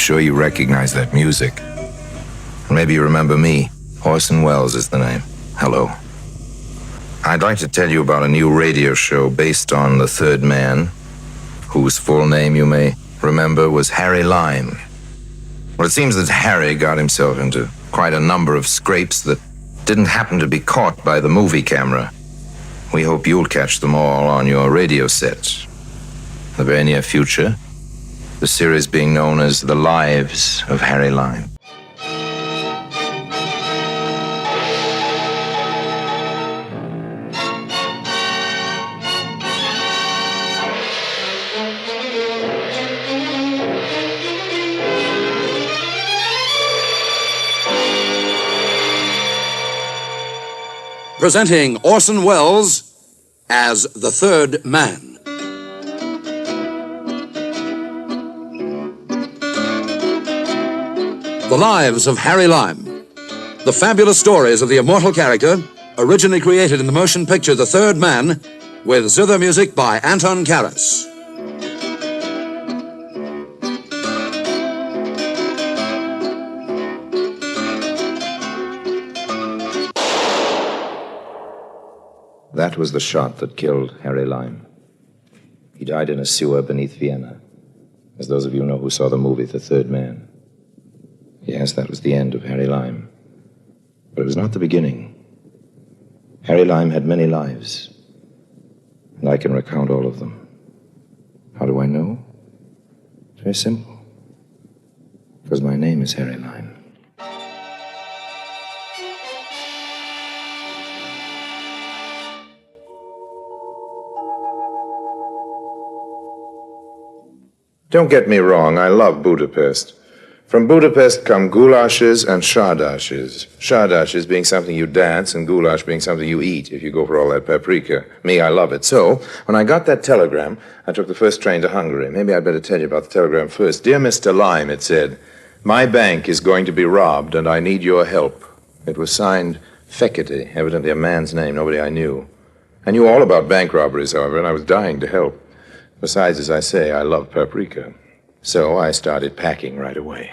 sure you recognize that music. Maybe you remember me. Orson Welles is the name. Hello. I'd like to tell you about a new radio show based on the third man, whose full name you may remember was Harry Lime. Well, it seems that Harry got himself into quite a number of scrapes that didn't happen to be caught by the movie camera. We hope you'll catch them all on your radio sets. In the very near future, the series being known as The Lives of Harry Lime. Presenting Orson Welles as the third man. The Lives of Harry Lime. The fabulous stories of the immortal character, originally created in the motion picture The Third Man, with zither music by Anton Karas. That was the shot that killed Harry Lime. He died in a sewer beneath Vienna, as those of you know who saw the movie The Third Man. Yes, that was the end of Harry Lime. But it was not the beginning. Harry Lime had many lives, and I can recount all of them. How do I know? It's very simple. Because my name is Harry Lime. Don't get me wrong, I love Budapest. From Budapest come goulashes and shardashes. Shardashes being something you dance and goulash being something you eat if you go for all that paprika. Me, I love it. So, when I got that telegram, I took the first train to Hungary. Maybe I'd better tell you about the telegram first. Dear Mr. Lime, it said, my bank is going to be robbed and I need your help. It was signed Fekete, evidently a man's name, nobody I knew. I knew all about bank robberies, however, and I was dying to help. Besides, as I say, I love paprika. So I started packing right away.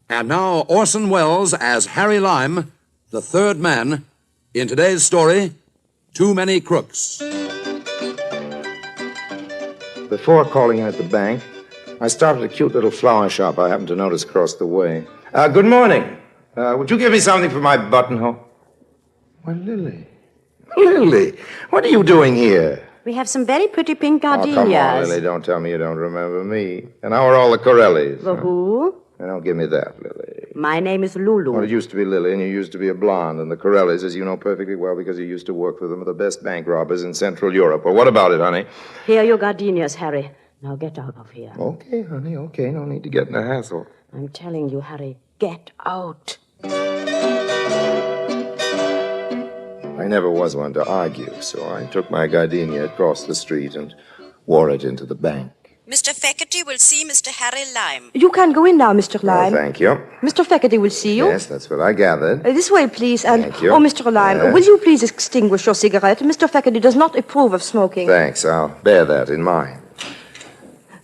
And now Orson Welles as Harry Lime, the third man, in today's story, Too Many Crooks. Before calling in at the bank, I stopped at a cute little flower shop I happened to notice across the way. Good morning. Would you give me something for my buttonhole? Why, Lily. Lily, what are you doing here? We have some very pretty pink gardenias. Oh, come on, Lily. Don't tell me you don't remember me. And how are all the Corellis? The who? Don't give me that, Lily. My name is Lulu. Well, it used to be Lily, and you used to be a blonde. And the Corellis, as you know perfectly well, because you used to work for them, are the best bank robbers in Central Europe. Well, what about it, honey? Here are your gardenias, Harry. Now get out of here. Okay, honey, okay. No need to get in a hassle. I'm telling you, Harry, get out. I never was one to argue, so I took my gardenia across the street and wore it into the bank. Mr. Fekete will see Mr. Harry Lime. You can go in now, Mr. Lime. Oh, thank you. Mr. Fekete will see you. Yes, that's what I gathered. This way, please. And, thank you. Oh, Mr. Lime, Yes. will you please extinguish your cigarette? Mr. Fekete does not approve of smoking. Thanks, I'll bear that in mind.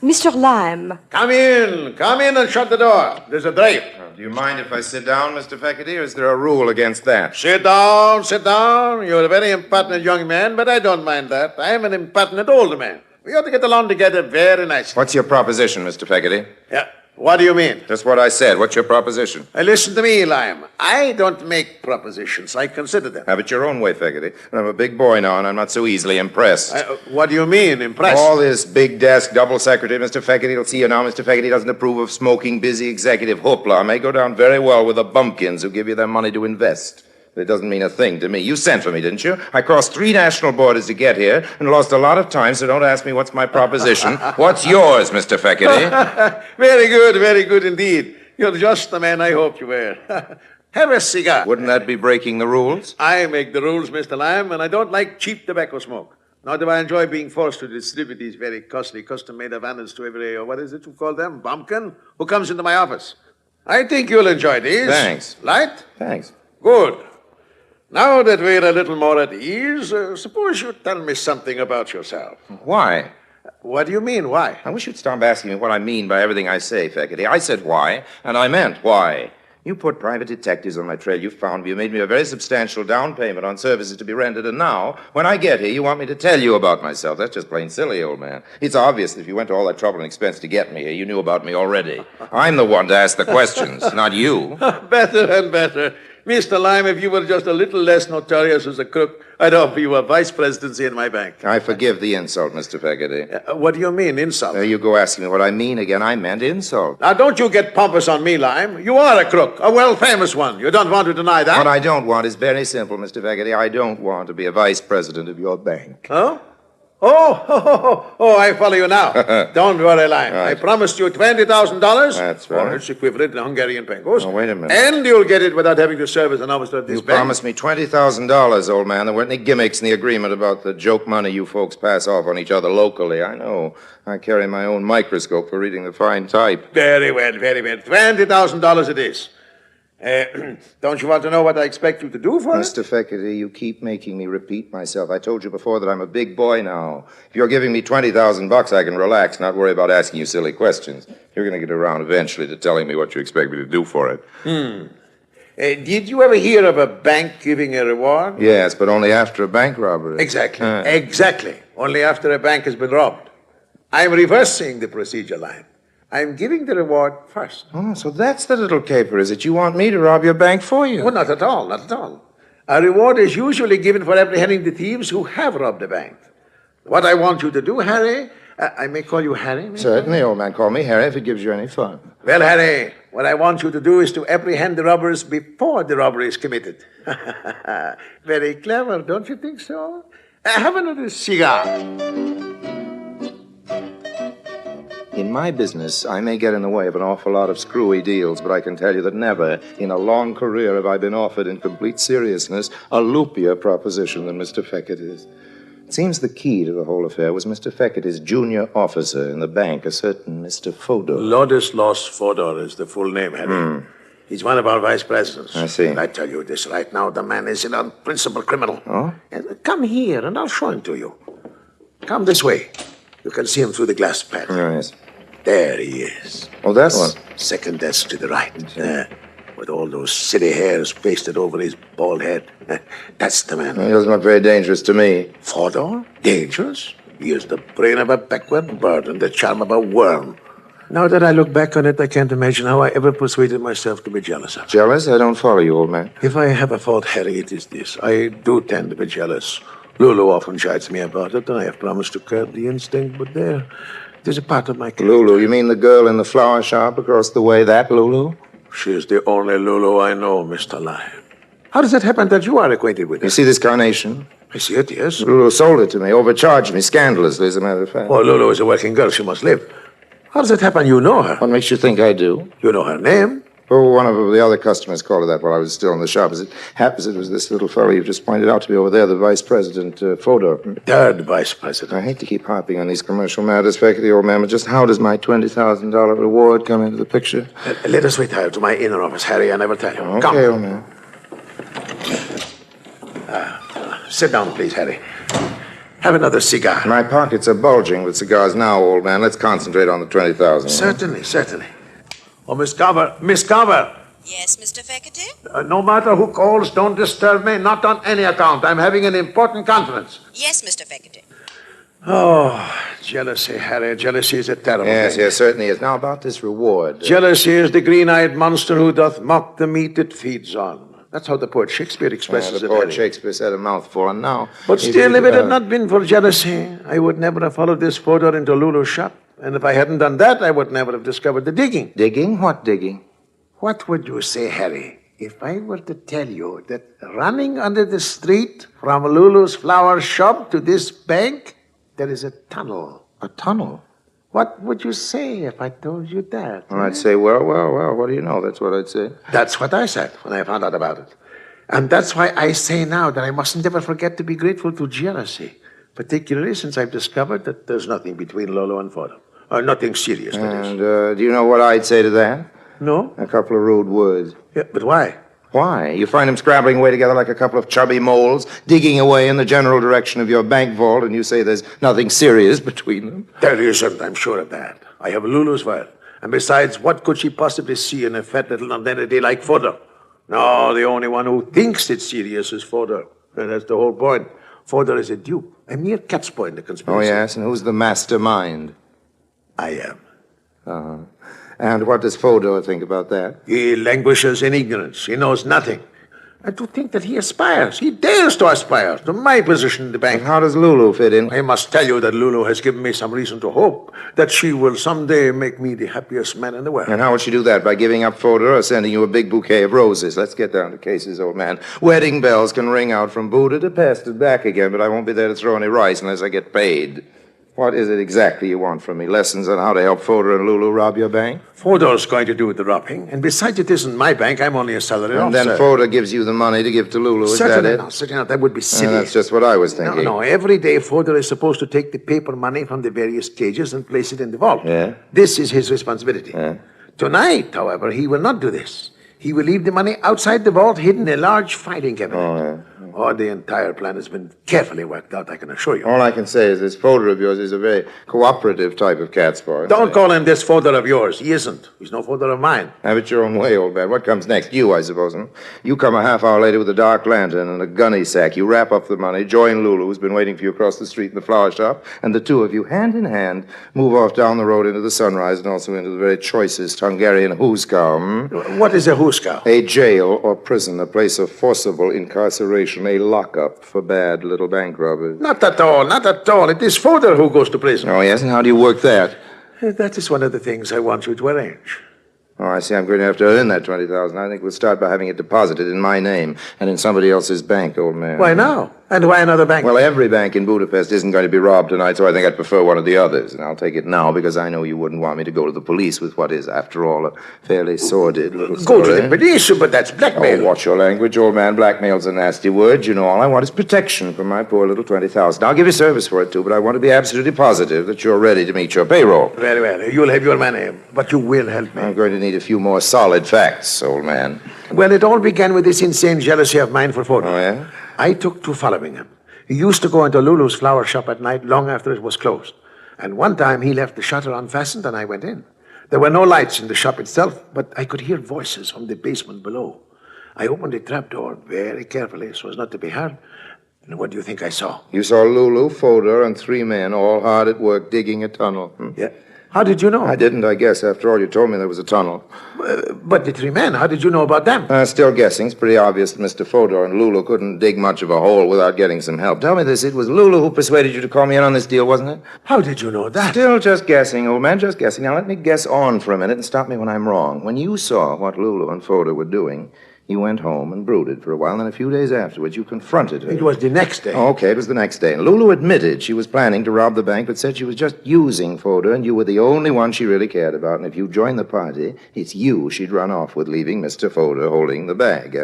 Mr. Lime. Come in and shut the door. There's a drape. Do you mind if I sit down, Mr. Fekete, or is there a rule against that? Sit down. You're a very impertinent young man, but I don't mind that. I am an impertinent older man. We ought to get along together very nicely. What's your proposition, Mr. Fekete? Yeah. What do you mean? Just what I said. What's your proposition? Listen to me, Lime. I don't make propositions. I consider them. Have it your own way, Feggerty. I'm a big boy now, and I'm not so easily impressed. What do you mean, impressed? All this big desk, double secretary, Mr. Feggerty will see you now. Mr. Feggerty doesn't approve of smoking, busy executive hoopla. May go down very well with the bumpkins who give you their money to invest. But it doesn't mean a thing to me. You sent for me, didn't you? I crossed 3 national borders to get here and lost a lot of time, so don't ask me what's my proposition. What's yours, Mr. Feckerty? Very good indeed. You're just the man I hoped you were. Have a cigar. Wouldn't that be breaking the rules? I make the rules, Mr. Lime, and I don't like cheap tobacco smoke. Nor do I enjoy being forced to distribute these very costly custom-made Havanas to every, what is it you call them, bumpkin, who comes into my office. I think you'll enjoy these. Thanks. Light? Thanks. Good. Now that we're a little more at ease, suppose you tell me something about yourself. Why? What do you mean, why? I wish you'd stop asking me what I mean by everything I say, Feckerty. I said why, and I meant why. You put private detectives on my trail. You found me. You made me a very substantial down payment on services to be rendered. And now, when I get here, you want me to tell you about myself. That's just plain silly, old man. It's obvious that if you went to all that trouble and expense to get me here, you knew about me already. I'm the one to ask the questions, not you. Better and better. Mr. Lime, if you were just a little less notorious as a crook, I'd offer you a vice presidency in my bank. I forgive the insult, Mr. Feckerty. What do you mean, insult? There you go asking me what I mean again. I meant insult. Now, don't you get pompous on me, Lime. You are a crook, a well-famous one. You don't want to deny that? What I don't want is very simple, Mr. Feckerty. I don't want to be a vice president of your bank. Huh? Oh, I follow you now. Don't worry, Lime. Right. I promised you $20,000. That's right. Or its equivalent in Hungarian Pengoes. Oh, wait a minute. And you'll get it without having to serve as an officer of this You bank. promised me $20,000, old man. There weren't any gimmicks in the agreement about the joke money you folks pass off on each other locally. I know. I carry my own microscope for reading the fine type. Very well. $20,000 it is. Don't you want to know what I expect you to do for it? Mr. Feckerty, you keep making me repeat myself. I told you before that I'm a big boy now. If you're giving me $20,000, I can relax, not worry about asking you silly questions. You're going to get around eventually to telling me what you expect me to do for it. Did you ever hear of a bank giving a reward? Yes, but only after a bank robbery. Exactly. Exactly. Only after a bank has been robbed. I'm reversing the procedure, Line. I'm giving the reward first. Oh, so that's the little caper, is it? You want me to rob your bank for you? Well, not at all, not at all. A reward is usually given for apprehending the thieves who have robbed the bank. What I want you to do, Harry, I may call you Harry? Maybe? Certainly, old man. Call me Harry if it gives you any fun. Well, Harry, what I want you to do is to apprehend the robbers before the robbery is committed. Very clever, don't you think so? Have another cigar. In my business, I may get in the way of an awful lot of screwy deals, but I can tell you that never in a long career have I been offered in complete seriousness a loopier proposition than Mr. Feckerty's. It seems the key to the whole affair was Mr. Feckerty's junior officer in the bank, a certain Mr. Fodor. Ladislaus Fodor is the full name, Harry. He's one of our vice presidents. I see. And I tell you this right now, the man is an unprincipled criminal. Oh? Come here, and I'll show him to you. Come this way. You can see him through the glass panel. Yes. There he is. Oh, that one. Second desk to the right. With all those silly hairs pasted over his bald head. That's the man. He doesn't look very dangerous to me. Fodor? Dangerous? He has the brain of a backward bird and the charm of a worm. Now that I look back on it, I can't imagine how I ever persuaded myself to be jealous of him. Jealous? I don't follow you, old man. If I have a fault, Harry, it is this. I do tend to be jealous. Lulu often chides me about it, and I have promised to curb the instinct, but there's a part of my character. Lulu, you mean the girl in the flower shop across the way, that Lulu? She's the only Lulu I know, Mr. Lyon. How does it happen that you are acquainted with her? You see this carnation? I see it, yes. Lulu sold it to me, overcharged me scandalously, as a matter of fact. Oh, Lulu is a working girl. She must live. How does it happen you know her? What makes you think I do? You know her name? Oh, one of the other customers called her that while I was still in the shop. As it happens, it was this little fellow you've just pointed out to me over there, the vice president, Fodor. Third vice president. I hate to keep harping on these commercial matters, Feckerty, old man, but just how does my $20,000 reward come into the picture? Let us retire to my inner office, Harry, and I will tell you. Okay, Come. old man. Sit down, please, Harry. Have another cigar. My pockets are bulging with cigars now, old man. Let's concentrate on the $20,000. Certainly. Oh, Miss Carver. Yes, Mr. Feckerty? No matter who calls, don't disturb me, not on any account. I'm having an important conference. Yes, Mr. Feckerty. Oh, jealousy, Harry. Jealousy is a terrible Yes, thing. yes, certainly is. Now about this reward. Jealousy is the green-eyed monster who doth mock the meat it feeds on. That's how the poet Shakespeare expresses The it, poet Harry. Shakespeare said a mouthful, and now... But still, if it had not been for jealousy, I would never have followed this Fodor into Lulu's shop. And if I hadn't done that, I would never have discovered the digging. Digging? What digging? What would you say, Harry, if I were to tell you that running under the street from Lulu's flower shop to this bank, there is a tunnel? A tunnel? What would you say if I told you that? Well, I'd say, well, what do you know? That's what I'd say. That's what I said when I found out about it. And that's why I say now that I mustn't ever forget to be grateful to jealousy, particularly since I've discovered that there's nothing between Lolo and Fodor. Or nothing serious, that is. And do you know what I'd say to that? No? A couple of rude words. Yeah, but why? Why? You find them scrabbling away together like a couple of chubby moles, digging away in the general direction of your bank vault, and you say there's nothing serious between them? There isn't, I'm sure of that. I have Lulu's file. And besides, what could she possibly see in a fat little nonentity like Fodor? No, the only one who thinks it's serious is Fodor. And that's the whole point. Fodor is a dupe, a mere cat's paw in the conspiracy. Oh, yes? And who's the mastermind? I am. Uh-huh. And what does Fodor think about that? He languishes in ignorance. He knows nothing. And to think that he aspires, he dares to aspire to my position in the bank. And how does Lulu fit in? I must tell you that Lulu has given me some reason to hope that she will someday make me the happiest man in the world. And how would she do that? By giving up Fodor or sending you a big bouquet of roses? Let's get down to cases, old man. Wedding bells can ring out from Buddha to Pest and back again, but I won't be there to throw any rice unless I get paid. What is it exactly you want from me? Lessons on how to help Fodor and Lulu rob your bank? Fodor's going to do the robbing, and besides, it isn't my bank. I'm only a salaried And officer. then Fodor gives you the money to give to Lulu, is Certainly that it? not. Certainly not. That would be silly. That's just what I was thinking. No, every day Fodor is supposed to take the paper money from the various cages and place it in the vault. Yeah? This is his responsibility. Yeah. Tonight, however, he will not do this. He will leave the money outside the vault, hidden in a large filing cabinet. Oh, the entire plan has been carefully worked out, I can assure you. All I can say is this Fodor of yours is a very cooperative type of cat's paw. Don't call him this Fodor of yours. He isn't. He's no Fodor of mine. Have it your own way, old man. What comes next? You, I suppose. You come a half hour later with a dark lantern and a gunny sack. You wrap up the money, join Lulu, who's been waiting for you across the street in the flower shop, and the two of you, hand in hand, move off down the road into the sunrise and also into the very choicest Hungarian huskau. What is a huskau? A jail or prison, a place of forcible incarceration, a lockup for bad little bank robbers. Not at all, not at all. It is Fodor who goes to prison. Oh, yes? And how do you work that? That is one of the things I want you to arrange. Oh, I see. I'm going to have to earn that $20,000. I think we'll start by having it deposited in my name and in somebody else's bank, old man. Why now? And why another bank? Well, every bank in Budapest isn't going to be robbed tonight, so I think I'd prefer one of the others. And I'll take it now because I know you wouldn't want me to go to the police with what is, after all, a fairly sordid little story. Go to the police, but that's blackmail. Oh, watch your language, old man. Blackmail's a nasty word. You know, all I want is protection for my poor little $20,000. I'll give you service for it, too, but I want to be absolutely positive that you're ready to meet your payroll. Very well. You'll have your money, but you will help me. I'm going to need a few more solid facts, old man. Well, it all began with this insane jealousy of mine for Fodor. Oh, yeah? I took to following him. He used to go into Lulu's flower shop at night long after it was closed. And one time he left the shutter unfastened and I went in. There were no lights in the shop itself, but I could hear voices from the basement below. I opened the trapdoor very carefully so as not to be heard. And what do you think I saw? You saw Lulu, Fodor, and three men all hard at work digging a tunnel. Yeah. How did you know? I didn't, I guess. After all, you told me there was a tunnel. But the three men, how did you know about them? Still guessing. It's pretty obvious that Mr. Fodor and Lulu couldn't dig much of a hole without getting some help. Tell me this. It was Lulu who persuaded you to call me in on this deal, wasn't it? How did you know that? Still just guessing, old man, just guessing. Now, let me guess on for a minute and stop me when I'm wrong. When you saw what Lulu and Fodor were doing, you went home and brooded for a while, and then a few days afterwards, you confronted her. It was the next day. Okay, it was the next day. And Lulu admitted she was planning to rob the bank, but said she was just using Fodor, and you were the only one she really cared about. And if you joined the party, it's you she'd run off with, leaving Mr. Fodor holding the bag.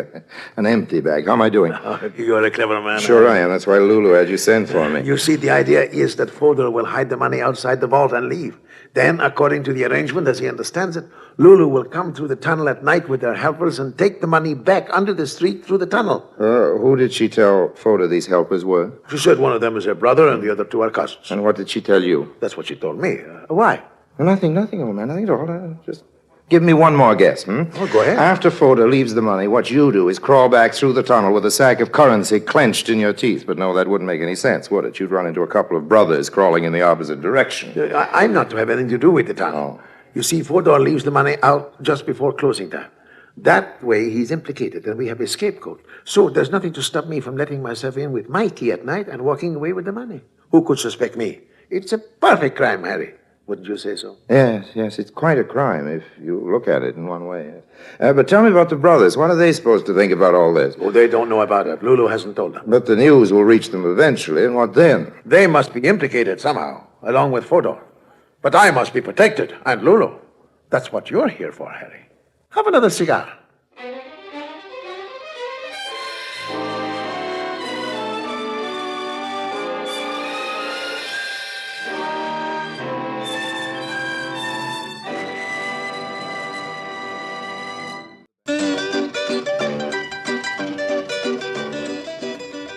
An empty bag. How am I doing? Oh, you're a clever man. Sure I am. That's why Lulu had you send for me. You see, the idea is that Fodor will hide the money outside the vault and leave. Then, according to the arrangement, as he understands it, Lulu will come through the tunnel at night with her helpers and take the money back under the street through the tunnel. Who did she tell Fodor these helpers were? She said one of them is her brother and the other two are cousins. And what did she tell you? That's what she told me. Why? Nothing, old man. Nothing at all. Just Give me one more guess, Oh, go ahead. After Fodor leaves the money, what you do is crawl back through the tunnel with a sack of currency clenched in your teeth. But no, that wouldn't make any sense, would it? You'd run into a couple of brothers crawling in the opposite direction. I'm not to have anything to do with the tunnel. You see, Fodor leaves the money out just before closing time. That way, he's implicated, and we have a scapegoat. So there's nothing to stop me from letting myself in with my tea at night and walking away with the money. Who could suspect me? It's a perfect crime, Harry. Wouldn't you say so? Yes, it's quite a crime if you look at it in one way. But tell me about the brothers. What are they supposed to think about all this? Oh, they don't know about it. Lulu hasn't told them. But the news will reach them eventually, and what then? They must be implicated somehow, along with Fodor. But I must be protected, and Lulu. That's what you're here for, Harry. Have another cigar.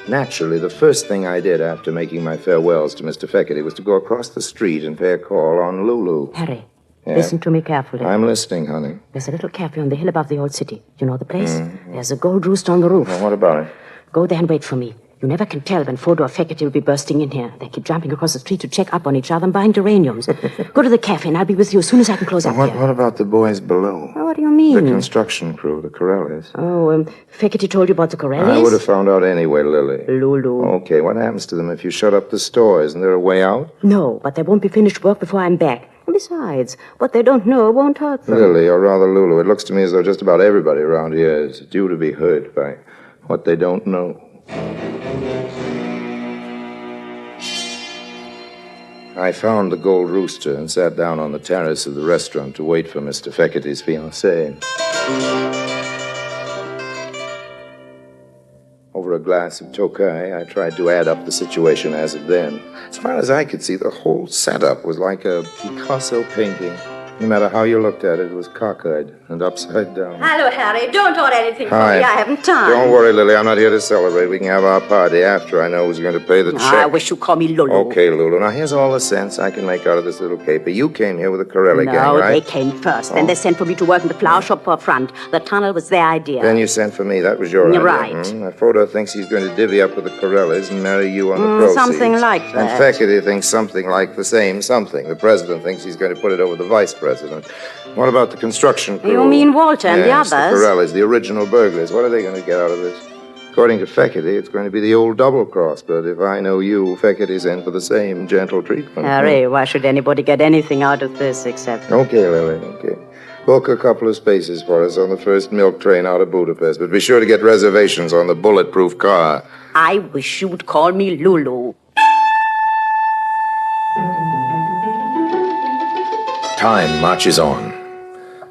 Naturally, the first thing I did after making my farewells to Mr. Feckerty was to go across the street and pay a call on Lulu. Harry, Yeah? listen to me carefully. I'm listening, honey. There's a little cafe on the hill above the old city. You know the place? There's a gold rooster on the roof. Well, what about it? Go there and wait for me. You never can tell when Fodor or Feckerty will be bursting in here. They keep jumping across the street to check up on each other and buying geraniums. Go to the cafe and I'll be with you as soon as I can close up here. What about the boys below? Oh, what do you mean? The construction crew, the Corellis. Oh, Feckerty told you about the Corellis? I would have found out anyway, Lily. Lulu. Okay, what happens to them if you shut up the store? Isn't there a way out? No, but they won't be finished work before I'm back. And besides, what they don't know won't hurt them. Lily, or rather Lulu, it looks to me as though just about everybody around here is due to be hurt by what they don't know. I found the Gold Rooster and sat down on the terrace of the restaurant to wait for Mr. Feckerty's fiancée. Over a glass of Tokay, I tried to add up the situation as of then. As far as I could see, the whole setup was like a Picasso painting. No matter how you looked at it, it was cockeyed and upside down. Hello, Harry. Don't order anything for Hi. me. I haven't time. Don't worry, Lily. I'm not here to celebrate. We can have our party after I know who's going to pay the check. I wish you'd call me Lulu. Okay, Lulu. Now, here's all the sense I can make out of this little caper. You came here with the Corelli gang, No, right? they came first. Then they sent for me to work in the flower shop for front. The tunnel was their idea. Then you sent for me. That was your You're idea. right. Now, Fodor thinks he's going to divvy up with the Corellis and marry you on the proceeds. Something like And that. Feckerty thinks something like the same something. The president thinks he's going to put it over the vice president. What about the construction crew? You mean Walter and the Yes, others? the Corellis, the original burglars. What are they going to get out of this? According to Feckerty, it's going to be the old double-cross. But if I know you, Feckerty's in for the same gentle treatment. Harry, why should anybody get anything out of this except... Okay, Lily, okay. Book a couple of spaces for us on the first milk train out of Budapest, but be sure to get reservations on the bulletproof car. I wish you'd call me Lulu. Time marches on.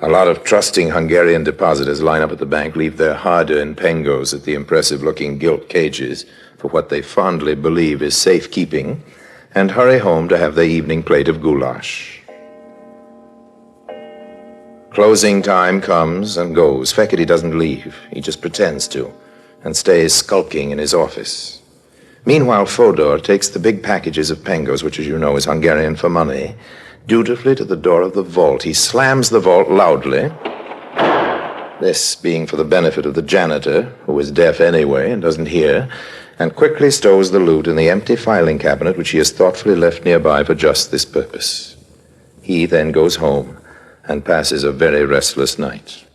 A lot of trusting Hungarian depositors line up at the bank, leave their hard-earned Pengoes at the impressive-looking gilt cages for what they fondly believe is safekeeping, and hurry home to have their evening plate of goulash. Closing time comes and goes. Feckerty doesn't leave. He just pretends to, and stays skulking in his office. Meanwhile, Fodor takes the big packages of Pengoes, which, as you know, is Hungarian for money, dutifully to the door of the vault. He slams the vault loudly, this being for the benefit of the janitor, who is deaf anyway and doesn't hear, and quickly stows the loot in the empty filing cabinet which he has thoughtfully left nearby for just this purpose. He then goes home and passes a very restless night.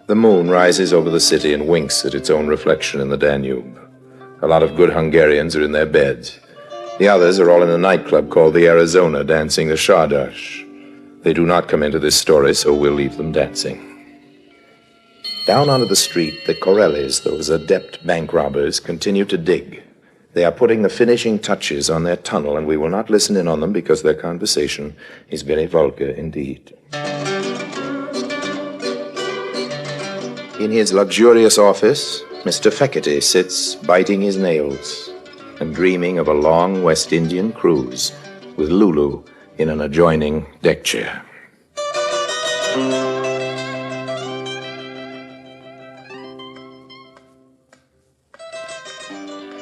The moon rises over the city and winks at its own reflection in the Danube. A lot of good Hungarians are in their beds. The others are all in a nightclub called the Arizona, dancing the Shardash. They do not come into this story, so we'll leave them dancing. Down onto the street, the Corellis, those adept bank robbers, continue to dig. They are putting the finishing touches on their tunnel, and we will not listen in on them because their conversation is very vulgar indeed. In his luxurious office, Mr. Feckerty sits biting his nails and dreaming of a long West Indian cruise with Lulu in an adjoining deck chair.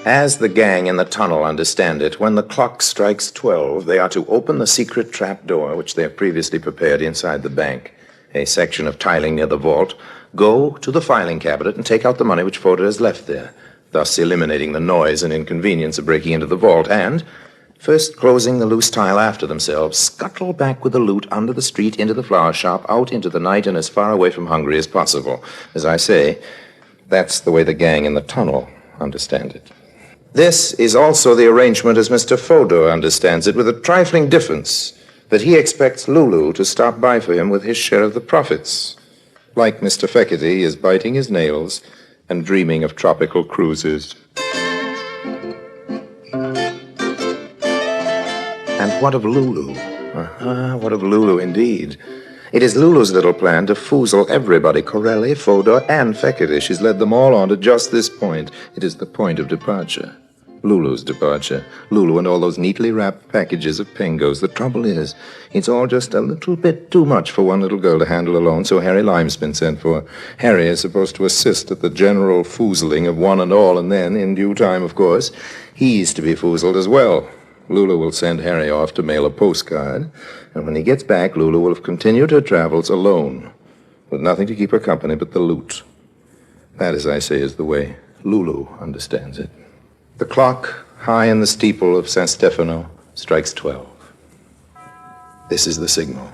As the gang in the tunnel understand it, when the clock strikes 12, they are to open the secret trap door which they have previously prepared inside the bank, a section of tiling near the vault, go to the filing cabinet and take out the money which Fodor has left there, thus eliminating the noise and inconvenience of breaking into the vault, and, first closing the loose tile after themselves, scuttle back with the loot under the street into the flower shop, out into the night, and as far away from Hungary as possible. As I say, that's the way the gang in the tunnel understand it. This is also the arrangement as Mr. Fodor understands it, with a trifling difference that he expects Lulu to stop by for him with his share of the profits. Like Mr. Fekete, he is biting his nails and dreaming of tropical cruises. And what of Lulu? What of Lulu indeed? It is Lulu's little plan to foozle everybody, Corelli, Fodor, and Fekete. She's led them all on to just this point. It is the point of departure. Lulu's departure. Lulu and all those neatly wrapped packages of Pengoes. The trouble is, it's all just a little bit too much for one little girl to handle alone, so Harry Lime's been sent for. Harry is supposed to assist at the general foozling of one and all, and then, in due time, of course, he's to be foozled as well. Lulu will send Harry off to mail a postcard, and when he gets back, Lulu will have continued her travels alone, with nothing to keep her company but the loot. That, as I say, is the way Lulu understands it. The clock, high in the steeple of San Stefano, strikes 12. This is the signal.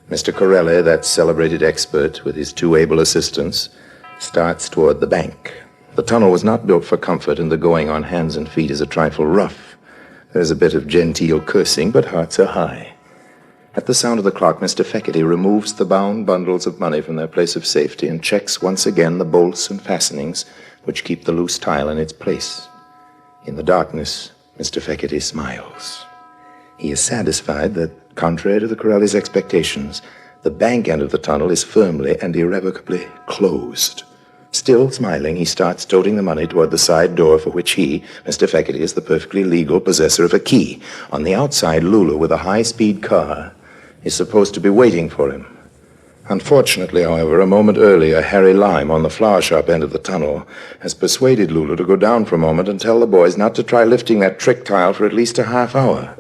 Mr. Corelli, that celebrated expert, with his two able assistants, starts toward the bank. The tunnel was not built for comfort, and the going on hands and feet is a trifle rough. There's a bit of genteel cursing, but hearts are high. At the sound of the clock, Mr. Fekete removes the bound bundles of money from their place of safety and checks once again the bolts and fastenings which keep the loose tile in its place. In the darkness, Mr. Fekete smiles. He is satisfied that, contrary to the Corelli's expectations, the bank end of the tunnel is firmly and irrevocably closed. Still smiling, he starts toting the money toward the side door for which he, Mr. Fekete, is the perfectly legal possessor of a key. On the outside, Lulu, with a high-speed car, is supposed to be waiting for him. Unfortunately, however, a moment earlier, Harry Lime, on the flower shop end of the tunnel, has persuaded Lulu to go down for a moment and tell the boys not to try lifting that trick tile for at least a half hour.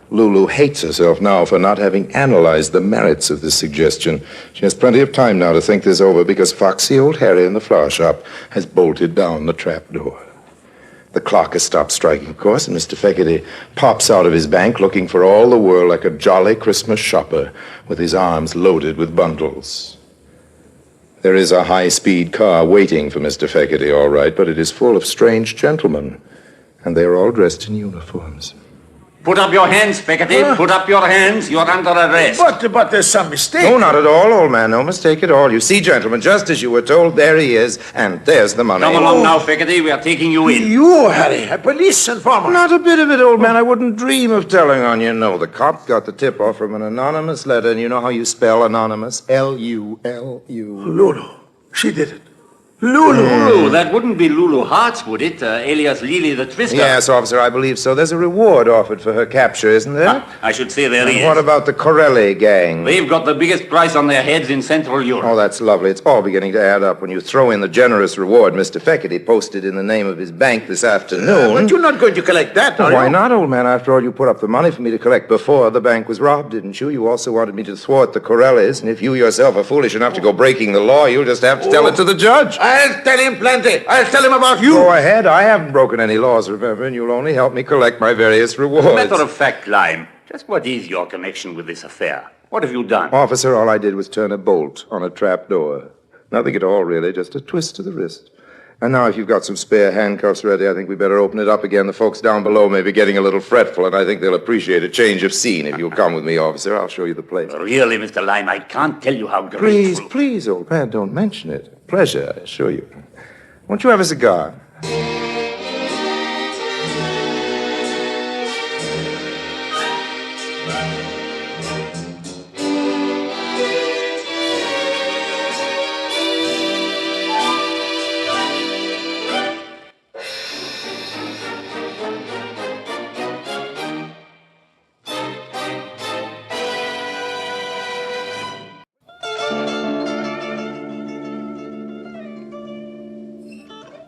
Lulu hates herself now for not having analyzed the merits of this suggestion. She has plenty of time now to think this over, because foxy old Harry in the flower shop has bolted down the trap door. The clock has stopped striking, of course, and Mr. Fekete pops out of his bank looking for all the world like a jolly Christmas shopper with his arms loaded with bundles. There is a high-speed car waiting for Mr. Fekete, all right, but it is full of strange gentlemen, and they are all dressed in uniforms. Put up your hands, Fekete. Put up your hands. You're under arrest. But there's some mistake. No, not at all, old man. No mistake at all. You see, gentlemen, just as you were told, there he is, and there's the money. Come along now, Fekete. We are taking you in. You, Harry, a police informer. Not a bit of it, old man. I wouldn't dream of telling on you. No, the cop got the tip-off from an anonymous letter, and you know how you spell anonymous? L-U-L-U. Lulu. She did it. Lulu. Lulu. That wouldn't be Lulu Hartz, would it? Alias Lily the Twister. Yes, officer, I believe so. There's a reward offered for her capture, isn't there? I should say there And is. what about the Corelli gang? They've got the biggest price on their heads in Central Europe. Oh, that's lovely. It's all beginning to add up when you throw in the generous reward Mr. Fekete posted in the name of his bank this afternoon. But you're not going to collect that, are Why you? not, old man? After all, you put up the money for me to collect before the bank was robbed, didn't you? You also wanted me to thwart the Corellis, and if you yourself are foolish enough to go breaking the law, you'll just have to tell it to the judge. I'll tell him plenty. I'll tell him about you. Go ahead. I haven't broken any laws, remember, and you'll only help me collect my various rewards. Matter of fact, Lime, just what is your connection with this affair? What have you done? Officer, all I did was turn a bolt on a trap door. Nothing at all, really, just a twist to the wrist. And now, if you've got some spare handcuffs ready, I think we better open it up again. The folks down below may be getting a little fretful, and I think they'll appreciate a change of scene. If you'll come with me, officer, I'll show you the place. Really, Mr. Lime, I can't tell you how grateful. Please, old man, don't mention it. Pleasure, I assure you. Won't you have a cigar?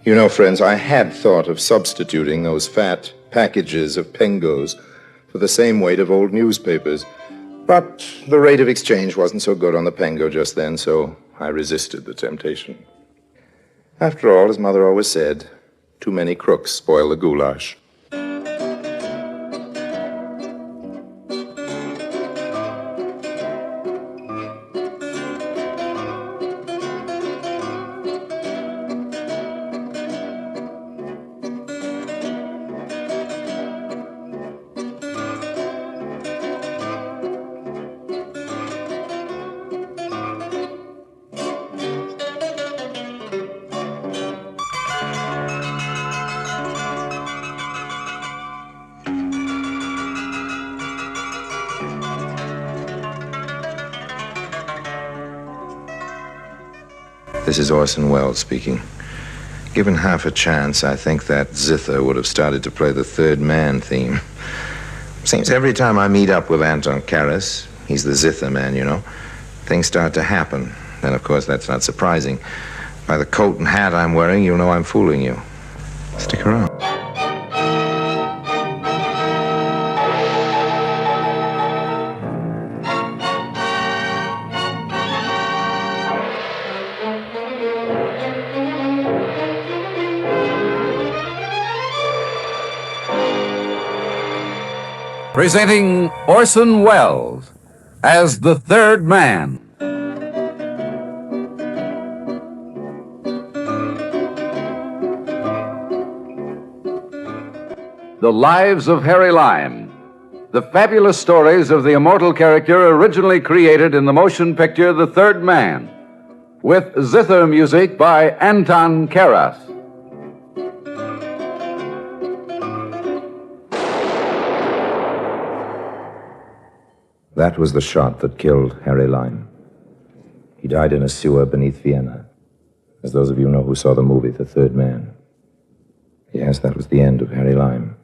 You know, friends, I had thought of substituting those fat packages of Pengoes for the same weight of old newspapers. But the rate of exchange wasn't so good on the Pengo just then, so I resisted the temptation. After all, as Mother always said, too many crooks spoil the goulash. This is Orson Welles speaking. Given half a chance, I think that zither would have started to play the Third Man theme. Seems every time I meet up with Anton Karas, he's the zither man, you know, things start to happen. Then, of course, that's not surprising. By the coat and hat I'm wearing, you'll know I'm fooling you. Stick around. Presenting Orson Welles as the Third Man. The Lives of Harry Lime. The fabulous stories of the immortal character originally created in the motion picture The Third Man, with zither music by Anton Karas. That was the shot that killed Harry Lime. He died in a sewer beneath Vienna, as those of you know who saw the movie The Third Man. Yes, that was the end of Harry Lime.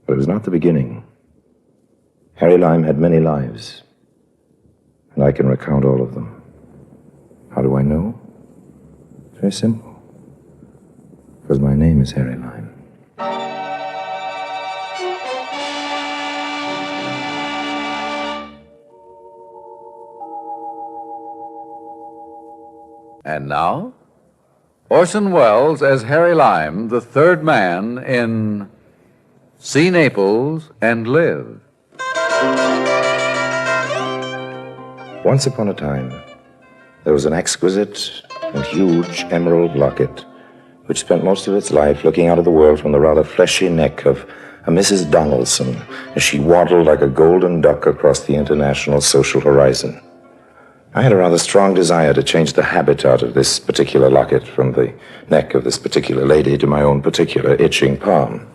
But it was not the beginning. Harry Lime had many lives, and I can recount all of them. How do I know? It's very simple. Because my name is Harry Lime. And now, Orson Welles as Harry Lime, the Third Man in See Naples and Live. Once upon a time, there was an exquisite and huge emerald locket which spent most of its life looking out of the world from the rather fleshy neck of a Mrs. Donaldson as she waddled like a golden duck across the international social horizon. I had a rather strong desire to change the habitat of this particular locket from the neck of this particular lady to my own particular itching palm.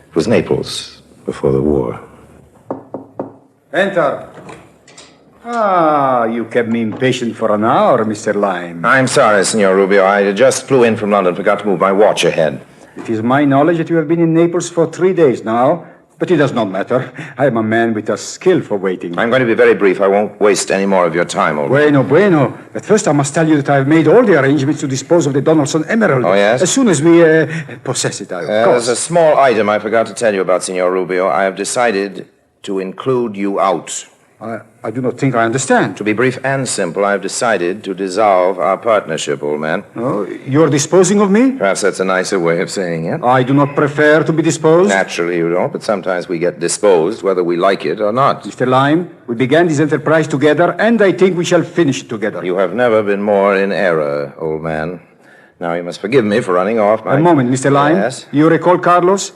It was Naples before the war. Enter. You kept me impatient for an hour, Mr. Lime. I'm sorry, Signor Rubio. I just flew in from London, forgot to move my watch ahead. It is my knowledge that you have been in Naples for 3 days now, but it does not matter. I am a man with a skill for waiting. I'm going to be very brief. I won't waste any more of your time, old man. Bueno. At first, I must tell you that I have made all the arrangements to dispose of the Donaldson Emerald. Oh, yes? As soon as we possess it, of course. There's a small item I forgot to tell you about, Signor Rubio. I have decided to include you out. I do not think I understand. To be brief and simple, I've decided to dissolve our partnership, old man. Oh, you're disposing of me? Perhaps that's a nicer way of saying it. I do not prefer to be disposed. Naturally you don't, but sometimes we get disposed whether we like it or not. Mr. Lime, we began this enterprise together, and I think we shall finish it together. You have never been more in error, old man. Now you must forgive me for running off my... A moment, Mr. Lime. Yes? You recall Carlos?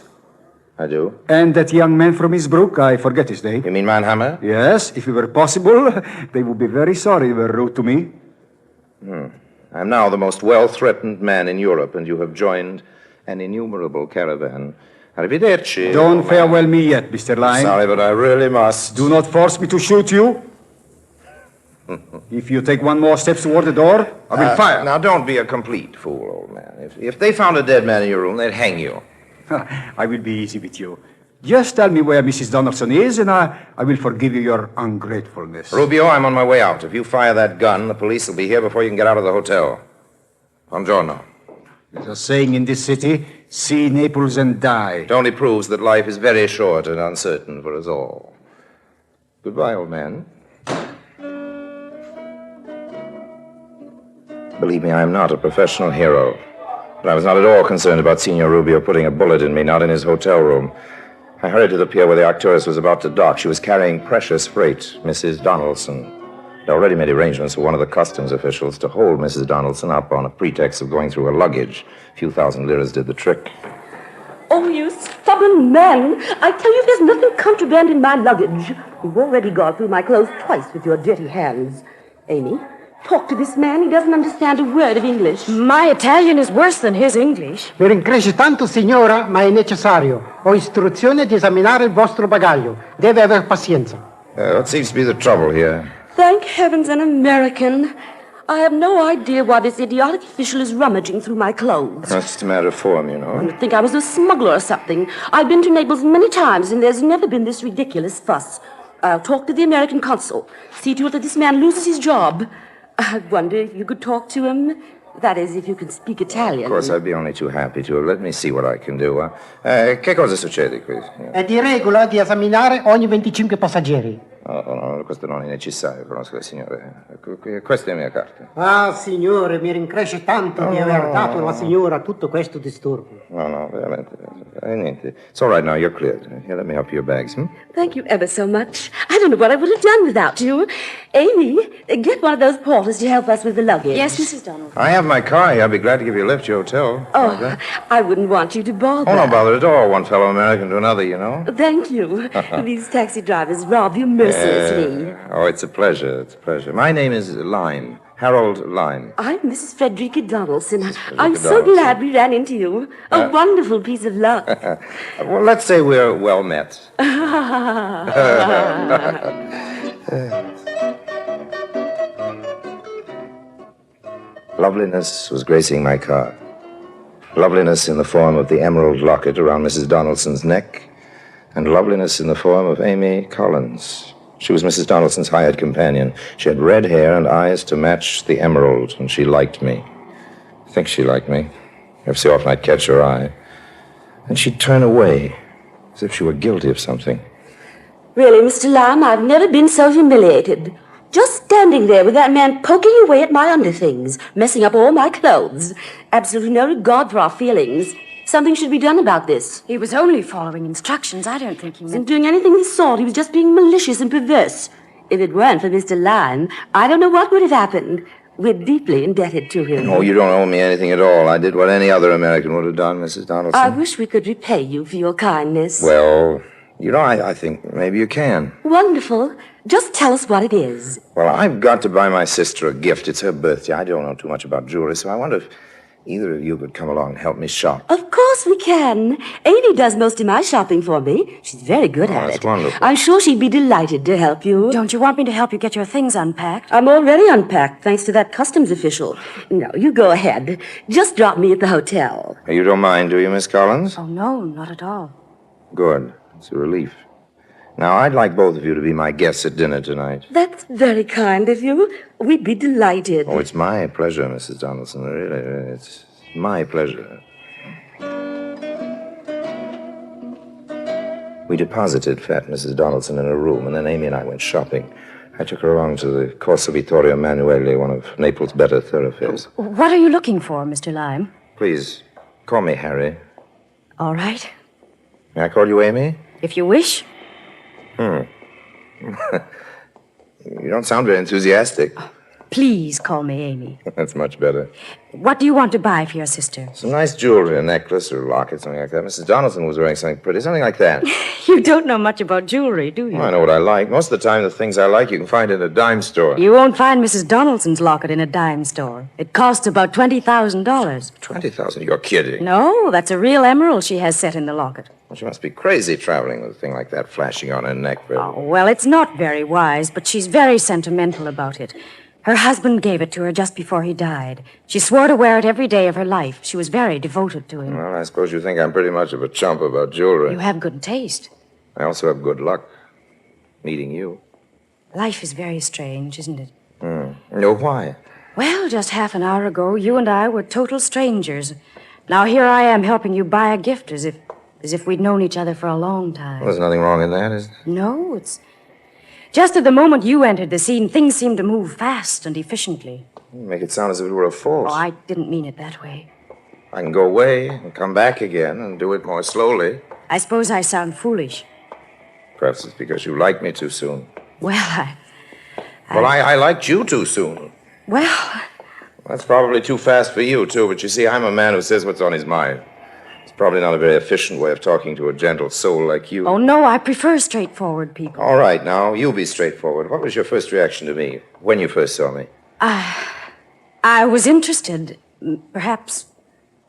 I do. And that young man from Innsbruck, I forget his name. You mean Mannheimer? Yes, if it were possible, they would be very sorry they were rude to me. I'm now the most well-threatened man in Europe, and you have joined an innumerable caravan. Arrivederci. Don't farewell me yet, Mr. Lime. Sorry, but I really must. Do not force me to shoot you. If you take one more step toward the door, I will fire. Now, don't be a complete fool, old man. If they found a dead man in your room, they'd hang you. I will be easy with you. Just tell me where Mrs. Donaldson is, and I will forgive you your ungratefulness. Rubio, I'm on my way out. If you fire that gun, the police will be here before you can get out of the hotel. Buongiorno. There's a saying in this city, see Naples and die. It only proves that life is very short and uncertain for us all. Goodbye, old man. Believe me, I am not a professional hero. But I was not at all concerned about Signor Rubio putting a bullet in me, not in his hotel room. I hurried to the pier where the Arcturus was about to dock. She was carrying precious freight, Mrs. Donaldson. I'd already made arrangements with one of the customs officials to hold Mrs. Donaldson up on a pretext of going through her luggage. A few thousand liras did the trick. Oh, you stubborn man. I tell you, there's nothing contraband in my luggage. You've already gone through my clothes twice with your dirty hands. Amy, talk to this man. He doesn't understand a word of English. My Italian is worse than his English. Mi rincresce tanto, signora, ma è necessario. Ho istruzione di esaminare il vostro bagaglio. Deve aver pazienza. What seems to be the trouble here? Thank heavens, an American. I have no idea why this idiotic official is rummaging through my clothes. That's just a matter of form, you know. You'd think I was a smuggler or something. I've been to Naples many times, and there's never been this ridiculous fuss. I'll talk to the American consul. See to it that this man loses his job. I wonder if you could talk to him. That is, if you can speak Italian. Of course, I'd be only too happy to. Let me see what I can do. Che cosa succede qui? È di regola di esaminare ogni 25 passeggeri. No, questo non è necessario, conosco il signore. Questa è la mia carta. Ah, signore, mi rincresce tanto di aver dato alla signora tutto questo disturbo. No, veramente. Niente. It's all right now, you're cleared. Here, let me help you your bags, Thank you ever so much. I don't know what I would have done without you. Amy, get one of those porters to help us with the luggage. Yes, Mrs. Donald. I have my car here. I'll be glad to give you a lift to your hotel. Oh, I wouldn't want you to bother. Oh, no bother at all. One fellow American to another, you know. Thank you. These taxi drivers rob you mercilessly. Oh, it's a pleasure. It's a pleasure. My name is Lime. Harold Lime. I'm Mrs. Frederica Donaldson. I'm so Donaldson. glad we ran into you. A wonderful piece of luck. Well, let's say we're well met. Loveliness was gracing my car. Loveliness in the form of the emerald locket around Mrs. Donaldson's neck, and loveliness in the form of Amy Collins. She was Mrs. Donaldson's hired companion. She had red hair and eyes to match the emerald, and she liked me. I think she liked me. Every so often I'd catch her eye. And she'd turn away, as if she were guilty of something. Really, Mr. Lime, I've never been so humiliated. Just standing there with that man poking away at my underthings, messing up all my clothes. Absolutely no regard for our feelings. Something should be done about this. He was only following instructions. I don't think he He wasn't meant... doing anything of the sort. He was just being malicious and perverse. If it weren't for Mr. Lime, I don't know what would have happened. We're deeply indebted to him. Oh, you don't owe me anything at all. I did what any other American would have done, Mrs. Donaldson. I wish we could repay you for your kindness. Well, you know, I think maybe you can. Wonderful. Just tell us what it is. Well, I've got to buy my sister a gift. It's her birthday. I don't know too much about jewelry, so I wonder if either of you could come along and help me shop. Of course we can. Amy does most of my shopping for me. She's very good at that's it. wonderful. I'm sure she'd be delighted to help you. Don't you want me to help you get your things unpacked? I'm already unpacked, thanks to that customs official. No, you go ahead. Just drop me at the hotel. You don't mind, do you, Miss Collins? Oh, no, not at all. Good. It's a relief. Now, I'd like both of you to be my guests at dinner tonight. That's very kind of you. We'd be delighted. Oh, it's my pleasure, Mrs. Donaldson. Really, it's my pleasure. We deposited fat Mrs. Donaldson in her room, and then Amy and I went shopping. I took her along to the Corso Vittorio Emanuele, one of Naples' better thoroughfares. What are you looking for, Mr. Lime? Please, call me Harry. All right. May I call you Amy? If you wish. You don't sound very enthusiastic. Please call me Amy. That's much better. What do you want to buy for your sister? Some nice jewelry, a necklace or a locket, something like that. Mrs. Donaldson was wearing something pretty, something like that. You don't know much about jewelry, do you? Well, I know what I like. Most of the time, the things I like you can find in a dime store. You won't find Mrs. Donaldson's locket in a dime store. It costs about $20,000. $20,000? You're kidding. No, that's a real emerald she has set in the locket. Well, she must be crazy traveling with a thing like that flashing on her neck. Oh, well, it's not very wise, but she's very sentimental about it. Her husband gave it to her just before he died. She swore to wear it every day of her life. She was very devoted to him. Well, I suppose you think I'm pretty much of a chump about jewelry. You have good taste. I also have good luck meeting you. Life is very strange, isn't it? No, why? Well, just half an hour ago, you and I were total strangers. Now here I am helping you buy a gift as if we'd known each other for a long time. Well, there's nothing wrong in that, is there? No, it's just at the moment you entered the scene, things seemed to move fast and efficiently. You make it sound as if it were a force. Oh, I didn't mean it that way. I can go away and come back again and do it more slowly. I suppose I sound foolish. Perhaps it's because you like me too soon. Well, I liked you too soon. Well... That's probably too fast for you, too, but you see, I'm a man who says what's on his mind. It's probably not a very efficient way of talking to a gentle soul like you. Oh, no, I prefer straightforward people. All right, now, you be straightforward. What was your first reaction to me when you first saw me? I was interested, perhaps,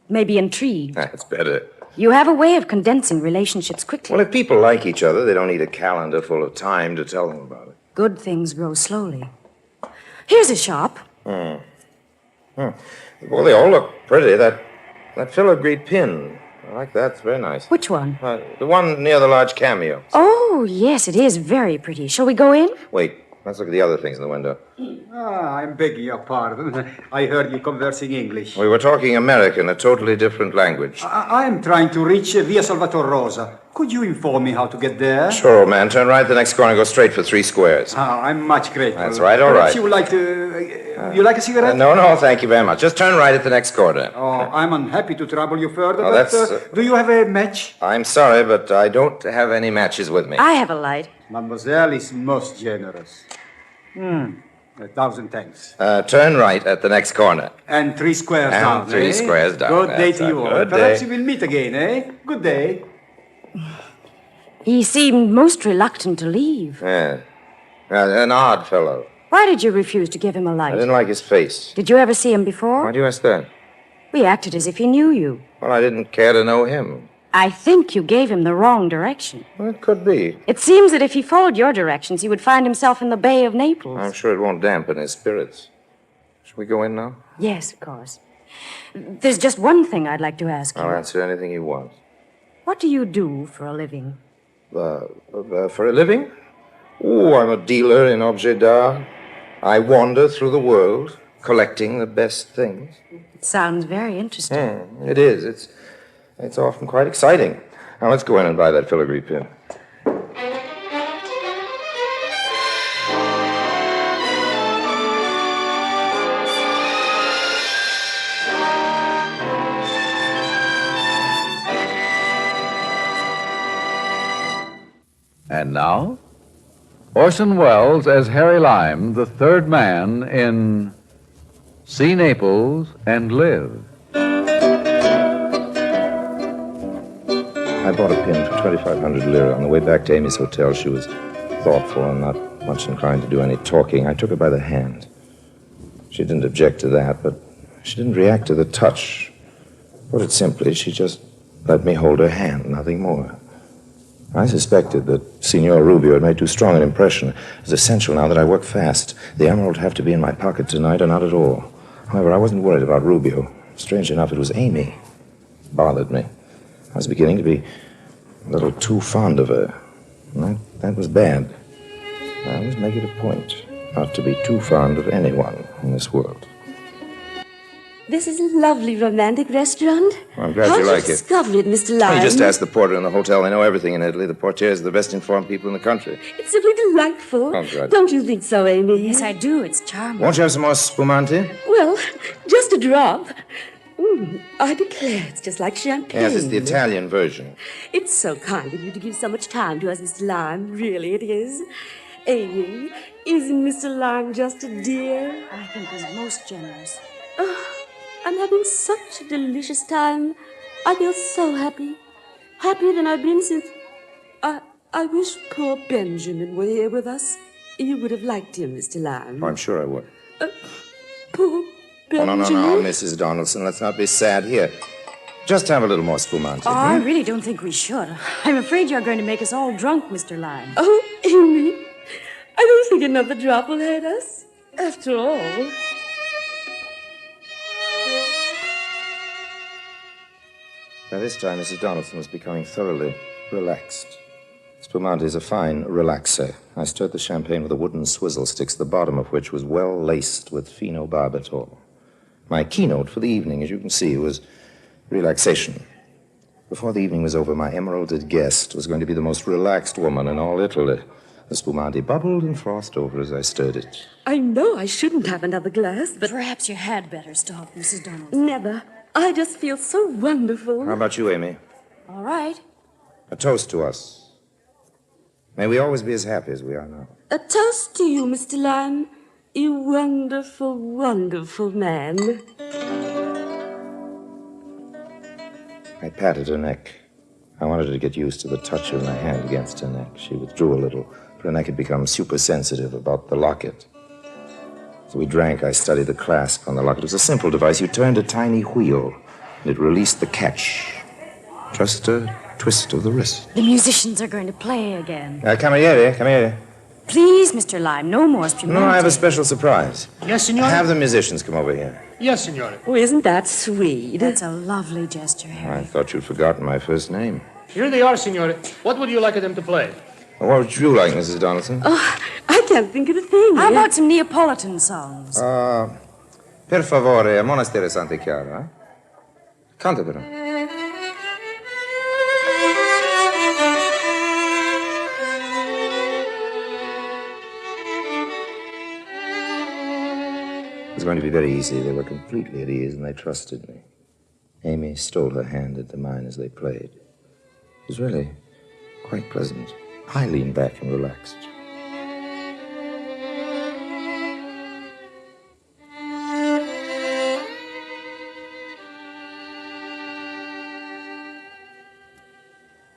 maybe intrigued. That's better. You have a way of condensing relationships quickly. Well, if people like each other, they don't need a calendar full of time to tell them about it. Good things grow slowly. Here's a shop. Well, they all look pretty. That filigree pin, I like that. It's very nice. Which one? The one near the large cameo. Oh, yes, it is very pretty. Shall we go in? Wait, let's look at the other things in the window. I'm begging your pardon. I heard you conversing English. We were talking American, a totally different language. I am trying to reach Via Salvatore Rosa. Could you inform me how to get there? Sure, old man. Turn right the next corner and go straight for 3 squares. I'm much grateful. That's right, all Perhaps right. you would like to... you like a cigarette? No, thank you very much. Just turn right at the next corner. Oh, I'm unhappy to trouble you further, Oh, but that's, do you have a match? I'm sorry, but I don't have any matches with me. I have a light. Mademoiselle is most generous. 1,000 thanks. Turn right at the next corner. And 3 squares And down, 3 squares down. Good day That's to a you all. good Perhaps day. we will meet again, eh? Good day. He seemed most reluctant to leave. Yeah. An odd fellow. Why did you refuse to give him a I light? didn't like his face. Did you ever see him before? Why do you ask that? We acted as if he knew you. Well, I didn't care to know him. I think you gave him the wrong direction. Well, it could be. It seems that if he followed your directions, he would find himself in the Bay of Naples. I'm sure it won't dampen his spirits. Shall we go in now? Yes, of course. There's just one thing I'd like to ask you. I'll answer anything you want. What do you do for a living? For a living? Oh, I'm a dealer in objets d'art. I wander through the world, collecting the best things. It sounds very interesting. It is. It's often quite exciting. Now, let's go in and buy that filigree pin. And now, Orson Welles as Harry Lime, the third man in See Naples and Live. I bought a pin for 2,500 lira. On the way back to Amy's hotel, she was thoughtful and not much inclined to do any talking. I took her by the hand. She didn't object to that, but she didn't react to the touch. Put it simply, she just let me hold her hand, nothing more. I suspected that Signor Rubio had made too strong an impression. It was essential now that I work fast. The emerald would have to be in my pocket tonight or not at all. However, I wasn't worried about Rubio. Strange enough, it was Amy. It bothered me. I was beginning to be a little too fond of her. And that was bad. I always make it a point not to be too fond of anyone in this world. This is a lovely romantic restaurant. Well, I'm glad How you did like you it. discover it, Mr. Lime? You just ask the porter in the hotel. They know everything in Italy. The portiers are the best informed people in the country. It's simply delightful. Oh, good. Don't you think so, Amy? Yes, I do. It's charming. Won't you have some more spumante? Well, just a drop. I declare, it's just like champagne. Yes, it's the Italian version. It's so kind of you to give so much time to us, Mr. Lime. Really, it is. Amy, isn't Mr. Lime just a dear? I think he's most generous. I'm having such a delicious time. I feel so happy. Happier than I've been since... I wish poor Benjamin were here with us. You would have liked him, Mr. Lime. Oh, I'm sure I would. Poor Benjamin. No, Mrs. Donaldson. Let's not be sad here. Just have a little more spumante. Oh, I really don't think we should. I'm afraid you're going to make us all drunk, Mr. Lime. Oh, Amy, I don't think another drop will hurt us. After all... By this time, Mrs. Donaldson was becoming thoroughly relaxed. Spumante is a fine relaxer. I stirred the champagne with a wooden swizzle sticks, the bottom of which was well laced with phenobarbital. My keynote for the evening, as you can see, was relaxation. Before the evening was over, my emeralded guest was going to be the most relaxed woman in all Italy. The spumante bubbled and frothed over as I stirred it. I know I shouldn't have another glass, but... Perhaps you had better stop, Mrs. Donald. Never. I just feel so wonderful. How about you, Amy? All right. A toast to us. May we always be as happy as we are now. A toast to you, Mr. Lime. You wonderful, wonderful man. I patted her neck. I wanted her to get used to the touch of my hand against her neck. She withdrew a little. Her neck had become super sensitive about the locket. So we drank. I studied the clasp on the locket. It was a simple device. You turned a tiny wheel, and it released the catch. Just a twist of the wrist. The musicians are going to play again. Cameriere. Please, Mr. Lime, no more spumante. No, I have a special surprise. Yes, signore? Have the musicians come over here. Yes, signore. Oh, isn't that sweet? That's a lovely gesture, Harry. I thought you'd forgotten my first name. Here they are, signore. What would you like them to play? Well, what would you like, Mrs. Donaldson? Oh, I can't think of a thing. How about some Neapolitan songs? Per favore, a Monastero Santa Chiara. Eh? Canta però. It was going to be very easy. They were completely at ease, and they trusted me. Amy stole her hand into mine as they played. It was really quite pleasant. I leaned back and relaxed.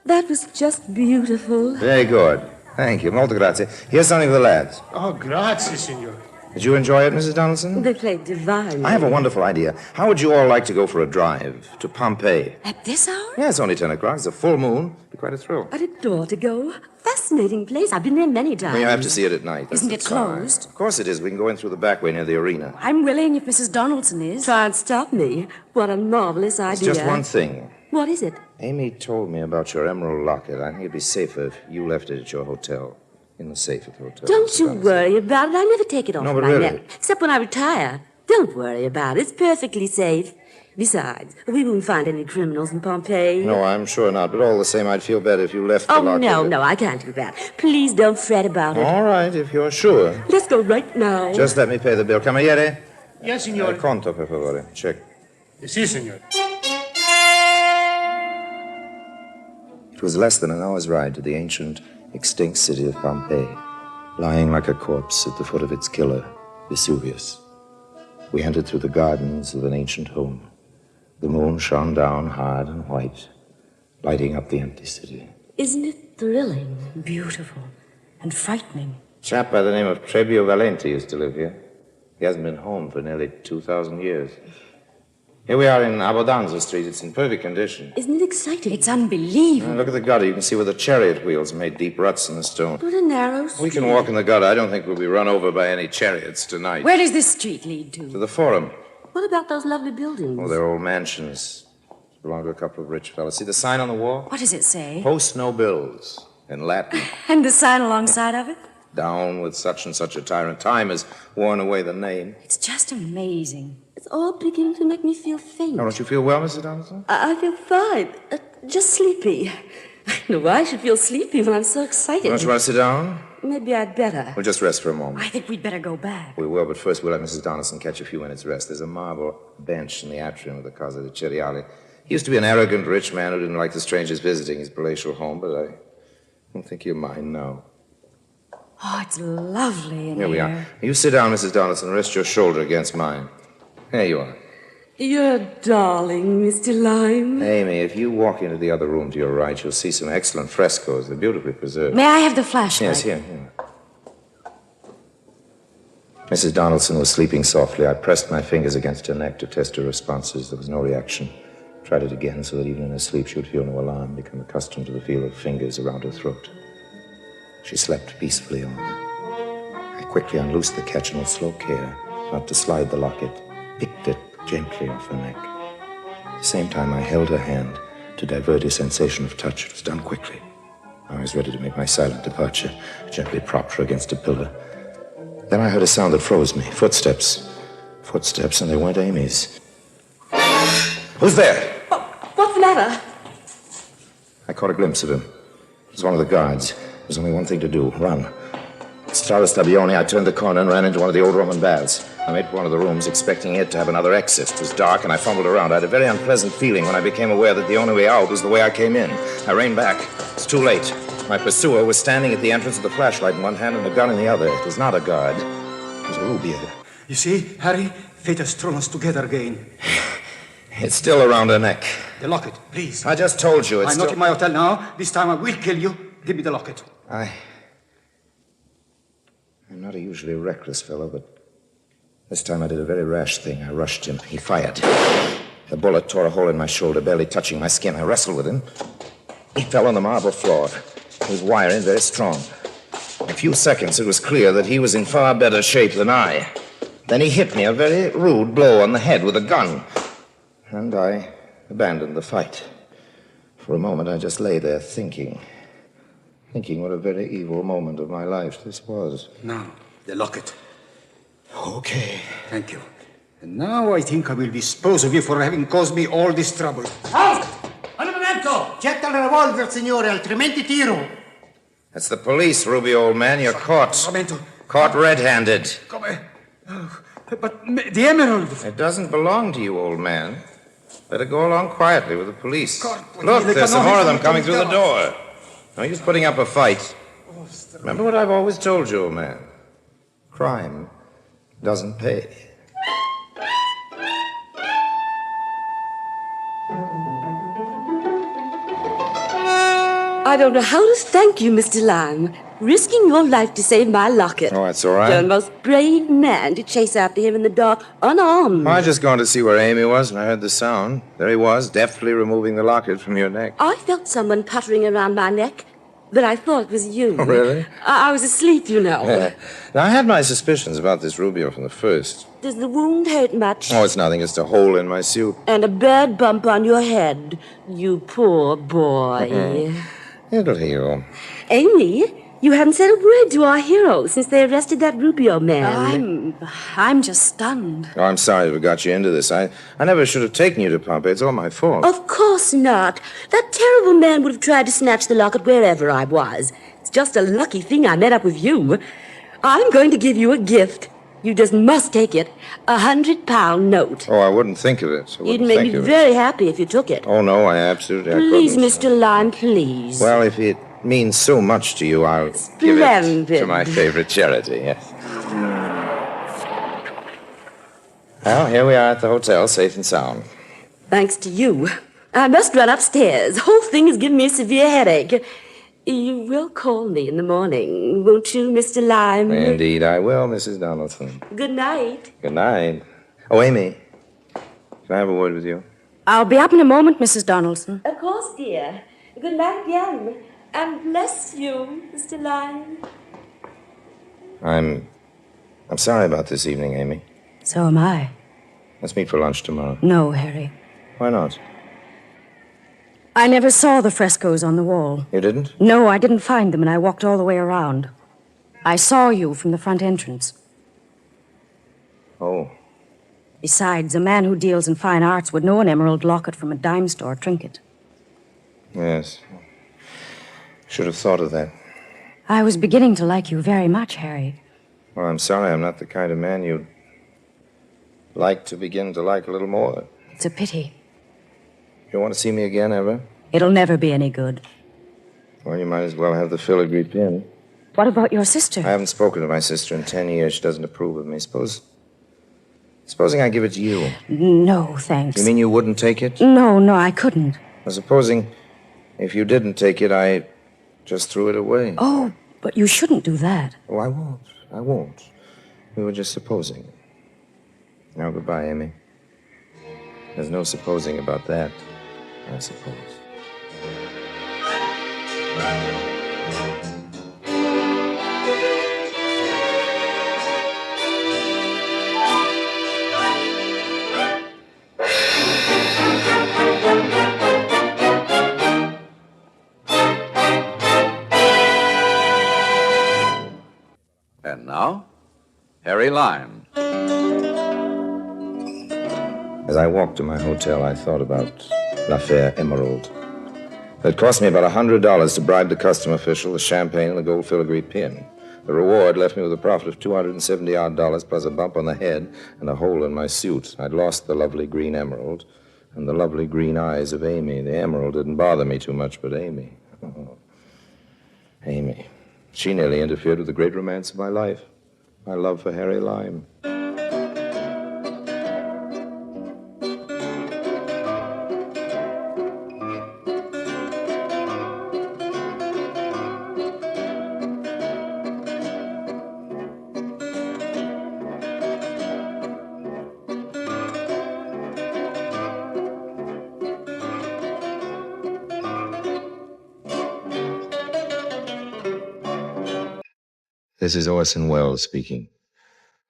That was just beautiful. Very good. Thank you. Molto grazie. Here's something for the lads. Oh, grazie, signore. Did you enjoy it, Mrs. Donaldson? They played divinely. I have a wonderful idea. How would you all like to go for a drive to Pompeii? At this hour? Yeah, it's only 10 o'clock. It's a full moon. It'd be quite a thrill. I'd adore to go. Fascinating place. I've been there many times. Well, you have to see it at night. That's Isn't the it sign. closed? Of course it is. We can go in through the back way near the arena. I'm willing if Mrs. Donaldson is. Try and stop me. What a marvelous idea. It's just one thing. What is it? Amy told me about your emerald locket. I think it'd be safer if you left it at your hotel. In the safe at the hotel. Don't you worry about it. I never take it off No, but my really. neck. Except when I retire. Don't worry about it. It's perfectly safe. Besides, we won't find any criminals in Pompeii. No, I'm sure not. But all the same, I'd feel better if you left the Oh, locket. no, I can't do that. Please don't fret about it. All right, if you're sure. Let's go right now. Just let me pay the bill. Cameriere? Yes, signore. Conto, per favore. Check. Si, signore. It was less than an hour's ride to the ancient, extinct city of Pompeii, lying like a corpse at the foot of its killer, Vesuvius. We entered through the gardens of an ancient home. The moon shone down hard and white, lighting up the empty city. Isn't it thrilling? Beautiful and frightening. A chap by the name of Trebio Valenti used to live here. He hasn't been home for nearly 2,000 years. Here we are in Abbondanza Street. It's in perfect condition. Isn't it exciting? It's unbelievable. Look at the gutter. You can see where the chariot wheels made deep ruts in the stone. What a narrow street. We can walk in the gutter. I don't think we'll be run over by any chariots tonight. Where does this street lead to? To the Forum. What about those lovely buildings? Oh, they're old mansions. Belong to a couple of rich fellows. See the sign on the wall? What does it say? Post no bills. In Latin. And the sign alongside of it? Down with such and such a tyrant. Time has worn away the name. It's just amazing. It's all beginning to make me feel faint. Now, don't you feel well, Mrs. Donaldson? I feel fine. Just sleepy. I don't know why I should feel sleepy when I'm so excited. Don't you want to sit down? Maybe I'd better. We'll just rest for a moment. I think we'd better go back. We will, but first we'll let Mrs. Donaldson catch a few minutes' rest. There's a marble bench in the atrium of the Casa de Ceriali. He used to be an arrogant rich man who didn't like the strangers visiting his palatial home, but I don't think he'll mind now. Oh, it's lovely in Here we are. You sit down, Mrs. Donaldson. Rest your shoulder against mine. There you are. You're a darling, Mr. Lime. Amy, if you walk into the other room to your right, you'll see some excellent frescoes. They're beautifully preserved. May I have the flashlight? Yes, here. Mrs. Donaldson was sleeping softly. I pressed my fingers against her neck to test her responses. There was no reaction. Tried it again so that even in her sleep she would feel no alarm, become accustomed to the feel of fingers around her throat. She slept peacefully on. I quickly unloosed the catch and with slow care, not to slide the locket, picked it gently off her neck. At the same time, I held her hand to divert a sensation of touch. It was done quickly. I was ready to make my silent departure, gently propped her against a pillar. Then I heard a sound that froze me. Footsteps. Footsteps, and they weren't Amy's. Who's there? Oh, the matter? I caught a glimpse of him. It was one of the guards. There was only one thing to do, run. Started Stabione, I turned the corner and ran into one of the old Roman baths. I made one of the rooms, expecting it to have another exit. It was dark, and I fumbled around. I had a very unpleasant feeling when I became aware that the only way out was the way I came in. I reined back. It was too late. My pursuer was standing at the entrance with a flashlight in one hand and a gun in the other. It was not a guard. It was Rubio. You see, Harry, fate has thrown us together again. It's still around her neck. The locket, please. I just told you it's I'm not in my hotel now. This time I will kill you. Give me the locket. I'm not a usually reckless fellow, but this time I did a very rash thing. I rushed him. He fired. The bullet tore a hole in my shoulder, barely touching my skin. I wrestled with him. He fell on the marble floor. He was wiry and very strong. In a few seconds, it was clear that he was in far better shape than I. Then he hit me a very rude blow on the head with a gun. And I abandoned the fight. For a moment, I just lay there thinking what a very evil moment of my life this was. Now, the locket. Okay. Thank you. And now I think I will dispose of you for having caused me all this trouble. Halt! Al momento! Getta il revolver, signore, altrimenti tiro. That's the police, Rubio, old man. You're caught. Momento. Caught red-handed. But the emerald. It doesn't belong to you, old man. Better go along quietly with the police. God, Look, there's some more of them coming through the door. No use putting up a fight. Remember what I've always told you, old man. Crime doesn't pay. I don't know how to thank you, Mr. Lime. Risking your life to save my locket. Oh, that's all right. You're the most brave man to chase after him in the dark, unarmed. I was just going to see where Amy was, and I heard the sound. There he was, deftly removing the locket from your neck. I felt someone puttering around my neck, but I thought it was you. Oh, really? I was asleep, you know. Yeah. Now, I had my suspicions about this Rubio from the first. Does the wound hurt much? Oh, it's nothing, just a hole in my suit. And a bad bump on your head. You poor boy. It'll heal. Amy, you haven't said a word to our hero since they arrested that Rubio man. I'm just stunned. Oh, I'm sorry we got you into this. I never should have taken you to Pompeii. It's all my fault. Of course not. That terrible man would have tried to snatch the locket wherever I was. It's just a lucky thing I met up with you. I'm going to give you a gift. You just must take it. £100 note. Oh, I wouldn't think of it. You'd make me very happy if you took it. Oh, no, I absolutely Please, couldn't. Mr. Lime, please. Well, if it means so much to you, I'll give it to my favorite charity, yes. Well, here we are at the hotel, safe and sound. Thanks to you. I must run upstairs. The whole thing has given me a severe headache. You will call me in the morning, won't you, Mr. Lime? Indeed, I will, Mrs. Donaldson. Good night. Good night. Oh, Amy, can I have a word with you? I'll be up in a moment, Mrs. Donaldson. Of course, dear. Good night again. And bless you, Mr. Lime. I'm sorry about this evening, Amy. So am I. Let's meet for lunch tomorrow. No, Harry. Why not? I never saw the frescoes on the wall. You didn't? No, I didn't find them, and I walked all the way around. I saw you from the front entrance. Oh. Besides, a man who deals in fine arts would know an emerald locket from a dime store trinket. Yes. Should have thought of that. I was beginning to like you very much, Harry. Well, I'm sorry I'm not the kind of man you'd like to begin to like a little more. It's a pity. You want to see me again, ever? It'll never be any good. Well, you might as well have the filigree pin. What about your sister? I haven't spoken to my sister in 10 years. She doesn't approve of me. Supposing I give it to you. No, thanks. You mean you wouldn't take it? No, I couldn't. Well, supposing if you didn't take it, I just threw it away. Oh, but you shouldn't do that. Oh, I won't. We were just supposing. Now, goodbye, Amy. There's no supposing about that, I suppose. And now, Harry Lime. As I walked to my hotel, I thought about La Fair Emerald. It cost me about $100 to bribe the custom official, the champagne, and the gold filigree pin. The reward left me with a profit of $270 plus a bump on the head and a hole in my suit. I'd lost the lovely green emerald and the lovely green eyes of Amy. The emerald didn't bother me too much, but Amy. Oh. Amy. She nearly interfered with the great romance of my life, my love for Harry Lime. This is Orson Welles speaking.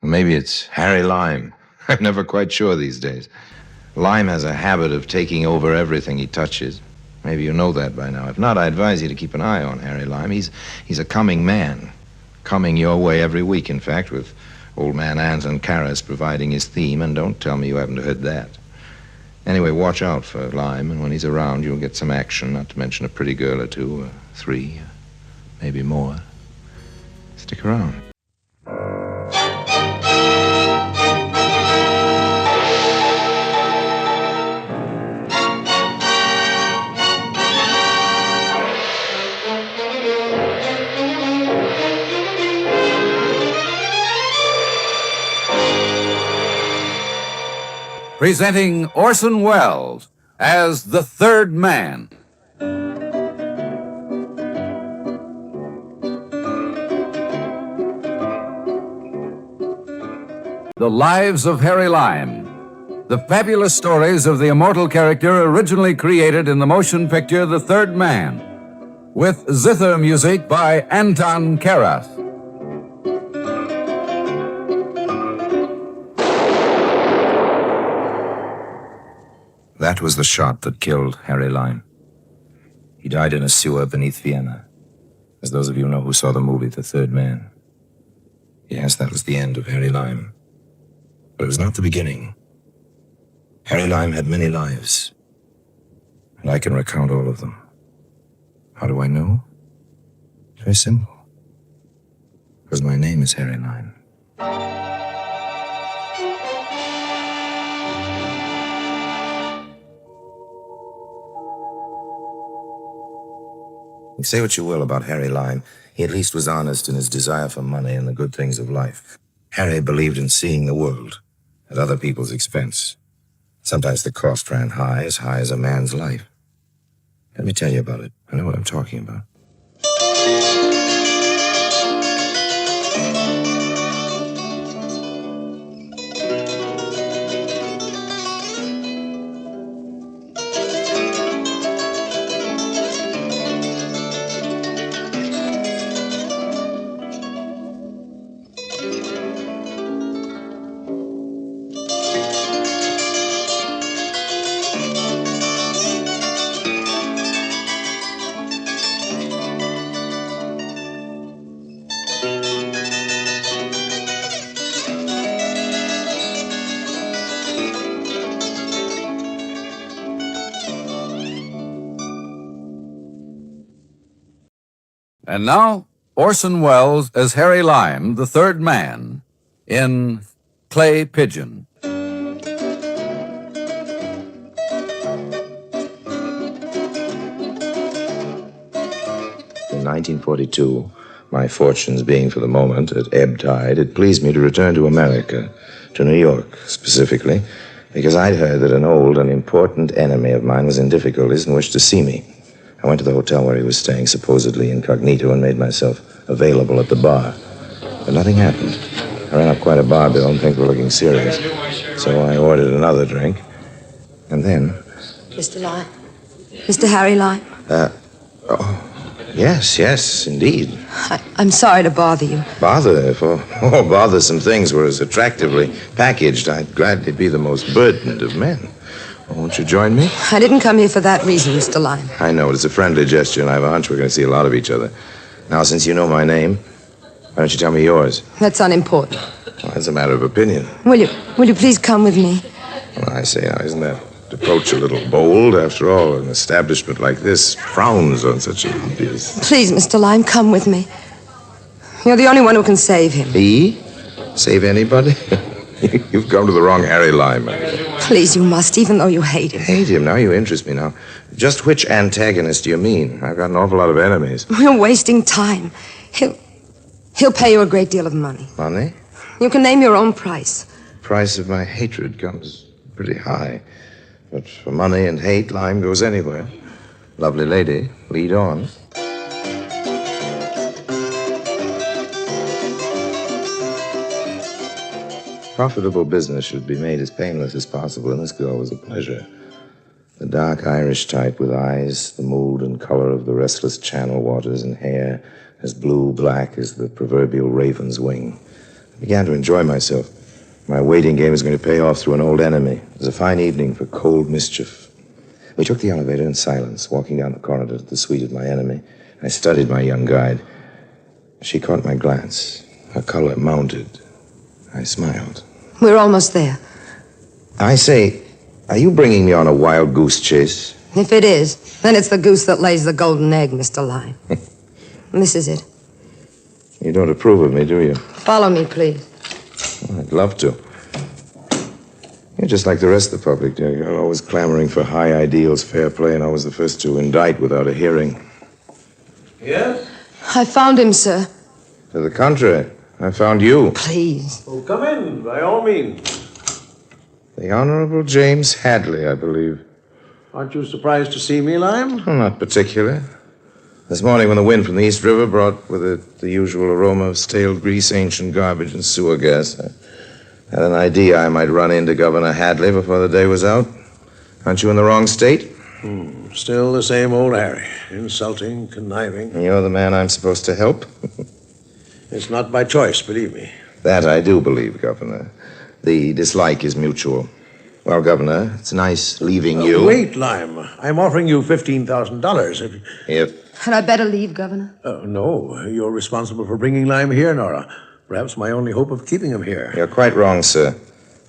Maybe it's Harry Lime. I'm never quite sure these days. Lime has a habit of taking over everything he touches. Maybe you know that by now. If not, I advise you to keep an eye on Harry Lime. He's a coming man. Coming your way every week, in fact, with old man Anton Karas providing his theme, and don't tell me you haven't heard that. Anyway, watch out for Lime, and when he's around, you'll get some action, not to mention a pretty girl or two, or three, maybe more. Stick around. Presenting Orson Welles as the third man. The Lives of Harry Lime. The fabulous stories of the immortal character originally created in the motion picture The Third Man, with zither music by Anton Karas. That was the shot that killed Harry Lime. He died in a sewer beneath Vienna, as those of you know who saw the movie The Third Man. Yes, that was the end of Harry Lime. But it was not the beginning. Harry Lime had many lives, and I can recount all of them. How do I know? Very simple. Because my name is Harry Lime. You say what you will about Harry Lime, he at least was honest in his desire for money and the good things of life. Harry believed in seeing the world at other people's expense. Sometimes the cost ran high as a man's life. Let me tell you about it. I know what I'm talking about. And now, Orson Welles as Harry Lime, the third man, in Clay Pigeon. In 1942, my fortunes being for the moment at ebb tide, it pleased me to return to America, to New York specifically, because I'd heard that an old and important enemy of mine was in difficulties and wished to see me. I went to the hotel where he was staying, supposedly incognito, and made myself available at the bar. But nothing happened. I ran up quite a bar bill and things were looking serious. So I ordered another drink. And then... Mr. Lime? Mr. Harry Lime? Yes, indeed. I'm sorry to bother you. Bother? If all bothersome things were as attractively packaged, I'd gladly be the most burdened of men. Won't you join me? I didn't come here for that reason, Mr. Lime. I know, it's a friendly gesture, and I have a hunch we're going to see a lot of each other. Now, since you know my name, why don't you tell me yours? That's unimportant. Well, that's a matter of opinion. Will you please come with me? Well, I say, now, isn't that approach a little bold. After all, an establishment like this frowns on such an obvious... Please, Mr. Lime, come with me. You're the only one who can save him. He? Save anybody? You've come to the wrong Harry Lime. Please, you must, even though you hate him. Hate him? Now you interest me now. Just which antagonist do you mean? I've got an awful lot of enemies. We're wasting time. He'll pay you a great deal of money. Money? You can name your own price. The price of my hatred comes pretty high. But for money and hate, Lime goes anywhere. Lovely lady, lead on. Profitable business should be made as painless as possible, and this girl was a pleasure. The dark Irish type with eyes, the mood and color of the restless channel waters, and hair as blue-black as the proverbial raven's wing. I began to enjoy myself. My waiting game was going to pay off through an old enemy. It was a fine evening for cold mischief. We took the elevator in silence, walking down the corridor to the suite of my enemy. I studied my young guide. She caught my glance. Her color mounted. I smiled. We're almost there. I say, are you bringing me on a wild goose chase? If it is, then it's the goose that lays the golden egg, Mr. Lime. This is it. You don't approve of me, do you? Follow me, please. Well, I'd love to. You're just like the rest of the public, dear. You're always clamoring for high ideals, fair play, and always the first to indict without a hearing. Yes? I found him, sir. To the contrary, I found you. Please. Oh, come in, by all means. The Honorable James Hadley, I believe. Aren't you surprised to see me, Lime? Well, not particularly. This morning when the wind from the East River brought with it the usual aroma of stale grease, ancient garbage, and sewer gas, I had an idea I might run into Governor Hadley before the day was out. Aren't you in the wrong state? Still the same old Harry. Insulting, conniving. And you're the man I'm supposed to help? It's not by choice, believe me. That I do believe, Governor. The dislike is mutual. Well, Governor, it's nice leaving you. Wait, Lime. I'm offering you $15,000 If... Had I better leave, Governor? No, you're responsible for bringing Lime here, Nora. Perhaps my only hope of keeping him here. You're quite wrong, sir.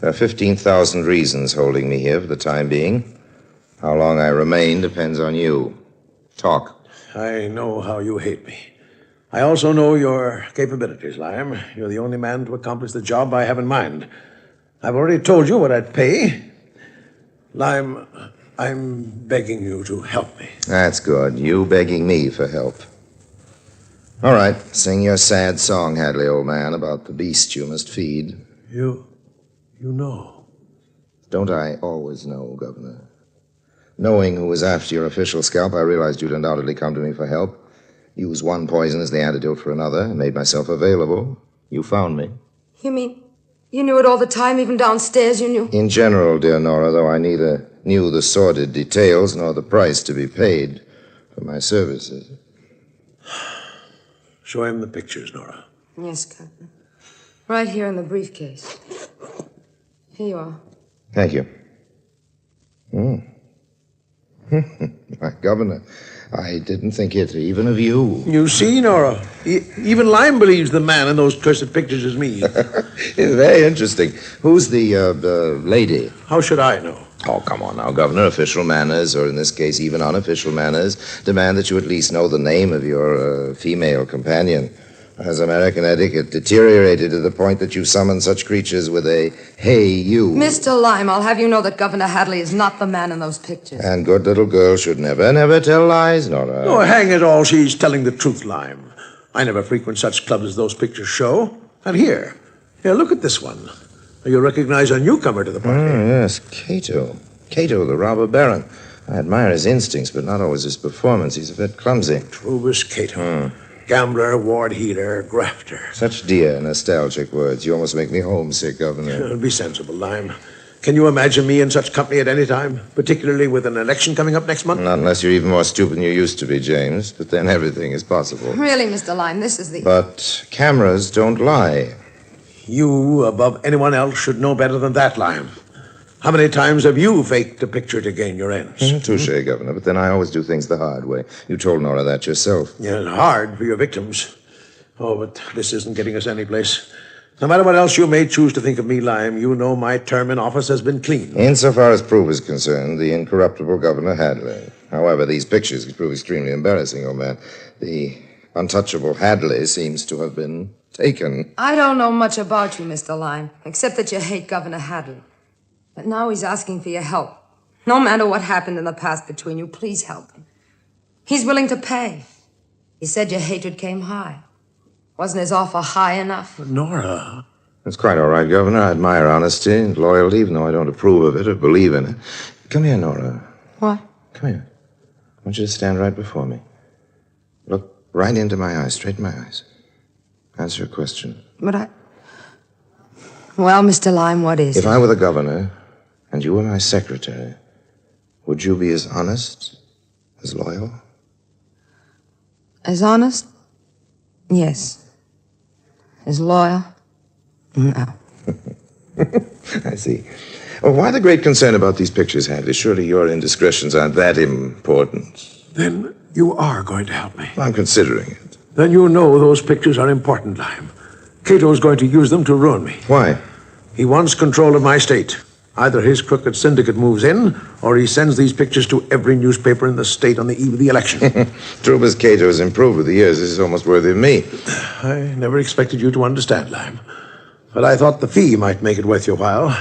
There are 15,000 reasons holding me here for the time being. How long I remain depends on you. Talk. I know how you hate me. I also know your capabilities, Lime. You're the only man to accomplish the job I have in mind. I've already told you what I'd pay. Lime, I'm begging you to help me. That's good. You begging me for help. All right. Sing your sad song, Hadley, old man, about the beast you must feed. You know. Don't I always know, Governor? Knowing who was after your official scalp, I realized you'd undoubtedly come to me for help. Use one poison as the antidote for another. I made myself available. You found me. You mean you knew it all the time, even downstairs you knew? In general, dear Nora, though I neither knew the sordid details nor the price to be paid for my services. Show him the pictures, Nora. Yes, Captain. Right here in the briefcase. Here you are. Thank you. My Governor, I didn't think it even of you. You see, Nora, even Lime believes the man in those cursed pictures is me. It's very interesting. Who's the lady? How should I know? Oh, come on now, Governor. Official manners, or in this case, even unofficial manners, demand that you at least know the name of your female companion. Has American etiquette deteriorated to the point that you summon such creatures with a, hey, you? Mr. Lime, I'll have you know that Governor Hadley is not the man in those pictures. And good little girls should never, never tell lies, Nora. Oh, hang it all, she's telling the truth, Lime. I never frequent such clubs as those pictures show. And here, look at this one. You recognize a newcomer to the party. Oh, yes, Cato. Cato, the robber baron. I admire his instincts, but not always his performance. He's a bit clumsy. Trubus Cato. Gambler, ward healer, grafter. Such dear, nostalgic words. You almost make me homesick, Governor. Be sensible, Lime. Can you imagine me in such company at any time? Particularly with an election coming up next month? Not unless you're even more stupid than you used to be, James. But then everything is possible. Really, Mr. Lime, this is the... But cameras don't lie. You, above anyone else, should know better than that, Lime. How many times have you faked a picture to gain your ends? Touché, Governor, but then I always do things the hard way. You told Nora that yourself. Yeah, hard for your victims. Oh, but this isn't getting us anyplace. No matter what else you may choose to think of me, Lime, you know my term in office has been clean. Insofar as proof is concerned, the incorruptible Governor Hadley. However, these pictures could prove extremely embarrassing, old man. The untouchable Hadley seems to have been taken. I don't know much about you, Mr. Lime, except that you hate Governor Hadley. But now he's asking for your help. No matter what happened in the past between you, please help him. He's willing to pay. He said your hatred came high. Wasn't his offer high enough? But Nora... That's quite all right, Governor. I admire honesty and loyalty, even though I don't approve of it or believe in it. Come here, Nora. What? Come here. I want you to stand right before me. Look right into my eyes, straight in my eyes. Answer a question. But Well, Mr. Lime, what is it? If I were the governor and you were my secretary, would you be as honest, as loyal? As honest? Yes. As loyal? No. I see. Well, why the great concern about these pictures, Hadley? Surely your indiscretions aren't that important. Then you are going to help me. I'm considering it. Then you know those pictures are important, Lime. Cato's going to use them to ruin me. Why? He wants control of my state. Either his crooked syndicate moves in, or he sends these pictures to every newspaper in the state on the eve of the election. Truth is, Cato has improved with the years. This is almost worthy of me. I never expected you to understand, Lime. But I thought the fee might make it worth your while.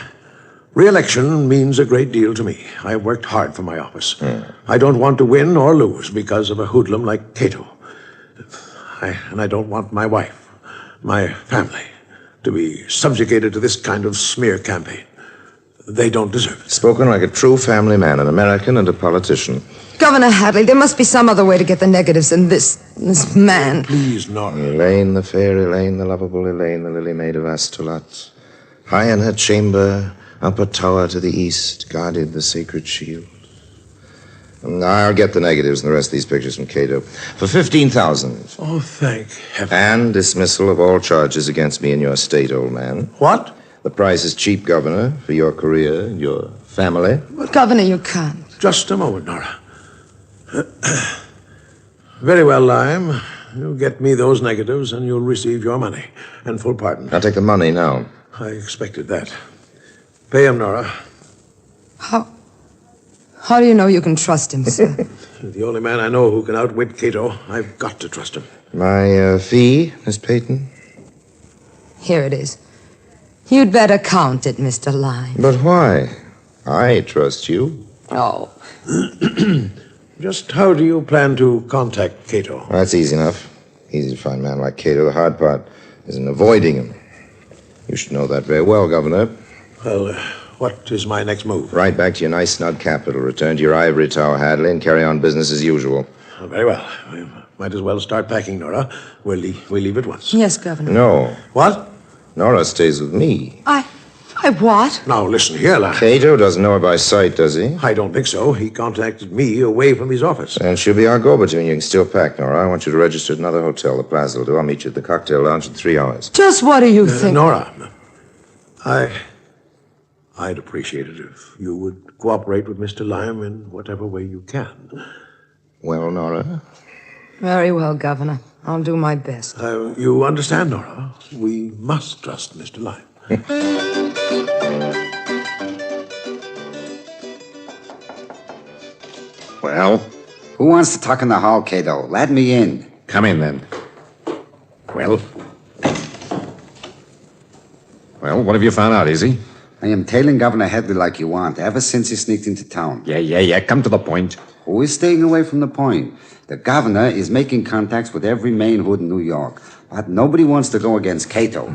Re-election means a great deal to me. I worked hard for my office. I don't want to win or lose because of a hoodlum like Cato. And I don't want my wife, my family, to be subjugated to this kind of smear campaign. They don't deserve it. Spoken like a true family man, an American and a politician. Governor Hadley, there must be some other way to get the negatives than this man. Please, Nora. Elaine, the fair Elaine, the lovable Elaine, the lily maid of Astolat. High in her chamber, up a tower to the east, guarded the sacred shield. I'll get the negatives and the rest of these pictures from Cato for $15,000. Oh, thank heaven. And dismissal of all charges against me in your state, old man. What? The price is cheap, Governor, for your career and your family. But, Governor, you can't. Just a moment, Nora. Very well, Lime. You get me those negatives and you'll receive your money and full pardon. I'll take the money now. I expected that. Pay him, Nora. How do you know you can trust him, sir? The only man I know who can outwit Cato. I've got to trust him. My fee, Miss Peyton? Here it is. You'd better count it, Mr. Lime. But why? I trust you. Oh. Just how do you plan to contact Cato? Well, that's easy enough. Easy to find a man like Cato. The hard part is in avoiding him. You should know that very well, Governor. Well, what is my next move? Right back to your nice snug capital. Return to your ivory tower, Hadley, and carry on business as usual. Oh, very well. We might as well start packing, Nora. We'll leave at once. Yes, Governor. No. What? Nora stays with me. I what? Now, listen here, lad. Cato doesn't know her by sight, does he? I don't think so. He contacted me away from his office. And she'll be our go-between. You can still pack, Nora. I want you to register at another hotel. The Plaza will do. I'll meet you at the cocktail lounge in 3 hours. Just what do you think? Nora, I'd appreciate it if you would cooperate with Mr. Lime in whatever way you can. Well, Nora? Very well, Governor. I'll do my best. You understand, Nora? We must trust Mr. Lime. Well? Who wants to talk in the hall, Cato? Let me in. Come in, then. Well? Well, what have you found out, Izzy? I am tailing Governor Hadley like you want, ever since he sneaked into town. Yeah. Come to the point. Who is staying away from the point? The governor is making contacts with every main hood in New York, but nobody wants to go against Cato.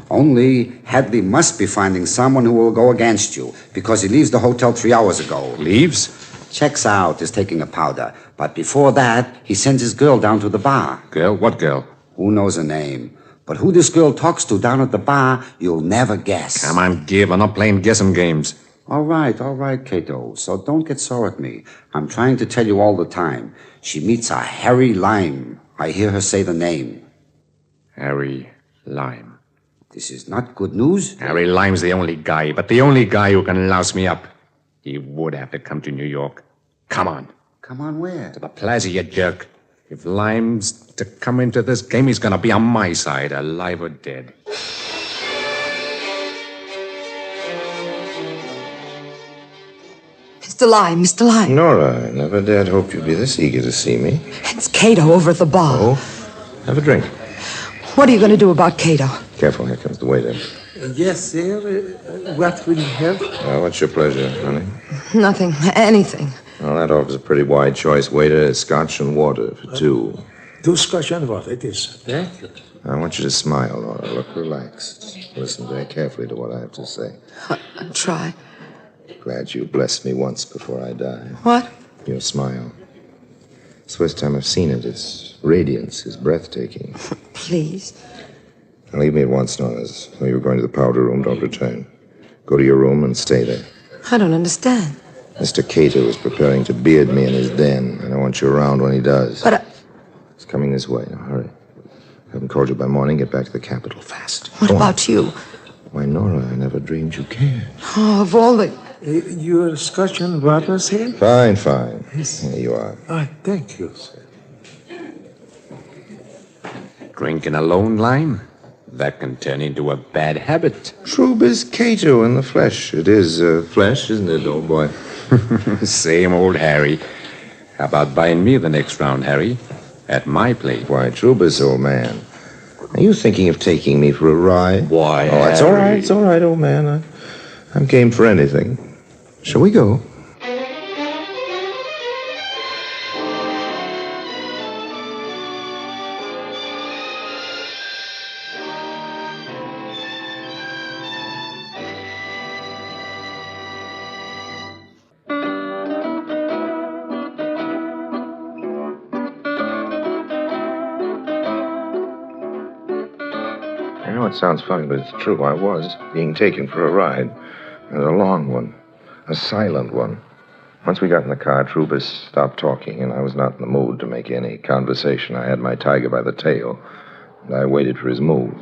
Only Hadley must be finding someone who will go against you, because he leaves the hotel 3 hours ago. Leaves? Checks out, is taking a powder. But before that, he sends his girl down to the bar. Girl? What girl? Who knows her name? But who this girl talks to down at the bar, you'll never guess. Come on, Gib. I'm not playing guessing games. All right, Cato. So don't get sore at me. I'm trying to tell you all the time. She meets a Harry Lime. I hear her say the name. Harry Lime. This is not good news. Harry Lime's the only guy, but the only guy who can louse me up. He would have to come to New York. Come on. Come on where? To the Plaza, you jerk. If Lime's to come into this game, he's gonna be on my side, alive or dead. Mr. Lime, Mr. Lime. Nora, I never dared hope you'd be this eager to see me. It's Cato over at the bar. Oh, have a drink. What are you going to do about Cato? Careful, here comes the waiter. Yes, sir. What will you have? What's your pleasure, honey? Nothing. Anything. Well, that offers a pretty wide choice, waiter. Scotch and water for two. 2 Scotch and water, it is. Thank you. I want you to smile, Nora. Look relaxed. Listen very carefully to what I have to say. I'll try. Glad you blessed me once before I die. What? Your smile. It's the first time I've seen it. Its radiance is breathtaking. Please. Now leave me at once, Nora. When you're going to the powder room, don't return. Go to your room and stay there. I don't understand. Mr. Cato is preparing to beard me in his den, and I want you around when he does. But He's coming this way. Now, hurry. I haven't called you by morning. Get back to the capital fast. What about you? Why, Nora, I never dreamed you cared. Oh, of all the... Your Scotch and water, sir? Fine, fine. Here you are. Thank you, sir. Drinking alone, Lime? That can turn into a bad habit. True is Cato in the flesh. It is flesh, isn't it, old boy? Same old Harry. How about buying me the next round, Harry? At my place. Why, Trubus, old man. Are you thinking of taking me for a ride? Why, Oh, it's all right. It's all right, old man. I'm game for anything. Shall we go? I know it sounds funny, but it's true. I was being taken for a ride. And a long one. A silent one. Once we got in the car, Trubus stopped talking, and I was not in the mood to make any conversation. I had my tiger by the tail, and I waited for his move.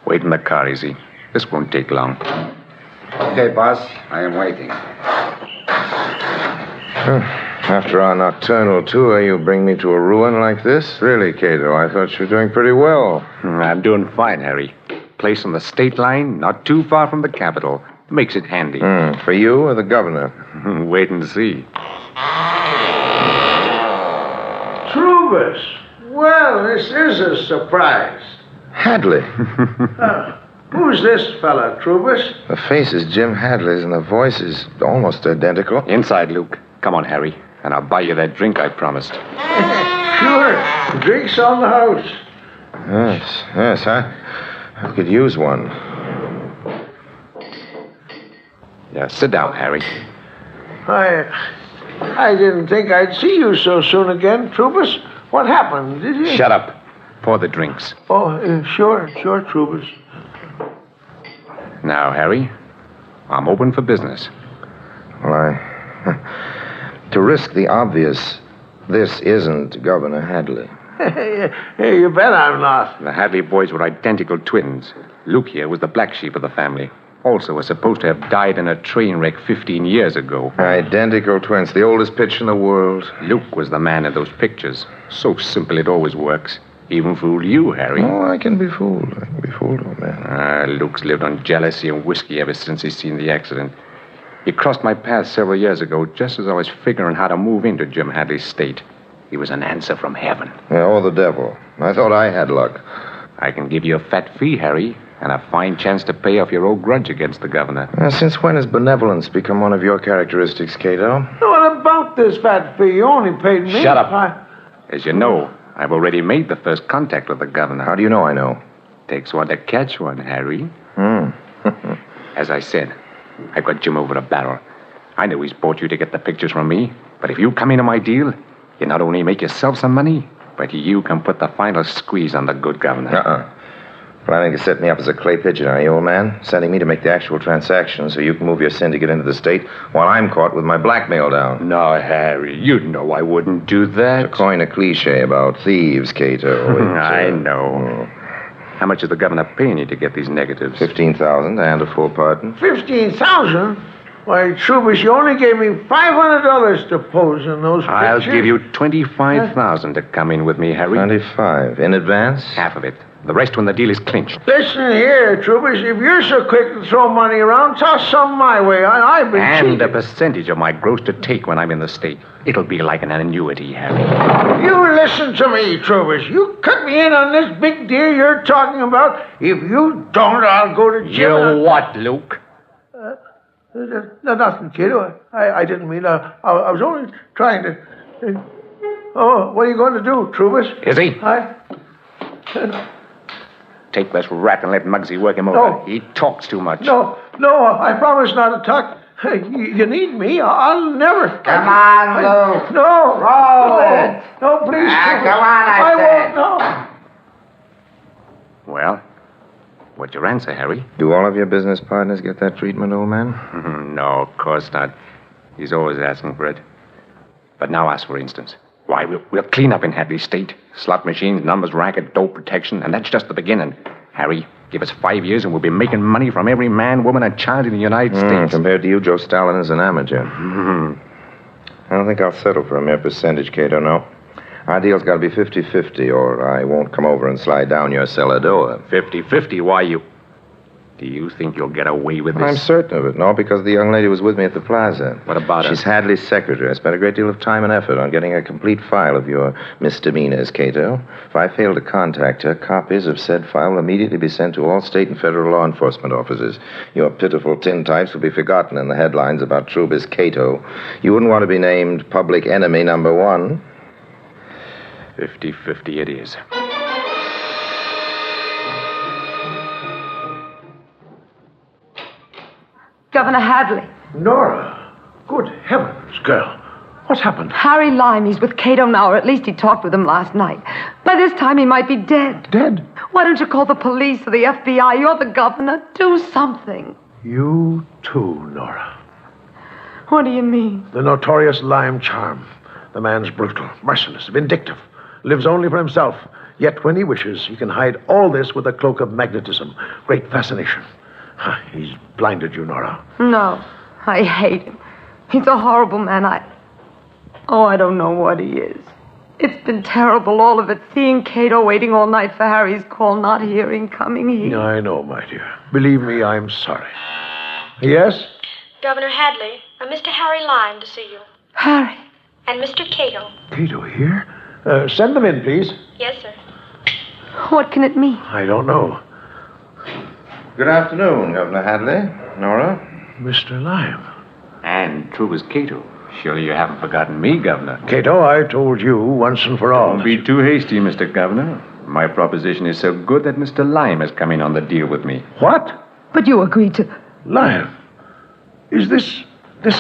Wait in the car, Easy. This won't take long. Okay, boss. I am waiting. After our nocturnal tour, you bring me to a ruin like this? Really, Cato, I thought you were doing pretty well. I'm doing fine, Harry. Place on the state line, not too far from the capital. Makes it handy. For you or the governor? Wait and see. Trubus! Well, this is a surprise. Hadley. Who's this fella, Trubus? The face is Jim Hadley's, and the voice is almost identical. Inside, Luke. Come on, Harry, and I'll buy you that drink I promised. Sure. Drinks on the house. Yes, I could use one. Yeah, sit down, Harry. I didn't think I'd see you so soon again, Trubus. What happened, did you? Shut up. Pour the drinks. Oh, sure, Trubus. Now, Harry, I'm open for business. Well, to risk the obvious, this isn't Governor Hadley. Hey, you bet I'm not. The Hadley boys were identical twins. Luke here was the black sheep of the family. Also was supposed to have died in a train wreck 15 years ago. Identical twins, the oldest pitch in the world. Luke was the man in those pictures. So simple it always works. Even fooled you, Harry. Oh, I can be fooled. Old man. Luke's lived on jealousy and whiskey ever since he's seen the accident. He crossed my path several years ago, just as I was figuring how to move into Jim Hadley's state. He was an answer from heaven. Yeah, or the devil. I thought I had luck. I can give you a fat fee, Harry, and a fine chance to pay off your old grudge against the governor. Since when has benevolence become one of your characteristics, Cato? What about this fat fee? You only paid me. Shut up. As you know, I've already made the first contact with the governor. How do you know I know? Takes one to catch one, Harry. As I said, I got Jim over a barrel. I know he's bought you to get the pictures from me, but if you come into my deal, you not only make yourself some money, but you can put the final squeeze on the good governor. Planning to set me up as a clay pigeon, are you, old man? Sending me to make the actual transaction so you can move your syndicate into the state while I'm caught with my blackmail down. No, Harry, you know I wouldn't do that. To coin a cliche about thieves, Cato. I know. How much is the governor paying you to get these negatives? 15,000 and a full pardon. 15,000? Why, Troubish, you only gave me $500 to pose in those pictures. I'll give you 25,000 to come in with me, Harry. 25. In advance? Half of it. The rest when the deal is clinched. Listen here, Troubish. If you're so quick to throw money around, toss some my way. I've been And cheated. a percentage of my gross to take when I'm in the state. It'll be like an annuity, Harry. You listen to me, Troubish. You cut me in on this big deal you're talking about. If you don't, I'll go to jail. You what, Luke? Nothing, kid. I didn't mean. I was only trying to. Oh, what are you going to do, Troubish? Is he? I. Take this rat and let Muggsy work him over. No. He talks too much. No, I promise not to talk. Hey, you need me. I'll never. Come on, Luke. No. Roll it. No, please. Come on, I said. won't. No. Well, what's your answer, Harry? Do all of your business partners get that treatment, old man? No, of course not. He's always asking for it. But now ask, for instance. Why, we'll clean up in Hadley State. Slot machines, numbers, racket, dope protection, and that's just the beginning. Harry, give us 5 years and we'll be making money from every man, woman, and child in the United States. Compared to you, Joe Stalin is an amateur. I don't think I'll settle for a mere percentage, Cato, no. Our deal's got to be 50-50, or I won't come over and slide down your cellar door. 50-50, why you... Do you think you'll get away with this? I'm certain of it, no, because the young lady was with me at the plaza. What about her? She's Hadley's secretary. I spent a great deal of time and effort on getting a complete file of your misdemeanors, Cato. If I fail to contact her, copies of said file will immediately be sent to all state and federal law enforcement officers. Your pitiful tintypes will be forgotten in the headlines about Troubish Cato. You wouldn't want to be named public enemy number 1. 50-50 it is. Governor Hadley. Nora. Good heavens, girl. What's happened? Harry Lime, he's with Cato now, or at least he talked with him last night. By this time, he might be dead. Dead? Why don't you call the police or the FBI? You're the governor. Do something. You too, Nora. What do you mean? The notorious Lime charm. The man's brutal, merciless, vindictive. Lives only for himself. Yet when he wishes, he can hide all this with a cloak of magnetism. Great fascination. He's blinded you, Nora. No, I hate him. He's a horrible man. I don't know what he is. It's been terrible, all of it. Seeing Cato waiting all night for Harry's call, not hearing, coming here. I know, my dear. Believe me, I'm sorry. Yes? Governor Hadley, Mr. Harry Lime to see you. Harry. And Mr. Cato. Cato here? Send them in, please. Yes, sir. What can it mean? I don't know. Good afternoon, Governor Hadley. Nora? Mr. Lime. And Troubish Cato. Surely you haven't forgotten me, Governor. Cato, I told you once and for all. Don't be too hasty, Mr. Governor. My proposition is so good that Mr. Lime has come in on the deal with me. What? But you agreed to... Lime? Is this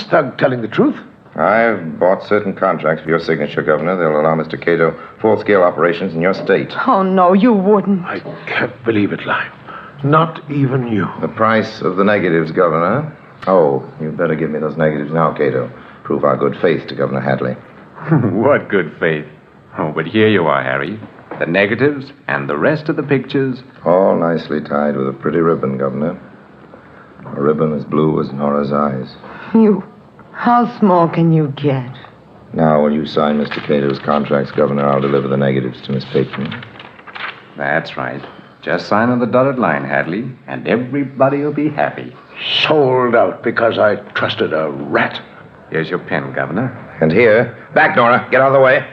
thug telling the truth? I've bought certain contracts for your signature, Governor. They'll allow Mr. Cato full-scale operations in your state. Oh, no, you wouldn't. I can't believe it, Lime. Not even you. The price of the negatives, Governor. Oh, you'd better give me those negatives now, Cato. Prove our good faith to Governor Hadley. What good faith. Oh, but here you are, Harry. The negatives and the rest of the pictures. All nicely tied with a pretty ribbon, Governor. A ribbon as blue as Nora's eyes. You... How small can you get? Now, will you sign Mr. Cato's contracts, Governor? I'll deliver the negatives to Miss Pigeon. That's right. Just sign on the dotted line, Hadley, and everybody will be happy. Sold out because I trusted a rat. Here's your pen, Governor. And here. Back, Nora. Get out of the way.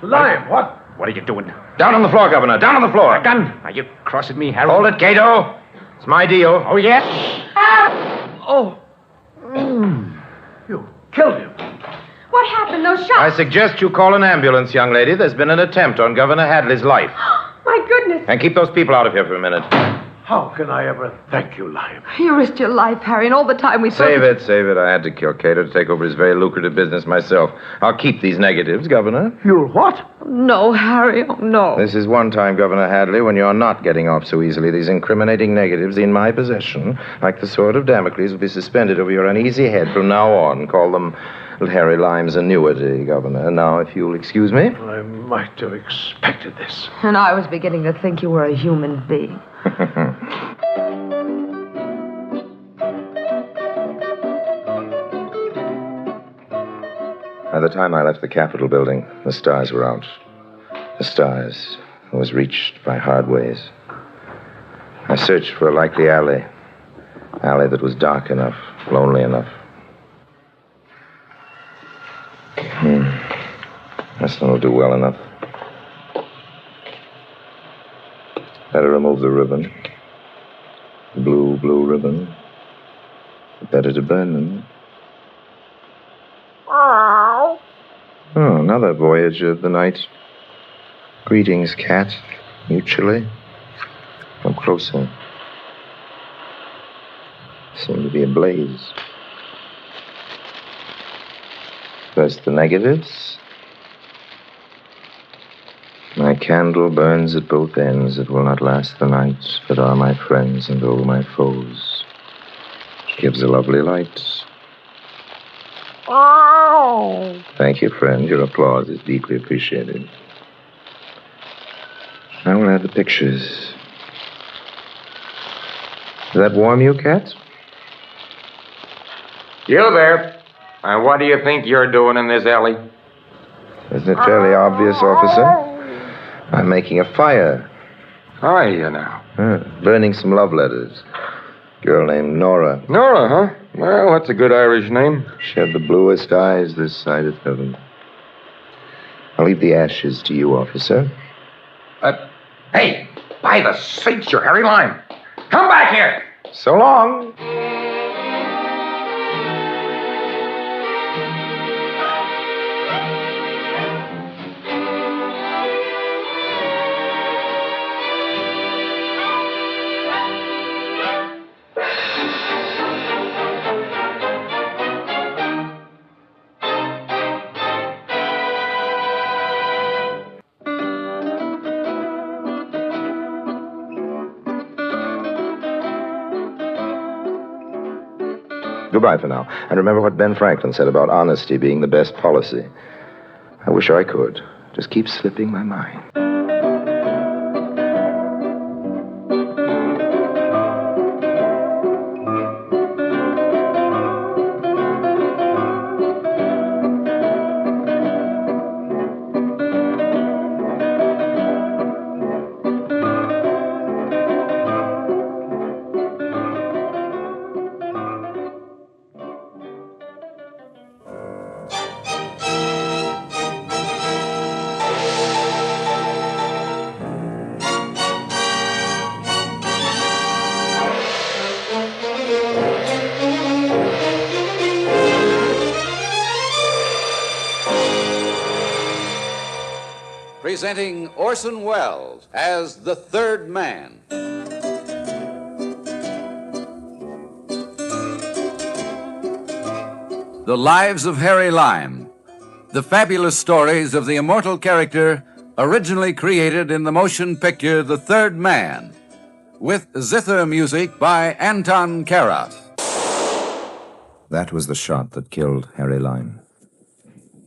Lime, what? What are you doing? Down on the floor, Governor. Down on the floor. A gun. Are you crossing me, Harry? Hold it, Cato. It's my deal. Oh, yes? Oh. You killed him. What happened? Those shots? I suggest you call an ambulance, young lady. There's been an attempt on Governor Hadley's life. My goodness. And keep those people out of here for a minute. How can I ever thank you, Lime? You risked your life, Harry, and all the time we Save it. I had to kill Cato to take over his very lucrative business myself. I'll keep these negatives, Governor. You'll what? No, Harry, oh, no. This is one time, Governor Hadley, when you're not getting off so easily. These incriminating negatives in my possession, like the sword of Damocles, will be suspended over your uneasy head from now on. Call them Harry Lime's annuity, Governor. Now, if you'll excuse me. I might have expected this. And I was beginning to think you were a human being. By the time I left the Capitol building, the stars were out. The stars was reached by hard ways. I searched for a likely alley that was dark enough, lonely enough. This one will do well enough. Better remove the ribbon. Blue ribbon. Better to burn them. Oh, another voyager of the night. Greetings, cat. Mutually. Come closer. Seem to be ablaze. First the negatives. My candle burns at both ends. It will not last the night, but are my friends and all my foes. It gives a lovely light. Oh. Thank you, friend. Your applause is deeply appreciated. I will add the pictures. Does that warm you, cat? Gilbert, what do you think you're doing in this alley? Isn't it fairly obvious, officer? I'm making a fire. How are you now? Burning some love letters. Girl named Nora. Nora, huh? Well, that's a good Irish name. She had the bluest eyes this side of heaven. I'll leave the ashes to you, officer. Hey, by the saints, you're Harry Lime. Come back here. So long. Goodbye for now. And remember what Ben Franklin said about honesty being the best policy. I wish I could. Just keep slipping my mind. Presenting Orson Welles as the third man. The Lives of Harry Lime. The fabulous stories of the immortal character originally created in the motion picture The Third Man, with zither music by Anton Karas. That was the shot that killed Harry Lime.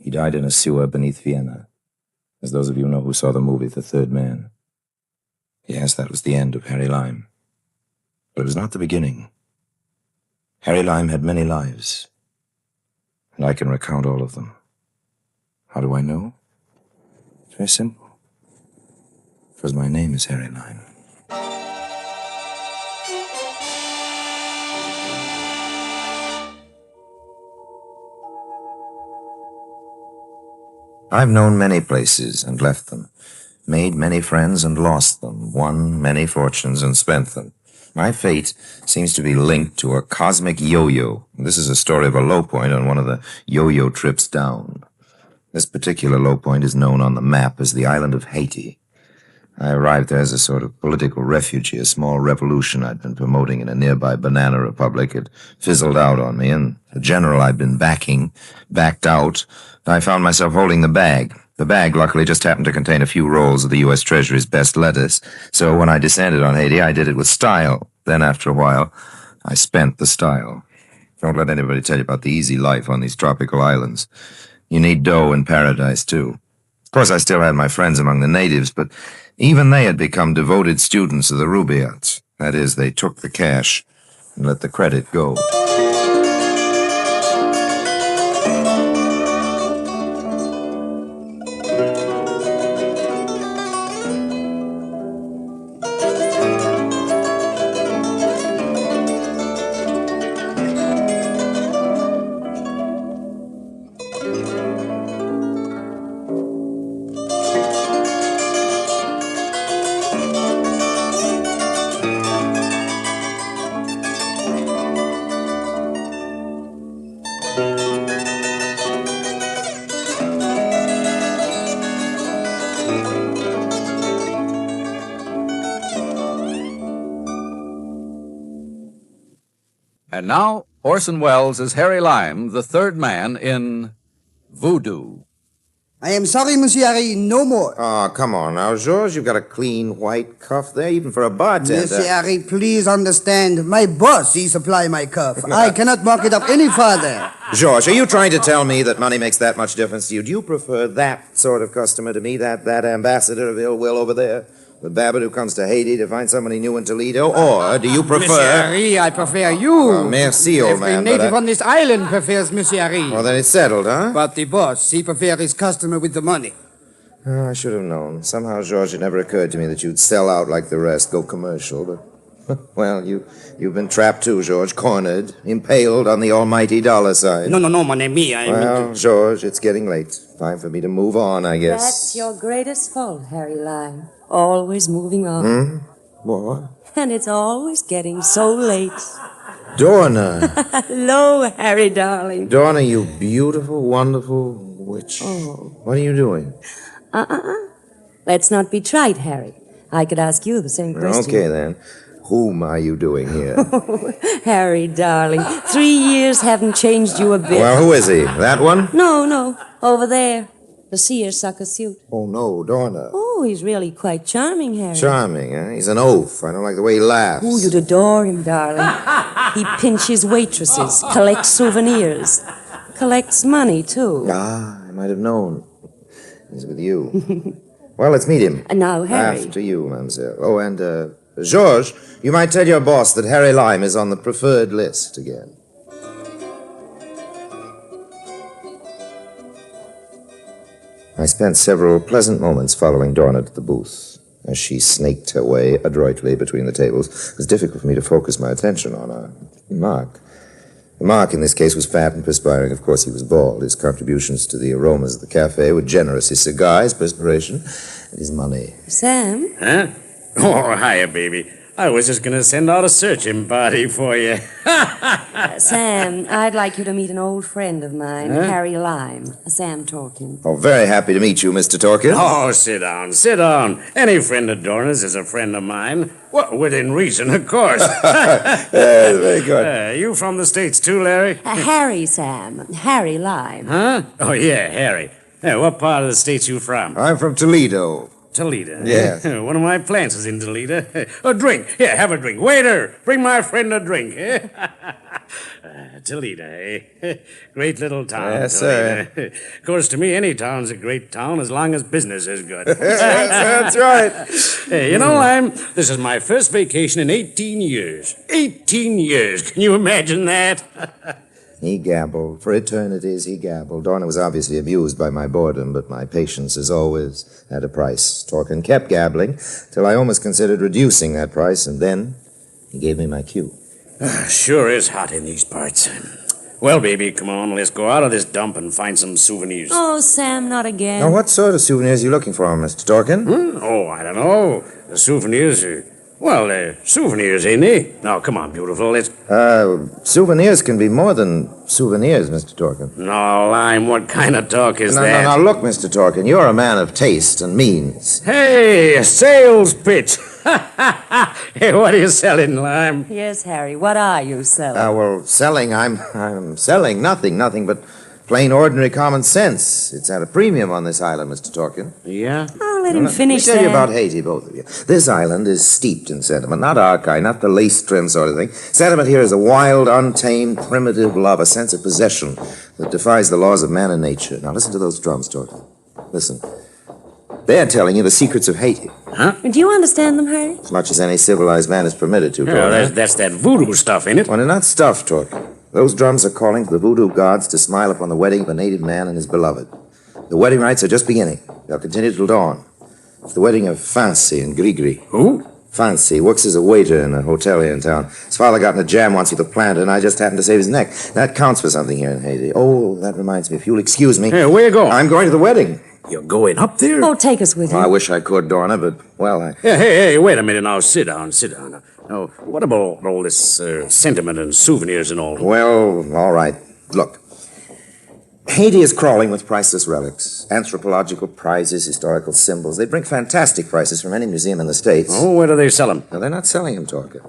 He died in a sewer beneath Vienna. As those of you know who saw the movie The Third Man. Yes, that was the end of Harry Lime. But it was not the beginning. Harry Lime had many lives. And I can recount all of them. How do I know? It's very simple. Because my name is Harry Lime. I've known many places and left them, made many friends and lost them, won many fortunes and spent them. My fate seems to be linked to a cosmic yo-yo. This is a story of a low point on one of the yo-yo trips down. This particular low point is known on the map as the island of Haiti. I arrived there as a sort of political refugee, a small revolution I'd been promoting in a nearby banana republic. It fizzled out on me, and the general I'd been backing backed out. I found myself holding the bag. The bag, luckily, just happened to contain a few rolls of the U.S. Treasury's best lettuce, so when I descended on Haiti, I did it with style. Then, after a while, I spent the style. Don't let anybody tell you about the easy life on these tropical islands. You need dough in paradise, too. Of course, I still had my friends among the natives, but even they had become devoted students of the Rubaiyat. That is, they took the cash and let the credit go. And now, Orson Welles is Harry Lime, the third man in Voodoo. I am sorry, Monsieur Harry, no more. Oh, come on now, George. You've got a clean white cuff there, even for a bartender. Monsieur Harry, please understand. My boss, he supply my cuff. I cannot mark it up any further. George, are you trying to tell me that money makes that much difference to you? Do you prefer that sort of customer to me, that ambassador of ill will over there? The Babbitt who comes to Haiti to find somebody new in Toledo? Or do you prefer... Monsieur Harry, I prefer you. Oh, merci, old Every man. native on this island prefers Monsieur Harry. Well, then it's settled, huh? But the boss, he prefers his customer with the money. Oh, I should have known. Somehow, George, it never occurred to me that you'd sell out like the rest, go commercial, but... Well, you've been trapped too, George. Cornered, impaled on the almighty dollar sign. No, mon ami. Well, George, it's getting late. Time for me to move on, I guess. That's your greatest fault, Harry Lime. Always moving on. What? And it's always getting so late. Dorna. Hello, Harry, darling. Dorna, you beautiful, wonderful witch. Oh. What are you doing? Let's not be trite, Harry. I could ask you the same question. Okay, then. Whom are you doing here? Harry, darling. 3 years haven't changed you a bit. Well, who is he? That one? No. Over there. The seersucker suit. Oh, no, Dorna. Oh, he's really quite charming, Harry. Charming, eh? He's an oaf. I don't like the way he laughs. Oh, you'd adore him, darling. He pinches waitresses, collects souvenirs, collects money, too. Ah, I might have known. He's with you. Well, let's meet him. Now, Harry. After you, mademoiselle. Oh, and, Georges, you might tell your boss that Harry Lime is on the preferred list again. I spent several pleasant moments following Dorna to the booth. As she snaked her way adroitly between the tables, it was difficult for me to focus my attention on her. Mark. Mark, in this case, was fat and perspiring. Of course, he was bald. His contributions to the aromas of the cafe were generous. His cigar, his perspiration, and his money. Sam? Huh? Oh, hiya, baby. I was just going to send out a searching party for you. Sam, I'd like you to meet an old friend of mine, Harry Lime. Sam Torkin. Oh, very happy to meet you, Mr. Torkin. Oh, sit down. Any friend of Dorna's is a friend of mine. Well, within reason, of course. Very good. You from the States too, Larry? Harry, Sam. Harry Lime. Huh? Oh, yeah, Harry. What part of the States you from? I'm from Toledo. Toledo? Yes. One of my plants is in Toledo. A drink. Here, have a drink. Waiter, bring my friend a drink. Toledo, eh? Great little town. Yes, Toledo. sir. Of course, to me, any town's a great town as long as business is good. That's right. Hey, you know, Lime, this is my first vacation in 18 years. 18 years. Can you imagine that? He gabbled. For eternities, he gabbled. Dorna was obviously amused by my boredom, but my patience, as always, had a price. Torkin kept gabbling till I almost considered reducing that price, and then he gave me my cue. Sure is hot in these parts. Well, baby, come on, let's go out of this dump and find some souvenirs. Oh, Sam, not again. Now, what sort of souvenirs are you looking for, Mr. Torkin? Oh, I don't know. The souvenirs souvenirs, ain't they? Now, come on, beautiful, let's... Souvenirs can be more than souvenirs, Mr. Torkin. No, Lime, what kind of talk is that? No, look, Mr. Torkin, you're a man of taste and means. Hey, a sales pitch. Hey, what are you selling, Lime? Yes, Harry, what are you selling? Well, selling, I'm selling nothing but plain, ordinary common sense. It's at a premium on this island, Mr. Torkin. Yeah? Oh, let him finish, Let me tell you Sam. about Haiti, both of you. This island is steeped in sentiment, not our kind, not the lace-trim sort of thing. Sentiment here is a wild, untamed, primitive love, a sense of possession that defies the laws of man and nature. Now, listen to those drums, Torkin. Listen. They're telling you the secrets of Haiti. Huh? Do you understand them, Harry? As much as any civilized man is permitted to, Torkin. That's that voodoo stuff, ain't it? Well, they're not stuff, Torkin. Those drums are calling to the voodoo gods to smile upon the wedding of a native man and his beloved. The wedding rites are just beginning. They'll continue till dawn. It's the wedding of Fancy and Grigri. Who? Fancy works as a waiter in a hotel here in town. His father got in a jam once with a planter, and I just happened to save his neck. That counts for something here in Haiti. Oh, that reminds me, if you'll excuse me... Hey, where you going? I'm going to the wedding. You're going up there? Oh, take us with you. I wish I could, Dorna, but, well, Hey, wait a minute now. Sit down. Now, what about all this sentiment and souvenirs and all? Well, all right. Look. Haiti is crawling with priceless relics, anthropological prizes, historical symbols. They bring fantastic prices from any museum in the States. Oh, where do they sell them? No, they're not selling them, Torkin.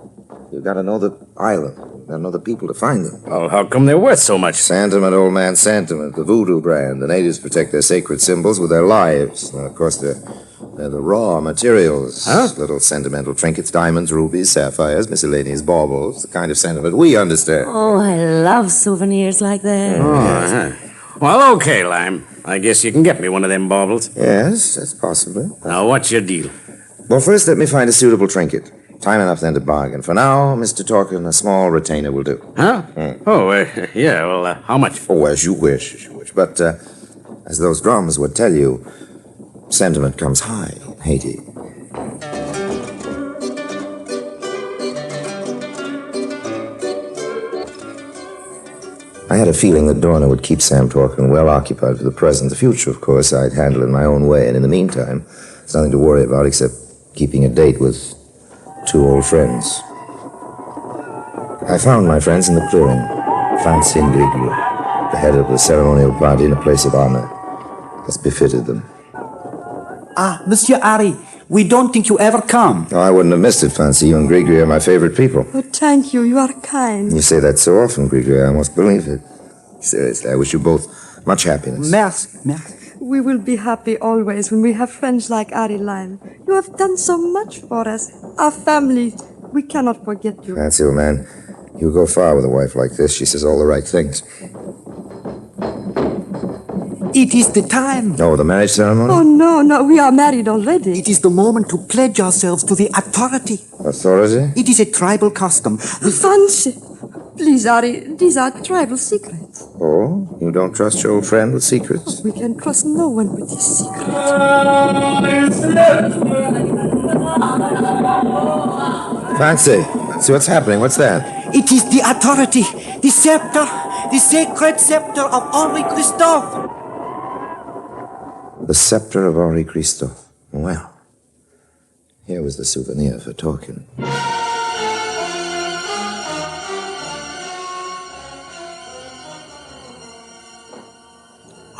You've got to know the island. Gotta know the people to find them. Well, how come they're worth so much? Sentiment, old man, sentiment. The Voodoo brand. The natives protect their sacred symbols with their lives. Now, of course, they're the raw materials. Huh? Little sentimental trinkets, diamonds, rubies, sapphires, miscellaneous baubles. The kind of sentiment we understand. Oh, I love souvenirs like that. Oh, uh-huh. Well, okay, Lime. I guess you can get me one of them baubles. Yes, that's possible. Now, what's your deal? Well, first, let me find a suitable trinket. Time enough then to bargain. For now, Mr. Torkin, a small retainer will do. Huh? Oh, yeah, well, how much? Oh, as you wish, But, as those drums would tell you, sentiment comes high in Haiti. I had a feeling that Dorna would keep Sam Torkin well occupied for the present. The future, of course, I'd handle in my own way. And in the meantime, there's nothing to worry about except keeping a date with 2 old friends. I found my friends in the clearing. Fancy and Grigri, the head of the ceremonial party in a place of honor, as befitted them. Ah, Monsieur Harry, we don't think you ever come. Oh, I wouldn't have missed it, Fancy. You and Grigri are my favorite people. Oh, thank you. You are kind. You say that so often, Grigri, I almost believe it. Seriously, I wish you both much happiness. Merci, merci. We will be happy always when we have friends like Harry Lime. You have done so much for us. Our family, we cannot forget you. Fancy, old man, you go far with a wife like this. She says all the right things. It is the time. Oh, the marriage ceremony? Oh, no, we are married already. It is the moment to pledge ourselves to the authority. Authority? It is a tribal custom. Fancy. Please, Harry, these are tribal secrets. Oh, you don't trust your old friend with secrets? We can trust no one with his secrets. Fancy, what's happening? What's that? It is the authority, the scepter, the sacred scepter of Henri Christophe. The scepter of Henri Christophe. Well, here was the souvenir for Torkin.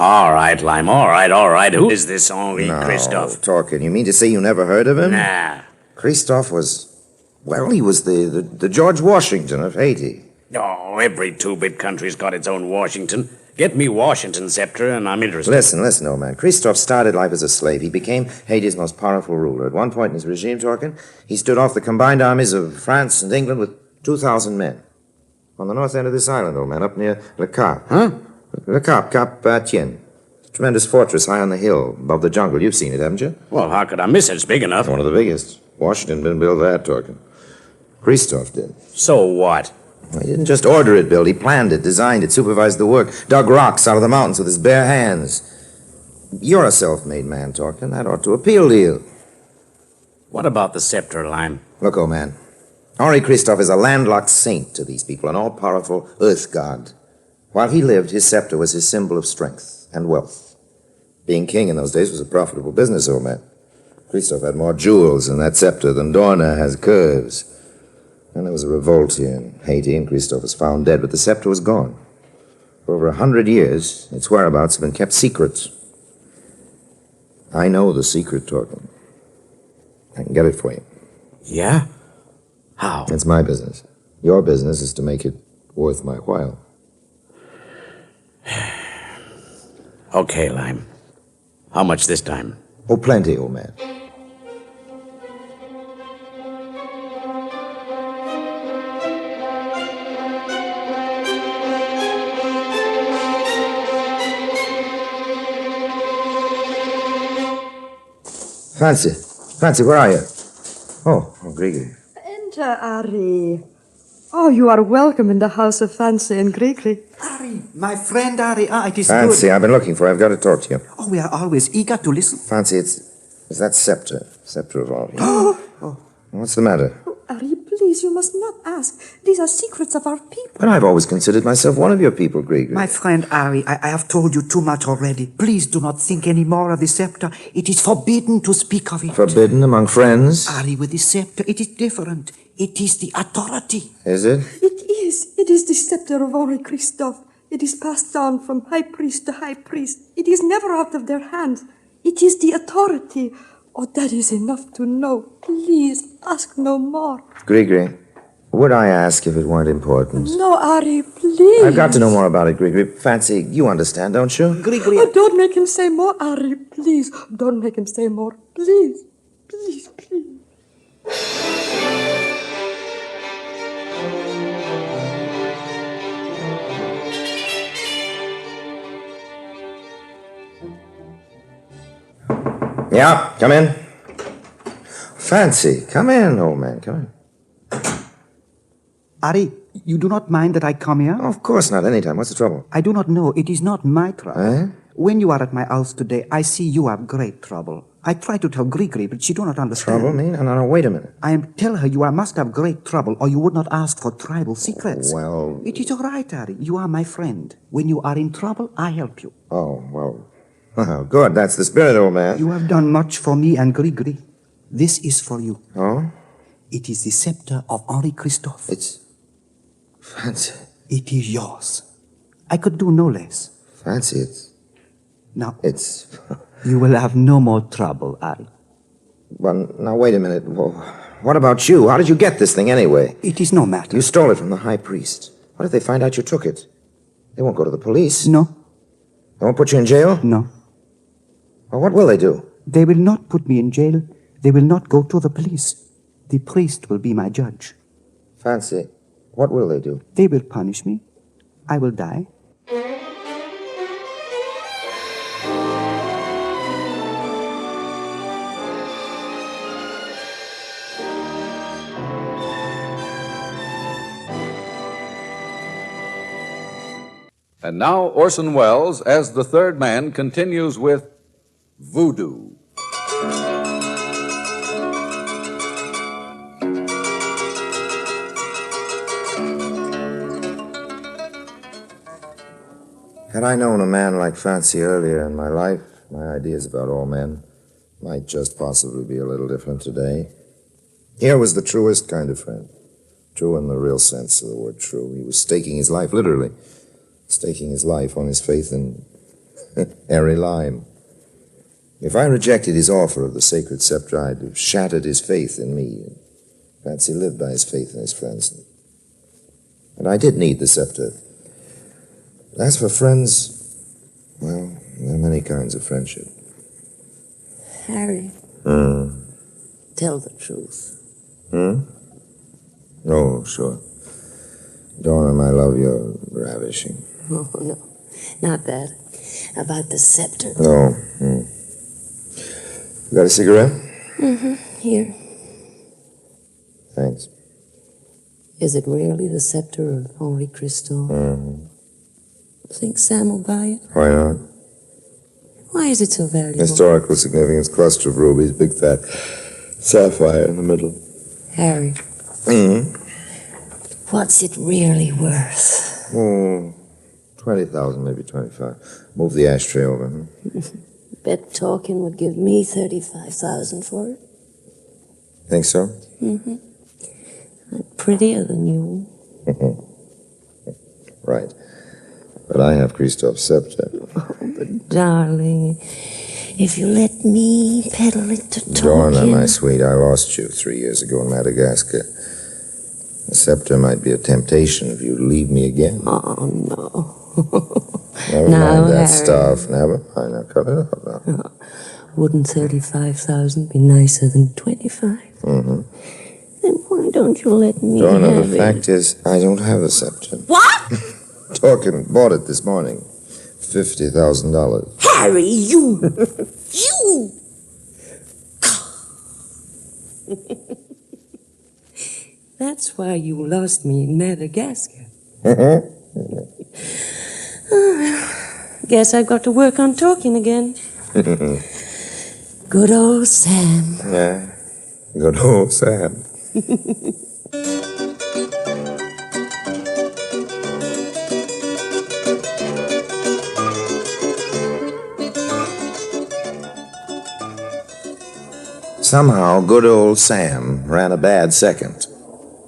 All right, Lime, all right. Who is this Henri Christophe? Torkin, you mean to say you never heard of him? Nah. Christophe was, well, he was the George Washington of Haiti. Oh, every 2-bit country's got its own Washington. Get me Washington scepter, and I'm interested. Listen, old man. Christophe started life as a slave. He became Haiti's most powerful ruler. At one point in his regime, Torkin, he stood off the combined armies of France and England with 2,000 men. On the north end of this island, old man, up near Le Cap. Huh? Le Cap, Cap Tien. Tremendous fortress high on the hill, above the jungle. You've seen it, haven't you? Well, how could I miss it? It's big enough. One of the biggest. Washington didn't build that, Torkin. Christophe did. So what? He didn't just order it built. He planned it, designed it, supervised the work, dug rocks out of the mountains with his bare hands. You're a self-made man, Torkin. That ought to appeal to you. What about the scepter, Lime? Look, old man. Henri Christophe is a landlocked saint to these people, an all-powerful earth god. While he lived, his scepter was his symbol of strength and wealth. Being king in those days was a profitable business, old man. Christophe had more jewels in that scepter than Dorna has curves. And there was a revolt here in Haiti, and Christophe was found dead, but the scepter was gone. For over 100 years, its whereabouts have been kept secret. I know the secret, Torkin. I can get it for you. Yeah? How? It's my business. Your business is to make it worth my while. Okay, Lime. How much this time? Oh, plenty, old man. Fancy, where are you? Oh, Grigri. Enter, Harry. Oh, you are welcome in the house of Fancy and Grigri. Harry, my friend Harry. It is Fancy, good. I've been looking for you. I've got to talk to you. Oh, we are always eager to listen. Fancy, it's that scepter of Henri. What's the matter? Oh, Harry, please, you must not ask. These are secrets of our people. But I've always considered myself one of your people, Grigri. My friend Harry, I have told you too much already. Please do not think any more of the scepter. It is forbidden to speak of it. Forbidden among friends? Harry, with the scepter, it is different. It is the authority. Is it? It is the scepter of Henri Christophe. It is passed on from high priest to high priest. It is never out of their hands. It is the authority. Oh, that is enough to know. Please, ask no more. Grigri, Would I ask if it weren't important? No, Ari, please. I've got to know more about it, Grigri. Fancy, you understand, don't you? Grigri. Oh, don't make him say more, Ari, please. Don't make him say more. Please. Please, please. Yeah, come in. Fancy, come in, old man, come in. Ari, you do not mind that I come here? Oh, of course not, anytime. What's the trouble? I do not know. It is not my trouble. Eh? When you are at my house today, I see you have great trouble. I try to tell Grigri, but she do not understand. Trouble, me? No, wait a minute. I am tell her you must have great trouble, or you would not ask for tribal secrets. Well... It is all right, Ari. You are my friend. When you are in trouble, I help you. Oh, well... Oh, good. That's the spirit, old man. You have done much for me and Grigri. This is for you. Oh? It is the scepter of Henri Christophe. It's... Fancy. It is yours. I could do no less. Fancy, it's... Now... It's... You will have no more trouble, Ari. Well, now, wait a minute. Well, what about you? How did you get this thing, anyway? It is no matter. You stole it from the high priest. What if they find out you took it? They won't go to the police. No. They won't put you in jail? No. Well, what will they do? They will not put me in jail. They will not go to the police. The priest will be my judge. Fancy, what will they do? They will punish me. I will die. And now Orson Welles, as the third man, continues with Voodoo. Had I known a man like Fancy earlier in my life, my ideas about all men might just possibly be a little different today. Here was the truest kind of friend. True in the real sense of the word true. He was staking his life, literally. Staking his life on his faith in Harry Lime. If I rejected his offer of the sacred scepter, I'd have shattered his faith in me. Fancy lived by his faith in his friends. And I did need the scepter. As for friends, well, there are many kinds of friendship. Harry, tell the truth. Oh, sure. Dora, my love, you're ravishing. Oh, no, not that. About the scepter. Oh, You got a cigarette? Here. Thanks. Is it really the scepter of Henri Christophe? Think Sam will buy it? Why not? Why is it so valuable? Historical significance, cluster of rubies, big fat sapphire in the middle. Harry. What's it really worth? Oh, 20,000, maybe 25. Move the ashtray over. Bet Talkin would give me 35,000 for it. Think so? I'm prettier than you. Right. But I have Christophe's scepter. Oh, but darling, if you let me peddle it to Talkin... Dorna, my sweet, I lost you 3 years ago in Madagascar. The scepter might be a temptation if you leave me again. Oh, no. Never mind that stuff. Never mind. Now cut it up now. Wouldn't 35,000 be nicer than 25? Then why don't you let me Dorna, have the it? fact is, I don't have the scepter. What? Talking bought it this morning. $50,000. Harry, you! You! That's why you lost me in Madagascar. Guess I've got to work on talking again. Good old Sam. Yeah, good old Sam. Somehow, good old Sam ran a bad second.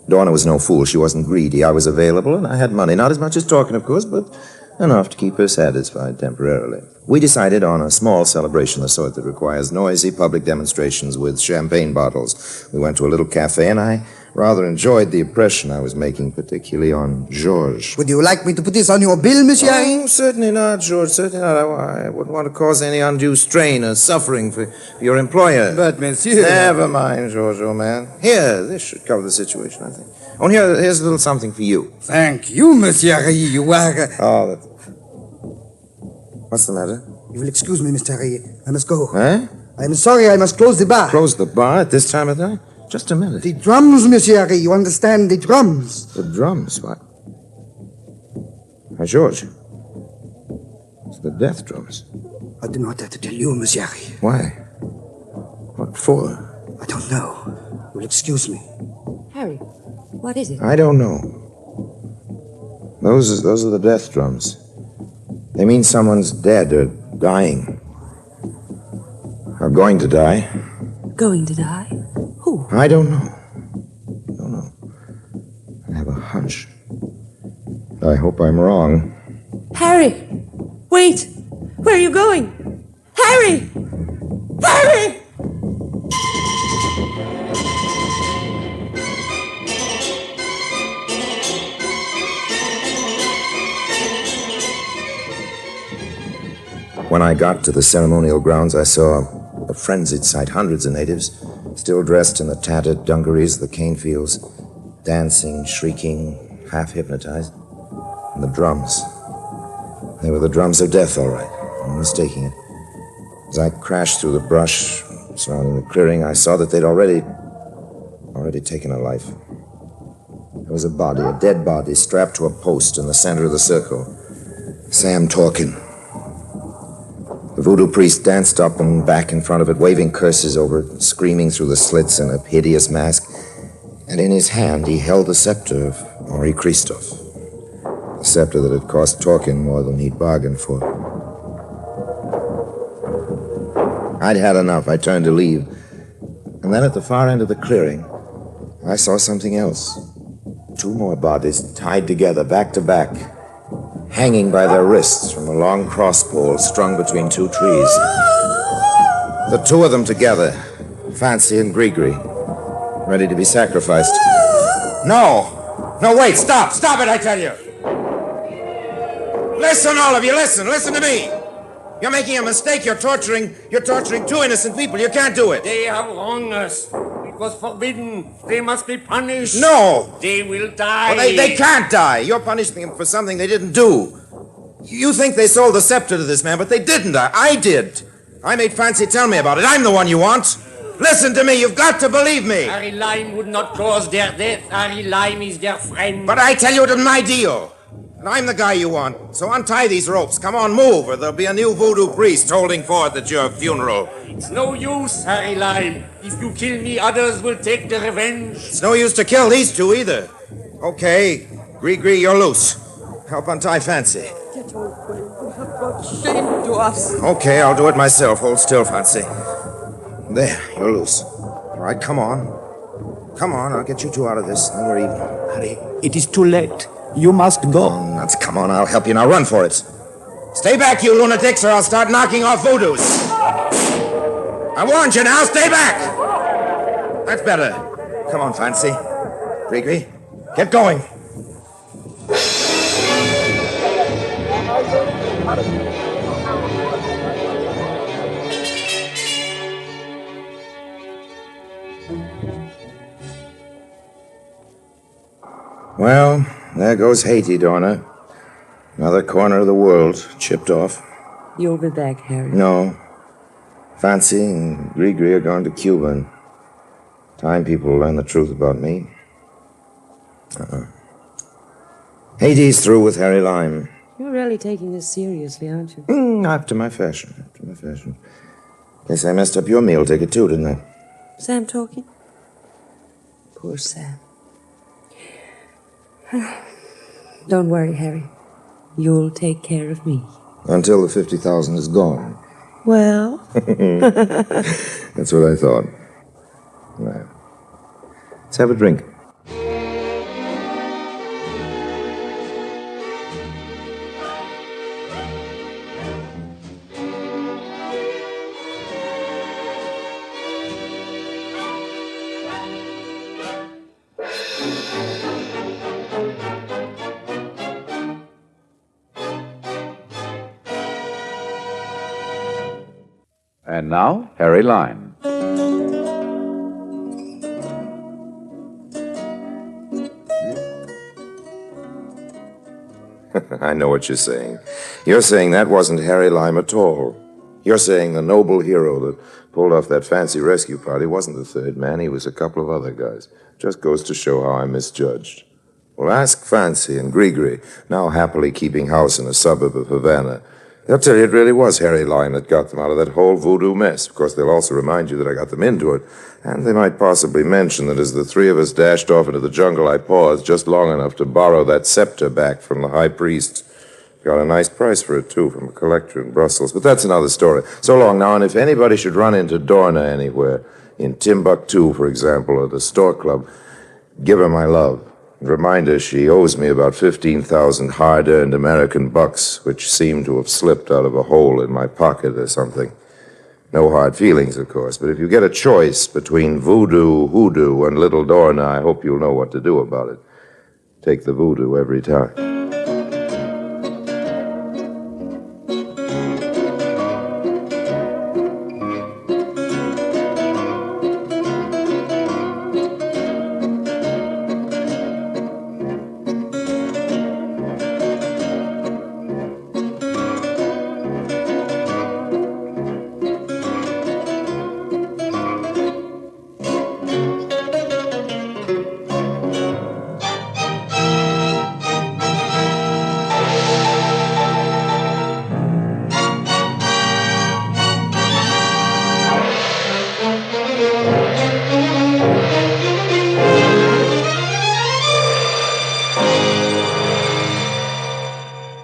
Dorna was no fool. She wasn't greedy. I was available, and I had money. Not as much as talking, of course, but enough to keep her satisfied temporarily. We decided on a small celebration, the sort that requires noisy public demonstrations with champagne bottles. We went to a little cafe, and I rather enjoyed the impression I was making, particularly on Georges. Would you like me to put this on your bill, Monsieur? Oh, certainly not, George. Certainly not. I wouldn't want to cause any undue strain or suffering for your employer. But, Monsieur... Never mind, George, old man. Here, this should cover the situation, I think. Oh, here's a little something for you. Thank you, Monsieur. You are... Oh, that... What's the matter? You will excuse me, Mr. Harry. I must go. Eh? I'm sorry, I must close the bar. Close the bar at this time of night? Just a minute. The drums, Monsieur Harry. You understand? The drums. The drums? What? Why, George. It's the death drums. I do not have to tell you, Monsieur Harry. Why? What for? I don't know. You will excuse me. Harry, what is it? I don't know. Those are the death drums. They mean someone's dead or dying. Or going to die. Going to die? Who? I don't know. I have a hunch. I hope I'm wrong. Harry! Wait! Where are you going? Harry! Harry! When I got to the ceremonial grounds, I saw a frenzied sight. Hundreds of natives, still dressed in the tattered dungarees of the cane fields, dancing, shrieking, half hypnotized. And the drums. They were the drums of death, all right. I'm mistaking it. As I crashed through the brush surrounding the clearing, I saw that they'd already taken a life. There was a body, a dead body, strapped to a post in the center of the circle. Sam Torkin. The voodoo priest danced up and back in front of it, waving curses over it, screaming through the slits in a hideous mask. And in his hand, he held the scepter of Henri Christophe. The scepter that had cost Torkin more than he'd bargained for. I'd had enough. I turned to leave. And then at the far end of the clearing, I saw something else. Two more bodies tied together, back to back, hanging by their wrists from a long cross-pole strung between two trees. The two of them together, Fancy and Grigri, ready to be sacrificed. No! No, wait, stop! Stop it, I tell you! Listen, all of you, listen to me! You're making a mistake. You're torturing two innocent people. You can't do it. They have wronged us. It was forbidden. They must be punished. No! They will die. Well, they can't die. You're punishing them for something they didn't do. You think they sold the scepter to this man, but they didn't. I did. I made Fancy tell me about it. I'm the one you want. Listen to me. You've got to believe me. Harry Lime would not cause their death. Harry Lime is their friend. But I tell you, it was my deal. And I'm the guy you want. So untie these ropes. Come on, move, or there'll be a new voodoo priest holding forth at your funeral. It's no use, Harry Lime. If you kill me, others will take the revenge. It's no use to kill these two either. Okay, Grigri, you're loose. Help untie Fancy. Get away. You have brought shame to us. Okay, I'll do it myself. Hold still, Fancy. There, you're loose. All right, come on. Come on, I'll get you two out of this. Then we're even. Harry, it is too late. You must go. Oh, nuts. Come on, I'll help you. Now run for it. Stay back, you lunatics, or I'll start knocking off voodoos. I warned you now. Stay back. That's better. Come on, Fancy. Grigri, get going. Well, there goes Haiti, Dorna. Another corner of the world chipped off. You'll be back, Harry. No. Fancy and Grigri are going to Cuba. And time people will learn the truth about me. Haiti's through with Harry Lime. You're really taking this seriously, aren't you? After my fashion. Guess I messed up your meal ticket too, didn't I? Sam talking? Poor Sam. Don't worry, Harry. You'll take care of me. Until the 50,000 is gone. Well? That's what I thought. Right. Let's have a drink. And now, Harry Lime. I know what you're saying. You're saying that wasn't Harry Lime at all. You're saying the noble hero that pulled off that fancy rescue party wasn't the third man. He was a couple of other guys. Just goes to show how I misjudged. Well, ask Fancy and Grigri, now happily keeping house in a suburb of Havana. They'll tell you it really was Harry Lime that got them out of that whole voodoo mess. Of course, they'll also remind you that I got them into it. And they might possibly mention that as the three of us dashed off into the jungle, I paused just long enough to borrow that scepter back from the high priest. Got a nice price for it, too, from a collector in Brussels. But that's another story. So long now, and if anybody should run into Dorna anywhere, in Timbuktu, for example, or the Store Club, give her my love. And remind her she owes me about 15,000 hard-earned American bucks, which seem to have slipped out of a hole in my pocket or something. No hard feelings, of course, but if you get a choice between voodoo, hoodoo, and Little Dorna, I hope you'll know what to do about it. Take the voodoo every time.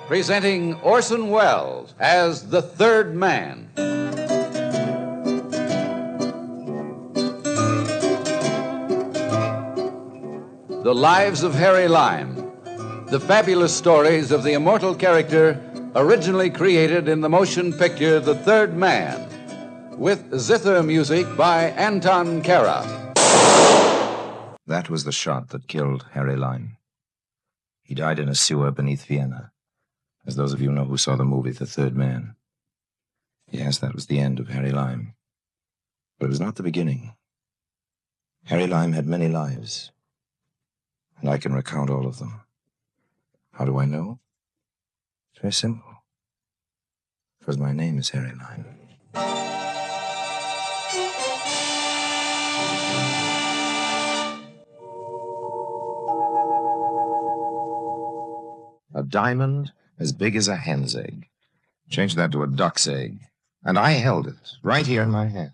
Presenting Orson Welles as the Third Man. The Lives of Harry Lime. The fabulous stories of the immortal character originally created in the motion picture The Third Man, with zither music by Anton Kara. That was the shot that killed Harry Lime. He died in a sewer beneath Vienna. As those of you know who saw the movie The Third Man. Yes, that was the end of Harry Lime. But it was not the beginning. Harry Lime had many lives. And I can recount all of them. How do I know? It's very simple. Because my name is Harry Lime. A diamond as big as a hen's egg. Change that to a duck's egg. And I held it right here in my hand.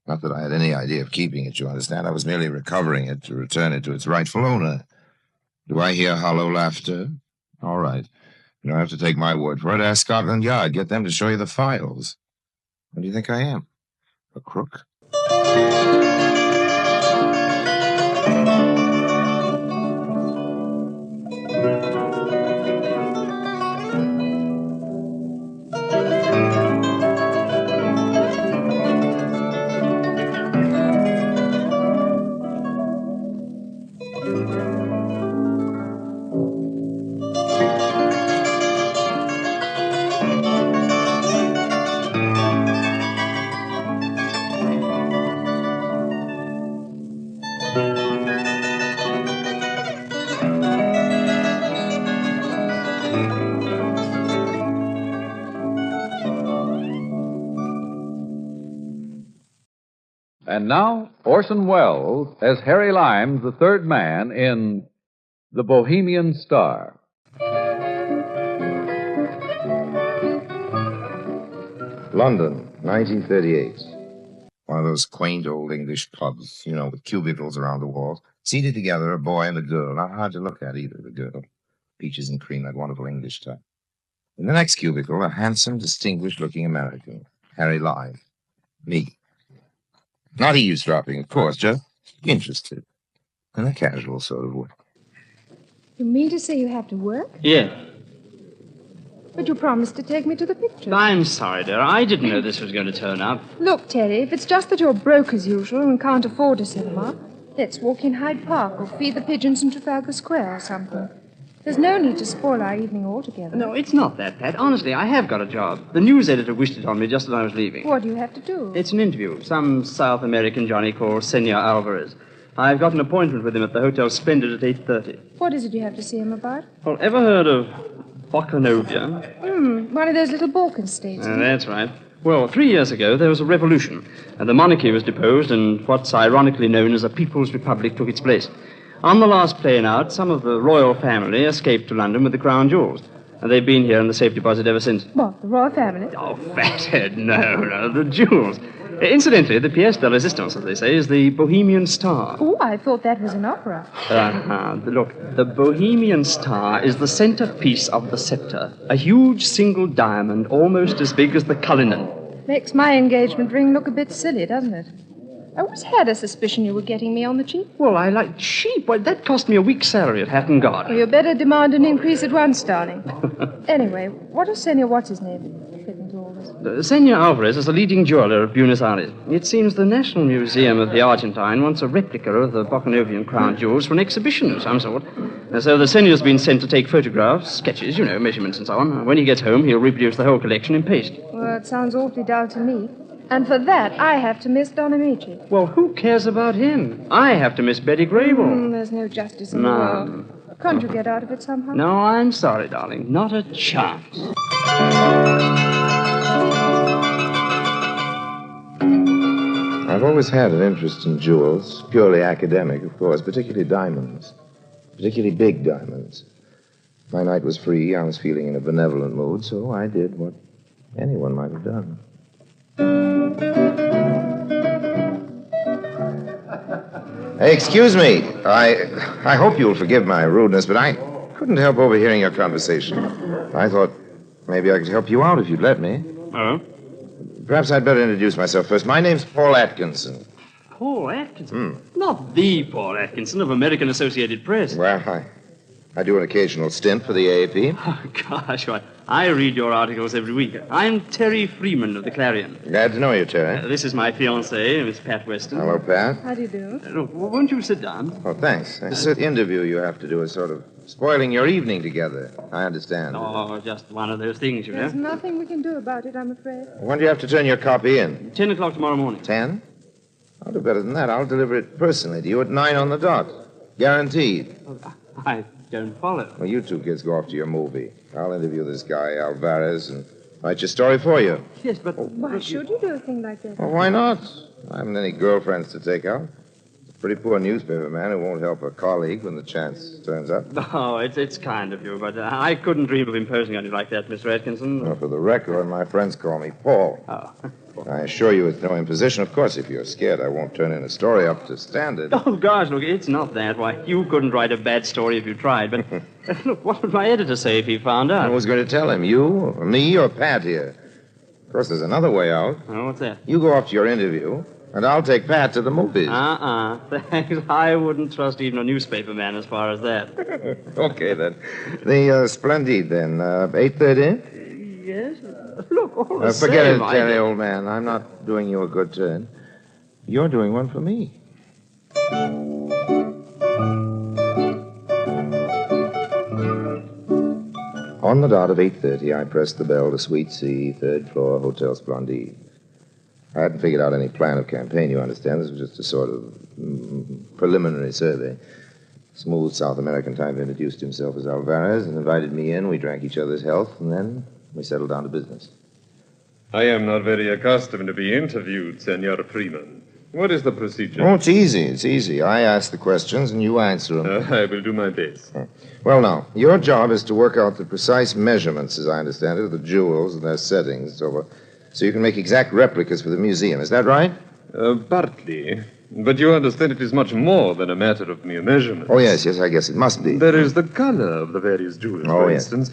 Not that I had any idea of keeping it, you understand. I was merely recovering it to return it to its rightful owner. Do I hear hollow laughter? All right. You don't have to take my word for it. Ask Scotland Yard. Get them to show you the files. What do you think I am? A crook? And now, Orson Welles as Harry Lime, the Third Man, in The Bohemian Star. London, 1938. One of those quaint old English pubs, you know, with cubicles around the walls. Seated together, a boy and a girl. Not hard to look at either, the girl. Peaches and cream, that wonderful English type. In the next cubicle, a handsome, distinguished-looking American. Harry Lime. Me. Not eavesdropping, of course, just interested. In a casual sort of way. You mean to say you have to work? Yeah. But you promised to take me to the pictures. I'm sorry, dear. I didn't know this was going to turn up. Look, Terry, if it's just that you're broke as usual and can't afford a cinema, let's walk in Hyde Park or feed the pigeons in Trafalgar Square or something. There's no need to spoil our evening altogether. No, it's not that, Pat. Honestly, I have got a job. The news editor wished it on me just as I was leaving. What do you have to do? It's an interview. Some South American Johnny called Senor Alvarez. I've got an appointment with him at the Hotel Splendid at 8:30. What is it you have to see him about? Well, ever heard of Bocanovia? One of those little Balkan states. That's right. Well, 3 years ago, there was a revolution, and the monarchy was deposed, and what's ironically known as a People's Republic took its place. On the last plane out, some of the royal family escaped to London with the crown jewels, and they've been here in the safe deposit ever since. What, the royal family? Oh, fathead, no, the jewels. Incidentally, the pièce de résistance, as they say, is the Bohemian Star. Oh, I thought that was an opera. Look, the Bohemian Star is the centerpiece of the scepter. A huge single diamond, almost as big as the Cullinan. Makes my engagement ring look a bit silly, doesn't it? I always had a suspicion you were getting me on the cheap. Well, I like cheap. Why, that cost me a week's salary at Hatton Garden. Well, you better demand an increase at once, darling. Anyway, what does Senor What's-His-Name fit into all this? Senor Alvarez is a leading jeweler of Buenos Aires. It seems the National Museum of the Argentine wants a replica of the Bocanovian crown jewels for an exhibition of some sort. So the senor's been sent to take photographs, sketches, measurements and so on. When he gets home, he'll reproduce the whole collection in paste. Well, it sounds awfully dull to me. And for that, I have to miss Don Amici. Well, who cares about him? I have to miss Betty Grable. There's no justice in the world. Can't you get out of it somehow? No, I'm sorry, darling. Not a chance. I've always had an interest in jewels, purely academic, of course, particularly diamonds, particularly big diamonds. My night was free, I was feeling in a benevolent mood, so I did what anyone might have done. Hey, excuse me. I hope you'll forgive my rudeness, but I couldn't help overhearing your conversation. I thought maybe I could help you out if you'd let me. Oh? Perhaps I'd better introduce myself first. My name's Paul Atkinson. Paul Atkinson? Not the Paul Atkinson of American Associated Press. Well, I do an occasional stint for the AAP. Oh, gosh, I read your articles every week. I'm Terry Freeman of the Clarion. Glad to know you, Terry. This is my fiancée, Miss Pat Weston. Hello, Pat. How do you do? Look, won't you sit down? Oh, thanks. This interview you have to do is sort of spoiling your evening together. I understand. Oh, just one of those things, you know. There's nothing we can do about it, I'm afraid. When do you have to turn your copy in? 10 o'clock tomorrow morning. 10? I'll do better than that. I'll deliver it personally to you at 9 on the dot. Guaranteed. I don't follow. Well, you two kids go off to your movie. I'll interview this guy, Alvarez, and write your story for you. Yes, but... Why should you do a thing like that? Well, why not? I haven't any girlfriends to take out. A pretty poor newspaper man who won't help a colleague when the chance turns up. Oh, it's kind of you, but I couldn't dream of imposing on you like that, Mr. Atkinson. Well, for the record, my friends call me Paul. Oh. I assure you it's no imposition. Of course, if you're scared, I won't turn in a story up to standard. Oh, gosh, look, it's not that. Why, you couldn't write a bad story if you tried, but look, what would my editor say if he found out? Who's going to tell him? You, or me, or Pat here? Of course, there's another way out. Oh, what's that? You go off to your interview, and I'll take Pat to the movies. Thanks. I wouldn't trust even a newspaper man as far as that. Okay, then. The Splendid, then. 8:30? Yes? Look, all the same, forget it, Terry, old man. I'm not doing you a good turn. You're doing one for me. On the dot of 8:30, I pressed the bell to Suite C, 3rd floor, Hotel Splendid. I hadn't figured out any plan of campaign, you understand. This was just a sort of preliminary survey. Smooth South American type introduced himself as Alvarez and invited me in. We drank each other's health, and then we settled down to business. I am not very accustomed to be interviewed, Senor Freeman. What is the procedure? Oh, it's easy. It's easy. I ask the questions, and you answer them. I will do my best. Well, now, your job is to work out the precise measurements, as I understand it, of the jewels and their settings, so you can make exact replicas for the museum. Is that right? Partly. But you understand it is much more than a matter of mere measurement. Oh, yes, I guess it must be. There is the color of the various jewels, for instance,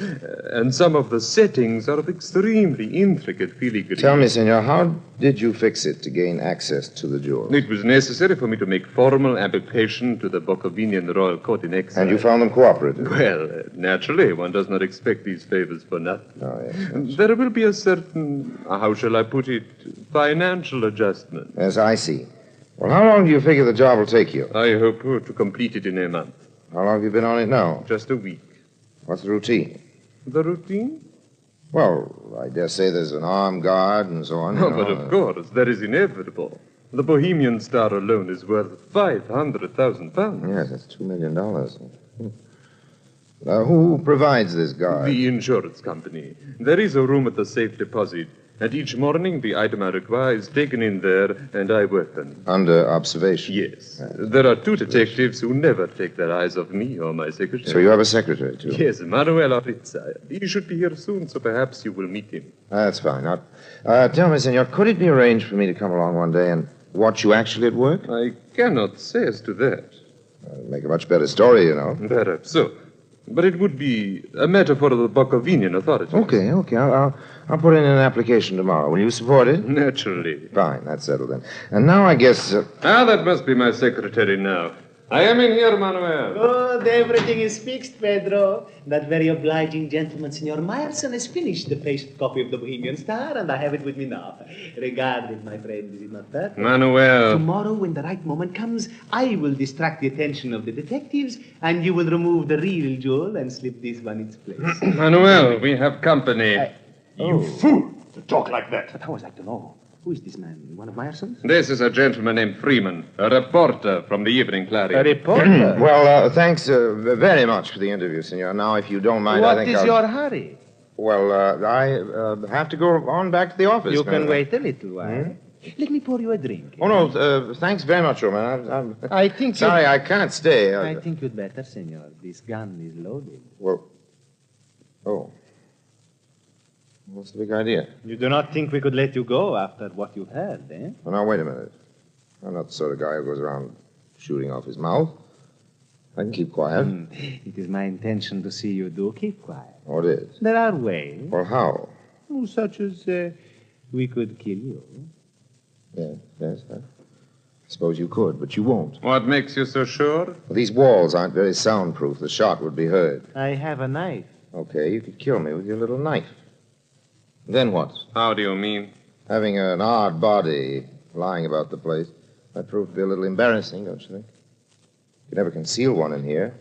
and some of the settings are of extremely intricate filigree. Tell me, senor, how did you fix it to gain access to the jewels? It was necessary for me to make formal application to the Bocovinian Royal Court in exile. And you found them cooperative? Well, naturally, one does not expect these favors for nothing. Oh, yes. There will be a certain, how shall I put it, financial adjustment. Yes, I see. Well, how long do you figure the job will take you? I hope to complete it in a month. How long have you been on it now? Just a week. What's the routine? The routine? Well, I dare say there's an armed guard and so on. Oh, but of course, that is inevitable. The Bohemian Star alone is worth £500,000. Yes, that's $2 million. Who provides this guard? The insurance company. There is a room at the safe deposit, and each morning the item I require is taken in there, and I work them. Under observation? Yes. There are 2 detectives who never take their eyes off me or my secretary. So you have a secretary, too? Yes, Manuel Arizza. He should be here soon, so perhaps you will meet him. That's fine. Now, tell me, senor, could it be arranged for me to come along one day and watch you actually at work? I cannot say as to that. Make a much better story, you know. Perhaps so. But it would be a matter for the Bohemian authorities. Okay. I'll put in an application tomorrow. Will you support it? Naturally. Fine, that's settled then. And now I guess... that must be my secretary now. I am in here, Manuel. Good, everything is fixed, Pedro. That very obliging gentleman, Senor Meyerson, has finished the paste copy of the Bohemian Star, and I have it with me now. Regard it, my friend, is it not that? Manuel. Tomorrow, when the right moment comes, I will distract the attention of the detectives, and you will remove the real jewel and slip this one in its place. Manuel, we have company. You fool! To talk like that. But how was I to know? Who is this man? One of Meyerson's? This is a gentleman named Freeman, a reporter from the Evening Clarion. A reporter? Well, thanks very much for the interview, senor. Now, if you don't mind, I think What is your hurry? Well, I have to go on back to the office. You can wait a little while. Let me pour you a drink. Oh, no, thanks very much, Roman. I think Sorry, I can't stay. I think you'd better, senor. This gun is loaded. Well, what's the big idea? You do not think we could let you go after what you've heard, eh? Well, now, wait a minute. I'm not the sort of guy who goes around shooting off his mouth. I can keep quiet. It is my intention to see you do keep quiet. What is? There are ways. Well, how? Such as we could kill you. Yes. I suppose you could, but you won't. What makes you so sure? Well, these walls aren't very soundproof. The shot would be heard. I have a knife. Okay, you could kill me with your little knife. Then what? How do you mean? Having an odd body lying about the place might prove to be a little embarrassing, don't you think? You could never conceal one in here.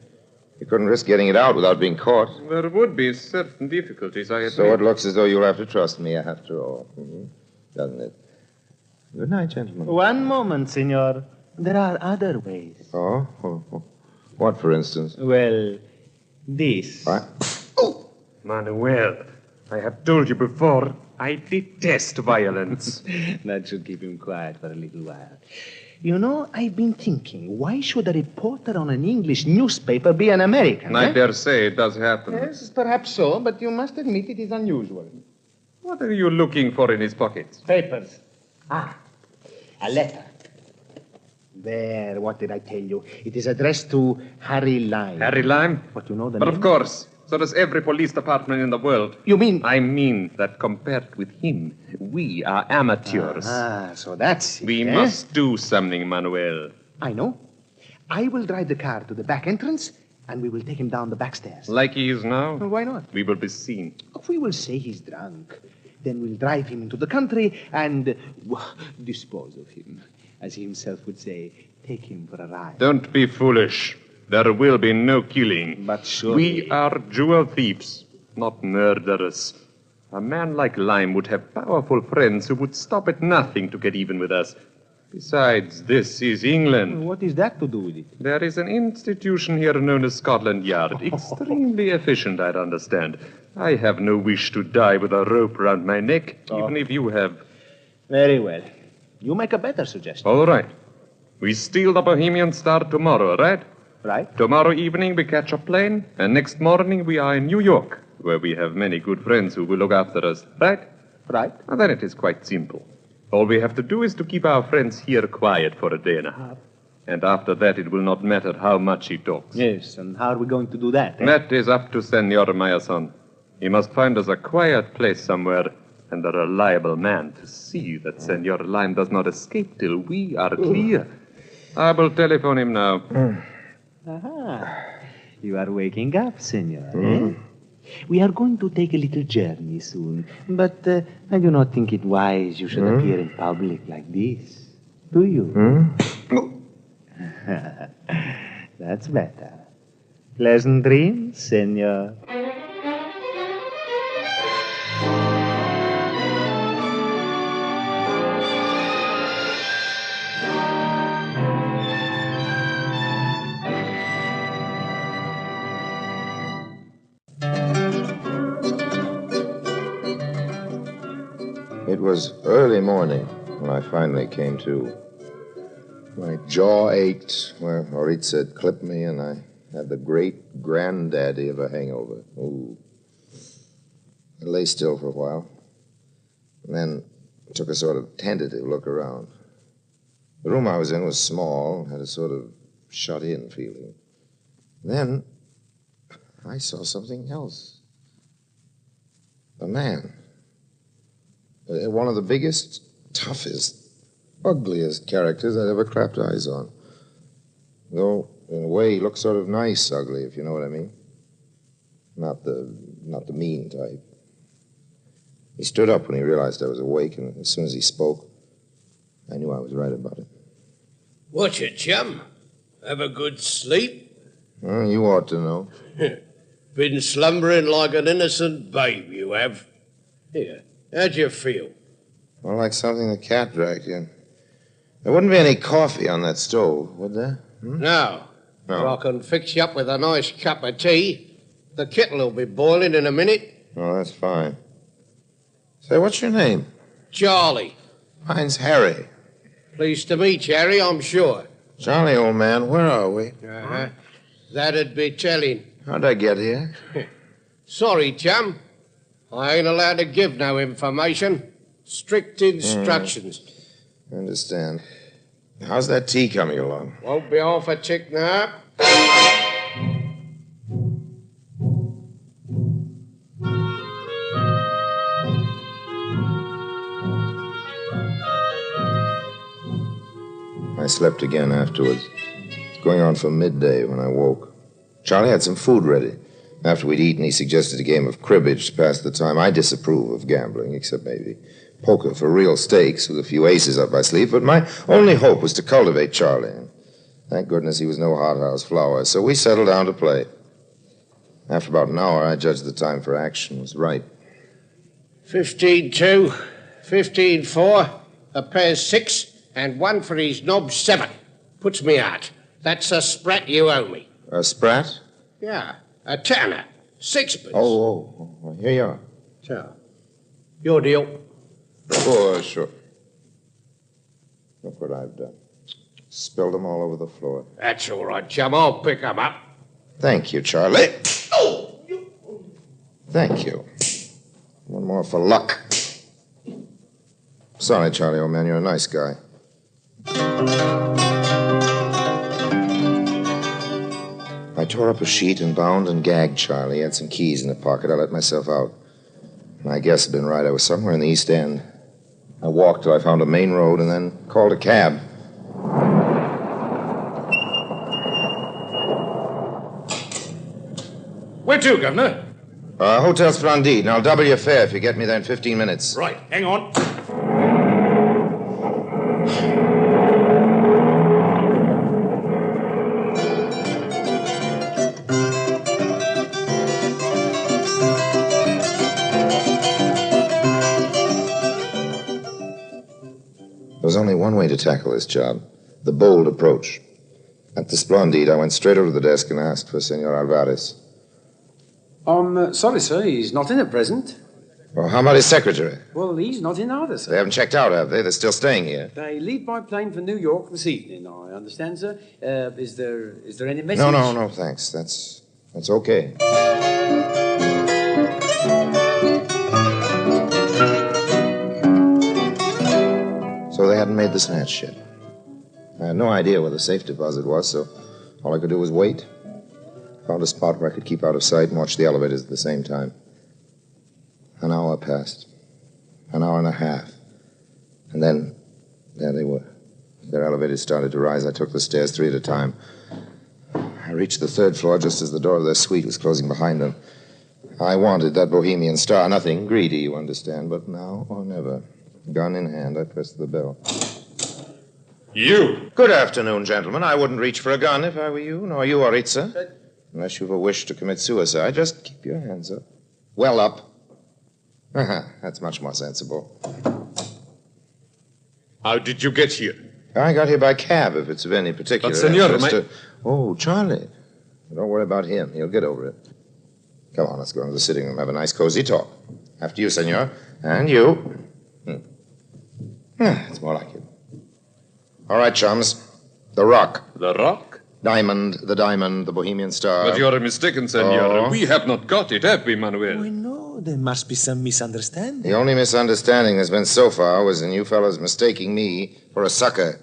You couldn't risk getting it out without being caught. There would be certain difficulties, I admit. So it looks as though you'll have to trust me after all. Doesn't it? Good night, gentlemen. One moment, senor. There are other ways. Oh? What, for instance? Well, this. What? Manuel, I have told you before, I detest violence. That should keep him quiet for a little while. You know, I've been thinking, why should a reporter on an English newspaper be an American? I dare say it does happen. Yes, perhaps so, but you must admit it is unusual. What are you looking for in his pockets? Papers. A letter. There, what did I tell you? It is addressed to Harry Lime. Harry Lime? But you know the But name? of course. So does every police department in the world. You mean? I mean that compared with him, we are amateurs. So that's it, We eh? must do something, Manuel. I know. I will drive the car to the back entrance, and we will take him down the back stairs. Like he is now? Why not? We will be seen. If we will say he's drunk, then we'll drive him into the country and dispose of him. As he himself would say, take him for a ride. Don't be foolish. There will be no killing. But surely... We are jewel thieves, not murderers. A man like Lime would have powerful friends who would stop at nothing to get even with us. Besides, this is England. What is that to do with it? There is an institution here known as Scotland Yard. Extremely efficient, I understand. I have no wish to die with a rope round my neck, even if you have. Very well. You make a better suggestion. All right. We steal the Bohemian Star tomorrow, right? Right. Tomorrow evening we catch a plane, and next morning we are in New York, where we have many good friends who will look after us, right? Right. And then it is quite simple. All we have to do is to keep our friends here quiet for a day and a half. And after that, it will not matter how much he talks. Yes, and how are we going to do that? That is up to Senor Meyerson. He must find us a quiet place somewhere and a reliable man to see that Senor Lime does not escape till we are clear. I will telephone him now. You are waking up, senor. Eh? We are going to take a little journey soon, but I do not think it wise you should appear in public like this. Do you? That's better. Pleasant dreams, senor. was early morning when I finally came to. My jaw ached where Oritza had clipped me, and I had the great granddaddy of a hangover. Ooh. I lay still for a while, and then took a sort of tentative look around. The room I was in was small, had a sort of shut-in feeling. Then I saw something else. A man. One of the biggest, toughest, ugliest characters I'd ever clapped eyes on. Though, in a way, he looked sort of nice ugly, if you know what I mean. Not the mean type. He stood up when he realized I was awake, and as soon as he spoke, I knew I was right about it. What's it, chum? Have a good sleep? Well, you ought to know. Been slumbering like an innocent babe, you have. Here, how'd you feel? Well, like something the cat dragged in. There wouldn't be any coffee on that stove, would there? No. No. I can fix you up with a nice cup of tea. The kettle will be boiling in a minute. Oh, that's fine. Say, what's your name? Charlie. Mine's Harry. Pleased to meet you, Harry, I'm sure. Charlie, old man, where are we? Uh-huh. That'd be telling. How'd I get here? Sorry, chum. I ain't allowed to give no information. Strict instructions. I understand. How's that tea coming along? Won't be half a tick now. I slept again afterwards. It was going on for midday when I woke. Charlie had some food ready. After we'd eaten, he suggested a game of cribbage to pass the time. I disapprove of gambling, except maybe poker for real stakes with a few aces up my sleeve, but my only hope was to cultivate Charlie. And thank goodness he was no hothouse flower, so we settled down to play. After about an hour, I judged the time for action was right. 15-2, 15-4, a pair 6, and one for his knob 7. Puts me out. That's a sprat you owe me. A sprat? Yeah, a tanner. 6pence. Oh, here you are. So, your deal. Oh, sure. Look what I've done. Spilled them all over the floor. That's all right, chum. I'll pick 'em up. Thank you, Charlie. Oh! Thank you. One more for luck. Sorry, Charlie, old man. You're a nice guy. I tore up a sheet and bound and gagged Charlie. He had some keys in the pocket. I let myself out. My guess had been right. I was somewhere in the East End. I walked till I found a main road and then called a cab. Where to, Governor? Hotel Splendide, and I'll double your fare if you get me there in 15 minutes. Right, hang on. There was only one way to tackle this job, the bold approach. At the Splendide, I went straight over to the desk and asked for Senor Alvarez. I'm sorry, sir. He's not in at present. Well, how about his secretary? Well, he's not in either, sir. They haven't checked out, have they? They're still staying here. They leave by plane for New York this evening, I understand, sir. Is there any message? No, thanks. That's okay. So they hadn't made the snatch yet. I had no idea where the safe deposit was, so all I could do was wait. Found a spot where I could keep out of sight and watch the elevators at the same time. An hour passed. An hour and a half. And then, there they were. Their elevators started to rise. I took the stairs 3 at a time. I reached the 3rd floor just as the door of their suite was closing behind them. I wanted that Bohemian Star. Nothing greedy, you understand, but now or never. Gun in hand, I pressed the bell. You! Good afternoon, gentlemen. I wouldn't reach for a gun if I were you, nor you, Oritza. Unless you've a wish to commit suicide, just keep your hands up. Well up. That's much more sensible. How did you get here? I got here by cab, if it's of any particular But, senor, interest. Oh, Charlie. Don't worry about him. He'll get over it. Come on, let's go into the sitting room. Have a nice, cozy talk. After you, senor. And you. It's more like it. All right, chums. The Rock. The Rock? Diamond, the Bohemian Star. But you're mistaken, senor. Oh. We have not got it, have we, Manuel? No, there must be some misunderstanding. The only misunderstanding there's been so far was in you fellas mistaking me for a sucker.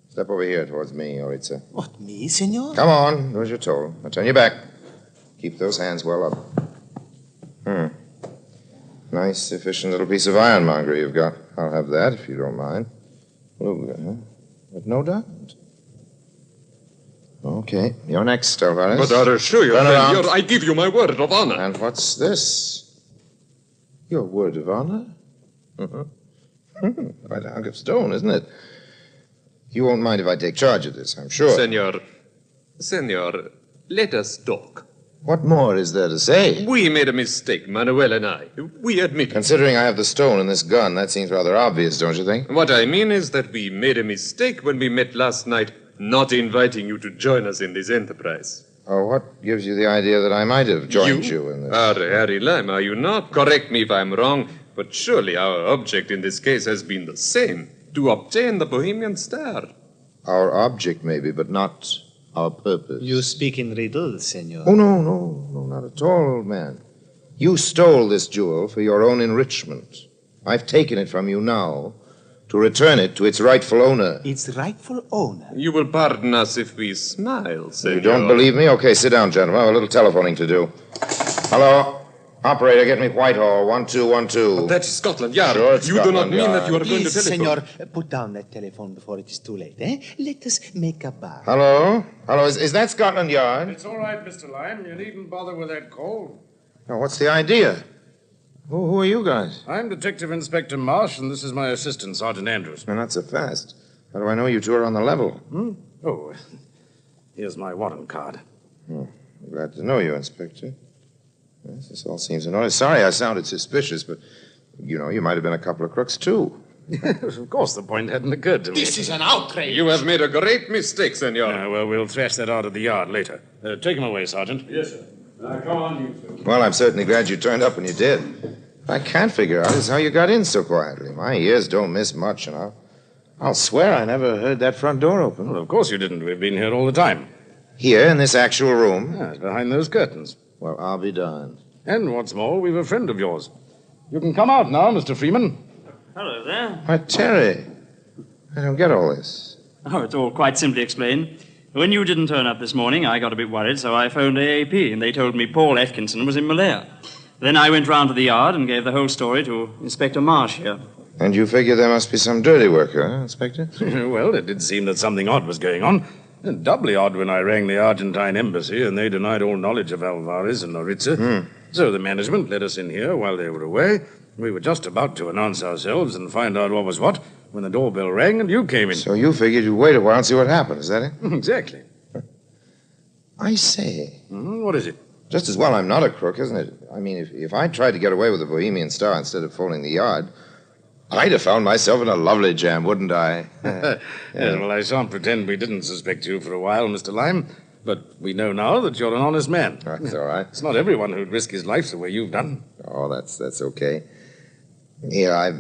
Step over here towards me, Oritza. What, me, senor? Come on, do as you're told. Now turn your back. Keep those hands well up. Nice, efficient little piece of ironmongery you've got. I'll have that, if you don't mind. Blue, huh? But no diamond. Okay, you're next, Alvarez. But I assure you, Turn around. senor, I give you my word of honor. And what's this? Your word of honor? Quite a hunk of stone, isn't it? You won't mind if I take charge of this, I'm sure. Senor, let us talk. What more is there to say? We made a mistake, Manuel and I. We admit it. Considering I have the stone in this gun, that seems rather obvious, don't you think? What I mean is that we made a mistake when we met last night, not inviting you to join us in this enterprise. Oh, what gives you the idea that I might have joined you in this? Harry Lime, are you not? Correct me if I'm wrong, but surely our object in this case has been the same, to obtain the Bohemian Star. Our object, maybe, but not our purpose. You speak in riddles, senor. Oh, no, not at all, old man. You stole this jewel for your own enrichment. I've taken it from you now to return it to its rightful owner. Its rightful owner? You will pardon us if we smile, senor. You don't believe me? Okay, sit down, gentlemen. I have a little telephoning to do. Hello? Operator, get me Whitehall, 1212. That's Scotland Yard. Sure, it's you do not Scotland mean Yard. that you are going to Please, telephone. senor, put down that telephone before it is too late, eh? Let us make a bow. Hello, is that Scotland Yard? It's all right, Mr. Lime. You needn't bother with that call. Now, what's the idea? Who are you guys? I'm Detective Inspector Marsh, and this is my assistant, Sergeant Andrews. No, not so fast. How do I know you two are on the level? Oh, here's my warrant card. I'm glad to know you, Inspector. Yes, this all seems in order. Sorry I sounded suspicious, but, you know, you might have been a couple of crooks, too. Of course, the point hadn't occurred to me. This is an outrage. You have made a great mistake, senor. Well, we'll thrash that out at the yard later. Take him away, Sergeant. Yes, sir. Now, come on, you two. Well, I'm certainly glad you turned up when you did. What I can't figure out is how you got in so quietly. My ears don't miss much, and I'll swear I never heard that front door open. Well, of course you didn't. We've been here all the time. Here, in this actual room? Yes, behind those curtains. Well, I'll be darned. And what's more, we've a friend of yours. You can come out now, Mr. Freeman. Hello there. Why, Terry, I don't get all this. Oh, it's all quite simply explained. When you didn't turn up this morning, I got a bit worried, so I phoned AAP, and they told me Paul Atkinson was in Malaya. Then I went round to the yard and gave the whole story to Inspector Marsh here. And you figure there must be some dirty work, huh, Inspector? Well, it did seem that something odd was going on. And doubly odd when I rang the Argentine embassy and they denied all knowledge of Alvarez and Noritza. So the management let us in here while they were away. We were just about to announce ourselves and find out what was what when the doorbell rang and you came in. So you figured you'd wait a while and see what happened, is that it? Exactly. I say. What is it? Just as well I'm not a crook, isn't it? I mean, if I tried to get away with the Bohemian Star instead of phoning the yard, I'd have found myself in a lovely jam, wouldn't I? Yes, well, I shan't pretend we didn't suspect you for a while, Mr. Lime. But we know now that you're an honest man. That's all right. It's not everyone who'd risk his life the way you've done. Oh, that's okay. Here, I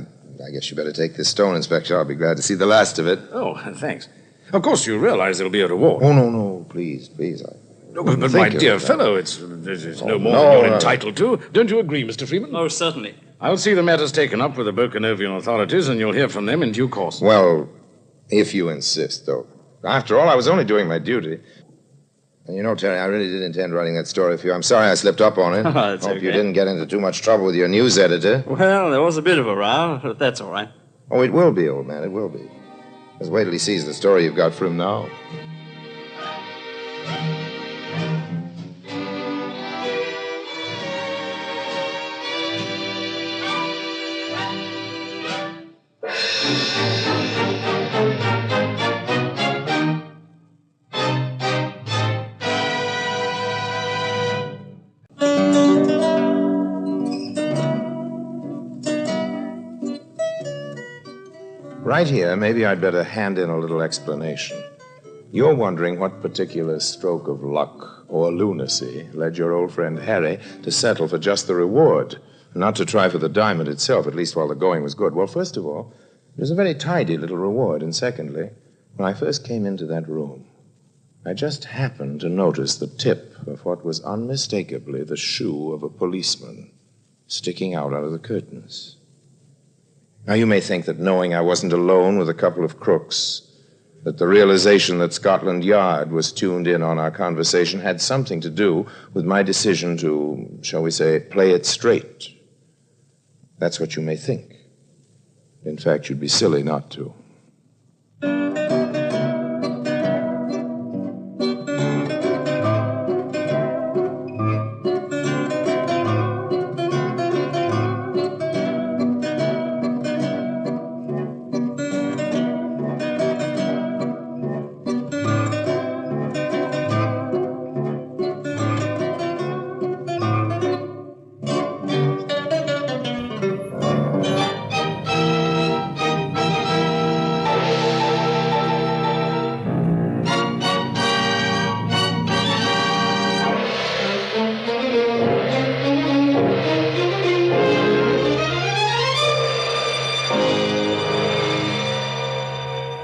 guess you better take this stone, Inspector. I'll be glad to see the last of it. Oh, thanks. Of course, you realize there'll be a reward. Oh, no, please. But my dear fellow, it's no more than you're entitled to. Don't you agree, Mr. Freeman? Oh, certainly. I'll see the matter's taken up with the Bokanovian authorities, and you'll hear from them in due course. Well, if you insist, though. After all, I was only doing my duty. And you know, Terry, I really did intend writing that story for you. I'm sorry I slipped up on it. That's Hope okay. you didn't get into too much trouble with your news editor. Well, there was a bit of a row, but that's all right. Oh, it will be, old man, it will be. Just wait till he sees the story you've got for him now. Right here, maybe I'd better hand in a little explanation. You're wondering what particular stroke of luck or lunacy led your old friend Harry to settle for just the reward, not to try for the diamond itself, at least while the going was good. Well, first of all, It was a very tidy little reward. And secondly, when I first came into that room, I just happened to notice the tip of what was unmistakably the shoe of a policeman sticking out of the curtains. Now, you may think that knowing I wasn't alone with a couple of crooks, that the realization that Scotland Yard was tuned in on our conversation had something to do with my decision to, shall we say, play it straight. That's what you may think. In fact, you'd be silly not to.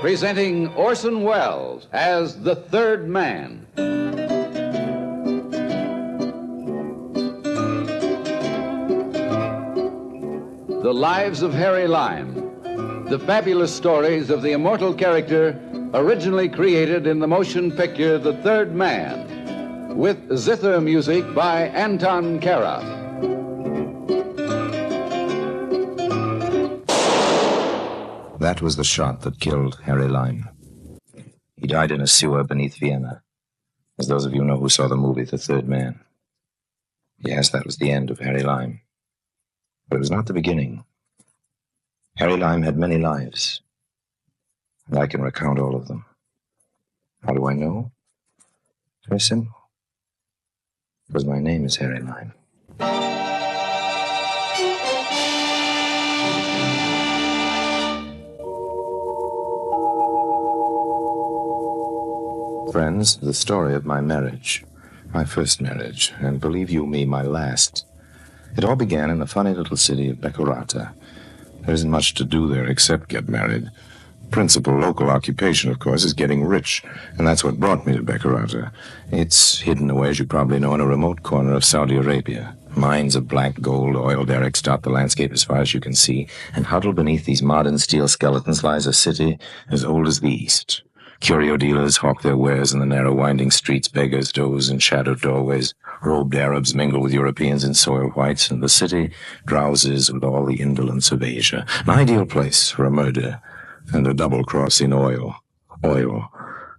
Presenting Orson Welles as the third man. The Lives of Harry Lime. The fabulous stories of the immortal character originally created in the motion picture The Third Man, with zither music by Anton Karas. That was the shot that killed Harry Lime. He died in a sewer beneath Vienna, as those of you know who saw the movie The Third Man. Yes, that was the end of Harry Lime. But it was not the beginning. Harry Lime had many lives, and I can recount all of them. How do I know? Very simple. Because my name is Harry Lime. Friends, the story of my marriage, my first marriage, and believe you me, my last. It all began in the funny little city of Beccarata. There isn't much to do there except get married. Principal local occupation, of course, is getting rich, and that's what brought me to Beccarata. It's hidden away, as you probably know, in a remote corner of Saudi Arabia. Mines of black gold, oil derricks dot the landscape as far as you can see, and huddled beneath these modern steel skeletons lies a city as old as the East. Curio dealers hawk their wares in the narrow winding streets, beggars doze in shadowed doorways, robed Arabs mingle with Europeans in soiled whites, and the city drowses with all the indolence of Asia. An ideal place for a murder and a double cross in oil. Oil,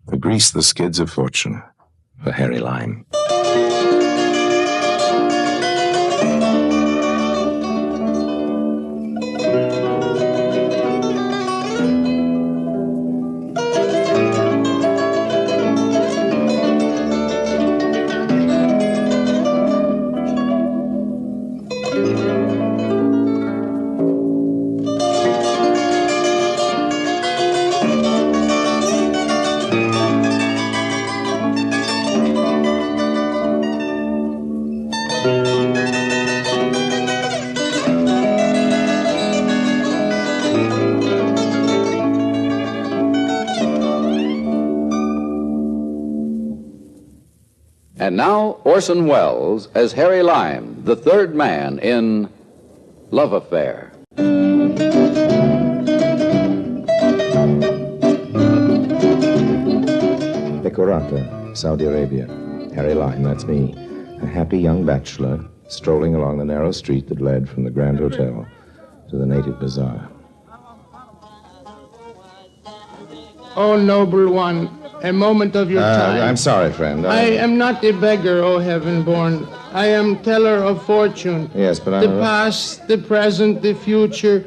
to grease the skids of fortune for Harry Lime. And now, Orson Welles as Harry Lime, the third man in Love Affair. Beccarata, Saudi Arabia. Harry Lime, that's me. A happy young bachelor strolling along the narrow street that led from the Grand Hotel to the native bazaar. Oh, noble one, a moment of your time. I'm sorry, friend. I am not a beggar, O heaven-born. I am teller of fortune. Yes, but The past, the present, the future.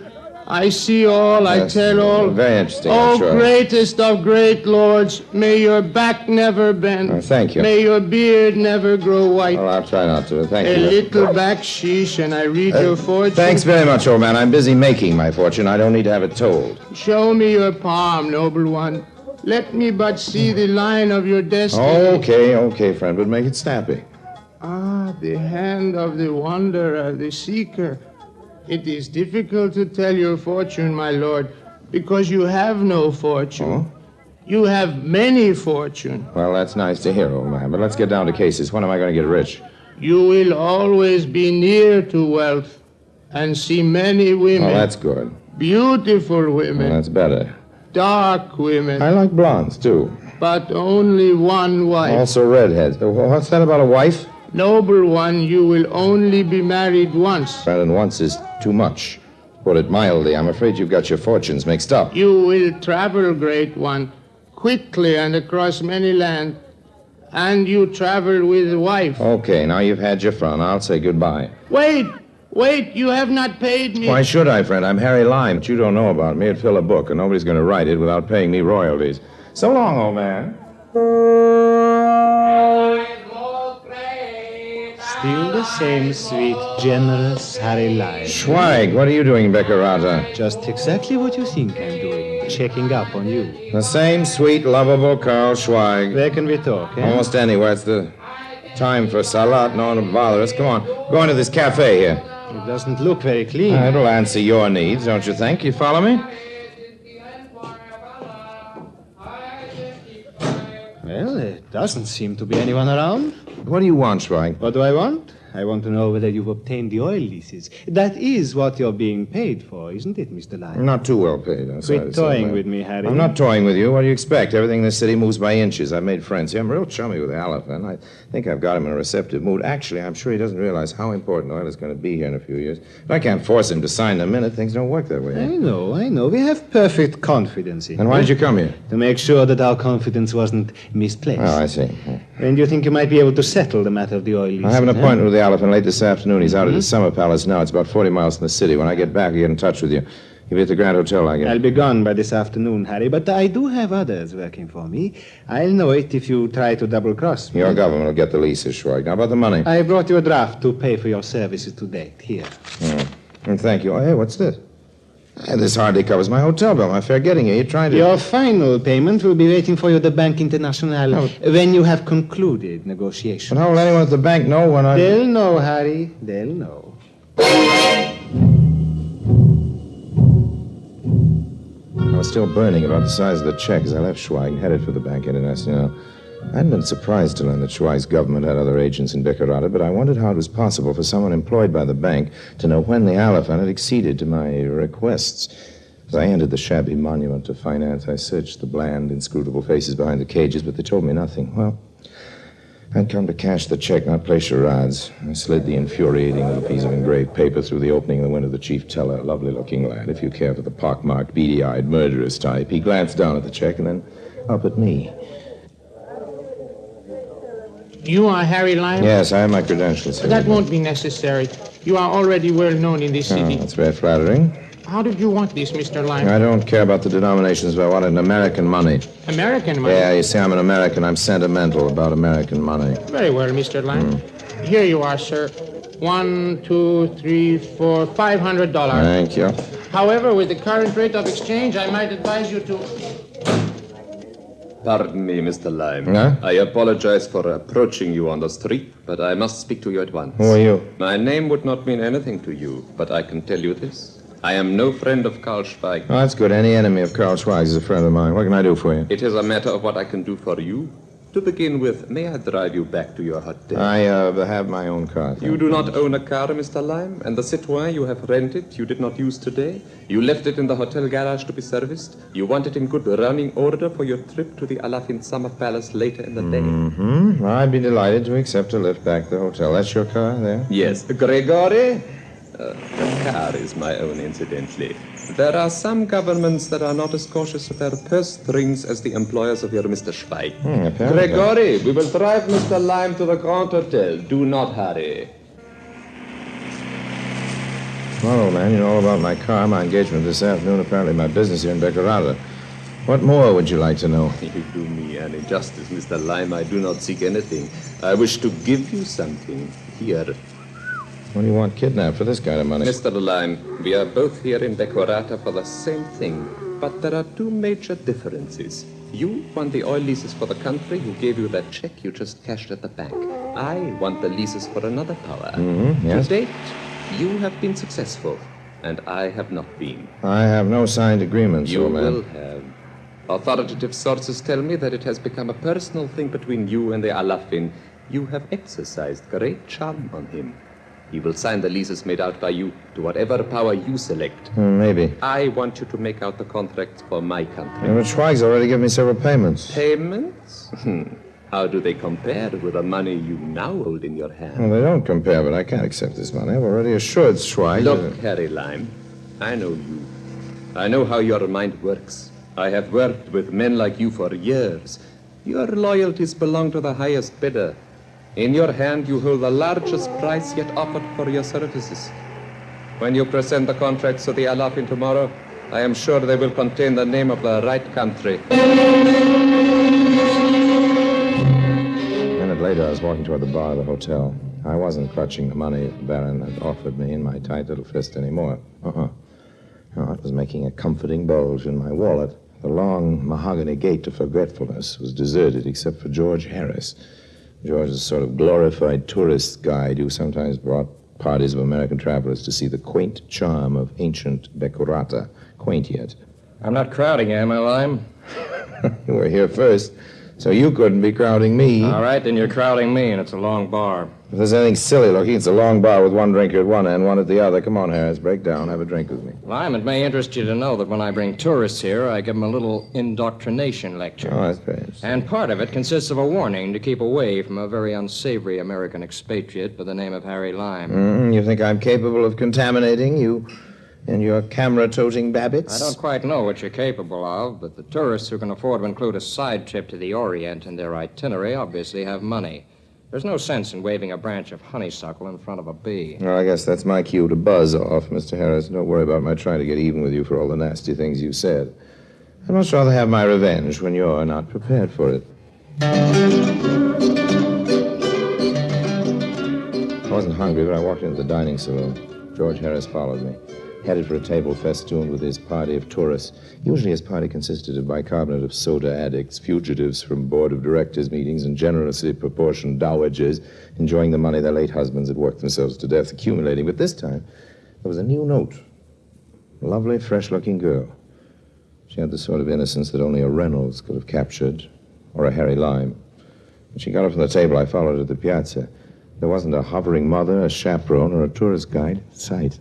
I see all, Yes, I tell all. very interesting, I'm Oh, sure. greatest of great lords, may your back never bend. Oh, thank you. May your beard never grow white. Well, I'll try not to. Thank A you. little backsheesh, and I read your fortune. Thanks very much, old man. I'm busy making my fortune. I don't need to have it told. Show me your palm, noble one. Let me but see the line of your destiny. Okay, friend, but make it snappy. Ah, the hand of the wanderer, the seeker. It is difficult to tell your fortune, my lord, Because you have no fortune. Oh? You have many fortune. Well, that's nice to hear, old man, but let's get down to cases. When am I going to get rich? You will always be near to wealth and see many women. Oh, that's good. Beautiful women. Well, that's better. Dark women. I like blondes, too. But only one wife. Also redheads. What's that about a wife? Noble one, you will only be married once. And once is too much. Put it mildly, I'm afraid you've got your fortunes mixed up. You will travel, great one, quickly and across many lands. And you travel with a wife. Okay, now you've had your fun. I'll say goodbye. Wait, you have not paid me. Why should I, friend? I'm Harry Lime. But you don't know about me. It'd fill a book, and nobody's going to write it without paying me royalties. So long, old man. Still the same sweet, generous Harry Lime. Schweig, what are you doing in Beccarata? Just exactly what you think I'm doing. Checking up on you. The same sweet, lovable Carl Schweig. Where can we talk, eh? Almost anywhere. It's the time for salat. No one will bother us. Come on. Go into this cafe here. It doesn't look very clean. It'll answer your needs, don't you think? You follow me? Well, there doesn't seem to be anyone around. What do you want, Schweig? What do I want? I want to know whether you've obtained the oil leases. That is what you're being paid for, isn't it, Mr. Lyon? Not too well paid. I'm sorry Quit to say toying that. with me, Harry. I'm not toying with you. What do you expect? Everything in this city moves by inches. I've made friends here. I'm real chummy with Elephant. I think I've got him in a receptive mood. Actually, I'm sure he doesn't realize how important oil is going to be here in a few years. But I can't force him to sign in a minute. Things don't work that way. I know. We have perfect confidence in And why did you come here? To make sure that our confidence wasn't misplaced. Oh, I see. And you think you might be able to settle the matter of the oil leases? I have an appointment with the Elephant late this afternoon. He's out at his summer palace now. It's about 40 miles from the city. When I get back, I'll get in touch with you. You'll be at the Grand Hotel, I guess. I'll be gone by this afternoon, Harry, but I do have others working for me. I'll know it if you try to double-cross me. Your government will get the leases, Schweig. Now, about the money. I brought you a draft to pay for your services to date. Here. And thank you. Oh, hey, what's this? This hardly covers my hotel bill. My fare getting here. You're trying to... Your final payment will be waiting for you at the Bank International when you have concluded negotiations. But how will anyone at the bank know when I... They'll know, Harry. They'll know. I was still burning about the size of the check as I left Schweig and headed for the Bank International. I hadn't been surprised to learn that Schweig's government had other agents in Beccarata, but I wondered how it was possible for someone employed by the bank to know when the Elephant had acceded to my requests. As I entered the shabby monument to finance, I searched the bland, inscrutable faces behind the cages, but they told me nothing. Well, I'd come to cash the check, not play charades. I slid the infuriating little piece of engraved paper through the opening in the window of the chief teller, a lovely-looking lad, if you care for the pockmarked, beady-eyed, murderous type. He glanced down at the check and then up at me. You are Harry Lyon? Yes, I have my credentials here. That won't be necessary. You are already well known in this city. That's very flattering. How did you want this, Mr. Lyon? I don't care about the denominations, but I wanted American money. American money? Yeah, you see, I'm an American. I'm sentimental about American money. Very well, Mr. Lyon. Here you are, sir. 1, 2, 3, 4, $500. Thank you. However, with the current rate of exchange, I might advise you to... Pardon me, Mr. Lime. Huh? I apologize for approaching you on the street, but I must speak to you at once. Who are you? My name would not mean anything to you, but I can tell you this. I am no friend of Karl Schweig. Oh, that's good. Any enemy of Karl Schweig's is a friend of mine. What can I do for you? It is a matter of what I can do for you. To begin with, may I drive you back to your hotel? I have my own car. You do not own a car, Mr. Lime, and the Citroën you have rented you did not use today. You left it in the hotel garage to be serviced. You want it in good running order for your trip to the Alafin Summer Palace later in the day. Mm-hmm. I'd be delighted to accept a lift back to the hotel. That's your car there? Yes. Gregory? The car is my own, incidentally. There are some governments that are not as cautious with their purse strings as the employers of your Mr. Schweig. Gregory, we will drive Mr. Lime to the Grand Hotel. Do not hurry. Well, old man, you know all about my car, my engagement this afternoon, apparently my business here in Beccarata. What more would you like to know? You do me an injustice, Mr. Lime. I do not seek anything. I wish to give you something. Here. What do you want kidnapped for this kind of money? Mr. Lime, we are both here in Beccarata for the same thing, but there are two major differences. You want the oil leases for the country who gave you that check you just cashed at the bank. I want the leases for another power. Mm-hmm, yes. To date, you have been successful, and I have not been. I have no signed agreements, You old man. will have. Authoritative sources tell me that it has become a personal thing between you and the Alafin. You have exercised great charm on him. He will sign the leases made out by you to whatever power you select. Maybe. I want you to make out the contracts for my country. Yeah, but Schweig's already given me several payments. Payments? How do they compare with the money you now hold in your hand? Well, they don't compare, but I can't accept this money. I've already assured Schweig. Look, Harry Lime, I know you. I know how your mind works. I have worked with men like you for years. Your loyalties belong to the highest bidder. In your hand, you hold the largest price yet offered for your services. When you present the contracts to the Alafin tomorrow, I am sure they will contain the name of the right country. A minute later, I was walking toward the bar of the hotel. I wasn't clutching the money the Baron had offered me in my tight little fist anymore. No, it was making a comforting bulge in my wallet. The long mahogany gate to forgetfulness was deserted except for George Harris. George is a sort of glorified tourist guide who sometimes brought parties of American travelers to see the quaint charm of ancient Beccurata. Quaint yet. I'm not crowding you, am I, Lime? You were here first, so you couldn't be crowding me. All right, then you're crowding me, and it's a long bar. If there's anything silly looking, it's a long bar with one drinker at one end, one at the other. Come on, Harris, break down, have a drink with me. Lime, it may interest you to know that when I bring tourists here, I give them a little indoctrination lecture. Oh, that's great. And part of it consists of a warning to keep away from a very unsavory American expatriate by the name of Harry Lime. You think I'm capable of contaminating you and your camera-toting babbits? I don't quite know what you're capable of, but the tourists who can afford to include a side trip to the Orient in their itinerary obviously have money. There's no sense in waving a branch of honeysuckle in front of a bee. Well, I guess that's my cue to buzz off, Mr. Harris. Don't worry about my trying to get even with you for all the nasty things you said. I'd much rather have my revenge when you're not prepared for it. I wasn't hungry, but I walked into the dining saloon. George Harris followed me, headed for a table festooned with his party of tourists. Usually his party consisted of bicarbonate of soda addicts, fugitives from board of directors meetings, and generously proportioned dowagers enjoying the money their late husbands had worked themselves to death accumulating. But this time, there was a new note. A lovely, fresh-looking girl. She had the sort of innocence that only a Reynolds could have captured, or a Harry Lime. When she got up from the table, I followed her to the piazza. There wasn't a hovering mother, a chaperone, or a tourist guide in sight.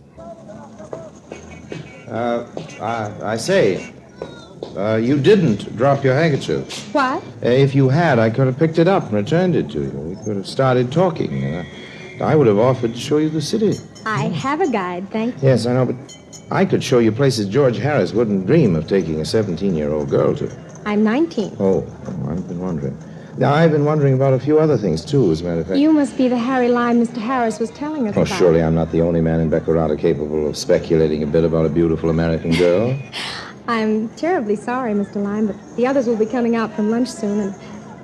I say, you didn't drop your handkerchief. What? If you had, I could have picked it up and returned it to you. We could have started talking. I would have offered to show you the city. I have a guide, thank you. Yes, I know, but I could show you places George Harris wouldn't dream of taking a 17-year-old girl to. I'm 19. Oh, I've been wondering. Now, I've been wondering about a few other things, too, as a matter of fact. You must be the Harry Lime Mr. Harris was telling us Oh, about. surely I'm not the only man in Beccurata capable of speculating a bit about a beautiful American girl. I'm terribly sorry, Mr. Lime, but the others will be coming out from lunch soon, and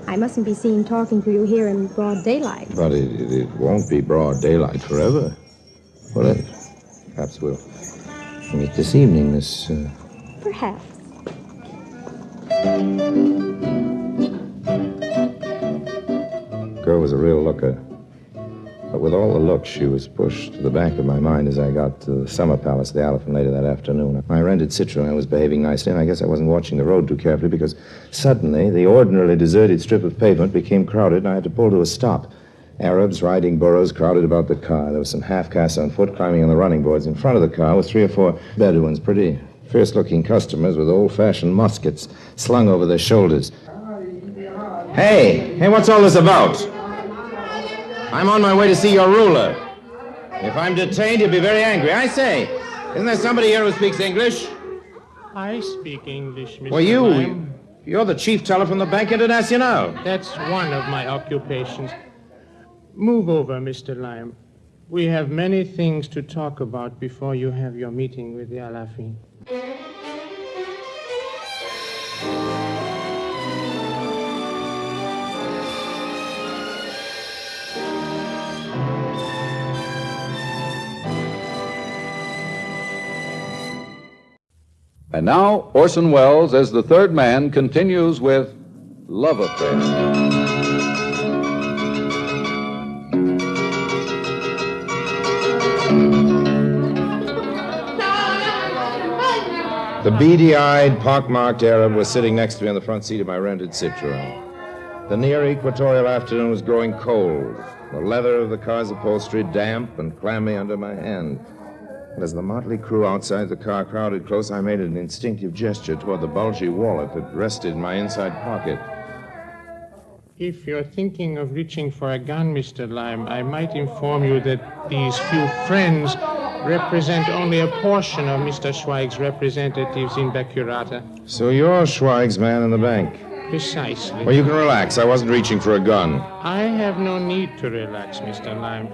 I mustn't be seen talking to you here in broad daylight. But it won't be broad daylight forever. Will it? Perhaps we'll meet this evening, Miss... Perhaps. The girl was a real looker. But with all the looks, she was pushed to the back of my mind as I got to the summer palace of the Elephant later that afternoon. I rented Citroën. I was behaving nicely, and I guess I wasn't watching the road too carefully because suddenly the ordinarily deserted strip of pavement became crowded, and I had to pull to a stop. Arabs riding burros crowded about the car. There were some half-castes on foot climbing on the running boards. In front of the car were 3 or 4 Bedouins, pretty fierce-looking customers with old-fashioned muskets slung over their shoulders. Hey, what's all this about? I'm on my way to see your ruler. If I'm detained, you'll be very angry. I say, isn't there somebody here who speaks English? I speak English, Mr. Well, you're the chief teller from the Bank International. That's one of my occupations. Move over, Mr. Lime. We have many things to talk about before you have your meeting with the Alafin. And now, Orson Welles, as the third man, continues with Love Affair. The beady-eyed, pockmarked Arab was sitting next to me on the front seat of my rented Citroën. The near equatorial afternoon was growing cold. The leather of the car's upholstery damp and clammy under my hand. And as the motley crew outside the car crowded close, I made an instinctive gesture toward the bulgy wallet that rested in my inside pocket. If you're thinking of reaching for a gun, Mr. Lime, I might inform you that these few friends represent only a portion of Mr. Schweig's representatives in Bacurata. So you're Schweig's man in the bank? Precisely. Well, you can relax. I wasn't reaching for a gun. I have no need to relax, Mr. Lime.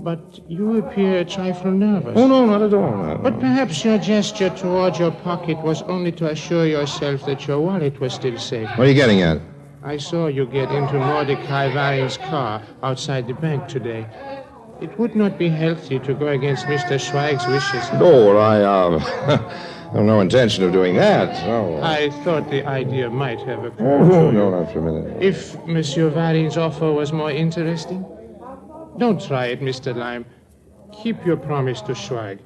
But you appear a trifle nervous. Oh, no, not at all. No. But perhaps your gesture toward your pocket was only to assure yourself that your wallet was still safe. What are you getting at? I saw you get into Mordecai Varin's car outside the bank today. It would not be healthy to go against Mr. Schweig's wishes. Oh, well, I have no intention of doing that. No. I thought the idea might have occurred to you. No, not for a minute. If Monsieur Varin's offer was more interesting, don't try it, Mr. Lime. Keep your promise to Schweig.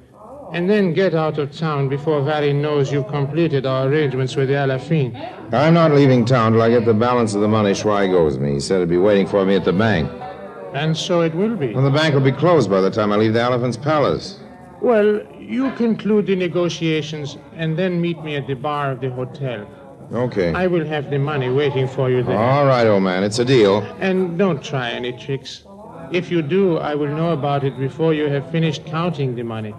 And then get out of town before Varin knows you've completed our arrangements with the Alafin. I'm not leaving town till I get the balance of the money Schweig owes me. He said he'd be waiting for me at the bank. And so it will be. Well, the bank will be closed by the time I leave the Elephant's Palace. Well, you conclude the negotiations and then meet me at the bar of the hotel. Okay. I will have the money waiting for you there. All right, old man. It's a deal. And don't try any tricks. If you do, I will know about it before you have finished counting the money.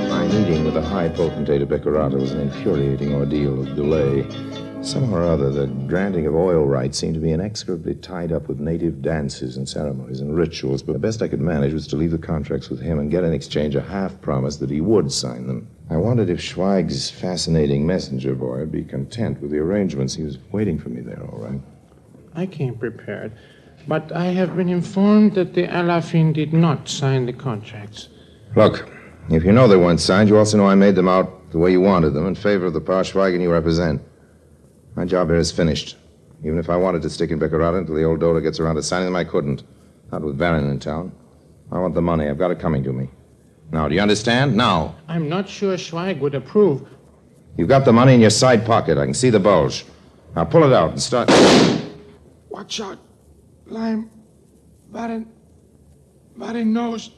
My meeting with the high potentate of Bacurata was an infuriating ordeal of delay. Somehow or other, the granting of oil rights seemed to be inexorably tied up with native dances and ceremonies and rituals, but the best I could manage was to leave the contracts with him and get in exchange a half promise that he would sign them. I wondered if Schweig's fascinating messenger boy would be content with the arrangements. He was waiting for me there, all right. I came prepared, but I have been informed that the Alafin did not sign the contracts. Look, if you know they weren't signed, you also know I made them out the way you wanted them, in favor of the Pa Schweigen you represent. My job here is finished. Even if I wanted to stick in Bacurata until the old Dodo gets around to signing them, I couldn't. Not with Varin in town. I want the money. I've got it coming to me. Now, do you understand? Now. I'm not sure Schweig would approve. You've got the money in your side pocket. I can see the bulge. Now pull it out and start... Watch out, Lime. Varin knows.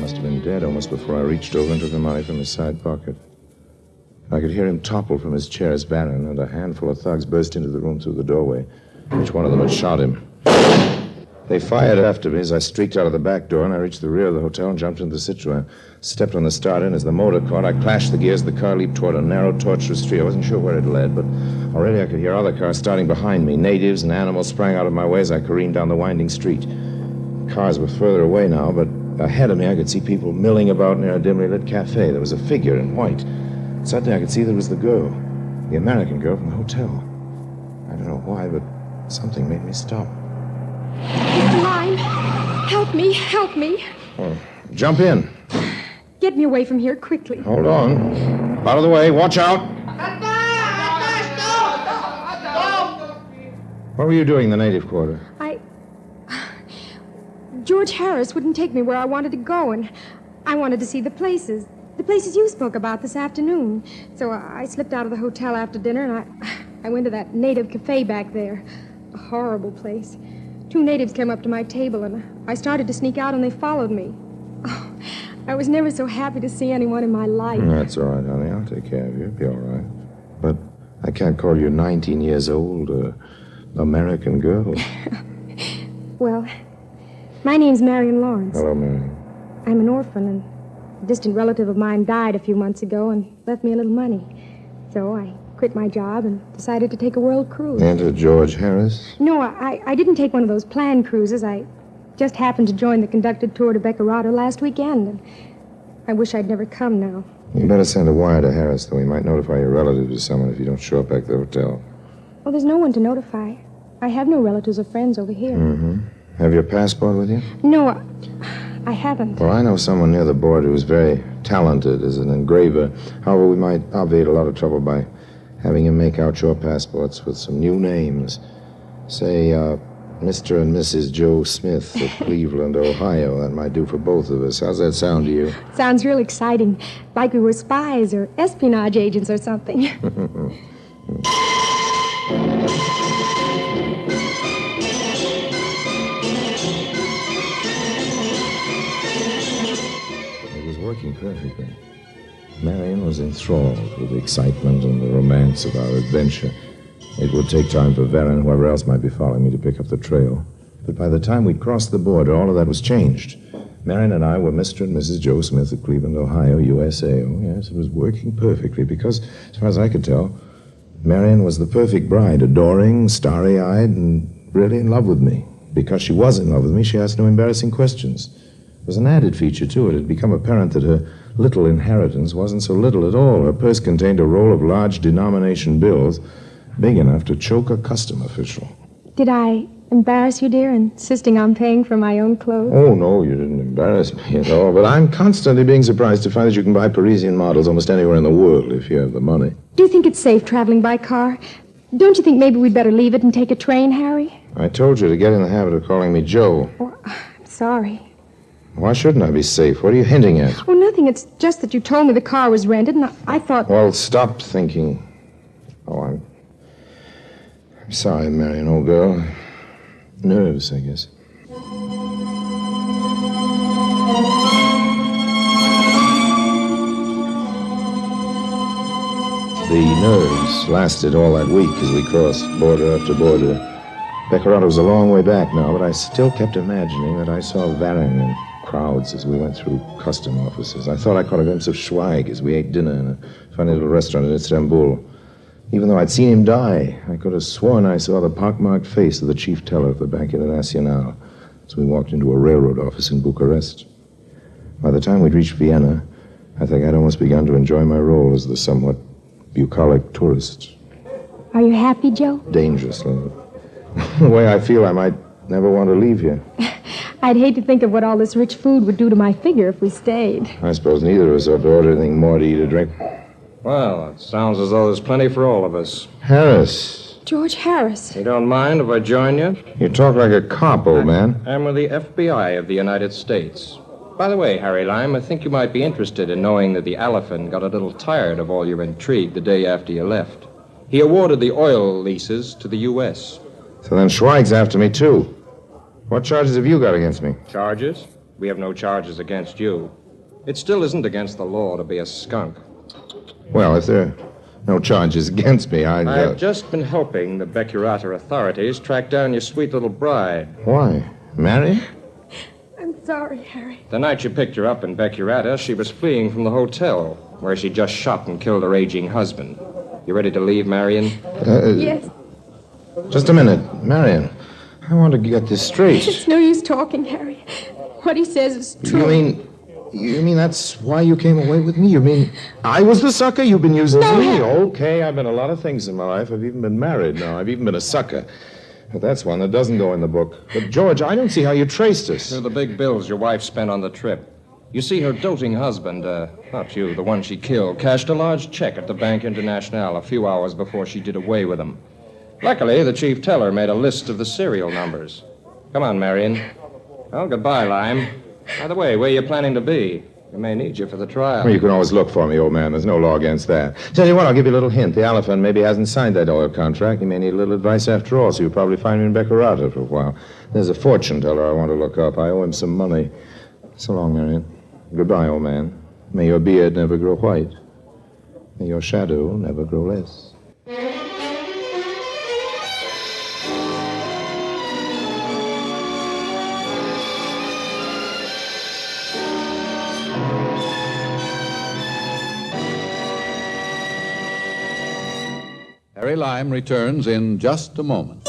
Must have been dead almost before I reached over and took the money from his side pocket. I could hear him topple from his chair as Varin and a handful of thugs burst into the room through the doorway. Each one of them had shot him. They fired after me as I streaked out of the back door, and I reached the rear of the hotel and jumped into the Citroën. Stepped on the starter, and as the motor caught, I clashed the gears. The car leaped toward a narrow, tortuous street. I wasn't sure where it led, but already I could hear other cars starting behind me. Natives and animals sprang out of my way as I careened down the winding street. Cars were further away now, but ahead of me I could see people milling about near a dimly lit cafe. There was a figure in white. Suddenly I could see there was the girl, the American girl from the hotel. I don't know why, but something made me stop. Mr. Lime, help me. Oh, jump in. Get me away from here quickly. Hold on. Out of the way. Watch out. What were you doing in the native quarter? George Harris wouldn't take me where I wanted to go, and I wanted to see the places you spoke about this afternoon. So I slipped out of the hotel after dinner, and I went to that native cafe back there. A horrible place. 2 natives came up to my table, and I started to sneak out, and they followed me. Oh, I was never so happy to see anyone in my life. That's all right, honey. I'll take care of you. It'll be all right. But I can't call you 19 years old, American girl. Well, my name's Marion Lawrence. Hello, Marion. I'm an orphan, and a distant relative of mine died a few months ago and left me a little money. So I quit my job and decided to take a world cruise. Enter George Harris? No, I didn't take one of those planned cruises. I just happened to join the conducted tour to Bacurata last weekend, and I wish I'd never come now. You better send a wire to Harris, though. He might notify your relative to someone if you don't show up back at the hotel. Well, there's no one to notify. I have no relatives or friends over here. Mm-hmm. Have your passport with you? No, I haven't. Well, I know someone near the border who's very talented as an engraver. However, we might obviate a lot of trouble by having him make out your passports with some new names. Say, Mr. and Mrs. Joe Smith of Cleveland, Ohio. That might do for both of us. How's that sound to you? Sounds real exciting. Like we were spies or espionage agents or something. It was working perfectly. Marion was enthralled with the excitement and the romance of our adventure. It would take time for Vera and whoever else might be following me to pick up the trail. But by the time we'd crossed the border, all of that was changed. Marion and I were Mr. and Mrs. Joe Smith of Cleveland, Ohio, USA. Oh, yes, it was working perfectly because, as far as I could tell, Marion was the perfect bride, adoring, starry-eyed, and really in love with me. Because she was in love with me, she asked no embarrassing questions. There was an added feature to it. It had become apparent that her little inheritance wasn't so little at all. Her purse contained a roll of large denomination bills, big enough to choke a custom official. Did I embarrass you, dear, insisting on paying for my own clothes? Oh, no, you didn't embarrass me at all. But I'm constantly being surprised to find that you can buy Parisian models almost anywhere in the world if you have the money. Do you think it's safe traveling by car? Don't you think maybe we'd better leave it and take a train, Harry? I told you to get in the habit of calling me Joe. Oh, I'm sorry. Why shouldn't I be safe? What are you hinting at? Oh, nothing. It's just that you told me the car was rented, and I thought... Well, stop thinking. Oh, I'm sorry, Marion, old girl. Nerves, I guess. The nerves lasted all that week as we crossed border after border. Beccarata was a long way back now, but I still kept imagining that I saw Varin in crowds as we went through custom offices. I thought I caught a glimpse of Schweig as we ate dinner in a funny little restaurant in Istanbul. Even though I'd seen him die, I could have sworn I saw the pockmarked face of the chief teller of the Bank International as we walked into a railroad office in Bucharest. By the time we'd reached Vienna, I think I'd almost begun to enjoy my role as the somewhat bucolic tourist. Are you happy, Joe? Dangerously. The way I feel, I might never want to leave here. I'd hate to think of what all this rich food would do to my figure if we stayed. I suppose neither of us ought to order anything more to eat or drink. Well, it sounds as though there's plenty for all of us. Harris. George Harris. You don't mind if I join you? You talk like a cop, old man. I'm with the FBI of the United States. By the way, Harry Lime, I think you might be interested in knowing that the elephant got a little tired of all your intrigue the day after you left. He awarded the oil leases to the U.S. So then Schweig's after me, too. What charges have you got against me? Charges? We have no charges against you. It still isn't against the law to be a skunk. Well, if there are no charges against me, I've just been helping the Becurata authorities track down your sweet little bride. Why? Marry? I'm sorry, Harry. The night you picked her up in Becurata, she was fleeing from the hotel, where she just shot and killed her aging husband. You ready to leave, Marion? Yes. Just a minute. Marion, I want to get this straight. It's no use talking, Harry. What he says is true. You mean that's why you came away with me? You mean I was the sucker? You've been using me? Okay, I've been a lot of things in my life. I've even been married now. I've even been a sucker. But that's one that doesn't go in the book. But, George, I don't see how you traced us. They're the big bills your wife spent on the trip. You see, her doting husband, not you, the one she killed, cashed a large check at the Bank International a few hours before she did away with him. Luckily, the chief teller made a list of the serial numbers. Come on, Marion. Well, goodbye, Lime. By the way, where are you planning to be? We may need you for the trial. Well, you can always look for me, old man. There's no law against that. Tell you what, I'll give you a little hint. The elephant maybe hasn't signed that oil contract. He may need a little advice after all, so you'll probably find me in Beccarata for a while. There's a fortune teller I want to look up. I owe him some money. So long, Marion. Goodbye, old man. May your beard never grow white. May your shadow never grow less. Harry Lime returns in just a moment.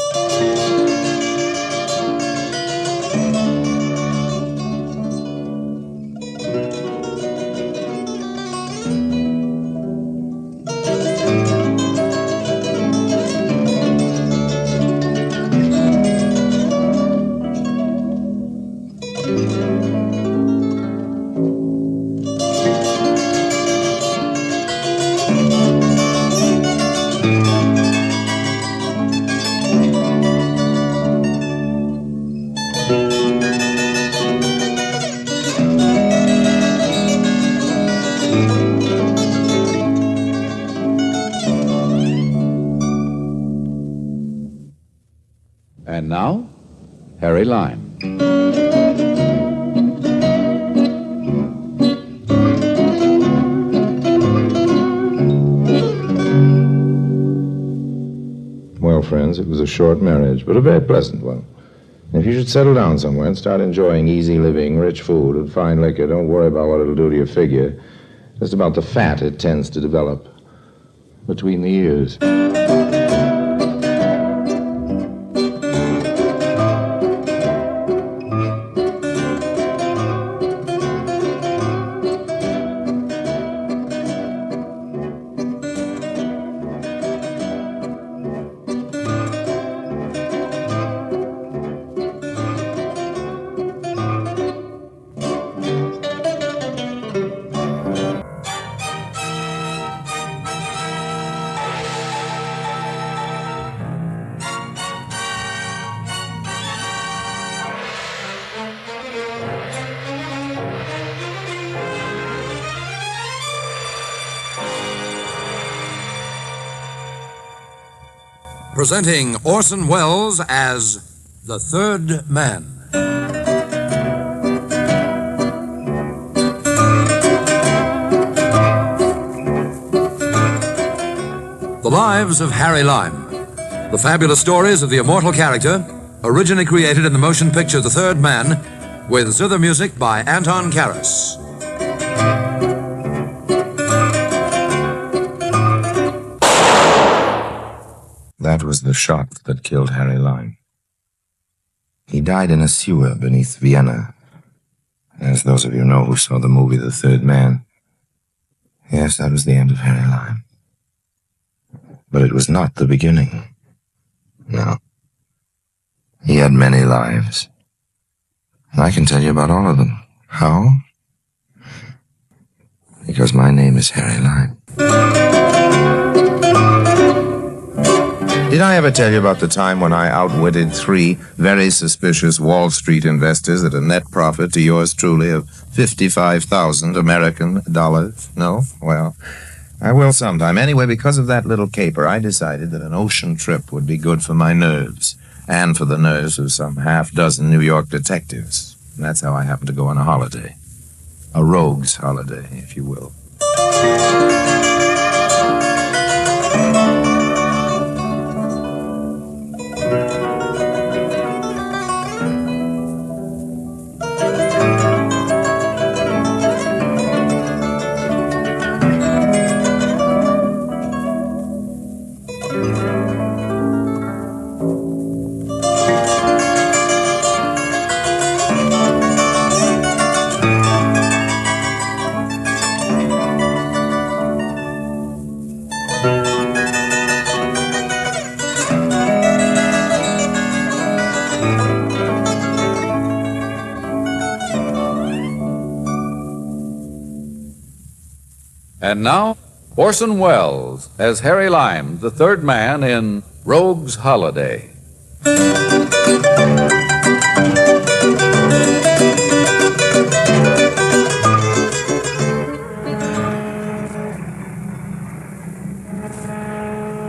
now, Harry Lime. Well, friends, it was a short marriage, but a very pleasant one. And if you should settle down somewhere and start enjoying easy living, rich food, and fine liquor, don't worry about what it'll do to your figure. Just about the fat it tends to develop between the ears. Presenting Orson Welles as the Third Man. The Lives of Harry Lime. The fabulous stories of the immortal character, originally created in the motion picture The Third Man, with zither music by Anton Karas. That was the shot that killed Harry Lime. He died in a sewer beneath Vienna, as those of you know who saw the movie The Third Man. Yes, that was the end of Harry Lime. But it was not the beginning. No. He had many lives. And I can tell you about all of them. How? Because my name is Harry Lime. Did I ever tell you about the time when I outwitted 3 very suspicious Wall Street investors at a net profit to yours truly of 55,000 American dollars? No? Well, I will sometime. Anyway, because of that little caper, I decided that an ocean trip would be good for my nerves and for the nerves of some half-dozen New York detectives. And that's how I happened to go on a holiday. A rogue's holiday, if you will. And now, Orson Welles as Harry Lime, the third man in Rogue's Holiday.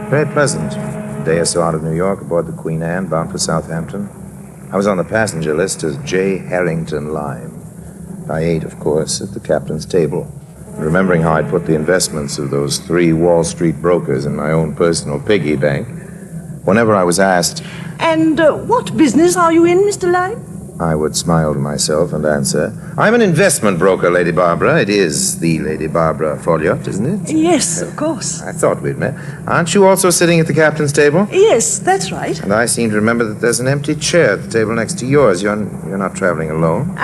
Very pleasant. A day or so out of New York, aboard the Queen Anne, bound for Southampton. I was on the passenger list as J. Harrington Lime. I ate, of course, at the captain's table. Remembering how I'd put the investments of those 3 Wall Street brokers in my own personal piggy bank, whenever I was asked, "And what business are you in, Mr. Lime?" I would smile to myself and answer, "I'm an investment broker, Lady Barbara. It is the Lady Barbara Folliot, isn't it?" "Yes, of course." "I thought we'd met. Aren't you also sitting at the captain's table?" "Yes, that's right." "And I seem to remember that there's an empty chair at the table next to yours. You're not traveling alone."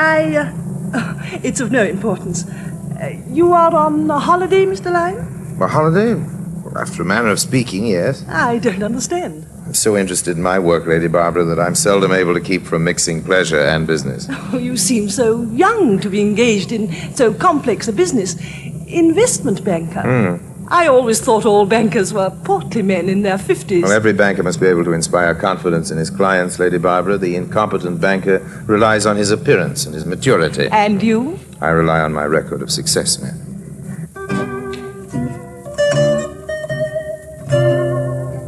It's of no importance. You are on a holiday, Mr. Lime?" "A holiday? Well, after a manner of speaking, yes." "I don't understand." "I'm so interested in my work, Lady Barbara, that I'm seldom able to keep from mixing pleasure and business." "Oh, you seem so young to be engaged in so complex a business. Investment banker. I always thought all bankers were portly men in their 50s. Well, every banker must be able to inspire confidence in his clients, Lady Barbara. The incompetent banker relies on his appearance and his maturity. And you? I rely on my record of success, ma'am.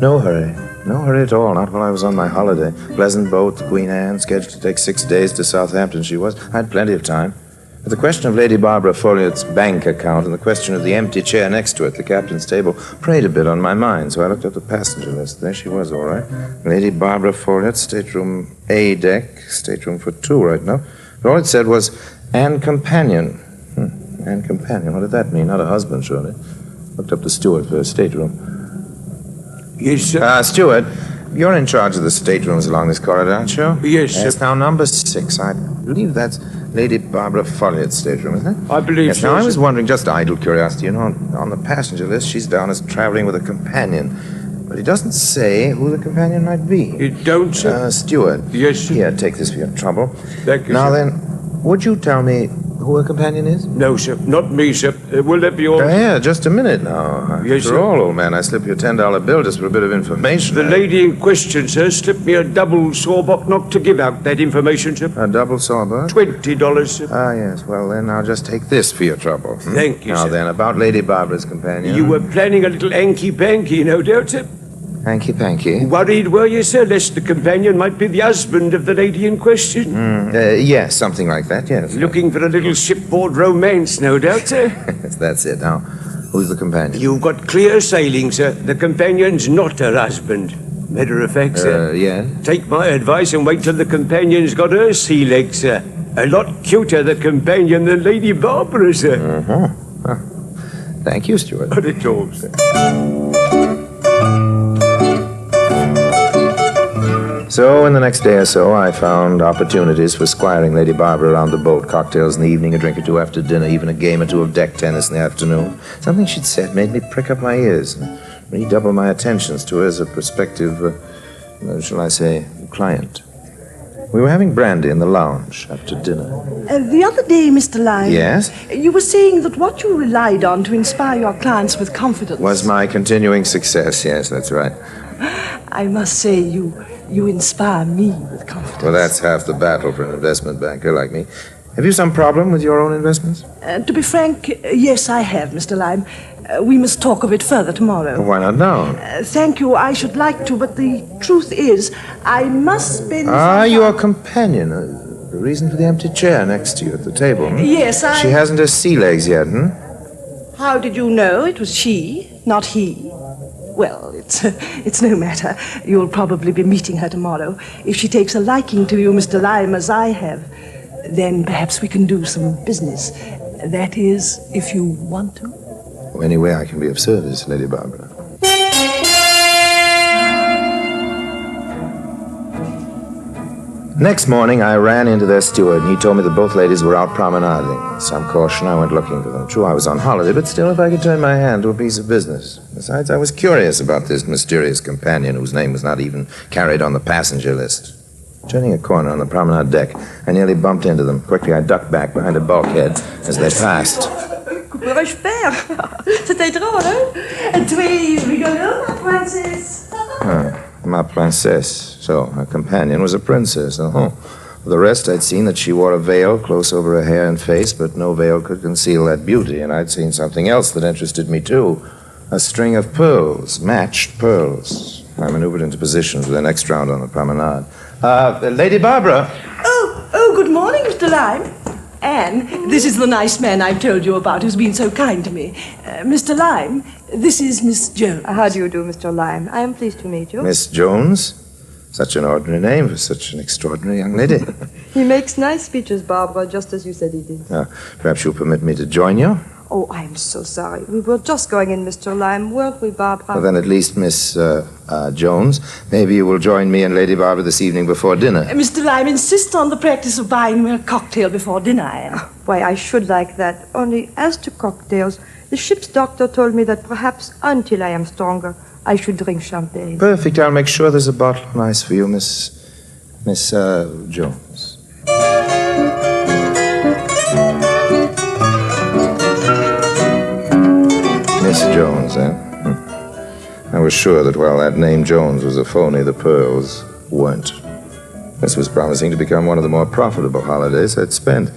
No hurry. No hurry at all, not while I was on my holiday. Pleasant boat, the Queen Anne, scheduled to take 6 days to Southampton she was. I had plenty of time. But the question of Lady Barbara Folliot's bank account and the question of the empty chair next to it, the captain's table, preyed a bit on my mind, so I looked up the passenger list. There she was, all right. Lady Barbara Folliot, stateroom A deck, stateroom for 2 right now. But all it said was, and companion. And companion, what did that mean? Not a husband, surely. Looked up the steward for her stateroom. Yes, sir. Steward, you're in charge of the staterooms along this corridor, aren't you? Yes, sir. Yes, now number 6. I believe that's Lady Barbara Folliot's stateroom, isn't it? I believe yes, so. Now, I was sir. wondering, just idle curiosity, you know, on the passenger list, she's down as traveling with a companion. But it doesn't say who the companion might be. It don't, sir? Steward. Yes, sir. Here, take this for your trouble. Thank you, now sir. then, would you tell me who her companion is? No, sir. Not me, sir. Will that be all? Yeah, just a minute now. Yes, After sir. all, old man, I slip you a $10 bill just for a bit of information. The lady in question, sir, slipped me a double sawbuck knock to give out that information, sir. A double sawbuck? $20, sir. Ah, yes. Well, then I'll just take this for your trouble. Thank you, now sir. then, about Lady Barbara's companion. You were planning a little hanky-panky, no doubt, sir. Hanky-panky? Worried, were you, sir, lest the companion might be the husband of the lady in question? Yes, something like that, yes. Looking for a little shipboard romance, no doubt, sir. Yes, that's it. Now, who's the companion? You've got clear sailing, sir. The companion's not her husband. Matter of fact, sir. Yeah? Take my advice and wait till the companion's got her sea legs, sir. A lot cuter, the companion, than Lady Barbara, sir. Uh-huh. Thank you, Stuart. Not at all, sir. So, in the next day or so, I found opportunities for squiring Lady Barbara around the boat. Cocktails in the evening, a drink or two after dinner, even a game or two of deck tennis in the afternoon. Something she'd said made me prick up my ears and redouble my attentions to her as a prospective, shall I say, client. We were having brandy in the lounge after dinner. The other day, Mr. Lyme. Yes? You were saying that what you relied on to inspire your clients with confidence Was my continuing success, yes, that's right. I must say, you inspire me with confidence. Well, that's half the battle for an investment banker like me. Have you some problem with your own investments? To be frank, yes, I have, Mr. Lyme. We must talk of it further tomorrow. Well, why not now? Thank you, I should like to, but the truth is, I must spend... Your companion. The reason for the empty chair next to you at the table. Yes, She hasn't her sea legs yet, How did you know it was she, not he? Well, it's no matter. You'll probably be meeting her tomorrow. If she takes a liking to you, Mr. Lyme, as I have, then perhaps we can do some business. That is, if you want to. Any way I can be of service, Lady Barbara. Next morning, I ran into their steward, and he told me that both ladies were out promenading. With some caution, I went looking for them. True, I was on holiday, but still, if I could turn my hand to a piece of business. Besides, I was curious about this mysterious companion whose name was not even carried on the passenger list. Turning a corner on the promenade deck, I nearly bumped into them. Quickly, I ducked back behind a bulkhead as they passed. Courage père. C'était drôle, hein? Twee rigolos, ma princesse. Ma princesse. So, her companion was a princess. For the rest, I'd seen that she wore a veil close over her hair and face, but no veil could conceal that beauty. And I'd seen something else that interested me, too. A string of pearls, matched pearls. I maneuvered into position for the next round on the promenade. Lady Barbara. Oh, good morning, Mr. Lyme. Anne, this is the nice man I've told you about who's been so kind to me. Mr. Lyme, this is Miss Jones. How do you do, Mr. Lyme? I am pleased to meet you. Miss Jones? Such an ordinary name for such an extraordinary young lady. He makes nice speeches, Barbara, just as you said he did. Perhaps you'll permit me to join you? Oh, I'm so sorry. We were just going in, Mr. Lyme, weren't we, Barbara? Well, then at least, Miss Jones, maybe you will join me and Lady Barbara this evening before dinner. Mr. Lyme insists on the practice of buying me a cocktail before dinner, Anne. Why, I should like that. Only as to cocktails, the ship's doctor told me that perhaps until I am stronger, I should drink champagne. Perfect. I'll make sure there's a bottle of ice for you, Miss Jones. Miss Jones, eh? I was sure that while that name Jones was a phony, the pearls weren't. This was promising to become one of the more profitable holidays I'd spent.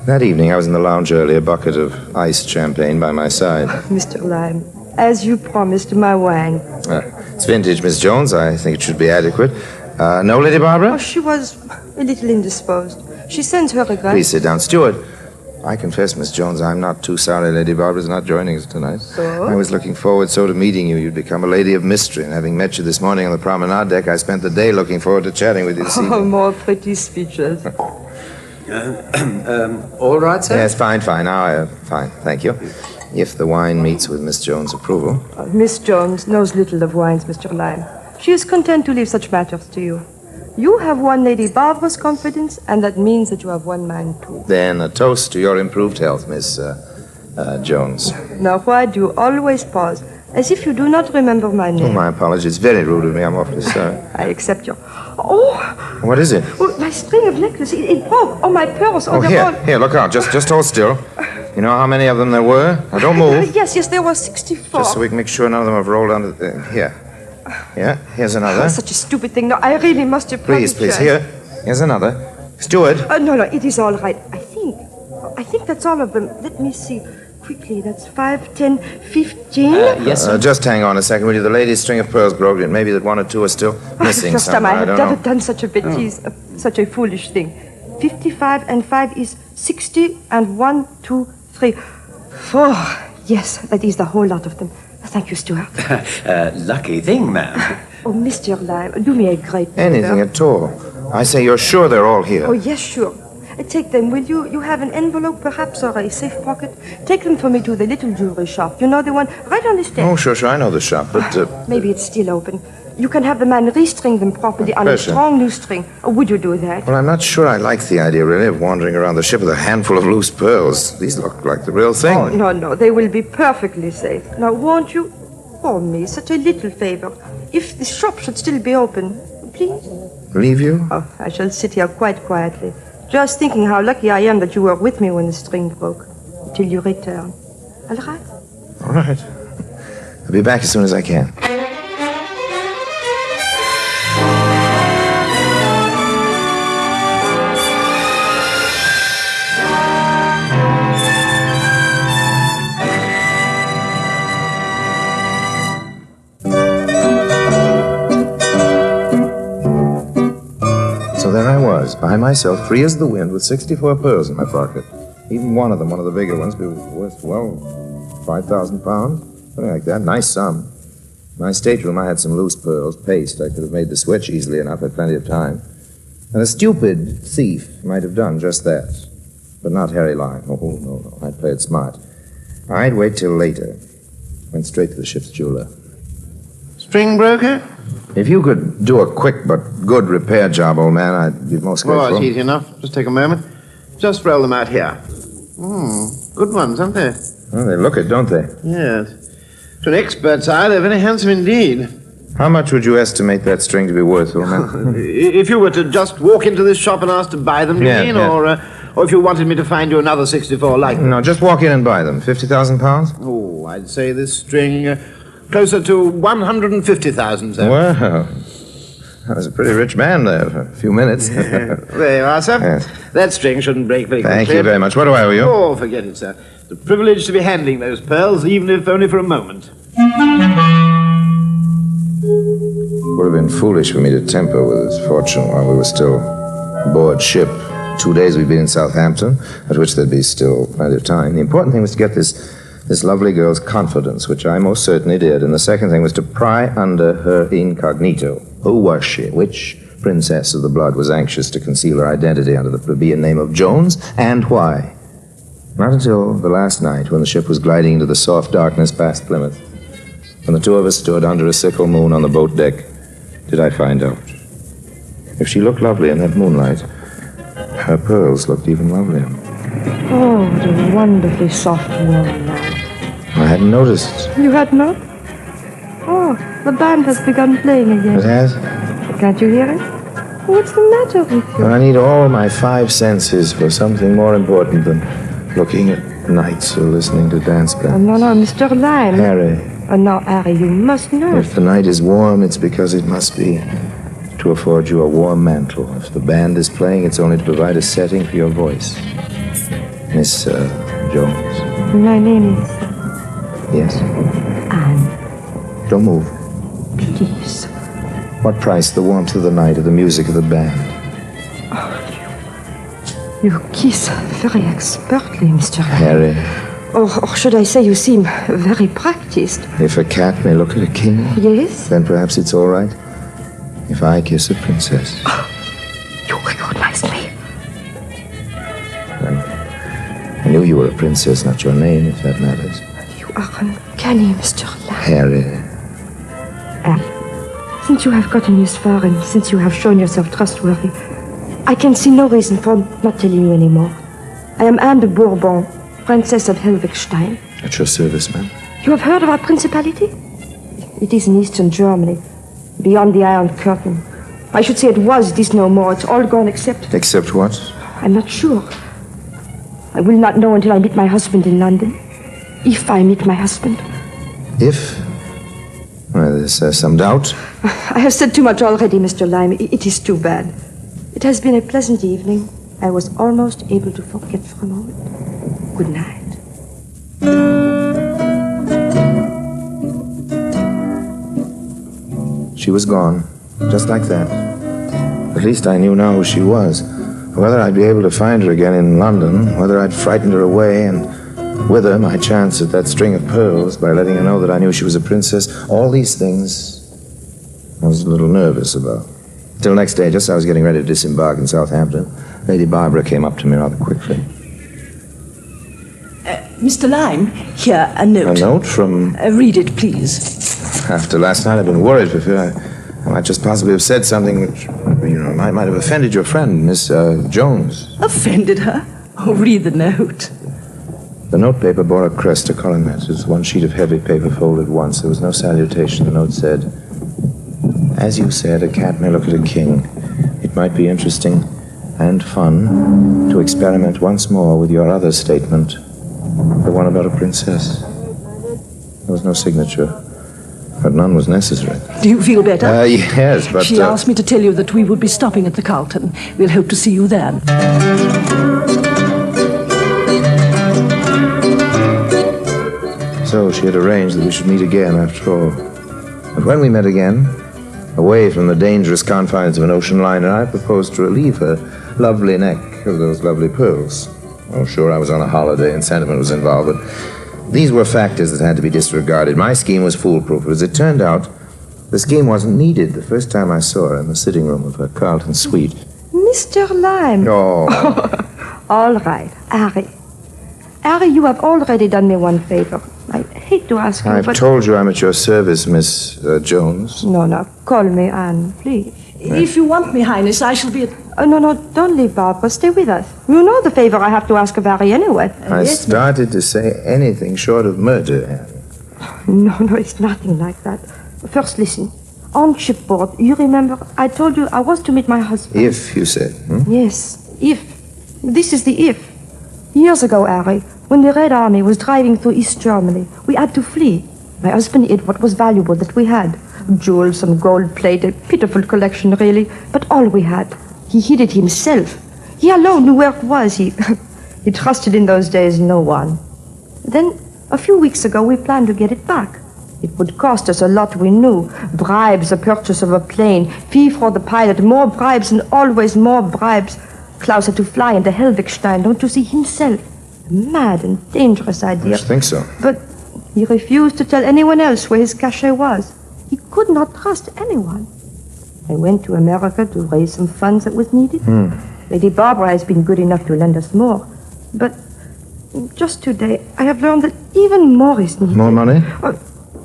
That evening, I was in the lounge early, a bucket of iced champagne by my side. Mr. Lyme, as you promised, my wine. It's vintage, Miss Jones. I think it should be adequate. No, Lady Barbara? Oh, she was a little indisposed. She sends her regrets. Please sit down. Steward, I confess, Miss Jones, I'm not too sorry Lady Barbara's not joining us tonight. So? I was looking forward so to meeting you. You'd become a lady of mystery. And having met you this morning on the promenade deck, I spent the day looking forward to chatting with you this evening. Oh, more pretty speeches. All right, sir? Yes, fine. Now, fine, thank you. If the wine meets with Miss Jones' approval. Miss Jones knows little of wines, Mr. Lime. She is content to leave such matters to you. You have won Lady Barbara's confidence, and that means that you have won mine, too. Then a toast to your improved health, Miss Jones. Now, why do you always pause, as if you do not remember my name? Oh, my apologies. Very rude of me. I'm awfully sorry. I accept your... Oh! What is it? Oh, my string of necklaces. It broke. Oh, my pearls. Oh, Here, look out. Just hold still. You know how many of them there were? Now, don't move. Yes, there were 64. Just so we can make sure none of them have rolled under the... Here. Yeah, here's another. Oh, such a stupid thing. No, I really must apologize. Please. Here's another. Steward. No, it is all right. I think that's all of them. Let me see. Quickly, that's 5, 10, 15. Yes, sir. Just hang on a second, will you? The lady's string of pearls broke, and maybe that one or two are still missing First time somewhere. I have don't never know. done such a betise, such a foolish thing. 55 and 5 is 60, and 1, 2, 3, 4. Yes, that is the whole lot of them. Thank you, Stuart. Lucky thing, ma'am. Oh, Mr. Lime, do me a great favor. Anything at all. I say you're sure they're all here. Oh, yes, sure. Take them, will you? You have an envelope, perhaps, or a safe pocket? Take them for me to the little jewelry shop. You know the one right on the stairs. Oh, sure, I know the shop, but... Maybe it's still open. You can have the man restring them properly on a Pressure. strong new string. Or would you do that? Well, I'm not sure I like the idea, really, of wandering around the ship with a handful of loose pearls. These look like the real thing. Oh, no. They will be perfectly safe. Now, won't you? For me, such a little favor. If the shop should still be open, please? Leave you? Oh, I shall sit here quite quietly, just thinking how lucky I am that you were with me when the string broke, till you return. All right? All right. I'll be back as soon as I can. There I was, by myself, free as the wind, with 64 pearls in my pocket. Even one of them, one of the bigger ones, was worth, well, 5,000 pounds, something like that. Nice sum. In my stateroom, I had some loose pearls, paste. I could have made the switch easily enough, had plenty of time. And a stupid thief might have done just that. But not Harry Lime. Oh, no. I'd play it smart. I'd wait till later. Went straight to the ship's jeweler. String broker? If you could do a quick but good repair job, old man, I'd be most grateful. Oh, it's easy enough. Just take a moment. Just roll them out here. Good ones, aren't they? Well, they look it, don't they? Yes. To an expert's eye, they're very handsome indeed. How much would you estimate that string to be worth, old man? If you were to just walk into this shop and ask to buy them, you mean? Yeah. Or if you wanted me to find you another 64 like them? No, just walk in and buy them. 50,000 pounds? Oh, I'd say this string closer to 150,000, sir. Wow. I was a pretty rich man there for a few minutes. There you are, sir. Yes. That string shouldn't break very quickly. Thank you very much. What do I owe you? Oh, forget it, sir. It's a privilege to be handling those pearls, even if only for a moment. Would have been foolish for me to temper with his fortune while we were still aboard ship. 2 days we'd been in Southampton, at which there'd be still plenty of time. The important thing was to get this lovely girl's confidence, which I most certainly did. And the second thing was to pry under her incognito. Who was she? Which princess of the blood was anxious to conceal her identity under the plebeian name of Jones, and why? Not until the last night, when the ship was gliding into the soft darkness past Plymouth, when the two of us stood under a sickle moon on the boat deck, did I find out. If she looked lovely in that moonlight, her pearls looked even lovelier. Oh, what a wonderfully soft, warm night. I hadn't noticed. You had not? Oh, the band has begun playing again. It has? Can't you hear it? What's the matter with you? I need all my 5 senses for something more important than looking at nights or listening to dance Oh, bands. no, Mr. Lime. Harry, Oh, now, Harry, you must know. if the night is warm, it's because it must be to afford you a warm mantle. If the band is playing, it's only to provide a setting for your voice. Miss Jones. My name is Yes? Anne. Don't move. please. What price? The warmth of the night, or the music of the band? You kiss very expertly, Mr. Harry, Or should I say you seem very practiced. if a cat may look at a king, Yes? then perhaps it's all right if I kiss a princess. You recognize me. I knew you were a princess, not your name, if that matters. You are uncanny, Mr. Harry. Since you have gotten this far and since you have shown yourself trustworthy, I can see no reason for not telling you anymore. I am Anne de Bourbon, Princess of Helvigstein. At your service, ma'am. You have heard of our principality? It is in eastern Germany, beyond the Iron Curtain. I should say it was, it is no more. It's all gone except... Except what? I'm not sure. I will not know until I meet my husband in London. If I meet my husband. If? Well, there's some doubt. I have said too much already, Mr. Lyme. It is too bad. It has been a pleasant evening. I was almost able to forget for a moment. Good night. She was gone, just like that. At least I knew now who she was. Whether I'd be able to find her again in London, whether I'd frightened her away and with her my chance at that string of pearls by letting her know that I knew she was a princess, all these things I was a little nervous about. Till next day, just as I was getting ready to disembark in Southampton, Lady Barbara came up to me rather quickly. Mr. Lyme, here, a note. A note from... read it, please. After last night, I've been worried for fear I might just possibly have said something which, might have offended your friend, Miss Jones. Offended her? Oh, read the note. The notepaper bore a crest, a coronet. It was one sheet of heavy paper folded once. There was no salutation. The note said, "As you said, a cat may look at a king. It might be interesting and fun to experiment once more with your other statement, the one about a princess." There was no signature, but none was necessary. Do you feel better? Yes, but... She asked me to tell you that we would be stopping at the Carlton. We'll hope to see you then. So she had arranged that we should meet again after all. But when we met again, away from the dangerous confines of an ocean liner, I proposed to relieve her lovely neck of those lovely pearls. Oh, sure, I was on a holiday and sentiment was involved, but these were factors that had to be disregarded. My scheme was foolproof, but as it turned out, the scheme wasn't needed the first time I saw her in the sitting room of her Carlton suite. Mr. Lyme. Oh. All right, Harry. Harry, you have already done me one favor. I hate to ask you, I've told you I'm at your service, Miss Jones. No, call me Anne, please. If you want me, Highness, I shall be at... Oh, no, don't leave, Barbara. Stay with us. You know the favor I have to ask of Harry anyway. I started to say anything short of murder, Anne. No, it's nothing like that. First, listen. On shipboard, you remember, I told you I was to meet my husband. If, you said. Yes, if. This is the if. Years ago, Harry, when the Red Army was driving through East Germany, we had to flee. My husband hid what was valuable that we had. Jewels and gold plate, a pitiful collection, really, but all we had. He hid it himself. He alone knew where it was. He trusted in those days no one. Then, a few weeks ago, we planned to get it back. It would cost us a lot, we knew. Bribes, the purchase of a plane, fee for the pilot, more bribes and always more bribes. Klaus had to fly into Helvigstein, don't you see, himself. A mad and dangerous idea. I think so. But he refused to tell anyone else where his cachet was. He could not trust anyone. I went to America to raise some funds that was needed. Lady Barbara has been good enough to lend us more. But just today, I have learned that even more is needed. More money?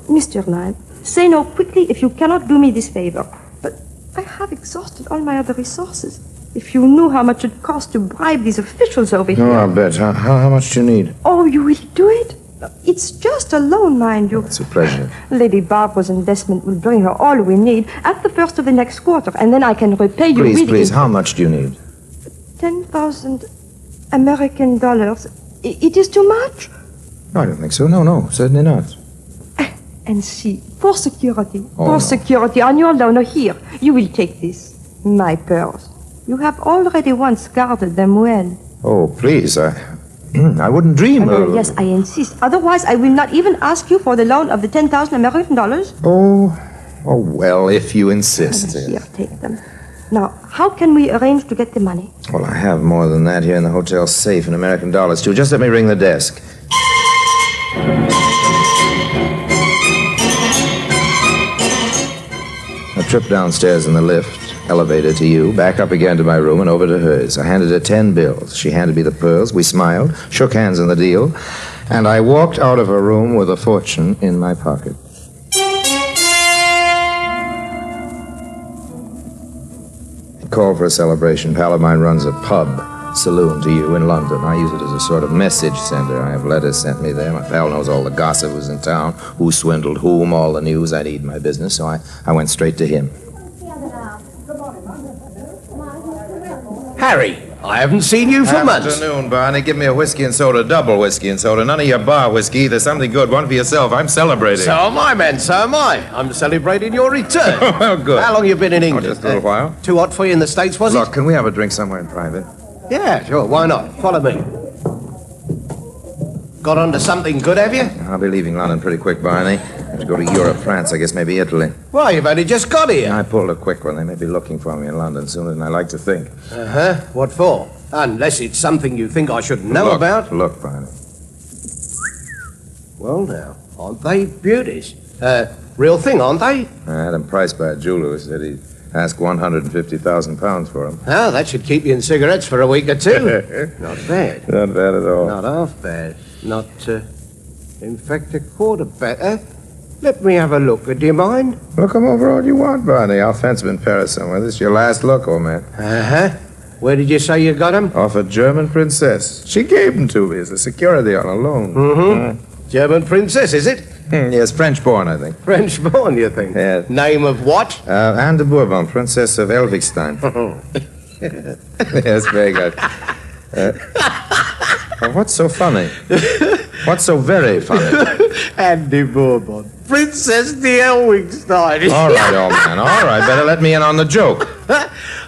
Mr. Lyme, say no quickly if you cannot do me this favor. But I have exhausted all my other resources. If you knew how much it costs to bribe these officials over here. Oh, I'll bet. How much do you need? Oh, you will do it? It's just a loan, mind you. It's a pleasure. Lady Barbara's investment will bring her all we need at the first of the next quarter, and then I can repay you with Please, how much do you need? 10,000 American dollars. It is too much? No, I don't think so. No, certainly not. And see, for security, Oh, no. on your loan, here, you will take this, my pearls. You have already once guarded them well. Oh, please, I wouldn't dream of... Yes, I insist. Otherwise, I will not even ask you for the loan of the 10,000 American dollars. Oh, Oh, well, if you insist. Here, take them. Now, how can we arrange to get the money? Well, I have more than that here in the hotel safe in American dollars, too. Just let me ring the desk. A trip downstairs in the lift, elevator to you, back up again to my room and over to hers. I handed her 10 bills. She handed me the pearls. We smiled, shook hands on the deal, and I walked out of her room with a fortune in my pocket. Called for a celebration. Pal of mine runs a pub saloon to you in London. I use it as a sort of message sender. I have letters sent me there. My pal knows all the gossip who's in town, who swindled whom, all the news I need in my business, so I went straight to him. Harry, I haven't seen you for months. Afternoon, Barney. Give me a whiskey and soda, double whiskey and soda. None of your bar whiskey. There's something good. One for yourself. I'm celebrating. So am I, man. So am I. I'm celebrating your return. Well, good. How long you been in England? Just a little while. Too hot for you in the States, was it? Look, can we have a drink somewhere in private? Yeah, sure. Why not? Follow me. Got onto something good, have you? I'll be leaving London pretty quick, Barney. I have to go to Europe, France, I guess maybe Italy. Well, you've only just got here. I pulled a quick one. They may be looking for me in London sooner than I like to think. Uh-huh. What for? Unless it's something you think I should know about. Look, Barney. Well, now, aren't they beauties? Real thing, aren't they? I had them priced by a jeweler who said he'd ask £150,000 for them. Oh, that should keep you in cigarettes for a week or two. Not bad. Not bad at all. Not half bad. Not, in fact, a quarter better. Let me have a look. Do you mind? Well, come over all you want, Barney. I'll fence them in Paris somewhere. This is your last look, old man. Uh-huh. Where did you say you got them? Off a German princess. She gave them to me as a security on a loan. Mm-hmm. German princess, is it? Yes, French-born, I think. French-born, you think? Yeah. Name of what? Anne de Bourbon, Princess of Elvigstein. Yes, very good. What's so funny? What's so very funny? Anne de Bourbon. Princess de Elvigstein. All right, old man, all right. Better let me in on the joke.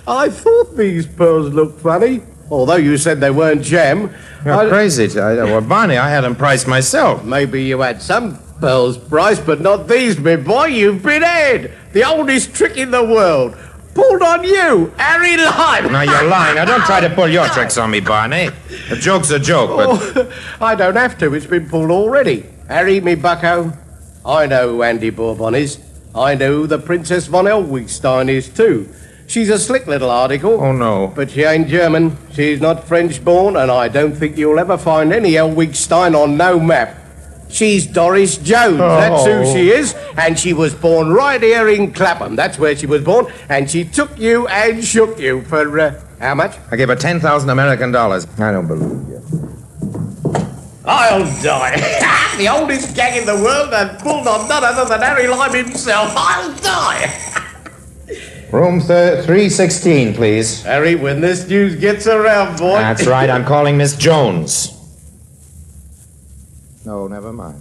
I thought these pearls looked funny, although you said they weren't gem. You're crazy. Well, Barney, I had them priced myself. Maybe you had some pearls priced, but not these, my boy. You've been had. The oldest trick in the world. Pulled on you, Harry Lime. Now, you're lying. Now, don't try to pull your tricks on me, Barney. A joke's a joke, but... Oh, I don't have to. It's been pulled already. Harry, me bucko, I know who Andy Bourbon is. I know who the Princess von Elwigstein is, too. She's a slick little article. Oh, no. But she ain't German. She's not French-born, and I don't think you'll ever find any Elwigstein on no map. She's Doris Jones. That's who she is. And she was born right here in Clapham. That's where she was born. And she took you and shook you for, how much? I gave her 10,000 American dollars. I don't believe you. I'll die. The oldest gang in the world and pulled on none other than Harry Lime himself. I'll die. Room 316, please. Harry, when this news gets around, boy. That's right. I'm calling Miss Jones. No, never mind.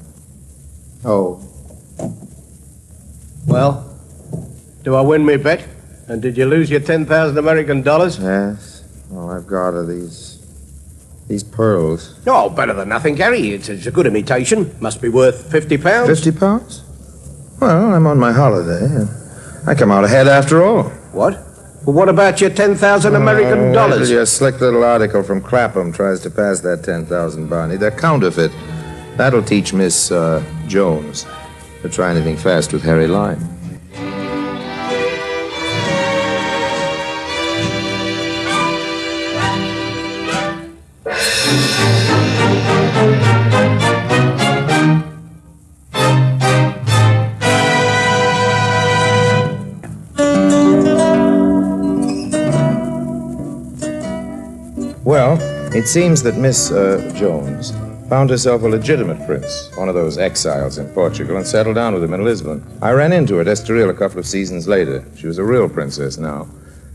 Oh. Well, do I win me bet? And did you lose your 10,000 American dollars? Yes. All I've got are these pearls. Oh, better than nothing, Gary. It's a good imitation. Must be worth £50. £50? Well, I'm on my holiday. I come out ahead after all. What? Well, what about your 10,000 American dollars? Your slick little article from Clapham tries to pass that 10,000, Barney. They're counterfeit. That'll teach Miss Jones to try anything fast with Harry Lime. Well, it seems that Miss Jones found herself a legitimate prince, one of those exiles in Portugal, and settled down with him in Lisbon. I ran into her at Estoril a couple of seasons later. She was a real princess now.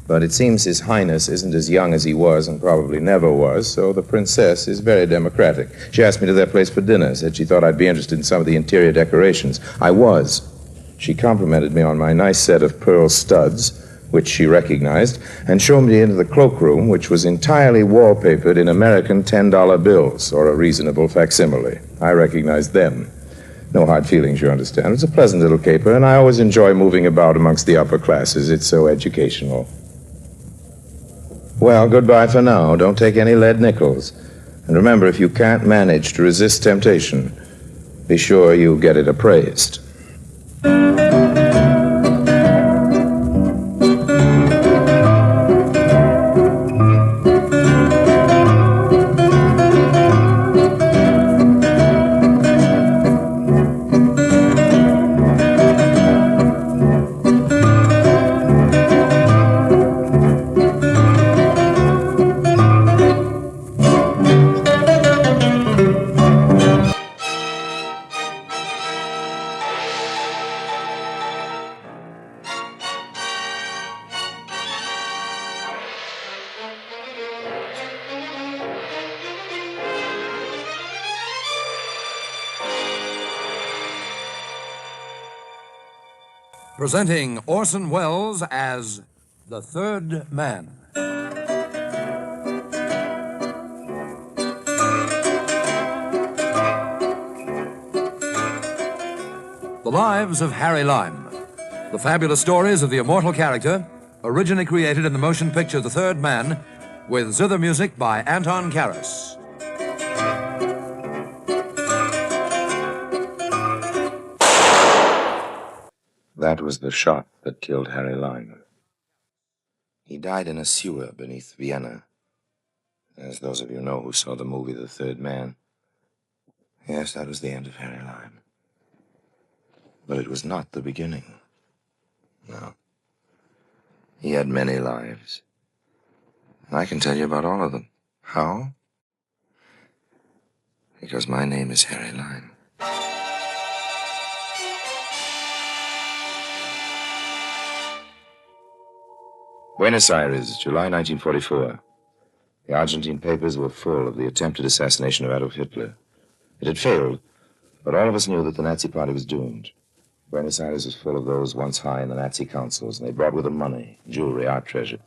But it seems His Highness isn't as young as he was and probably never was, so the princess is very democratic. She asked me to their place for dinner, said she thought I'd be interested in some of the interior decorations. I was. She complimented me on my nice set of pearl studs, which she recognized, and showed me into the cloakroom, which was entirely wallpapered in American $10 bills, or a reasonable facsimile. I recognized them. No hard feelings, you understand. It's a pleasant little caper, and I always enjoy moving about amongst the upper classes. It's so educational. Well, goodbye for now. Don't take any lead nickels. And remember, if you can't manage to resist temptation, be sure you get it appraised. Presenting Orson Welles as the Third Man. The Lives of Harry Lime. The fabulous stories of the immortal character, originally created in the motion picture The Third Man, with zither music by Anton Karas. That was the shot that killed Harry Lime. He died in a sewer beneath Vienna. As those of you know who saw the movie The Third Man. Yes, that was the end of Harry Lime. But it was not the beginning. No. He had many lives. And I can tell you about all of them. How? Because my name is Harry Lime. Buenos Aires, July 1944. The Argentine papers were full of the attempted assassination of Adolf Hitler. It had failed, but all of us knew that the Nazi Party was doomed. Buenos Aires was full of those once high in the Nazi councils, and they brought with them money, jewelry, art treasure.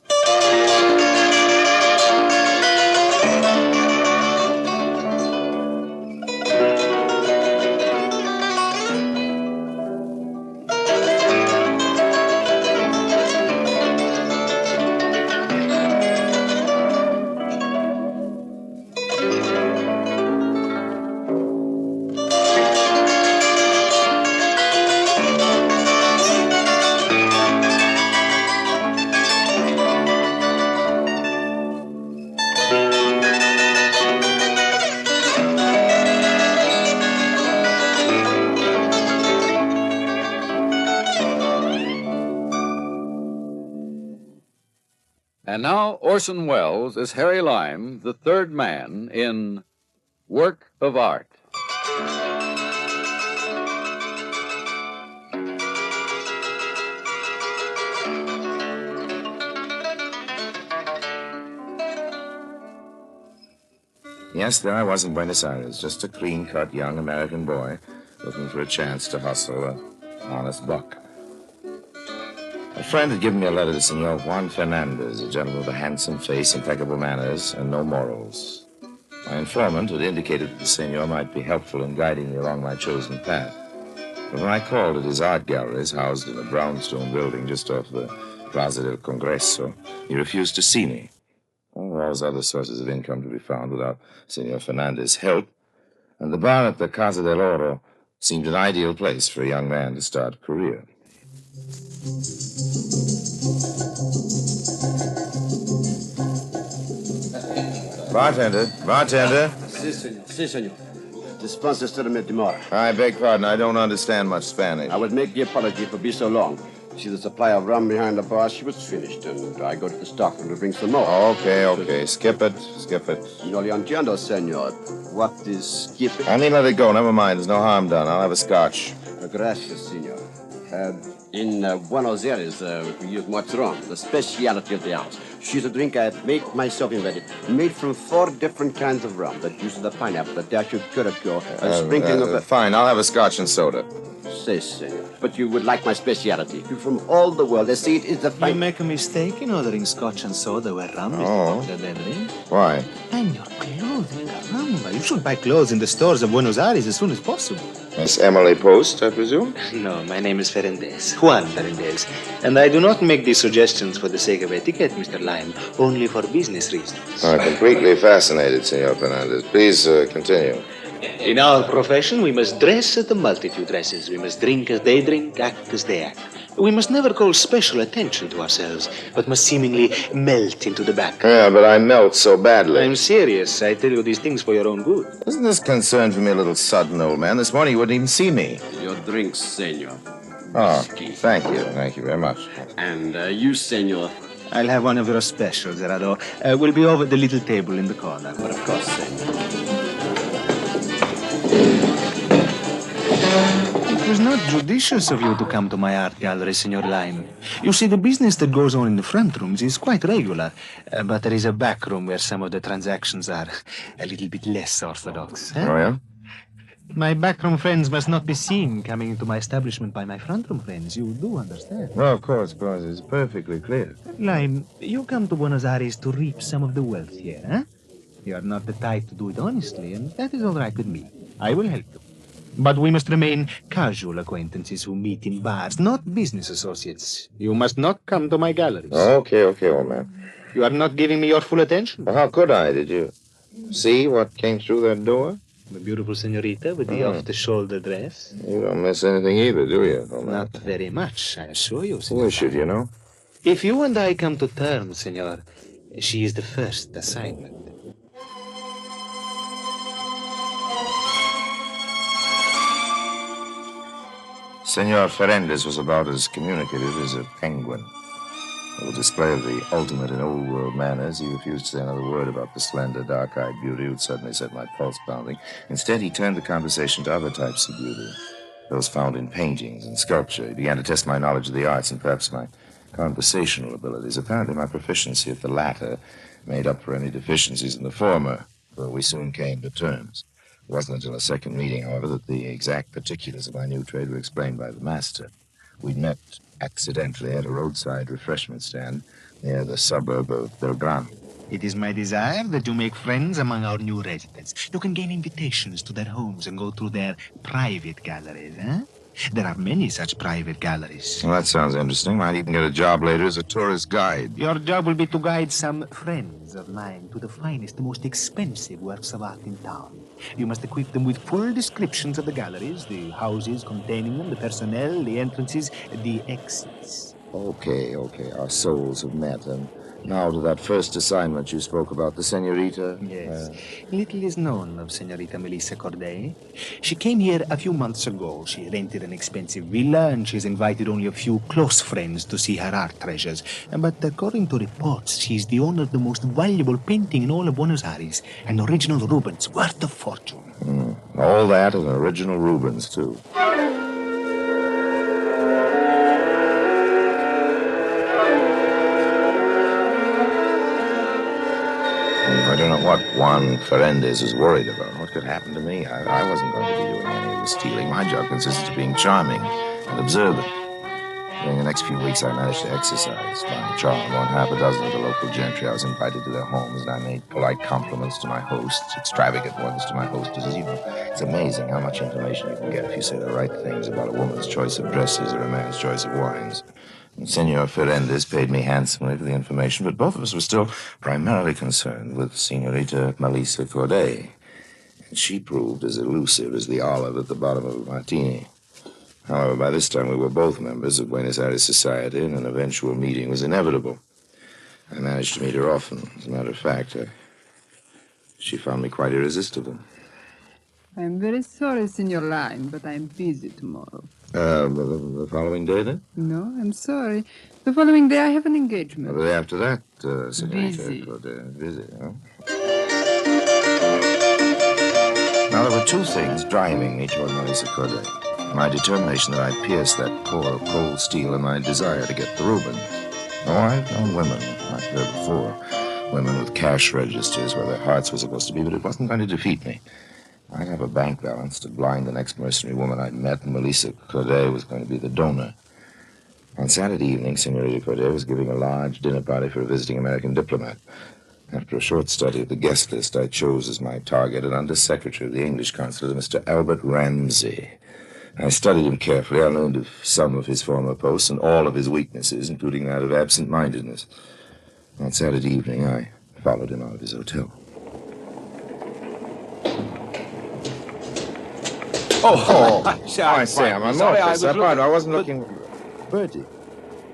And now Orson Welles is Harry Lime, the third man in Work of Art. Yes, there I was in Buenos Aires, just a clean-cut young American boy looking for a chance to hustle an honest buck. A friend had given me a letter to Senor Juan Fernandez, a gentleman with a handsome face, impeccable manners, and no morals. My informant had indicated that the senor might be helpful in guiding me along my chosen path. But when I called at his art galleries, housed in a brownstone building just off the Plaza del Congreso, he refused to see me. Well, there was other sources of income to be found without Senor Fernandez's help, and the bar at the Casa del Oro seemed an ideal place for a young man to start a career. Bartender. Si, senor. Dispense to the tomorrow. I beg pardon, I don't understand much Spanish. I would make the apology for being so long. See the supply of rum behind the bar, she was finished, and I go to the stockroom to bring some more. Okay. Skip it. No le entiendo, senor. What is skip it? Only let it go, never mind, there's no harm done. I'll have a scotch. Gracias, senor. In Buenos Aires, we use much rum, the speciality of the house. She's a drink I make myself invented, made from 4 different kinds of rum. The juice of the pineapple, the dash of curacao, a sprinkling of... Fine, I'll have a scotch and soda. Si, senor. But you would like my speciality. You're from all the world. They see it is the You make a mistake in ordering scotch and soda with rum, Oh. Mr. Beverly. Why? And your clothing, caramba. You should buy clothes in the stores of Buenos Aires as soon as possible. Miss Emily Post, I presume? No, my name is Fernandez, Juan Fernandez. And I do not make these suggestions for the sake of etiquette, Mr. Lime, only for business reasons. I'm completely fascinated, Senor Fernandez. Please continue. In our profession, we must dress as the multitude dresses. We must drink as they drink, act as they act. We must never call special attention to ourselves, but must seemingly melt into the background. Yeah, but I melt so badly. I'm serious. I tell you these things for your own good. Isn't this concern for me a little sudden, old man? This morning you wouldn't even see me. Your drinks, senor. Oh, thank you. Thank you very much. And you, senor. I'll have one of your specials, Gerardo. We'll be over the little table in the corner. But of course, senor. It was not judicious of you to come to my art gallery, Senor Lime. You see, the business that goes on in the front rooms is quite regular, but there is a back room where some of the transactions are a little bit less orthodox. Oh, yeah? My backroom friends must not be seen coming into my establishment by my front room friends. You do understand? Well, of course. It's perfectly clear. Lime, you come to Buenos Aires to reap some of the wealth here, huh? You are not the type to do it honestly, and that is all right with me. I will help you. But we must remain casual acquaintances who meet in bars, not business associates. You must not come to my galleries. Okay, old man. You are not giving me your full attention. Well, how could I? Did you see what came through that door? The beautiful senorita with the off-the-shoulder dress. You don't miss anything either, do you, old man? Not very much, I assure you, senor. Who should you know? If you and I come to terms, senor, she is the first assignment. Senor Fernandez was about as communicative as a penguin. With a display of the ultimate in old-world manners, he refused to say another word about the slender, dark-eyed beauty who'd suddenly set my pulse pounding. Instead, he turned the conversation to other types of beauty, those found in paintings and sculpture. He began to test my knowledge of the arts and perhaps my conversational abilities. Apparently, my proficiency at the latter made up for any deficiencies in the former, for we soon came to terms. It wasn't until a second meeting, however, that the exact particulars of my new trade were explained by the master. We'd met accidentally at a roadside refreshment stand near the suburb of Belgrano. It is my desire that you make friends among our new residents. You can gain invitations to their homes and go through their private galleries, huh? There are many such private galleries. Well, that sounds interesting. Might even get a job later as a tourist guide. Your job will be to guide some friends of mine to the finest, most expensive works of art in town. You must equip them with full descriptions of the galleries, the houses containing them, the personnel, the entrances, the exits. Okay. Our souls have met. And now to that first assignment you spoke about, the senorita. Yes. Little is known of Senorita Melissa Corday. She came here a few months ago. She rented an expensive villa, and she's invited only a few close friends to see her art treasures. But according to reports, she's the owner of the most valuable painting in all of Buenos Aires, an original Rubens, worth a fortune. All that and original Rubens, too. I don't know what Juan Fernandez was worried about. What could happen to me? I wasn't going to be doing any of the stealing. My job consisted of being charming and observant. During the next few weeks, I managed to exercise my charm on half a dozen of the local gentry. I was invited to their homes, and I made polite compliments to my hosts, extravagant ones to my hostesses. You know, it's amazing how much information you can get if you say the right things about a woman's choice of dresses or a man's choice of wines. And Senor Fernandez paid me handsomely for the information, but both of us were still primarily concerned with Senorita Melissa Corday. And she proved as elusive as the olive at the bottom of a martini. However, by this time we were both members of Buenos Aires society, and an eventual meeting was inevitable. I managed to meet her often. As a matter of fact, she found me quite irresistible. I'm very sorry, Senor Lime, but I'm busy tomorrow. The following day, then? No, I'm sorry. The following day I have an engagement. The day after that, Senorita Busy. Corday. Busy, huh? Now, there were two things driving me toward Melissa Corday. My determination that I'd pierce that core of cold steel and my desire to get the Rubens. Oh, I've known women like her before. Women with cash registers where their hearts were supposed to be, but it wasn't going to defeat me. I'd have a bank balance to blind the next mercenary woman I'd met, and Melissa Corday was going to be the donor. On Saturday evening, Senorita Corday was giving a large dinner party for a visiting American diplomat. After a short study of the guest list, I chose as my target an undersecretary of the English consulate, Mr. Albert Ramsey. I studied him carefully. I learned of some of his former posts and all of his weaknesses, including that of absent-mindedness. On Saturday evening, I followed him out of his hotel. Sorry, Sam, I'm sorry, awfully sorry. I wasn't looking...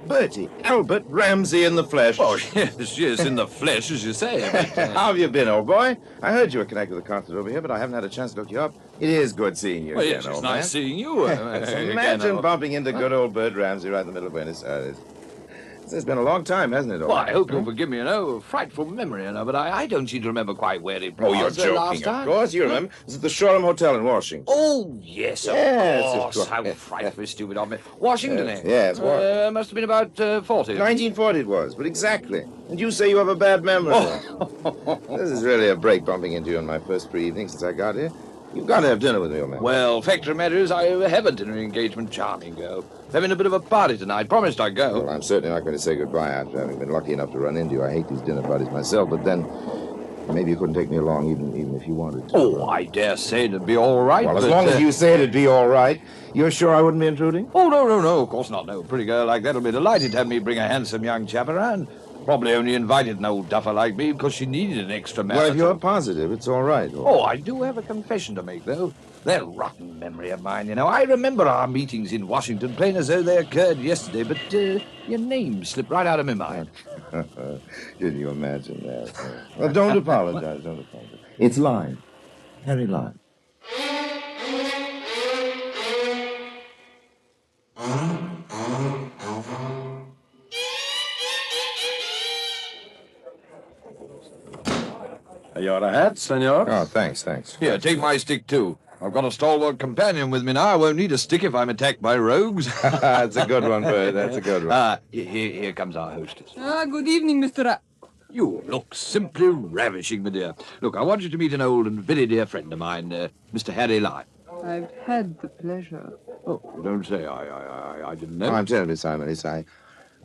Bertie, Albert Ramsey in the flesh. Oh, yes, in the flesh, as you say. But, How have you been, old boy? I heard you were connected with the concert over here, but I haven't had a chance to look you up. It is good seeing you well, again, yes, it's old nice man. seeing you. Imagine bumping into good old Bert Ramsey right in the middle of Buenos Aires. It's been a long time, hasn't it, old Well, man? I hope you'll forgive me, a frightful memory, but I don't seem to remember quite where it was. Oh, you're joking, last time. of course. You remember. It was at the Shoreham Hotel in Washington. Oh, yes, of course. How frightfully stupid of me. Washington, eh? Yes, Washington. Must have been about 40. 1940 it was, but exactly. And you say you have a bad memory. This is really a break bumping into you on my first free evening since I got here. You've got to have dinner with me, old man. Well, fact of the matter is, I have a dinner engagement. Charming girl. Having a bit of a party tonight. Promised I'd go. Well, I'm certainly not going to say goodbye after having been lucky enough to run into you. I hate these dinner parties myself, but then maybe you couldn't take me along even if you wanted to. Oh, I dare say it'd be all right. Well, as long as you say it'd be all right, you're sure I wouldn't be intruding? Oh, no, of course not. No, a pretty girl like that'll be delighted to have me bring a handsome young chap around. Probably only invited an old duffer like me because she needed an extra man. Well, if you're positive, it's all right. Oh, I do have a confession to make, though. That rotten memory of mine, I remember our meetings in Washington plain as though they occurred yesterday, but your name slipped right out of my mind. Didn't you imagine that? Well, don't apologize, It's Lime. Harry Lime. You're a hat, senor? Oh, thanks. Here, take my stick, too. I've got a stalwart companion with me now. I won't need a stick if I'm attacked by rogues. That's a good one, Bert. That's a good one. Here comes our hostess. Good evening, Mr. You look simply ravishing, my dear. Look, I want you to meet an old and very dear friend of mine, Mr. Harry Lime. I've had the pleasure. Oh, don't say I didn't know. Oh, I'm terribly sorry, Melissa.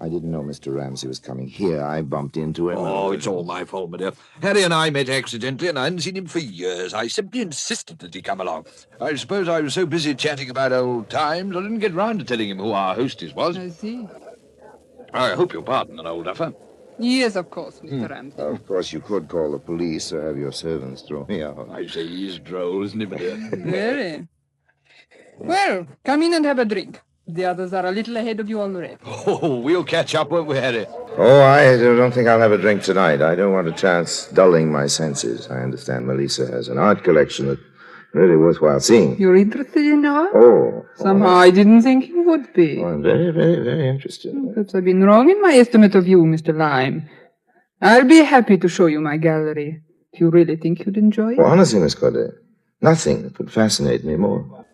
I didn't know Mr. Ramsey was coming here. I bumped into him. Oh, it's all my fault, my dear. Harry and I met accidentally, and I hadn't seen him for years. I simply insisted that he come along. I suppose I was so busy chatting about old times, I didn't get round to telling him who our hostess was. I see. I hope you'll pardon an old duffer. Yes, of course, Mr. Ramsey. Of course, you could call the police or have your servants throw me out. I say he's droll, isn't he, my dear? Very. Well, come in and have a drink. The others are a little ahead of you already. Oh, we'll catch up, won't we, Harry? Oh, I don't think I'll have a drink tonight. I don't want a chance dulling my senses. I understand Melissa has an art collection that's really worthwhile seeing. You're interested in art? Oh. Somehow I didn't think you would be. I'm very, very, very interested. Perhaps I've been wrong in my estimate of you, Mr. Lime. I'll be happy to show you my gallery, if you really think you'd enjoy it. Well, honestly, Miss Corday, nothing could fascinate me more.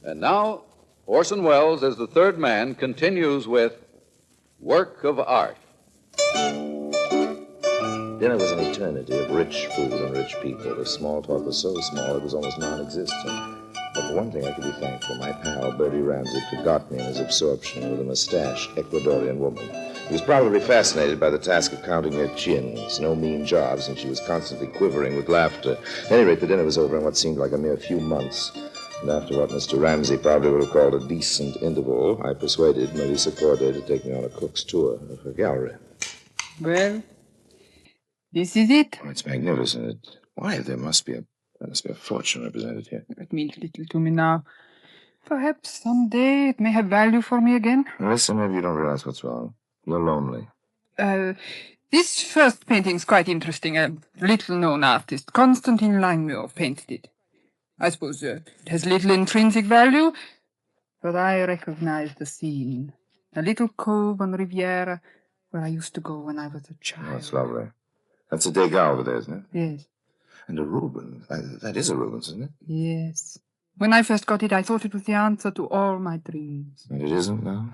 And now, Orson Welles, as the third man, continues with Work of Art. Dinner was an eternity of rich food and rich people. The small talk was so small it was almost non-existent. But for one thing I could be thankful. My pal, Bertie Ramsey, forgot me in his absorption with a mustached Ecuadorian woman. He was probably fascinated by the task of counting her chins. No mean job, since she was constantly quivering with laughter. At any rate, the dinner was over in what seemed like a mere few months. And after what Mr. Ramsey probably would have called a decent interval, I persuaded Melissa Corday to take me on a cook's tour of her gallery. Well, this is it. Oh, it's magnificent. Why, there must be a fortune represented here. It means little to me now. Perhaps someday it may have value for me again. Melissa, maybe you don't realize what's wrong. You're lonely. This first painting's quite interesting. A little-known artist, Constantine Langmuir, painted it. I suppose it has little intrinsic value, but I recognize the scene. A little cove on Riviera where I used to go when I was a child. Oh, it's lovely. That's a Degas over there, isn't it? Yes. And a Rubens. That is a Rubens, isn't it? Yes. When I first got it, I thought it was the answer to all my dreams. And it isn't now?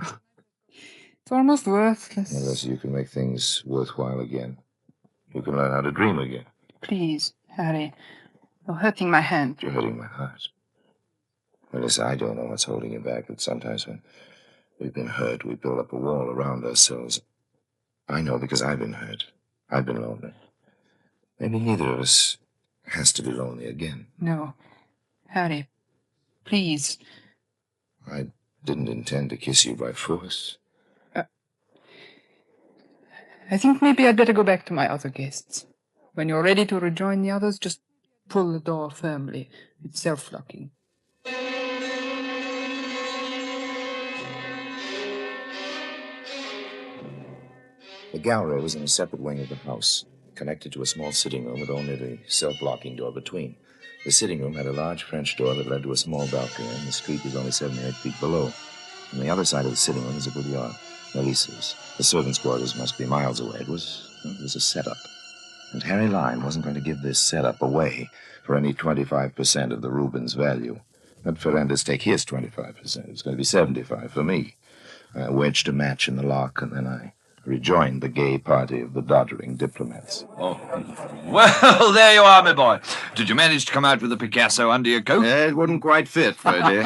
It's almost worthless. Unless you can make things worthwhile again. You can learn how to dream again. Please, Harry. You're hurting my hand. You're hurting my heart. Melissa, I don't know what's holding you back, but sometimes when we've been hurt, we build up a wall around ourselves. I know because I've been hurt. I've been lonely. Maybe neither of us has to be lonely again. No. Harry, please. I didn't intend to kiss you by force. I think maybe I'd better go back to my other guests. When you're ready to rejoin the others, just pull the door firmly. It's self-locking. The gallery was in a separate wing of the house, connected to a small sitting room with only the self-locking door between. The sitting room had a large French door that led to a small balcony, and the street was only 7 or 8 feet below. On the other side of the sitting room was a boudoir, Melissa's. The servants' quarters must be miles away. It was a setup. And Harry Lime wasn't going to give this setup away for any 25% of the Rubens' value. Let Fernandez take his 25%. It's going to be 75 for me. I wedged a match in the lock, and then I rejoined the gay party of the doddering diplomats. Oh, well, there you are, my boy. Did you manage to come out with a Picasso under your coat? It wouldn't quite fit, Freddie.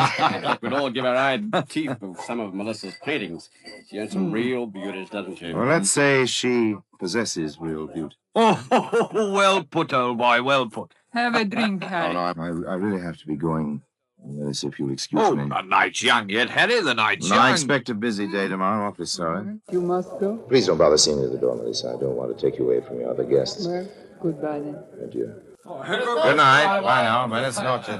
We'd all give our eye teeth of some of Melissa's paintings. She has some real beauties, doesn't she? Well, let's say she possesses real beauty. Oh, well put, old boy, well put. Have a drink, Harry. Oh, no, I really have to be going. Melissa, if you'll excuse Oh, me. the night's young yet, Harry, the night's No, young. I expect a busy day tomorrow. Awfully sorry. You must go? Please don't bother seeing me at the door, Melissa. I don't want to take you away from your other guests. Well, goodbye then. Adieu. Good night. Bye now. Buenas noches.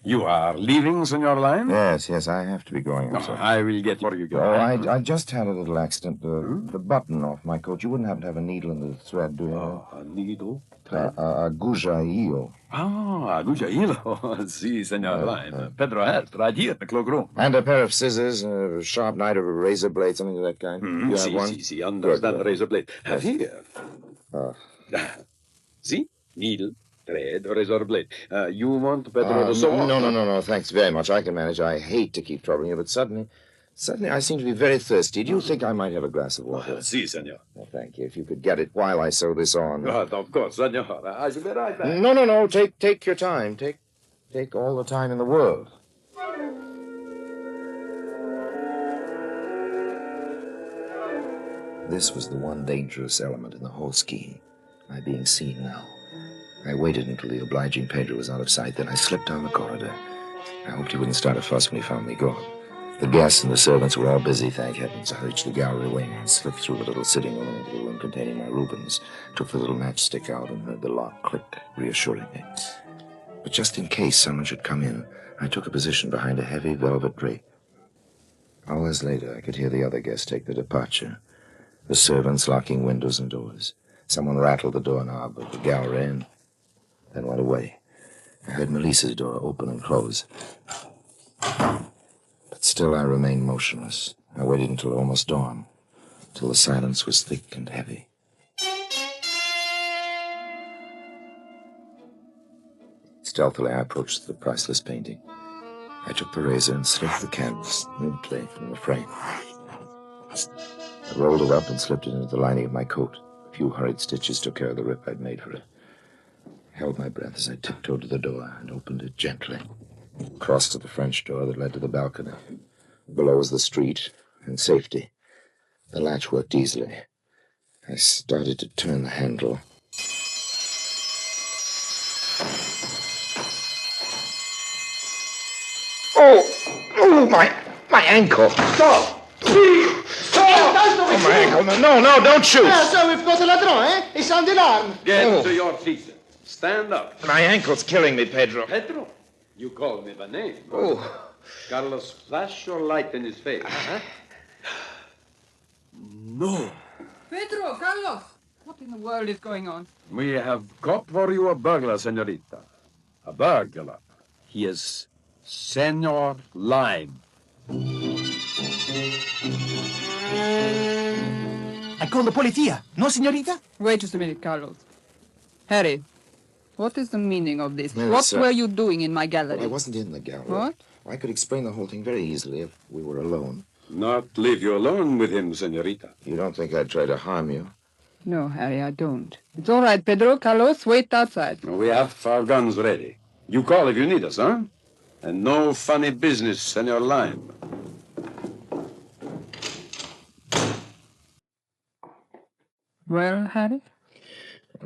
You are leaving, Senor Lime? Yes, I have to be going. I'm sorry. I will get where you go. Oh, I just had a little accident. The button off my coat. You wouldn't happen to have a needle in the thread, do you? A needle? Agujaillo. Ah, agujaillo. Si, Senor Lime. Pedro has, right here in the cloakroom. And a pair of scissors, a sharp knife, or a razor blade, something of that kind. You have one? Si, understand razor blade. Have here. See? Needle, thread, razor blade. You want Pedro to sew off? No, thanks very much. I can manage. I hate to keep troubling you, but suddenly I seem to be very thirsty. Do you think I might have a glass of water? Si, senor. Well, thank you. If you could get it while I sew this on. Of course, senor. I shall be right back. No. Take your time. Take all the time in the world. This was the one dangerous element in the whole scheme, my being seen now. I waited until the obliging Pedro was out of sight, then I slipped down the corridor. I hoped he wouldn't start a fuss when he found me gone. The guests and the servants were all busy, thank heavens. I reached the gallery wing and slipped through the little sitting room into the room containing my Rubens, took the little matchstick out and heard the lock click reassuringly. But just in case someone should come in, I took a position behind a heavy velvet drape. Hours later, I could hear the other guests take their departure. The servants locking windows and doors. Someone rattled the doorknob of the gallery and then went away. I heard Melissa's door open and close. But still I remained motionless. I waited until almost dawn, till the silence was thick and heavy. Stealthily, I approached the priceless painting. I took the razor and slipped the canvas limply from the frame. I rolled it up and slipped it into the lining of my coat. A few hurried stitches took care of the rip I'd made for it. I held my breath as I tiptoed to the door and opened it gently. Crossed to the French door that led to the balcony. Below was the street and safety. The latch worked easily. I started to turn the handle. Oh, my ankle. Stop! Oh, my ankle. No, don't shoot. So we've got a ladron, eh? It's on the alarm. Get to your feet. Stand up. My ankle's killing me, Pedro. Pedro, you call me by name. Oh. Carlos, flash your light in his face. Huh? No. Pedro, Carlos, what in the world is going on? We have caught for you a burglar, senorita. A burglar. He is Senor Lime. I call the policia. No, senorita? Wait just a minute, Carlos. Harry, what is the meaning of this? Yes, What sir. were you doing in my gallery? Well, I wasn't in the gallery. What? I could explain the whole thing very easily if we were alone. Not leave you alone with him, senorita. You don't think I'd try to harm you? No, Harry, I don't. It's all right, Pedro. Carlos, wait outside. We have our guns ready. You call if you need us, huh? And no funny business, Senor Lime. Well, Harry?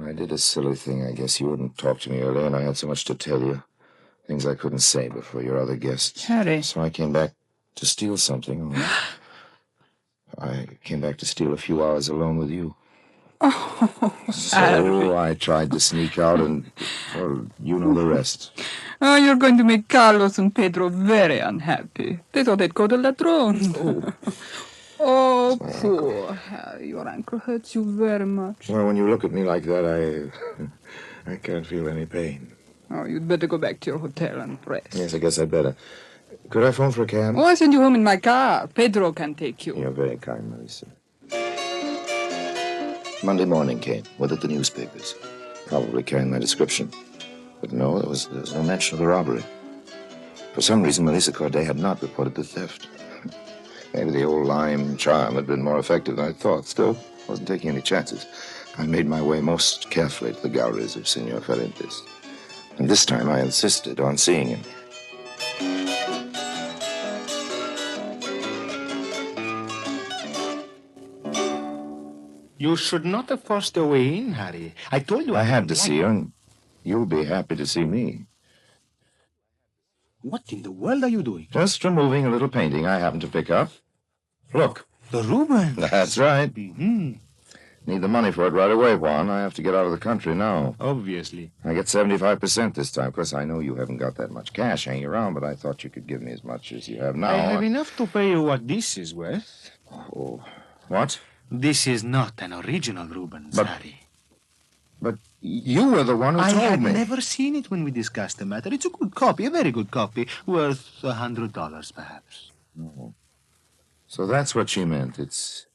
I did a silly thing. I guess you wouldn't talk to me earlier, and I had so much to tell you. Things I couldn't say before your other guests. Harry. So I came back to steal something. I came back to steal a few hours alone with you. Oh, So I tried to sneak out, and, well, you know the rest. Oh, you're going to make Carlos and Pedro very unhappy. They thought they'd go to Ladrone. Oh, poor Harry. Your ankle hurts you very much. Well, when you look at me like that, I can't feel any pain. Oh, you'd better go back to your hotel and rest. Yes, I guess I'd better. Could I phone for a cab? Oh, I'll send you home in my car. Pedro can take you. You're very kind, Melissa. Monday morning came, with it the newspapers, probably carrying my description. But no, there was no mention of the robbery. For some reason, Melissa Corday had not reported the theft. Maybe the old lime charm had been more effective than I thought. Still, wasn't taking any chances. I made my way most carefully to the galleries of Senor Farthings. And this time I insisted on seeing him. You should not have forced your way in, Harry. I told you I had to see you, and you'll be happy to see me. What in the world are you doing? Just removing a little painting I happened to pick up. Look. The Rubens. That's right. Need the money for it right away, Juan. I have to get out of the country now. Obviously. I get 75% this time. Of course, I know you haven't got that much cash hanging around, but I thought you could give me as much as you have now. I have enough to pay you what this is worth. Oh, what? This is not an original Rubens, Harry. But you were the one who I told had me. never seen it when we discussed the matter. It's a good copy, a very good copy, worth $100, perhaps. Oh. So that's what she meant. It's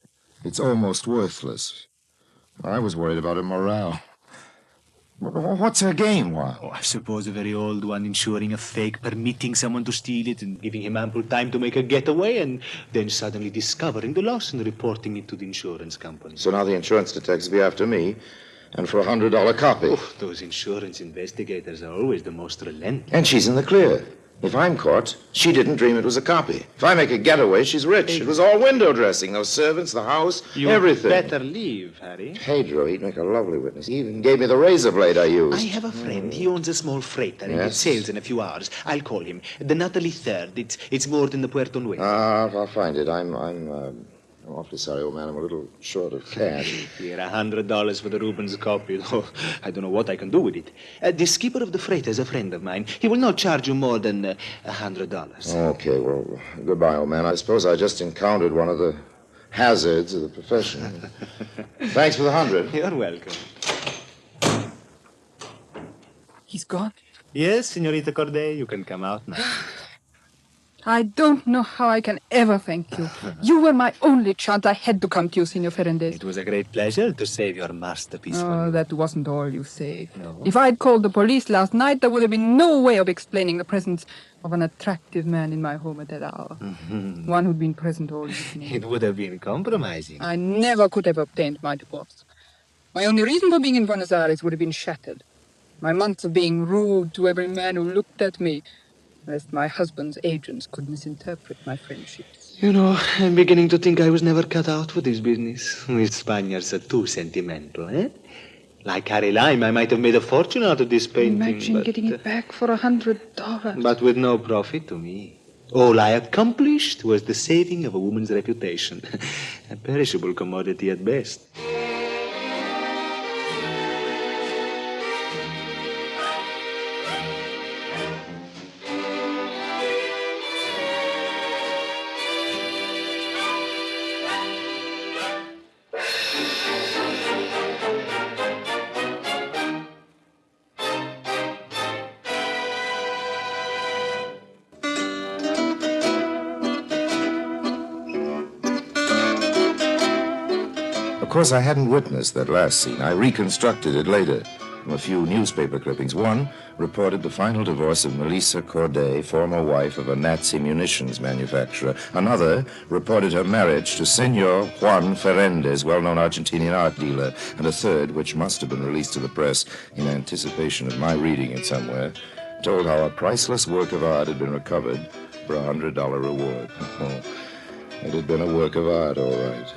almost worthless. I was worried about her morale. What's her game, Juan? Oh, I suppose a very old one, insuring a fake, permitting someone to steal it and giving him ample time to make a getaway, and then suddenly discovering the loss and reporting it to the insurance company. So now the insurance detectives will be after me, and for $100 copy. Oh, those insurance investigators are always the most relentless. And she's in the clear. If I'm caught, she didn't dream it was a copy. If I make a getaway, she's rich. It was all window dressing, those servants, the house, everything. Better leave, Harry. Pedro, he'd make a lovely witness. He even gave me the razor blade I used. I have a friend. He owns a small freighter, and it sails in a few hours. I'll call him. The Natalie Third. It's moored in the Puerto Nuevo. I'll find it. I'm awfully sorry, old man. I'm a little short of cash. Here, $100 for the Rubens copy. Oh, I don't know what I can do with it. The skipper of the freighter is a friend of mine. He will not charge you more than $100. Okay, well, goodbye, old man. I suppose I just encountered one of the hazards of the profession. Thanks for the 100. You're welcome. He's gone? Yes, Senorita Corday, you can come out now. I don't know how I can ever thank you. You were my only chance. I had to come to you, Senor Fernández. It was a great pleasure to save your masterpiece. Oh, that wasn't all you saved. No. If I'd called the police last night, there would have been no way of explaining the presence of an attractive man in my home at that hour. Mm-hmm. One who'd been present all evening. It would have been compromising. I never could have obtained my divorce. My only reason for being in Buenos Aires would have been shattered. My months of being rude to every man who looked at me, lest my husband's agents could misinterpret my friendships. You know, I'm beginning to think I was never cut out for this business. We Spaniards are too sentimental, eh? Like Harry Lime, I might have made a fortune out of this painting. Imagine getting it back for $100. But with no profit to me. All I accomplished was the saving of a woman's reputation. A perishable commodity at best. Of course, I hadn't witnessed that last scene. I reconstructed it later from a few newspaper clippings. One reported the final divorce of Melissa Corday, former wife of a Nazi munitions manufacturer. Another reported her marriage to Senor Juan Fernández, well-known Argentinian art dealer. And a third, which must have been released to the press in anticipation of my reading it somewhere, told how a priceless work of art had been recovered for a $100 reward. Oh, it had been a work of art, all right.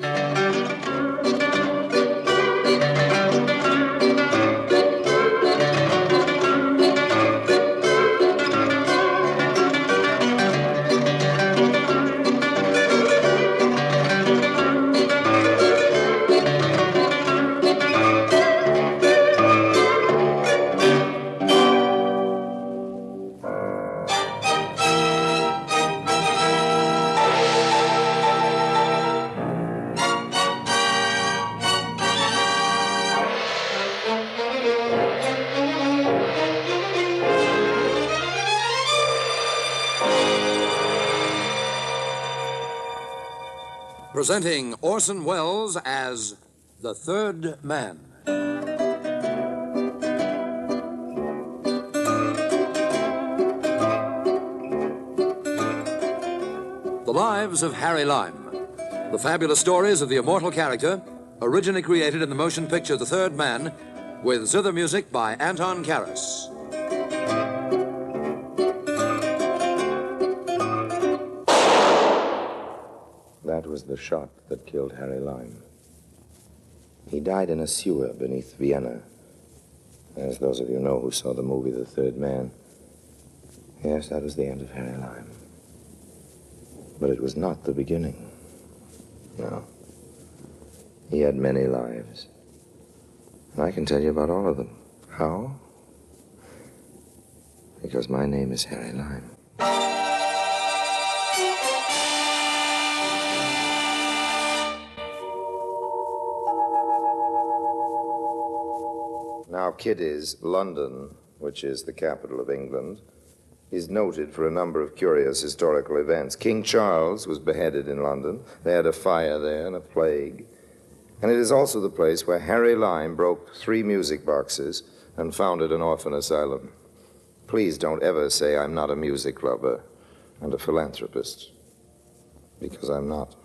Presenting Orson Welles as the Third Man. The Lives of Harry Lime. The fabulous stories of the immortal character, originally created in the motion picture The Third Man, with zither music by Anton Karas. That was the shot that killed Harry Lime. He died in a sewer beneath Vienna. As those of you know who saw the movie The Third Man. Yes, that was the end of Harry Lime. But it was not the beginning. No. He had many lives. And I can tell you about all of them. How? Because my name is Harry Lime. Now, Kiddies, London, which is the capital of England, is noted for a number of curious historical events. King Charles was beheaded in London. They had a fire there and a plague. And it is also the place where Harry Lime broke 3 music boxes and founded an orphan asylum. Please don't ever say I'm not a music lover and a philanthropist, because I'm not.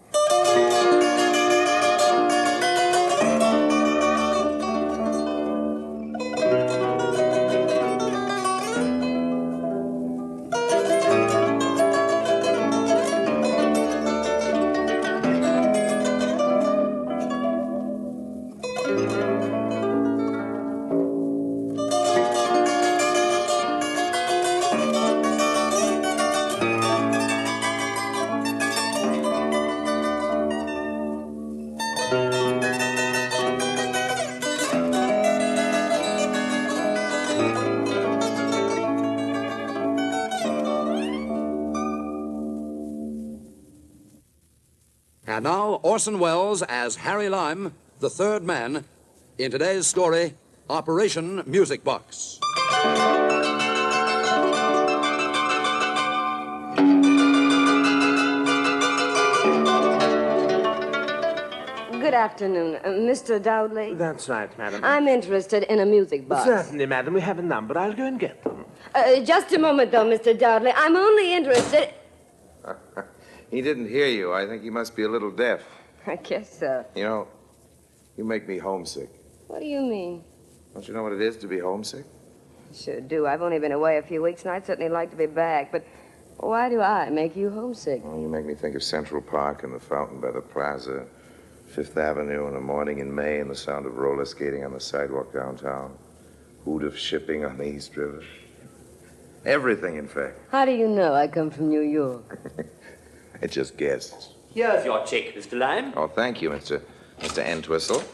And now, Orson Welles as Harry Lime, the Third Man, in today's story, Operation Music Box. Good afternoon, Mr. Dowdley. That's right, madam. I'm interested in a music box. Certainly, madam. We have a number. I'll go and get them. Just a moment, though, Mr. Dowdley. I'm only interested... He didn't hear you. I think he must be a little deaf. I guess so. You know, you make me homesick. What do you mean? Don't you know what it is to be homesick? Sure do. I've only been away a few weeks, and I'd certainly like to be back. But why do I make you homesick? Well, you make me think of Central Park and the fountain by the plaza, Fifth Avenue in the morning in May, and the sound of roller skating on the sidewalk downtown, hoot of shipping on the East River. Everything, in fact. How do you know I come from New York? I just guessed. Here's your check, Mr. Lime. Oh, thank you, Mr. Entwistle.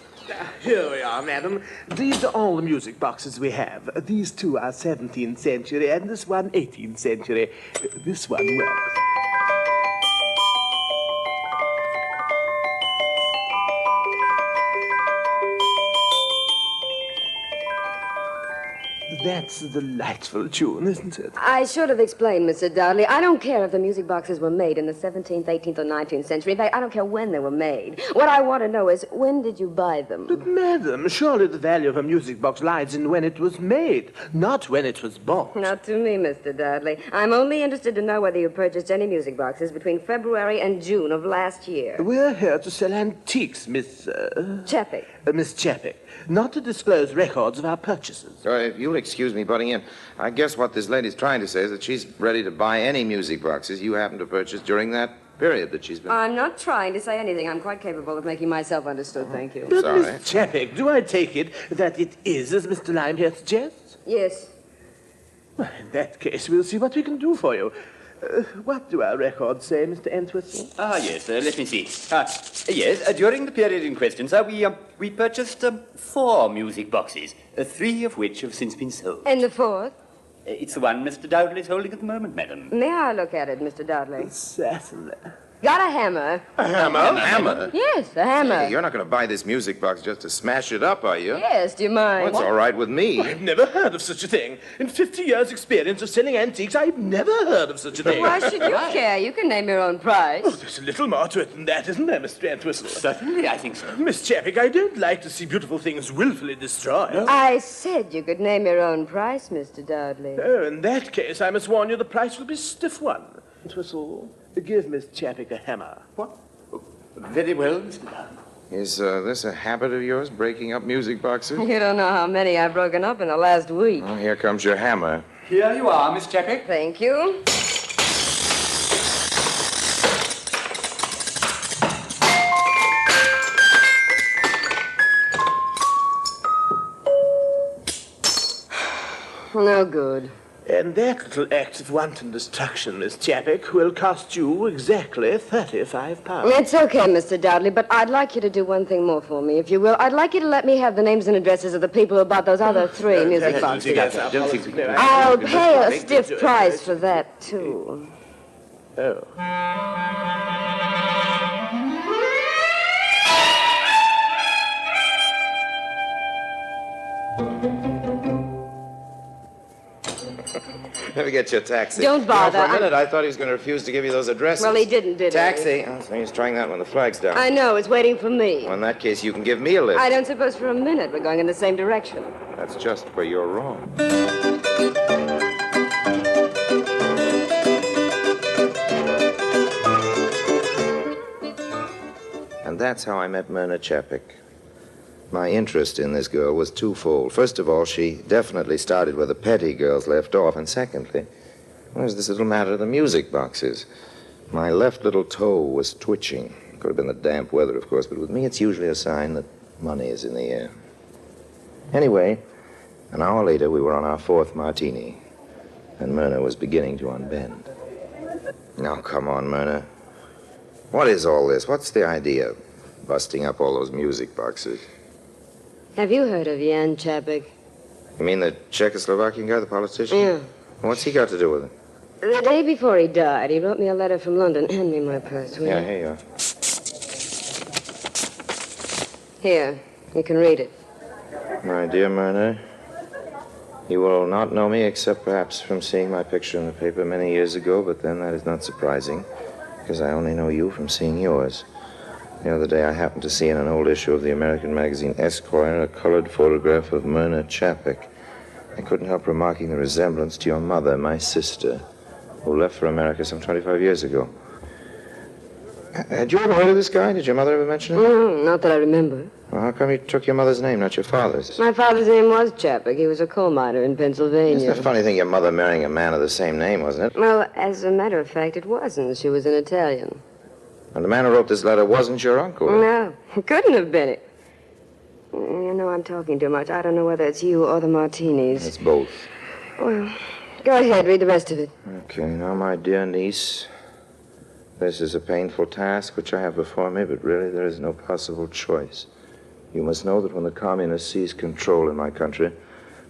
Here we are, madam. These are all the music boxes we have. These 2 are 17th century, and this one 18th century. This one works. That's a delightful tune, isn't it? I should have explained, Mr. Dudley. I don't care if the music boxes were made in the 17th, 18th, or 19th century. In fact, I don't care when they were made. What I want to know is, when did you buy them? But, madam, surely the value of a music box lies in when it was made, not when it was bought. Not to me, Mr. Dudley. I'm only interested to know whether you purchased any music boxes between February and June of last year. We're here to sell antiques, Miss... Chappick. Miss Chappick, not to disclose records of our purchases. If you'll excuse excuse me butting in. I guess what this lady's trying to say is that she's ready to buy any music boxes you happen to purchase during that period that she's been... I'm not trying to say anything. I'm quite capable of making myself understood, thank you. But, Sorry. Miss Chapek, do I take it that it is as Mr. Lime here suggests? Yes. Well, in that case, we'll see what we can do for you. What do our records say, Mr. Entwistle? Yes, let me see. Yes, during the period in question, sir, we purchased 4 music boxes, 3 of which have since been sold. And the fourth? It's the one Mr. Dowdley is holding at the moment, madam. May I look at it, Mr. Dudley? Certainly. Got a hammer. A hammer? A hammer? Yes, a hammer. Hey, you're not going to buy this music box just to smash it up, are you? Yes, do you mind? Well, it's all right with me. I've never heard of such a thing. In 50 years' experience of selling antiques, I've never heard of such a thing. Why should you care? You can name your own price. Oh, there's a little more to it than that, isn't there, Mr. Entwistle? Certainly, I think so. Miss Chapek, I don't like to see beautiful things willfully destroyed. I said you could name your own price, Mr. Dudley. Oh, in that case, I must warn you the price will be a stiff one. Entwistle, give Miss Chapek a hammer. What? Very well, Mr. Dowdley. Is this a habit of yours, breaking up music boxes? You don't know how many I've broken up in the last week. Well, here comes your hammer. Here you are, Miss Chapek. Thank you. No good. And that little act of wanton destruction, Miss Chapek, will cost you exactly £35. It's okay, Mr. Dudley, but I'd like you to do one thing more for me, if you will. I'd like you to let me have the names and addresses of the people who bought those other 3 music boxes. I'll pay a stiff price for that, too. Oh. Let me get you a taxi. Don't bother. You know, for a minute, I thought he was going to refuse to give you those addresses. Well, he didn't, did he? Taxi. Oh, so he's trying that when the flag's down. I know, it's waiting for me. Well, in that case, you can give me a lift. I don't suppose for a minute we're going in the same direction. That's just where you're wrong. And that's how I met Myrna Chapek. My interest in this girl was twofold. First of all, she definitely started where the petty girls left off. And secondly, there's this little matter of the music boxes. My left little toe was twitching. Could have been the damp weather, of course, but with me it's usually a sign that money is in the air. Anyway, an hour later, we were on our 4th martini, and Myrna was beginning to unbend. Now, come on, Myrna. What is all this? What's the idea of busting up all those music boxes? Have you heard of Jan Chapek? You mean the Czechoslovakian guy, the politician? Yeah. What's he got to do with it? The day before he died, he wrote me a letter from London. Hand me my purse, will you? Yeah, here you are. Here, you can read it. My dear Myrna, you will not know me except perhaps from seeing my picture in the paper many years ago, but then that is not surprising, because I only know you from seeing yours. The other day I happened to see in an old issue of the American magazine Esquire a colored photograph of Myrna Chapek. I couldn't help remarking the resemblance to your mother, my sister, who left for America some 25 years ago. Had you ever heard of this guy? Did your mother ever mention him? No, not that I remember. Well, how come you took your mother's name, not your father's? My father's name was Chapek. He was a coal miner in Pennsylvania. It's a funny thing, your mother marrying a man of the same name, wasn't it? Well, as a matter of fact, it wasn't. She was an Italian. And the man who wrote this letter wasn't your uncle? No, it couldn't have been it. You know, I'm talking too much. I don't know whether it's you or the martinis. It's both. Well, go ahead, read the rest of it. Okay, now, my dear niece, this is a painful task which I have before me, but really there is no possible choice. You must know that when the communists seized control in my country,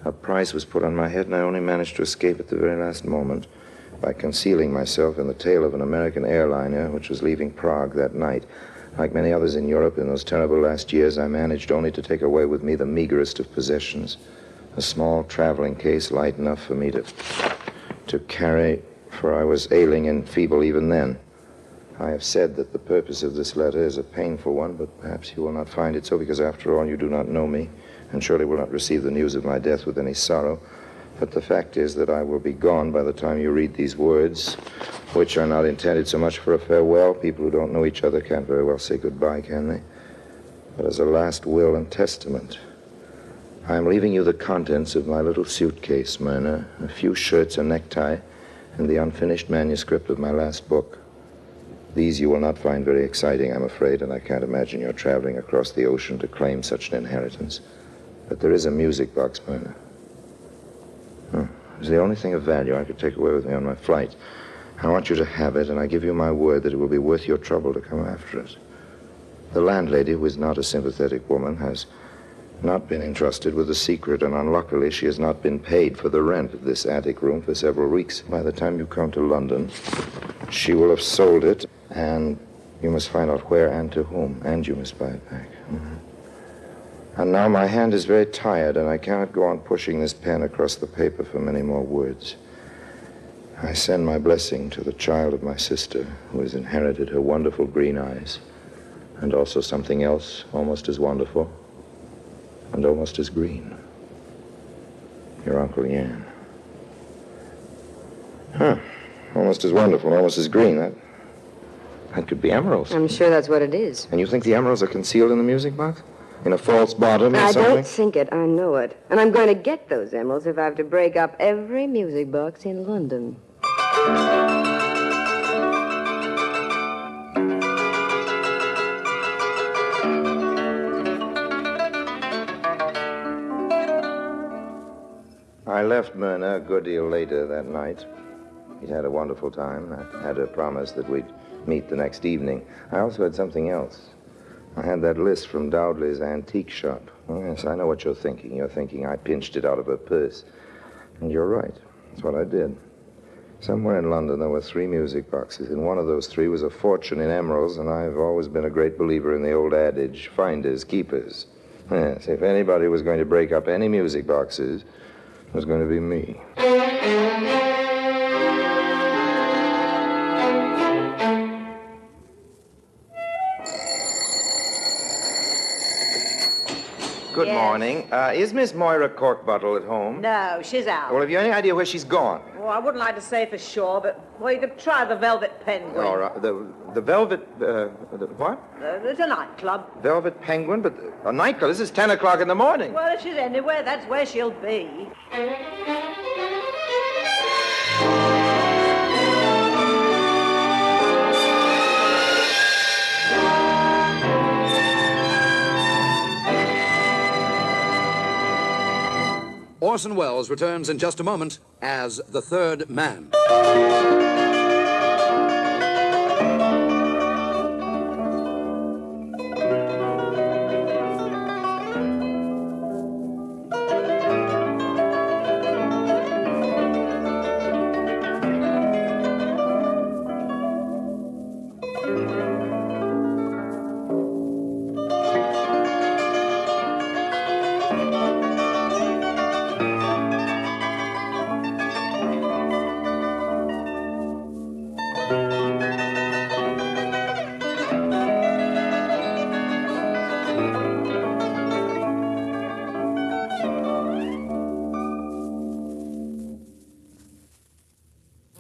a price was put on my head, and I only managed to escape at the very last moment by concealing myself in the tail of an American airliner which was leaving Prague that night. Like many others in Europe in those terrible last years, I managed only to take away with me the meagerest of possessions, a small traveling case light enough for me to carry, for I was ailing and feeble even then. I have said that the purpose of this letter is a painful one, but perhaps you will not find it so, because after all you do not know me, and surely will not receive the news of my death with any sorrow. But the fact is that I will be gone by the time you read these words, which are not intended so much for a farewell. People who don't know each other can't very well say goodbye, can they? But as a last will and testament. I'm leaving you the contents of my little suitcase, Myrna. A few shirts, a necktie, and the unfinished manuscript of my last book. These you will not find very exciting, I'm afraid, and I can't imagine you're traveling across the ocean to claim such an inheritance. But there is a music box, Myrna. It's the only thing of value I could take away with me on my flight. I want you to have it, and I give you my word that it will be worth your trouble to come after it. The landlady, who is not a sympathetic woman, has not been entrusted with the secret, and unluckily she has not been paid for the rent of this attic room for several weeks. By the time you come to London, she will have sold it, and you must find out where and to whom, and you must buy it back. And now my hand is very tired, and I cannot go on pushing this pen across the paper for many more words. I send my blessing to the child of my sister, who has inherited her wonderful green eyes, and also something else almost as wonderful and almost as green. Your Uncle Yan. Almost as wonderful, almost as green. That could be emeralds. I'm sure that's what it is. And you think the emeralds are concealed in the music box? In a false bottom or something? I don't think it, I know it. And I'm going to get those emeralds if I have to break up every music box in London. I left Myrna a good deal later that night. We'd had a wonderful time. I had her promise that we'd meet the next evening. I also had something else. I had that list from Dowdley's antique shop. Oh, yes, I know what you're thinking. You're thinking I pinched it out of her purse. And you're right. That's what I did. Somewhere in London there were 3 music boxes. In one of those 3 was a fortune in emeralds, and I've always been a great believer in the old adage, finders, keepers. Yes, if anybody was going to break up any music boxes, it was going to be me. Good morning. Is Miss Moira Corkbottle at home? No, she's out. Well, have you any idea where she's gone? Well, I wouldn't like to say for sure, but, well, you could try the Velvet Penguin. All right. The Velvet, the what? There's a nightclub. Velvet Penguin? But a nightclub? This is 10 o'clock in the morning. Well, if she's anywhere, that's where she'll be. Orson Welles returns in just a moment as the third man.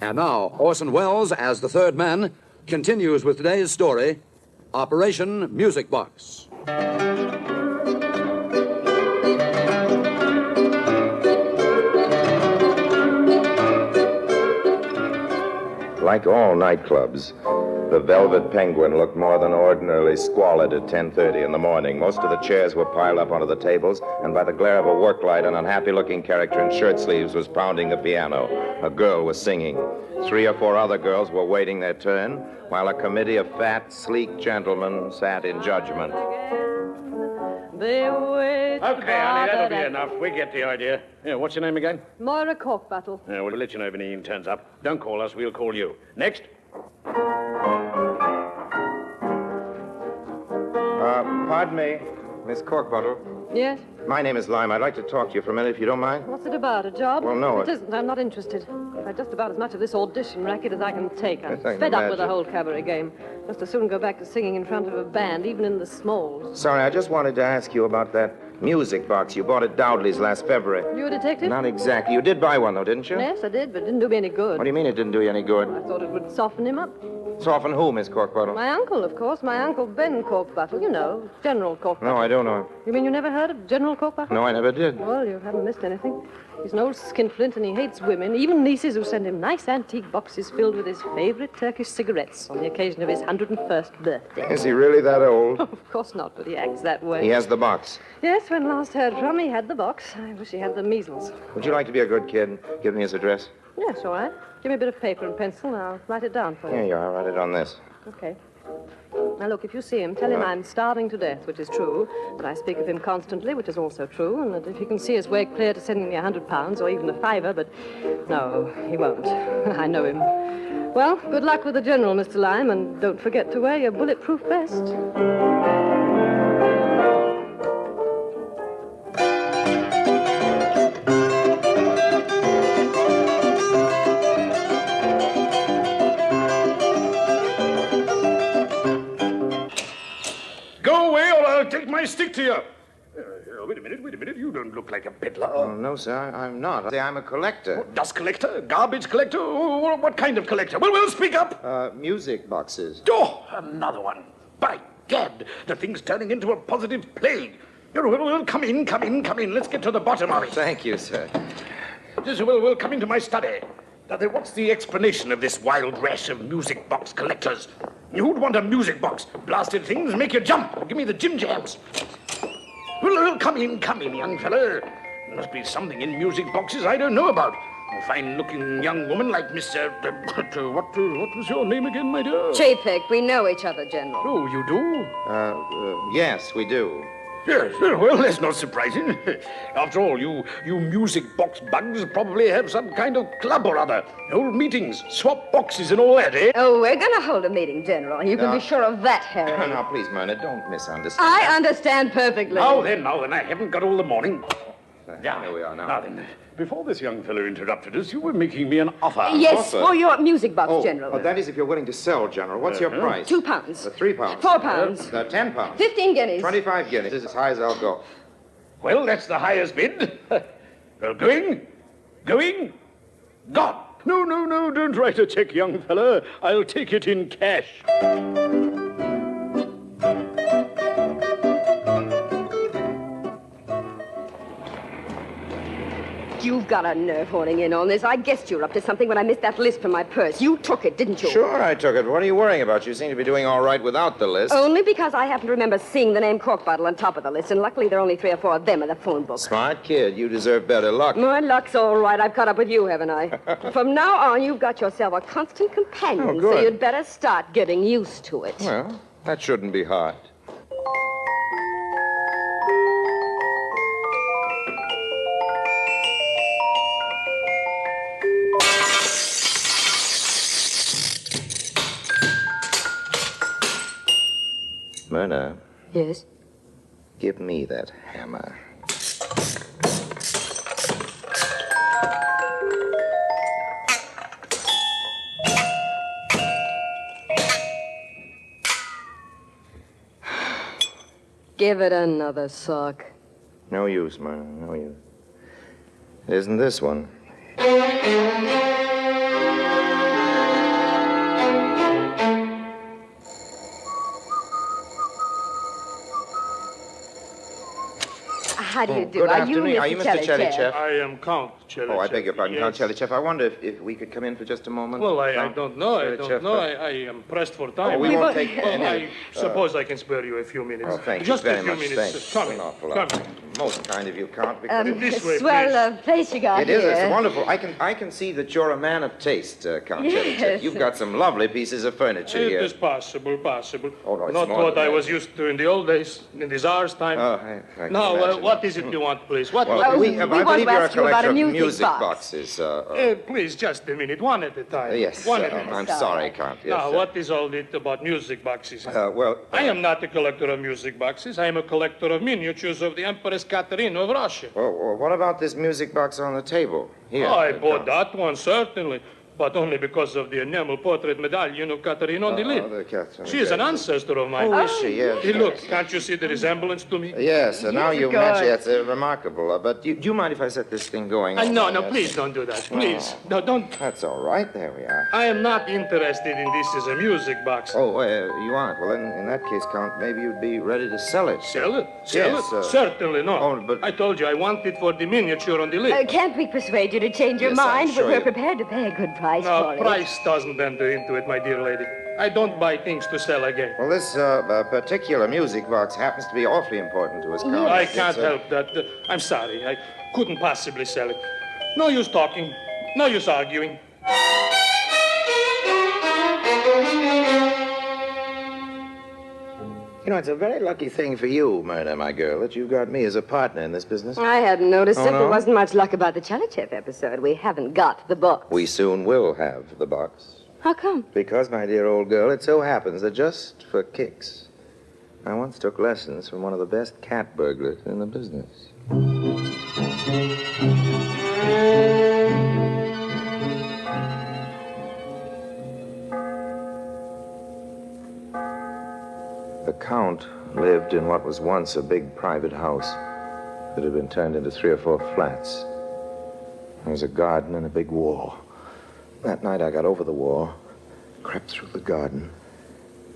And now, Orson Welles, as the third man, continues with today's story, Operation Music Box. Like all nightclubs, the Velvet Penguin looked more than ordinarily squalid at 10:30 in the morning. Most of the chairs were piled up onto the tables, and by the glare of a work light, an unhappy-looking character in shirt sleeves was pounding the piano. A girl was singing. 3 or 4 other girls were waiting their turn, while a committee of fat, sleek gentlemen sat in judgment. Okay, honey, that'll be enough. We get the idea. Yeah, what's your name again? Moira Corkbottle. Yeah, we'll let you know if anything turns up. Don't call us, we'll call you. Next. Pardon me, Miss Corkbottle. Yes? My name is Lime. I'd like to talk to you for a minute, if you don't mind. What's it about, a job? Well, no, It isn't. I'm not interested. I've had just about as much of this audition racket as I can take. I'm Yes, I can fed up with the imagine. whole cabaret game. Just as soon go back to singing in front of a band, even in the smalls. Sorry, I just wanted to ask you about that music box you bought at Dowdley's last February. You a detective? Not exactly. You did buy one, though, didn't you? Yes, I did, but it didn't do me any good. What do you mean it didn't do you any good? I thought it would soften him up. Soften who, Miss Corkbottle? My uncle, of course. My Uncle Ben Corkbottle. You know, General Corkbottle. No, I don't know. You mean you never heard of General Corkbottle? No, I never did. Well, you haven't missed anything. He's an old skinflint and he hates women, even nieces who send him nice antique boxes filled with his favorite Turkish cigarettes on the occasion of his 101st birthday. Is he really that old? Of course not, but he acts that way. He has the box. Yes, when last heard from, he had the box. I wish he had the measles. Would you like to be a good kid and give me his address? Yes, all right. Give me a bit of paper and pencil, and I'll write it down for you. Here you are. Write it on this. Okay. Now, look, if you see him, tell him I'm starving to death, which is true, that I speak of him constantly, which is also true, and that if he can see his way clear to sending me £100 or even a fiver, but no, he won't. I know him. Well, good luck with the General, Mr. Lime, and don't forget to wear your bulletproof vest. Take my stick to you. Wait a minute. You don't look like a peddler. Oh, no, sir, I'm not. I'm a collector. Dust collector? Garbage collector? Oh, what kind of collector? Well, speak up. Music boxes. Oh, another one. By gad, the thing's turning into a positive plague. Well, come in. Let's get to the bottom of it. Thank you, sir. Well, come into my study. Now, then, what's the explanation of this wild rash of music box collectors? Who'd want a music box? Blasted things make you jump. Give me the Jim Jams. Well, come in, young fella. There must be something in music boxes I don't know about. A fine-looking young woman like Mr. What was your name again, my dear? Chapek, we know each other, General. Oh, you do? Yes, we do. Yes, well, that's not surprising. After all, you music box bugs probably have some kind of club or other. Old meetings, swap boxes and all that, eh? Oh, we're going to hold a meeting, General. You can be sure of that, Harry. Now, please, Myrna, don't misunderstand. I understand perfectly. Now then, I haven't got all the morning. Here we are now. Now then, before this young fellow interrupted us, you were making me an offer. Yes, for your music box, General. That is if you're willing to sell, General. What's your price? £2. £3. £4. £10. 15 guineas. 25 guineas. This is as high as I'll go. Well, that's the highest bid. Well, going? Gone. No, don't write a check, young fella. I'll take it in cash. You've got a nerve honing in on this. I guessed you were up to something when I missed that list from my purse. You took it, didn't you? Sure, I took it. What are you worrying about? You seem to be doing all right without the list. Only because I happen to remember seeing the name Corkbottle on top of the list, and luckily there are only 3 or 4 of them in the phone book. Smart kid. You deserve better luck. My luck's all right. I've caught up with you, haven't I? From now on, you've got yourself a constant companion, Oh, good. so you'd better start getting used to it. Well, that shouldn't be hard. Myrna, Yes? give me that hammer. Give it another suck. No use, Myrna, no use. It isn't this one. How do you do? Good Are afternoon. you Are you Mr. Cherchez? I am Count Cherchez. Oh, I beg your pardon, Yes. Count Cherchez. I wonder if we could come in for just a moment. Well, I Count don't know. Cherchez. I am pressed for time. Oh, we won't take Well, any. I suppose I can spare you a few minutes. Oh, thank Just you very a few much. minutes. Thanks. Come in. An awful lot. Come in. Most kind of you, Count. Because This way, swell place you got It is. here. It's wonderful. I can see that you're a man of taste, Count Yes. Cherchez. You've got some lovely pieces of furniture It here. is possible. Oh, no, it's Not more what than I that. was used to in the old days, in the Tsar's time. Oh, I can Now, imagine. what is it you want, please? What? Well, what- I we believe want to you're a ask you about collector a of music music box. boxes. Please, just a minute, one at a time. Yes, One at a time. I'm sorry, Count. Yes, Now, what is all it about music boxes? well, I am not a collector of music boxes. I am a collector of miniatures of the Empress Catherine of Russia. well, what about this music box on the table? Here. I bought that one, certainly. but only because of the enamel portrait medallion of Catherine on the lid. The Catherine. She is an ancestor of mine. Oh, is she? Yes. Hey, look, can't you see the resemblance to me? Yes, now Yes, you of course. mention it's remarkable. But do you mind if I set this thing going? No, Yes. please don't do that. Please. No, don't. That's all right. There we are. I am not interested in this as a music box. Oh, you aren't? Well, in that case, Count, maybe you'd be ready to sell it. Sell it? Sell Yes, it? Certainly not. Oh, but I told you I want it for the miniature on the lid. Can't we persuade you to change your Yes, I'm mind? sure We're you- prepared to pay a good price No, for it. price doesn't enter into it, my dear lady. I don't buy things to sell again. Well, this particular music box happens to be awfully important to us, Count. I can't help that. I'm sorry. I couldn't possibly sell it. No use talking. No use arguing. You know, it's a very lucky thing for you, Myrna, my girl, that you've got me as a partner in this business. I hadn't noticed Oh, it. no? There wasn't much luck about the Cherchez episode. We haven't got the book. We soon will have the box. How come? Because, my dear old girl, it so happens that just for kicks, I once took lessons from one of the best cat burglars in the business. The Count lived in what was once a big private house that had been turned into 3 or 4 flats. There was a garden and a big wall. That night I got over the wall, crept through the garden,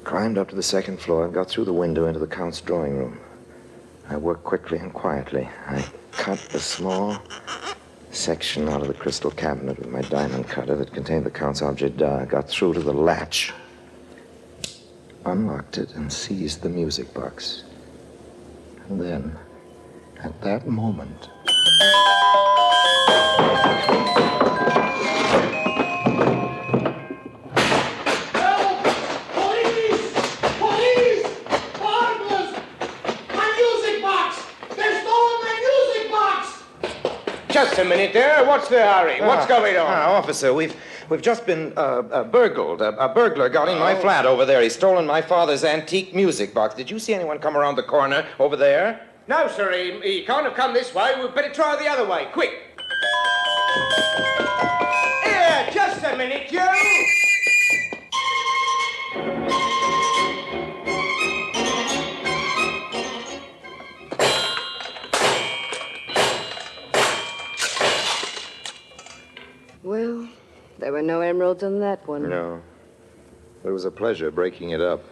climbed up to the 2nd floor, and got through the window into the Count's drawing room. I worked quickly and quietly. I cut a small section out of the crystal cabinet with my diamond cutter that contained the Count's objet d'art, got through to the latch, unlocked it, and seized the music box. And then, at that moment... Just a minute there. What's the hurry? What's going on? Officer, we've just been burgled. A burglar got in my flat over there. He's stolen my father's antique music box. Did you see anyone come around the corner over there? No, sir. He can't have come this way. We'd better try the other way. Quick. Here, just a minute, you. Well, there were no emeralds on that one. No. It was a pleasure breaking it up.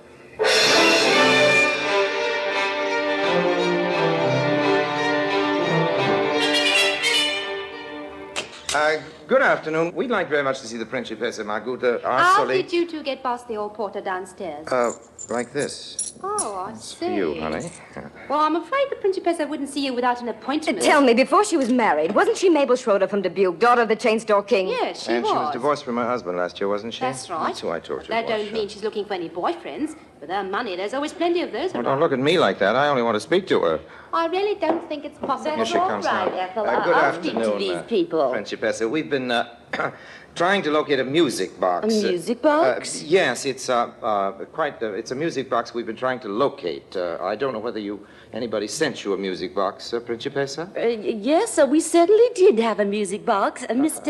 Good afternoon. We'd like very much to see the Principessa Marguta How Arsoli. did you two get past the old porter downstairs? Like this. Oh, I It's see. for you, honey. Well, I'm afraid the Principessa wouldn't see you without an appointment. Tell me, before she was married, wasn't she Mabel Schroeder from Dubuque, daughter of the chain store king? Yes, And she was divorced from her husband last year, wasn't she? That's right. That's who I told you. That it was. don't mean she's looking for any boyfriends. With her money, there's always plenty of those Well, around. don't look at me like that. I only want to speak to her. I really don't think it's possible. Here she comes now. Ethel. Good I'll speak afternoon, to these people. Principessa. We've been trying to locate a music box. A music box? Yes, it's it's a music box we've been trying to locate. I don't know whether anybody sent you a music box, Principessa? Yes, we certainly did have a music box. Mr.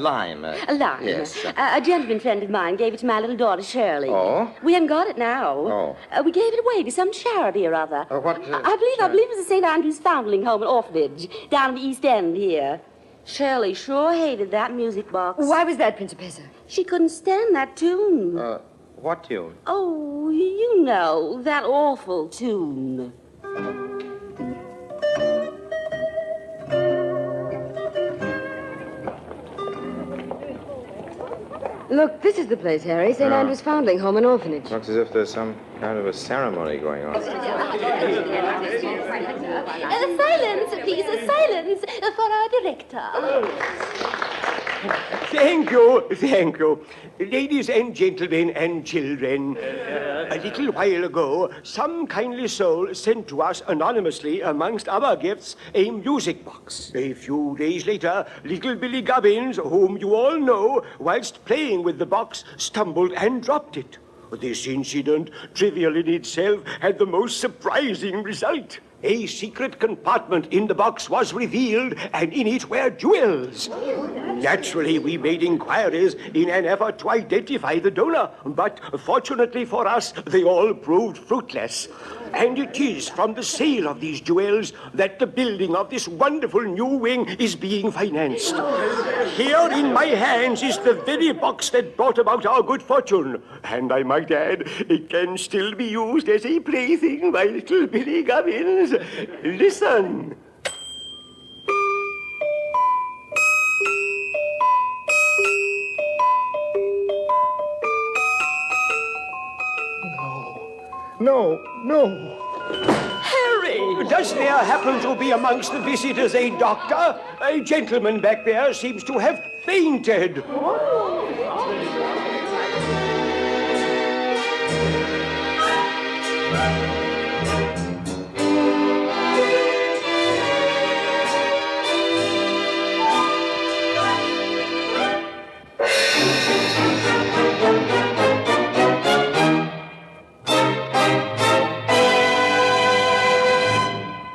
Lime. Lime. Yes. A gentleman friend of mine gave it to my little daughter, Shirley. Oh? We haven't got it now. Oh. We gave it away to some charity or other. What? I believe it was the St. Andrew's Foundling Home and Orphanage down in the East End here. Shirley sure hated that music box. Why was that, Principessa? She couldn't stand that tune. What tune? Oh, you know, that awful tune. Look, this is the place, Harry. St. Yeah. Andrew's Foundling Home and Orphanage. Looks as if there's some kind of a ceremony going on. Silence, please, silence for our director. Thank you, thank you. Ladies and gentlemen and children, a little while ago, some kindly soul sent to us anonymously, amongst other gifts, a music box. A few days later, little Billy Gubbins, whom you all know, whilst playing with the box, stumbled and dropped it. This incident, trivial in itself, had the most surprising result. A secret compartment in the box was revealed, and in it were jewels. Naturally, we made inquiries in an effort to identify the donor, but fortunately for us, they all proved fruitless. And it is from the sale of these jewels that the building of this wonderful new wing is being financed. Here in my hands is the very box that brought about our good fortune. And I might add, it can still be used as a plaything by little Billy Gubbins. Listen. No. Harry! Does there happen to be amongst the visitors a doctor? A gentleman back there seems to have fainted.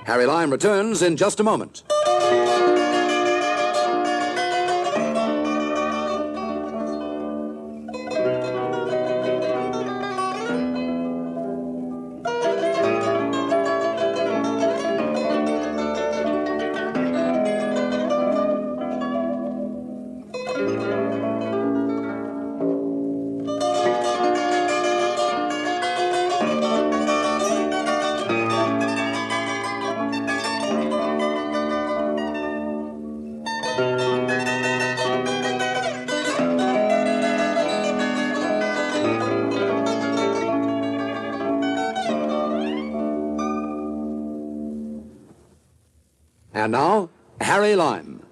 Harry Lime returns in just a moment. And now, Harry Lime.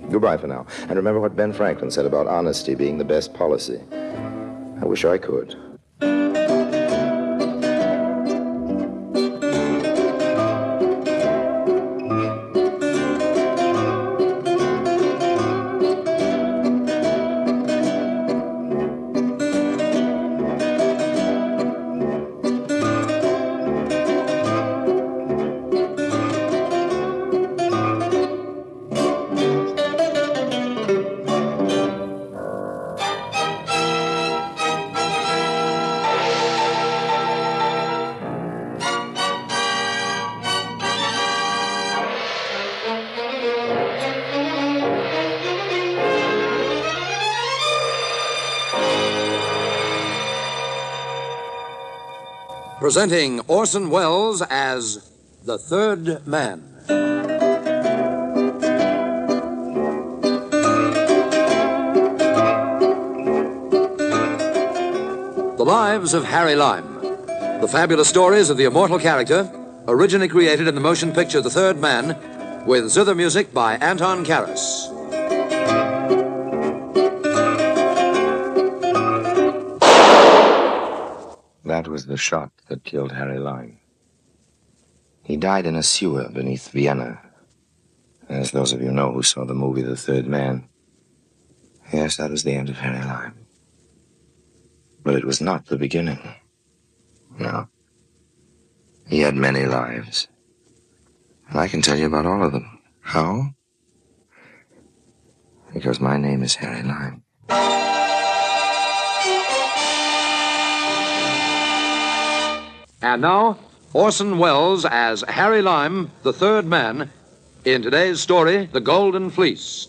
Goodbye for now. And remember what Ben Franklin said about honesty being the best policy. I wish I could. Presenting Orson Welles as the Third Man. The Lives of Harry Lime. The fabulous stories of the immortal character, originally created in the motion picture The Third Man, with zither music by Anton Karas. That was the shot that killed Harry Lime. He died in a sewer beneath Vienna. As those of you know who saw the movie The Third Man. Yes, that was the end of Harry Lime. But it was not the beginning. No. He had many lives. And I can tell you about all of them. How? Because my name is Harry Lime. And now, Orson Welles as Harry Lime, the Third Man, in today's story, The Golden Fleece.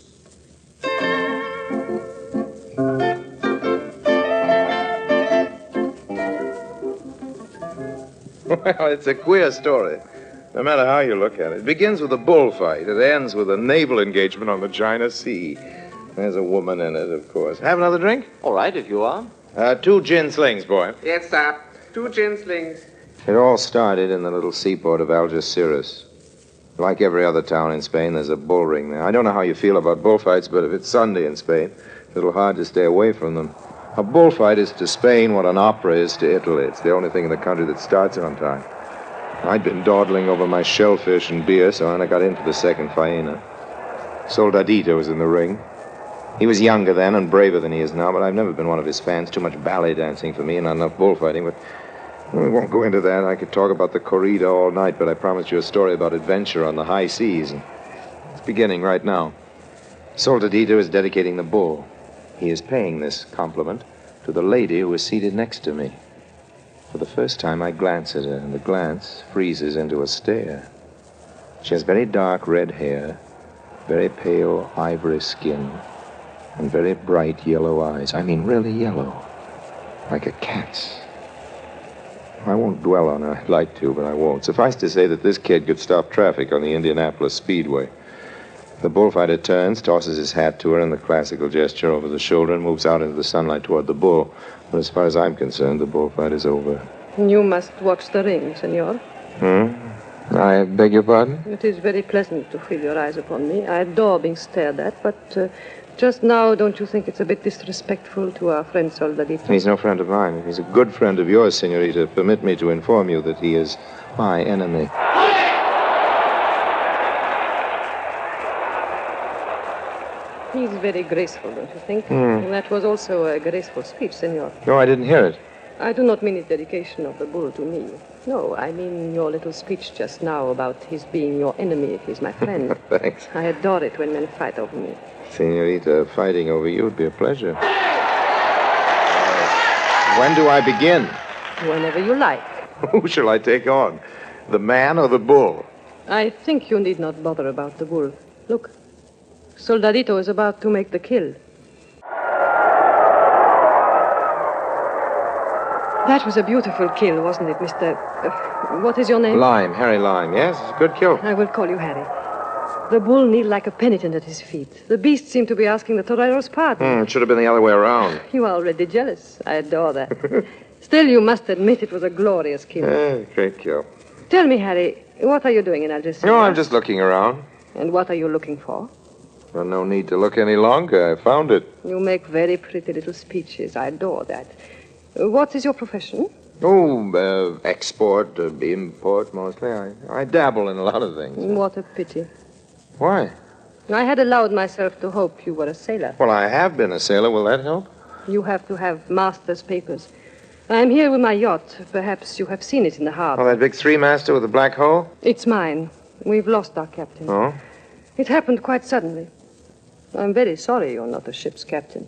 Well, it's a queer story, no matter how you look at it. It begins with a bullfight. It ends with a naval engagement on the China Sea. There's a woman in it, of course. Have another drink? All right, if you are. 2 gin slings, boy. Yes, sir. 2 gin slings. It all started in the little seaport of Algeciras. Like every other town in Spain, there's a bull ring there. I don't know how you feel about bullfights, but if it's Sunday in Spain, it's a little hard to stay away from them. A bullfight is to Spain what an opera is to Italy. It's the only thing in the country that starts on time. I'd been dawdling over my shellfish and beer, so I got into the second faena. Soldadito was in the ring. He was younger then and braver than he is now, but I've never been one of his fans. Too much ballet dancing for me and not enough bullfighting, but we won't go into that. I could talk about the corrida all night, but I promised you a story about adventure on the high seas, and it's beginning right now. Soldadito is dedicating the bull. He is paying this compliment to the lady who is seated next to me. For the first time, I glance at her, and the glance freezes into a stare. She has very dark red hair, very pale ivory skin, and very bright yellow eyes. I mean, really yellow, like a cat's. I won't dwell on her. I'd like to, but I won't. Suffice to say that this kid could stop traffic on the Indianapolis Speedway. The bullfighter turns, tosses his hat to her in the classical gesture over the shoulder, and moves out into the sunlight toward the bull. But as far as I'm concerned, the bullfight is over. You must watch the ring, senor. I beg your pardon? It is very pleasant to feel your eyes upon me. I adore being stared at, but just now, don't you think it's a bit disrespectful to our friend Soldadito? He's no friend of mine. He's a good friend of yours, senorita. Permit me to inform you that he is my enemy. He's very graceful, don't you think? And that was also a graceful speech, senor. No, I didn't hear it. I do not mean his dedication of the bull to me. No, I mean your little speech just now about his being your enemy if he's my friend. Thanks. I adore it when men fight over me. Senorita, fighting over you would be a pleasure. When do I begin? Whenever you like. Who shall I take on? The man or the bull? I think you need not bother about the bull. Look, Soldadito is about to make the kill. That was a beautiful kill, wasn't it, Mr. What is your name? Lime, Harry Lime. Yes, it's a good kill. I will call you Harry. The bull kneeled like a penitent at his feet. The beast seemed to be asking the torero's pardon. It should have been the other way around. You are already jealous. I adore that. Still, you must admit it was a glorious kill. Great kill. Tell me, Harry, what are you doing in Algeciras? No, I'm just looking around. And what are you looking for? Well, no need to look any longer. I found it. You make very pretty little speeches. I adore that. What is your profession? Oh, export, import, mostly. I dabble in a lot of things. What a pity. Why? I had allowed myself to hope you were a sailor. Well, I have been a sailor. Will that help? You have to have master's papers. I'm here with my yacht. Perhaps you have seen it in the harbor. Oh, that big three-master with the black hole? It's mine. We've lost our captain. Oh? It happened quite suddenly. I'm very sorry you're not a ship's captain.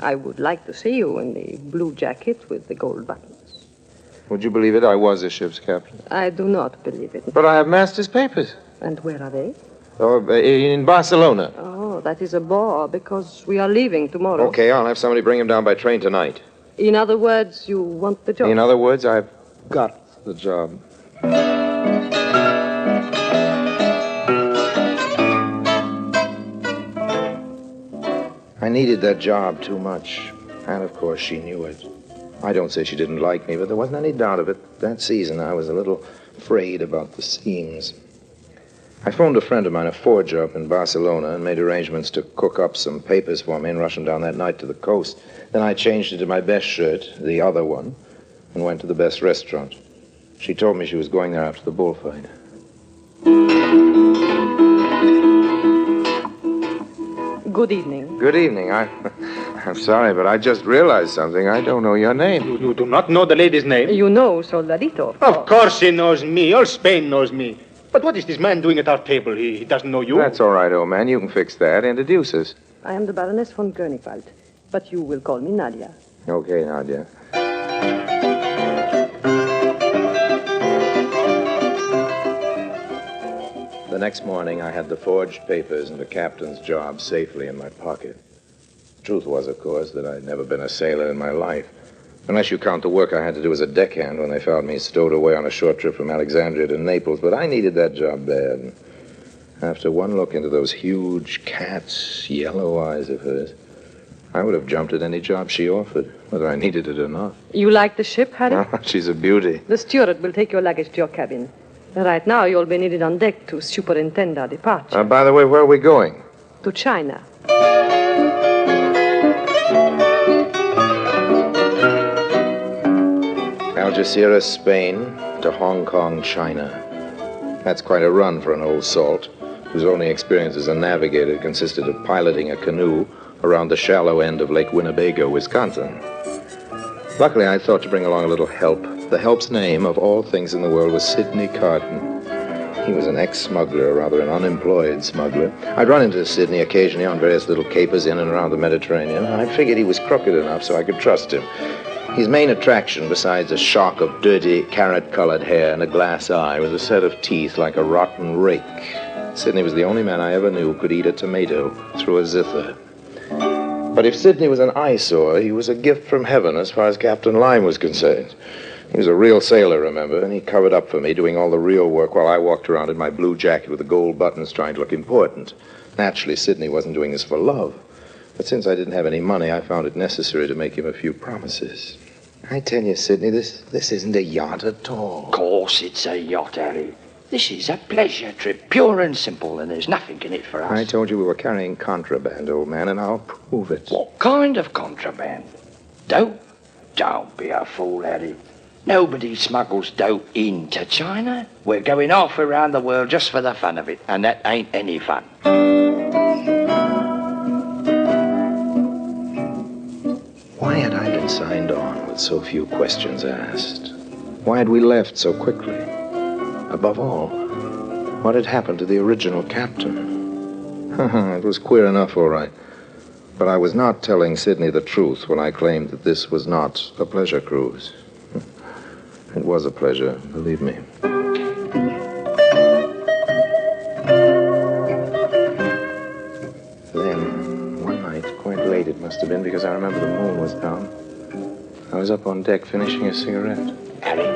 I would like to see you in the blue jacket with the gold buttons. Would you believe it? I was a ship's captain. I do not believe it. But I have master's papers. And where are they? Oh, in Barcelona. Oh, that is a bore, because we are leaving tomorrow. Okay, I'll have somebody bring him down by train tonight. In other words, you want the job? In other words, I've got the job. I needed that job too much, and of course she knew it. I don't say she didn't like me, but there wasn't any doubt of it. That season, I was a little afraid about the seams. I phoned a friend of mine, a forger up in Barcelona, and made arrangements to cook up some papers for me and rush them down that night to the coast. Then I changed into my best shirt, the other one, and went to the best restaurant. She told me she was going there after the bullfight. Good evening. Good evening. I'm sorry, but I just realized something. I don't know your name. You do not know the lady's name? You know Soldadito. Of course he knows me. All Spain knows me. But what is this man doing at our table? He doesn't know you? That's all right, old man. You can fix that. Introduce us. I am the Baroness von Gönigwald, but you will call me Nadia. Okay, Nadia. The next morning, I had the forged papers and the captain's job safely in my pocket. The truth was, of course, that I'd never been a sailor in my life. Unless you count the work I had to do as a deckhand when they found me stowed away on a short trip from Alexandria to Naples. But I needed that job bad. And after one look into those huge cat's yellow eyes of hers, I would have jumped at any job she offered, whether I needed it or not. You like the ship, Harry? She's a beauty. The steward will take your luggage to your cabin. Right now, you'll be needed on deck to superintend our departure. By the way, where are we going? To China. Algeciras, Spain, to Hong Kong, China. That's quite a run for an old salt, whose only experience as a navigator consisted of piloting a canoe around the shallow end of Lake Winnebago, Wisconsin. Luckily, I thought to bring along a little help. The help's name, of all things in the world, was Sidney Carton. He was an ex-smuggler, or rather an unemployed smuggler. I'd run into Sidney occasionally on various little capers in and around the Mediterranean. I figured he was crooked enough so I could trust him. His main attraction, besides a shock of dirty, carrot-colored hair and a glass eye, was a set of teeth like a rotten rake. Sidney was the only man I ever knew who could eat a tomato through a zither. But if Sidney was an eyesore, he was a gift from heaven as far as Captain Lime was concerned. He was a real sailor, remember, and he covered up for me, doing all the real work while I walked around in my blue jacket with the gold buttons trying to look important. Naturally, Sidney wasn't doing this for love. But since I didn't have any money, I found it necessary to make him a few promises. I tell you, Sidney, this isn't a yacht at all. Of course it's a yacht, Harry. This is a pleasure trip, pure and simple, and there's nothing in it for us. I told you we were carrying contraband, old man, and I'll prove it. What kind of contraband? Dope? Don't be a fool, Harry. Nobody smuggles dope into China. We're going half around the world just for the fun of it, and that ain't any fun. Why had I been signed on with so few questions asked? Why had we left so quickly? Above all, what had happened to the original captain? It was queer enough, all right. But I was not telling Sidney the truth when I claimed that this was not a pleasure cruise. It was a pleasure, believe me. Then, one night, quite late it must have been, because I remember the moon was down, I was up on deck finishing a cigarette. Harry?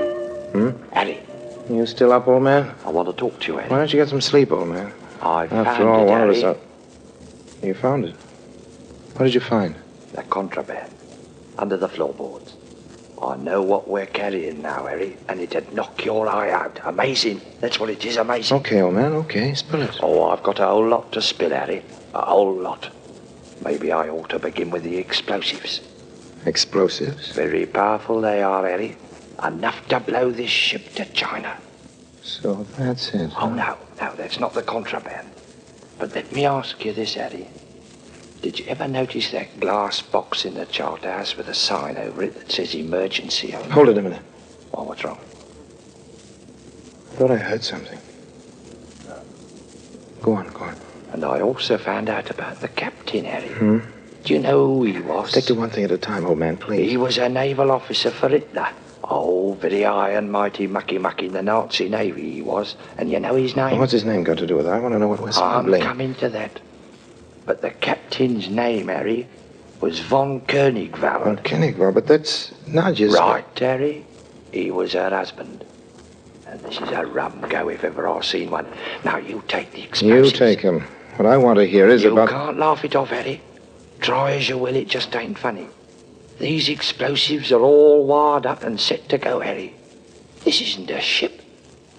Harry? You still up, old man? I want to talk to you, Harry. Why don't you get some sleep, old man? I found After all, it, one of us Harry. up. You found it? What did you find? That contraband. Under the floorboards. I know what we're carrying now, Harry, and it'd knock your eye out. Amazing. That's what it is, amazing. Okay, old man, okay. Spill it. Oh, I've got a whole lot to spill, Harry. A whole lot. Maybe I ought to begin with the explosives. Explosives? Very powerful they are, Harry. Enough to blow this ship to China. So that's it. Oh, no, that's not the contraband. But let me ask you this, Harry. Did you ever notice that glass box in the chart house with a sign over it that says emergency only? Hold it a minute. Oh, what's wrong? I thought I heard something. Go on. And I also found out about the captain, Harry. Do you know who he was? Take it one thing at a time, old man, please. He was a naval officer for Hitler. Oh, very high and mighty mucky in the Nazi Navy he was. And you know his name? Well, what's his name got to do with it? I want to know what we're smuggling. I'm coming to that. But the captain's name, Harry, was von Koenigwald. Von Koenigwald, but that's not just... Right, Harry. He was her husband. And this is a rum go if ever I've seen one. Now, you take the explosives. You take him. What I want to hear is about... You can't laugh it off, Harry. Try as you will, it just ain't funny. These explosives are all wired up and set to go, Harry. This isn't a ship.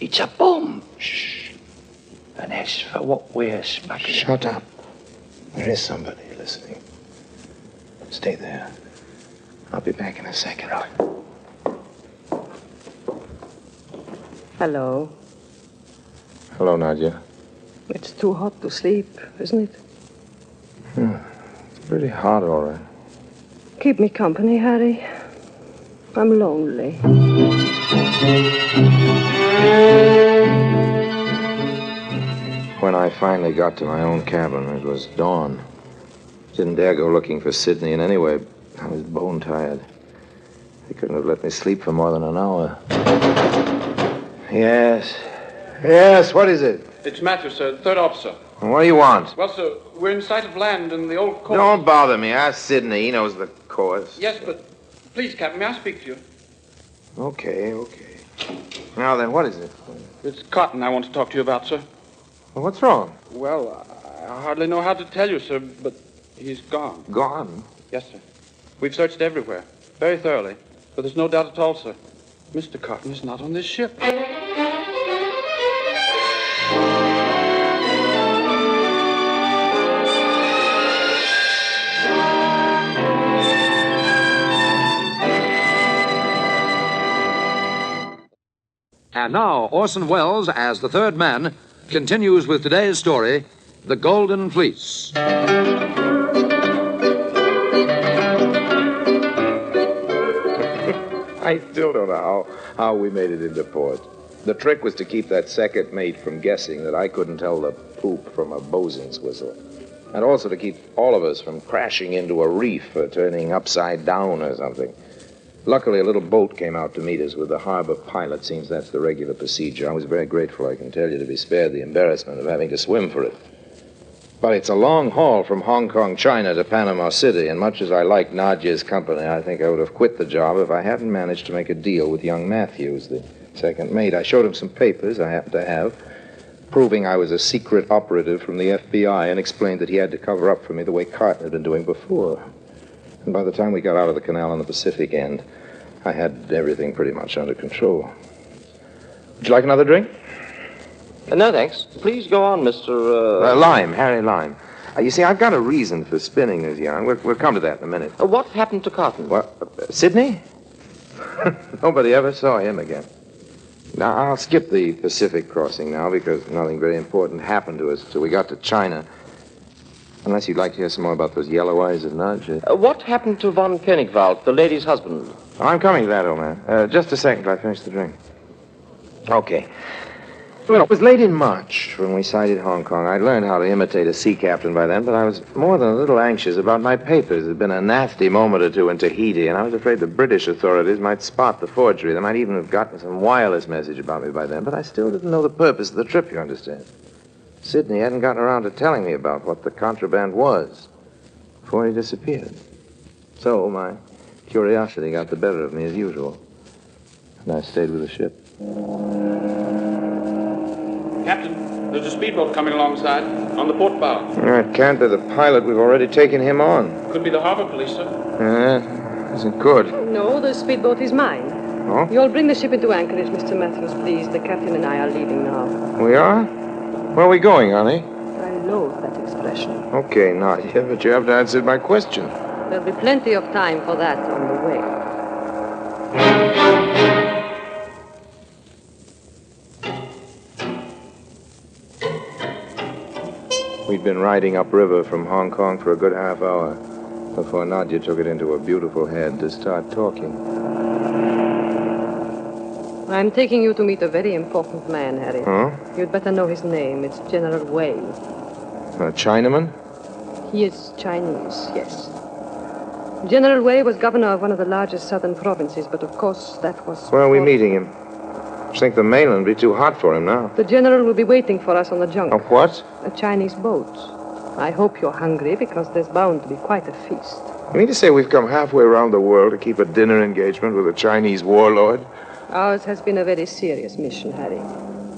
It's a bomb. Shh. And as for what we're smuggling... Shut up. There is somebody listening. Stay there. I'll be back in a second. Right. Hello. Hello, Nadia. It's too hot to sleep, isn't it? It's pretty hot, all right. Keep me company, Harry. I'm lonely. When I finally got to my own cabin, it was dawn. Didn't dare go looking for Sidney in any way. I was bone tired. They couldn't have let me sleep for more than an hour. Yes, what is it? It's Matthews, sir, third officer. What do you want? Well, sir, we're in sight of land in the old course. Don't bother me. Ask Sidney. He knows the course. Yes, but please, Captain, may I speak to you? Okay. Now then, what is it? It's Cotton I want to talk to you about, sir. Well, what's wrong? Well, I hardly know how to tell you, sir, but he's gone. Gone? Yes, sir. We've searched everywhere, very thoroughly, but there's no doubt at all, sir. Mr. Cotton is not on this ship. And now, Orson Welles, as the third man, continues with today's story, The Golden Fleece. I still don't know how we made it into port. The trick was to keep that second mate from guessing that I couldn't tell the poop from a bosun's whistle. And also to keep all of us from crashing into a reef or turning upside down or something. Luckily, a little boat came out to meet us with the harbor pilot. Seems that's the regular procedure. I was very grateful, I can tell you, to be spared the embarrassment of having to swim for it. But it's a long haul from Hong Kong, China to Panama City, and much as I like Nadia's company, I think I would have quit the job if I hadn't managed to make a deal with young Matthews, the second mate. I showed him some papers I happened to have, proving I was a secret operative from the FBI, and explained that he had to cover up for me the way Carton had been doing before. And by the time we got out of the canal on the Pacific end, I had everything pretty much under control. Would you like another drink? No, thanks. Please go on, Mr. Lime, Harry Lime. You see, I've got a reason for spinning this yarn. We'll come to that in a minute. What happened to Cotton? What? Sydney? Nobody ever saw him again. Now, I'll skip the Pacific crossing now because nothing very important happened to us till we got to China. Unless you'd like to hear some more about those yellow eyes of Nudge. What happened to von Koenigwald, the lady's husband? I'm coming to that, old man. Just a second till I finish the drink. Okay. Well, it was late in March when we sighted Hong Kong. I'd learned how to imitate a sea captain by then, but I was more than a little anxious about my papers. There'd been a nasty moment or two in Tahiti, and I was afraid the British authorities might spot the forgery. They might even have gotten some wireless message about me by then, but I still didn't know the purpose of the trip, you understand. Sidney hadn't gotten around to telling me about what the contraband was before he disappeared. So my curiosity got the better of me as usual, and I stayed with the ship. Captain, there's a speedboat coming alongside on the port bow. It can't be the pilot. We've already taken him on. Could be the harbor police, sir. Isn't good. No, the speedboat is mine. Oh? You'll bring the ship into anchorage, Mr. Matthews, please. The captain and I are leaving now. We are? Where are we going, honey? I loathe that expression. Okay, Nadia, but you haven't answered my question. There'll be plenty of time for that on the way. We'd been riding upriver from Hong Kong for a good half hour before Nadia took it into her beautiful head to start talking. I'm taking you to meet a very important man, Harry. Huh? You'd better know his name. It's General Wei. A Chinaman? He is Chinese, yes. General Wei was governor of one of the largest southern provinces, but of course that was... Where are we meeting him? I think the mainland would be too hot for him now. The general will be waiting for us on the junk. A what? A Chinese boat. I hope you're hungry, because there's bound to be quite a feast. You mean to say we've come halfway around the world to keep a dinner engagement with a Chinese warlord? Ours has been a very serious mission, Harry.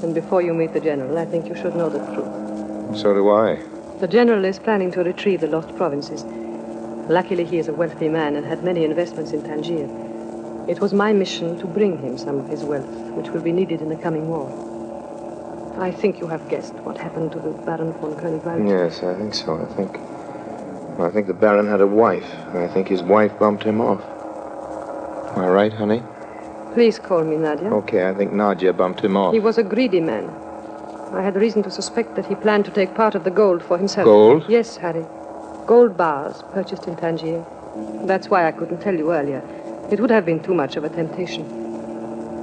And before you meet the general, I think you should know the truth. So do I. The general is planning to retrieve the lost provinces. Luckily, he is a wealthy man and had many investments in Tangiers. It was my mission to bring him some of his wealth, which will be needed in the coming war. I think you have guessed what happened to the Baron von Koenigwald. Yes, I think so. I think the Baron had a wife, and I think his wife bumped him off. Am I right, honey? Please call me Nadia. Okay, I think Nadia bumped him off. He was a greedy man. I had reason to suspect that he planned to take part of the gold for himself. Gold? Yes, Harry. Gold bars purchased in Tangiers. That's why I couldn't tell you earlier. It would have been too much of a temptation.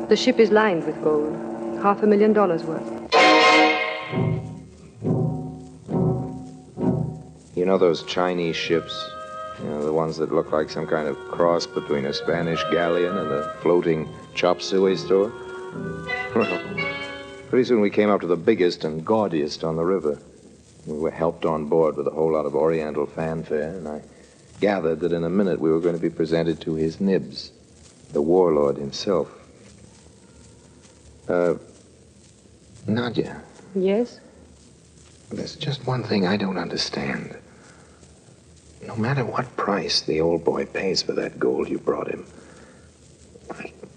The ship is lined with gold. $500,000 worth. You know those Chinese ships? You know, the ones that look like some kind of cross between a Spanish galleon and a floating chop suey store? Well, pretty soon we came up to the biggest and gaudiest on the river. We were helped on board with a whole lot of Oriental fanfare, and I gathered that in a minute we were going to be presented to his nibs, the warlord himself. Nadia. Yes? There's just one thing I don't understand. No matter what price the old boy pays for that gold you brought him,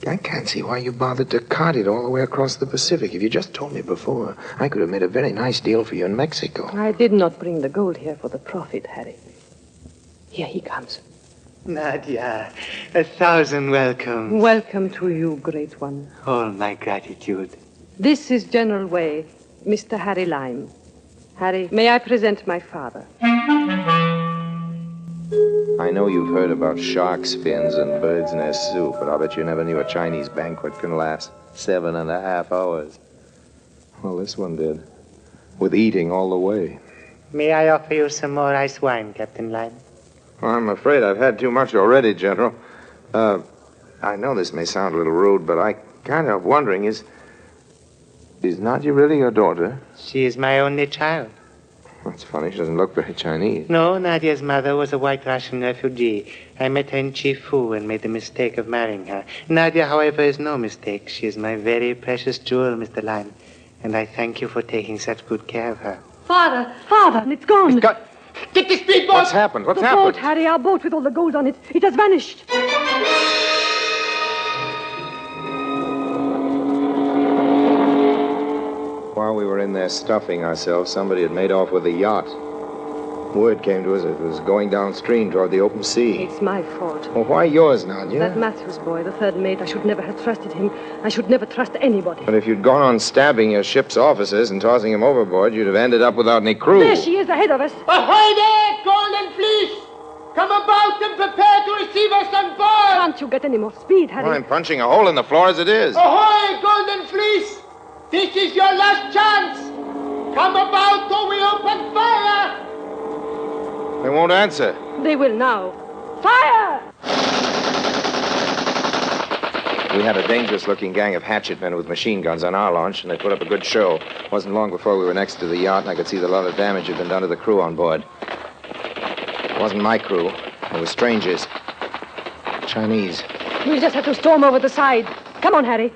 I can't see why you bothered to cart it all the way across the Pacific. If you just told me before, I could have made a very nice deal for you in Mexico. I did not bring the gold here for the profit, Harry. Here he comes. Nadia, 1,000 welcomes. Welcome to you, great one. All my gratitude. This is General Wei, Mr. Harry Lime. Harry, may I present my father? I know you've heard about shark's fins and bird's nest soup, but I'll bet you never knew a Chinese banquet can last 7.5 hours. Well, this one did. With eating all the way. May I offer you some more ice wine, Captain Lime? I'm afraid I've had too much already, General. I know this may sound a little rude, but I can't help wondering, is Nadia really your daughter? She is my only child. That's funny. She doesn't look very Chinese. No, Nadia's mother was a white Russian refugee. I met her in Chifu and made the mistake of marrying her. Nadia, however, is no mistake. She is my very precious jewel, Mr. Lime. And I thank you for taking such good care of her. Father, it's gone. Get the speedboat! What's happened? What's the happened? boat, Harry, our boat with all the gold on it. It has vanished. While we were in there stuffing ourselves, somebody had made off with a yacht. Word came to us it was going downstream toward the open sea. It's my fault. Well, why yours, Nadia? That Matthews boy, the third mate, I should never have trusted him. I should never trust anybody. But if you'd gone on stabbing your ship's officers and tossing them overboard, you'd have ended up without any crew. There she is, ahead of us. Ahoy there, Golden Fleece! Come about and prepare to receive us on board! Can't you get any more speed, Harry? Well, I'm punching a hole in the floor as it is. Ahoy, Golden Fleece! This is your last chance! Come about or we open fire! They won't answer. They will now. Fire! We had a dangerous-looking gang of hatchet men with machine guns on our launch, and they put up a good show. It wasn't long before we were next to the yacht, and I could see that a lot of damage had been done to the crew on board. It wasn't my crew. It was strangers. Chinese. We'll just have to storm over the side. Come on, Harry.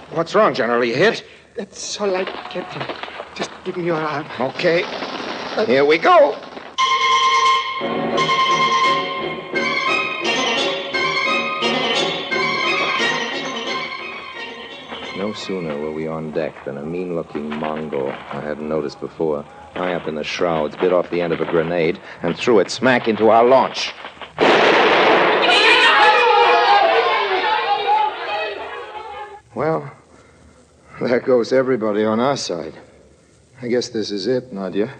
What's wrong, General? Are you hit? That's all right, Captain. Just give me your arm. Okay. Here we go. No sooner were we on deck than a mean-looking Mongol I hadn't noticed before, high up in the shrouds, bit off the end of a grenade and threw it smack into our launch. Well, there goes everybody on our side. I guess this is it, Nadia.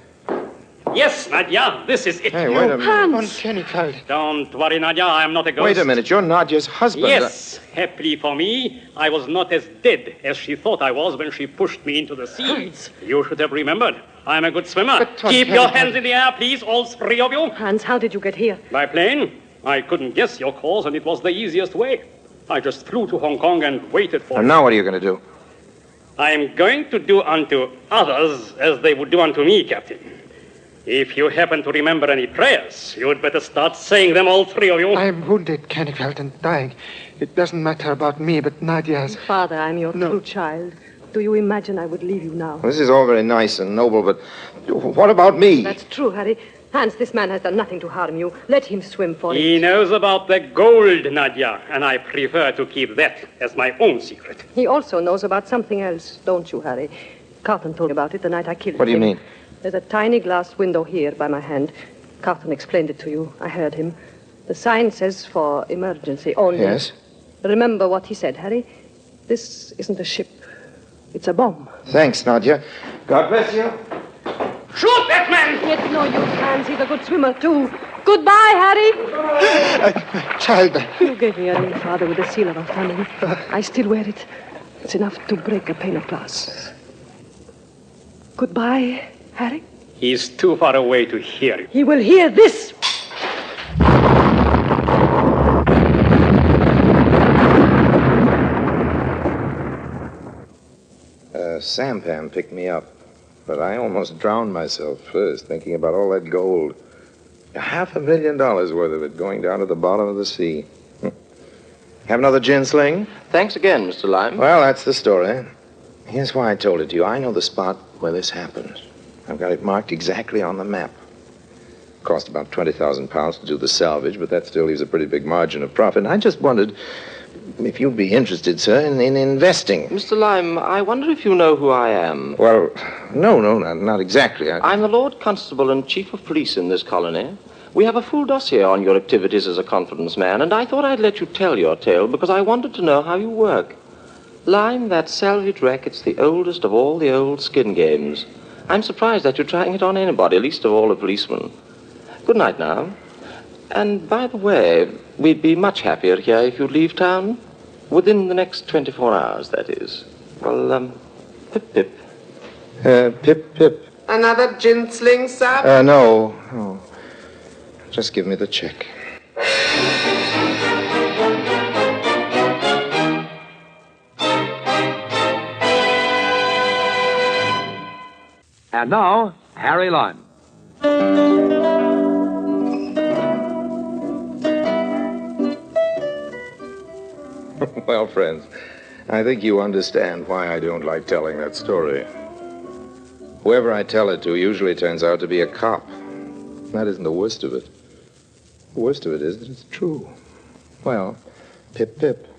Yes, Nadia, this is it. Hey, wait a minute. Hans! Don't worry, Nadia, I am not a ghost. Wait a minute, you're Nadia's husband. Yes, happily for me, I was not as dead as she thought I was when she pushed me into the sea. You should have remembered. I'm a good swimmer. Keep your hands in the air, please, all three of you. Hans, how did you get here? By plane. I couldn't guess your course, and it was the easiest way. I just flew to Hong Kong and waited for And you. now what are you going to do? I'm going to do unto others as they would do unto me, Captain. If you happen to remember any prayers, you'd better start saying them, all three of you. I'm wounded, Canigfeld, and dying. It doesn't matter about me, but Nadia's... Father, I'm your true child. Do you imagine I would leave you now? This is all very nice and noble, but what about me? That's true, Harry. Hans, this man has done nothing to harm you. Let him swim for He it. knows about the gold, Nadia, and I prefer to keep that as my own secret. He also knows about something else, don't you, Harry? Carton told me about it the night I killed him. What do you mean? There's a tiny glass window here by my hand. Carton explained it to you. I heard him. The sign says for emergency only. Yes? Remember what he said, Harry. This isn't a ship. It's a bomb. Thanks, Nadia. God bless you. Shoot that man! It's no use, Hans. He's a good swimmer, too. Goodbye, Harry. Child. You gave me a ring, Father, with the seal of our family. I still wear it. It's enough to break a pane of glass. Goodbye, Harry. He's too far away to hear you. He will hear this. Sampan picked me up, but I almost drowned myself first, thinking about all that gold. $500,000 worth of it going down to the bottom of the sea. Have another gin sling? Thanks again, Mr. Lime. Well, that's the story. Here's why I told it to you. I know the spot where this happened. I've got it marked exactly on the map. Cost about £20,000 to do the salvage, but that still leaves a pretty big margin of profit. And I just wondered if you'd be interested, sir, in investing. Mr. Lime, I wonder if you know who I am. Well, no, not exactly. I'm the Lord Constable and Chief of Police in this colony. We have a full dossier on your activities as a confidence man, and I thought I'd let you tell your tale because I wanted to know how you work. Lime, that salvage racket's the oldest of all the old skin games. I'm surprised that you're trying it on anybody, least of all a policeman. Good night now. And by the way, we'd be much happier here if you'd leave town. Within the next 24 hours, that is. Well, pip-pip. Pip-pip. Another ginsling, sir? No. Just give me the check. And now, Harry Lime. Well, friends, I think you understand why I don't like telling that story. Whoever I tell it to usually turns out to be a cop. That isn't the worst of it. The worst of it is that it's true. Well, pip-pip.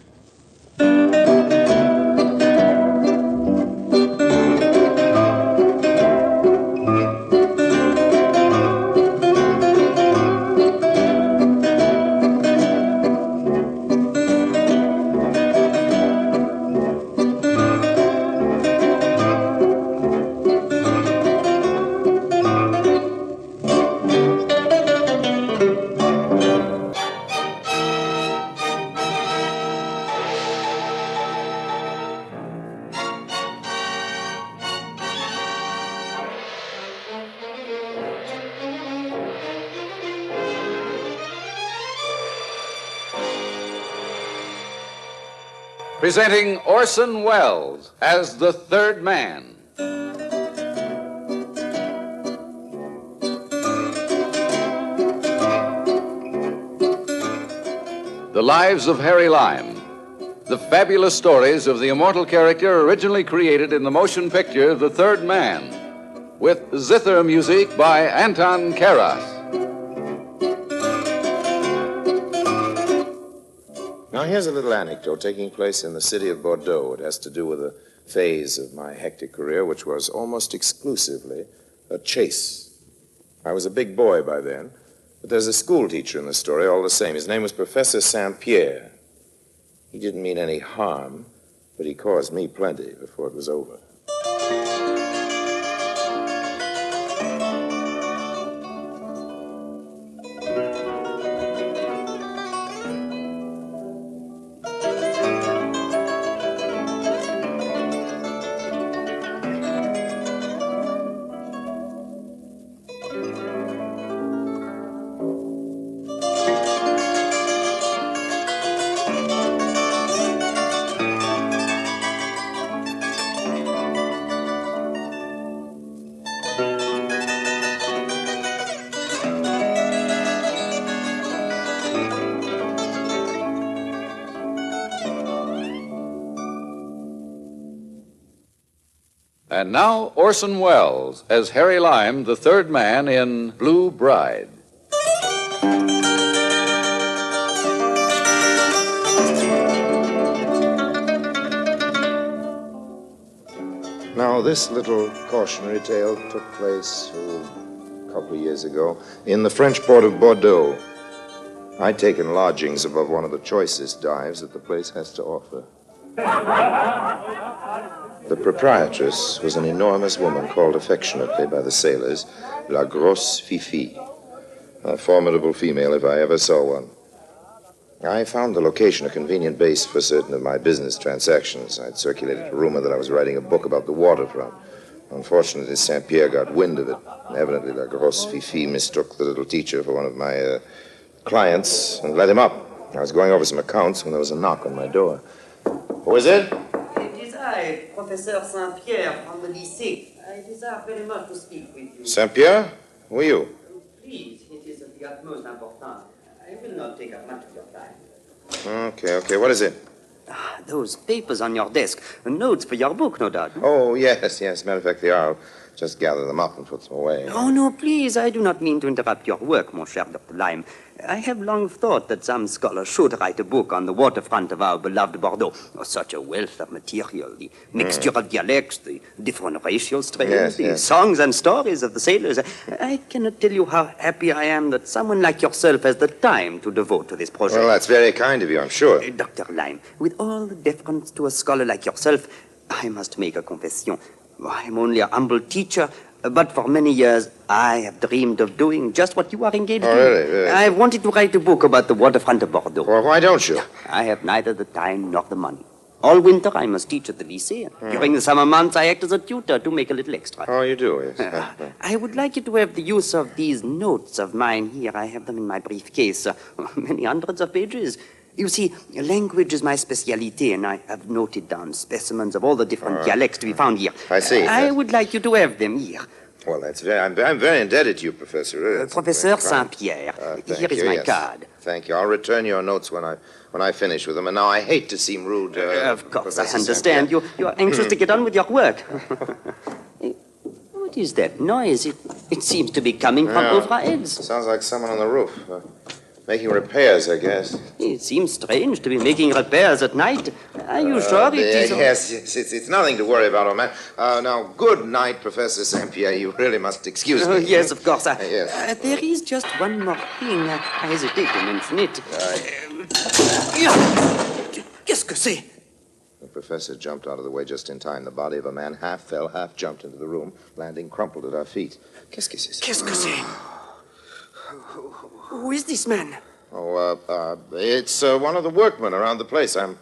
Presenting Orson Welles as the third man. The Lives of Harry Lime. The fabulous stories of the immortal character originally created in the motion picture The Third Man, with zither music by Anton Karas. Now, here's a little anecdote taking place in the city of Bordeaux. It has to do with a phase of my hectic career which was almost exclusively a chase. I was a big boy by then, but there's a school teacher in the story all the same. His name was Professor Saint-Pierre. He didn't mean any harm, but he caused me plenty before it was over. And now, Orson Welles as Harry Lime, the third man in Blue Bride. Now, this little cautionary tale took place a couple of years ago in the French port of Bordeaux. I'd taken lodgings above one of the choicest dives that the place has to offer. The proprietress was an enormous woman called affectionately by the sailors La Grosse Fifi, a formidable female if I ever saw one. I found the location a convenient base for certain of my business transactions. I'd circulated a rumor that I was writing a book about the waterfront. Unfortunately, Saint-Pierre got wind of it. Evidently, La Grosse Fifi mistook the little teacher for one of my clients and let him up. I was going over some accounts when there was a knock on my door. Who is it? It is I, Professor Saint-Pierre from the lycée. I desire very much to speak with you. Saint-Pierre? Who are you? Please, it is of the utmost importance. I will not take up much of your time. Okay. What is it? Those papers on your desk, notes for your book, no doubt. Oh, yes. Matter of fact, they are. I'll just gather them up and put them away. Oh, no, please. I do not mean to interrupt your work, mon cher Dr. Lime. I have long thought that some scholar should write a book on the waterfront of our beloved Bordeaux. Oh, such a wealth of material, the mixture of dialects, the different racial strains, the songs and stories of the sailors. I cannot tell you how happy I am that someone like yourself has the time to devote to this project. Well, that's very kind of you, I'm sure. Dr. Lime, with all the deference to a scholar like yourself, I must make a confession. I am only a humble teacher, But for many years, I have dreamed of doing just what you are engaged in. Really? I have wanted to write a book about the waterfront of Bordeaux. Well, why don't you? I have neither the time nor the money. All winter, I must teach at the lycée. During the summer months, I act as a tutor to make a little extra. Oh, you do, yes. I would like you to have the use of these notes of mine here. I have them in my briefcase. Many hundreds of pages. You see, language is my speciality, and I have noted down specimens of all the different dialects to be found here. I see. I would like you to have them here. Well, I'm very indebted to you, Professor. Professor Saint-Pierre. Here is my card. Thank you. I'll return your notes when I finish with them. And now I hate to seem rude. Of course, I understand. You are anxious to get on with your work. What is that noise? It seems to be coming from over our heads. Sounds like someone on the roof. Making repairs, I guess. It seems strange to be making repairs at night. Are you sure it is? Yes, it's nothing to worry about, old man. Now, good night, Professor Saint-Pierre. You really must excuse me. Yes, of course. Yes. There is just one more thing. I hesitate to mention it. Qu'est-ce que c'est? The professor jumped out of the way just in time. The body of a man half fell, half jumped into the room, landing crumpled at our feet. Qu'est-ce que c'est? Qu'est-ce que c'est? Who is this man? Oh, it's one of the workmen around the place. I'm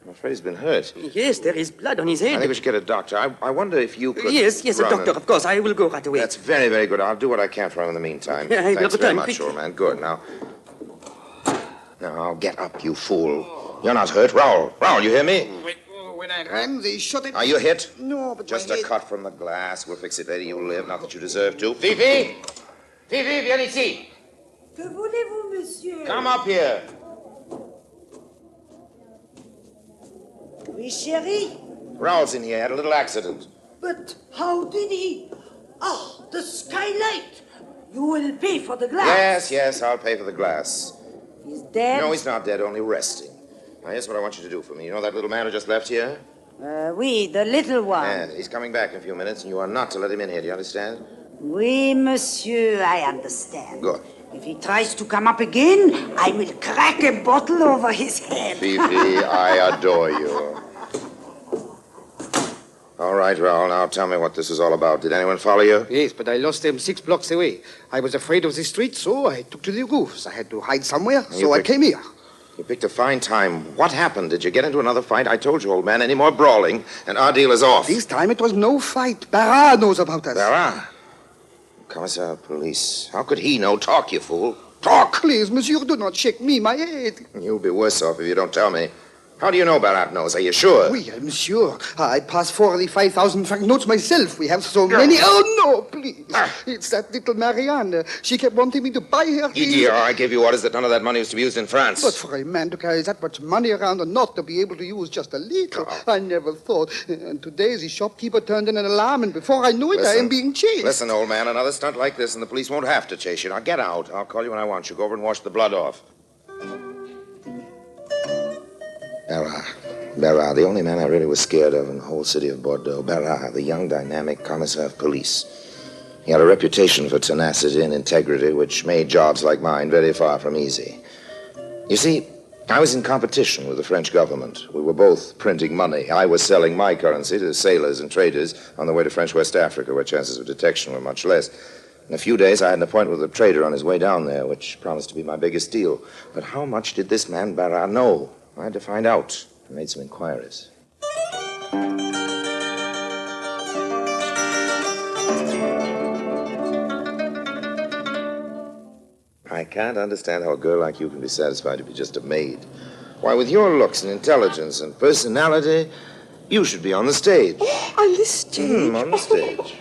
afraid he's been hurt. Yes, there is blood on his head. I think we should get a doctor. I wonder if you could... Yes, a doctor, of course. I will go right away. That's very, very good. I'll do what I can for him in the meantime. Thanks very much, old man. Good. Now, get up, you fool. You're not hurt. Raoul, you hear me? When I ran, they shot it. Are you hit? No, but just my a head... cut from the glass. We'll fix it later. You'll live. Not that you deserve to. Fifi, viens ici. Que voulez-vous, monsieur? Come up here. Oui, chérie. Raoul's in here. Had a little accident. But how did he? Oh, the skylight. You will pay for the glass. Yes, I'll pay for the glass. He's dead? No, he's not dead, only resting. Now, here's what I want you to do for me. You know that little man who just left here? Oui, the little one. Yeah, he's coming back in a few minutes, and you are not to let him in here. Do you understand? Oui, monsieur, I understand. Good. If he tries to come up again, I will crack a bottle over his head. Fifi, I adore you. All right, Raoul, now tell me what this is all about. Did anyone follow you? Yes, but I lost them 6 blocks away. I was afraid of the street, so I took to the roofs. I had to hide somewhere, so I came here. You picked a fine time. What happened? Did you get into another fight? I told you, old man, any more brawling, and our deal is off. This time it was no fight. Barras knows about us. Barras? Commissar of Police. How could he know? Talk, you fool. Talk! Please, monsieur, do not shake me, my head. You'll be worse off if you don't tell me. How do you know Barras knows? Are you sure? Oui, I'm sure. I passed 45,000 franc notes myself. We have so many. Oh, no, please. It's that little Marianne. She kept wanting me to buy her. Idiot, I gave you orders that none of that money was to be used in France. But for a man to carry that much money around and not to be able to use just a little, I never thought. And today the shopkeeper turned in an alarm, and before I knew it, I am being chased. Listen, old man, another stunt like this, and the police won't have to chase you. Now get out. I'll call you when I want you. Go over and wash the blood off. Barras, the only man I really was scared of in the whole city of Bordeaux. Barras, the young, dynamic commissar of police. He had a reputation for tenacity and integrity, which made jobs like mine very far from easy. You see, I was in competition with the French government. We were both printing money. I was selling my currency to sailors and traders on the way to French West Africa, where chances of detection were much less. In a few days, I had an appointment with a trader on his way down there, which promised to be my biggest deal. But how much did this man Barras know? I had to find out. I made some inquiries. I can't understand how a girl like you can be satisfied to be just a maid. Why, with your looks and intelligence and personality, you should be on the stage. Oh, on the stage? On the stage.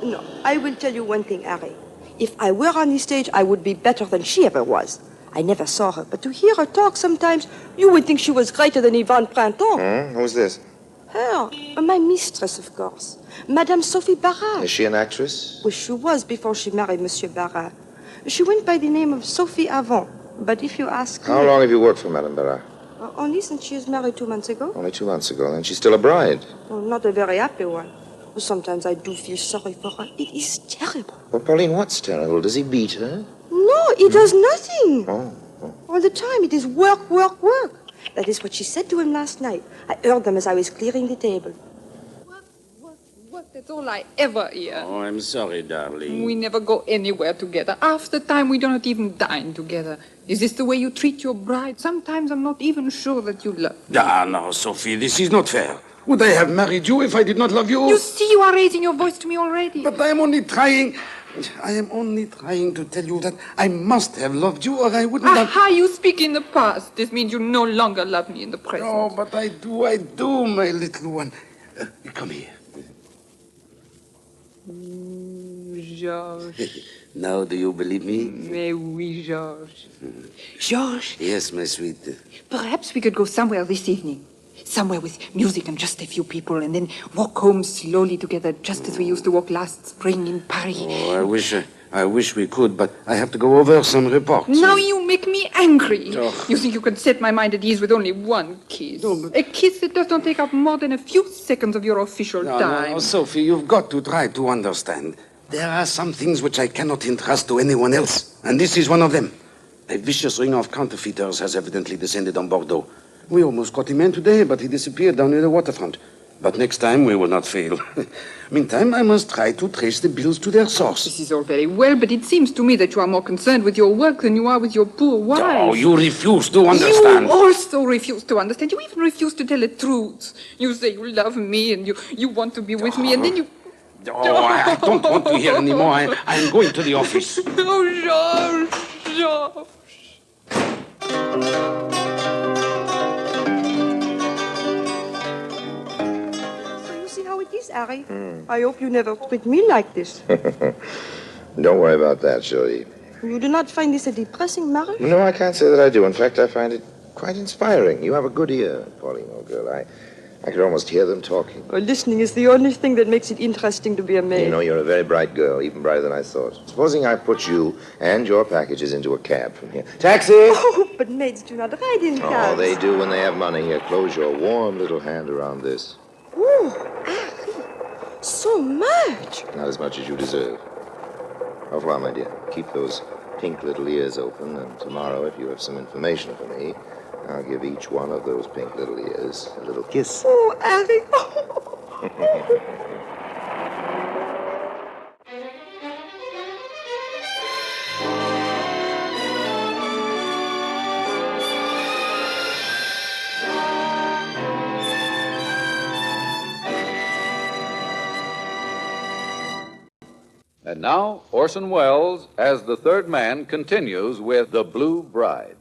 No, I will tell you one thing, Harry. If I were on the stage, I would be better than she ever was. I never saw her, but to hear her talk sometimes, you would think she was greater than Yvonne Printemps. Who's this? Her, my mistress, of course. Madame Sophie Barras. Is she an actress? Well, she was before she married Monsieur Barras. She went by the name of Sophie Avant, but if you ask How long have you worked for Madame Barras? Only since she was married 2 months ago. Only 2 months ago, then she's still a bride. Oh, not a very happy one. Sometimes I do feel sorry for her. It is terrible. Well, Pauline, what's terrible? Does he beat her? No, he does nothing. Oh. All the time, it is work, work, work. That is what she said to him last night. I heard them as I was clearing the table. What That's all I ever hear. Oh, I'm sorry, darling. We never go anywhere together. Half the time we do not even dine together. Is this the way you treat your bride? Sometimes I'm not even sure that you love me. Ah, no, Sophie, this is not fair. Would I have married you if I did not love you? You see, you are raising your voice to me already. But I am only trying to tell you that I must have loved you or I wouldn't have... Aha, you speak in the past. This means you no longer love me in the present. Oh, but I do, my little one. Come here. Georges. Now, do you believe me? Mais oui, Georges. Georges? Yes, my sweet. Perhaps we could go somewhere this evening. Somewhere with music and just a few people, and then walk home slowly together, just as we used to walk last spring in Paris. Oh, I wish we could, but I have to go over some reports. Now you make me angry. Oh. You think you can set my mind at ease with only one kiss? No, but... A kiss that does not take up more than a few seconds of your official time. No, Sophie, you've got to try to understand. There are some things which I cannot entrust to anyone else, and this is one of them. A vicious ring of counterfeiters has evidently descended on Bordeaux. We almost caught him in today, but he disappeared down near the waterfront. But next time we will not fail. Meantime, I must try to trace the bills to their source. This is all very well, but it seems to me that you are more concerned with your work than you are with your poor wife. Oh, you refuse to understand. You also refuse to understand. You even refuse to tell the truth. You say you love me and you want to be with me, and then you... Oh, I don't want to hear anymore. I am going to the office. Oh, Georges. Harry. I hope you never treat me like this. Don't worry about that, Jolie. You do not find this a depressing marriage? No, I can't say that I do. In fact, I find it quite inspiring. You have a good ear, Pauline, old girl. I could almost hear them talking. Well, listening is the only thing that makes it interesting to be a maid. You know, you're a very bright girl, even brighter than I thought. Supposing I put you and your packages into a cab from here. Taxi! Oh, but maids do not ride in cabs. Oh, they do when they have money. Here, close your warm little hand around this. Ooh, so much. Not as much as you deserve. Au revoir, my dear. Keep those pink little ears open, and tomorrow, if you have some information for me, I'll give each one of those pink little ears a little kiss. Oh, Harry. And now, Orson Welles, as the third man, continues with The Blue Bride.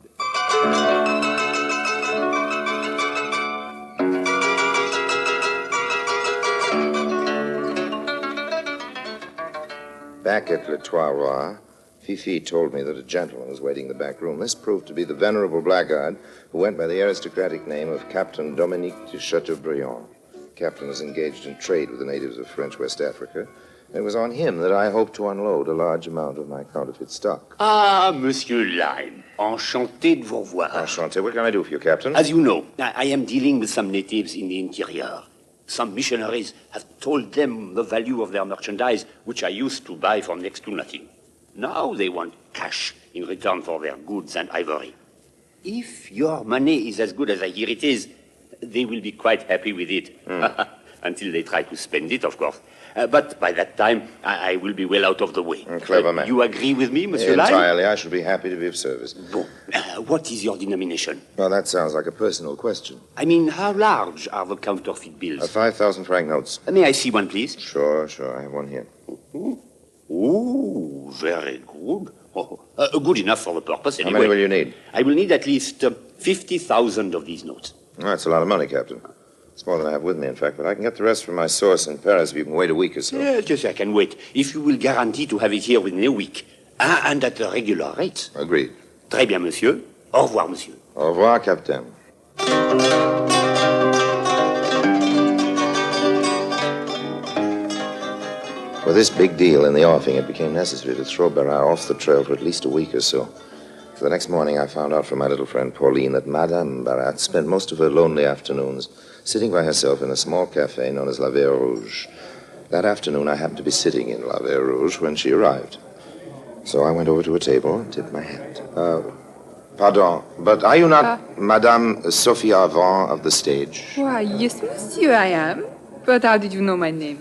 Back at Le Trois Rois, Fifi told me that a gentleman was waiting in the back room. This proved to be the venerable blackguard who went by the aristocratic name of Captain Dominique de Chateaubriand. The captain was engaged in trade with the natives of French West Africa. It was on him that I hoped to unload a large amount of my counterfeit stock. Ah, Monsieur Lyme. Enchanté de vous voir. Enchanté. What can I do for you, Captain? As you know, I am dealing with some natives in the interior. Some missionaries have told them the value of their merchandise, which I used to buy for next to nothing. Now they want cash in return for their goods and ivory. If your money is as good as I hear it is, they will be quite happy with it. Until they try to spend it, of course. But by that time, I will be well out of the way. Clever man. You agree with me, Monsieur Lyme? Entirely. I shall be happy to be of service. Bon. What is your denomination? Well, that sounds like a personal question. I mean, how large are the counterfeit bills? 5,000 franc notes. May I see one, please? Sure. I have one here. Ooh, very good. Good enough for the purpose, anyway. How many will you need? I will need at least 50,000 of these notes. Oh, that's a lot of money, Captain. It's more than I have with me, in fact, but I can get the rest from my source in Paris if you can wait a week or so. Yes, I can wait. If you will guarantee to have it here within a week, and at the regular rates. Agreed. Très bien, monsieur. Au revoir, monsieur. Au revoir, Captain. With this big deal in the offing, it became necessary to throw Barras off the trail for at least a week or so. So the next morning, I found out from my little friend Pauline that Madame Barras spent most of her lonely afternoons sitting by herself in a small cafe known as La Vert Rouge. That afternoon, I happened to be sitting in La Vert Rouge when she arrived. So I went over to a table and tipped my hat. Pardon, but are you not Madame Sophie Avant of the stage? Why, yes, monsieur, I am. But how did you know my name?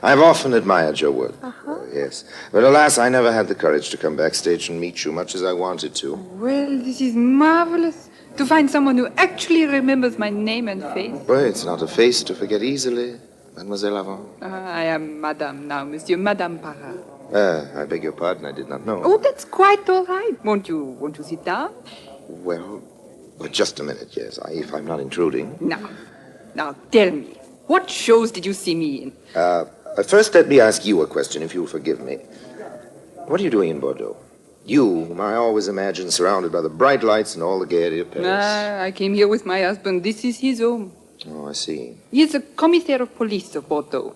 I've often admired your work. Yes. But alas, I never had the courage to come backstage and meet you, much as I wanted to. Well, this is marvelous. To find someone who actually remembers my name and face. But it's not a face to forget easily, Mademoiselle Avant. I am Madame now, Monsieur. Madame Parra. I beg your pardon, I did not know. Oh, that's quite all right. Won't you sit down? Well, just a minute, yes, if I'm not intruding. Now, tell me, what shows did you see me in? First, let me ask you a question, if you'll forgive me. What are you doing in Bordeaux? You, whom I always imagine surrounded by the bright lights and all the gaiety of Paris. I came here with my husband. This is his home. Oh, I see. He is a commissaire of police of Bordeaux.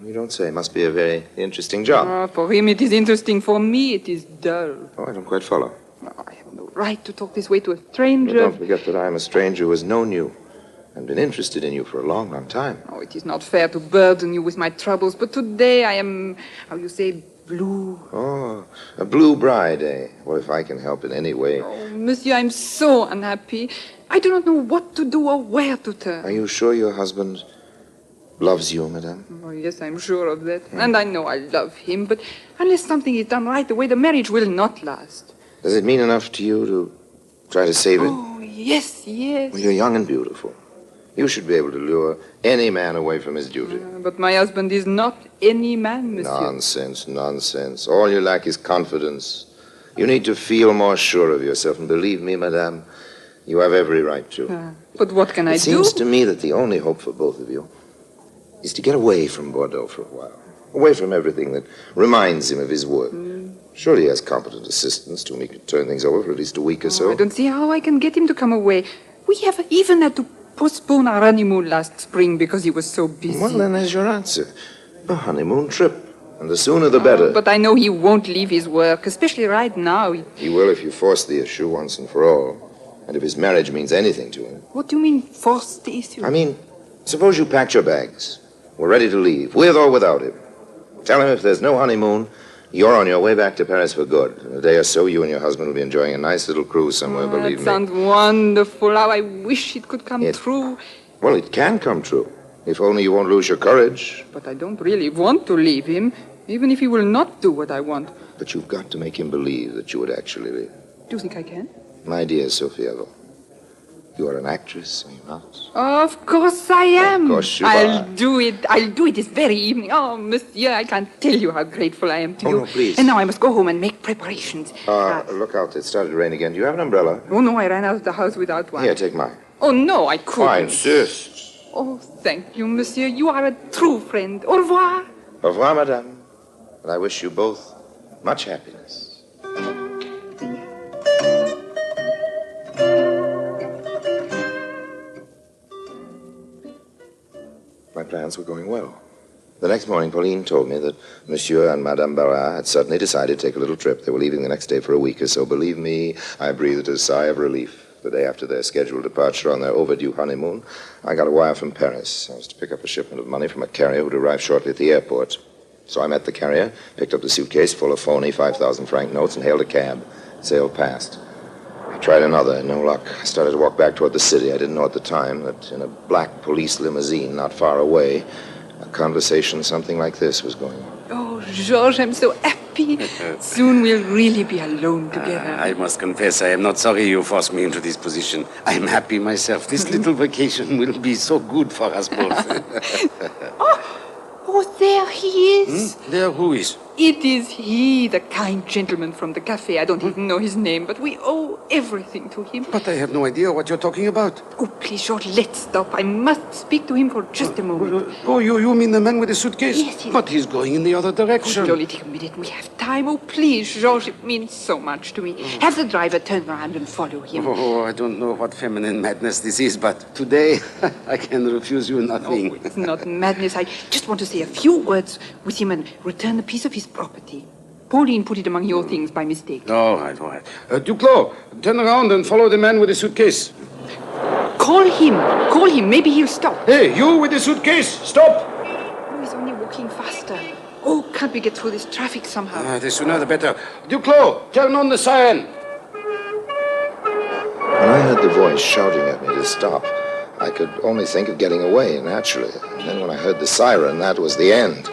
You don't say. Must be a very interesting job. For him it is interesting. For me it is dull. Oh, I don't quite follow. I have no right to talk this way to a stranger. But don't forget that I am a stranger who has known you and been interested in you for a long, long time. Oh, it is not fair to burden you with my troubles, but today I am, how you say, blue. Oh, a blue bride, eh? Well, if I can help in any way. Oh, monsieur, I'm so unhappy. I do not know what to do or where to turn. Are you sure your husband loves you, madame? Oh, yes, I'm sure of that. And I know I love him, but unless something is done right away, the marriage will not last. Does it mean enough to you to try to save it? Oh, yes. Well, you're young and beautiful. You should be able to lure any man away from his duty. But my husband is not any man, monsieur. Nonsense. All you lack is confidence. You need to feel more sure of yourself. And believe me, madame, you have every right to. But what can I do? It seems to me that the only hope for both of you is to get away from Bordeaux for a while. Away from everything that reminds him of his work. Surely he has competent assistants to whom he could turn things over for at least a week or so. I don't see how I can get him to come away. We have even had to postpone our honeymoon last spring because he was so busy. Well, then there's your answer. A honeymoon trip. And the sooner the better. But I know he won't leave his work, especially right now. He will if you force the issue once and for all. And if his marriage means anything to him. What do you mean, force the issue? I mean, suppose you packed your bags. We're ready to leave, with or without him. Tell him if there's no honeymoon, you're on your way back to Paris for good. In a day or so, you and your husband will be enjoying a nice little cruise somewhere, believe me. That sounds wonderful. How I wish it could come true. Well, it can come true, if only you won't lose your courage. But I don't really want to leave him, even if he will not do what I want. But you've got to make him believe that you would actually leave. Do you think I can? My dear Sophia, you are an actress, are you not? Of course I am. Of course you I'll do it. I'll do it this very evening. Oh, monsieur, I can't tell you how grateful I am to you. No, please. And now I must go home and make preparations. Look out, it started to rain again. Do you have an umbrella? Oh, no, I ran out of the house without one. Here, take mine. Oh, no, I couldn't. I insist. Oh, thank you, monsieur. You are a true friend. Au revoir. Au revoir, madame. And I wish you both much happiness. My plans were going well. The next morning, Pauline told me that Monsieur and Madame Barras had suddenly decided to take a little trip. They were leaving the next day for a week or so. Believe me, I breathed a sigh of relief. The day after their scheduled departure on their overdue honeymoon, I got a wire from Paris. I was to pick up a shipment of money from a carrier who'd arrive shortly at the airport. So I met the carrier, picked up the suitcase full of phony 5,000-franc notes, and hailed a cab. Sailed past. I tried another, no luck. I started to walk back toward the city. I didn't know at the time that in a black police limousine not far away, a conversation something like this was going on. Oh, Georges, I'm so happy. Soon we'll really be alone together. I must confess, I am not sorry you forced me into this position. I am happy myself. This little vacation will be so good for us both. Oh, there he is. There who is? It is he, the kind gentleman from the cafe. I don't even know his name, but we owe everything to him. But I have no idea what you're talking about. Oh, please, George, let's stop. I must speak to him for just a moment. Oh, you mean the man with the suitcase? Yes. But he's going in the other direction. Oh, only take a minute. We have time. Oh, please, George, it means so much to me. Have the driver turn around and follow him. Oh, I don't know what feminine madness this is, but today I can refuse you nothing. Oh, it's not madness. I just want to say a few words with him and return a piece of his property. Pauline put it among your things by mistake. All right. Duclos, turn around and follow the man with the suitcase. Call him. Maybe he'll stop. Hey, you with the suitcase, stop. Oh, he's only walking faster. Oh, can't we get through this traffic somehow? The sooner the better. Duclos, turn on the siren. When I heard the voice shouting at me to stop, I could only think of getting away, naturally. And then when I heard the siren, that was the end.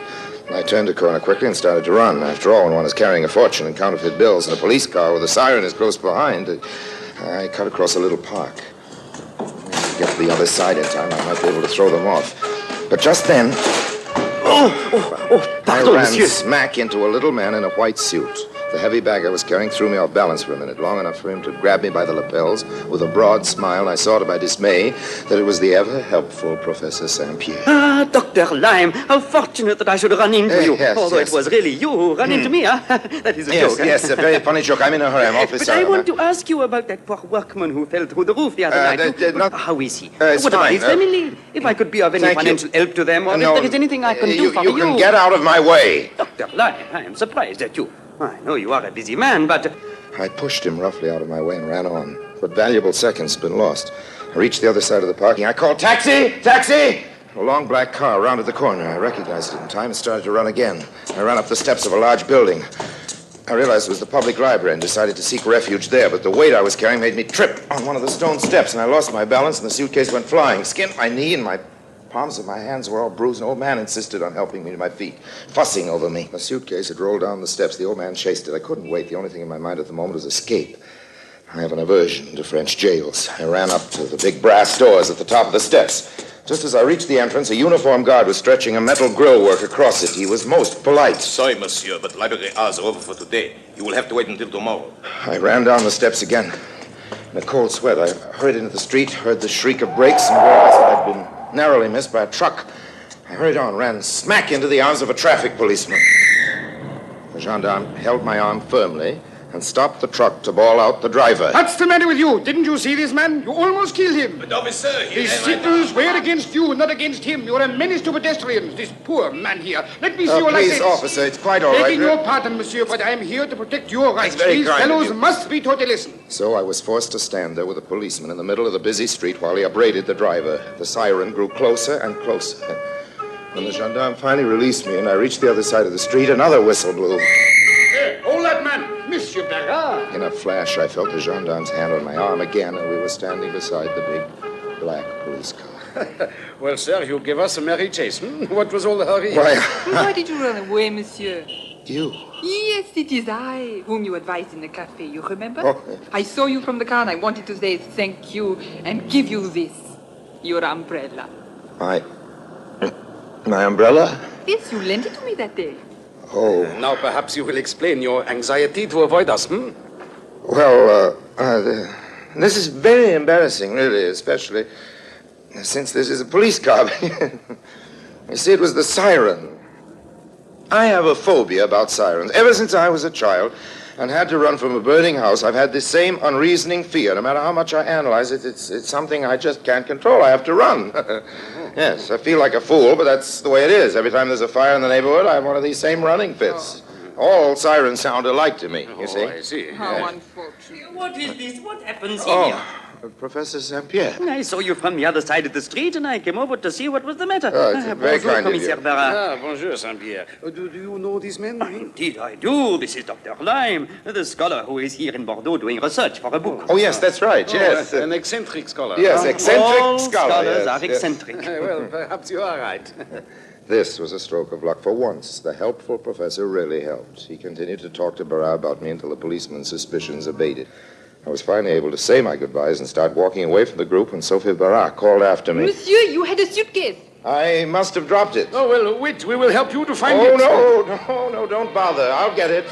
I turned a corner quickly and started to run. After all, when one is carrying a fortune and counterfeit bills in a police car with a siren is close behind, I cut across a little park. To get to the other side in time, I might be able to throw them off. But just then, I ran smack into a little man in a white suit. The heavy bag I was carrying threw me off balance for a minute, long enough for him to grab me by the lapels. With a broad smile, I saw to my dismay that it was the ever-helpful Professor St. Pierre. Ah, Dr. Lime, how fortunate that I should run into you. Yes, Although it was really you who ran into me, huh? That is a joke. Yes, a very funny joke. I'm in a hurry. I'm awfully But sorry. I want to ask you about that poor workman who fell through the roof the other night. How is he? It's what about fine. his family? If I could be of any Thank financial help to them, or No, if there is anything I can do for you. You can get out of my way. Dr. Lime, I am surprised at you. I know you are a busy man, but... I pushed him roughly out of my way and ran on. But valuable seconds had been lost. I reached the other side of the parking. I called, "Taxi! Taxi!" A long black car rounded the corner. I recognized it in time and started to run again. I ran up the steps of a large building. I realized it was the public library and decided to seek refuge there, but the weight I was carrying made me trip on one of the stone steps, and I lost my balance, and the suitcase went flying. Skinned my knee, and my palms of my hands were all bruised. An old man insisted on helping me to my feet, fussing over me. The suitcase had rolled down the steps. The old man chased it. I couldn't wait. The only thing in my mind at the moment was escape. I have an aversion to French jails. I ran up to the big brass doors at the top of the steps. Just as I reached the entrance, a uniformed guard was stretching a metal grill work across it. He was most polite. Sorry, monsieur, but library hours are over for today. You will have to wait until tomorrow. I ran down the steps again. In a cold sweat, I hurried into the street, heard the shriek of brakes, and realized that I'd been narrowly missed by a truck. I hurried on, ran smack into the arms of a traffic policeman. The gendarme held my arm firmly and stopped the truck to bawl out the driver. What's the matter with you? Didn't you see this man? You almost killed him. But officer, His signals were against you, not against him. You're a menace to pedestrians. This poor man here. Let me see your license. Please, officer, it's quite all right. Begging your pardon, monsieur, but I am here to protect your rights. very These kind of fellows you. must be taught a lesson. So I was forced to stand there with a policeman in the middle of the busy street while he upbraided the driver. The siren grew closer and closer. When the gendarme finally released me and I reached the other side of the street, another whistle blew. Hey, hold that man. Monsieur Barras. In a flash, I felt the gendarme's hand on my arm again, and we were standing beside the big black police car. Well, sir, you gave us a merry chase. What was all the hurry? Why did you run away, monsieur? You? Yes, it is I whom you advised in the cafe, you remember? Oh. I saw you from the car and I wanted to say thank you and give you this, your umbrella. My umbrella? Yes, you lent it to me that day. Oh. Now perhaps you will explain your anxiety to avoid us, Well, this is very embarrassing, really, especially since this is a police car. You see, it was the siren. I have a phobia about sirens. Ever since I was a child and had to run from a burning house, I've had this same unreasoning fear. No matter how much I analyze it, it's something I just can't control. I have to run. Yes, I feel like a fool, but that's the way it is. Every time there's a fire in the neighborhood, I have one of these same running fits. All sirens sound alike to me, you see. I see. How unfortunate. What is this? What happens here? Professor St. Pierre. I saw you from the other side of the street, and I came over to see what was the matter. It's very Bonjour, kind of you. Commissaire Barras. Bonjour, Saint-Pierre. Do you know these men? Indeed, I do. This is Dr. Lime, the scholar who is here in Bordeaux doing research for a book. Oh, yes, that's right, yes. An eccentric scholar. Yes, eccentric All scholar. scholars yes, are yes. eccentric. Well, perhaps you are right. This was a stroke of luck. For once, the helpful professor really helped. He continued to talk to Barras about me until the policeman's suspicions abated. I was finally able to say my goodbyes and start walking away from the group when Sophie Barras called after me. Monsieur, you had a suitcase. I must have dropped it. Oh, well, wait. We will help you to find Oh, it. no, don't bother. I'll get it.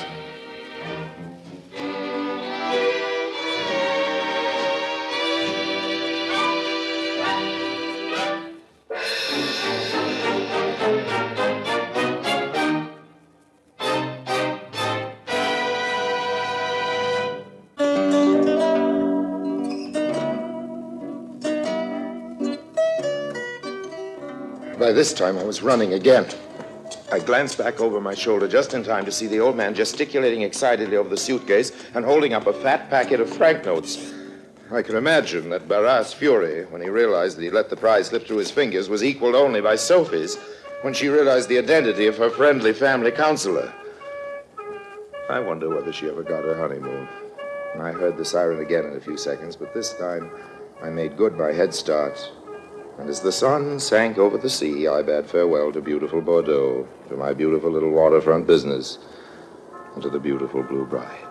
By this time, I was running again. I glanced back over my shoulder just in time to see the old man gesticulating excitedly over the suitcase and holding up a fat packet of franc notes. I can imagine that Barras' fury, when he realized that he let the prize slip through his fingers, was equaled only by Sophie's when she realized the identity of her friendly family counselor. I wonder whether she ever got her honeymoon. I heard the siren again in a few seconds, but this time I made good my head start And as the sun sank over the sea, I bade farewell to beautiful Bordeaux, to my beautiful little waterfront business, and to the beautiful blue bride.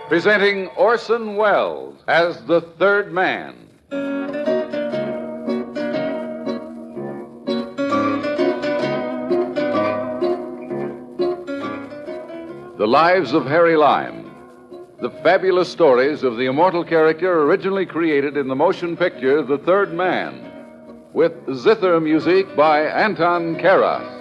Presenting Orson Welles as the third man. The Lives of Harry Lime. The fabulous stories of the immortal character originally created in the motion picture The Third Man, with zither music by Anton Karas.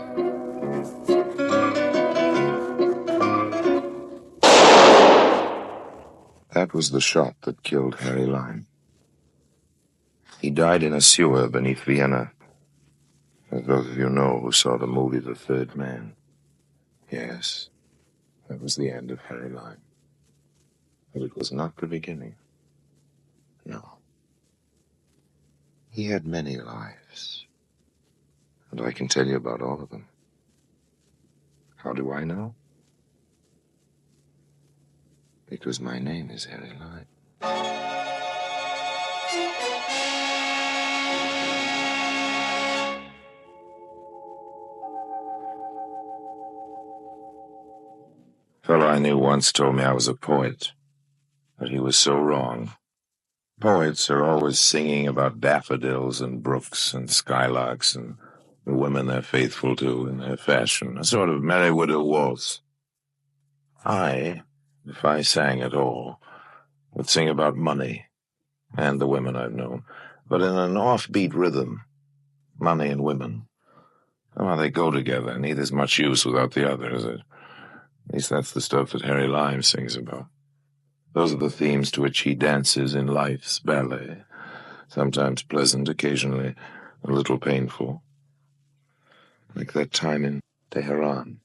That was the shot that killed Harry Lime. He died in a sewer beneath Vienna. As those of you know who saw the movie The Third Man. Yes, that was the end of Harry Lime. But it was not the beginning. No. He had many lives. And I can tell you about all of them. How do I know? Because my name is Harry Lime. A fellow I knew once told me I was a poet, but he was so wrong. Poets are always singing about daffodils and brooks and skylarks and the women they're faithful to in their fashion, a sort of merry widow waltz. I, if I sang at all, would sing about money and the women I've known, but in an offbeat rhythm. Money and women. Oh, they go together. Neither's much use without the other, is it? At least that's the stuff that Harry Lime sings about. Those are the themes to which he dances in life's ballet. Sometimes pleasant, occasionally a little painful. Like that time in Tehran.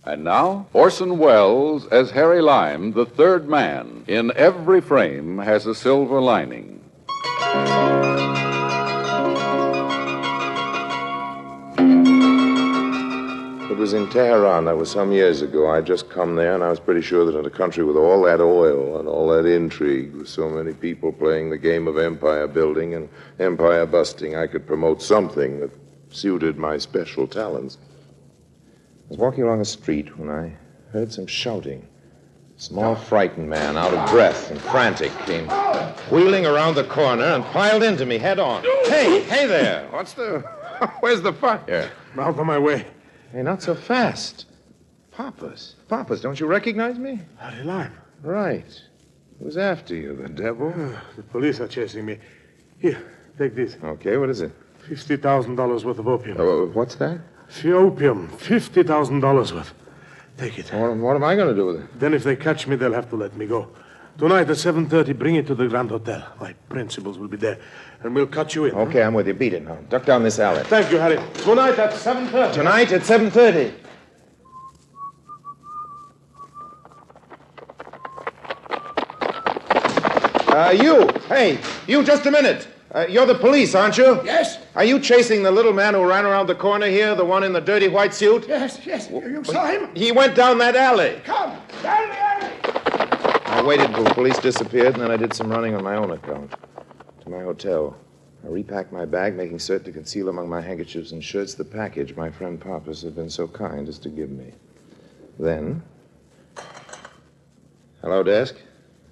And now, Orson Welles as Harry Lime, the third man. In every frame has a silver lining. It was in Tehran. That was some years ago. I'd just come there, and I was pretty sure that in a country with all that oil and all that intrigue, with so many people playing the game of empire building and empire busting, I could promote something that suited my special talents. I was walking along a street when I heard some shouting. A small, frightened man, out of breath and frantic, came wheeling around the corner and piled into me head on. Hey there! Where's the fire? Out of my way. Hey, not so fast. Papas, don't you recognize me? Harry Lime. Right. Who's after you, the devil? The police are chasing me. Here, take this. Okay, what is it? $50,000 worth of opium. What's that? Opium. $50,000 worth. Take it. What am I going to do with it? Then if they catch me, they'll have to let me go. Tonight at 7:30, bring it to the Grand Hotel. My principals will be there, and we'll cut you in. Okay, I'm with you. Beat it now. Duck down this alley. Thank you, Harry. Tonight at 7:30. Tonight at 7:30. You, just a minute. You're the police, aren't you? Yes. Are you chasing the little man who ran around the corner here, the one in the dirty white suit? Yes. You saw him? He went down that alley. Come, down the alley. I waited until the police disappeared, and then I did some running on my own account to my hotel. I repacked my bag, making certain to conceal among my handkerchiefs and shirts the package my friend Pappas had been so kind as to give me. Then... Hello, desk?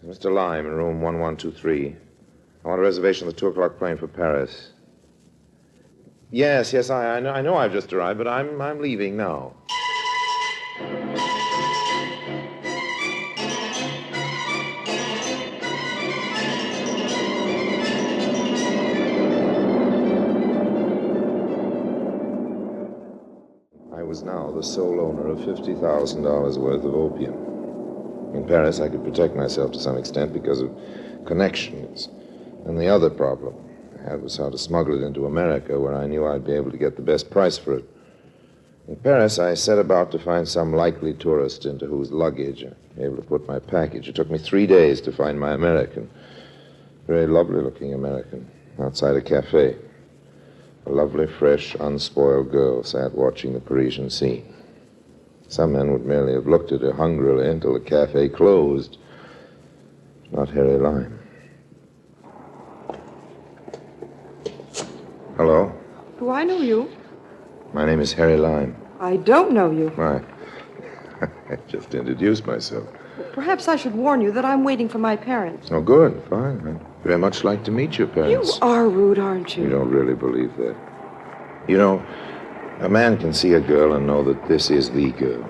Mr. Lime in room 1123. I want a reservation on the 2 o'clock plane for Paris. Yes, I know I've just arrived, but I'm leaving now. I was now the sole owner of $50,000 worth of opium. In Paris, I could protect myself to some extent because of connections. And the other problem I had was how to smuggle it into America, where I knew I'd be able to get the best price for it. In Paris, I set about to find some likely tourist into whose luggage I'd be able to put my package. It took me 3 days to find my American. Very lovely-looking American, outside a cafe. A lovely, fresh, unspoiled girl sat watching the Parisian scene. Some men would merely have looked at her hungrily until the cafe closed. Not Harry Lime. Hello? Do I know you? My name is Harry Lime. I don't know you. Why? I just introduced myself. Perhaps I should warn you that I'm waiting for my parents. Oh, good. Fine. I'd very much like to meet your parents. You are rude, aren't you? You don't really believe that. You know, a man can see a girl and know that this is the girl.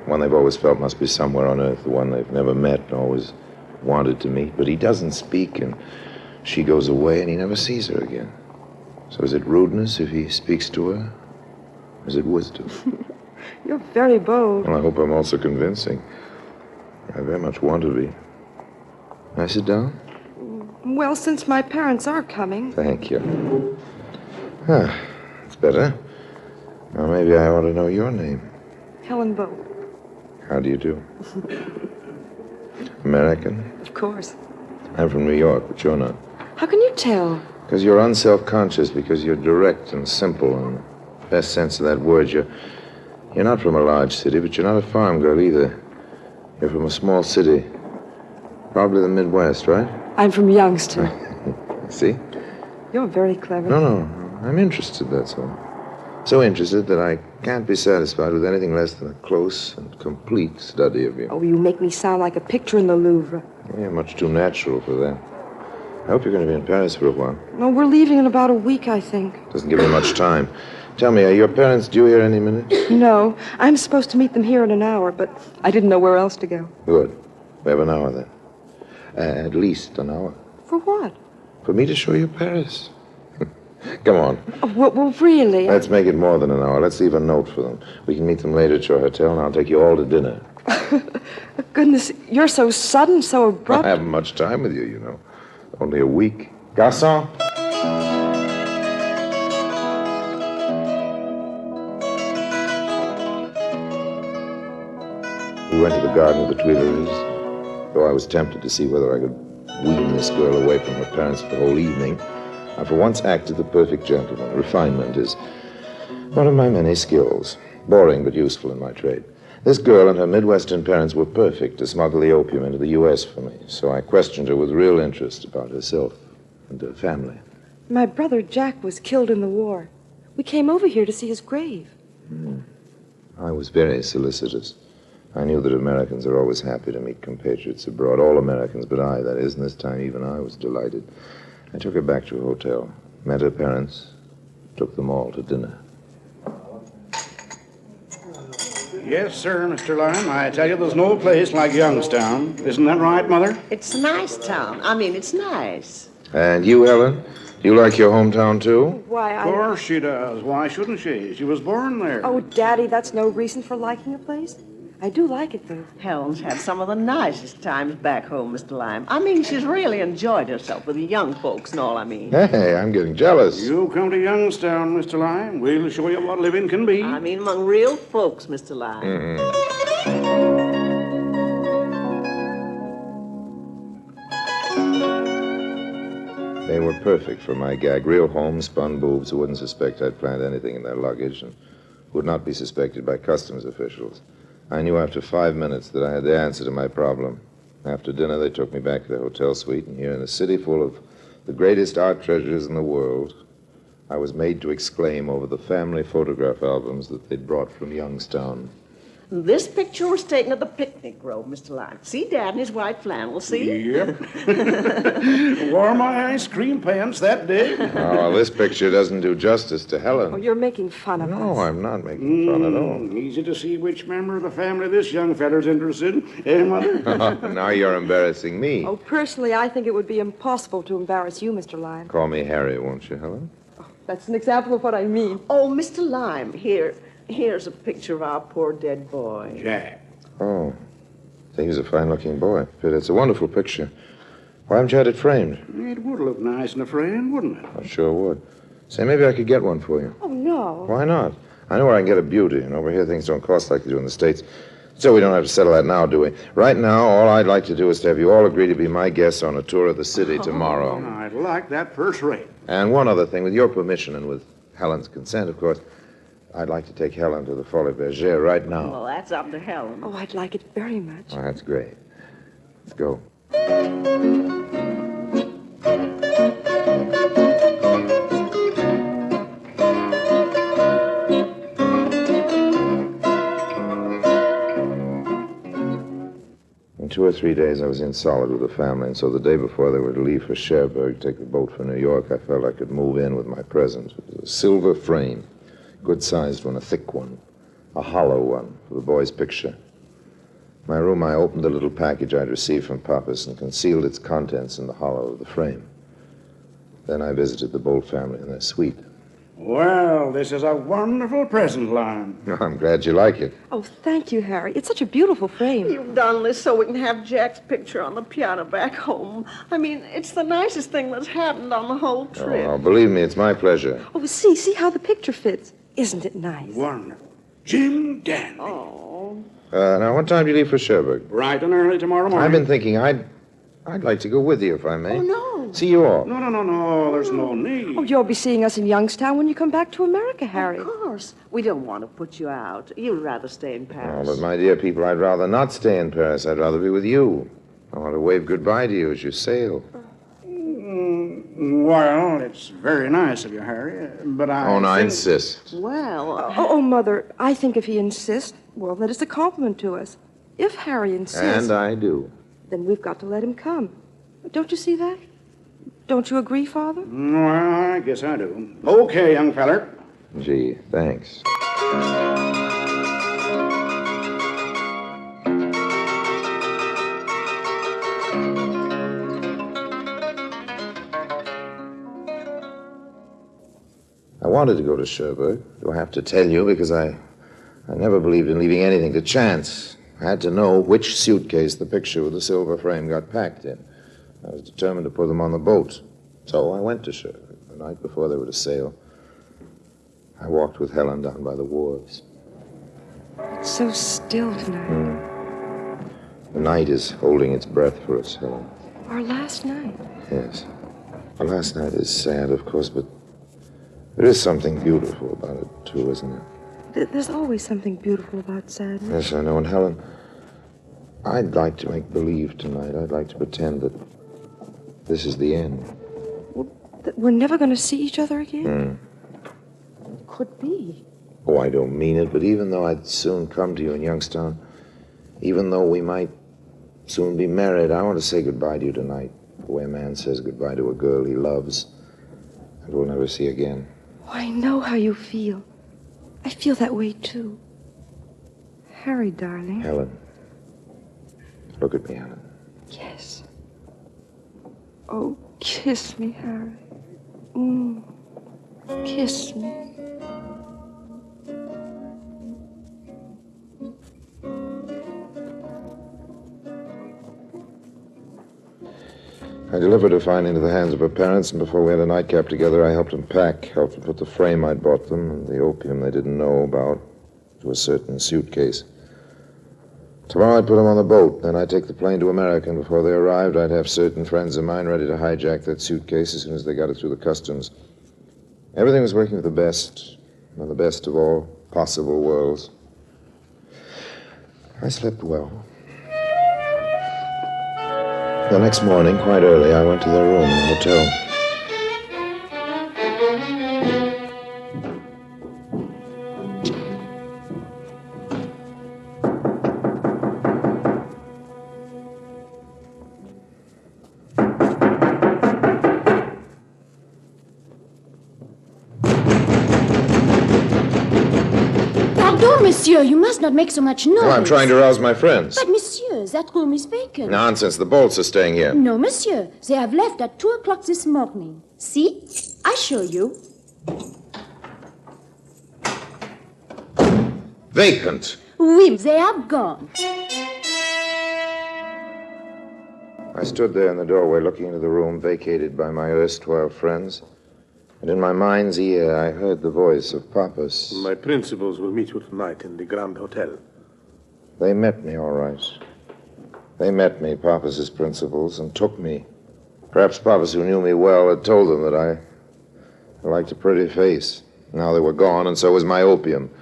One they've always felt must be somewhere on earth, the one they've never met and always wanted to meet. But he doesn't speak, and she goes away, and he never sees her again. So is it rudeness if he speaks to her? Or is it wisdom? You're very bold. Well, I hope I'm also convincing. I very much want to be. Can I sit down? Well, since my parents are coming. Thank you. It's better. Now, maybe I ought to know your name. Helen Bow. How do you do? American? Of course. I'm from New York, but you're not. How can you tell? Because you're unself-conscious, because you're direct and simple in the best sense of that word. You're not from a large city, but you're not a farm girl either. You're from a small city. Probably the Midwest, right? I'm from Youngstown. See? You're very clever. No. I'm interested, that's all. So interested that I can't be satisfied with anything less than a close and complete study of you. Oh, you make me sound like a picture in the Louvre. You're much too natural for that. I hope you're going to be in Paris for a while. No, we're leaving in about a week, I think. Doesn't give me much time. Tell me, are your parents due here any minute? No, I'm supposed to meet them here in an hour, but I didn't know where else to go. Good. We have an hour then. At least an hour. For what? For me to show you Paris. Come on. Well, really. Let's make it more than an hour. Let's leave a note for them. We can meet them later at your hotel, and I'll take you all to dinner. Goodness, you're so sudden, so abrupt. I haven't much time with you, you know. Only a week. Garçon. We went to the Garden of the Tuileries, though I was tempted to see whether I could wean this girl away from her parents for the whole evening. I for once acted the perfect gentleman. Refinement is one of my many skills. Boring but useful in my trade. This girl and her Midwestern parents were perfect to smuggle the opium into the U.S. for me, so I questioned her with real interest about herself and her family. My brother Jack was killed in the war. We came over here to see his grave. I was very solicitous. I knew that Americans are always happy to meet compatriots abroad. All Americans but I, that is, and this time even I was delighted. I took her back to her hotel, met her parents, took them all to dinner. Yes, sir, Mr. Lime. I tell you, there's no place like Youngstown. Isn't that right, Mother? It's a nice town. I mean, it's nice. And you, Helen? Do you like your hometown, too? Why, Of course she does. Why shouldn't she? She was born there. Oh, Daddy, that's no reason for liking a place. I do like it, though. Helen's had some of the nicest times back home, Mr. Lime. I mean, she's really enjoyed herself with the young folks and all, I mean. Hey, I'm getting jealous. You come to Youngstown, Mr. Lime. We'll show you what living can be. I mean, among real folks, Mr. Lime. were perfect for my gag. Real homespun boobs who wouldn't suspect I'd planned anything in their luggage and would not be suspected by customs officials. I knew after 5 minutes that I had the answer to my problem. After dinner, they took me back to the hotel suite, and here in a city full of the greatest art treasures in the world, I was made to exclaim over the family photograph albums that they'd brought from Youngstown. This picture was taken at the picnic grove, Mr. Lime. See Dad in his white flannel, see? Yep. Wore my ice cream pants that day. Oh, well, this picture doesn't do justice to Helen. Oh, you're making fun of us. No, I'm not making fun at all. Easy to see which member of the family this young feller's interested in. Eh, Mother? Now you're embarrassing me. Oh, personally, I think it would be impossible to embarrass you, Mr. Lime. Call me Harry, won't you, Helen? That's an example of what I mean. Oh, Mr. Lime, here's a picture of our poor dead boy. Jack. Oh, he was a fine-looking boy. But it's a wonderful picture. Why haven't you had it framed? It would look nice in a frame, wouldn't it? I sure would. Say, maybe I could get one for you. Oh, no. Why not? I know where I can get a beauty, and over here things don't cost like they do in the States. So we don't have to settle that now, do we? Right now, all I'd like to do is to have you all agree to be my guests on a tour of the city tomorrow. I'd like that first rate. And one other thing, with your permission and with Helen's consent, of course, I'd like to take Helen to the Folie Bergère right now. Well, that's up to Helen. Oh, I'd like it very much. Oh, that's great. Let's go. In 2 or 3 days, I was in solid with the family, and so the day before they were to leave for Cherbourg, take the boat for New York, I felt I could move in with my presents. It was a silver frame, good-sized one, a thick one, a hollow one for the boy's picture. In my room, I opened the little package I'd received from Pappas and concealed its contents in the hollow of the frame. Then I visited the Bolt family in their suite. Well, this is a wonderful present, Lime. I'm glad you like it. Oh, thank you, Harry. It's such a beautiful frame. You've done this so we can have Jack's picture on the piano back home. I mean, it's the nicest thing that's happened on the whole trip. Oh, believe me, it's my pleasure. Oh, see how the picture fits. Isn't it nice? Wonderful. Jim Dandy. Oh. Now, what time do you leave for Cherbourg? Bright and early tomorrow morning. I've been thinking I'd like to go with you, if I may. Oh, no. See you all. No, there's no need. Oh, you'll be seeing us in Youngstown when you come back to America, Harry. Of course. We don't want to put you out. You'd rather stay in Oh, Paris. but my dear people, I'd rather not stay in Paris. I'd rather be with you. I want to wave goodbye to you as you sail. Well, it's very nice of you, Harry, but I I insist. Well... Oh, Mother, I think if he insists, well, that is a compliment to us. If Harry insists... And I do. Then we've got to let him come. Don't you see that? Don't you agree, Father? Well, I guess I do. Okay, young feller. Gee, thanks. I wanted to go to Cherbourg. Do I have to tell you? Because I never believed in leaving anything to chance. I had to know which suitcase the picture with the silver frame got packed in. I was determined to put them on the boat. So I went to Cherbourg the night before they were to sail. I walked with Helen down by the wharves. It's so still tonight. The night is holding its breath for us, Helen. Our last night. Yes. Our last night is sad, of course, but there is something beautiful about it, too, isn't it? There's always something beautiful about sadness. Yes, I know. And Helen, I'd like to make believe tonight. I'd like to pretend that this is the end. That we're never going to see each other again? Could be. Oh, I don't mean it, but even though I'd soon come to you in Youngstown, even though we might soon be married, I want to say goodbye to you tonight, the way a man says goodbye to a girl he loves and will never see again. Oh, I know how you feel. I feel that way, too. Harry, darling. Helen. Look at me, Helen. Yes. Oh, kiss me, Harry. Kiss me. I delivered her fine into the hands of her parents, and before we had a nightcap together, I helped them pack, helped them put the frame I'd bought them and the opium they didn't know about to a certain suitcase. Tomorrow I'd put them on the boat. Then I'd take the plane to America, and before they arrived, I'd have certain friends of mine ready to hijack that suitcase as soon as they got it through the customs. Everything was working for the best, and the best of all possible worlds. I slept well. The next morning, quite early, I went to their room in the hotel. Monsieur, you must not make so much noise. Well, I'm trying to rouse my friends. But, monsieur, that room is vacant. Nonsense. The Bolts are staying here. No, monsieur. They have left at 2 o'clock this morning. See? I show you. Vacant. Oui, they have gone. I stood there in the doorway looking into the room vacated by my erstwhile friends. And in my mind's ear, I heard the voice of Pappas. My principals will meet you tonight in the Grand Hotel. They met me, all right. They met me, Pappas's principals, and took me. Perhaps Pappas, who knew me well, had told them that I liked a pretty face. Now they were gone, and so was my opium.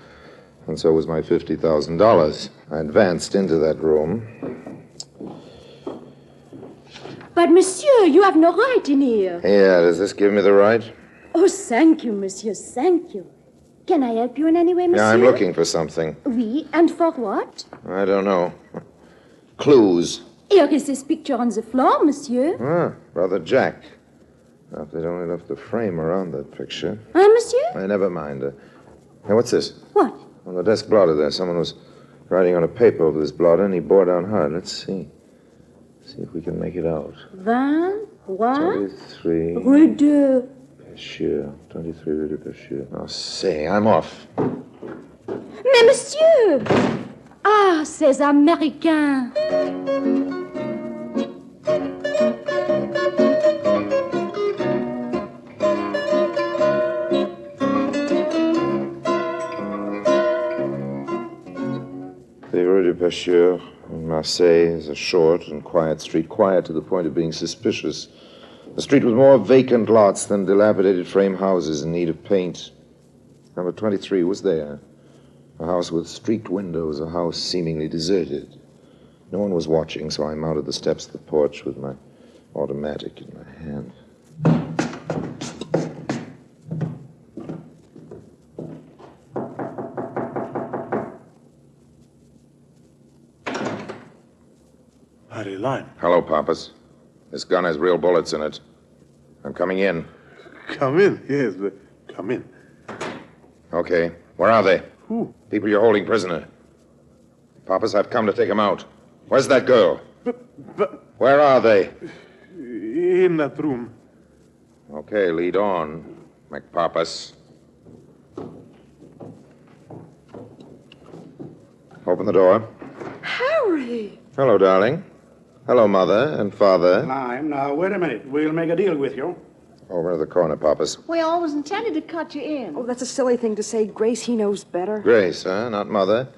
And so was my $50,000. I advanced into that room. But, monsieur, you have no right in here. Yeah, does this give me the right? Oh, thank you, monsieur, thank you. Can I help you in any way, monsieur? Yeah, I'm looking for something. Oui, and for what? I don't know. Clues. Here is this picture on the floor, monsieur. Brother Jack. Now, if they'd only left the frame around that picture. Monsieur? Never mind. Hey, what's this? What? On the desk blotter there, someone was writing on a paper over this blotter, and he bore down hard. Let's see. See if we can make it out. 23. Rue de... Sure, 23 Rue de Pêcheur. Oh, say, I'm off. Mais, monsieur! Ah, ces Américains! The Rue de Pêcheur in Marseille is a short and quiet street, quiet to the point of being suspicious. The street with more vacant lots than dilapidated frame houses in need of paint. Number 23 was there. A house with streaked windows, a house seemingly deserted. No one was watching, so I mounted the steps of the porch with my automatic in my hand. Harry Lime. Hello, Pappas. This gun has real bullets in it. I'm coming in. Come in, yes, but come in. Okay. Where are they? Who? People you're holding prisoner. Pappas, I've come to take them out. Where's that girl? But... Where are they? In that room. Okay, lead on, McPappas. Open the door. Harry! Hello, darling. Hello, Mother and Father. Lime, now, wait a minute. We'll make a deal with you. Over to the corner, Pappas. We always intended to cut you in. Oh, that's a silly thing to say. Grace, he knows better. Grace, huh? Not Mother.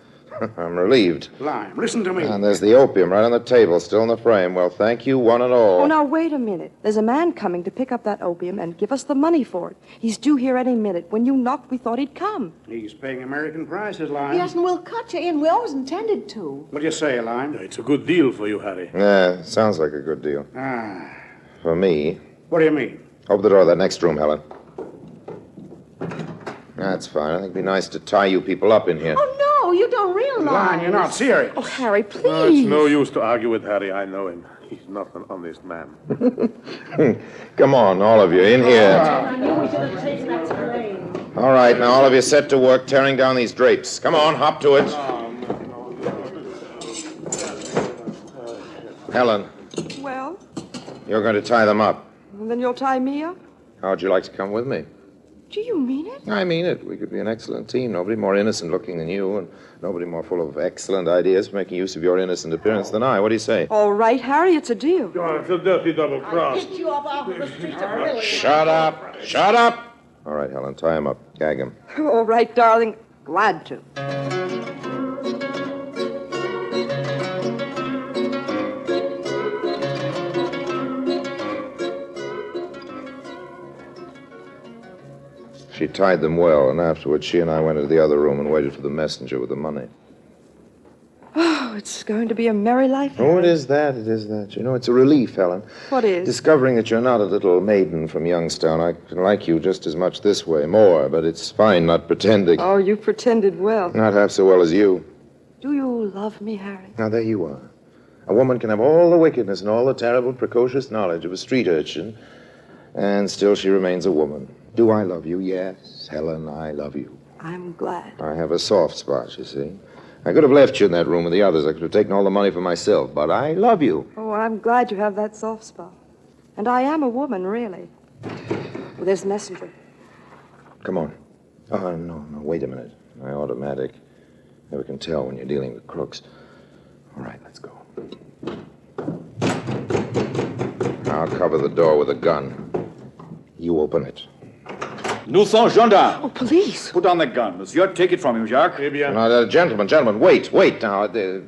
I'm relieved. Lime, listen to me. And there's the opium right on the table, still in the frame. Well, thank you, one and all. Oh, now, wait a minute. There's a man coming to pick up that opium and give us the money for it. He's due here any minute. When you knocked, we thought he'd come. He's paying American prices, Lime. Yes, and we'll cut you in. We always intended to. What do you say, Lime? It's a good deal for you, Harry. Yeah, sounds like a good deal. Ah. For me. What do you mean? Open the door of that next room, Helen. That's fine. I think it'd be nice to tie you people up in here. Oh, no, you don't realize. Lime, you're not serious. Oh, Harry, please. It's no use to argue with Harry. I know him. He's not an honest man. Come on, all of you, in here. I knew we should have taken that plane. All right, now all of you set to work tearing down these drapes. Come on, hop to it. Helen, Well, you're going to tie them up. and then you'll tie me up? How'd you like to come with me? Do you mean it? I mean it. We could be an excellent team. Nobody more innocent looking than you, and nobody more full of excellent ideas for making use of your innocent appearance than I. What do you say? All right, Harry, it's a deal. Oh, it's a dirty double cross. Picked you up off of the street of really. Shut up! Shut up! All right, Helen, tie him up. Gag him. All right, darling. Glad to. She tied them well, and afterwards she and I went into the other room and waited for the messenger with the money. Oh, it's going to be a merry life. Oh, it is that. You know, it's a relief, Helen. What is? Discovering that you're not a little maiden from Youngstown. I can like you just as much this way, more, but it's fine not pretending. Oh, you pretended well. Not half so well as you. Do you love me, Harry? Now, there you are. A woman can have all the wickedness and all the terrible, precocious knowledge of a street urchin, and still she remains a woman. Do I love you? Yes, Helen, I love you. I'm glad. I have a soft spot, you see. I could have left you in that room with the others. I could have taken all the money for myself, but I love you. Oh, I'm glad you have that soft spot. And I am a woman, really. Well, there's the messenger. Come on. Oh, no, wait a minute. My automatic. Never can tell when you're dealing with crooks. All right, let's go. I'll cover the door with a gun. You open it. Nous sommes gendarmes. Oh, police. Put down that gun, monsieur. Take it from him, Jacques. Now, gentlemen, wait now. There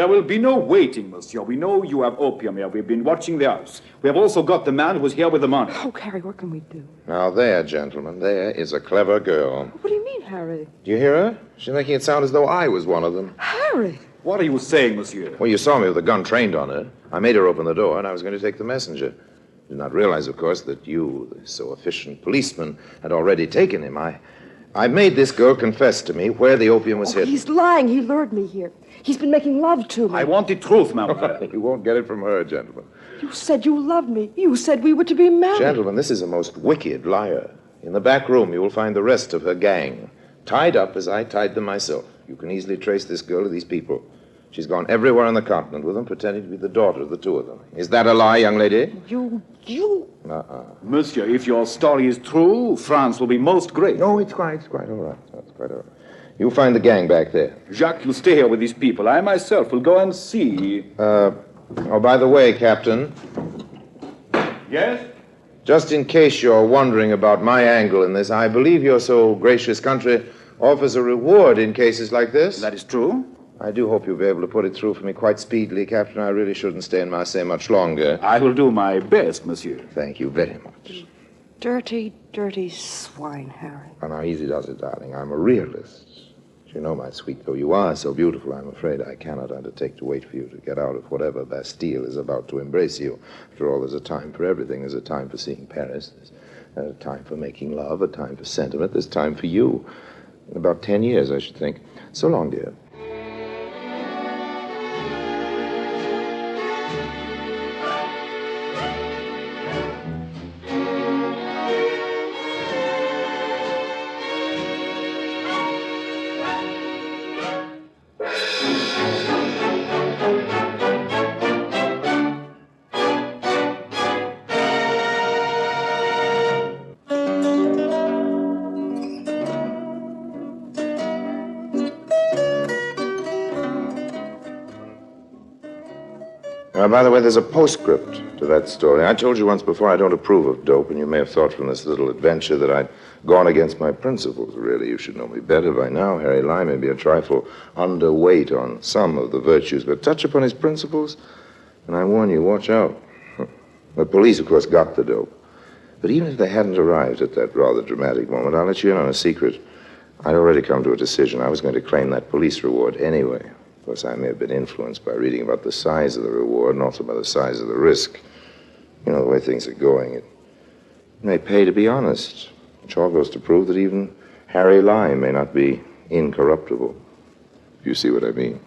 will be no waiting, monsieur. We know you have opium here. We've been watching the house. We have also got the man who was here with the money. Oh, Harry, what can we do? Now, there, gentlemen, there is a clever girl. What do you mean, Harry? Do you hear her? She's making it sound as though I was one of them. Harry! What are you saying, monsieur? Well, you saw me with the gun trained on her. I made her open the door, and I was going to take the messenger. Did not realize, of course, that you, the so efficient policeman, had already taken him. I made this girl confess to me where the opium was hidden. He's lying. He lured me here. He's been making love to me. I want the truth, mademoiselle. You won't get it from her, gentlemen. You said you loved me. You said we were to be married. Gentlemen, this is a most wicked liar. In the back room, you will find the rest of her gang, tied up as I tied them myself. You can easily trace this girl to these people. She's gone everywhere on the continent with them, pretending to be the daughter of the two of them. Is that a lie, young lady? You... Monsieur, if your story is true, France will be most great. No, it's quite all right. It's quite all right. You'll find the gang back there. Jacques, you stay here with these people. I myself will go and see. Oh, by the way, Captain. Yes? Just in case you're wondering about my angle in this, I believe your so gracious country offers a reward in cases like this. That is true. I do hope you'll be able to put it through for me quite speedily, Captain. I really shouldn't stay in Marseille much longer. I will do my best, monsieur. Thank you very much. Dirty, dirty swine, Harry. Oh, now, easy does it, darling. I'm a realist. You know, my sweet, though you are so beautiful, I'm afraid I cannot undertake to wait for you to get out of whatever Bastille is about to embrace you. After all, there's a time for everything. There's a time for seeing Paris. There's a time for making love, a time for sentiment. There's time for you. In about 10 years, I should think. So long, dear. By the way, there's a postscript to that story. I told you once before I don't approve of dope, and you may have thought from this little adventure that I'd gone against my principles. Really, you should know me better by now. Harry Lime may be a trifle underweight on some of the virtues, but touch upon his principles, and I warn you, watch out. The police, of course, got the dope. But even if they hadn't arrived at that rather dramatic moment, I'll let you in on a secret. I'd already come to a decision. I was going to claim that police reward anyway. Of course, I may have been influenced by reading about the size of the reward and also by the size of the risk. You know, the way things are going, it may pay to be honest, which all goes to prove that even Harry Lime may not be incorruptible, if you see what I mean.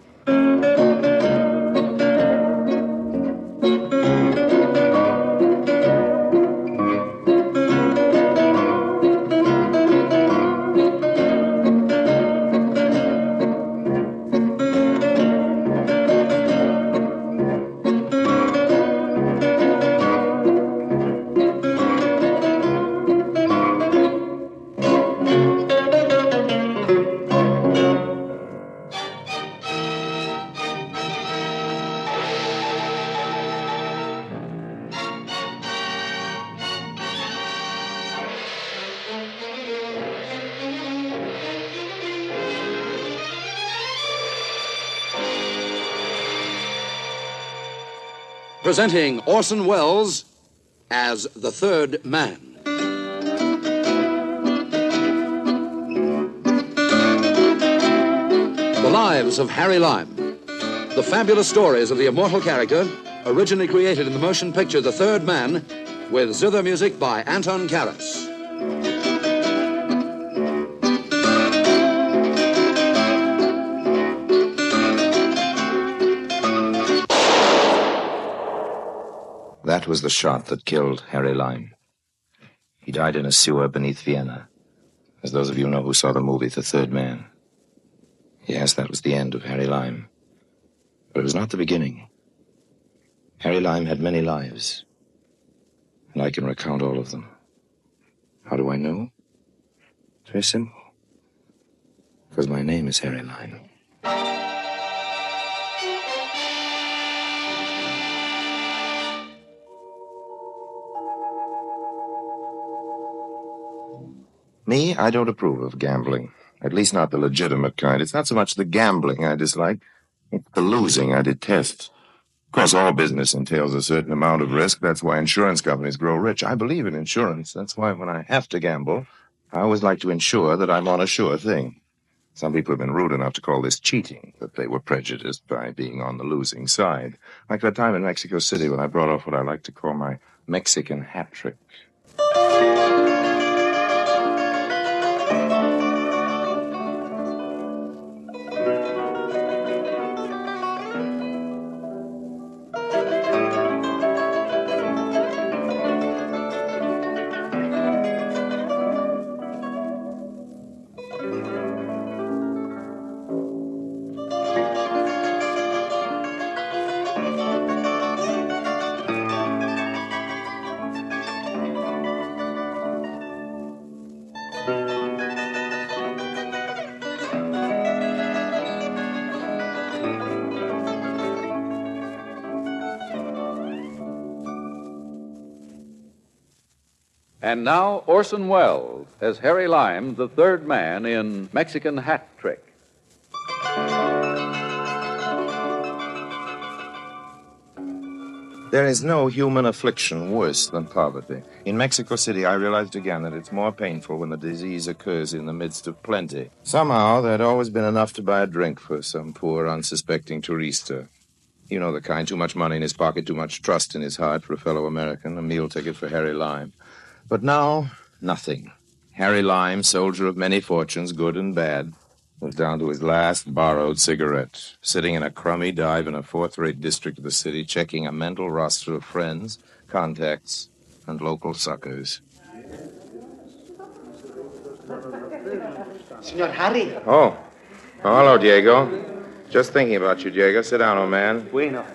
Presenting Orson Welles as the Third Man. Lives of Harry Lime. The fabulous stories of the immortal character, originally created in the motion picture The Third Man, with zither music by Anton Karas. That was the shot that killed Harry Lime. He died in a sewer beneath Vienna, as those of you know who saw the movie The Third Man. Yes, that was the end of Harry Lime. But it was not the beginning. Harry Lime had many lives, and I can recount all of them. How do I know? It's very simple. Because my name is Harry Lime. Me, I don't approve of gambling. At least not the legitimate kind. It's not so much the gambling I dislike. It's the losing I detest. Of course, all business entails a certain amount of risk. That's why insurance companies grow rich. I believe in insurance. That's why when I have to gamble, I always like to ensure that I'm on a sure thing. Some people have been rude enough to call this cheating, but they were prejudiced by being on the losing side. Like that time in Mexico City when I brought off what I like to call my Mexican hat trick. And now Orson Welles as Harry Lime, the third man in Mexican Hat Trick. There is no human affliction worse than poverty. In Mexico City, I realized again that it's more painful when the disease occurs in the midst of plenty. Somehow, there'd always been enough to buy a drink for some poor, unsuspecting tourista. You know the kind, too much money in his pocket, too much trust in his heart for a fellow American, a meal ticket for Harry Lime. But now, nothing. Harry Lime, soldier of many fortunes, good and bad, was down to his last borrowed cigarette, sitting in a crummy dive in a fourth-rate district of the city, checking a mental roster of friends, contacts, and local suckers. Senor Harry. Oh, hello, Diego. Just thinking about you, Diego. Sit down, old man. Bueno.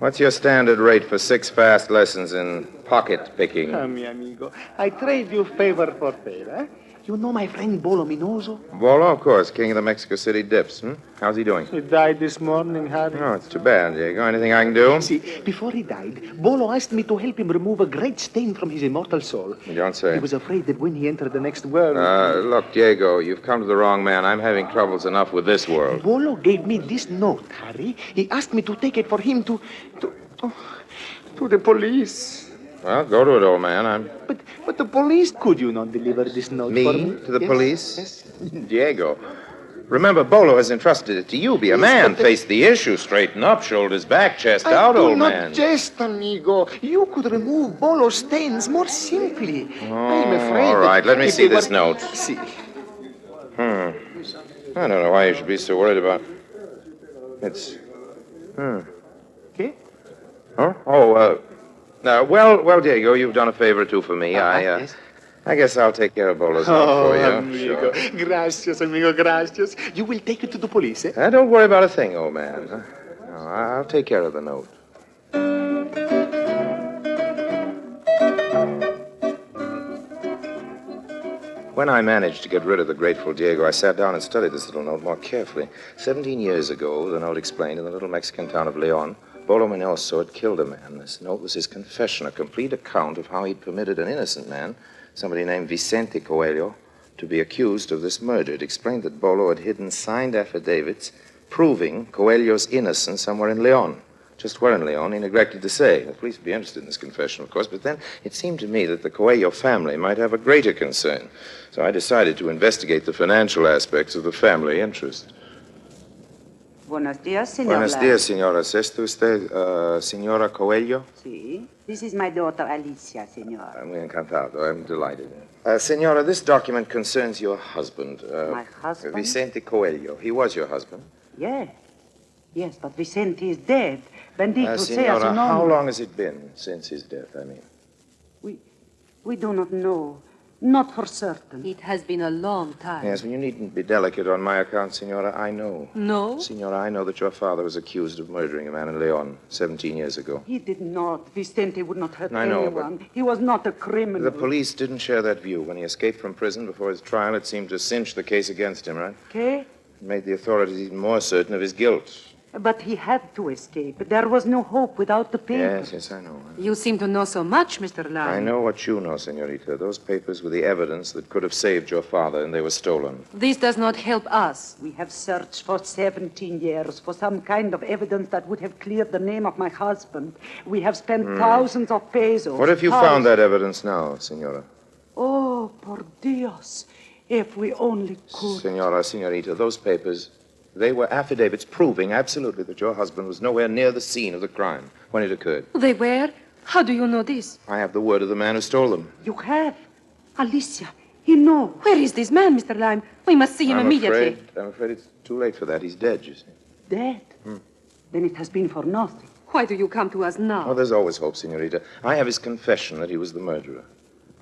What's your standard rate for 6 fast lessons in pocket picking? Mi amigo, I trade you favor for favor. You know my friend Bolo Minoso? Bolo, of course, king of the Mexico City dips. How's he doing? He died this morning, Harry. Oh, it's too bad, Diego. Anything I can do? See, before he died, Bolo asked me to help him remove a great stain from his immortal soul. You don't say. He was afraid that when he entered the next world... Look, Diego, you've come to the wrong man. I'm having troubles enough with this world. Bolo gave me this note, Harry. He asked me to take it for him to the police. Well, go to it, old man. But the police... Could you not deliver this note for me? To the Yes, police? Yes. Diego, remember, Bolo has entrusted it to you. Be a man. Face the issue. Straighten up. Shoulders back. Chest out, old man. I do not jest, amigo. You could remove Bolo's stains more simply. I'm afraid all right. Let me see this note. See. I don't know why you should be so worried about... It's... Okay? Huh? Oh, well, Diego, you've done a favor or two for me. Yes. I guess I'll take care of Bolo's note for you. Amigo. Sure. Gracias, amigo, gracias. You will take it to the police, eh? Don't worry about a thing, old man. No, I'll take care of the note. When I managed to get rid of the grateful Diego, I sat down and studied this little note more carefully. 17 years ago, the note explained, in the little Mexican town of Leon, Bolo Minoso had killed a man. This note was his confession, a complete account of how he'd permitted an innocent man, somebody named Vicente Coelho, to be accused of this murder. It explained that Bolo had hidden signed affidavits proving Coelho's innocence somewhere in Leon. Just where in Leon, he neglected to say. The police would be interested in this confession, of course, but then it seemed to me that the Coelho family might have a greater concern. So I decided to investigate the financial aspects of the family interest. Buenos dias, Senor Buenos Lime. dias, señora. ¿Es esto usted, señora Coelho? Sí. This is my daughter, Alicia, Senor. I'm encantado. I'm delighted. Senora, this document concerns your husband. My husband? Vicente Coelho. He was your husband. Yeah. Yes, but Vicente is dead. Bendito sea su Senora, nombre. how long has it been since his death, I mean? We do not know. Not for certain. It has been a long time. Yes, well, you needn't be delicate on my account, Senora. I know. No? Senora, I know that your father was accused of murdering a man in Leon 17 years ago. He did not. Vicente would not hurt I know, anyone. He was not a criminal. The police didn't share that view. When he escaped from prison before his trial, it seemed to cinch the case against him, right? Okay? It made the authorities even more certain of his guilt. But he had to escape. There was no hope without the papers. Yes, I know. You seem to know so much, Mr. Lime. I know what you know, Senorita. Those papers were the evidence that could have saved your father, and they were stolen. This does not help us. We have searched for 17 years for some kind of evidence that would have cleared the name of my husband. We have spent thousands of pesos. What if you found that evidence now, Senora? Oh, por Dios. If we only could. Senorita, those papers, they were affidavits proving absolutely that your husband was nowhere near the scene of the crime when it occurred. They were? How do you know this? I have the word of the man who stole them. You have? Alicia, he knows. Where is this man, Mr. Lime? We must see him immediately. I'm afraid it's too late for that. He's dead, you see. Dead? Then it has been for nothing. Why do you come to us now? Oh, there's always hope, Senorita. I have his confession that he was the murderer.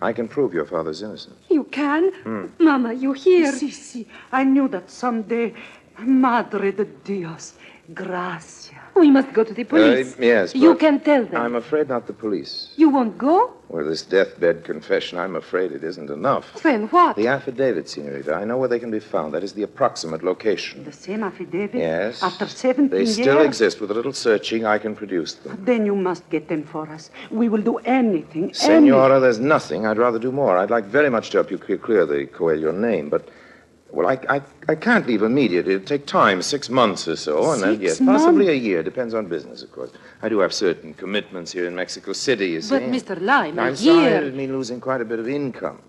I can prove your father's innocent. You can? Mama, you hear? Si. I knew that someday. Madre de Dios. Gracias. We must go to the police. Yes, You but can tell them. I'm afraid not the police. You won't go? Well, this deathbed confession, I'm afraid it isn't enough. Then what? The affidavit, Senorita. I know where they can be found. That is the approximate location. The same affidavit? Yes. After 17 They years? still exist. With a little searching, I can produce them. Then you must get them for us. We will do anything. Senora, there's nothing. I'd rather do more. I'd like very much to help you clear the Coelho name, but... Well, I can't leave immediately. It'll take time, 6 months or so. And then, yes, possibly a year. Depends on business, of course. I do have certain commitments here in Mexico City, you see. But, Mr. Lime, I'm sorry, I mean losing quite a bit of income.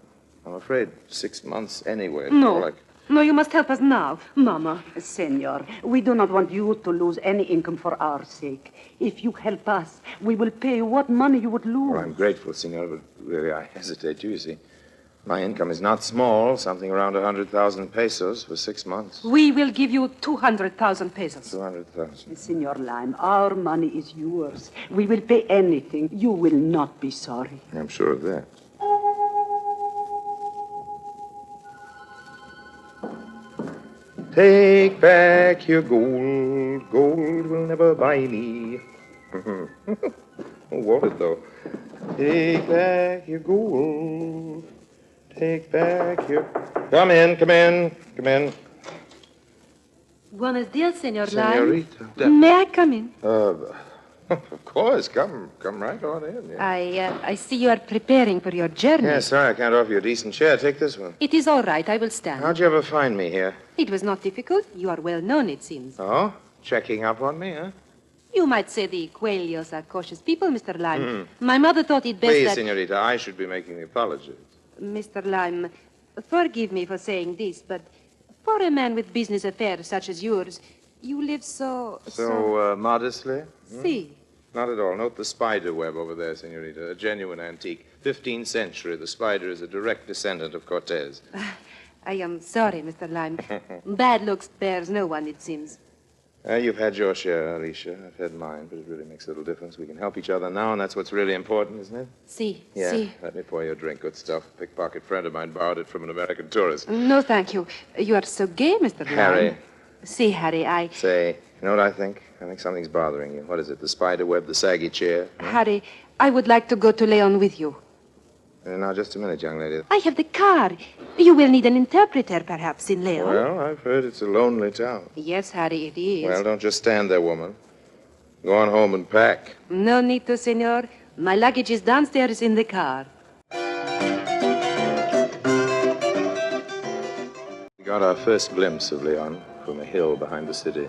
I'm afraid 6 months anyway. No. No, you must help us now. Mama. Senor, we do not want you to lose any income for our sake. If you help us, we will pay you what money you would lose. Well, I'm grateful, Senor, but really I hesitate too, you see. My income is not small, something around 100,000 pesos for 6 months. We will give you 200,000 pesos. 200,000. Senor Lime, our money is yours. We will pay anything. You will not be sorry. I'm sure of that. Take back your gold. Gold will never buy me. What it though? Take back your gold. Take back your... Come in. Buenos dias, Senor Lime. Senorita. May I come in? Of course. Come right on in. Yeah. I see you are preparing for your journey. Yes, sorry, I can't offer you a decent chair. Take this one. It is all right. I will stand. How'd you ever find me here? It was not difficult. You are well known, it seems. Oh? Checking up on me, huh? You might say the Coelhos are cautious people, Mr. Lime. My mother thought it best Please, that... Senorita, I should be making the apologies. Mr. Lime, forgive me for saying this, but for a man with business affairs such as yours, you live so... So, modestly? Si. Not at all. Note the spider web over there, Senorita. A genuine antique. 15th century. The spider is a direct descendant of Cortez. I am sorry, Mr. Lime. Bad luck spares no one, it seems. You've had your share, Alicia. I've had mine, but it really makes little difference. We can help each other now, and that's what's really important, isn't it? Si, Yeah. si. Let me pour you a drink. Good stuff. A pickpocket friend of mine borrowed it from an American tourist. No, thank you. You are so gay, Mr. Lime. Harry. See, Harry, Say, you know what I think? I think something's bothering you. What is it? The spider web, the saggy chair? Harry, I would like to go to Leon with you. Now, just a minute, young lady. I have the car. You will need an interpreter, perhaps, in Leon. Well, I've heard it's a lonely town. Yes, Harry, it is. Well, don't just stand there, woman. Go on home and pack. No need to, senor. My luggage is downstairs in the car. We got our first glimpse of Leon from a hill behind the city.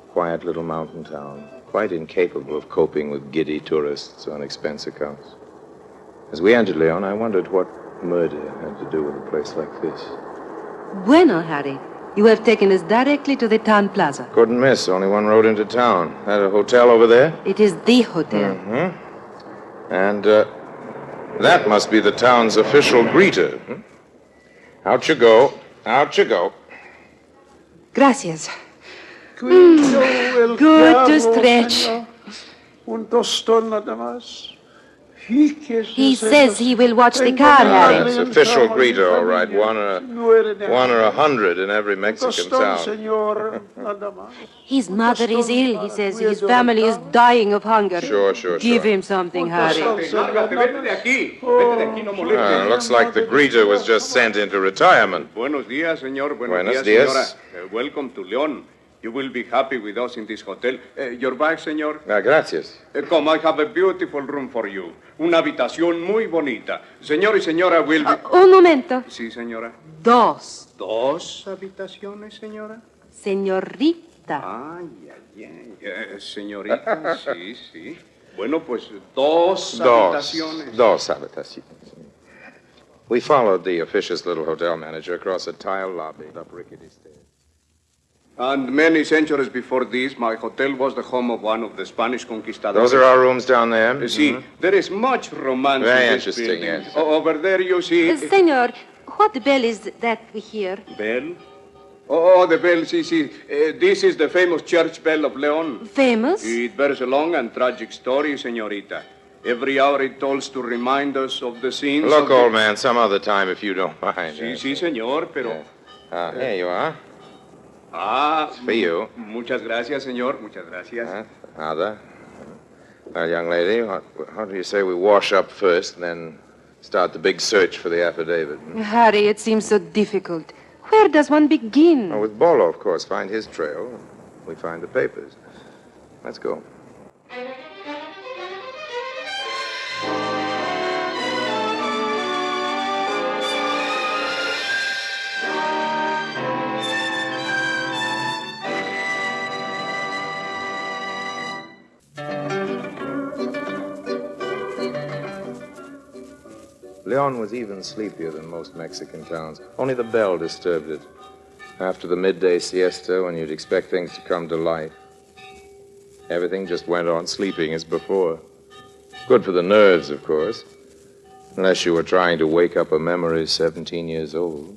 Quiet little mountain town, quite incapable of coping with giddy tourists on expense accounts. As we entered Leon, I wondered what murder had to do with a place like this. Bueno, Harry. You have taken us directly to the town plaza. Couldn't miss. Only one road into town. That a hotel over there? It is the hotel. Mm-hmm. And that must be the town's official greeter. Hmm? Out you go. Out you go. Gracias. Good to stretch. He says he will watch the car, Harry. That's official greeter, all right. One or 100 in every Mexican town. His mother is ill, he says. His family is dying of hunger. Sure. Give him something, Harry. Looks like the greeter was just sent into retirement. Buenos días, señor. Buenos días. Señora. Welcome to León. You will be happy with us in this hotel. Your bag, señor? Gracias. Come, I have a beautiful room for you. Una habitación muy bonita. Señor y señora will be... Un momento. Sí, señora. Dos. ¿Dos habitaciones, señora? Señorita. Ay. Señorita, sí. Bueno, pues dos habitaciones. Dos habitaciones. We followed the officious little hotel manager across a tile lobby up rickety stairs. And many centuries before this, my hotel was the home of one of the Spanish conquistadors. Those are our rooms down there? See, there is much romance Very in this interesting, building. yes. Over there you see... Senor, what bell is that we hear? Bell? Oh, the bell, see. This is the famous church bell of León. Famous? It bears a long and tragic story, señorita. Every hour it tolls to remind us of the scenes Look, old man, some other time if you don't mind. Sí, señor, pero... Here you are. It's for you. Muchas gracias, señor. Muchas gracias. Nada. Well, young lady, how do you say we wash up first and then start the big search for the affidavit? Harry, it seems so difficult. Where does one begin? Oh, with Bolo, of course. Find his trail. We find the papers. Let's go. León was even sleepier than most Mexican towns. Only the bell disturbed it. After the midday siesta, when you'd expect things to come to life, everything just went on sleeping as before. Good for the nerves, of course. Unless you were trying to wake up a memory 17 years old.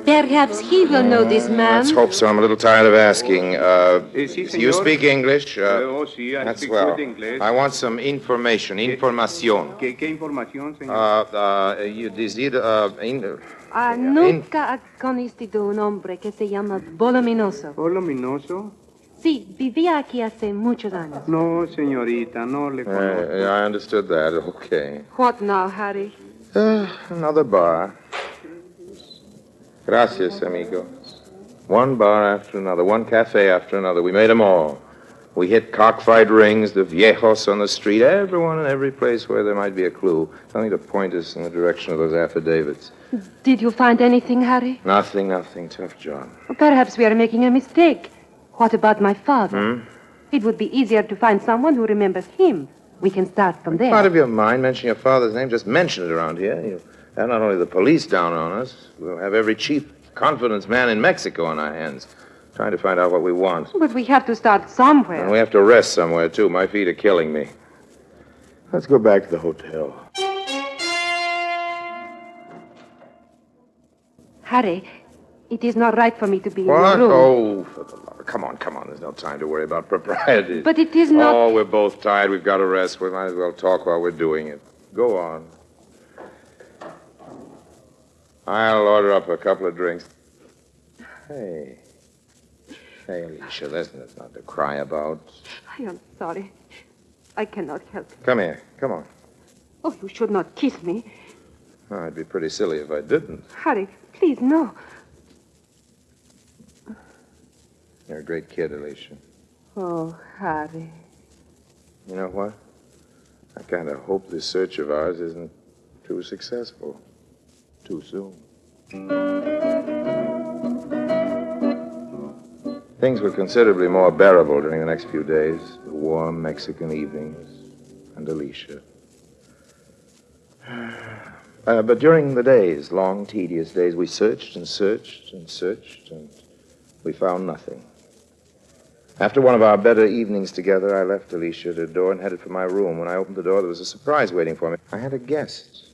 Perhaps he will know this man. Let's hope so. I'm a little tired of asking. You speak English? Sí, I That's speak well. good English. I want some information. Información. ¿Qué información, señor? You decide, Nunca ha conocido un hombre que se llama Voluminoso. ¿Voluminoso? Sí, vivía aquí hace muchos años. No, señorita, no le conozco. I understood that. Okay. What now, Harry? Another bar. Gracias, amigo. One bar after another, one cafe after another. We made them all. We hit cockfight rings, the viejos on the street, everyone in every place where there might be a clue, something to point us in the direction of those affidavits. Did you find anything, Harry? Nothing. Tough job. Perhaps we are making a mistake. What about my father? It would be easier to find someone who remembers him. We can start from there. Out of your mind, mention your father's name. Just mention it around here. You have not only the police down on us, we'll have every chief confidence man in Mexico on our hands, trying to find out what we want. But we have to start somewhere. And we have to rest somewhere, too. My feet are killing me. Let's go back to the hotel. Harry, it is not right for me to be What? in your room. Oh, for the love. Come on. There's no time to worry about propriety. But it is not... Oh, we're both tired. We've got to rest. We might as well talk while we're doing it. Go on. I'll order up a couple of drinks. Hey, Alicia, there's nothing to cry about. I am sorry. I cannot help it. Come here. Come on. Oh, you should not kiss me. Oh, I'd be pretty silly if I didn't. Harry, please, no. You're a great kid, Alicia. Oh, Harry. You know what? I kind of hope this search of ours isn't too successful. Too soon. Things were considerably more bearable during the next few days. The warm Mexican evenings and Alicia. But during the days, long, tedious days, we searched and searched and searched, and we found nothing. After one of our better evenings together, I left Alicia at her door and headed for my room. When I opened the door, there was a surprise waiting for me. I had a guest.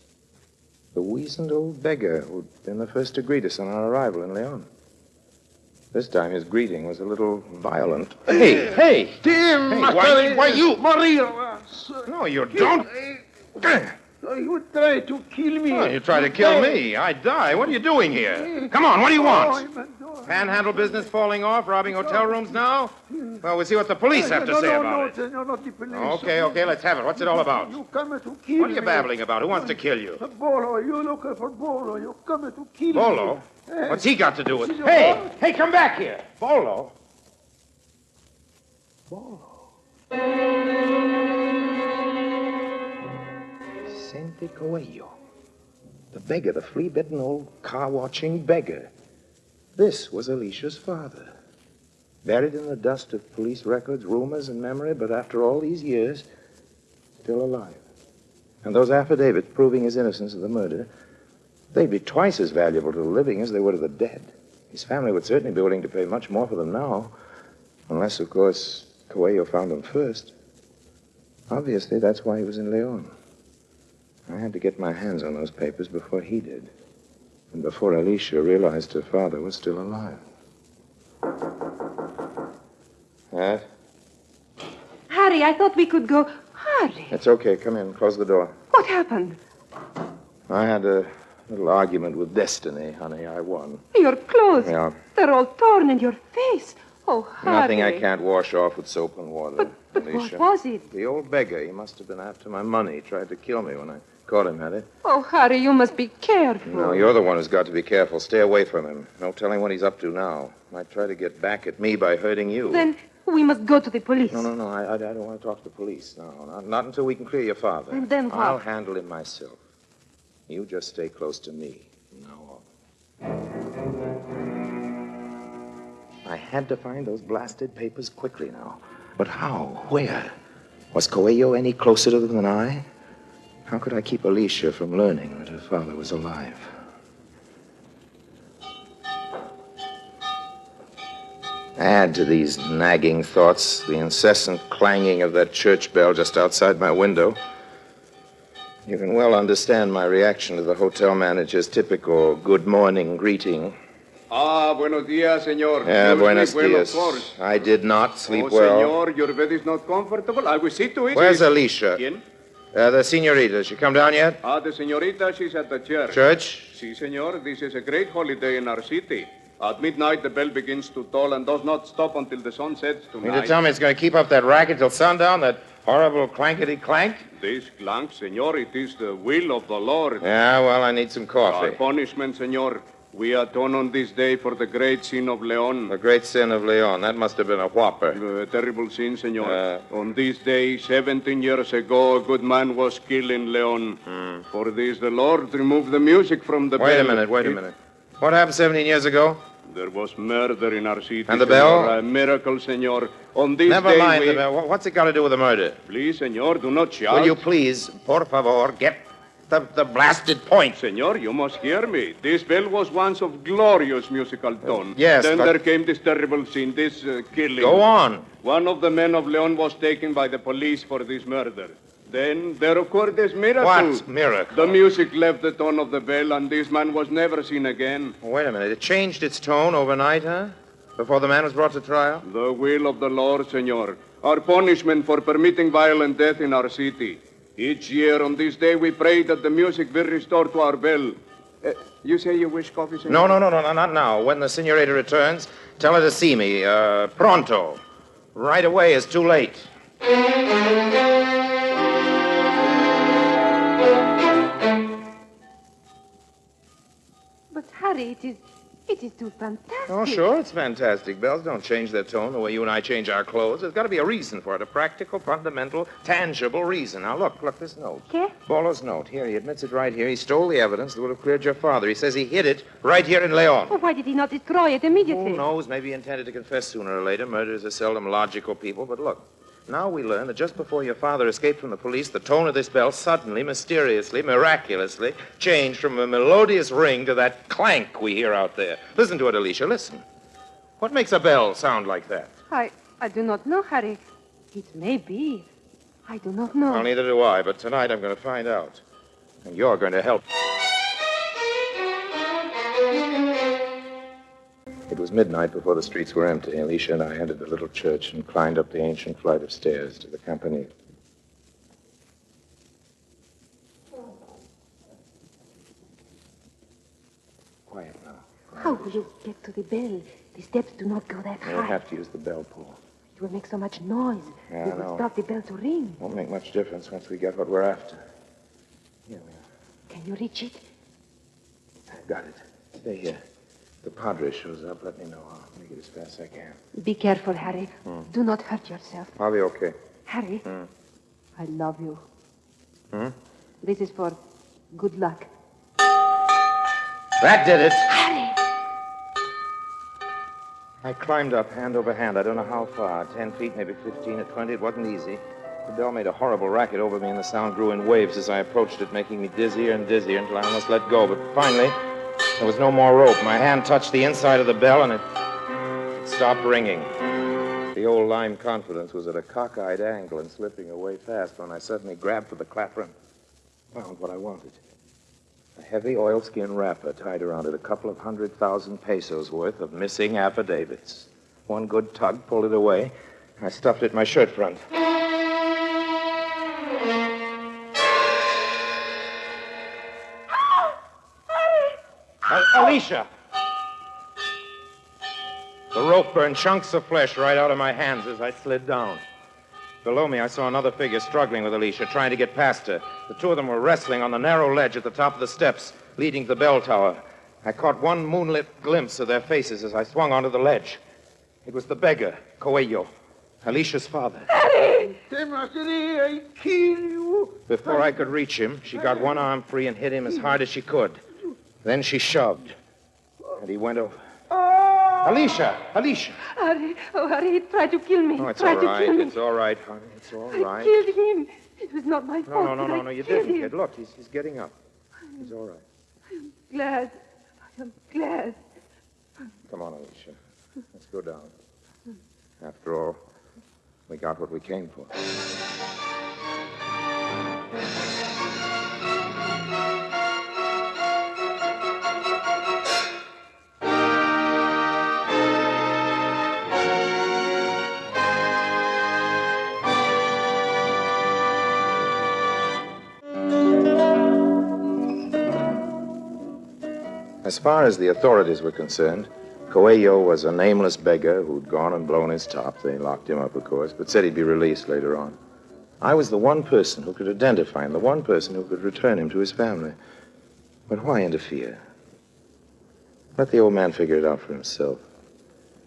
The weazened old beggar who'd been the first to greet us on our arrival in Leon. This time his greeting was a little violent. Hey! Tim! Hey, why you? Maria! No, you don't. You try to kill me. Oh, you try to kill me. I die. What are you doing here? Come on, what do you want? Panhandle business falling off, robbing hotel rooms now? Well, we'll see what the police have to say about it. No, not the police. Okay, let's have it. What's it all about? You come to kill me. What are you babbling about? Who wants to kill you? Bolo, you look for Bolo. You come to kill Bolo? me. What's he got to do with it? Hey, come back here. Bolo? Sente Coelho. The beggar, the flea-bitten old car-watching beggar. This was Alicia's father. Buried in the dust of police records, rumors, and memory, but after all these years, still alive. And those affidavits proving his innocence of the murder, they'd be twice as valuable to the living as they were to the dead. His family would certainly be willing to pay much more for them now, unless, of course, Coelho found them first. Obviously, that's why he was in Leon. I had to get my hands on those papers before he did, and before Alicia realized her father was still alive. What? Harry, I thought we could go. Harry! It's okay. Come in. Close the door. What happened? I had a little argument with destiny, honey. I won. Your clothes. Yeah. They're all torn in your face. Oh, Harry. Nothing I can't wash off with soap and water. But Alicia. what was it? The old beggar. He must have been after my money. He tried to kill me when I caught him, had he? Oh, Harry, you must be careful. No, you're the one who's got to be careful. Stay away from him. No telling what he's up to now. Might try to get back at me by hurting you. Then we must go to the police. No. I don't want to talk to the police. No, not until we can clear your father. And then what? I'll handle him myself. You just stay close to me from now on. I had to find those blasted papers quickly now. But how? Where? Was Coelho any closer to them than I? How could I keep Alicia from learning that her father was alive? Add to these nagging thoughts the incessant clanging of that church bell just outside my window. You can well understand my reaction to the hotel manager's typical good morning greeting. Buenos dias, senor. Yeah, buenos sleep well, dias. of course. I did not sleep well. Senor, your bed is not comfortable. I will see to it. Where's Alicia? ¿Quién? The senorita. She come down yet? The senorita, she's at the church. Church? Si, senor. This is a great holiday in our city. At midnight, the bell begins to toll and does not stop until the sun sets tonight. You mean to tell me it's going to keep up that racket till sundown, that horrible clankety-clank? This clank, senor, it is the will of the Lord. Yeah, well, I need some coffee. Our punishment, senor. We atone on this day for the great sin of Leon. The great sin of Leon. That must have been a whopper. A terrible sin, senor. On this day, 17 years ago, a good man was killed in Leon. For this, the Lord removed the music from the bell. Wait a minute. What happened 17 years ago? There was murder in our city. And the bell? Senor. A miracle, senor. On this Never day, mind the bell. What's it got to do with the murder? Please, senor, do not shout. Will you please, por favor, get the blasted point? Senor, you must hear me. This bell was once of glorious musical tone. Yes, Then but... there came this terrible scene, this killing. Go on. One of the men of Leon was taken by the police for this murder. Then there occurred this miracle. What miracle? The music left the tone of the bell, and this man was never seen again. Wait a minute. It changed its tone overnight, huh? Before the man was brought to trial? The will of the Lord, senor. Our punishment for permitting violent death in our city. Each year on this day, we pray that the music be restored to our bell. You say you wish coffee, senor? No, not now. When the senorita returns, tell her to see me. Pronto. Right away is too late. But, Harry, it is too fantastic. Oh, sure, it's fantastic. Bells don't change their tone the way you and I change our clothes. There's got to be a reason for it, a practical, fundamental, tangible reason. Now, look, this note. Okay. Bolo's note. Here, he admits it right here. He stole the evidence that would have cleared your father. He says he hid it right here in Leon. Oh, why did he not destroy it immediately? Who knows? Maybe he intended to confess sooner or later. Murderers are seldom logical people, but look. Now we learn that just before your father escaped from the police, the tone of this bell suddenly, mysteriously, miraculously changed from a melodious ring to that clank we hear out there. Listen to it, Alicia, listen. What makes a bell sound like that? I do not know, Harry. It may be. I do not know. Well, neither do I, but tonight I'm going to find out. And you're going to help. It was midnight before the streets were empty. Alicia and I entered the little church and climbed up the ancient flight of stairs to the campanile. Quiet now. How will you get to the bell? The steps do not go that You'll high. have to use the bell pull. It will make so much noise. Yeah, We I will know. start the bell to ring. Won't make much difference once we get what we're after. Here we are. Can you reach it? I've got it. Stay here. The padre shows up. Let me know. I'll make it as fast as I can. Be careful, Harry. Do not hurt yourself. I'll be okay. Harry, I love you. Hmm? This is for good luck. That did it. Harry! I climbed up hand over hand. I don't know how far. 10 feet, maybe 15 or 20. It wasn't easy. The bell made a horrible racket over me, and the sound grew in waves as I approached it, making me dizzier and dizzier until I almost let go. But finally, there was no more rope. My hand touched the inside of the bell, and it stopped ringing. The old lime confidence was at a cockeyed angle and slipping away fast when I suddenly grabbed for the clapper and found what I wanted. A heavy oilskin wrapper tied around it, a couple of 100,000 pesos worth of missing affidavits. One good tug pulled it away. I stuffed it in my shirt front. Alicia! The rope burned chunks of flesh right out of my hands as I slid down. Below me, I saw another figure struggling with Alicia, trying to get past her. The two of them were wrestling on the narrow ledge at the top of the steps, leading to the bell tower. I caught one moonlit glimpse of their faces as I swung onto the ledge. It was the beggar, Coelho, Alicia's father. I kill you. Before I could reach him, she got one arm free and hit him as hard as she could. Then she shoved, and he went over. Alicia! Alicia! Harry, oh, Harry, he tried to kill me. Oh, it's tried all to right. kill me. It's all right, honey. It's all I right. killed him. It was not my fault. No, you killed didn't, him. kid. Look, he's getting up. He's all right. Glad. I am glad. Come on, Alicia. Let's go down. After all, we got what we came for. As far as the authorities were concerned, Coelho was a nameless beggar who'd gone and blown his top. They locked him up, of course, but said he'd be released later on. I was the one person who could identify him, the one person who could return him to his family. But why interfere? Let the old man figure it out for himself.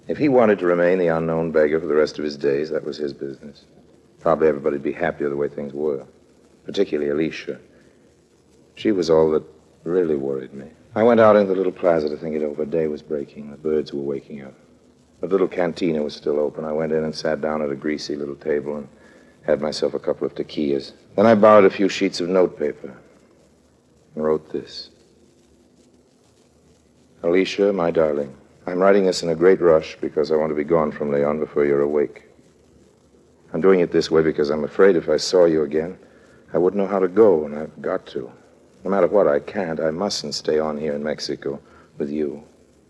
If he wanted to remain the unknown beggar for the rest of his days, that was his business. Probably everybody'd be happier the way things were, particularly Alicia. She was all that really worried me. I went out into the little plaza to think it over. Day was breaking. The birds were waking up. The little cantina was still open. I went in and sat down at a greasy little table and had myself a couple of tequillas. Then I borrowed a few sheets of notepaper and wrote this. Alicia, my darling, I'm writing this in a great rush because I want to be gone from Leon before you're awake. I'm doing it this way because I'm afraid if I saw you again, I wouldn't know how to go, and I've got to. No matter what, I mustn't stay on here in Mexico with you.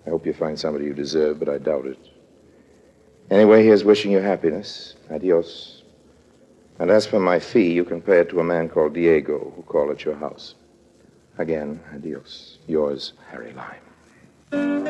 I hope you find somebody you deserve, but I doubt it. Anyway, here's wishing you happiness. Adios. And as for my fee, you can pay it to a man called Diego, who'll call at your house. Again, adios. Yours, Harry Lime.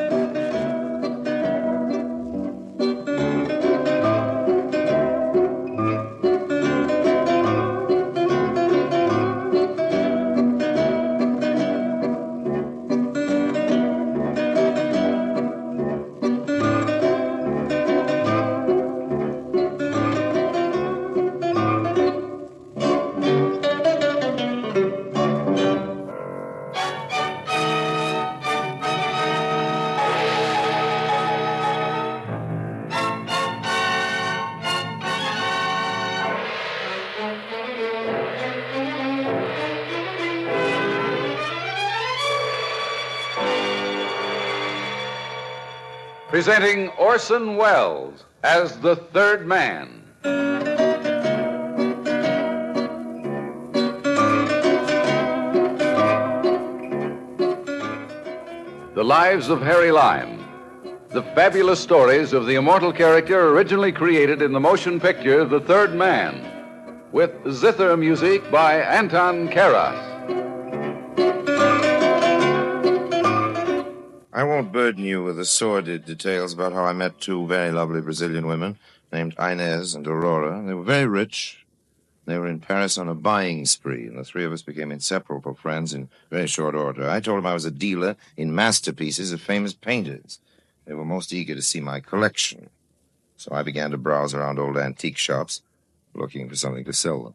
Presenting Orson Welles as the third man. The Lives of Harry Lime. The fabulous stories of the immortal character originally created in the motion picture The Third Man, with zither music by Anton Karas. I won't burden you with the sordid details about how I met two very lovely Brazilian women named Inez and Aurora. They were very rich. They were in Paris on a buying spree, and the three of us became inseparable friends in very short order. I told them I was a dealer in masterpieces of famous painters. They were most eager to see my collection. So I began to browse around old antique shops, looking for something to sell them.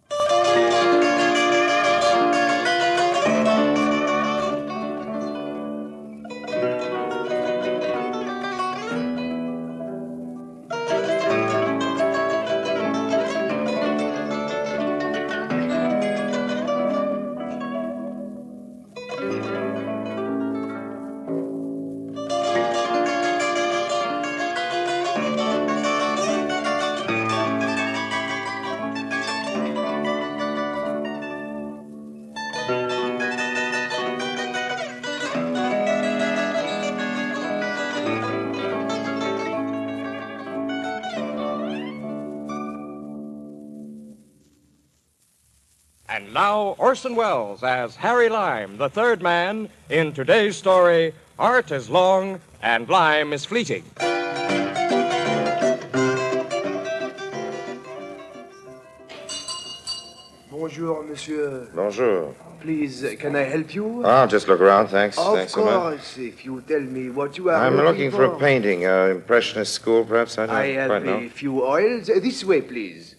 And now, Orson Welles as Harry Lime, the third man, in today's story, Art is Long and Lime is Fleeting. Bonjour, monsieur. Bonjour. Please, can I help you? I'll just look around, thanks. Of Thanks so much. course, if you tell me what you are I'm looking for a painting, Impressionist school, perhaps. I I don't have quite know. a few oils. This way, please.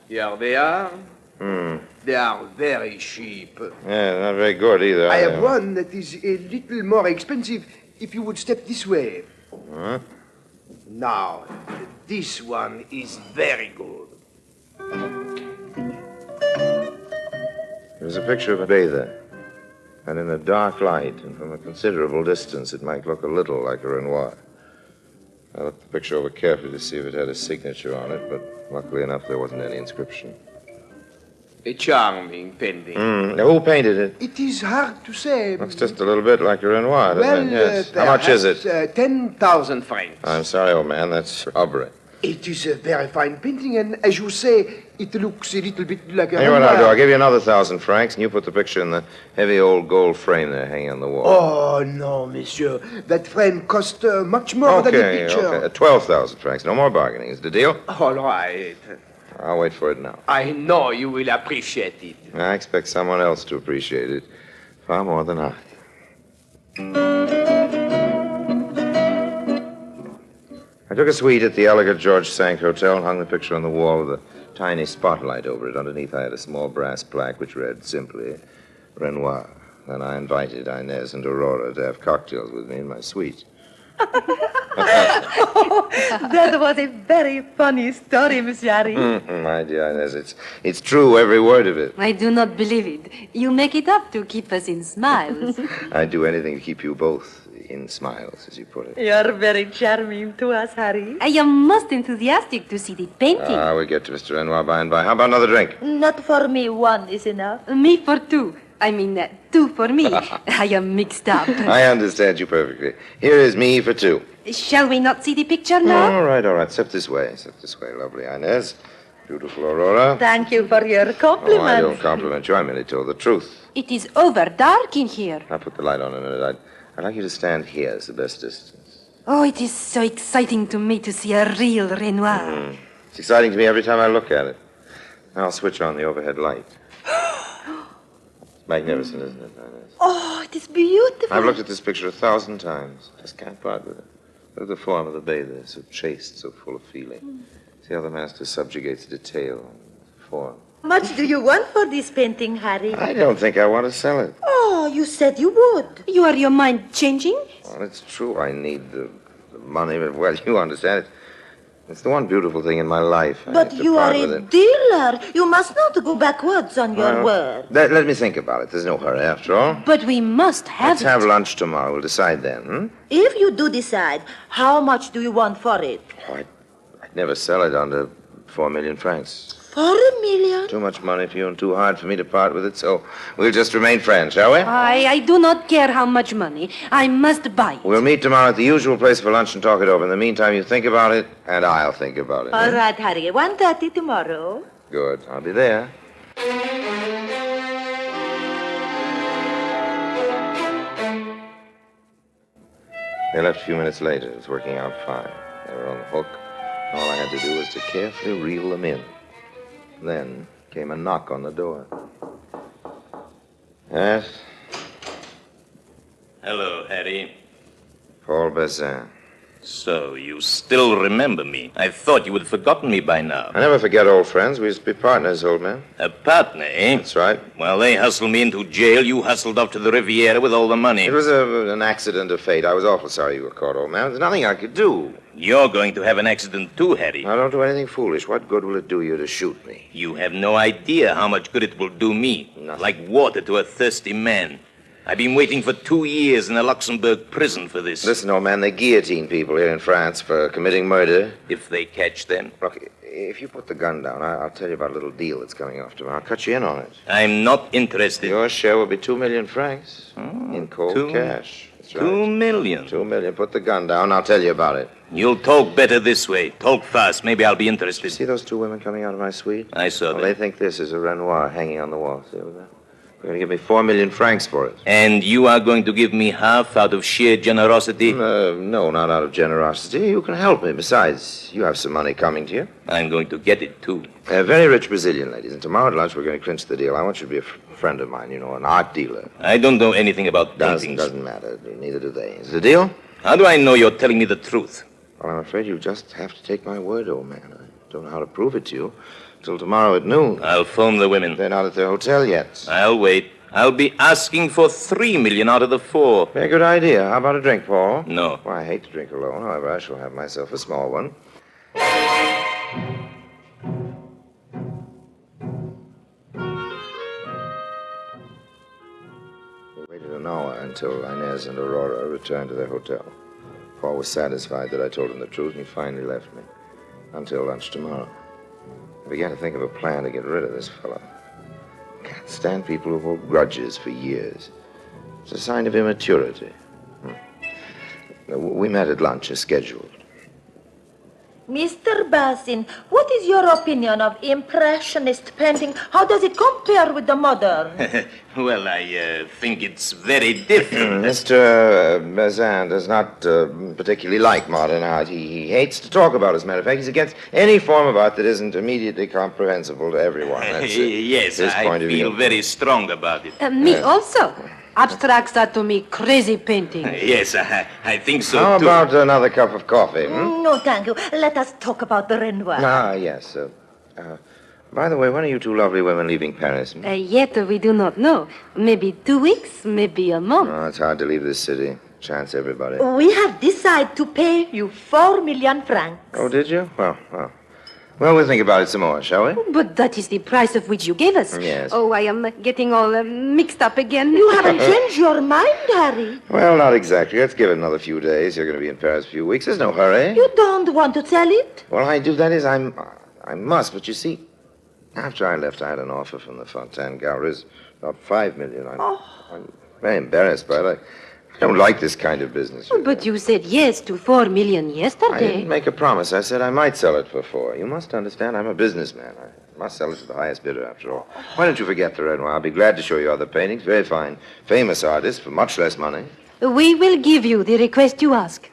Here they are. They are very cheap. Yeah, not very good either. I have one that is a little more expensive if you would step this way. Huh? Now, this one is very good. There's a picture of a bather. And in a dark light, and from a considerable distance, it might look a little like a Renoir. I looked the picture over carefully to see if it had a signature on it, but luckily enough, there wasn't any inscription. A charming painting. Now, who painted it? It is hard to say. Looks just a little bit like a Renoir, doesn't Well, it? Yes. How much is it? 10,000 francs. I'm sorry, old man, that's robbery. It is a very fine painting, and as you say, it looks a little bit like a Tell you what I'll do. Renoir. I'll give you another 1,000 francs, and you put the picture in the heavy old gold frame there hanging on the wall. Oh, no, monsieur. That frame cost much more than the picture. Okay. 12,000 francs. No more bargaining. Is the deal? All right. I'll wait for it now. I know you will appreciate it. I expect someone else to appreciate it far more than I. I took a suite at the elegant George Sank Hotel and hung the picture on the wall with a tiny spotlight over it. Underneath, I had a small brass plaque which read simply, Renoir. Then I invited Inez and Aurora to have cocktails with me in my suite. That was a very funny story, Monsieur Harry. My dear Inez, it's true, every word of it. I do not believe it. You make it up to keep us in smiles. I'd do anything to keep you both in smiles, as you put it. You're very charming to us, Harry. I am most enthusiastic to see the painting. We'll get to Mr. Renoir by and by. How about another drink? Not for me, one is enough. Me for two. I mean, two for me. I am mixed up. I understand you perfectly. Here is me for two. Shall we not see the picture now? All right. Step this way, lovely Inez. Beautiful Aurora. Thank you for your compliment. Oh, I don't compliment you. I merely told the truth. It is over dark in here. I'll put the light on in a minute. I'd like you to stand here as the best distance. Oh, it is so exciting to me to see a real Renoir. It's exciting to me every time I look at it. Now I'll switch on the overhead light. Magnificent, isn't it, Inez? Oh, it is beautiful. I've looked at this picture 1,000 times. Just can't part with it. Look at the form of the bather, so chaste, so full of feeling. See how the master subjugates detail and form. How much do you want for this painting, Harry? I don't think I want to sell it. Oh, you said you would. You are your mind changing? Well, it's true I need the money, but, well, you understand it. It's the one beautiful thing in my life. I But hate to you are part with a it. dealer. You must not go backwards on your word. Let me think about it. There's no hurry, after all. But we must have Let's have lunch tomorrow. We'll decide then, If you do decide, how much do you want for it? I'd never sell it under 4 million francs. 4 million? Too much money for you and too hard for me to part with it, so we'll just remain friends, shall we? I do not care how much money. I must buy it. We'll meet tomorrow at the usual place for lunch and talk it over. In the meantime, you think about it, and I'll think about it. All right, Harry. 1:30 tomorrow. Good. I'll be there. They left a few minutes later. It was working out fine. They were on the hook. All I had to do was to carefully reel them in. Then came a knock on the door. Yes? Hello, Harry. Paul Bazin. So, you still remember me. I thought you had forgotten me by now. I never forget old friends. We used to be partners, old man. A partner, eh? That's right. Well, they hustled me into jail. You hustled off to the Riviera with all the money. It was an accident of fate. I was awful sorry you were caught, old man. There's nothing I could do. You're going to have an accident too, Harry. Now, don't do anything foolish. What good will it do you to shoot me? You have no idea how much good it will do me. Nothing. Like water to a thirsty man. I've been waiting for 2 years in a Luxembourg prison for this. Listen, old man, they guillotine people here in France for committing murder. If they catch them. Look, if you put the gun down, I'll tell you about a little deal that's coming off tomorrow. I'll cut you in on it. I'm not interested. Your share will be 2 million francs in cold cash. That's right. 2 million. 2 million. Put the gun down. I'll tell you about it. You'll talk better this way. Talk fast. Maybe I'll be interested. See those 2 women coming out of my suite? I saw Well, them. they think this is a Renoir hanging on the wall. See over there? They're going to give me 4 million francs for it. And you are going to give me half out of sheer generosity? No, not out of generosity. You can help me. Besides, you have some money coming to you. I'm going to get it, too. A very rich Brazilian, ladies. And tomorrow at lunch, we're going to clinch the deal. I want you to be a friend of mine, you know, an art dealer. I don't know anything about paintings. Doesn't matter. Neither do they. Is it a deal? How do I know you're telling me the truth? Well, I'm afraid you just have to take my word, old man. I don't know how to prove it to you till tomorrow at noon. I'll phone the women. They're not at their hotel yet. I'll wait. I'll be asking for 3 million out of the 4. Very good idea. How about a drink, Paul? No. Well, I hate to drink alone. However, I shall have myself a small one. We waited an hour until Inez and Aurora returned to their hotel. Paul was satisfied that I told him the truth, and he finally left me. Until lunch tomorrow. I began to think of a plan to get rid of this fellow. I can't stand people who hold grudges for years. It's a sign of immaturity. We met at lunch as scheduled. Mr. Bazin, what is your opinion of Impressionist painting? How does it compare with the modern? Well, I think it's very different. Mr. Bazin does not particularly like modern art. He hates to talk about it, as a matter of fact. He's against any form of art that isn't immediately comprehensible to everyone. That's Yes, his I point of feel view. very strong about it. Me also. Abstracts are to me crazy painting. Yes, I think so, How too. about another cup of coffee? No, thank you. Let us talk about the Renoir. Ah, yes. By the way, when are you 2 lovely women leaving Paris? Yet we do not know. Maybe 2 weeks, maybe a month. Oh, it's hard to leave this city. Chance everybody. We have decided to pay you 4 million francs. Oh, did you? Well, we'll think about it some more, shall we? But that is the price of which you gave us. Yes. Oh, I am getting all mixed up again. You haven't changed your mind, Harry. Well, not exactly. Let's give it another few days. You're going to be in Paris a few weeks. There's no hurry. You don't want to sell it? Well, I do. That is, I must. But you see, after I left, I had an offer from the Fontaine Galeries, about 5 million. I'm very embarrassed by it. I don't like this kind of business. But you said yes to 4 million I yesterday. didn't make a promise. I said I might sell it for 4. You must understand, I'm a businessman. I must sell it to the highest bidder, after all. Why don't you forget the Renoir? I'll be glad to show you other paintings. Very fine, famous artists for much less money. We will give you the request you ask.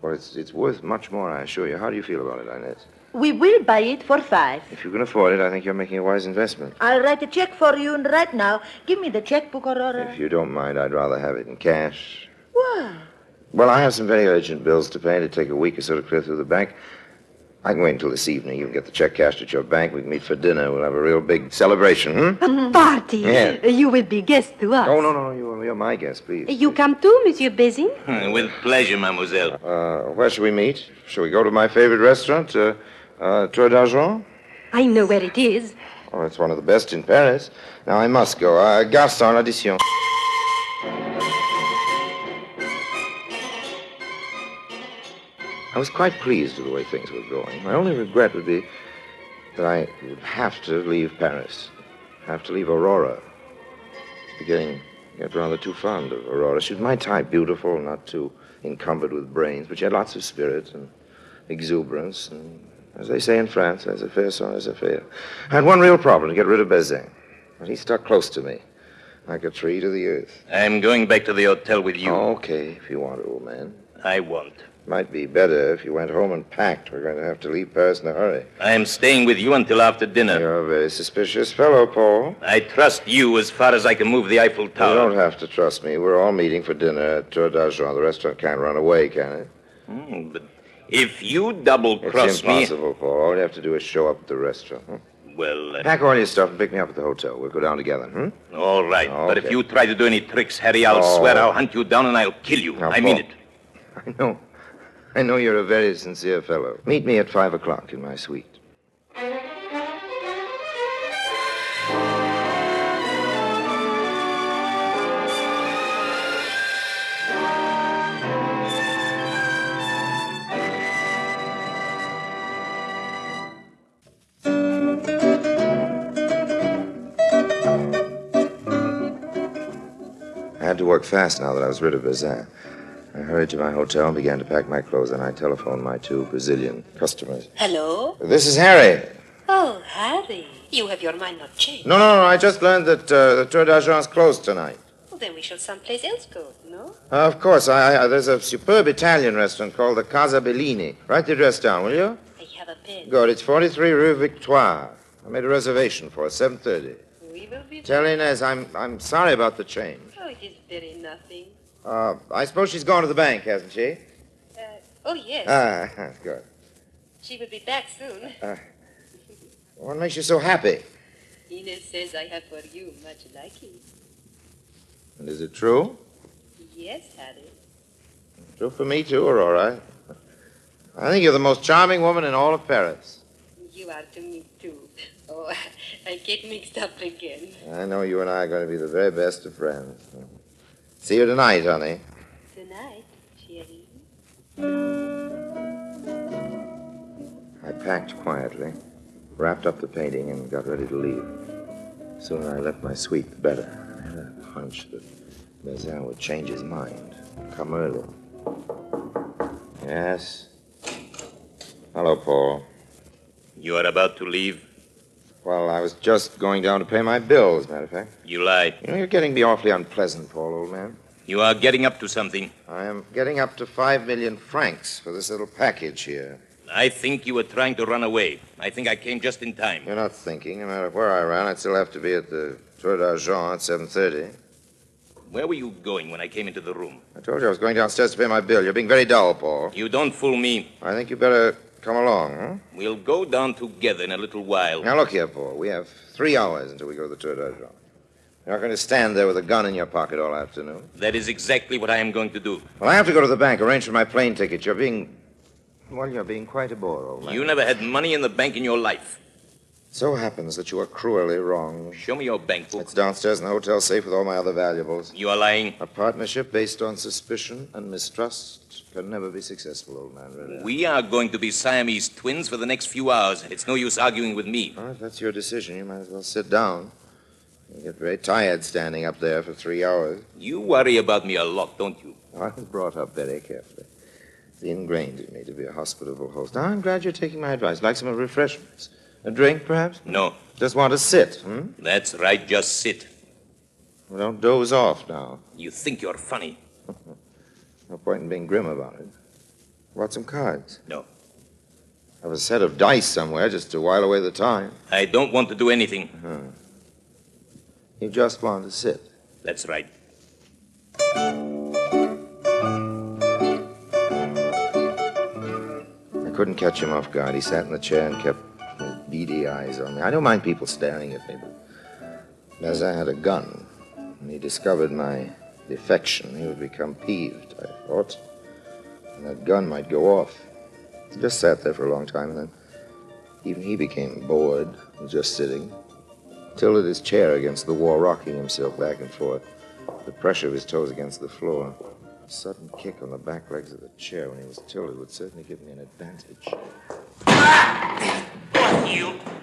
Well, it's worth much more, I assure you. How do you feel about it, Inez? We will buy it for 5. If you can afford it, I think you're making a wise investment. I'll write a check for you right now. Give me the checkbook, Aurora. If you don't mind, I'd rather have it in cash. Why? Well, I have some very urgent bills to pay. It'd take a week or so to clear through the bank. I can wait until this evening. You can get the check cashed at your bank. We can meet for dinner. We'll have a real big celebration, A party. Yeah. You will be guest to us. Oh, no. You're my guest, please. You come too, Monsieur Bézin? With pleasure, mademoiselle. Where should we meet? Shall we go to my favorite restaurant, Tour d'Argent? I know where it is. Oh, it's one of the best in Paris. Now, I must go. Garçon, addition. I was quite pleased with the way things were going. My only regret would be that I would have to leave Paris, have to leave Aurora. Get rather too fond of Aurora. She was my type, beautiful, not too encumbered with brains, but she had lots of spirit and exuberance, and as they say in France, as a fair son, as a fair. I had one real problem, to get rid of Bazin. But he stuck close to me, like a tree to the earth. I'm going back to the hotel with you. Okay, if you want to, old man. I won't. Might be better if you went home and packed. We're going to have to leave Paris in a hurry. I am staying with you until after dinner. You're a very suspicious fellow, Paul. I trust you as far as I can move the Eiffel Tower. You don't have to trust me. We're all meeting for dinner at Tour d'Argent. The restaurant can't run away, can it? But if you double-cross It's impossible, Paul. All you have to do is show up at the restaurant. Well... Pack all your stuff and pick me up at the hotel. We'll go down together, All right. Okay. But if you try to do any tricks, Harry, I'll swear I'll hunt you down and I'll kill you. Now, I mean Paul, it. I know you're a very sincere fellow. Meet me at 5 o'clock in my suite. I had to work fast now that I was rid of Bazin. I hurried to my hotel and began to pack my clothes, and I telephoned my 2 Brazilian customers. Hello? This is Harry. Oh, Harry. You have your mind not changed. No. I just learned that the Tour d'Argent's closed tonight. Well, then we shall someplace else go, no? Of course. There's a superb Italian restaurant called the Casa Bellini. Write the address down, will you? I have a pen. Good. It's 43 Rue Victoire. I made a reservation for 7:30. We will be... Tell Inez I'm sorry about the change. Oh, it is very nothing. I suppose she's gone to the bank, hasn't she? Oh, yes. Good. She will be back soon. What makes you so happy? Inez says I have for you much liking. And is it true? Yes, Harry. True for me, too, Aurora. I think you're the most charming woman in all of Paris. You are to me, too. Oh, I get mixed up again. I know you and I are going to be the very best of friends. See you tonight, honey. Tonight, chérie. I packed quietly, wrapped up the painting, and got ready to leave. The sooner I left my suite, the better. I had a hunch that Bazin would change his mind. Come early. Yes? Hello, Paul. You are about to leave? Well, I was just going down to pay my bill, as a matter of fact. You lied. You know, you're getting me awfully unpleasant, Paul, old man. You are getting up to something. I am getting up to 5 million francs for this little package here. I think you were trying to run away. I think I came just in time. You're not thinking. No matter where I ran, I'd still have to be at the Tour d'Argent at 7:30. Where were you going when I came into the room? I told you I was going downstairs to pay my bill. You're being very dull, Paul. You don't fool me. I think you better come along, huh? We'll go down together in a little while. Now, look here, Paul. We have 3 hours until we go to the Tour d'Argent. You're not going to stand there with a gun in your pocket all afternoon. That is exactly what I am going to do. Well, I have to go to the bank, arrange for my plane ticket. You're being quite a bore, old man. You never had money in the bank in your life. So happens that you are cruelly wrong. Show me your bank book. It's downstairs in the hotel safe with all my other valuables. You are lying. A partnership based on suspicion and mistrust can never be successful, old man, really. We are going to be Siamese twins for the next few hours. It's no use arguing with me. Well, if that's your decision, you might as well sit down. You get very tired standing up there for 3 hours. You worry about me a lot, don't you? I was brought up very carefully. It's ingrained in me to be a hospitable host. Now, I'm glad you're taking my advice. Like some refreshments. A drink, perhaps? No. Just want to sit, That's right, just sit. Well, don't doze off now. You think you're funny. No point in being grim about it. Want some cards? No. I have a set of dice somewhere just to while away the time. I don't want to do anything. You just want to sit. That's right. I couldn't catch him off guard. He sat in the chair and kept his beady eyes on me. I don't mind people staring at me, but Bazin had a gun. When he discovered my defection, he would become peeved, I thought. And that gun might go off. He just sat there for a long time, and then even he became bored, just sitting. Tilted his chair against the wall, rocking himself back and forth, the pressure of his toes against the floor. A sudden kick on the back legs of the chair when he was tilted would certainly give me an advantage.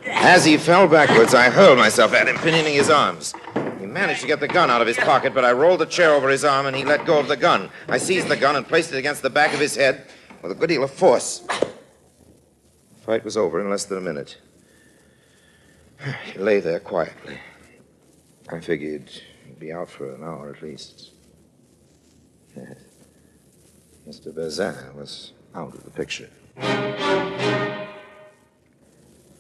As he fell backwards, I hurled myself at him, pinioning his arms. He managed to get the gun out of his pocket, but I rolled the chair over his arm, and he let go of the gun. I seized the gun and placed it against the back of his head with a good deal of force. The fight was over in less than a minute. He lay there quietly. I figured he'd be out for an hour at least. Yes. Mr. Bazin was out of the picture.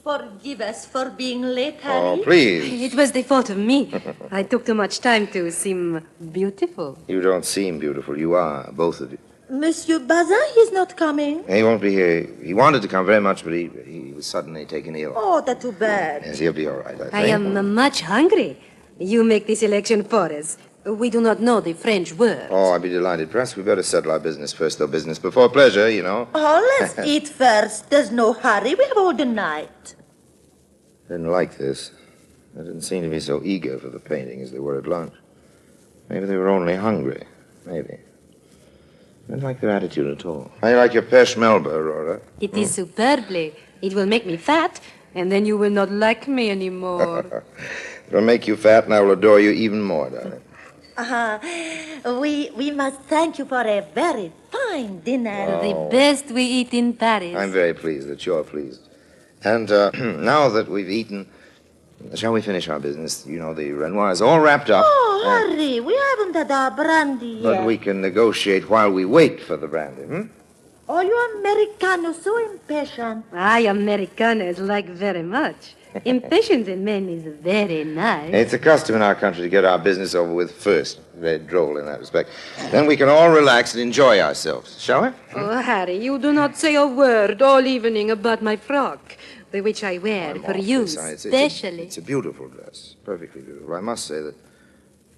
Forgive us for being late, Harry. Oh, please. It was the fault of me. I took too much time to seem beautiful. You don't seem beautiful. You are, both of you. Monsieur Bazin is not coming. He won't be here. He wanted to come very much, but he was suddenly taken ill. Oh, that's too bad. Yes, he'll be all right, I think. I am much hungry. You make this election for us. We do not know the French word. Oh, I'd be delighted. Perhaps we better settle our business first, though. Business before pleasure, you know. Oh, let's eat first. There's no hurry. We have all the night. Didn't like this. They didn't seem to be so eager for the painting as they were at lunch. Maybe they were only hungry. Maybe. I didn't like their attitude at all. How do you like your peche melba, Aurora? It is superbly. It will make me fat, and then you will not like me anymore. It'll make you fat, and I will adore you even more, darling. We must thank you for a very fine dinner. The best we eat in Paris. I'm very pleased that you're pleased. And now that we've eaten, shall we finish our business? You know, the Renoir is all wrapped up. Oh, hurry. We haven't had our brandy yet. But we can negotiate while we wait for the brandy, Oh, you Americanos so impatient. Americanos like very much. Impatience in men is very nice. It's a custom in our country to get our business over with first. Very droll in that respect. Then we can all relax and enjoy ourselves, shall we? Oh, Harry, you do not say a word all evening about my frock, the which I wear for you especially. It's a beautiful dress, perfectly beautiful. I must say that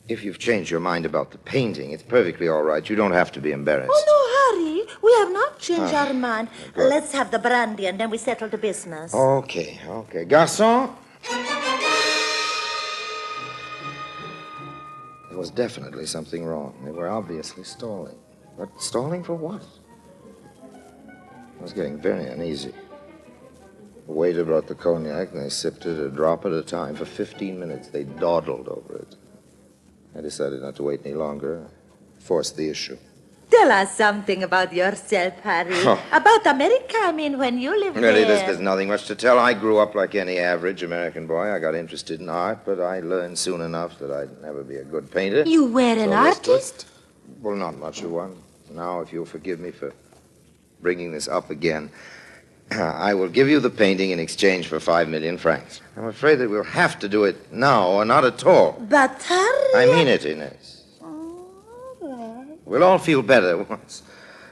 if you've changed your mind about the painting, it's perfectly all right. You don't have to be embarrassed. Oh, no, Harry. We have not changed our mind. Good. Let's have the brandy and then we settle the business. Okay. Garçon. There was definitely something wrong. They were obviously stalling. But stalling for what? I was getting very uneasy. The waiter brought the cognac, and they sipped it a drop at a time. For 15 minutes, they dawdled over it. I decided not to wait any longer. I forced the issue. Tell us something about yourself, Harry. Oh. About America, I mean, when you lived Really, there. there's nothing much to tell. I grew up like any average American boy. I got interested in art, but I learned soon enough that I'd never be a good painter. You were an artist? Well, not much of one. Now, if you'll forgive me for bringing this up again, I will give you the painting in exchange for 5 million francs. I'm afraid that we'll have to do it now or not at all. But, Harry... I mean it, Inez. We'll all feel better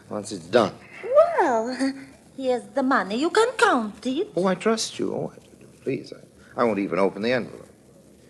once it's done. Well, here's the money. You can count it. Oh, I trust you. Oh, please. I won't even open the envelope.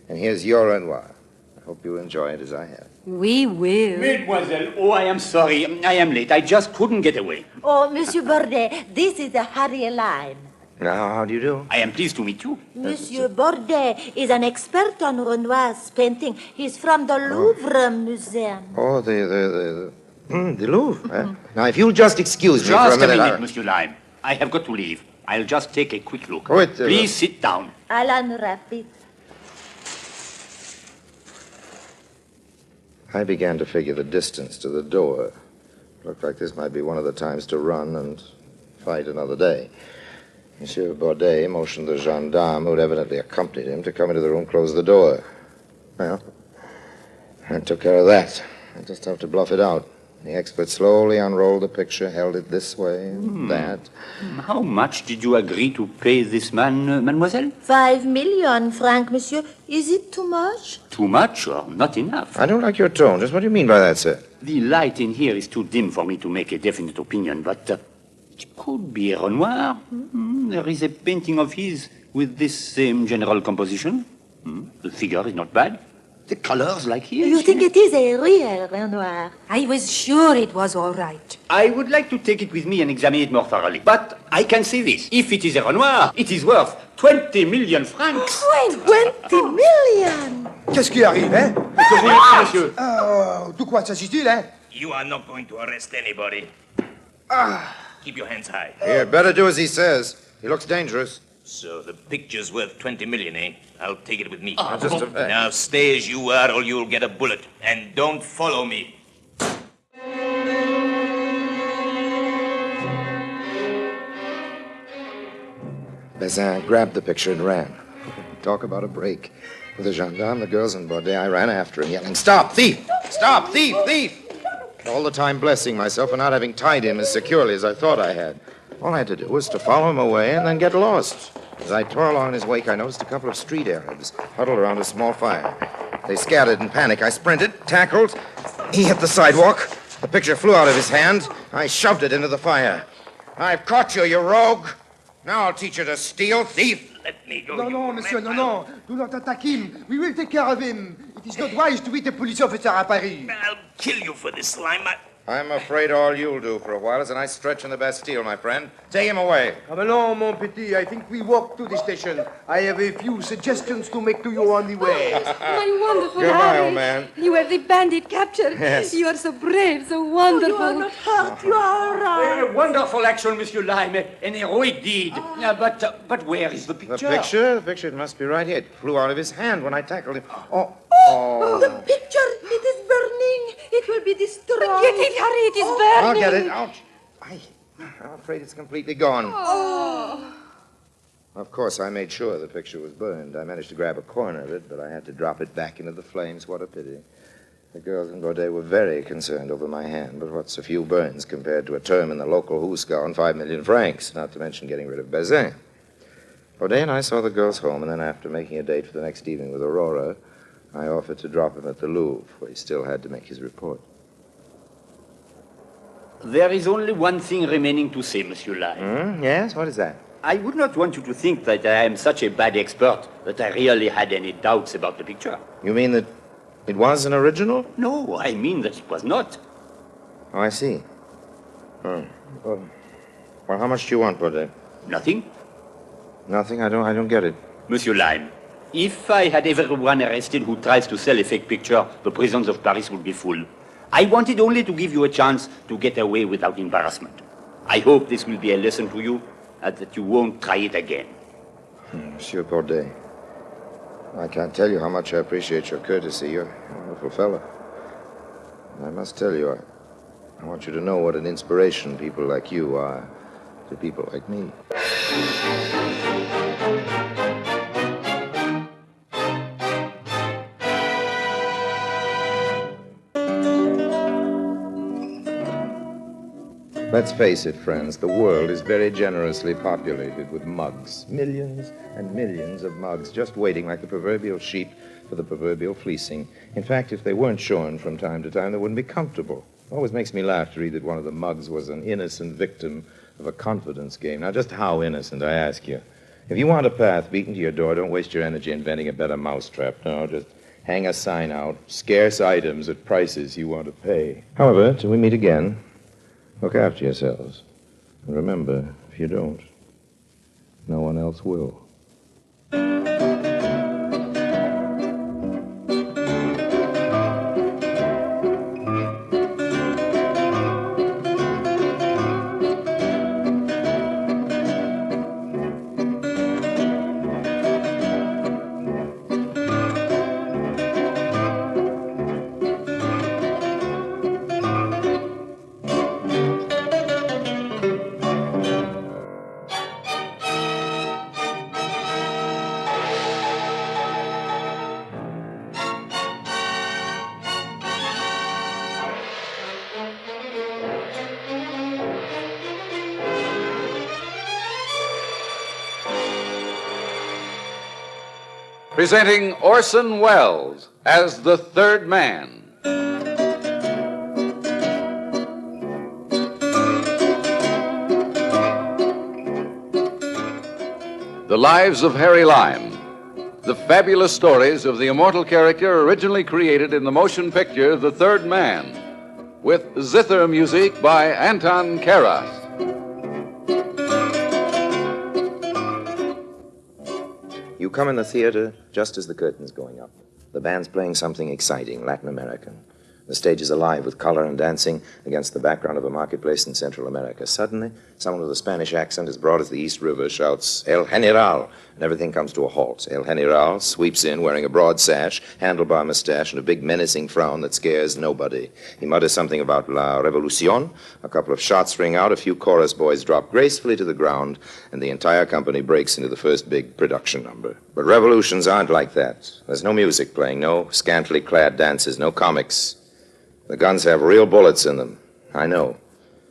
And here's your Renoir. I hope you'll enjoy it as I have. We will. Mademoiselle, oh, I am sorry. I am late. I just couldn't get away. Oh, Monsieur Bordet, this is Harry Lime. Now, how do you do? I am pleased to meet you. Monsieur Bordet is an expert on Renoir's painting. He's from the Louvre Museum. Oh, the Louvre. Now, if you'll just excuse me for a minute. Just a minute, Monsieur Lime. I have got to leave. I'll just take a quick look. Wait, please sit down. I'll unwrap it. I began to figure the distance to the door. Looked like this might be one of the times to run and fight another day. Monsieur Bordet motioned the gendarme, who had evidently accompanied him, to come into the room, close the door. Well, I took care of that. I just have to bluff it out. The expert slowly unrolled the picture, held it this way and that. How much did you agree to pay this man, mademoiselle? 5 million francs, monsieur. Is it too much? Too much or not enough? I don't like your tone. Just what do you mean by that, sir? The light in here is too dim for me to make a definite opinion, but It could be Renoir. There is a painting of his with this same general composition. The figure is not bad. The colors like his. You think it is a real Renoir? I was sure it was all right. I would like to take it with me and examine it more thoroughly. But I can say this. If it is a Renoir, it is worth 20 million francs. 20 million! Qu'est-ce qui arrive, hein? Que voulez-vous, monsieur? De quoi s'agit-il, hein? You are not going to arrest anybody. Keep your hands high. Yeah, better do as he says. He looks dangerous. So the picture's worth 20 million, eh? I'll take it with me. Just a fact. Now stay as you are or you'll get a bullet. And don't follow me. Bazin grabbed the picture and ran. Talk about a break. With the gendarme, the girls, and Baudet, I ran after him, yelling, "Stop, thief! Stop, thief, thief!" All the time blessing myself for not having tied him as securely as I thought I had. All I had to do was to follow him away and then get lost. As I tore along in his wake, I noticed a couple of street Arabs huddled around a small fire. They scattered in panic. I sprinted, tackled. He hit the sidewalk. The picture flew out of his hand. I shoved it into the fire. "I've caught you, you rogue. Now I'll teach you to steal, thief." Let me go. No, monsieur, no. Do not attack him. We will take care of him. It is not wise to beat a police officer at Paris. I'll kill you for this, Slime. I'm afraid all you'll do for a while is a nice stretch in the Bastille, my friend. Take him away. Come along, mon petit. I think we walk to the station. I have a few suggestions to make to you on the way. My wonderful Goodbye, Harry. old man. You have the bandit captured. Yes. You are so brave, so wonderful. You are not hurt. You are all right. A wonderful action, Monsieur Lime. An heroic deed. But where is the picture? The picture, it must be right here. It flew out of his hand when I tackled him. Oh, the picture, it is burning. It will be destroyed. Get it, Harry, it is burning. I'll get it. Ouch. I'm afraid it's completely gone. Of course, I made sure the picture was burned. I managed to grab a corner of it, but I had to drop it back into the flames. What a pity. The girls in Baudet were very concerned over my hand, but what's a few burns compared to a term in the local hoosegow and 5 million francs, not to mention getting rid of Bazin. Baudet and I saw the girls home, and then after making a date for the next evening with Aurora, I offered to drop him at the Louvre, where he still had to make his report. There is only one thing remaining to say, Monsieur Lime. Yes? What is that? I would not want you to think that I am such a bad expert that I really had any doubts about the picture. You mean that it was an original? No, I mean that it was not. Oh, I see. Well, how much do you want, Baudet? Nothing. Nothing? I don't get it. Monsieur Lime, if I had everyone arrested who tries to sell a fake picture, the prisons of Paris would be full. I wanted only to give you a chance to get away without embarrassment. I hope this will be a lesson to you, and that you won't try it again. Monsieur Baudet, I can't tell you how much I appreciate your courtesy. You're a wonderful fellow. I must tell you, I want you to know what an inspiration people like you are to people like me. Let's face it, friends, the world is very generously populated with mugs. Millions and millions of mugs just waiting like the proverbial sheep for the proverbial fleecing. In fact, if they weren't shorn from time to time, they wouldn't be comfortable. It always makes me laugh to read that one of the mugs was an innocent victim of a confidence game. Now, just how innocent, I ask you? If you want a path beaten to your door, don't waste your energy inventing a better mousetrap. No, just hang a sign out, scarce items at prices you want to pay. However, till we meet again, look after yourselves. And remember, if you don't, no one else will. Presenting Orson Welles as the third man. The Lives of Harry Lime. The fabulous stories of the immortal character originally created in the motion picture The Third Man, with zither music by Anton Karas. You come in the theater just as the curtain's going up. The band's playing something exciting, Latin American. The stage is alive with color and dancing against the background of a marketplace in Central America. Suddenly, someone with a Spanish accent as broad as the East River shouts, El General, and everything comes to a halt. El General sweeps in wearing a broad sash, handlebar mustache, and a big menacing frown that scares nobody. He mutters something about La Revolucion. A couple of shots ring out, a few chorus boys drop gracefully to the ground, and the entire company breaks into the first big production number. But revolutions aren't like that. There's no music playing, no scantily clad dances, no comics. The guns have real bullets in them. I know,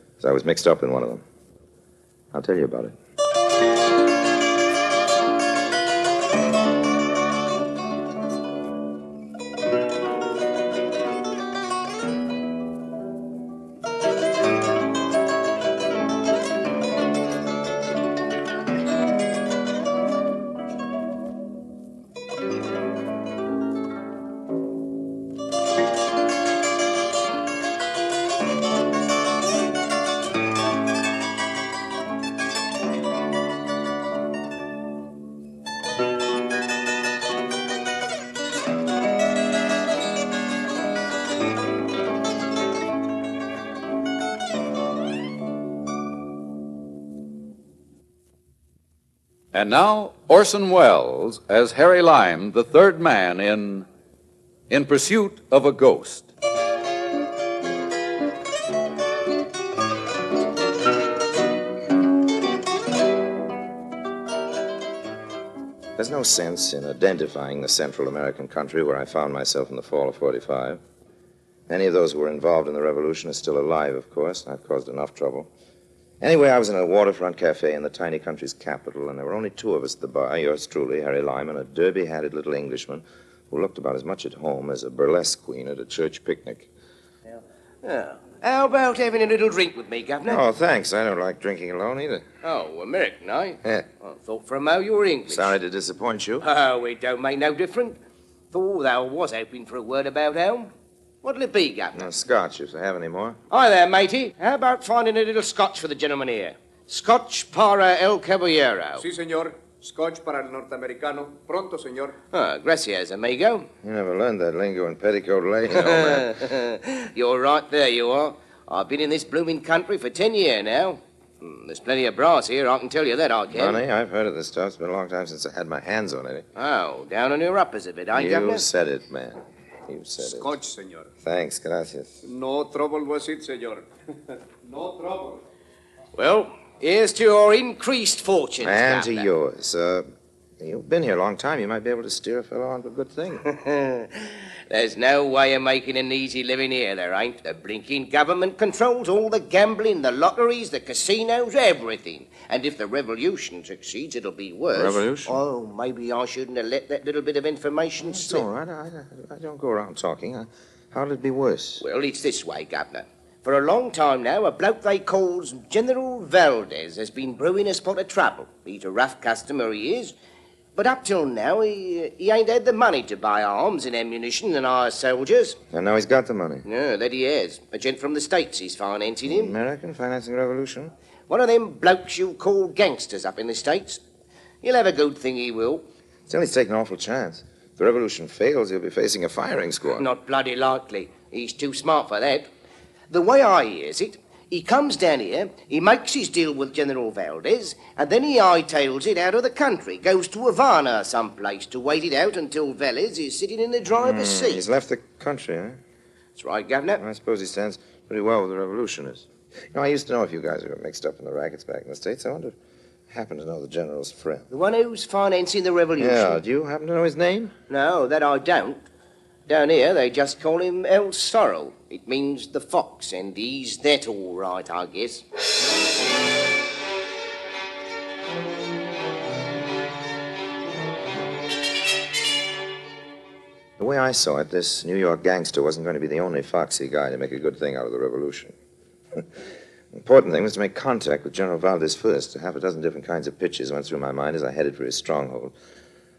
because I was mixed up in one of them. I'll tell you about it. And now, Orson Welles as Harry Lime, the third man in Pursuit of a Ghost. There's no sense in identifying the Central American country where I found myself in the fall of '45. Many of those who were involved in the revolution are still alive, of course. I've caused enough trouble. Anyway, I was in a waterfront cafe in the tiny country's capital, and there were only two of us at the bar, yours truly, Harry Lime, and a derby-hatted little Englishman who looked about as much at home as a burlesque queen at a church picnic. How about having a little drink with me, Governor? Oh, thanks. I don't like drinking alone either. Oh, American, eh? Yeah. I thought for a mo you were English. Sorry to disappoint you. Oh, it don't make no difference. Thought thou was hoping for a word about home. What'll it be, Governor? No, scotch, if I have any more. Hi there, matey. How about finding a little scotch for the gentleman here? Scotch para el caballero. Sí, señor. Scotch para el norteamericano. Pronto, señor. Ah, gracias, amigo. You never learned that lingo in Petticoat Lane, old man. You're right there, you are. I've been in this blooming country for 10 years now. There's plenty of brass here, I can tell you that, I can. Funny, I've heard of this stuff. It's been a long time since I had my hands on it. Oh, down on your uppers a bit, eh, Governor? You said it, man. You said it. Scotch, señor. Thanks, gracias. No trouble was it, señor. No trouble. Well, here's to your increased fortunes, And Governor. to yours. You've been here a long time. You might be able to steer a fellow onto a good thing. There's no way of making an easy living here, there ain't. The blinking government controls all the gambling, the lotteries, the casinos, everything. And if the revolution succeeds, it'll be worse. Revolution? Oh, maybe I shouldn't have let that little bit of information It's slip. all right. I don't go around talking. How'll it be worse? Well, it's this way, Governor. For a long time now, a bloke they calls General Valdez has been brewing a spot of trouble. He's a rough customer, he is. But up till now, he ain't had the money to buy arms and ammunition and hire soldiers. And now he's got the money. No, that he has. A gent from the States is financing him. American financing revolution? One of them blokes you call gangsters up in the States. He'll have a good thing, he will. Still, he's taking an awful chance. If the revolution fails, he'll be facing a firing squad. Not bloody likely. He's too smart for that. The way I hears it, he comes down here, he makes his deal with General Valdez, and then he hightails it out of the country, goes to Havana someplace to wait it out until Valdez is sitting in the driver's seat. He's left the country, eh? That's right, Governor. I suppose he stands pretty well with the revolutionists. You know, I used to know a few guys who got mixed up in the rackets back in the States. I wonder if I happen to know the general's friend. The one who's financing the revolution? Yeah, do you happen to know his name? No, that I don't. Down here, they just call him El Sorrow. It means the fox, and he's that all right, I guess. The way I saw it, this New York gangster wasn't going to be the only foxy guy to make a good thing out of the revolution. important thing was to make contact with General Valdez first. Half a dozen different kinds of pitches went through my mind as I headed for his stronghold.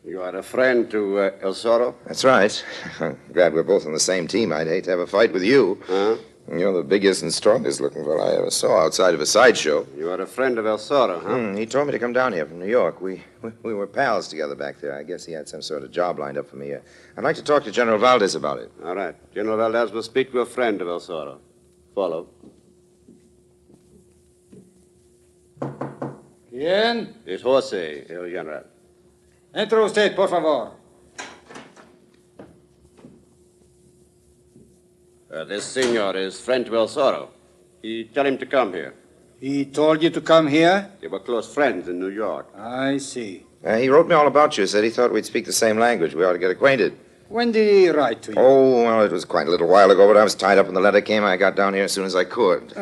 You are a friend to El Zorro? That's right. I'm glad we're both on the same team. I'd hate to have a fight with you. Huh? You're the biggest and strongest looking fellow I ever saw outside of a sideshow. You are a friend of El Zorro, huh? He told me to come down here from New York. We were pals together back there. I guess he had some sort of job lined up for me. I'd like to talk to General Valdez about it. All right. General Valdez will speak to a friend of El Zorro. Follow. ¿Quién? Es José, el general. Entre usted, por favor. This senor is friend to El Zorro. He tell him to come here. He told you to come here? They were close friends in New York. I see. He wrote me all about you. Said he thought we'd speak the same language. We ought to get acquainted. When did he write to you? Oh, well, it was quite a little while ago, but I was tied up when the letter came. I got down here as soon as I could.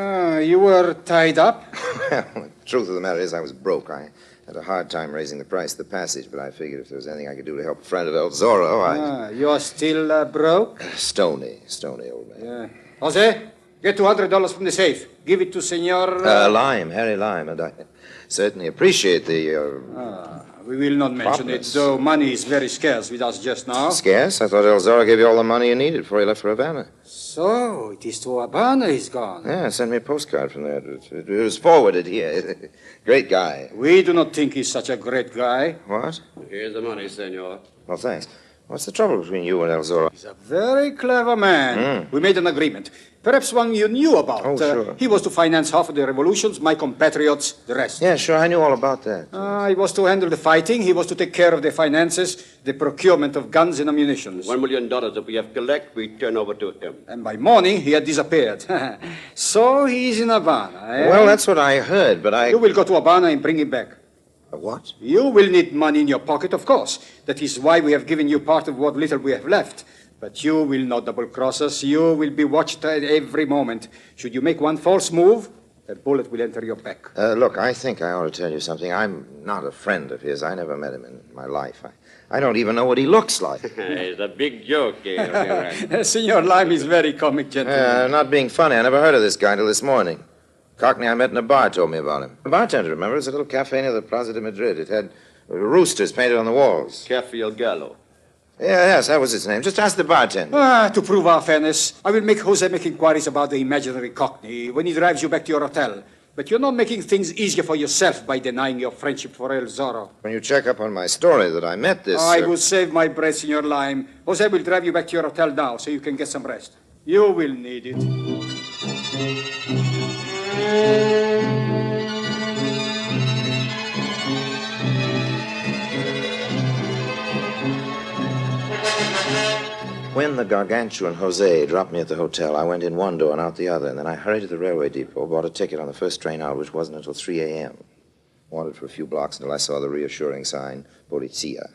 You were tied up? Well, the truth of the matter is I was broke. I had a hard time raising the price of the passage, but I figured if there was anything I could do to help a friend of El Zorro, You're still broke? Stony, old man. Yeah. Jose, get $200 from the safe. Give it to Senor... Lime, Harry Lime, and I certainly appreciate the... We will not mention it, though money is very scarce with us just now. Scarce? I thought El Zorro gave you all the money you needed before he left for Havana. So, it is to Havana he's gone. Yeah, sent me a postcard from there. It was forwarded here. Great guy. We do not think he's such a great guy. What? Here's the money, senor. Well, thanks. What's the trouble between you and El Zorro? He's a very clever man. We made an agreement. Perhaps one you knew about. Oh, sure. He was to finance half of the revolutions, my compatriots the rest. Yeah, sure, I knew all about that. He was to handle the fighting, he was to take care of the finances, the procurement of guns and ammunition. $1 million that we have collect, we turn over to him. And by morning, he had disappeared. So he's in Havana, eh? Well, that's what I heard, but I... You will go to Havana and bring him back. What? You will need money in your pocket, of course. That is why we have given you part of what little we have left. But you will not double-cross us. You will be watched at every moment. Should you make one false move, a bullet will enter your back. Look, I think I ought to tell you something. I'm not a friend of his. I never met him in my life. I don't even know what he looks like. It's a big joke, right? Senor Lime is very comic, gentleman. Not being funny. I never heard of this guy till this morning. Cockney I met in a bar told me about him. The bartender, remember? It was a little cafe near the Plaza de Madrid. It had roosters painted on the walls. Cafe El Gallo. Yes, that was his name. Just ask the bartender. To prove our fairness, I will make Jose make inquiries about the imaginary Cockney when he drives you back to your hotel. But you're not making things easier for yourself by denying your friendship for El Zorro. When you check up on my story that I met this... I will save my breath, Senor Lime. Jose will drive you back to your hotel now so you can get some rest. You will need it. When the gargantuan Jose dropped me at the hotel, I went in one door and out the other, and then I hurried to the railway depot, bought a ticket on the first train out, which wasn't until 3 a.m. Wandered for a few blocks until I saw the reassuring sign, Polizia.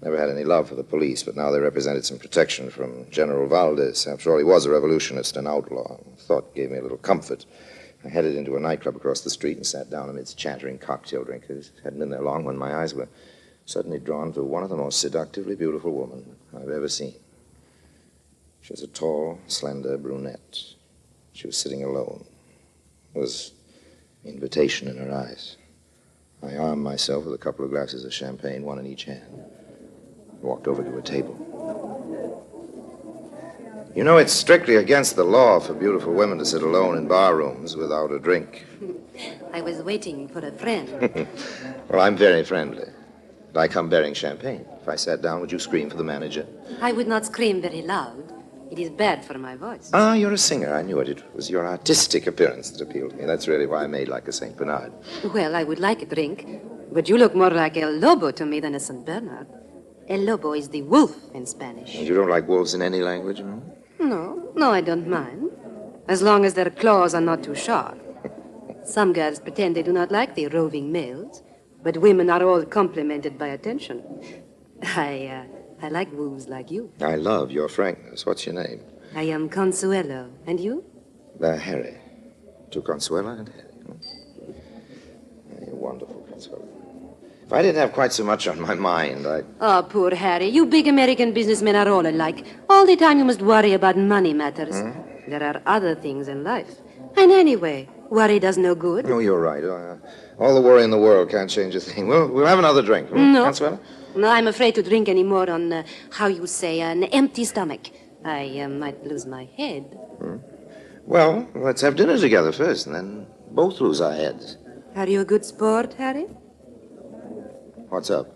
Never had any love for the police, but now they represented some protection from General Valdez. After all, he was a revolutionist, an outlaw. Thought gave me a little comfort. I headed into a nightclub across the street and sat down amidst chattering cocktail drinkers. Hadn't been there long when my eyes were suddenly drawn to one of the most seductively beautiful women I've ever seen. She was a tall, slender brunette. She was sitting alone. There was invitation in her eyes. I armed myself with a couple of glasses of champagne, one in each hand. Walked over to a table. You know, it's strictly against the law for beautiful women to sit alone in bar rooms without a drink. I was waiting for a friend. Well, I'm very friendly. But I come bearing champagne. If I sat down, would you scream for the manager? I would not scream very loud. It is bad for my voice. Ah, you're a singer. I knew it. It was your artistic appearance that appealed to me. That's really why I made like a St. Bernard. Well, I would like a drink, but you look more like El Lobo to me than a St. Bernard. El Lobo is the wolf in Spanish. And you don't like wolves in any language, no? No, I don't mind. As long as their claws are not too sharp. Some girls pretend they do not like the roving males, but women are all complimented by attention. I like wolves like you. I love your frankness. What's your name? I am Consuelo. And you? Harry. To Consuela and Harry. You're wonderful, Consuelo. If I didn't have quite so much on my mind, Oh, poor Harry. You big American businessmen are all alike. All the time you must worry about money matters. There are other things in life. And anyway, Worry does no good. Oh, you're right. All the worry in the world can't change a thing. We'll have another drink. No. Consuela? No, I'm afraid to drink any more on, how you say, an empty stomach. I might lose my head. Well, let's have dinner together first, and then both lose our heads. Are you a good sport, Harry? What's up?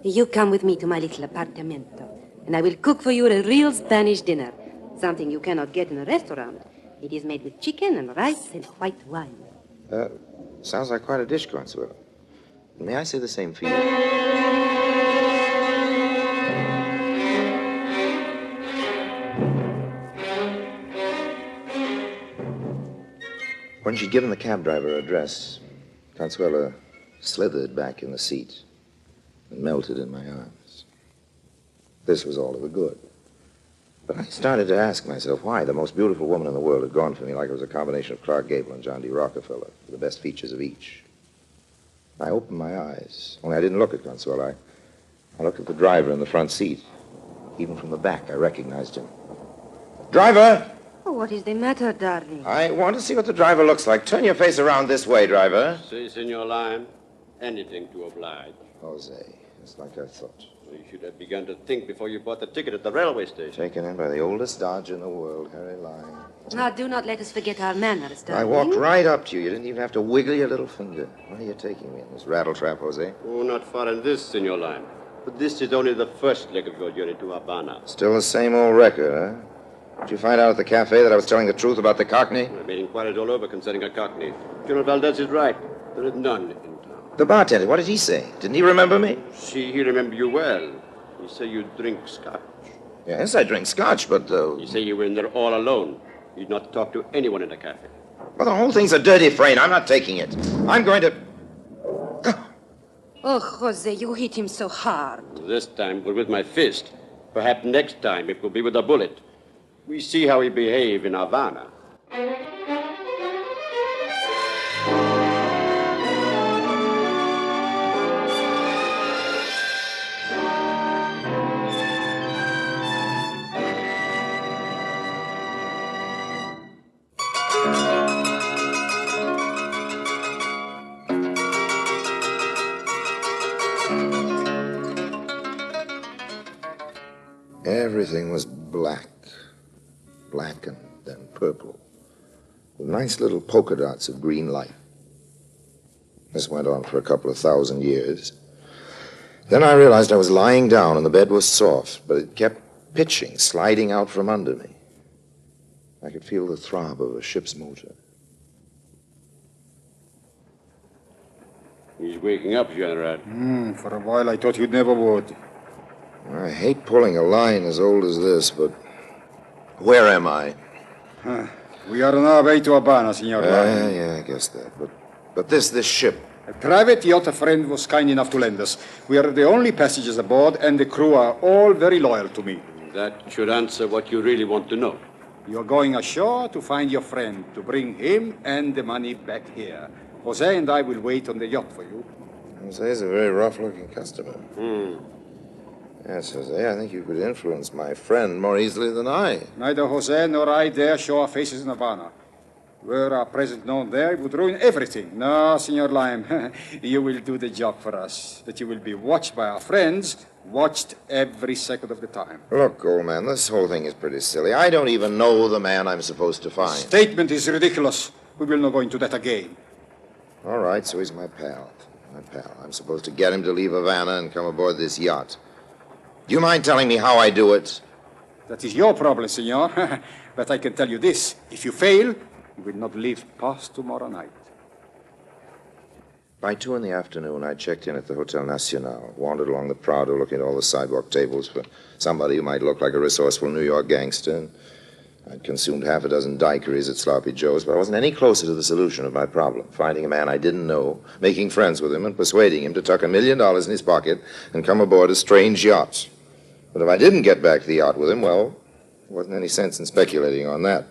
You come with me to my little apartamento, and I will cook for you a real Spanish dinner. Something you cannot get in a restaurant. It is made with chicken and rice and white wine. Sounds like quite a dish, Consuelo. May I say the same for you? When she'd given the cab driver her address, Consuela slithered back in the seat and melted in my arms. This was all to the good. But I started to ask myself why the most beautiful woman in the world had gone for me like it was a combination of Clark Gable and John D. Rockefeller, with the best features of each. I opened my eyes, only I didn't look at Consuelo. I looked at the driver in the front seat. Even from the back, I recognized him. Driver! Oh, what is the matter, darling? I want to see what the driver looks like. Turn your face around this way, driver. Si, Senor Lime. Anything to oblige. Jose, it's like I thought. You should have begun to think before you bought the ticket at the railway station. Taken in by the oldest dodge in the world, Harry Lime. Now, do not let us forget our manners, darling. I walked right up to you. You didn't even have to wiggle your little finger. Where are you taking me in this rattletrap, Jose? Oh, not far in this, Senor Lime. But this is only the first leg of your journey to Havana. Still the same old record, huh? Did you find out at the cafe that I was telling the truth about the Cockney? I made inquiries all over concerning a Cockney. General Valdez is right. There is none in town. The bartender, what did he say? Didn't he remember me? See, he remembered you well. He said you drink scotch. Yes, I drink scotch, but... He said you were in there all alone. You'd not talk to anyone in the cafe. Well, the whole thing's a dirty frame. I'm not taking it. I'm going to... Oh, Jose, you hit him so hard. This time it was with my fist. Perhaps next time it will be with a bullet. We see how he behaved in Havana. Everything was black and then purple, with nice little polka dots of green light. This went on for a couple of 1,000 years. Then I realized I was lying down and the bed was soft, but it kept pitching, sliding out from under me. I could feel the throb of a ship's motor. He's waking up, General. For a while I thought you never would. I hate pulling a line as old as this, but where am I? We are on our way to Havana, Senor. Yeah, I guess that. But this ship. A private yacht a friend was kind enough to lend us. We are the only passengers aboard, and the crew are all very loyal to me. That should answer what you really want to know. You're going ashore to find your friend, to bring him and the money back here. Jose and I will wait on the yacht for you. Jose's a very rough-looking customer. Yes, Jose, I think you could influence my friend more easily than I. Neither Jose nor I dare show our faces in Havana. Were our presence known there, it would ruin everything. No, Senor Lime, you will do the job for us. That you will be watched by our friends, watched every second of the time. Look, old man, this whole thing is pretty silly. I don't even know the man I'm supposed to find. Statement is ridiculous. We will not go into that again. All right, so he's my pal. I'm supposed to get him to leave Havana and come aboard this yacht. Do you mind telling me how I do it? That is your problem, senor. But I can tell you this. If you fail, you will not leave past tomorrow night. By 2 in the afternoon, I checked in at the Hotel Nacional, wandered along the Prado looking at all the sidewalk tables for somebody who might look like a resourceful New York gangster. And I'd consumed half a dozen daiquiris at Sloppy Joe's, but I wasn't any closer to the solution of my problem, finding a man I didn't know, making friends with him, and persuading him to tuck $1 million in his pocket and come aboard a strange yacht. But if I didn't get back to the yacht with him, well, there wasn't any sense in speculating on that.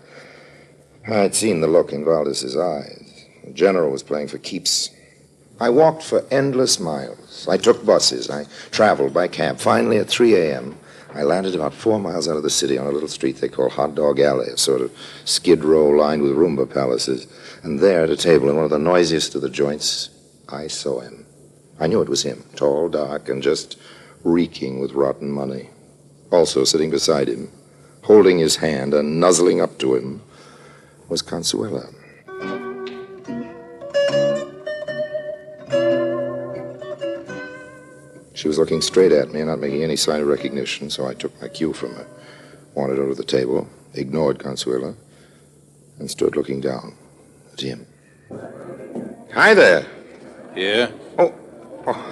I'd seen the look in Valdez's eyes. The general was playing for keeps. I walked for endless miles. I took buses. I traveled by cab. Finally, at 3 a.m., I landed about 4 miles out of the city on a little street they call Hot Dog Alley, a sort of skid row lined with Roomba palaces. And there at a table in one of the noisiest of the joints, I saw him. I knew it was him, tall, dark, and just reeking with rotten money. Also sitting beside him, holding his hand and nuzzling up to him, was Consuela. She was looking straight at me and not making any sign of recognition, so I took my cue from her, wandered over to the table, ignored Consuela, and stood looking down at him. Hi there. Yeah? Oh,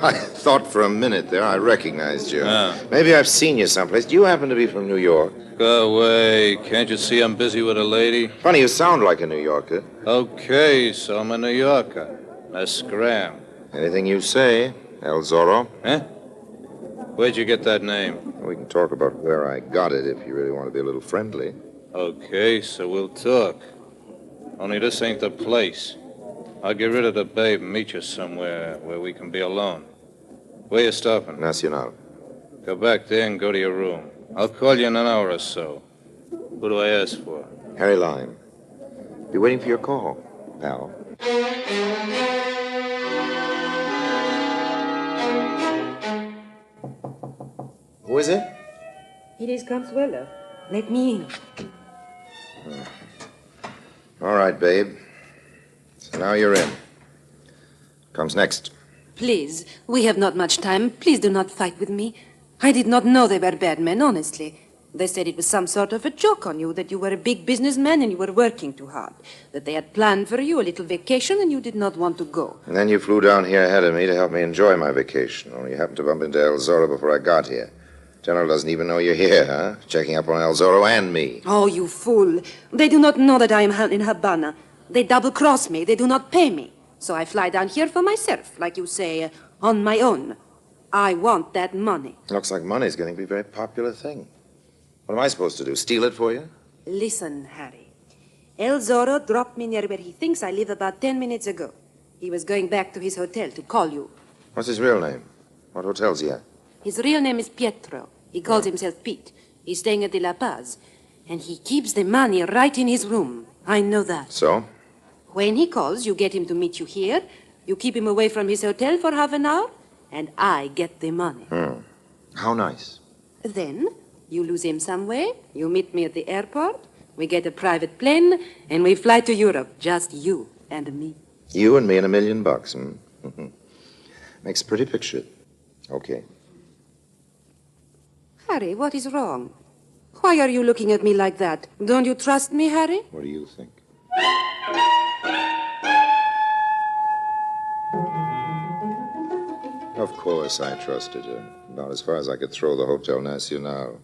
I thought for a minute there I recognized you. Ah. Maybe I've seen you someplace. Do you happen to be from New York? Go away. Can't you see I'm busy with a lady? Funny, you sound like a New Yorker. Okay, so I'm a New Yorker. A scram. Anything you say, El Zorro. Huh? Where'd you get that name? We can talk about where I got it if you really want to be a little friendly. Okay, so we'll talk. Only this ain't the place. I'll get rid of the babe and meet you somewhere where we can be alone. Where you stopping? Nacional. Go back there and go to your room. I'll call you in an hour or so. Who do I ask for? Harry Lime. Be waiting for your call, pal. Who is it? It is Consuelo. Let me in. All right, babe. So now you're in. Comes next. Please, we have not much time. Please do not fight with me. I did not know they were bad men, honestly. They said it was some sort of a joke on you, that you were a big businessman and you were working too hard, that they had planned for you a little vacation and you did not want to go. And then you flew down here ahead of me to help me enjoy my vacation, only you happened to bump into El Zorro before I got here. General doesn't even know you're here, huh? Checking up on El Zorro and me. Oh, you fool. They do not know that I am in Habana. They double-cross me. They do not pay me. So I fly down here for myself, like you say, on my own. I want that money. Looks like money's getting to be a very popular thing. What am I supposed to do, steal it for you? Listen, Harry. El Zorro dropped me near where he thinks I live about 10 minutes ago. He was going back to his hotel to call you. What's his real name? What hotel's he at? His real name is Pietro. He calls himself Pete. He's staying at the La Paz. And he keeps the money right in his room. I know that. So? When he calls, you get him to meet you here. You keep him away from his hotel for half an hour. And I get the money. How nice. Then you lose him somewhere. You meet me at the airport. We get a private plane. And we fly to Europe. Just you and me. You and me and $1 million, Makes a pretty picture. Okay. Harry, what is wrong? Why are you looking at me like that? Don't you trust me, Harry? What do you think? Of course I trusted her. About as far as I could throw the Hotel Nacional.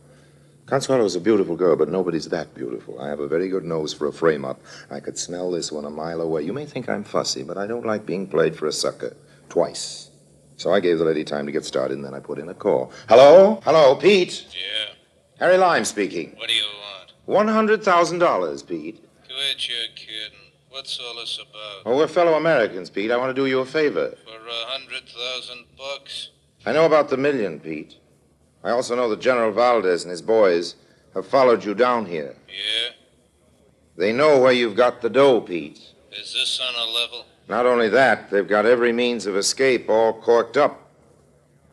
Consuelo's a beautiful girl, but nobody's that beautiful. I have a very good nose for a frame-up. I could smell this one a mile away. You may think I'm fussy, but I don't like being played for a sucker. Twice. So I gave the lady time to get started, and then I put in a call. Hello? Hello, Pete? Yeah? Harry Lime speaking. What do you want? $100,000, Pete. Quit your kidding. What's all this about? Oh, we're fellow Americans, Pete. I want to do you a favor. For $100,000? I know about the $1 million, Pete. I also know that General Valdez and his boys have followed you down here. Yeah? They know where you've got the dough, Pete. Is this on a level? Not only that, they've got every means of escape all corked up.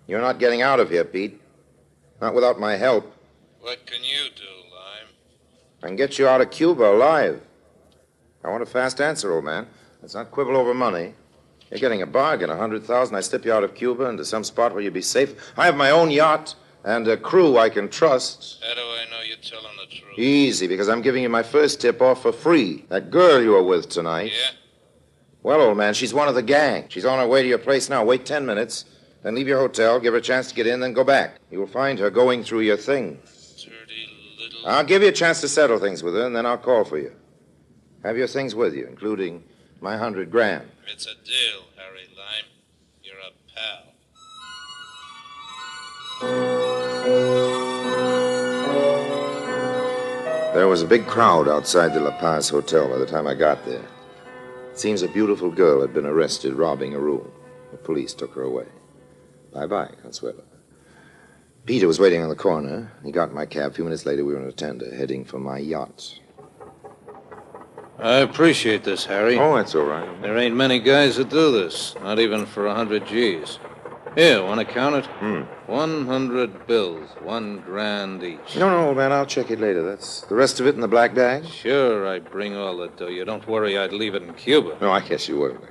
You're not getting out of here, Pete. Not without my help. What can you do, Lime? I can get you out of Cuba alive. I want a fast answer, old man. Let's not quibble over money. You're getting a bargain, $100,000. I slip you out of Cuba into some spot where you'll be safe. I have my own yacht and a crew I can trust. How do I know you're telling the truth? Easy, because I'm giving you my first tip off for free. That girl you were with tonight. Yeah? Well, old man, she's one of the gang. She's on her way to your place now. Wait 10 minutes, then leave your hotel, give her a chance to get in, then go back. You'll find her going through your things. Dirty little... I'll give you a chance to settle things with her, and then I'll call for you. Have your things with you, including my $100,000. It's a deal, Harry Lime. You're a pal. There was a big crowd outside the La Paz Hotel by the time I got there. It seems a beautiful girl had been arrested robbing a room. The police took her away. Bye-bye, Consuelo. Peter was waiting on the corner. He got in my cab. A few minutes later, we were in a tender, heading for my yacht. I appreciate this, Harry. Oh, that's all right. There ain't many guys that do this, not even for 100 G's. Here, want to count it? 100 bills, $1,000 each. No, old man, I'll check it later. That's the rest of it in the black bag? Sure, I bring all the dough. You don't worry, I'd leave it in Cuba. No, I guess you wouldn't.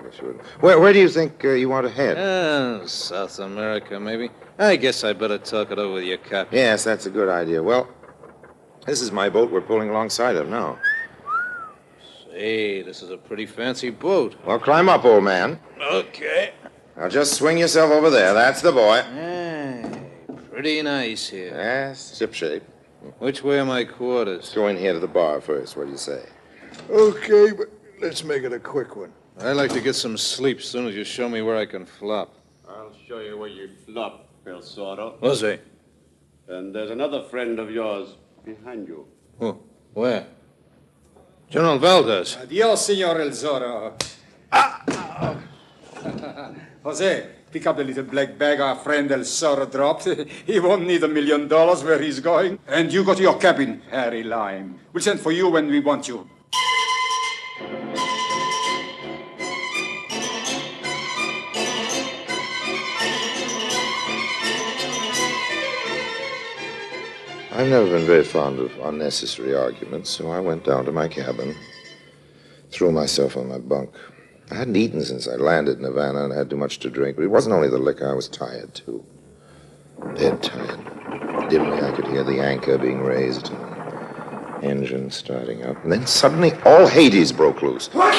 Where do you think you want to head? South America, maybe. I guess I better talk it over with your captain. Yes, that's a good idea. Well, this is my boat we're pulling alongside of now. Say, this is a pretty fancy boat. Well, climb up, old man. Okay. Now, just swing yourself over there. That's the boy. Hey, pretty nice here. Yes, shipshape. Which way are my quarters? Go in here to the bar first. What do you say? Okay, but let's make it a quick one. I'd like to get some sleep as soon as you show me where I can flop. I'll show you where you flop, El Zorro. Jose. And there's another friend of yours behind you. Who? Where? General Valdez. Adios, Senor El Zorro. Jose, pick up the little black bag our friend El Zorro dropped. He won't need $1 million where he's going. And you go to your cabin, Harry Lime. We'll send for you when we want you. I've never been very fond of unnecessary arguments, so I went down to my cabin, threw myself on my bunk. I hadn't eaten since I landed in Havana and had too much to drink, but it wasn't only the liquor, I was tired, too. Dead tired. Dimly, I could hear the anchor being raised and engine starting up. And then suddenly, all Hades broke loose. Now,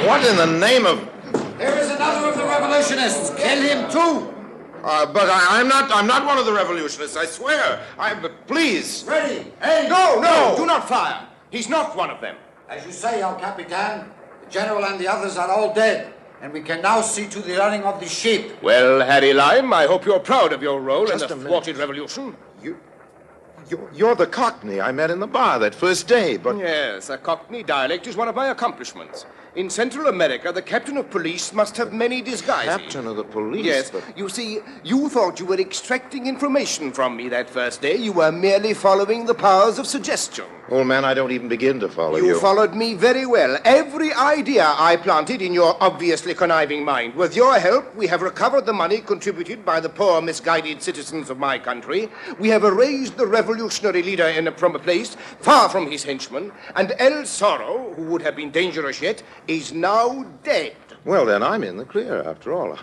what in the name of... There is another of the revolutionists. Kill him, too. But I'm not one of the revolutionists, I swear. Please. Ready. Aim. No. Do not fire. He's not one of them. As you say, El Capitan, the general and the others are all dead, and we can now see to the running of the ship. Well, Harry Lime, I hope you're proud of your role in the thwarted revolution. You're the Cockney I met in the bar that first day, but... Yes, a Cockney dialect is one of my accomplishments. In Central America, the captain of police must have many disguises. Captain of the police? Yes. You see, you thought you were extracting information from me that first day. You were merely following the powers of suggestion. Old man, I don't even begin to follow you. You followed me very well. Every idea I planted in your obviously conniving mind. With your help, we have recovered the money contributed by the poor, misguided citizens of my country. We have erased the revolutionary leader from a place far from his henchmen. And El Zorro, who would have been dangerous yet, is now dead. Well, then I'm in the clear, after all.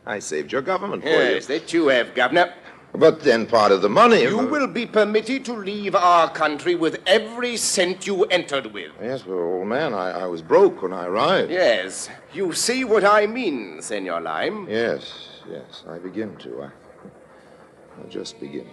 I saved your government for you. Yes, that you have, Governor. But then part of the money... You will be permitted to leave our country with every cent you entered with. Yes, but old man, I was broke when I arrived. Yes. You see what I mean, Senor Lime? Yes, I begin to. I just begin to.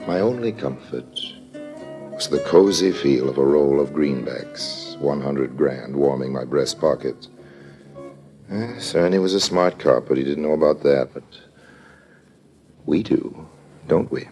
My only comfort was the cozy feel of a roll of greenbacks, 100 grand, warming my breast pocket. Cerny was a smart cop, but he didn't know about that. But we do, don't we?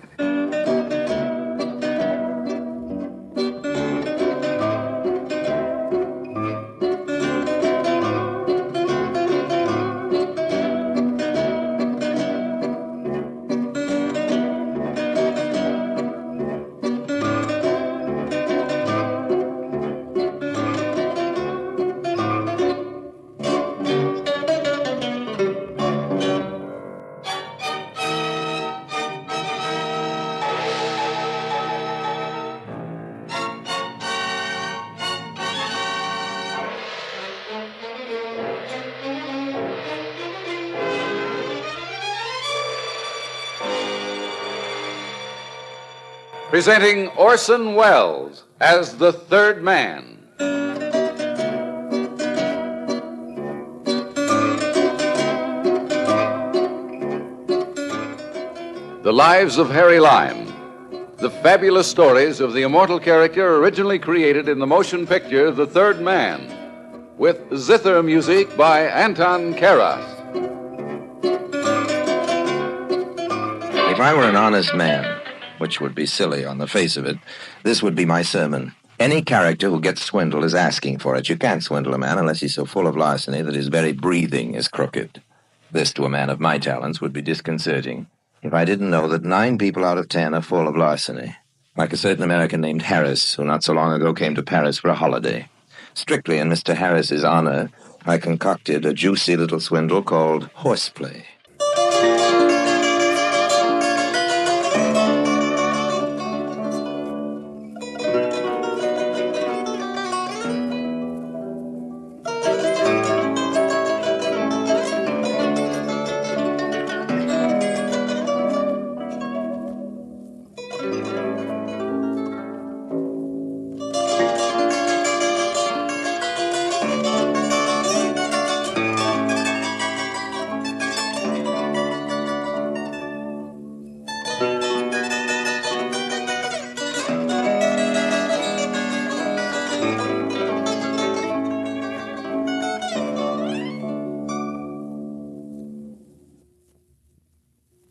Presenting Orson Welles as the third man. The Lives of Harry Lime. The fabulous stories of the immortal character originally created in the motion picture The Third Man, with zither music by Anton Karas. If I were an honest man, which would be silly on the face of it, this would be my sermon. Any character who gets swindled is asking for it. You can't swindle a man unless he's so full of larceny that his very breathing is crooked. This, to a man of my talents, would be disconcerting if I didn't know that 9 people out of 10 are full of larceny. Like a certain American named Harris, who not so long ago came to Paris for a holiday. Strictly in Mr. Harris's honor, I concocted a juicy little swindle called horseplay.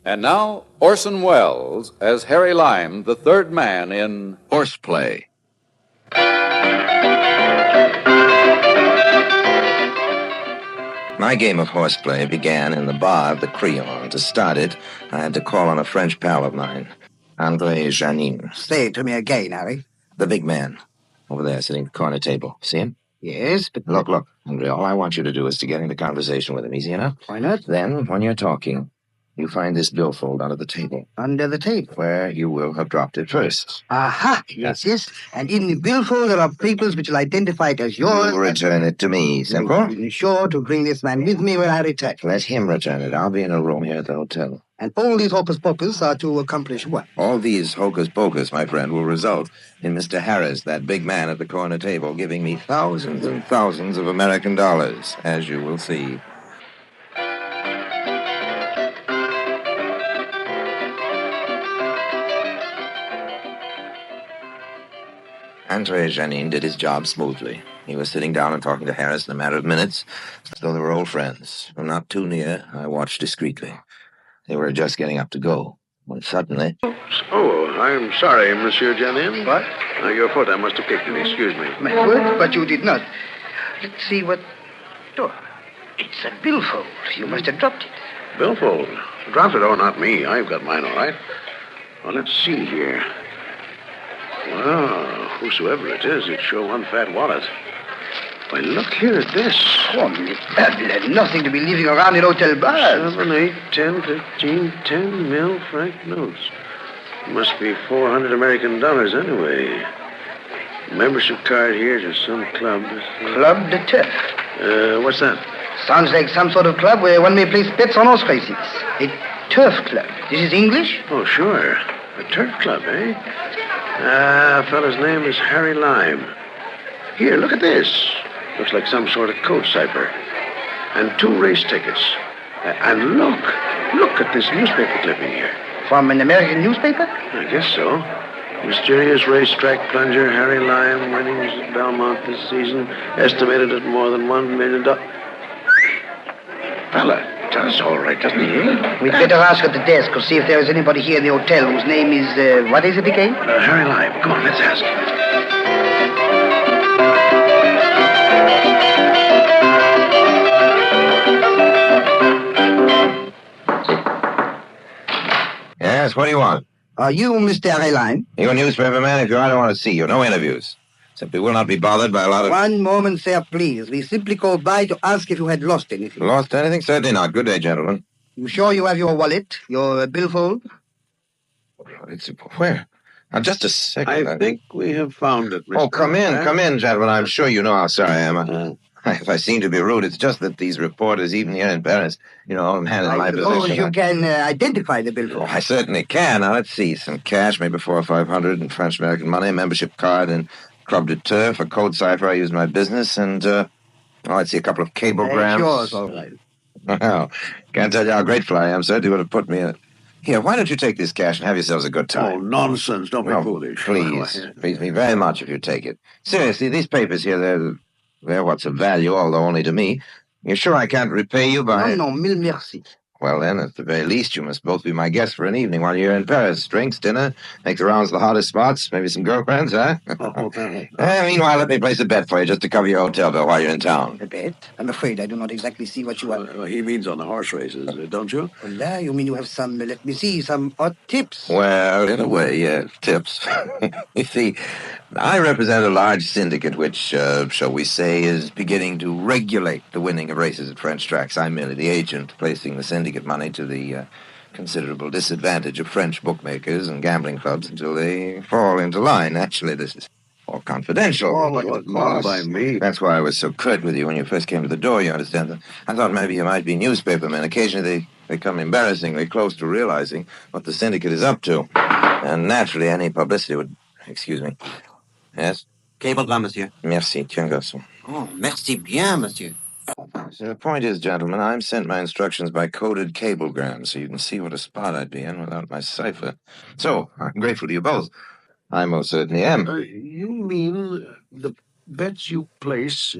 And now, Orson Welles as Harry Lime, the third man in Horseplay. My game of horseplay began in the bar of the Creon. To start it, I had to call on a French pal of mine, André Janin. Say it to me again, Harry. The big man, over there sitting at the corner table. See him? Yes, but... Look, André, all I want you to do is to get into conversation with him. Easy enough? Why not? Then, when you're talking, you find this billfold under the table. Under the table? Where you will have dropped it first. Aha! Yes. And in the billfold there are papers which will identify it as yours. You return it to me, simple? Be sure to bring this man with me when I return. Let him return it. I'll be in a room here at the hotel. And all these hocus-pocus are to accomplish what? All these hocus-pocus, my friend, will result in Mr. Harris, that big man at the corner table, giving me thousands and thousands of American dollars, as you will see. André Janin did his job smoothly. He was sitting down and talking to Harris in a matter of minutes, as though they were old friends. From not too near, I watched discreetly. They were just getting up to go, when suddenly... Oh, I'm sorry, Monsieur Janin. What? Your foot, I must have kicked it. Excuse me. My foot? But you did not. Let's see what... Oh, it's a billfold. You must have dropped it. Billfold? Dropped it? Oh, not me. I've got mine all right. Well, let's see here. Well, whosoever it is, it's sure one fat wallet. Why, look here at this. Oh, there's nothing to be leaving around in hotel bars. 7, 8, 10, 15, 10 mil franc notes. Must be 400 American dollars anyway. Membership card here to some club. Club de Turf. What's that? Sounds like some sort of club where one may place bets on horse races. A turf club. This is English? Oh, sure. A turf club, eh? Fellow's name is Harry Lime. Here, look at this. Looks like some sort of code cipher. And 2 race tickets. And look at this newspaper clipping here. From an American newspaper? I guess so. Mysterious racetrack plunger Harry Lime winnings at Belmont this season, estimated at more than $1 million. Fella does all right, doesn't he? We'd better ask at the desk or see if there is anybody here in the hotel whose name is, what is it again? Harry Lime. Come on, let's ask. Yes, what do you want? Are you Mr. Harry Lime? You a newspaper man? If you're, I don't want to see you. No interviews. Simply will not be bothered by a lot of... One moment, sir, please. We simply called by to ask if you had lost anything. Lost anything? Certainly not. Good day, gentlemen. You sure you have your wallet, your billfold? It's where? Now, just a second. I think we have found it, Mr. Oh, come in, gentlemen. I'm sure you know how sorry I am. If I seem to be rude, it's just that these reporters, even here in Paris, all handle my suppose position. You can identify the billfold. Oh, I certainly can. Now, let's see. Some cash, maybe 400 or 500 in French-American money, a membership card, and Club de Turf, a code cipher I use in my business, and, let's see, a couple of cablegrams. Yours, all right. Well, can't tell you how grateful I am, sir. You would have put me in Here, why don't you take this cash and have yourselves a good time? Oh, nonsense. Don't be No, foolish. Please me very much if you take it. Seriously, these papers here, they're what's of value, although only to me. You're sure I can't repay you by... Non, mille merci. Well, then, at the very least, you must both be my guests for an evening while you're in Paris. Drinks, dinner, make the rounds of the hottest spots, maybe some girlfriends, huh? Meanwhile, let me place a bet for you just to cover your hotel bill while you're in town. A bet? I'm afraid I do not exactly see what you are... He means on the horse races, don't you? Hola, you mean you have some, let me see, some odd tips? Well, in a way, yes, tips. You see, I represent a large syndicate which, shall we say, is beginning to regulate the winning of races at French tracks. I'm merely the agent, placing the syndicate money to the considerable disadvantage of French bookmakers and gambling clubs until they fall into line. Actually, this is all confidential. Not by me. That's why I was so curt with you when you first came to the door, you understand. I thought maybe you might be newspapermen. Occasionally they come embarrassingly close to realizing what the syndicate is up to. And naturally, any publicity would... Excuse me. Yes? Cablegram, monsieur. Merci, tiens, garçon. Oh, merci bien, monsieur. So the point is, gentlemen, I'm sent my instructions by coded cablegram, so you can see what a spot I'd be in without my cipher. So, I'm grateful to you both. I most certainly am. You mean the bets you place,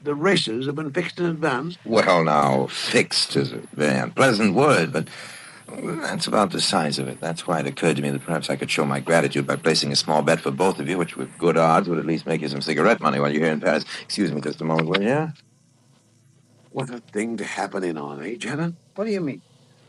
the races have been fixed in advance? Well, now, fixed is a very unpleasant word, but that's about the size of it. That's why it occurred to me that perhaps I could show my gratitude by placing a small bet for both of you, which with good odds would at least make you some cigarette money while you're here in Paris. Excuse me just a moment, will you? What a thing to happen in on, eh, Janet? What do you mean?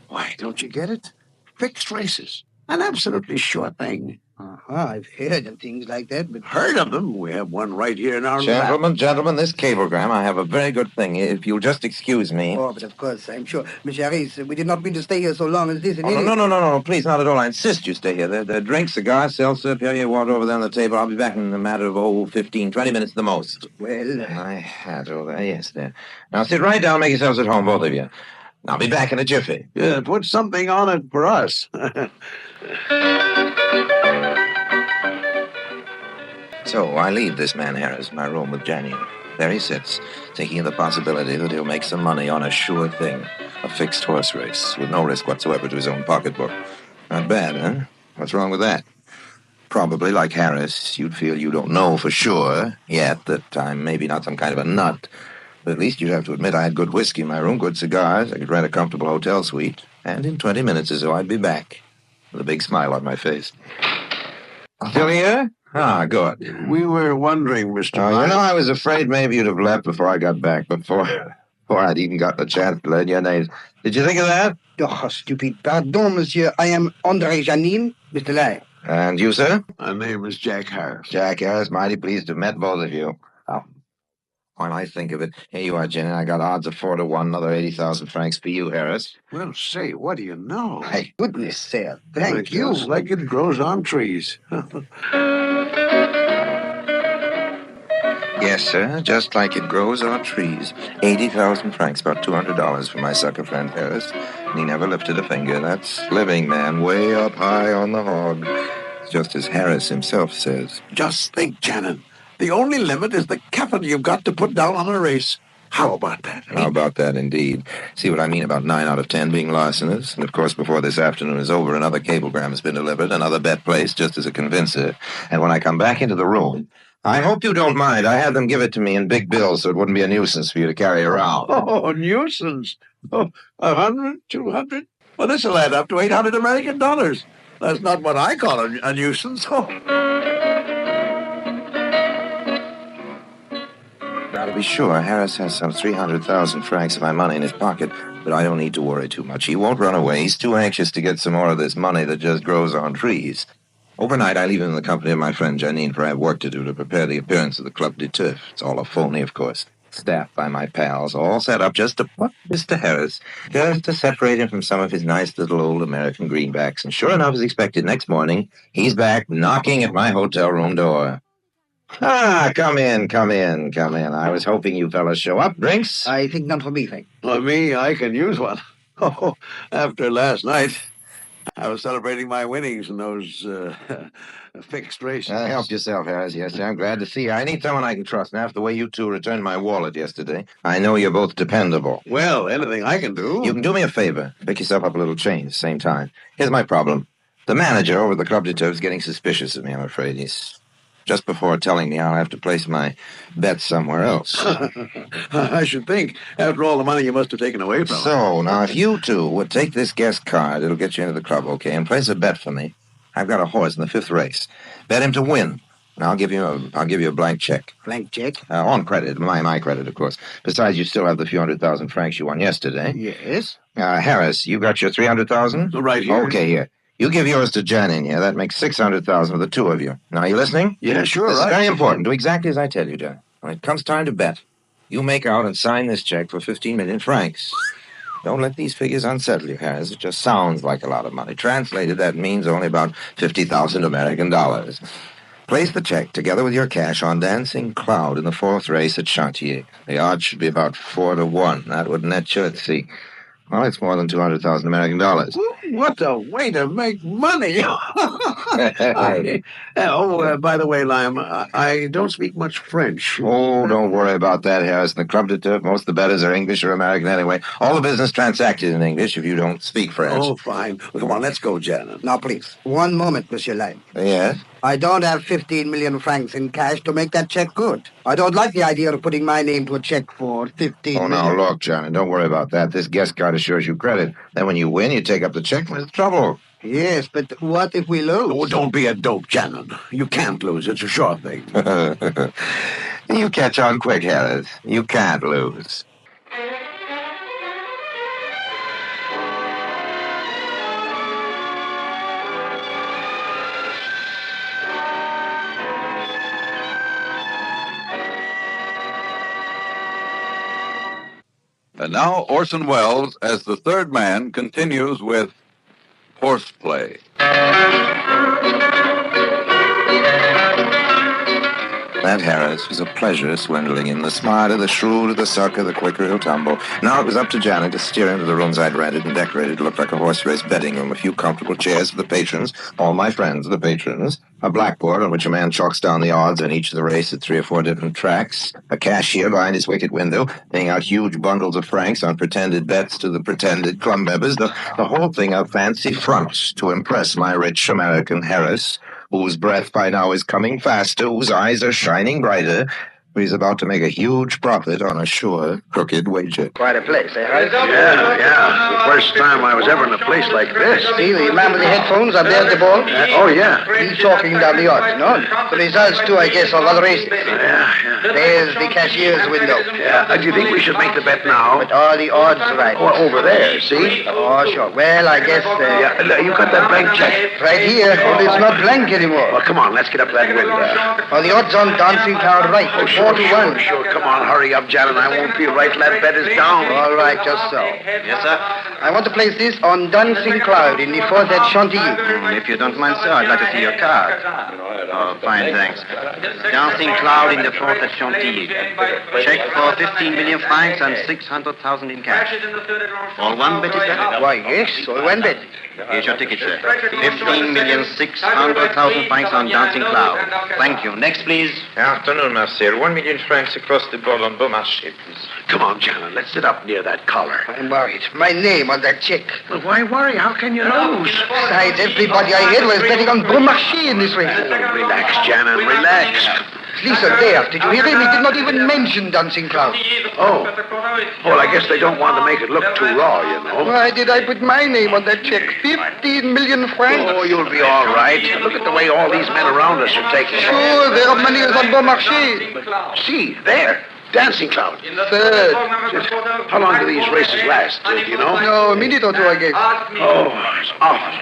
Why, don't you get it? Fixed races. An absolutely sure thing. I've heard of things like that, but... Heard of them? We have one right here in our Gentlemen, this cablegram, I have a very good thing. If you'll just excuse me. Oh, but of course, I'm sure. Monsieur Harris, we did not mean to stay here so long as this. No, please, not at all. I insist you stay here. There are drinks, cigars, seltzer, Perrier water over there on the table. I'll be back in a matter of, 15, 20 minutes at the most. Well... My hat over there, yes, there. Now sit right down, make yourselves at home, both of you. I'll be back in a jiffy. Yeah, put something on it for us. So I leave this man Harris in my room with Jenny. There he sits, thinking of the possibility that he'll make some money on a sure thing, a fixed horse race, with no risk whatsoever to his own pocketbook. Not bad, huh? What's wrong with that? Probably, like Harris, you'd feel you don't know for sure yet that I'm maybe not some kind of a nut. But at least you'd have to admit I had good whiskey in my room, good cigars, I could rent a comfortable hotel suite, and in 20 minutes or so I'd be back, with a big smile on my face. Still here? Ah, good. We were wondering, Mr. You know, I was afraid maybe you'd have left before I got back, before I'd even gotten a chance to learn your names. Did you think of that? Oh, stupid. Pardon, monsieur. I am André Janine, Mr. Lai. And you, sir? My name is Jack Harris. Jack Harris, mighty pleased to have met both of you. Oh. When I think of it, here you are, Jenny. I got odds of 4 to 1, another 80,000 francs for you, Harris. Well, say, what do you know? My goodness, sir. Thank you. It's like it grows on trees. Yes, sir, just like it grows on trees. 80,000 francs, about $200 for my sucker friend Harris. And he never lifted a finger. That's living, man, way up high on the hog. Just as Harris himself says. Just think, Janet. The only limit is the capital you've got to put down on a race. How about that? How about that, indeed? See what I mean about 9 out of 10 being larcenous? And, of course, before this afternoon is over, another cablegram has been delivered, another bet placed, just as a convincer. And when I come back into the room, I hope you don't mind. I had them give it to me in big bills so it wouldn't be a nuisance for you to carry around. Oh, nuisance. Oh, 100, 200? Well, this will add up to $800 American dollars. That's not what I call a nuisance. Now, to be sure, Harris has some 300,000 francs of my money in his pocket, but I don't need to worry too much. He won't run away. He's too anxious to get some more of this money that just grows on trees. Overnight, I leave him in the company of my friend Janine, for I have work to do to prepare the appearance of the Club de Turf. It's all a phony, of course. Staffed by my pals, all set up just to put Mr. Harris, just to separate him from some of his nice little old American greenbacks. And sure enough, as expected, next morning, he's back knocking at my hotel room door. Ah, come in. I was hoping you fellas show up. Drinks? I think not for me, thank you. For me, I can use one. Oh, after last night. I was celebrating my winnings in those fixed races. Help yourself, Harris. Yes, I'm glad to see you. I need someone I can trust. And after the way you two returned my wallet yesterday, I know you're both dependable. Well, anything I can do. You can do me a favor. Pick yourself up a little change at the same time. Here's my problem. The manager over at the Club de Turf is getting suspicious of me, I'm afraid. He's just before telling me I'll have to place my bets somewhere else. I should think, after all the money you must have taken away from So, now, if you two would take this guest card, it'll get you into the club, okay, and place a bet for me. I've got a horse in the 5th race. Bet him to win. And I'll give you a blank check. Blank check? On credit, my credit, of course. Besides, you still have the few 100,000 francs you won yesterday. Yes. Harris, you got your 300,000? Right here. Okay, here. You give yours to Jan in here. That makes 600,000 for the two of you. Now, are you listening? Yeah, sure. This right. is very important. Do exactly as I tell you, Jan. When it comes time to bet, you make out and sign this check for 15 million francs. Don't let these figures unsettle you, Harris. It just sounds like a lot of money. Translated, that means only about 50,000 American dollars. Place the check together with your cash on Dancing Cloud in the 4th race at Chantier. The odds should be about 4-1. That would net you, let's see. Well, it's more than 200,000 American dollars. What a way to make money. By the way, Lime, I don't speak much French. Oh, don't worry about that, Harris. In the Club de Turf, most of the bettors are English or American anyway. All the business transacted in English if you don't speak French. Oh, fine. Well, come on, let's go, Janet. Now, please, one moment, Monsieur Lime. Yes? I don't have 15 million francs in cash to make that check good. I don't like the idea of putting my name to a check for 15 million. million. Now, look, John, and don't worry about that. This guest card assures you credit. Then when you win, you take up the check and there's trouble. Yes, but what if we lose? Oh, don't be a dope, Janet. You can't lose. It's a sure thing. You catch on quick, Harris. You can't lose. And now Orson Welles, as the third man, continues with Horseplay. That Harris was a pleasure swindling him. The smarter, the shrewder, the sucker, the quicker he'll tumble. Now it was up to Janet to steer into the rooms I'd rented and decorated to look like a horse race betting room. A few comfortable chairs for the patrons, all my friends, the patrons. A blackboard on which a man chalks down the odds on each of the race at 3 or 4 different tracks. A cashier behind his wicket window, paying out huge bundles of francs on pretended bets to the pretended club members. The whole thing a fancy front to impress my rich American Harris, whose breath by now is coming faster, whose eyes are shining brighter. He's about to make a huge profit on a sure, crooked wager. Quite a place, eh, Harris? Yeah. The first time I was ever in a place like this. See, the man with the headphones up there at the ball? Oh, yeah. He's talking down the odds, no? The results, too, I guess, of other races. Yeah. There's the cashier's window. Yeah. Do you think we should make the bet now? But are the odds right? Oh, over there, see? Oh, sure. Well, I guess... Yeah, you got that blank check? Right here, only it's not blank anymore. Well, come on, let's get up that window. Oh, the odds on Dancing Cloud right. Oh, sure. 4-1. Sure, come on, hurry up, Janet. I won't be right till that bet is down. All right, just so. Yes, sir? I want to place this on Dancing Cloud in the 4th at Chantilly. If you don't mind, sir, I'd like to see your card. Oh, fine, thanks. Dancing Cloud in the 4th at Chantilly. Check for 15 million francs and 600,000 in cash. All one bet, is that? Why, yes, all one bet. Here's your ticket, sir. 15,600,000 francs on Dancing Cloud. Thank you. Next, please. Afternoon, Marcel. 1 million francs across the board on Beaumarchais, please. Come on, Janet. Let's sit up near that collar. I'm worried. My name on that check. Well, why worry? How can you lose? Besides, everybody I heard was betting on Beaumarchais in this race. Oh, relax, Janet. Relax. Listen, there. Did you hear him? He did not even mention Dancing Cloud. Oh. Well, I guess they don't want to make it look too raw, you know. Why did I put my name on that check? 15 million francs. Oh, you'll be all right. Look at the way all these men around us are taking it. Sure, their money is on Beaumarchais. See, there. Dancing Cloud. Third. How long do these races last? Do you know? No, a minute or two, I guess. Oh, it's awful.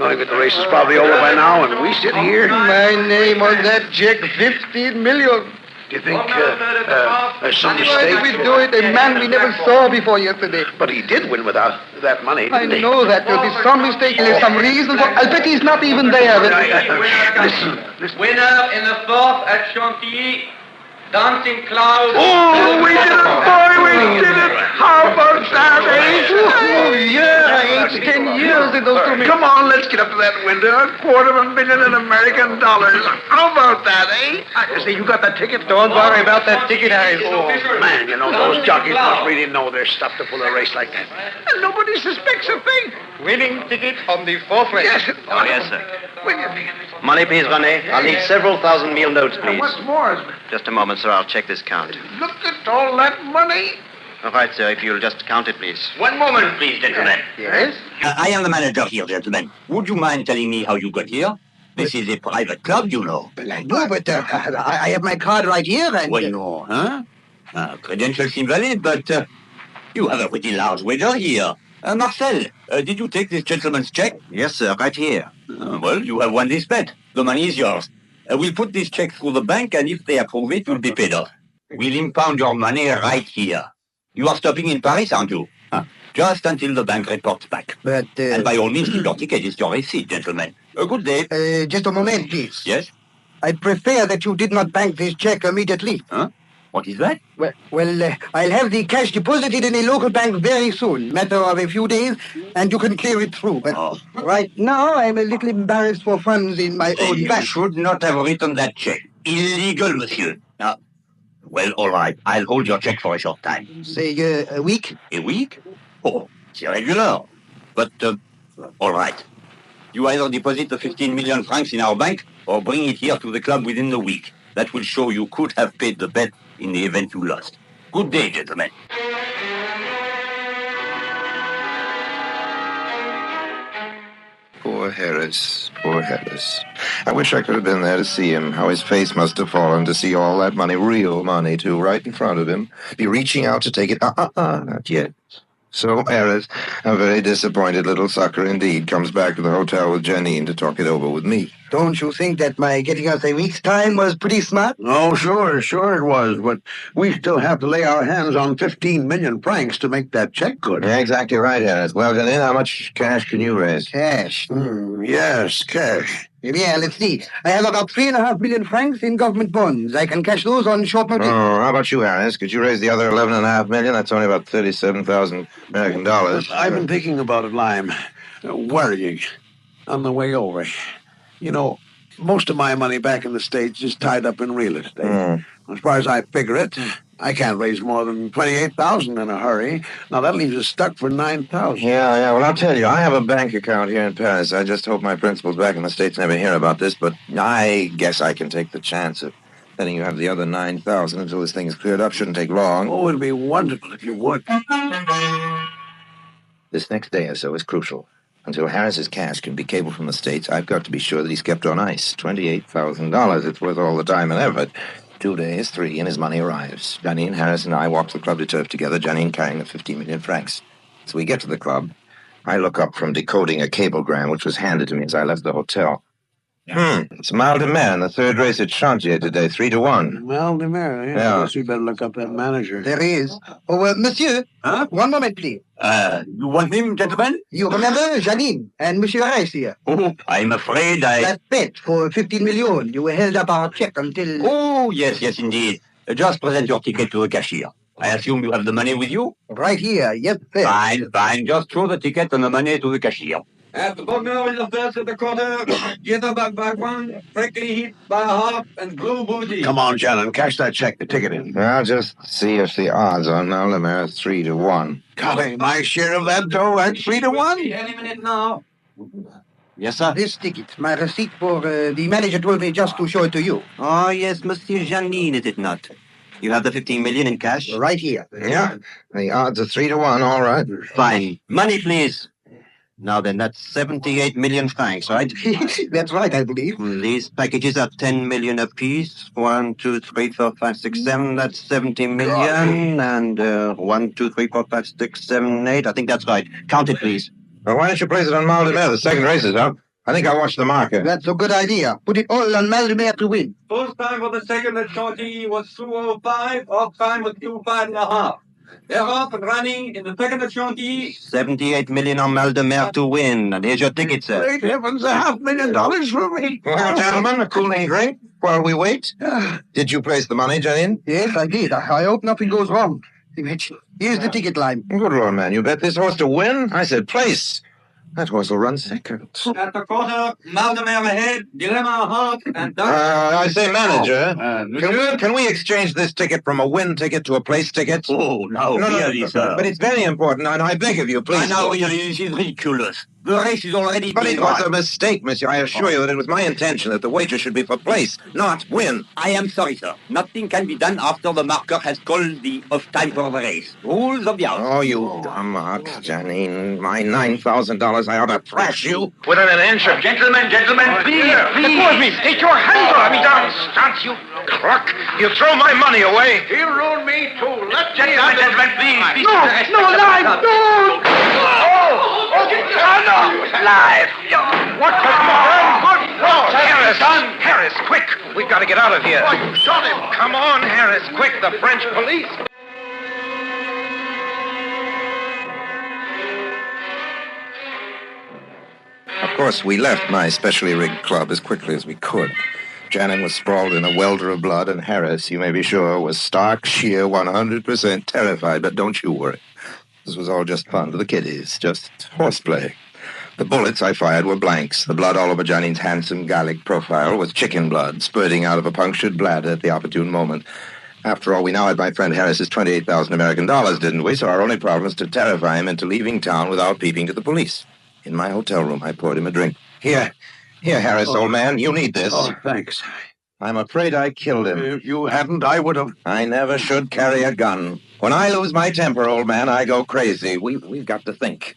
Knowing that the race is probably over by now, and we sit here. My name on that check, 15 million. Do you think there's some mistake? Why did we do it? A man we never saw before yesterday. But he did win without that money, didn't he? I know that. There'll be some mistake. There's some reason for... I'll bet he's not even there. Listen. Winner in the 4th at Chantilly. Dancing Cloud. Oh, we did it, boy, we did it. How about that, eh? Oh, yeah, 8 to 10 years entrusted those to me. Come on, let's get up to that window. $250,000 in American dollars. How about that, eh? Say, you got that ticket? Don't worry about that ticket, Harry. Oh, man, you know, those jockeys must really know their stuff to pull a race like that. And nobody suspects a thing. Winning ticket on the fourth race. Yes. Oh, yes, sir. When you think Money, please, René. I'll need several thousand meal notes, please. what's more, Just a moment, sir. I'll check this count. look at all that money. All right, sir. If you'll just count it, please. One moment, please, gentlemen. Yes? I am the manager here, gentlemen. Would you mind telling me how you got here? This is a private club, you know. Well, I do, but I have my card right here, and... Well, no, huh? Credentials seem valid, but you have a pretty large wager here. Marcel, did you take this gentleman's check? Yes, sir. Right here. Well, you have won this bet. The money is yours. We'll put this check through the bank, and if they approve it, you'll be paid off. We'll impound your money right here. You are stopping in Paris, aren't you? Just until the bank reports back. But... And by all means, keep your ticket. It's your receipt, gentlemen. Good day. Just a moment, please. Yes? I prefer that you did not bank this check immediately. Huh? What is that? Well, I'll have the cash deposited in a local bank very soon, matter of a few days, and you can clear it through. But right now, I'm a little embarrassed for funds in my own You bank. should not have written that check. Illegal, monsieur. Well, all right. I'll hold your check for a short time. Say, a week? A week? Oh, it's irregular. But, all right. You either deposit the 15 million francs in our bank or bring it here to the club within the week. That will show you could have paid the bet in the event you lost. Good day, gentlemen. Poor Harris, poor Harris. I wish I could have been there to see him, how his face must have fallen to see all that money, real money, too, right in front of him, be reaching out to take it. Not yet. So Harris, a very disappointed little sucker indeed, comes back to the hotel with Janine to talk it over with me. Don't you think that my getting us a week's time was pretty smart? Oh, sure it was. But we still have to lay our hands on 15 million francs to make that check good. Yeah, exactly right, Harris. Well, Janine, how much cash can you raise? Cash? Yes, cash. Yeah, let's see. I have about 3.5 million francs in government bonds. I can cash those on short notice. Oh, how about you, Harris? Could you raise the other 11.5 million? That's only about 37,000 American dollars. I've been thinking about it, Lime. Worrying. On the way over. You know, most of my money back in the States is tied up in real estate. As far as I figure it, I can't raise more than 28,000 in a hurry. Now, that leaves us stuck for 9,000. Yeah, well, I'll tell you, I have a bank account here in Paris. I just hope my principals back in the States never hear about this, but I guess I can take the chance of letting you have the other 9,000 until this thing is cleared up. Shouldn't take long. Oh, it'd be wonderful if you would. This next day or so is crucial. Until Harris's cash can be cabled from the States, I've got to be sure that he's kept on ice. $28,000. It's worth all the time and effort. 2 days, 3, and his money arrives. Janine, Harris, and I walk to the Club de Turf together, Janine carrying the 15 million francs. So we get to the club. I look up from decoding a cablegram which was handed to me as I left the hotel. It's Mal de Mer in the third race at Tangiers today, 3-1. Mal de Mer, Yeah. I guess we better look up that manager. There he is. Oh, monsieur. Huh? One moment, please. You want him, gentlemen? You remember Janine and Monsieur Rice here? Oh, I'm afraid That bet for 15 million. You held up our check until... Oh, yes, indeed. Just present your ticket to the cashier. I assume you have the money with you? Right here, yes, sir. Fine. Just throw the ticket and the money to the cashier. At the bottom is the first at the corner. Jitterbug by 1, Prickly Heat by a half, and Blue Booty. Come on, Shannon, cash that check, the ticket in. I'll just see if the odds on Mal de Mer are 3-1. Golly, my share of that dough at 3-1? Any minute now. Yes, sir? This ticket, my receipt for the manager told me just to show it to you. Oh, yes, Monsieur Janine, is it not? You have the 15 million in cash? Right here. Yeah, the odds are 3-1, all right. Fine. Money, please. Now then, that's 78 million francs, right? That's right, I believe. These packages are 10 million apiece. 1, 2, 3, 4, 5, 6, 7. That's 70 million. And 1, 2, 3, 4, 5, 6, 7, 8. I think that's right. Count it, please. Well, why don't you place it on Mal de Mer? The second race is up. I think I'll watch the marker. That's a good idea. Put it all on Mal de Mer to win. First time for the second at Chantilly was 2:05. Off time was 2:05.5. They're off and running in the second at Chantilly. 78 million on Mal de Mer to win. And here's your ticket, sir. Great heavens, $500,000 for me. Well, gentlemen, a cooling drink while we wait. Did you place the money, Janine? Yes, I did. I hope nothing goes wrong. Here's the ticket line. Good Lord, man. You bet this horse to win? I said place. That horse will run second. At the quarter, Maldemar ahead, Dilemma half, and I say, manager, can we exchange this ticket from a win ticket to a place ticket? Oh, no, really, sir. But it's very important, and I beg of you, please. No, really, this is ridiculous. The race is already But been it was won. a mistake, monsieur. I assure you that it was my intention that the wager should be for place, not win. I am sorry, sir. Nothing can be done after the marker has called the off-time for the race. Rules of the house. Oh, you dumb ox, Janine. My $9,000, I ought to thrash you. Within an inch of... Gentlemen, please. Excuse me. Take your hands off me, downstance, you crook. You throw my money away. He ruined me, too. Gentlemen, please. No, live. No. Live. What the... Good Lord. Harris, quick. We've got to get out of here. Oh, you shot him. Come on, Harris, quick. The French police. Of course, we left my specially rigged club as quickly as we could. Janin was sprawled in a welter of blood, and Harris, you may be sure, was stark, sheer, 100% terrified. But don't you worry. This was all just fun for the kiddies, just horseplay. The bullets I fired were blanks. The blood all over Janin's handsome Gallic profile was chicken blood, spurting out of a punctured bladder at the opportune moment. After all, we now had my friend Harris's 28,000 American dollars, didn't we? So our only problem was to terrify him into leaving town without peeping to the police. In my hotel room, I poured him a drink. Here, Harris, old man, you need this. Oh, thanks. I'm afraid I killed him. If you hadn't, I would have. I never should carry a gun. When I lose my temper, old man, I go crazy. We've got to think.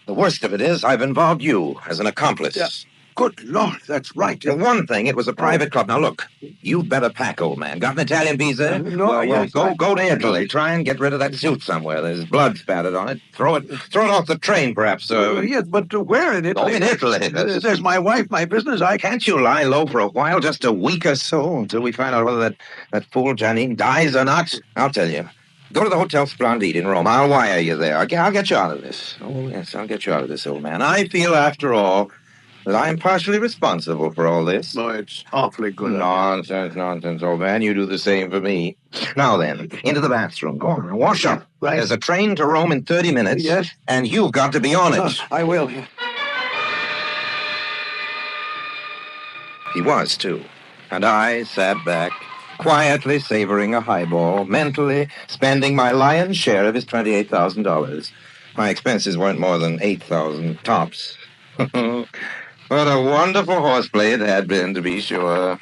The worst of it is I've involved you as an accomplice. Yeah. Good Lord, that's right. The one thing, it was a private club. Now, look, you better pack, old man. Got an Italian visa? No, well, yes, go to Italy. Try and get rid of that suit somewhere. There's blood spattered on it. Throw it off the train, perhaps. Yes, but where in Italy? Oh, in Italy. There's my wife, my business. Can't you lie low for a while, just a week or so, until we find out whether that fool Janine dies or not? I'll tell you. Go to the Hotel Splendide in Rome. I'll wire you there. I'll get you out of this. Oh, yes, I'll get you out of this, old man. I feel, after all, that I am partially responsible for all this. No, it's awfully good. Nonsense, old man. You do the same for me. Now then, into the bathroom. Go on, wash up. Right. There's a train to Rome in 30 minutes. Yes. And you've got to be on it. I will. He was, too. And I sat back, quietly savoring a highball, mentally spending my lion's share of his $28,000. My expenses weren't more than $8,000 tops. What a wonderful horseplay it had been, to be sure.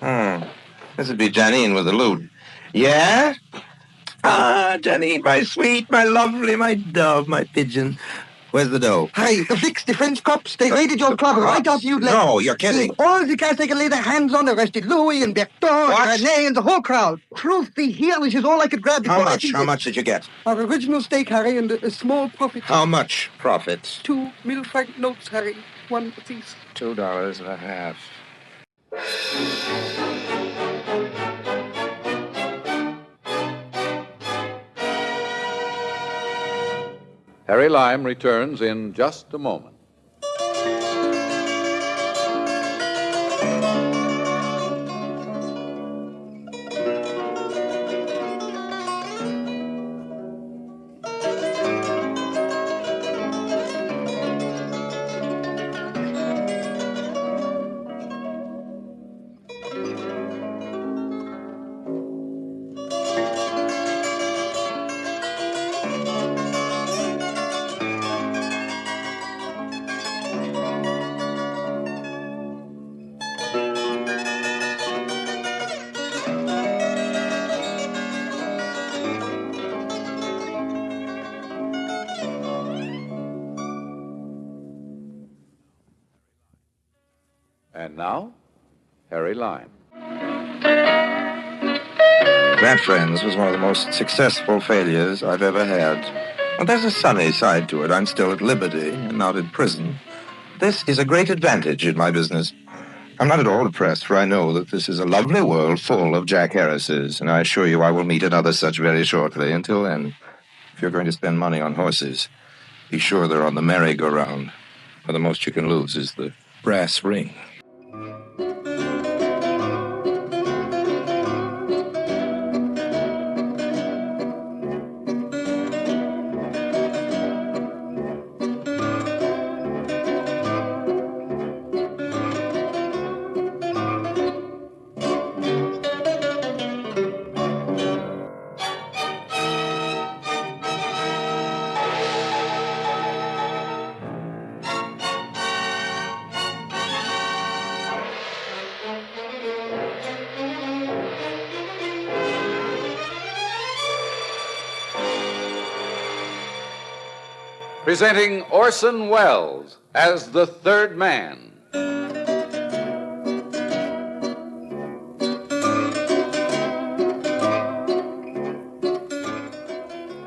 This would be Janine with the loot. Yeah? Ah, Janine, my sweet, my lovely, my dove, my pigeon. Where's the dough? Hey, the Fleece, the French cops, they raided your club right after you left. No, you're kidding. All the guys they can lay their hands on arrested Louis and Bertrand, René, and the whole crowd. Truth be here, which is all I could grab before How much did you get? Our original stake, Harry, and a small profit. How much profit? 2 mille-franc notes, Harry. One apiece. $2.50. Harry Lime returns in just a moment. And now, Harry Lime. That, friends, was one of the most successful failures I've ever had. Well, there's a sunny side to it. I'm still at liberty and not in prison. This is a great advantage in my business. I'm not at all depressed, for I know that this is a lovely world full of Jack Harrises, and I assure you I will meet another such very shortly. Until then, if you're going to spend money on horses, be sure they're on the merry-go-round, for the most you can lose is the brass ring. Presenting Orson Welles as the third man.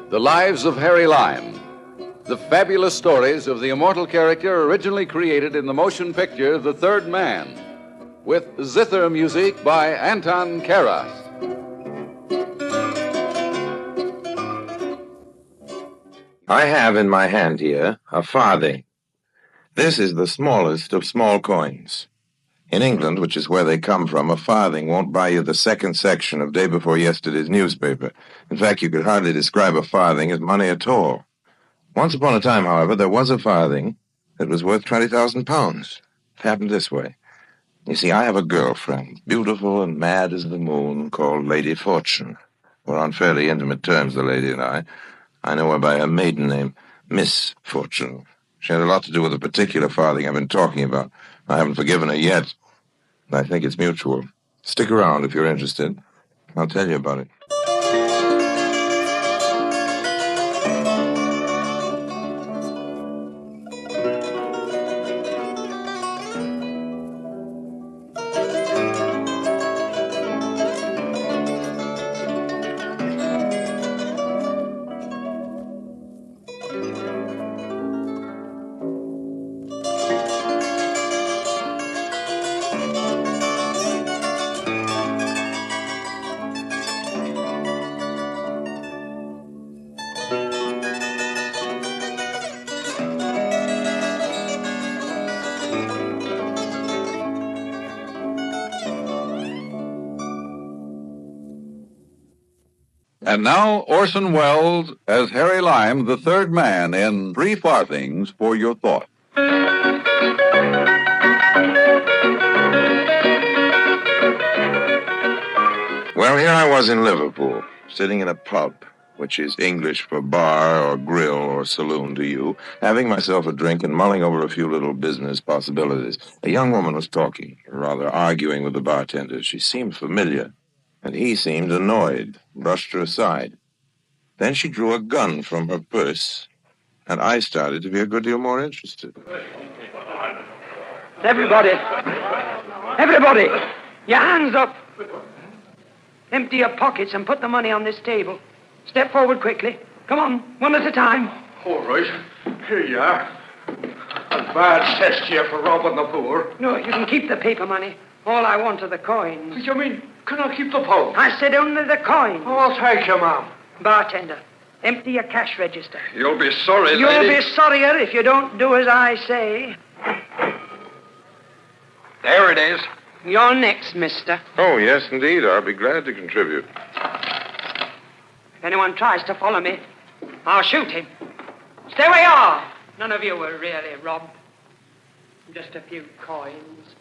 The Lives of Harry Lime. The fabulous stories of the immortal character originally created in the motion picture The Third Man, with zither music by Anton Karas. I have in my hand here a farthing. This is the smallest of small coins. In England, which is where they come from, a farthing won't buy you the second section of day before yesterday's newspaper. In fact, you could hardly describe a farthing as money at all. Once upon a time, however, there was a farthing that was worth 20,000 pounds. It happened this way. You see, I have a girlfriend, beautiful and mad as the moon, called Lady Fortune. We're on fairly intimate terms, the lady and I. I know her by her maiden name, Miss Fortune. She had a lot to do with a particular farthing I've been talking about. I haven't forgiven her yet. I think it's mutual. Stick around if you're interested. I'll tell you about it. And now, Orson Welles as Harry Lime, the third man, in 3 Farthings for your thought. Well, here I was in Liverpool, sitting in a pub, which is English for bar or grill or saloon to you, having myself a drink and mulling over a few little business possibilities. A young woman was talking, or rather arguing with the bartender. She seemed familiar, and he seemed annoyed, brushed her aside. Then she drew a gun from her purse, and I started to be a good deal more interested. Everybody, your hands up. Empty your pockets and put the money on this table. Step forward quickly. Come on, one at a time. All right. Here you are. A bad test here for robbing the poor. No, you can keep the paper money. All I want are the coins. What do you mean? Can I keep the pound? I said only the coins. Oh, thank you, ma'am. Bartender, empty your cash register. You'll be sorry, You'll lady. be sorrier if you don't do as I say. There it is. You're next, mister. Oh, yes, indeed. I'll be glad to contribute. If anyone tries to follow me, I'll shoot him. Stay where you are. None of you were really robbed. Just a few coins.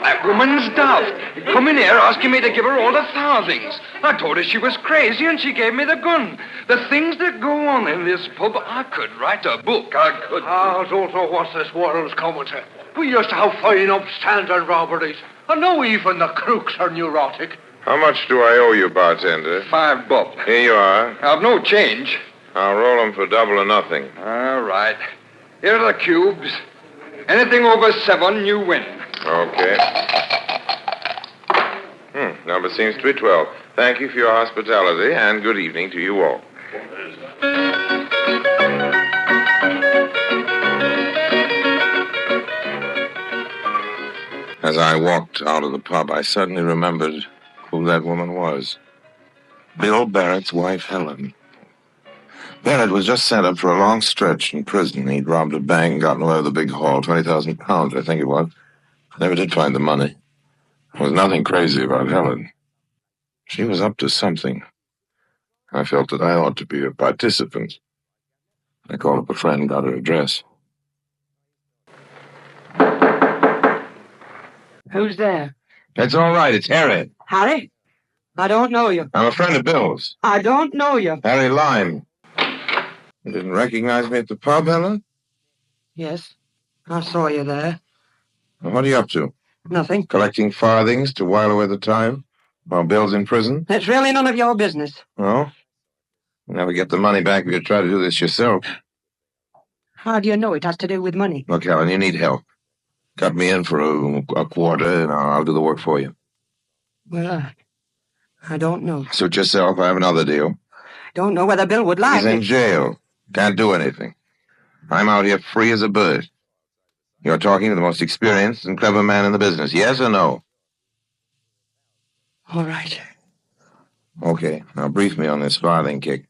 That woman's daft. Come in here asking me to give her all the farthings. I told her she was crazy and she gave me the gun. The things that go on in this pub, I could write a book. I could. I don't know what this world's coming to. We used to have fine upstanding robberies. And now even the crooks are neurotic. How much do I owe you, bartender? $5. Here you are. I've no change. I'll roll them for double or nothing. All right. Here are the cubes. Anything over 7, you win. Okay. Number seems to be 12. Thank you for your hospitality, and good evening to you all. As I walked out of the pub, I suddenly remembered who that woman was. Bill Barrett's wife, Helen. Barrett was just sent up for a long stretch in prison. He'd robbed a bank and gotten away with a big haul, 20,000 pounds, I think it was. Never did find the money. There was nothing crazy about Helen. She was up to something. I felt that I ought to be a participant. I called up a friend, got her address. Who's there? It's all right, it's Harry. Harry? I don't know you. I'm a friend of Bill's. I don't know you. Harry Lime. You didn't recognize me at the pub, Helen? Yes, I saw you there. Well, what are you up to? Nothing. Collecting farthings to while away the time? While Bill's in prison? That's really none of your business. No? You'll never get the money back if you try to do this yourself. How do you know it has to do with money? Look, Helen, you need help. Cut me in for a quarter, and I'll do the work for you. Well, I don't know. Suit yourself. I have another deal. Don't know whether Bill would like He's in it. jail. Can't do anything. I'm out here free as a bird. You're talking to the most experienced and clever man in the business. Yes or no? All right. Okay. Now brief me on this farthing kick.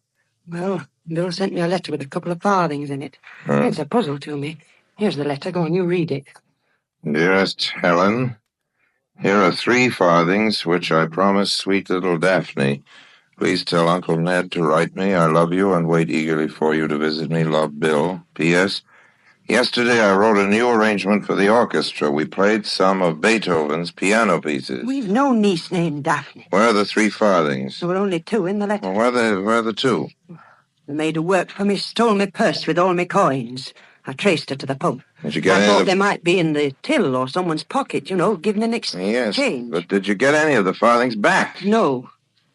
Well, Bill sent me a letter with a couple of farthings in it. It's a puzzle to me. Here's the letter. Go on, you read it. Dearest Helen, here are 3 farthings which I promised sweet little Daphne. Please tell Uncle Ned to write me. I love you and wait eagerly for you to visit me. Love, Bill. P.S. Yesterday I wrote a new arrangement for the orchestra. We played some of Beethoven's piano pieces. We've no niece named Daphne. Where are the 3 farthings? There were only 2 in the letter. Well, where are the 2? The maid who worked for me stole my purse with all my coins. I traced her to the pub. Did you get I any thought of the... they might be in the till or someone's pocket, given an exchange. Yes, but did you get any of the farthings back? No.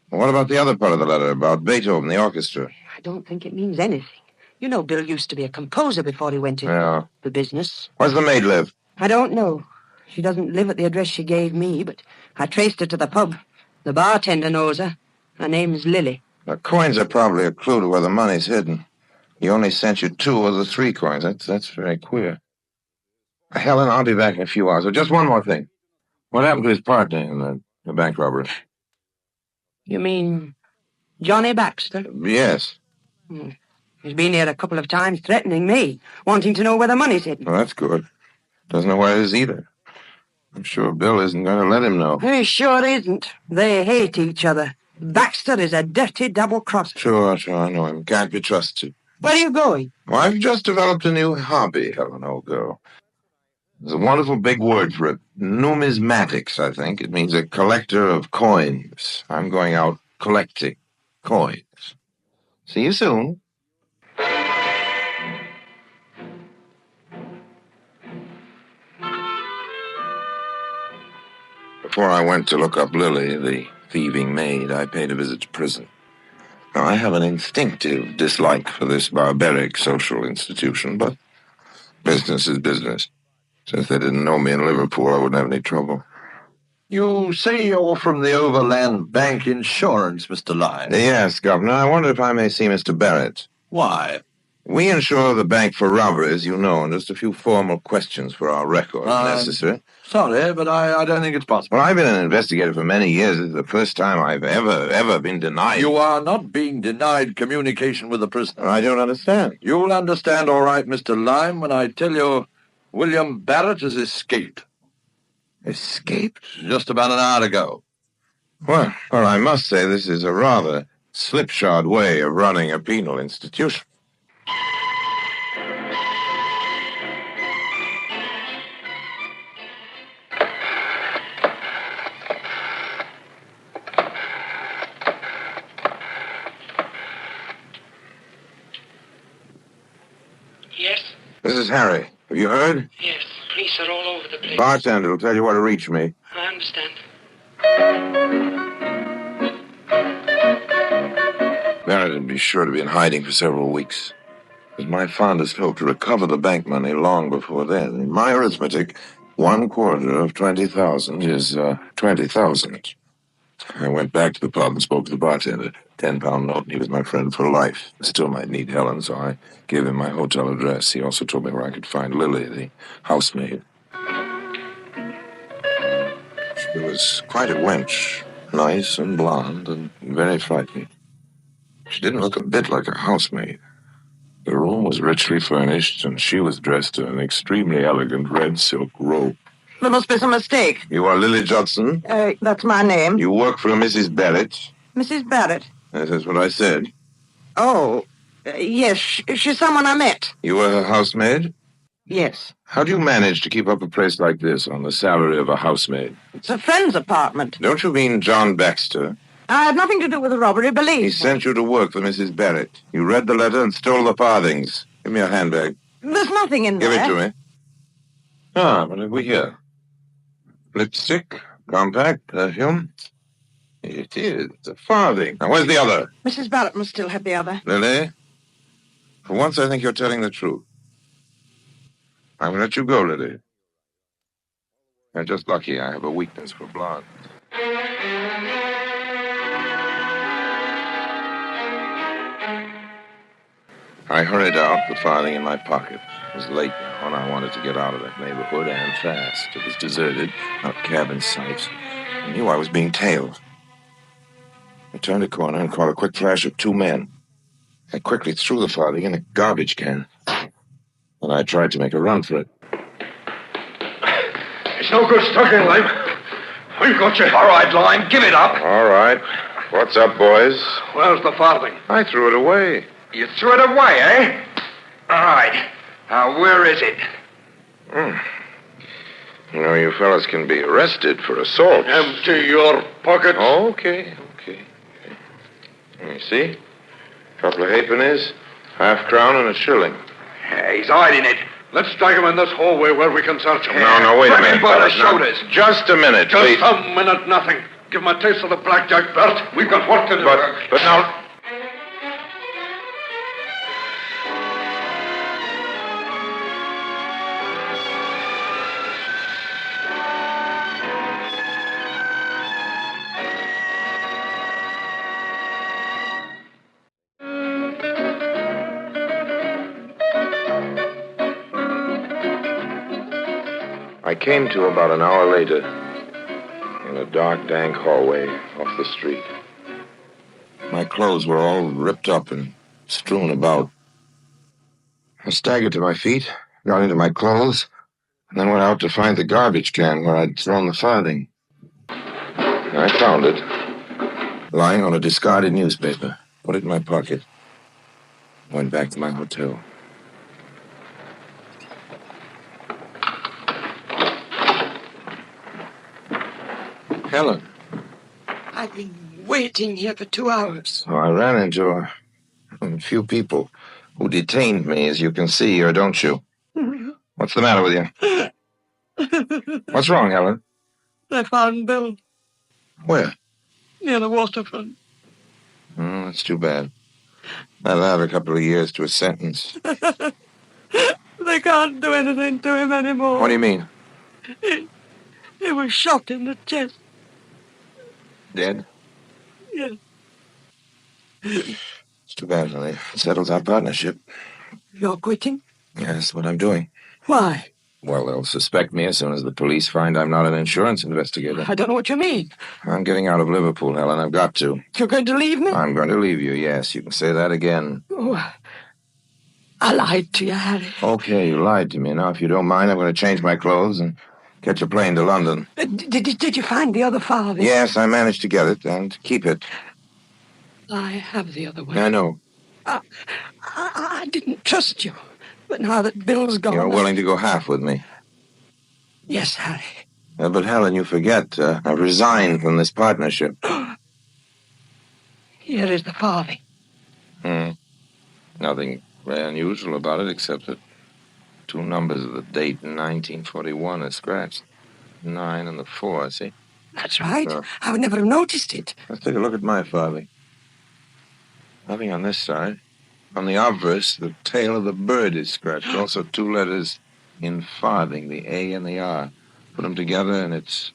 Well, what about the other part of the letter about Beethoven, the orchestra? I don't think it means anything. You know, Bill used to be a composer before he went into the business. Where's the maid live? I don't know. She doesn't live at the address she gave me, but I traced her to the pub. The bartender knows her. Her name's Lily. The coins are probably a clue to where the money's hidden. He only sent you 2 of the 3 coins. That's very queer. Helen, I'll be back in a few hours. Oh, just one more thing. What happened to his partner in the bank robbery? You mean Johnny Baxter? Yes. He's been here a couple of times threatening me, wanting to know where the money's hidden. Well, that's good. Doesn't know where it is either. I'm sure Bill isn't going to let him know. He sure isn't. They hate each other. Baxter is a dirty double-crosser. Sure, I know him. Can't be trusted. Where are you going? Well, I've just developed a new hobby, Helen, old girl. There's a wonderful big word for it. Numismatics, I think. It means a collector of coins. I'm going out collecting coins. See you soon. Before I went to look up Lily, the thieving maid, I paid a visit to prison. Now, I have an instinctive dislike for this barbaric social institution, but business is business. Since they didn't know me in Liverpool, I wouldn't have any trouble. You say you're from the Overland Bank Insurance, Mr. Lyne? Yes, Governor. I wonder if I may see Mr. Barrett. Why? We insure the bank for robberies, you know, and just a few formal questions for our records necessary. Sorry, but I don't think it's possible. Well, I've been an investigator for many years. This is the first time I've ever been denied. You are not being denied communication with the prisoner. I don't understand. You'll understand all right, Mr. Lyme, when I tell you William Barrett has escaped. Escaped? Just about an hour ago. Well, I must say this is a rather slipshod way of running a penal institution. Yes? This is Harry. Have you heard? Yes. Police are all over the place. Bartender will tell you where to reach me. I understand. Barrett would be sure to be in hiding for several weeks. It was my fondest hope to recover the bank money long before then. In my arithmetic, 1/4 of 20,000 is 20,000. I went back to the pub and spoke to the bartender. £10 note, and he was my friend for life. I still might need Helen, so I gave him my hotel address. He also told me where I could find Lily, the housemaid. She was quite a wench, nice and blonde and very frightening. She didn't look a bit like a housemaid. The room was richly furnished, and she was dressed in an extremely elegant red silk robe. There must be some mistake. You are Lily Judson? That's my name. You work for Mrs. Barrett? Mrs. Barrett. That's what I said. Oh, yes. She's someone I met. You were her housemaid? Yes. How do you manage to keep up a place like this on the salary of a housemaid? It's a friend's apartment. Don't you mean John Baxter? I had nothing to do with the robbery, believe me. He sent you to work for Mrs. Barrett. You read the letter and stole the farthings. Give me your handbag. There's nothing in there. Give it to me. Ah, what have we here? Lipstick, compact, perfume. It is a farthing. Now, where's the other? Mrs. Barrett must still have the other. Lily? For once, I think you're telling the truth. I'm going to let you go, Lily. I'm just lucky I have a weakness for blondes. I hurried out, the farthing in my pocket. It was late now, and I wanted to get out of that neighborhood, and fast. It was deserted, not a cab in sight. I knew I was being tailed. I turned a corner and caught a quick flash of two men. I quickly threw the farthing in a garbage can. And I tried to make a run for it. It's no good struggling, Lime. We've got you. All right, Lime, give it up. All right. What's up, boys? Where's the farthing? I threw it away. You threw it away, eh? All right. Now, where is it? You know, you fellas can be arrested for assault. Empty your pockets. Okay. Let me see. Couple of halfpennies, half-crown, and a shilling. Yeah, he's hiding it. Let's drag him in this hallway where we can search him. No, wait a Grab him minute. by the fellas. Now, shoulders. Just a minute, Just please. a minute, nothing. Give him a taste of the blackjack, Bert. We've got work to do. But now... I came to about an hour later in a dark, dank hallway off the street. My clothes were all ripped up and strewn about. I staggered to my feet, got into my clothes, and then went out to find the garbage can where I'd thrown the farthing. I found it, lying on a discarded newspaper. Put it in my pocket. Went back to my hotel. Helen. I've been waiting here for 2 hours. Oh, I ran into a few people who detained me, as you can see here, don't you? What's the matter with you? What's wrong, Helen? They found Bill Where? near the waterfront. Oh, that's too bad. That'll add a couple of years to his sentence. They can't do anything to him anymore. What do you mean? He was shot in the chest. Dead? Yes. It's too bad, Lily. It settles our partnership. You're quitting? Yeah, that's what I'm doing. Why? Well, they'll suspect me as soon as the police find I'm not an insurance investigator. I don't know what you mean. I'm getting out of Liverpool, Helen. I've got to. You're going to leave me? I'm going to leave you, yes. You can say that again. Oh, I lied to you, Harry. Okay, you lied to me. Now, if you don't mind, I'm going to change my clothes and catch a plane to London. Did you find the other farthing? Yes, I managed to get it and keep it. I have the other one. I know. I didn't trust you. But now that Bill's gone... You're willing to go half with me. Yes, Harry. But, Helen, you forget. I've resigned from this partnership. Here is the farthing. Nothing very unusual about it, except that 2 numbers of the date in 1941 are scratched. 9 and the 4, see? That's right. I would never have noticed it. Let's take a look at my farthing. Nothing on this side. On the obverse, the tail of the bird is scratched. Also 2 letters in farthing, the A and the R. Put them together and it's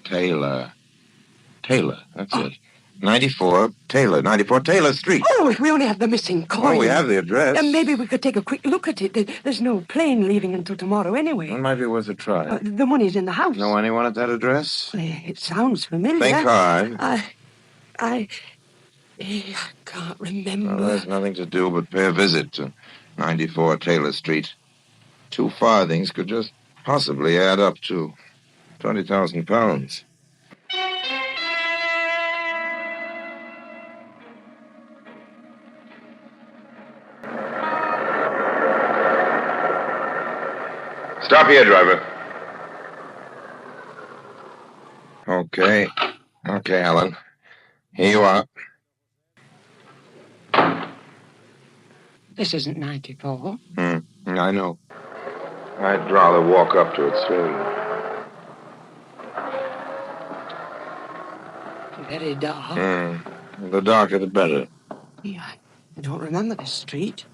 Taylor. Taylor, that's it. 94 Taylor Street. Oh, we only have the missing coin. Well, we have the address. And maybe we could take a quick look at it. There's no plane leaving until tomorrow anyway. It might be worth a try. The money's in the house. Know anyone at that address? It sounds familiar. Think hard. I can't remember. Well, there's nothing to do but pay a visit to 94 Taylor Street. 2 farthings could just possibly add up to 20,000 pounds. Stop here, driver. Okay, Helen. Here you are. This isn't 94. I know. I'd rather walk up to it slowly. Very dark. The darker the better. Yeah, I don't remember this street.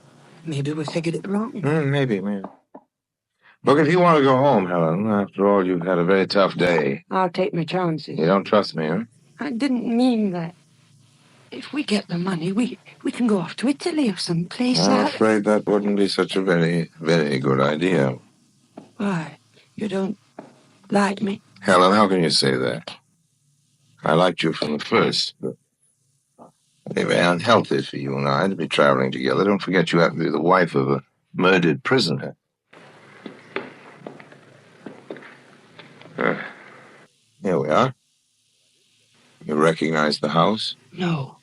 Maybe we figured it wrong. Maybe. Look, if you want to go home, Helen, after all, you've had a very tough day. I'll take my chances. You don't trust me, huh? I didn't mean that. If we get the money, we can go off to Italy or someplace I'm else. afraid that wouldn't be such a very, very good idea. Why? You don't like me? Helen, how can you say that? I liked you from the first, but it'd be very unhealthy for you and I to be traveling together. Don't forget you happen to be the wife of a murdered prisoner. Here we are. You recognize the house? No.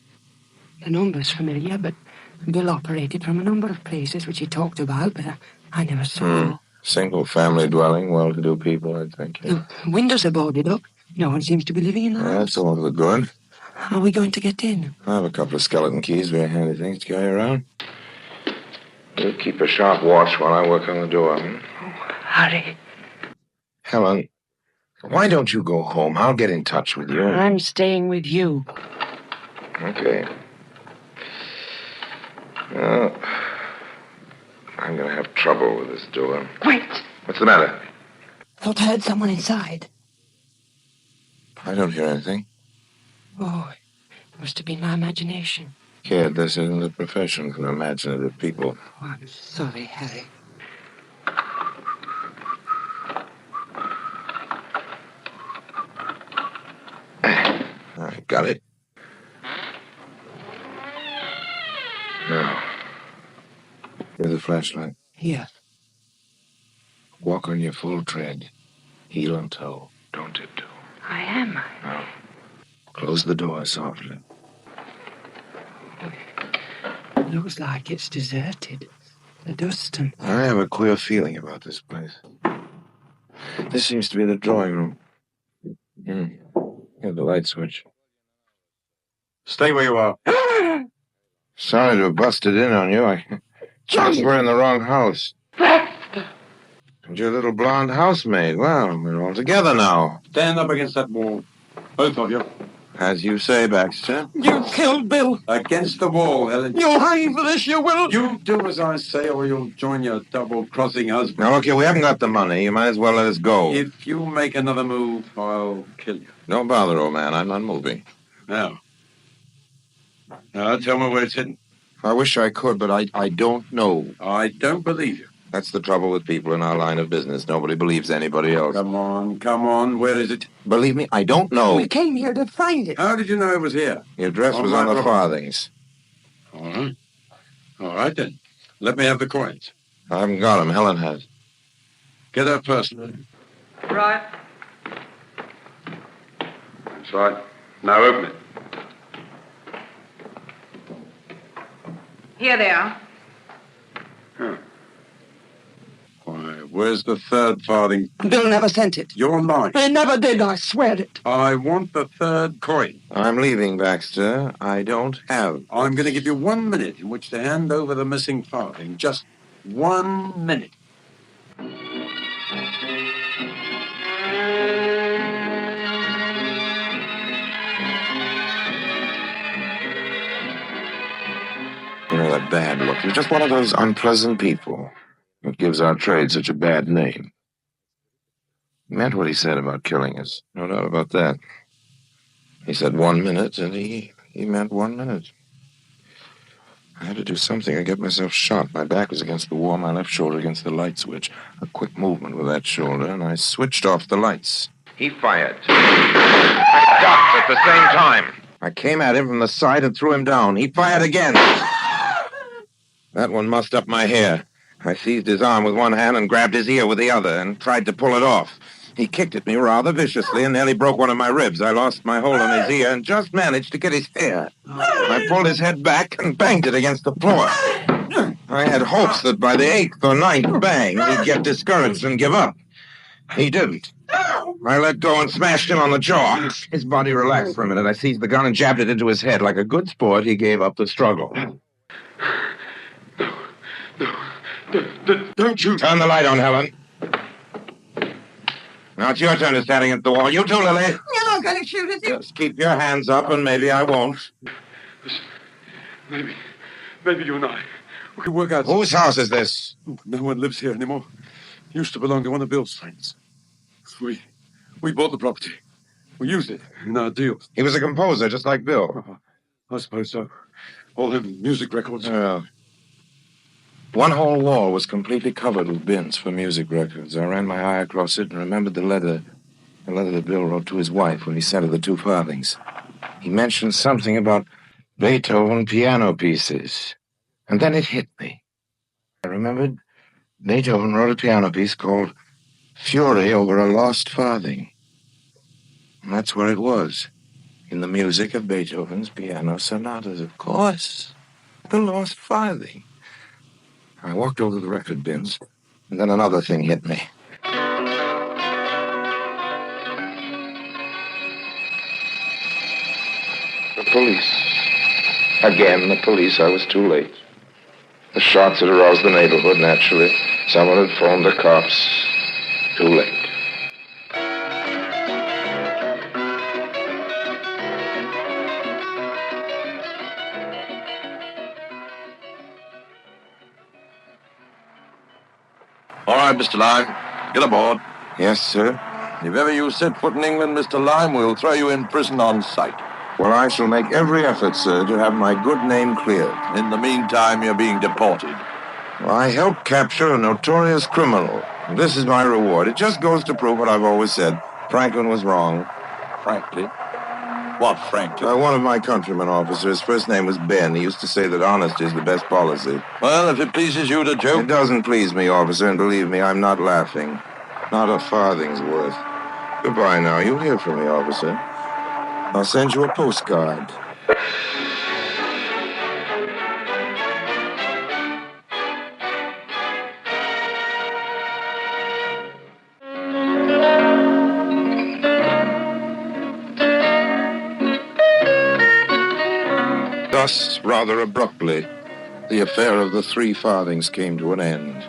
The number's familiar, but Bill operated from a number of places which he talked about, but I never saw. Single family dwelling, well-to-do people, I think. The windows are boarded up. No one seems to be living in the house. That's all the good. How are we going to get in? I have a couple of skeleton keys, very handy things to carry around. You keep a sharp watch while I work on the door. Hurry. Helen, why don't you go home? I'll get in touch with you. I'm staying with you. Okay. Well, I'm going to have trouble with this door. Wait. What's the matter? Thought I heard someone inside. I don't hear anything. Oh, it must have been my imagination. Kid, this isn't a profession for imaginative people. Oh, I'm sorry, Harry. I got it. Now, here's a flashlight. Here. Walk on your full tread. Heel and toe. Don't tiptoe. I am. Now, close the door softly. Looks like it's deserted. The dust and... I have a queer feeling about this place. This seems to be the drawing room. Here's the light switch. Stay where you are. Sorry to have busted in on you. I guess we're in the wrong house. And your little blonde housemaid. Well, we're all together now. Stand up against that wall. Both of you. As you say, Baxter. You killed Bill. Against the wall, Helen. You'll hang for this, you will. You do as I say, or you'll join your double-crossing husband. Now, look here, we haven't got the money. You might as well let us go. If you make another move, I'll kill you. Don't bother, old man. I'm not moving. Now, tell me where it's hidden. I wish I could, but I don't know. I don't believe you. That's the trouble with people in our line of business. Nobody believes anybody else. Come on. Where is it? Believe me, I don't know. We came here to find it. How did you know it was here? The address was on the Farthings. All right, then. Let me have the coins. I haven't got them. Helen has. Get her purse. Right. That's right. Now open it. Here they are. Huh. Why, where's the third farthing? Bill never sent it. You're lying. He never did, I swear it. I want the third coin. I'm leaving, Baxter. I don't have. I'm going to give you 1 minute in which to hand over the missing farthing. Just 1 minute. You know, that bad look. You're just one of those unpleasant people. It gives our trade such a bad name. He meant what he said about killing us. No doubt about that. He said 1 minute, and he meant 1 minute. I had to do something. I get myself shot. My back was against the wall, my left shoulder against the light switch. A quick movement with that shoulder, and I switched off the lights. He fired. I ducked at the same time. I came at him from the side and threw him down. He fired again. That one mussed up my hair. I seized his arm with one hand and grabbed his ear with the other and tried to pull it off. He kicked at me rather viciously and nearly broke one of my ribs. I lost my hold on his ear and just managed to get his hair. I pulled his head back and banged it against the floor. I had hopes that by the 8th or 9th bang, he'd get discouraged and give up. He didn't. I let go and smashed him on the jaw. His body relaxed for a minute. I seized the gun and jabbed it into his head. Like a good sport, he gave up the struggle. Don't you... Turn the light on, Helen. Now it's your turn to stand against the wall. You too, Lily. No! I'm going to shoot at you. Just keep your hands up and maybe I won't. Maybe you and I, we can work out... Whose house is this? No one lives here anymore. Used to belong to one of Bill's friends. We bought the property. We used it in our deal. He was a composer, just like Bill. I suppose so. All them music records. One whole wall was completely covered with bins for music records. I ran my eye across it and remembered the letter that Bill wrote to his wife when he sent her the 2 farthings. He mentioned something about Beethoven piano pieces. And then it hit me. I remembered Beethoven wrote a piano piece called Fury Over a Lost Farthing. And that's where it was. In the music of Beethoven's piano sonatas, of course. The Lost Farthing. I walked over to the record bins, and then another thing hit me. The police. Again, the police. I was too late. The shots had aroused the neighborhood, naturally. Someone had phoned the cops. Too late. All right, Mr. Lime. Get aboard. Yes, sir. If ever you set foot in England, Mr. Lime, we'll throw you in prison on sight. Well, I shall make every effort, sir, to have my good name cleared. In the meantime, you're being deported. Well, I helped capture a notorious criminal. This is my reward. It just goes to prove what I've always said. Franklin was wrong. Franklin? What Franklin? One of my countrymen officers. His first name was Ben. He used to say that honesty is the best policy. Well, if it pleases you to joke... It doesn't please me, officer, and believe me, I'm not laughing. Not a farthing's worth. Goodbye now. You'll hear from me, officer. I'll send you a postcard. Thus, rather abruptly, the affair of the 3 farthings came to an end.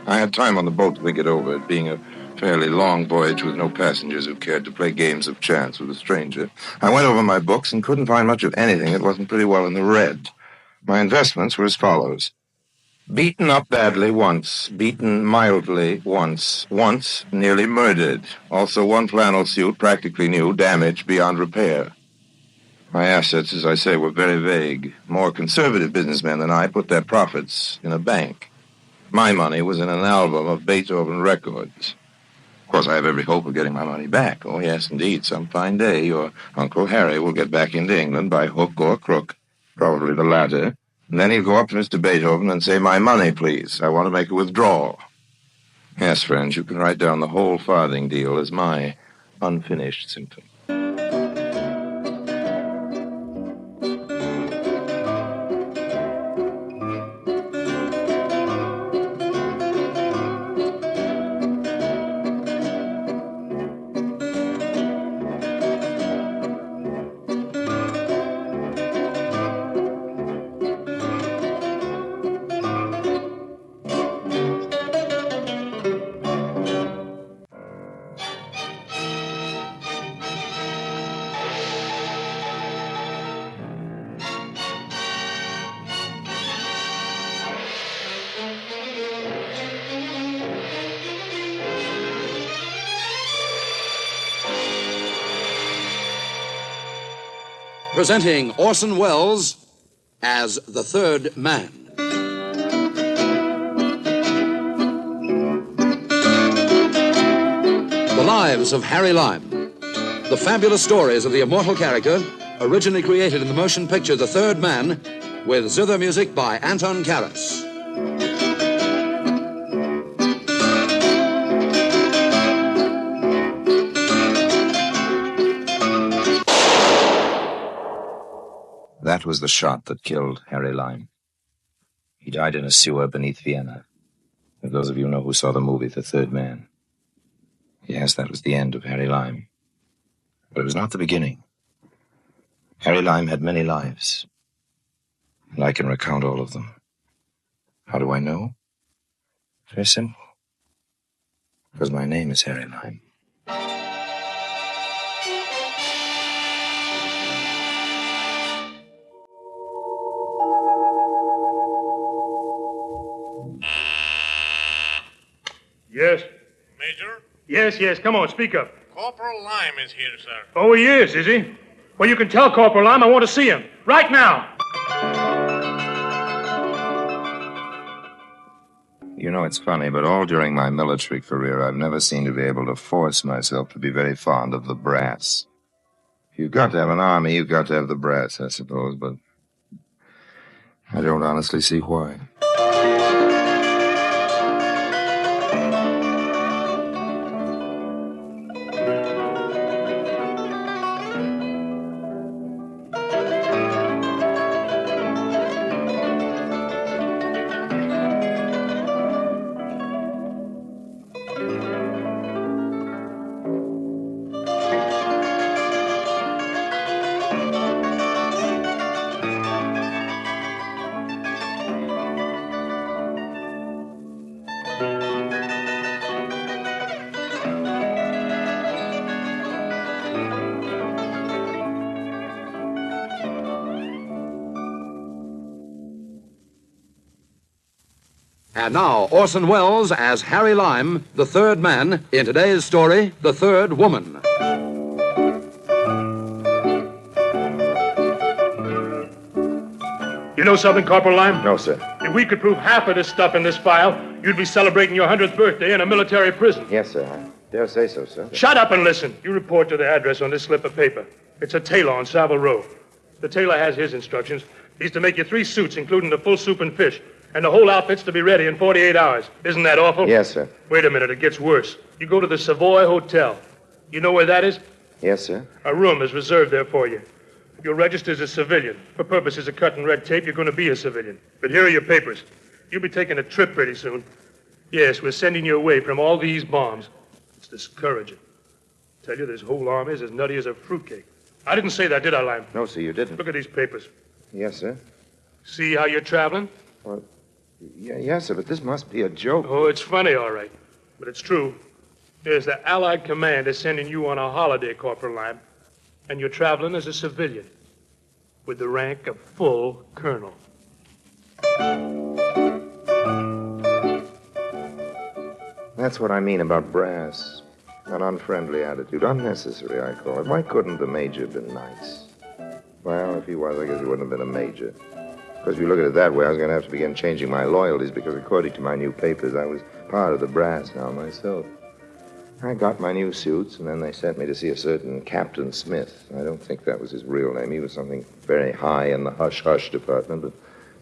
I had time on the boat to think it over, it being a fairly long voyage with no passengers who cared to play games of chance with a stranger. I went over my books and couldn't find much of anything that wasn't pretty well in the red. My investments were as follows. Beaten up badly once, beaten mildly once, nearly murdered. Also 1 flannel suit, practically new, damaged beyond repair. My assets, as I say, were very vague. More conservative businessmen than I put their profits in a bank. My money was in an album of Beethoven records. Of course, I have every hope of getting my money back. Oh, yes, indeed. Some fine day, your Uncle Harry will get back into England by hook or crook, probably the latter. And then he'll go up to Mr. Beethoven and say, "My money, please. I want to make a withdrawal." Yes, friends, you can write down the whole farthing deal as my unfinished symptom. Presenting Orson Welles as the Third Man. The Lives of Harry Lime. The fabulous stories of the immortal character, originally created in the motion picture The Third Man, with zither music by Anton Karas. That was the shot that killed Harry Lime. He died in a sewer beneath Vienna. If those of you know who saw the movie The Third Man. Yes, that was the end of Harry Lime. But it was not the beginning. Harry Lime had many lives. And I can recount all of them. How do I know? Very simple. Because my name is Harry Lime. Yes? Major? Yes. Come on, speak up. Corporal Lime is here, sir. Oh, he is he? Well, you can tell Corporal Lime I want to see him. Right now. You know, it's funny, but all during my military career, I've never seemed to be able to force myself to be very fond of the brass. If you've got to have an army, you've got to have the brass, I suppose, but I don't honestly see why. And now, Orson Welles as Harry Lime, the third man, in today's story, The Third Woman. You know something, Corporal Lime? No, sir. If we could prove half of this stuff in this file, you'd be celebrating your 100th birthday in a military prison. Yes, sir. I dare say so, sir. Shut up and listen. You report to the address on this slip of paper. It's a tailor on Savile Row. The tailor has his instructions. He's to make you 3 suits, including the full soup and fish. And the whole outfit's to be ready in 48 hours. Isn't that awful? Yes, sir. Wait a minute, it gets worse. You go to the Savoy Hotel. You know where that is? Yes, sir. A room is reserved there for you. You're registered as a civilian. For purposes of cutting red tape, you're going to be a civilian. But here are your papers. You'll be taking a trip pretty soon. Yes, we're sending you away from all these bombs. It's discouraging. I tell you, this whole army is as nutty as a fruitcake. I didn't say that, did I, Lime? No, sir, you didn't. Look at these papers. Yes, sir. See how you're traveling? Well, yes, sir, but this must be a joke. Oh, it's funny, all right. But it's true. There's the Allied command is sending you on a holiday, Corporal Lime. And you're traveling as a civilian with the rank of full colonel. That's what I mean about brass. An unfriendly attitude. Unnecessary, I call it. Why couldn't the major have been nice? Well, if he was, I guess he wouldn't have been a major. Because if you look at it that way, I was going to have to begin changing my loyalties because according to my new papers, I was part of the brass now myself. I got my new suits, and then they sent me to see a certain Captain Smith. I don't think that was his real name. He was something very high in the hush-hush department, but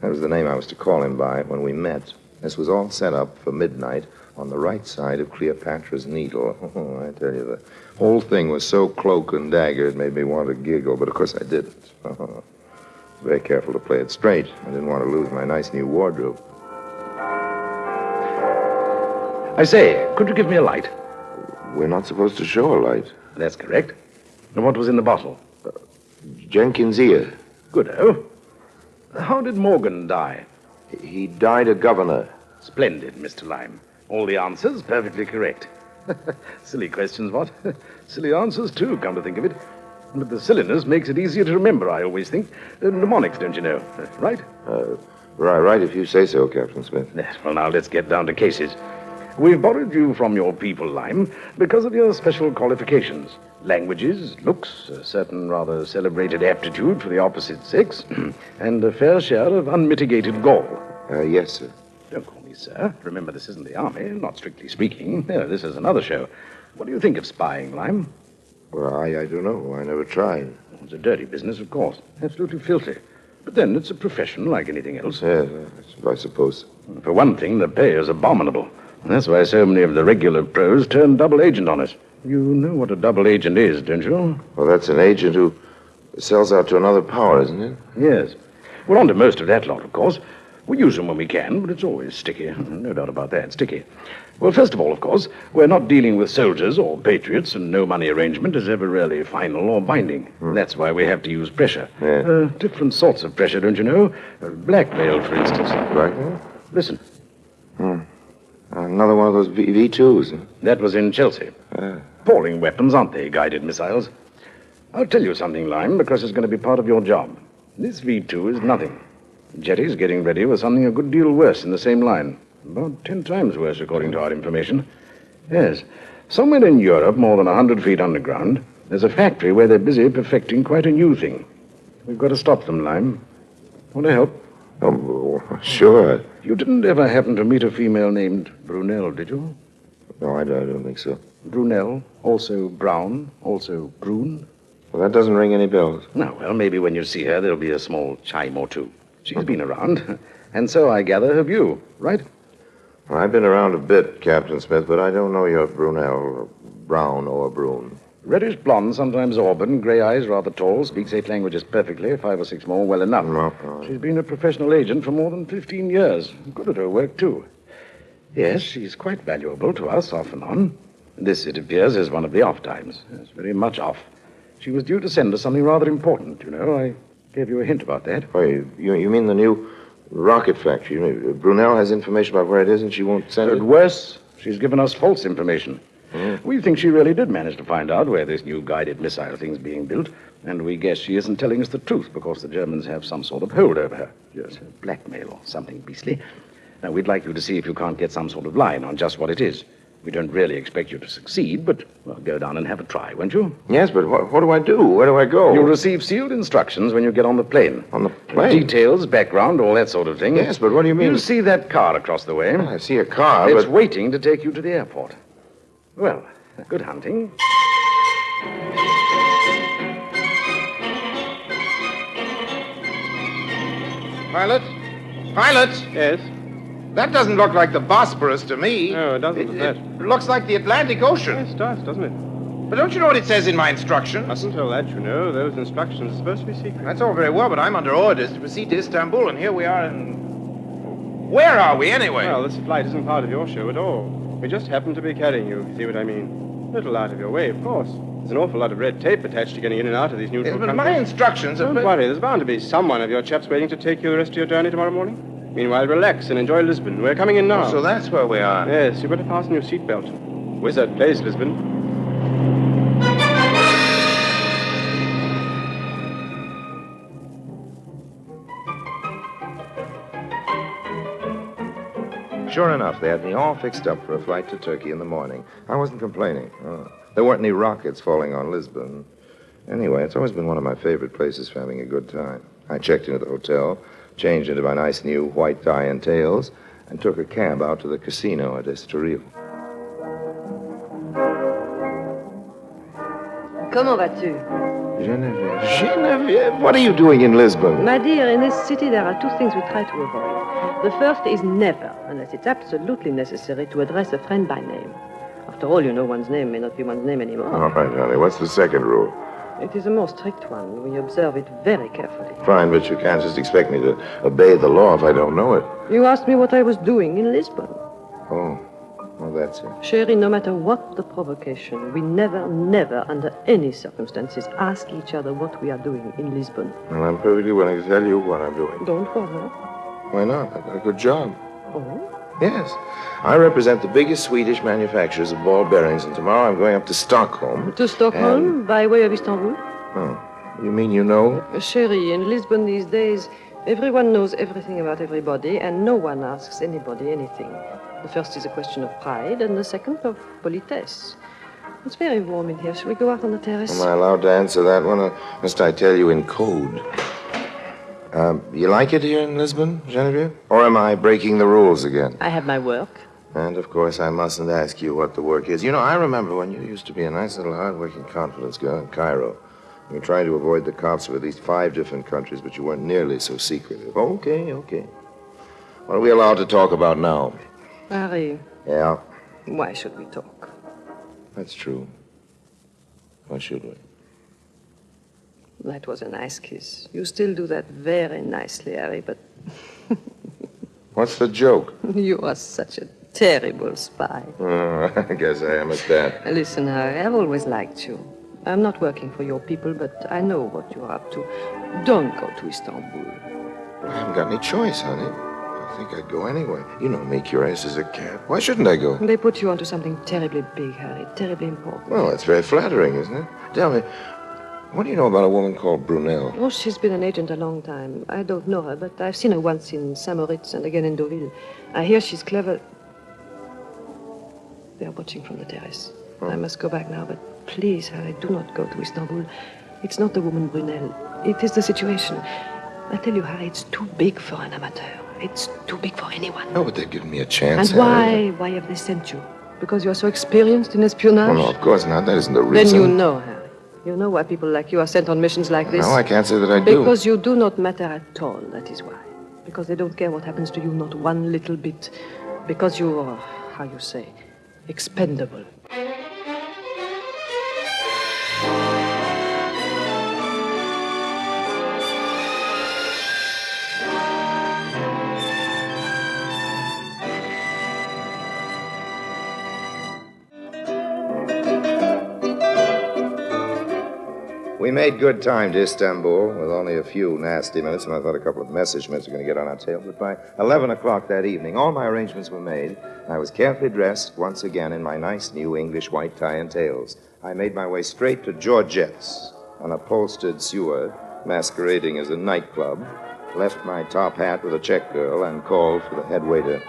that was the name I was to call him by when we met. This was all set up for midnight on the right side of Cleopatra's Needle. Oh, I tell you, the whole thing was so cloak and dagger it made me want to giggle, but of course I didn't. Very careful to play it straight. I didn't want to lose my nice new wardrobe. I say, could you give me a light? We're not supposed to show a light. That's correct. And what was in the bottle? Jenkins' ear. Good-o. How did Morgan die? He died a governor. Splendid, Mr. Lime. All the answers perfectly correct. Silly questions, what? Silly answers, too, come to think of it. But the silliness makes it easier to remember, I always think. Mnemonics, don't you know? Right? Right, if you say so, Captain Smith. Yes, well, now, let's get down to cases. We've borrowed you from your people, Lime, because of your special qualifications. Languages, looks, a certain rather celebrated aptitude for the opposite sex, and a fair share of unmitigated gall. Yes, sir. Don't call me sir. Remember, this isn't the army, not strictly speaking. No, this is another show. What do you think of spying, Lime? Well, I don't know. I never tried. It's a dirty business, of course. Absolutely filthy. But then it's a profession like anything else. Yes, I suppose. For one thing, the pay is abominable. And that's why so many of the regular pros turn double agent on us. You know what a double agent is, don't you? Well, that's an agent who sells out to another power, isn't it? Yes. We're on to most of that lot, of course. We use them when we can, but it's always sticky. No doubt about that, sticky. Well, first of all, of course, we're not dealing with soldiers or patriots, and no money arrangement is ever really final or binding. That's why we have to use pressure. Yeah. Different sorts of pressure, don't you know? Blackmail, for instance. Blackmail? Listen. Another one of those V2s. Huh? That was in Chelsea. Appalling weapons, aren't they? Guided missiles. I'll tell you something, Lime, because it's going to be part of your job. This V2 is nothing. Jetty's getting ready with something a good deal worse in the same line. About 10 times worse, according to our information. Yes. Somewhere in Europe, more than 100 feet underground, there's a factory where they're busy perfecting quite a new thing. We've got to stop them, Lime. Want to help? Oh, sure. You didn't ever happen to meet a female named Brunel, did you? No, I don't think so. Brunel, also Brown, also Brune. Well, that doesn't ring any bells. No, well, maybe when you see her, there'll be a small chime or two. She's been around, and so I gather have you, right? Well, I've been around a bit, Captain Smith, but I don't know your Brunel, or Brown, or Brune. Reddish blonde, sometimes auburn, gray eyes, rather tall, speaks 8 languages perfectly, 5 or 6 more, well enough. No. She's been a professional agent for more than 15 years. Good at her work, too. Yes, she's quite valuable to us, off and on. This, it appears, is one of the off times. Yes, very much off. She was due to send us something rather important, you know. I gave you a hint about that. Wait, you mean the new rocket factory? You mean Brunel has information about where it is and she won't send it? Worse, she's given us false information. We think she really did manage to find out where this new guided missile thing's being built, and we guess she isn't telling us the truth because the Germans have some sort of hold over her. Yes, blackmail or something beastly. Now, we'd like you to see if you can't get some sort of line on just what it is. We don't really expect you to succeed, but, well, go down and have a try, won't you? Yes, but what do I do? Where do I go? You'll receive sealed instructions when you get on the plane. On the plane? Details, background, all that sort of thing. Yes, but what do you mean? You see that car across the way? I see a car, It's but... waiting to take you to the airport. Well, good hunting. Pilot? Pilot? Yes? That doesn't look like the Bosporus to me. No, it doesn't. It looks like the Atlantic Ocean. Yes, it does, doesn't it? But don't you know what it says in my instructions? Mustn't tell that, you know. Those instructions are supposed to be secret. That's all very well, but I'm under orders to proceed to Istanbul, and here we are in... Where are we, anyway? Well, this flight isn't part of your show at all. We just happen to be carrying you, if you see what I mean. A little out of your way, of course. There's an awful lot of red tape attached to getting in and out of these neutral Yes, but countries. my instructions are... Don't worry, there's bound to be someone of your chaps waiting to take you the rest of your journey tomorrow morning. Meanwhile, relax and enjoy Lisbon. We're coming in now. Oh, so that's where we are. Yes, you better fasten your seatbelt. Wizard place, Lisbon. Sure enough, they had me all fixed up for a flight to Turkey in the morning. I wasn't complaining. There weren't any rockets falling on Lisbon. Anyway, it's always been one of my favorite places for having a good time. I checked into the hotel, changed into my nice new white tie and tails, and took a cab out to the casino at Estoril. Comment vas-tu? Geneviève, what are you doing in Lisbon? My dear, in this city there are 2 things we try to avoid. The first is never, unless it's absolutely necessary, to address a friend by name. After all, you know one's name may not be one's name anymore. All right, honey. What's the second rule? It is a most strict one. We observe it very carefully. Fine, but you can't just expect me to obey the law if I don't know it. You asked me what I was doing in Lisbon. Oh, well, that's it. Sherry, no matter what the provocation, we never, never, under any circumstances, ask each other what we are doing in Lisbon. Well, I'm perfectly willing to tell you what I'm doing. Don't bother. Why not? I've got a good job. Oh? Yes. I represent the biggest Swedish manufacturers of ball bearings, and tomorrow I'm going up to Stockholm. To Stockholm, by way of Istanbul? Oh, you mean you know? Sherry, in Lisbon these days, everyone knows everything about everybody, and no one asks anybody anything. The first is a question of pride, and the second of politesse. It's very warm in here. Shall we go out on the terrace? Am I allowed to answer that one, or must I tell you in code? You like it here in Lisbon, Genevieve? Or am I breaking the rules again? I have my work. And, of course, I mustn't ask you what the work is. You know, I remember when you used to be a nice little hard-working confidence girl in Cairo. You were trying to avoid the cops of at least 5 different countries, but you weren't nearly so secretive. Okay. What are we allowed to talk about now? Harry. Yeah? Why should we talk? That's true. Why should we? That was a nice kiss. You still do that very nicely, Harry, but... What's the joke? You are such a terrible spy. Oh, I guess I am at that. Listen, Harry, I've always liked you. I'm not working for your people, but I know what you're up to. Don't go to Istanbul. I haven't got any choice, honey. I think I'd go anyway. You know me, curious as a cat. Why shouldn't I go? They put you onto something terribly big, Harry, terribly important. Well, that's very flattering, isn't it? Tell me, what do you know about a woman called Brunel? Oh, she's been an agent a long time. I don't know her, but I've seen her once in Saint-Moritz and again in Deauville. I hear she's clever. They are watching from the terrace. I must go back now, but please, Harry, do not go to Istanbul. It's not the woman Brunel. It is the situation. I tell you, Harry, it's too big for an amateur. It's too big for anyone. No, but they're giving me a chance. And why? Why have they sent you? Because you are so experienced in espionage? Well, no, of course not. That isn't the reason. Then you know, Harry. You know why people like you are sent on missions like this? No, I can't say that I do. Because you do not matter at all, that is why. Because they don't care what happens to you, not one little bit. Because you are, how you say, expendable. We made good time to Istanbul with only a few nasty minutes, and I thought a couple of message minutes were going to get on our tail. But by 11 o'clock that evening, all my arrangements were made. I was carefully dressed once again in my nice new English white tie and tails. I made my way straight to Georgette's, an upholstered sewer masquerading as a nightclub, left my top hat with a check girl, and called for the head waiter.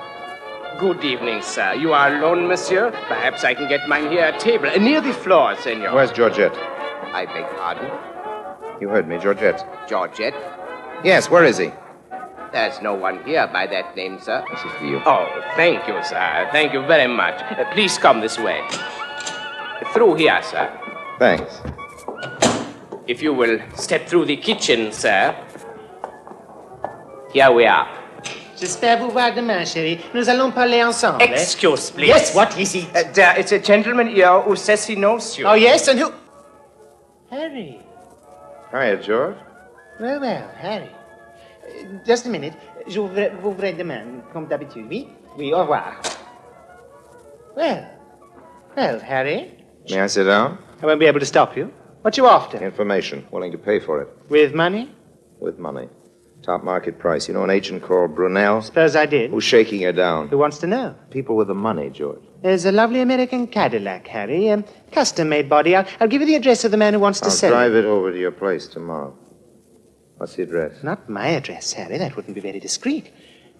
Good evening, sir. You are alone, monsieur? Perhaps I can get mine here at table, near the floor, senor. Where's Georgette? I beg pardon? You heard me, Georgette. Georgette? Yes, where is he? There's no one here by that name, sir. This is for you. Oh, thank you, sir. Thank you very much. Please come this way. Through here, sir. Thanks. If you will step through the kitchen, sir. Here we are. J'espère vous voir demain, chérie. Nous allons parler ensemble. Excuse, please. Yes, what is it? There is a gentleman here who says he knows you. Oh, yes, and who? Harry. Hiya, George. Well, Harry. Just a minute. Vous verrez demain, comme d'habitude. Oui? Oui, au revoir. Well, Harry. May I sit down? I won't be able to stop you. What you after? Information. Willing to pay for it. With money? With money. Top market price. You know an agent called Brunel? Suppose I did. Who's shaking her down? Who wants to know? People with the money, George. There's a lovely American Cadillac, Harry. Custom-made body. I'll give you the address of the man who wants to sell I'll drive it over to your place tomorrow. What's the address? Not my address, Harry. That wouldn't be very discreet.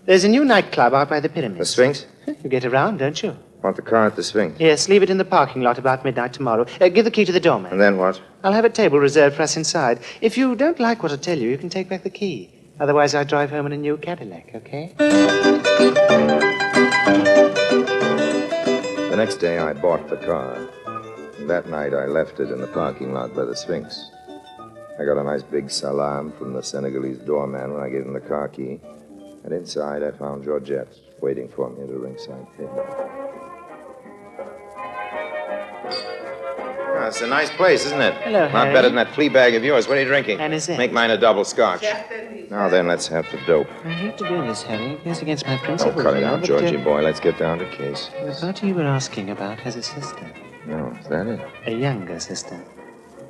There's a new nightclub out by the pyramids. The Sphinx? You get around, don't you? Want the car at the Sphinx? Yes, leave it in the parking lot about midnight tomorrow. Give the key to the doorman. And then what? I'll have a table reserved for us inside. If you don't like what I tell you, you can take back the key. Otherwise, I'll drive home in a new Cadillac, okay? The next day, I bought the car. And that night, I left it in the parking lot by the Sphinx. I got a nice big salam from the Senegalese doorman when I gave him the car key. And inside, I found Georgette waiting for me at a ringside table. Oh, it's a nice place, isn't it? Hello, Not Harry. better than that flea bag of yours. What are you drinking? Anisette. Make mine a double scotch. Now then, let's have the dope. I hate to do this, Harry. It goes against my Oh, principles. cut it you know, out, but, Georgie boy. Let's get down to case. The party you were asking about has a sister. No, is that it? A younger sister.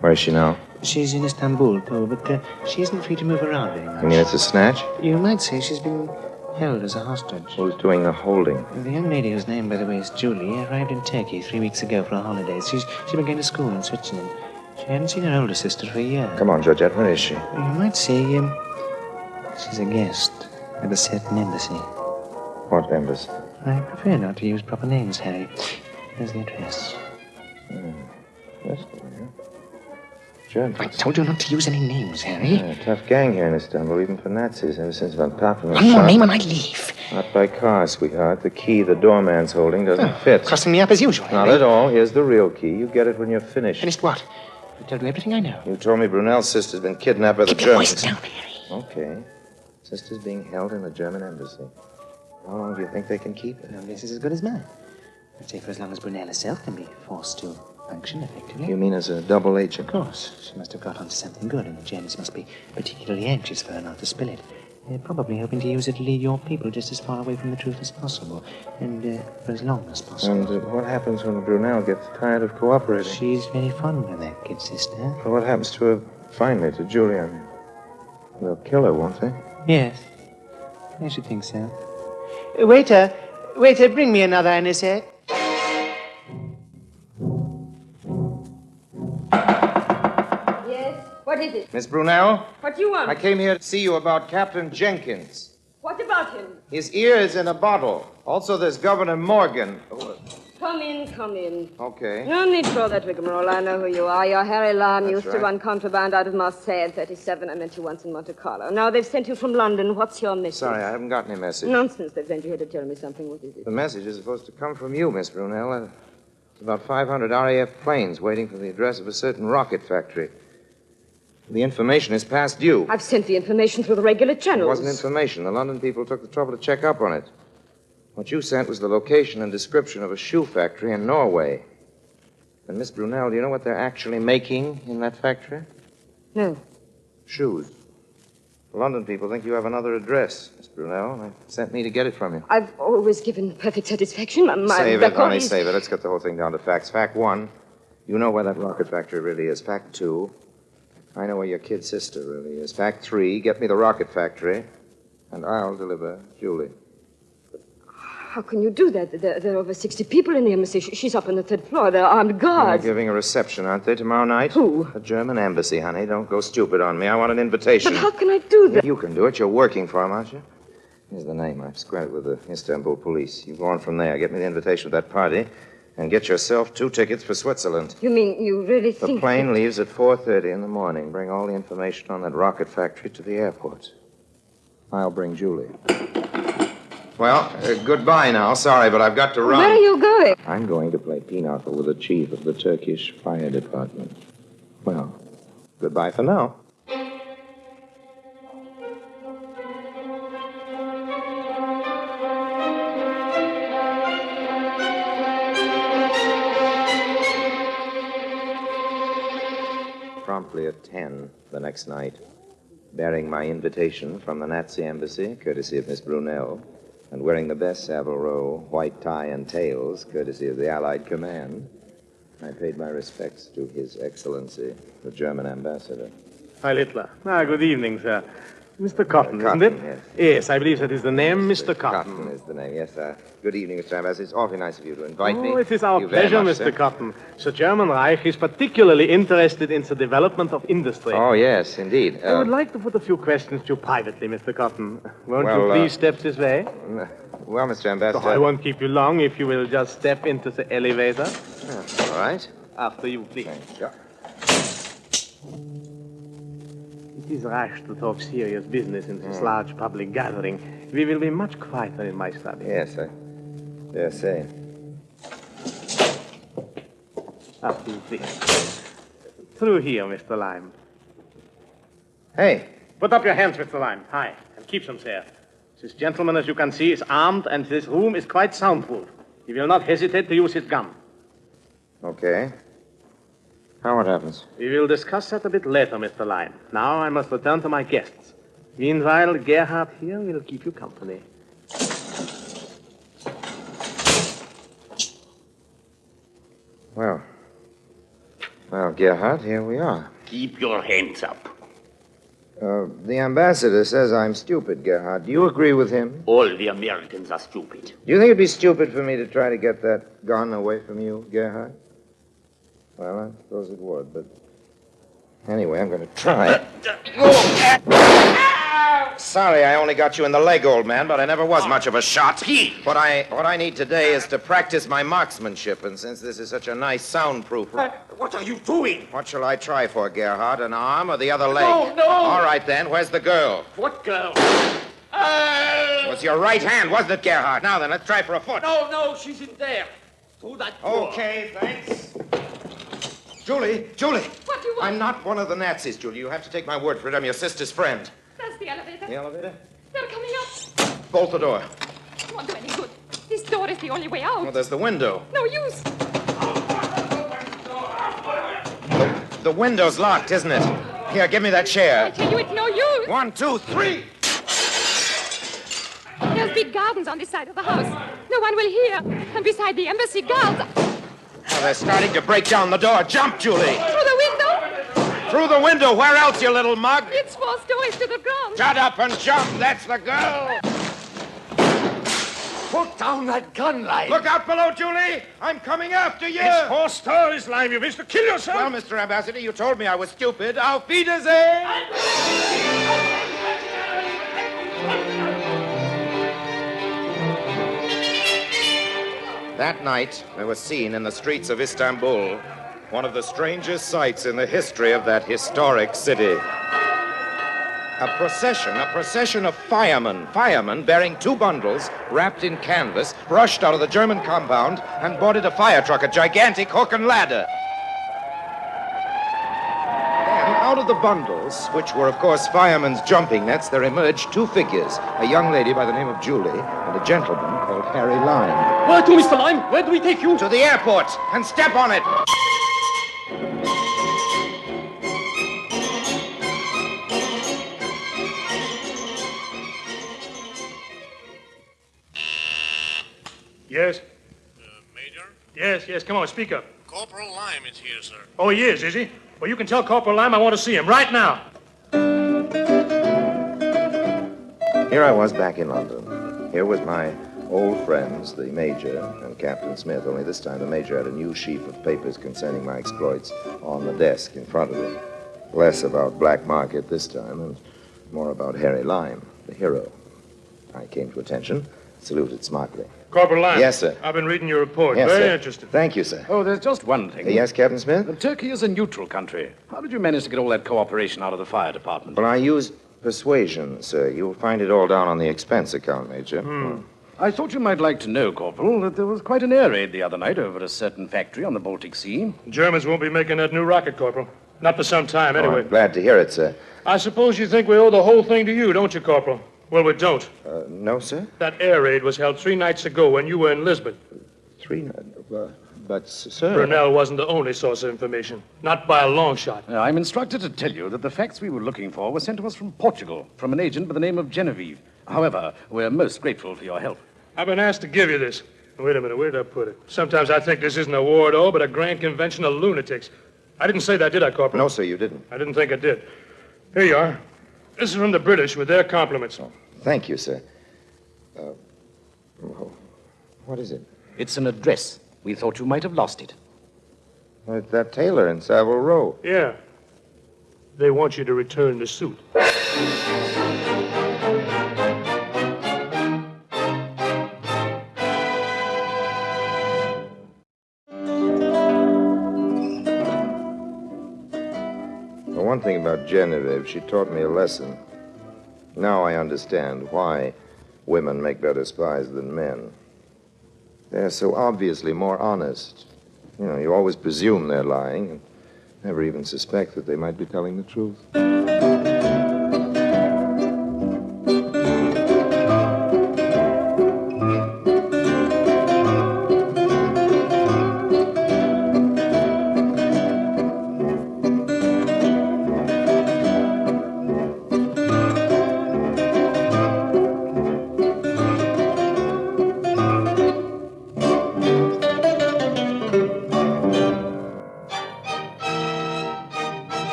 Where is she now? She's in Istanbul, too, but she isn't free to move around very much. You mean it's a snatch? You might say she's been held as a hostage. Who's doing the holding? The young lady whose name, by the way, is Julie, arrived in Turkey 3 weeks ago for her holidays. She's been going to school in Switzerland. She hadn't seen her older sister for a year. Come on, Georgette, where is she? You might say, she's a guest at a certain embassy. What embassy? I prefer not to use proper names, Harry. There's the address. Yes, George. I told you not to use any names, Harry. Yeah, tough gang here in Istanbul, even for Nazis, ever since Van Papen was One more shot. name and I leave. Not by car, sweetheart. The key the doorman's holding doesn't fit. Crossing me up as usual. Not at all. Here's the real key. You get it when you're finished. Finished what? I told you everything I know. You told me Brunel's sister's been kidnapped by the Keep your Germans. voice down, Harry. Okay. Sister's being held in the German embassy. How long do you think they can keep her? No, this is as good as mine. I'd say for as long as Brunel herself can be forced to function effectively. You mean as a double agent? Of course. She must have got onto something good, and the Germans must be particularly anxious for her not to spill it. They're probably hoping to use it to lead your people just as far away from the truth as possible, and for as long as possible. And what happens when Brunel gets tired of cooperating? She's very fond of that kid sister. Well, what happens to her finally, to Julie? I mean, they'll kill her, won't they? Yes. I should think so. Waiter, bring me another anisette. Yes? What is it? Miss Brunel? What do you want? I came here to see you about Captain Jenkins. What about him? His ear is in a bottle. Also, there's Governor Morgan. Come in, come in. Okay. No need for all that rigmarole. I know who you are. You're Harry Lamb. That's Used to right. run contraband out of Marseille in 37. I met you once in Monte Carlo. Now they've sent you from London. What's your message? Sorry, I haven't got any message. Nonsense. They've sent you here to tell me something. What is it? The message is supposed to come from you, Miss Brunel. It's about 500 RAF planes waiting for the address of a certain rocket factory. The information is past due. I've sent the information through the regular It channels. wasn't information. The London people took the trouble to check up on it. What you sent was the location and description of a shoe factory in Norway. And, Miss Brunel, do you know what they're actually making in that factory? No. Shoes. The London people think you have another address, Miss Brunel, and they sent me to get it from you. I've always given perfect satisfaction. Save it, honey, save it. Let's get the whole thing down to facts. Fact 1, you know where that rocket factory really is. Fact 2, I know where your kid sister really is. Fact 3, get me the rocket factory, and I'll deliver Julie. How can you do that? There are over 60 people in the embassy. She's up on the 3rd floor. There are armed guards. They're giving a reception, aren't they, tomorrow night? Who? The German embassy, honey. Don't go stupid on me. I want an invitation. But how can I do that? You can do it. You're working for them, aren't you? Here's the name. I've squared it with the Istanbul police. You go on from there. Get me the invitation to that party, and get yourself 2 tickets for Switzerland. You mean you really The think... plane leaves at 4:30 in the morning. Bring all the information on that rocket factory to the airport. I'll bring Julie. Well, goodbye now. Sorry, but I've got to run. Where are you going? I'm going to play pinochle with the chief of the Turkish fire department. Well, goodbye for now. Promptly at 10 the next night, bearing my invitation from the Nazi embassy, courtesy of Miss Brunel, and wearing the best Savile Row white tie and tails, courtesy of the Allied command, I paid my respects to His Excellency, the German ambassador. Heil Hitler. Good evening, sir. Mr. Cotton, Cotton, isn't it? yes. Yes, I believe that is the name, Mr. Cotton. Cotton is the name, yes, sir. Good evening, Mr. Ambassador. It's awfully nice of you to invite me. Oh, it is our Thank you very pleasure, much, Mr. sir. Cotton. The German Reich is particularly interested in the development of industry. Oh, yes, indeed. I would like to put a few questions to you privately, Mr. Cotton. Won't you Well, please step this way? Well, Mr. Ambassador... I won't keep you long if you will just step into the elevator. All right. After you, please. Yeah. It is rash to talk serious business in this large public gathering. We will be much quieter in my study. Yes, I dare say. After you, please. Through here, Mr. Lime. Hey. Put up your hands, Mr. Lime. High. And keep them there. This gentleman, as you can see, is armed, and this room is quite soundproof. He will not hesitate to use his gun. Okay. Now what happens? We will discuss that a bit later, Mr. Lime. Now I must return to my guests. Meanwhile, Gerhard here will keep you company. Well, Gerhard, here we are. Keep your hands up. The ambassador says I'm stupid, Gerhard. Do you agree with him? All the Americans are stupid. Do you think it'd be stupid for me to try to get that gun away from you, Gerhard? Well, I suppose it would, but anyway, I'm going to try. Sorry, I only got you in the leg, old man, but I never was much of a shot. What I need today is to practice my marksmanship, and since this is such a nice soundproof... What are you doing? What shall I try for, Gerhard? An arm or the other leg? No. All right, then. Where's the girl? What girl? It was your right hand, wasn't it, Gerhard? Now then, let's try for a foot. No, she's in there. Through that door. Okay, thanks. Julie! What do you want? I'm not one of the Nazis, Julie. You have to take my word for it. I'm your sister's friend. That's the elevator. The elevator? They're coming up. Bolt the door. It won't do any good. This door is the only way out. Well, there's the window. No use. The window's locked, isn't it? Here, give me that chair. I tell you, it's no use. 1, 2, 3. There's big gardens on this side of the house. No one will hear. And beside the embassy guards... Oh, they're starting to break down the door. Jump, Julie. Through the window? Through the window. Where else, you little mug? It's 4 stories to the ground. Shut up and jump. That's the girl. Put down that gun, Lime. Look out below, Julie. I'm coming after you. It's 4 stories, Lime. You wish to kill yourself? Well, Mr. Ambassador, you told me I was stupid. Auf Wiedersehen. That night, there was seen in the streets of Istanbul one of the strangest sights in the history of that historic city. A procession of firemen bearing 2 bundles wrapped in canvas, rushed out of the German compound and boarded a fire truck, a gigantic hook and ladder. Then, out of the bundles, which were, of course, firemen's jumping nets, there emerged 2 figures, a young lady by the name of Julie and a gentleman called Harry Lime. Where to, Mr. Lime? Where do we take you? To the airport, and step on it! Yes? Major? Yes, come on, speak up. Corporal Lime is here, sir. Oh, he is he? Well, you can tell Corporal Lime I want to see him right now. Here I was back in London. Here was my old friends, the Major and Captain Smith, only this time the Major had a new sheaf of papers concerning my exploits on the desk in front of him. Less about black market this time and more about Harry Lime, the hero. I came to attention, saluted smartly. Corporal Lime. Yes, sir. I've been reading your report. Yes, Very sir. interesting. Thank you, sir. Oh, there's just one thing. Yes, Captain Smith? Turkey is a neutral country. How did you manage to get all that cooperation out of the fire department? Well, I used persuasion, sir. You'll find it all down on the expense account, Major. I thought you might like to know, Corporal, that there was quite an air raid the other night over a certain factory on the Baltic Sea. Germans won't be making that new rocket, Corporal. Not for some time, anyway. I'm glad to hear it, sir. I suppose you think we owe the whole thing to you, don't you, Corporal? Well, we don't. No, sir? That air raid was held 3 nights ago when you were in Lisbon. 3 nights? But, sir... Brunel wasn't the only source of information. Not by a long shot. I'm instructed to tell you that the facts we were looking for were sent to us from Portugal, from an agent by the name of Genevieve. However, we're most grateful for your help. I've been asked to give you this. Wait a minute, where did I put it? Sometimes I think this isn't a war at all, but a grand convention of lunatics. I didn't say that, did I, Corporal? No, sir, you didn't. I didn't think I did. Here you are. This is from the British with their compliments. Thank you, sir. What is it? It's an address. We thought you might have lost it. It's that tailor in Savile Row. Yeah. They want you to return the suit. One thing about Genevieve, she taught me a lesson. Now I understand why women make better spies than men. They're so obviously more honest. You know, you always presume they're lying and never even suspect that they might be telling the truth.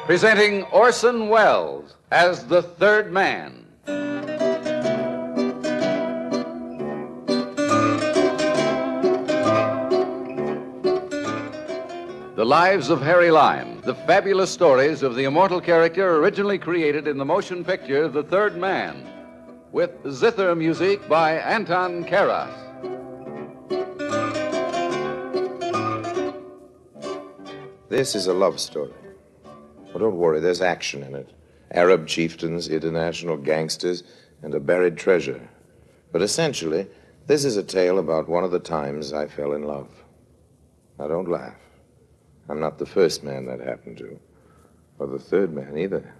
Presenting Orson Welles as the third man. The Lives of Harry Lime, the fabulous stories of the immortal character originally created in the motion picture The Third Man, with zither music by Anton Karas. This is a love story. Well, don't worry, there's action in it. Arab chieftains, international gangsters, and a buried treasure. But essentially, this is a tale about one of the times I fell in love. Now, don't laugh. I'm not the first man that happened to, or the third man either.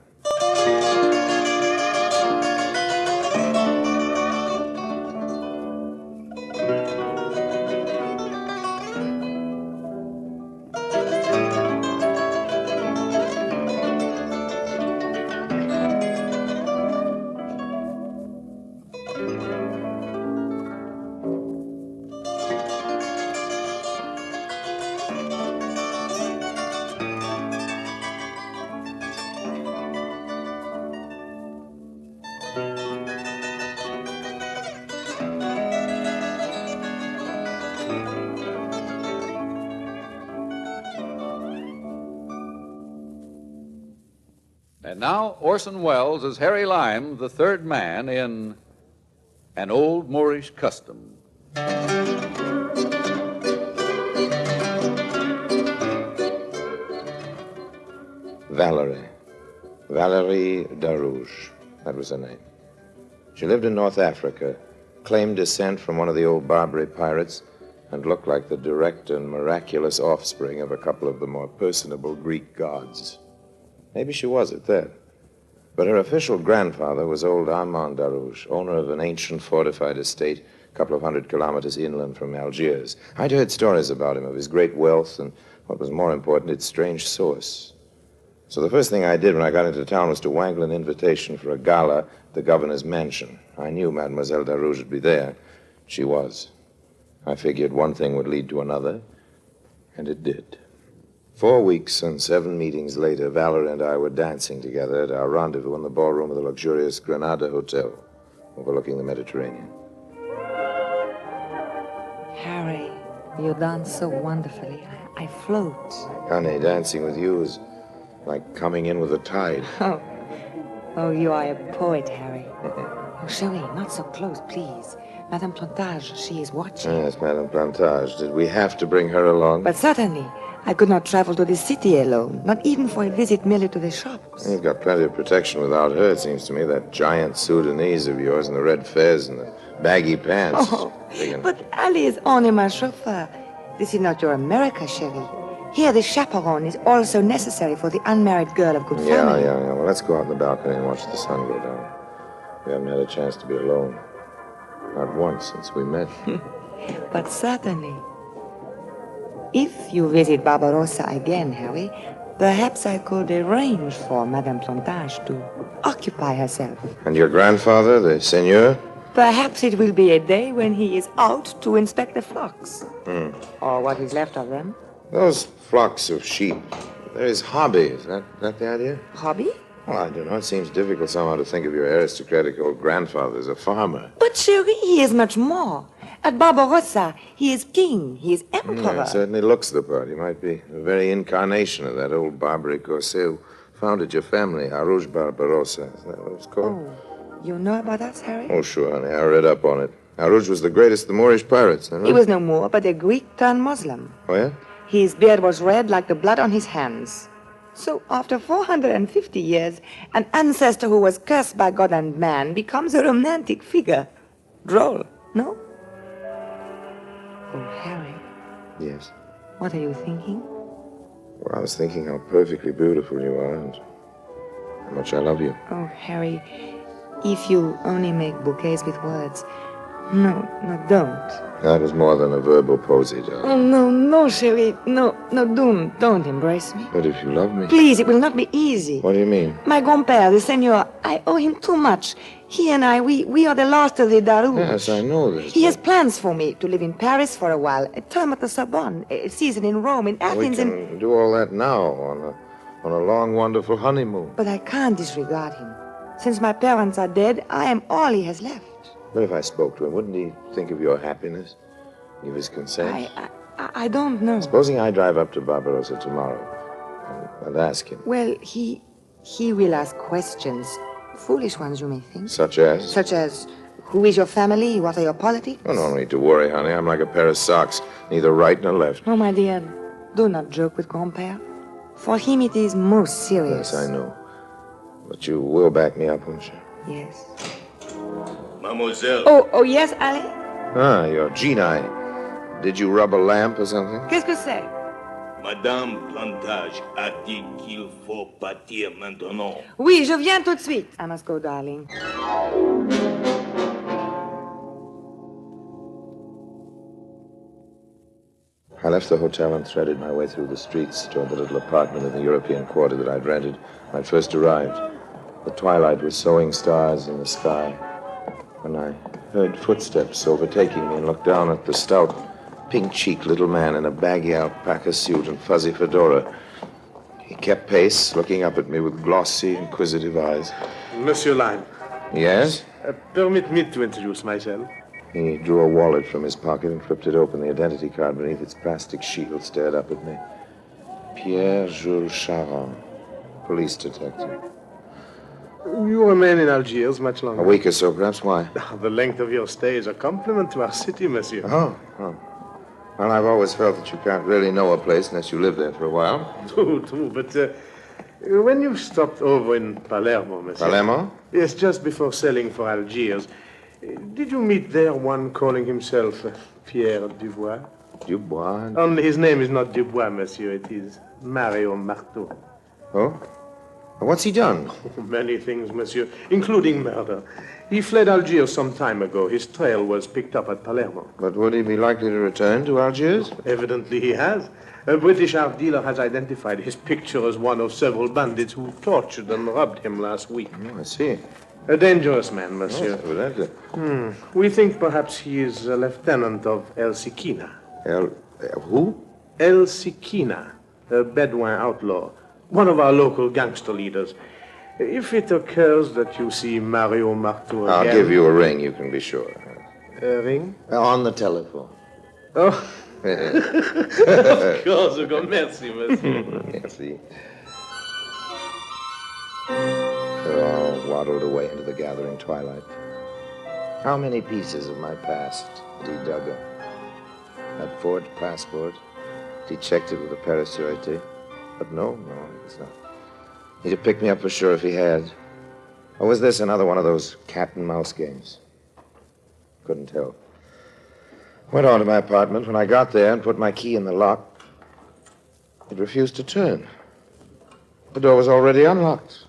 now Orson Welles as Harry Lime, the third man in An Old Moorish Custom. Valerie. Valerie Darouche. That was her name. She lived in North Africa, claimed descent from one of the old Barbary pirates, and looked like the direct and miraculous offspring of a couple of the more personable Greek gods. Maybe she was at that. But her official grandfather was old Armand Darouche, owner of an ancient fortified estate a couple of 100 kilometers inland from Algiers. I'd heard stories about him, of his great wealth, and what was more important, its strange source. So the first thing I did when I got into town was to wangle an invitation for a gala at the governor's mansion. I knew Mademoiselle Darouche would be there. She was. I figured one thing would lead to another, and it did. 4 weeks and 7 meetings later, Valerie and I were dancing together at our rendezvous in the ballroom of the luxurious Granada Hotel, overlooking the Mediterranean. Harry, you dance so wonderfully. I float. Honey, dancing with you is like coming in with a tide. Oh, you are a poet, Harry. Oh, Sherry, not so close, please. Madame Plantage, she is watching. Yes, Madame Plantage. Did we have to bring her along? But certainly. I could not travel to the city alone, not even for a visit merely to the shops. You've got plenty of protection without her, it seems to me. That giant Sudanese of yours and the red fez and the baggy pants. Oh, but Ali is only my chauffeur. This is not your America, Sherry. Here, the chaperone is also necessary for the unmarried girl of good family. Yeah. Well, let's go out on the balcony and watch the sun go down. We haven't had a chance to be alone. Not once since we met. But certainly. If you visit Barbarossa again, Harry, perhaps I could arrange for Madame Plantage to occupy herself. And your grandfather, the seigneur? Perhaps it will be a day when he is out to inspect the flocks. Or what is left of them. Those flocks of sheep, they're his hobby. Is that the idea? Hobby? Well, I don't know. It seems difficult somehow to think of your aristocratic old grandfather as a farmer. But, Sherry, he is much more. At Barbarossa, he is king, he is emperor. Yeah, certainly looks the part. He might be the very incarnation of that old Barbary corsair who founded your family, Arouge Barbarossa. Is that what it's called? Oh, you know about us, Harry? Oh, sure, honey. I read up on it. Arouge was the greatest of the Moorish pirates, isn't it? He was no more but a Greek turned Muslim. Oh, yeah? His beard was red like the blood on his hands. So, after 450 years, an ancestor who was cursed by God and man becomes a romantic figure. Droll, no? Oh, Harry. Yes. What are you thinking? Well, I was thinking how perfectly beautiful you are and how much I love you. Oh, Harry, if you only make bouquets with words. No, don't. That was more than a verbal posy, darling. Oh, no, Sherry. No, don't embrace me. But if you love me... Please, it will not be easy. What do you mean? My grand-père, the seigneur, I owe him too much. He and I, we are the last of the Darouche. Yes, I know this. He has plans for me to live in Paris for a while, a term at the Sorbonne, a season in Rome, in Athens, We can do all that now on a long, wonderful honeymoon. But I can't disregard him. Since my parents are dead, I am all he has left. But if I spoke to him, wouldn't he think of your happiness? Give his consent? I don't know. Supposing I drive up to Barbarossa tomorrow and ask him. Well, he will ask questions. Foolish ones, you may think. Such as? Such as, who is your family? What are your politics? Oh, no need to worry, honey. I'm like a pair of socks, neither right nor left. Oh, my dear, do not joke with grand-père. For him it is most serious. Yes, I know. But you will back me up, won't you? Yes. Mademoiselle. Oh, yes, Ali? Ah, you're Genie. Did you rub a lamp or something? Qu'est-ce que c'est? Madame Plantage a dit qu'il faut partir maintenant. Oui, je viens tout de suite. I must go, darling. I left the hotel and threaded my way through the streets toward the little apartment in the European quarter that I'd rented when I first arrived. The twilight was sowing stars in the sky when I heard footsteps overtaking me and looked down at the stout, pink-cheeked little man in a baggy alpaca suit and fuzzy fedora. He kept pace, looking up at me with glossy, inquisitive eyes. Monsieur Lime. Yes? Permit me to introduce myself. He drew a wallet from his pocket and flipped it open. The identity card beneath its plastic shield stared up at me. Pierre Jules Charon, police detective. You remain in Algiers much longer? A week or so, perhaps. Why? The length of your stay is a compliment to our city, monsieur. Oh. Well, I've always felt that you can't really know a place unless you live there for a while. True. But when you stopped over in Palermo, monsieur... Palermo? Yes, just before sailing for Algiers, did you meet there one calling himself Pierre Dubois? Dubois? Only his name is not Dubois, monsieur. It is Mario Marteau. Oh? What's he done? Many things, monsieur, including murder. He fled Algiers some time ago. His trail was picked up at Palermo. But would he be likely to return to Algiers? Evidently he has. A British art dealer has identified his picture as one of several bandits who tortured and robbed him last week. Oh, I see. A dangerous man, monsieur. Yes, evidently. We think perhaps he is a lieutenant of El Sikina. Who? El Sikina, a Bedouin outlaw. One of our local gangster leaders. If it occurs that you see Mario Marteau again... I'll give you a ring, you can be sure. A ring? On the telephone. Oh. Of course, merci, monsieur. Merci. They're all waddled away into the gathering twilight. How many pieces of my past had he dug up? That forged passport? He checked it with a pair of sûreté. But no, it's not. He'd have picked me up for sure if he had. Or was this another one of those cat and mouse games? Couldn't tell. Went on to my apartment. When I got there and put my key in the lock, it refused to turn. The door was already unlocked.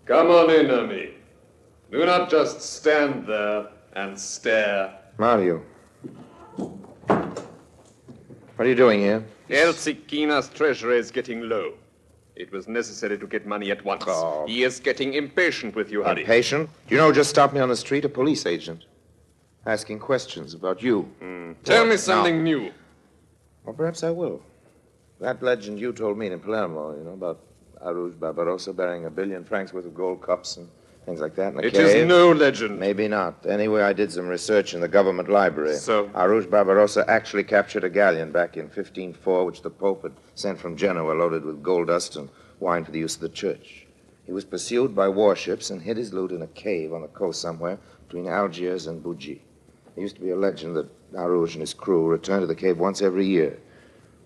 Come on in, ami. Do not just stand there and stare. Mario. What are you doing here? El Sikina's treasury is getting low. It was necessary to get money at once. Oh. He is getting impatient with you, Harry. Impatient? You know, just stopped me on the street, a police agent. Asking questions about you. Tell me something new. Well, perhaps I will. That legend you told me in Palermo, about Arouge Barbarossa burying 1 billion francs worth of gold cups and things like that in a cave. It is no legend. Maybe not. Anyway, I did some research in the government library. So? Arouge Barbarossa actually captured a galleon back in 1504, which the Pope had sent from Genoa loaded with gold dust and wine for the use of the church. He was pursued by warships and hid his loot in a cave on the coast somewhere between Algiers and Bougie. There used to be a legend that Arouge and his crew returned to the cave once every year,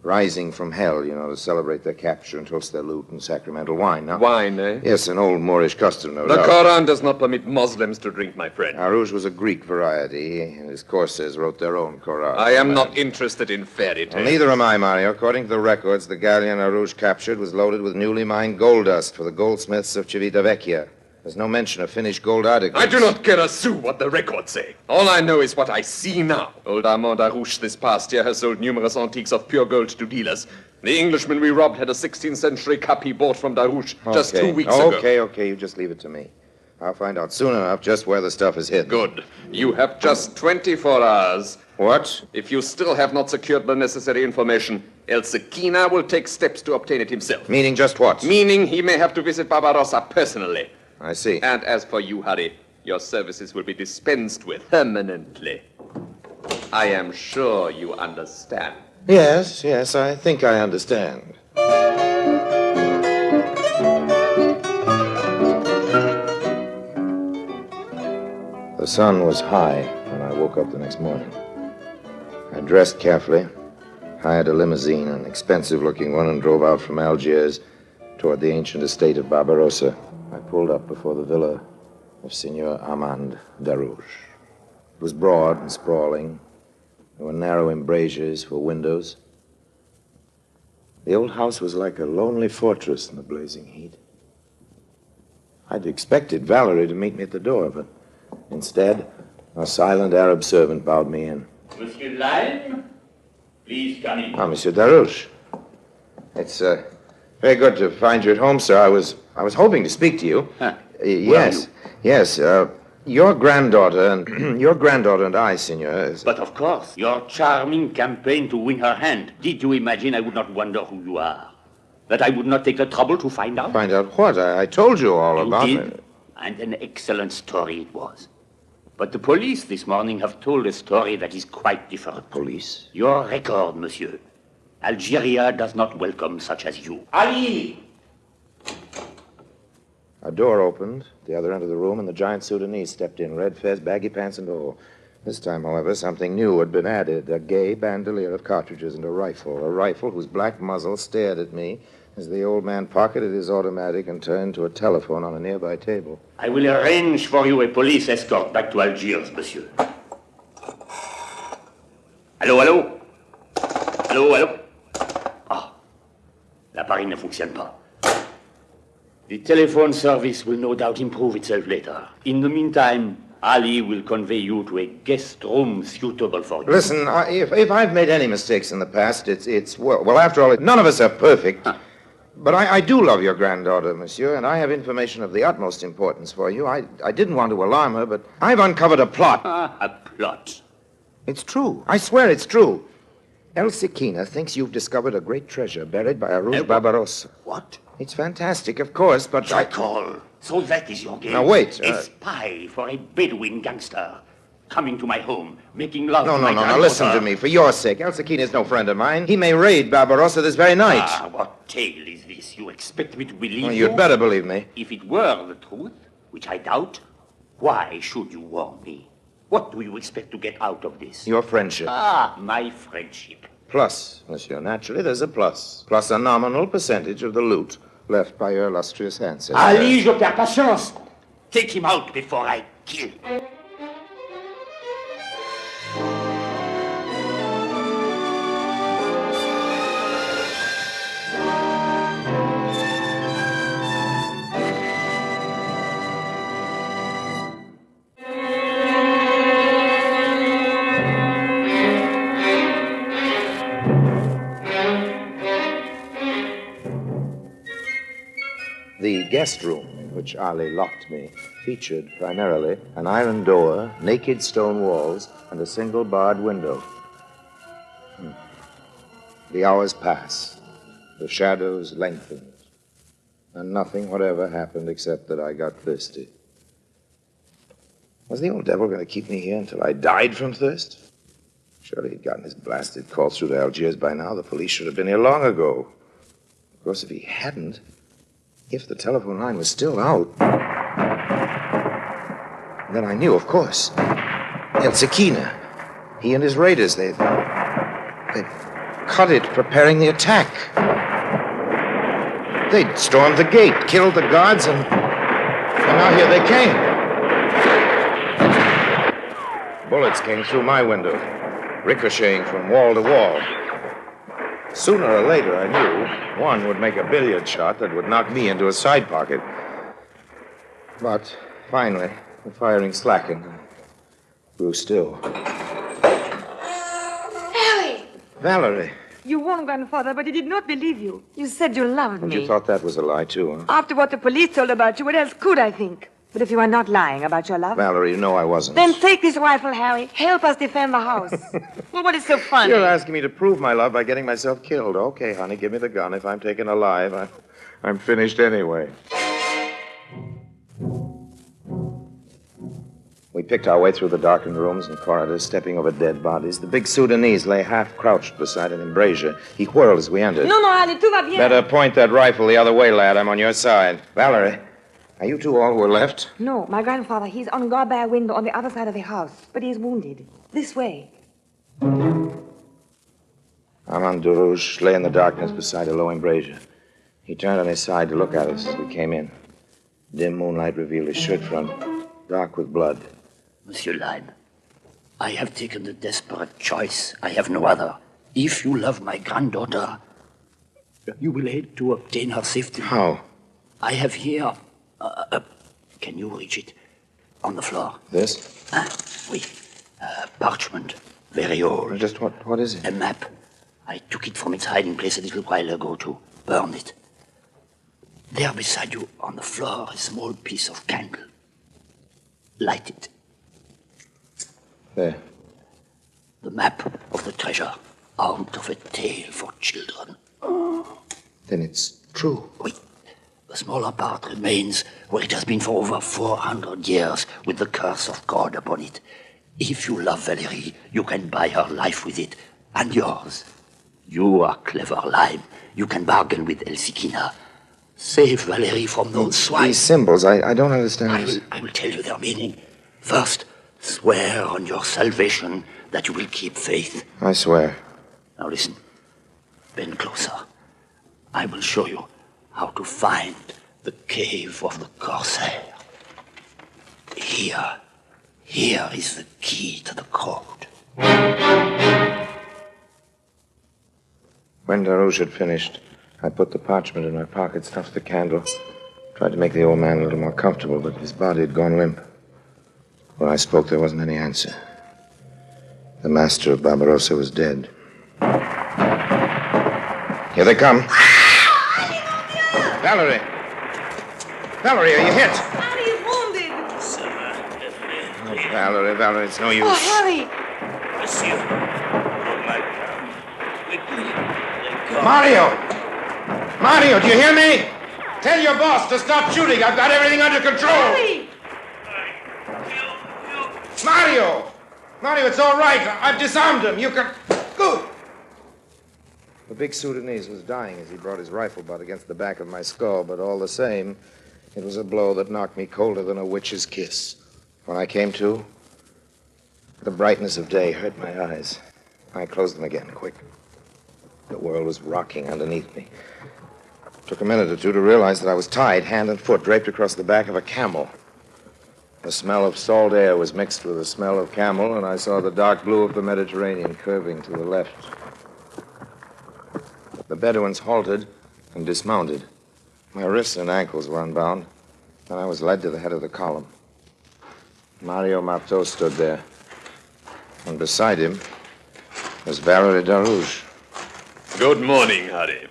rising from hell, to celebrate their capture and toast their loot and sacramental wine. Now, wine, eh? Yes, an old Moorish custom, no The doubt. Koran does not permit Muslims to drink, my friend. Arouge was a Greek variety. He and his corsairs wrote their own Koran. I am not interested in fairy tales. Well, neither am I, Mario. According to the records, the galleon Arouge captured was loaded with newly mined gold dust for the goldsmiths of Civitavecchia. There's no mention of finished gold articles. I do not care a sou what the records say. All I know is what I see now. Old Armand Arouge this past year has sold numerous antiques of pure gold to dealers. The Englishman we robbed had a 16th century cup he bought from Darouche just 2 weeks ago. Okay, you just leave it to me. I'll find out soon enough just where the stuff is hidden. Good. You have just 24 hours. What? If you still have not secured the necessary information, El Sikina will take steps to obtain it himself. Meaning just what? Meaning he may have to visit Barbarossa personally. I see. And as for you, Harry, your services will be dispensed with permanently. I am sure you understand. Yes, I think I understand. The sun was high when I woke up the next morning. I dressed carefully, hired a limousine, an expensive-looking one, and drove out from Algiers toward the ancient estate of Barbarossa. I pulled up before the villa of Signor Armand Darouche. It was broad and sprawling. There were narrow embrasures for windows. The old house was like a lonely fortress in the blazing heat. I'd expected Valerie to meet me at the door, but instead, a silent Arab servant bowed me in. Monsieur Lime, please come in. Monsieur Darouche. It's very good to find you at home, sir. I was hoping to speak to you. Yes. Your granddaughter and I, senor. But of course, your charming campaign to win her hand. Did you imagine I would not wonder who you are? That I would not take the trouble to find out? Find out what? I told you all about it. And an excellent story it was. But the police this morning have told a story that is quite different. Police? Your record, monsieur. Algeria does not welcome such as you. Ali! A door opened at the other end of the room, and the giant Sudanese stepped in, red fez, baggy pants, and all. This time, however, something new had been added, a gay bandolier of cartridges and a rifle whose black muzzle stared at me as the old man pocketed his automatic and turned to a telephone on a nearby table. I will arrange for you a police escort back to Algiers, monsieur. Allô, allô? Allô, allô? Ah, l'appareil ne fonctionne pas. The telephone service will no doubt improve itself later. In the meantime, Ali will convey you to a guest room suitable for you. Listen, if I've made any mistakes in the past, well, after all, none of us are perfect. Huh. But I do love your granddaughter, monsieur, and I have information of the utmost importance for you. I didn't want to alarm her, but I've uncovered a plot. A plot? It's true. I swear it's true. El Sekina thinks you've discovered a great treasure buried by Arouge Barbarossa. What? It's fantastic, of course, but Jackal. So that is your game? Now, wait. A spy for a Bedouin gangster. Coming to my home, making love to my granddaughter. No, listen to me. For your sake, El Sekina is no friend of mine. He may raid Barbarossa this very night. Ah, what tale is this? You expect me to believe you? You'd better believe me. If it were the truth, which I doubt, why should you warn me? What do you expect to get out of this? Your friendship. Ah, my friendship. Plus, monsieur, naturally, there's a plus. Plus a nominal percentage of the loot left by your illustrious ancestors. Ali, je perds patience. Take him out before I kill. The guest room in which Ali locked me featured primarily an iron door, naked stone walls, and a single barred window. The hours passed. The shadows lengthened. And nothing whatever happened except that I got thirsty. Was the old devil going to keep me here until I died from thirst? Surely he'd gotten his blasted calls through to Algiers by now. The police should have been here long ago. Of course, if he hadn't, if the telephone line was still out, then I knew, of course. El Sekina, he and his raiders, they'd cut it preparing the attack. They'd stormed the gate, killed the guards, and now here they came. Bullets came through my window, ricocheting from wall to wall. Sooner or later, I knew, one would make a billiard shot that would knock me into a side pocket. But finally, the firing slackened and grew still. Harry! Valerie! You warned Grandfather, but he did not believe you. You said you loved And me. you thought that was a lie, too, huh? After what the police told about you, what else could I think? But if you are not lying about your love... Valerie, you know I wasn't. Then take this rifle, Harry. Help us defend the house. Well, what is so funny? You're asking me to prove my love by getting myself killed. Okay, honey, give me the gun. If I'm taken alive, I'm finished anyway. We picked our way through the darkened rooms and corridors, stepping over dead bodies. The big Sudanese lay half-crouched beside an embrasure. He whirled as we entered. No, Ali, tout va bien. Better point that rifle the other way, lad. I'm on your side. Valerie, are you two all who are left? No, my grandfather, he's on guard by a window on the other side of the house, but he is wounded. This way. Armand Durouge lay in the darkness beside a low embrasure. He turned on his side to look at us as we came in. Dim moonlight revealed his shirt front, dark with blood. Monsieur Lime, I have taken the desperate choice. I have no other. If you love my granddaughter, you will aid to obtain her safety. How? I have here... can you reach it? On the floor. This? Oui. Parchment. Very old. Just what is it? A map. I took it from its hiding place a little while ago to burn it. There beside you on the floor, a small piece of candle. Light it. There. The map of the treasure, out of a tale for children. Then it's true. Oui. The smaller part remains where it has been for over 400 years, with the curse of God upon it. If you love Valerie, you can buy her life with it, and yours. You are clever, Lime. You can bargain with El Sekina. Save Valerie from those swine. These symbols, I don't understand. I will tell you their meaning. First, swear on your salvation that you will keep faith. I swear. Now listen. Bend closer. I will show you how to find the cave of the Corsair. Here is the key to the code. When Darouche had finished, I put the parchment in my pocket, snuffed the candle, tried to make the old man a little more comfortable, but his body had gone limp. When I spoke, there wasn't any answer. The master of Barbarossa was dead. Here they come. Valerie! Valerie, are you hit? Harry is wounded. Oh, Valerie, it's no use. Oh, Harry! Monsieur. Mario, do you hear me? Tell your boss to stop shooting. I've got everything under control. Harry! Mario, it's all right. I've disarmed him. You can... Good. The big Sudanese was dying as he brought his rifle butt against the back of my skull, but all the same, it was a blow that knocked me colder than a witch's kiss. When I came to, the brightness of day hurt my eyes. I closed them again, quick. The world was rocking underneath me. It took a minute or two to realize that I was tied hand and foot, draped across the back of a camel. The smell of salt air was mixed with the smell of camel, and I saw the dark blue of the Mediterranean curving to the left. The Bedouins halted and dismounted. My wrists and ankles were unbound, and I was led to the head of the column. Mario Marteau stood there, and beside him was Valerie Darouche. Good morning, Harry.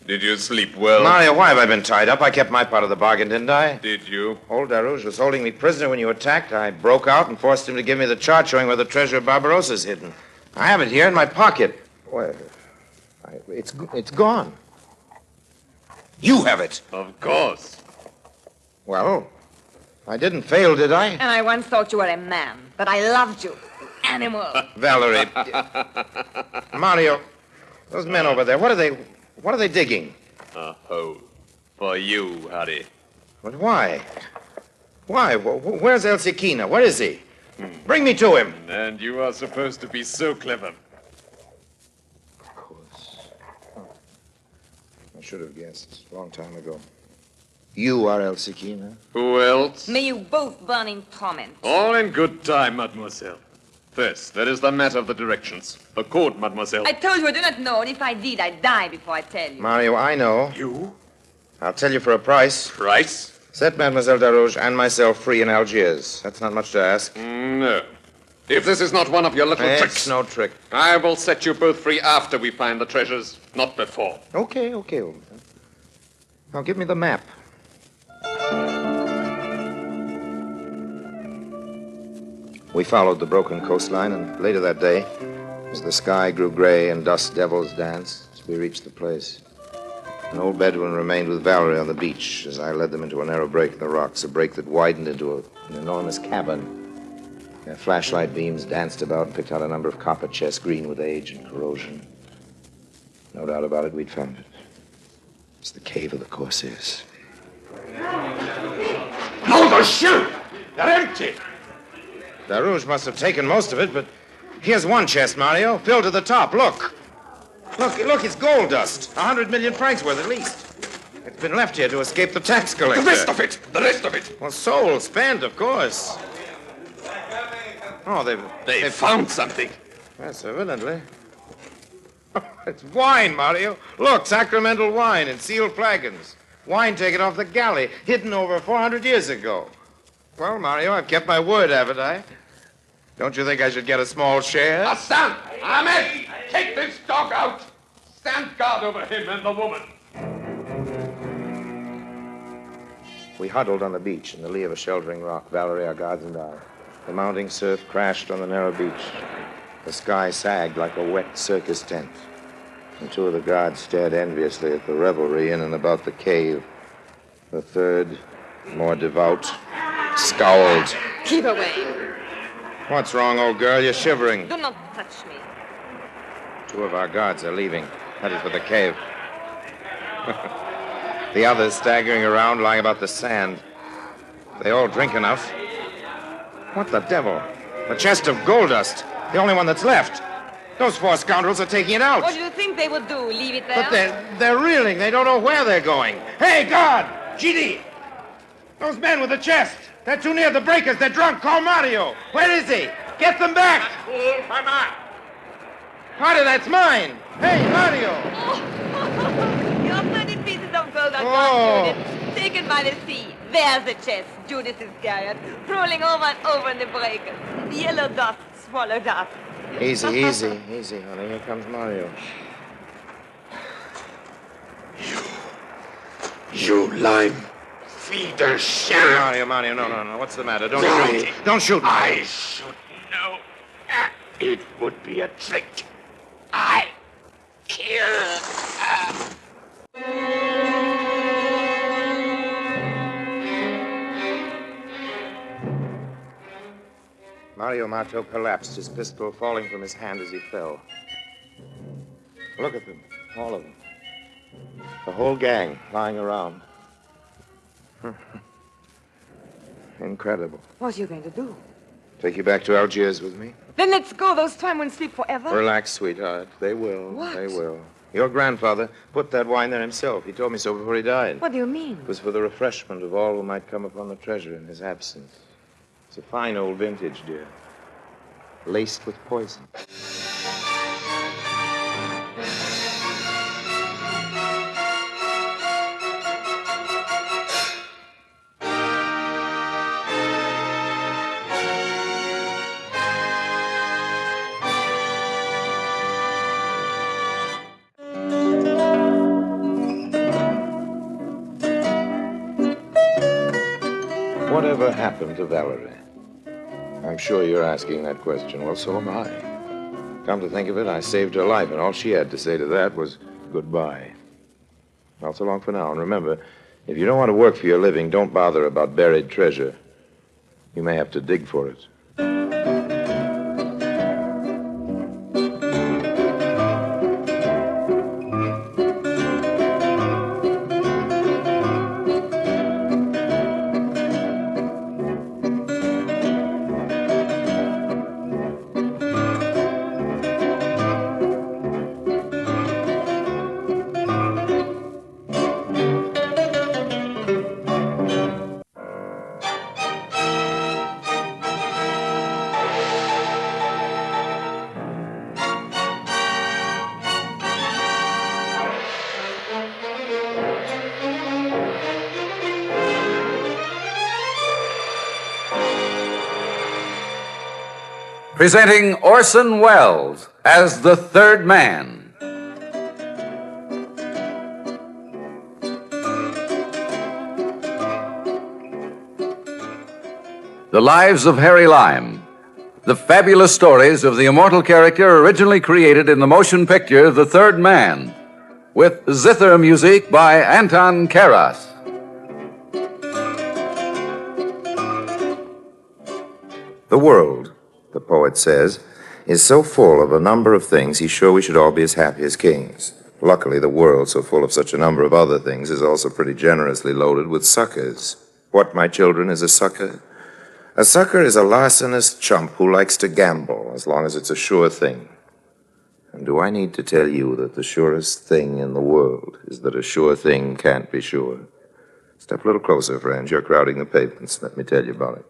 Did you sleep well? Mario, why have I been tied up? I kept my part of the bargain, didn't I? Did you? Old Darouche was holding me prisoner when you attacked. I broke out and forced him to give me the chart showing where the treasure of Barbarossa's hidden. I have it here in my pocket. Well, it's gone. You have it. Of course. Well, I didn't fail, did I? And I once thought you were a man, but I loved you. Animal. Valerie. Mario, those men over there, what are they digging? A hole. For you, Harry. But why? Why? Where's El Sekina? Where is he? Bring me to him. And you are supposed to be so clever. Of course. I should have guessed a long time ago. You are El Sekina? Who else? May you both burn in torment. All in good time, mademoiselle. First, there is the matter of the directions. The code, mademoiselle. I told you I do not know, and if I did, I'd die before I tell you. Mario, I know. You? I'll tell you for a price. Price? Set Mademoiselle Darouche and myself free in Algiers. That's not much to ask. No. If this is not one of your little tricks... It's no trick. I will set you both free after we find the treasures, not before. Okay, old man. Now give me the map. We followed the broken coastline, and later that day, as the sky grew gray and dust devils danced, we reached the place. An old Bedouin remained with Valerie on the beach as I led them into a narrow break in the rocks, a break that widened into an enormous cavern. Their flashlight beams danced about and picked out a number of copper chests green with age and corrosion. No doubt about it, we'd found it. It's the cave of the Corsairs. No, the ship! They're empty! Darouche must have taken most of it, but here's one chest, Mario, filled to the top. Look, it's gold dust. 100 million francs worth at least. It's been left here to escape the tax collector. The rest of it! Well, sold, spent, of course. Oh, They found something. Yes, evidently. It's wine, Mario. Look, sacramental wine in sealed flagons. Wine taken off the galley, hidden over 400 years ago. Well, Mario, I've kept my word, haven't I? Don't you think I should get a small share? Hassan! Ahmed! Take this dog out! Stand guard over him and the woman. We huddled on the beach in the lee of a sheltering rock, Valerie, our guards, and I. The mounting surf crashed on the narrow beach. The sky sagged like a wet circus tent. And two of the guards stared enviously at the revelry in and about the cave. The third, more devout, scowled. Keep away. What's wrong, old girl? You're shivering. Do not touch me. Two of our guards are leaving, headed for the cave. The others staggering around, lying about the sand. They all drink enough. What the devil? A chest of gold dust. The only one that's left. Those 4 scoundrels are taking it out. What do you think they would do? Leave it there? But they're reeling. They don't know where they're going. Hey, guard! GD! Those men with the chest. They're too near the breakers. They're drunk. Call Mario. Where is he? Get them back! Part of that's mine. Hey, Mario! Your 30 pieces of gold are gone, Judith. Taken by the sea. There's the chest, Judas Iscariot, rolling over and over in the breakers. The yellow dust swallowed up. Easy, easy, easy, honey. Here comes Mario. You lime. Feed the sheriff. Mario, no. What's the matter? Don't shoot. Don't shoot me. I should know. It would be a trick. I kill. Mario Marto collapsed, his pistol falling from his hand as he fell. Look at them, all of them. The whole gang lying around. Incredible. What are you going to do? Take you back to Algiers with me? Then let's go. Those time won't sleep forever. Relax, sweetheart. They will. What? They will. Your grandfather put that wine there himself. He told me so before he died. What do you mean? It was for the refreshment of all who might come upon the treasure in his absence. It's a fine old vintage, dear. Laced with poison. Whatever happened to Valerie? I'm sure you're asking that question. Well, so am I. Come to think of it, I saved her life, and all she had to say to that was goodbye. Well, so long for now. And remember, if you don't want to work for your living, don't bother about buried treasure. You may have to dig for it. Presenting Orson Welles as the third man. The Lives of Harry Lime. The fabulous stories of the immortal character originally created in the motion picture The Third Man, with zither music by Anton Karas. The world, the poet says, is so full of a number of things, he's sure we should all be as happy as kings. Luckily, the world, so full of such a number of other things, is also pretty generously loaded with suckers. What, my children, is a sucker? A sucker is a larcenous chump who likes to gamble, as long as it's a sure thing. And do I need to tell you that the surest thing in the world is that a sure thing can't be sure? Step a little closer, friends. You're crowding the pavements. Let me tell you about it.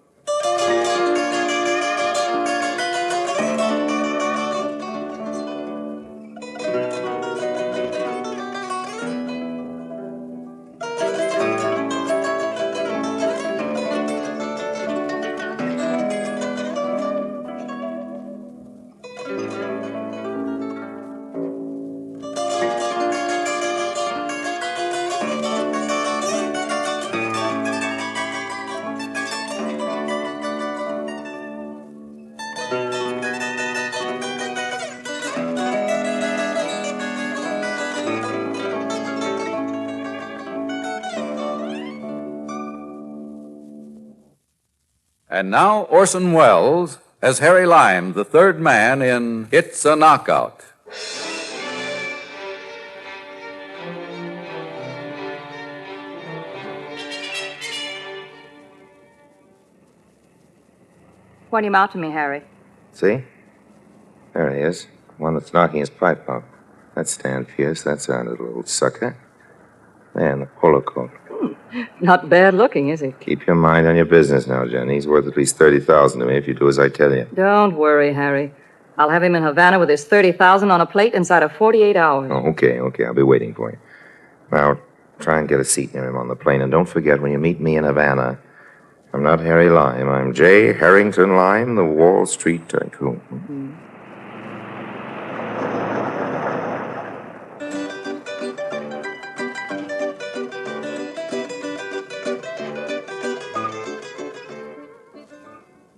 And now Orson Welles as Harry Lime, the third man in It's a Knockout. Point him out to me, Harry. See? There he is. One that's knocking his pipe out. That's Stan Pierce. That's our little old sucker. And the polo coat. Not bad looking, is he? Keep your mind on your business now, Jenny. He's worth at least $30,000 to me if you do as I tell you. Don't worry, Harry. I'll have him in Havana with his $30,000 on a plate inside of 48 hours. Oh, okay. I'll be waiting for you. Now, try and get a seat near him on the plane. And don't forget, when you meet me in Havana, I'm not Harry Lime. I'm J. Harrington Lime, the Wall Street tycoon. Mm-hmm.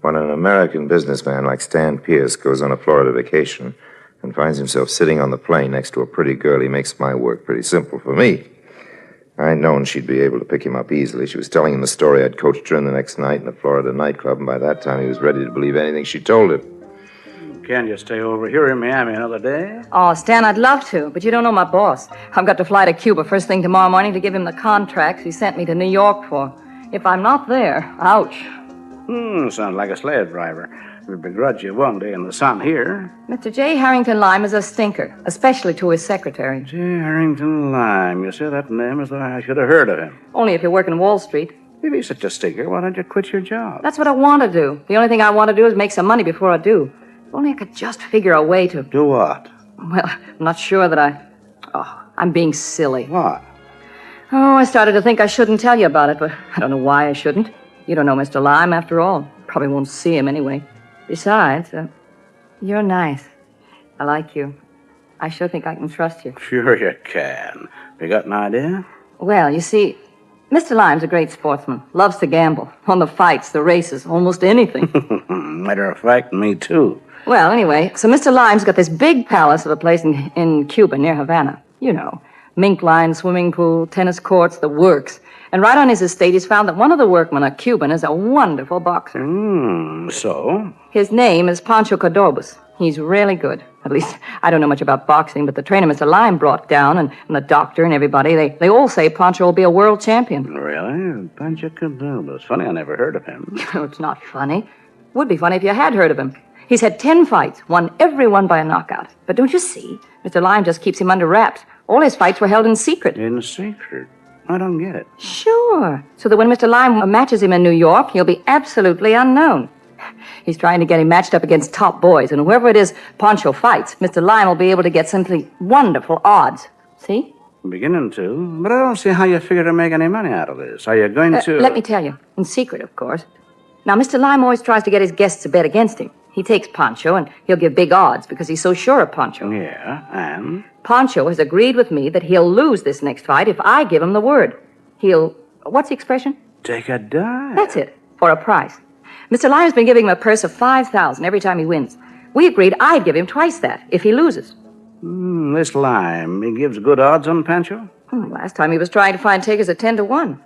When an American businessman like Stan Pierce goes on a Florida vacation and finds himself sitting on the plane next to a pretty girl, he makes my work pretty simple for me. I'd known she'd be able to pick him up easily. She was telling him the story I'd coached her in the next night in a Florida nightclub, and by that time he was ready to believe anything she told him. Can't you stay over here in Miami another day? Oh, Stan, I'd love to, but you don't know my boss. I've got to fly to Cuba first thing tomorrow morning to give him the contracts he sent me to New York for. If I'm not there, ouch. Sounds like a slave driver. We begrudge you one day in the sun here. Mr. J. Harrington Lime is a stinker, especially to his secretary. J. Harrington Lime. You say that name as though I should have heard of him. Only if you're working Wall Street. If he's such a stinker, why don't you quit your job? That's what I want to do. The only thing I want to do is make some money before I do. If only I could just figure a way to... Do what? Well, I'm not sure that I'm being silly. What? Oh, I started to think I shouldn't tell you about it, but I don't know why I shouldn't. You don't know Mr. Lime, after all. Probably won't see him anyway. Besides, you're nice. I like you. I sure think I can trust you. Sure you can. You got an idea? Well, you see, Mr. Lime's a great sportsman. Loves to gamble. On the fights, the races, almost anything. Matter of fact, me too. Well, anyway, so Mr. Lime's got this big palace of a place in Cuba near Havana. You know, mink line, swimming pool, tennis courts, the works. And right on his estate, he's found that one of the workmen, a Cuban, is a wonderful boxer. So? His name is Pancho Cordobas. He's really good. At least, I don't know much about boxing, but the trainer Mr. Lime brought down, and the doctor and everybody, they all say Pancho will be a world champion. Really? Pancho Cordobas. Funny, I never heard of him. It's not funny. Would be funny if you had heard of him. He's had 10 fights, won every one by a knockout. But don't you see? Mr. Lime just keeps him under wraps. All his fights were held in secret. In secret? I don't get it. Sure. So that when Mr. Lime matches him in New York, he'll be absolutely unknown. He's trying to get him matched up against top boys, and whoever it is Pancho fights, Mr. Lime will be able to get simply wonderful odds. See? I'm beginning to, but I don't see how you figure to make any money out of this. Are you going to... Let me tell you. In secret, of course. Now, Mr. Lime always tries to get his guests to bet against him. He takes Pancho, and he'll give big odds because he's so sure of Pancho. Yeah, and? Pancho has agreed with me that he'll lose this next fight if I give him the word. He'll... What's the expression? Take a dive. That's it. For a price. Mr. Lime's been giving him a purse of $5,000 every time he wins. We agreed I'd give him twice that if he loses. This Lime, he gives good odds on Pancho? Last time he was trying to find takers at 10 to 1.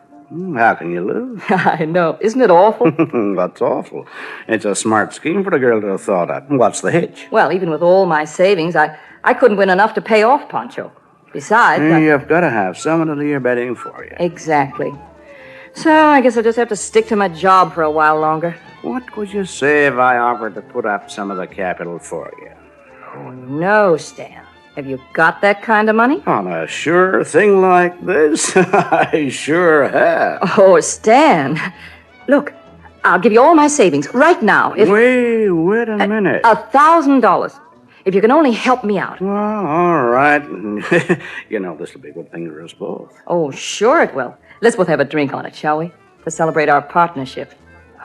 How can you lose? I know. Isn't it awful? That's awful. It's a smart scheme for the girl to have thought of. What's the hitch? Well, even with all my savings, I couldn't win enough to pay off Pancho. Besides... You've got to have someone to do your betting for you. Exactly. So I guess I'll just have to stick to my job for a while longer. What would you say if I offered to put up some of the capital for you? Oh, no, Stan. Have you got that kind of money? On a sure thing like this? I sure have. Oh, Stan. Look, I'll give you all my savings right now. Wait a minute. $1,000. If you can only help me out. Well, all right. You know, this will be a good thing for us both. Oh, sure it will. Let's both have a drink on it, shall we? To celebrate our partnership.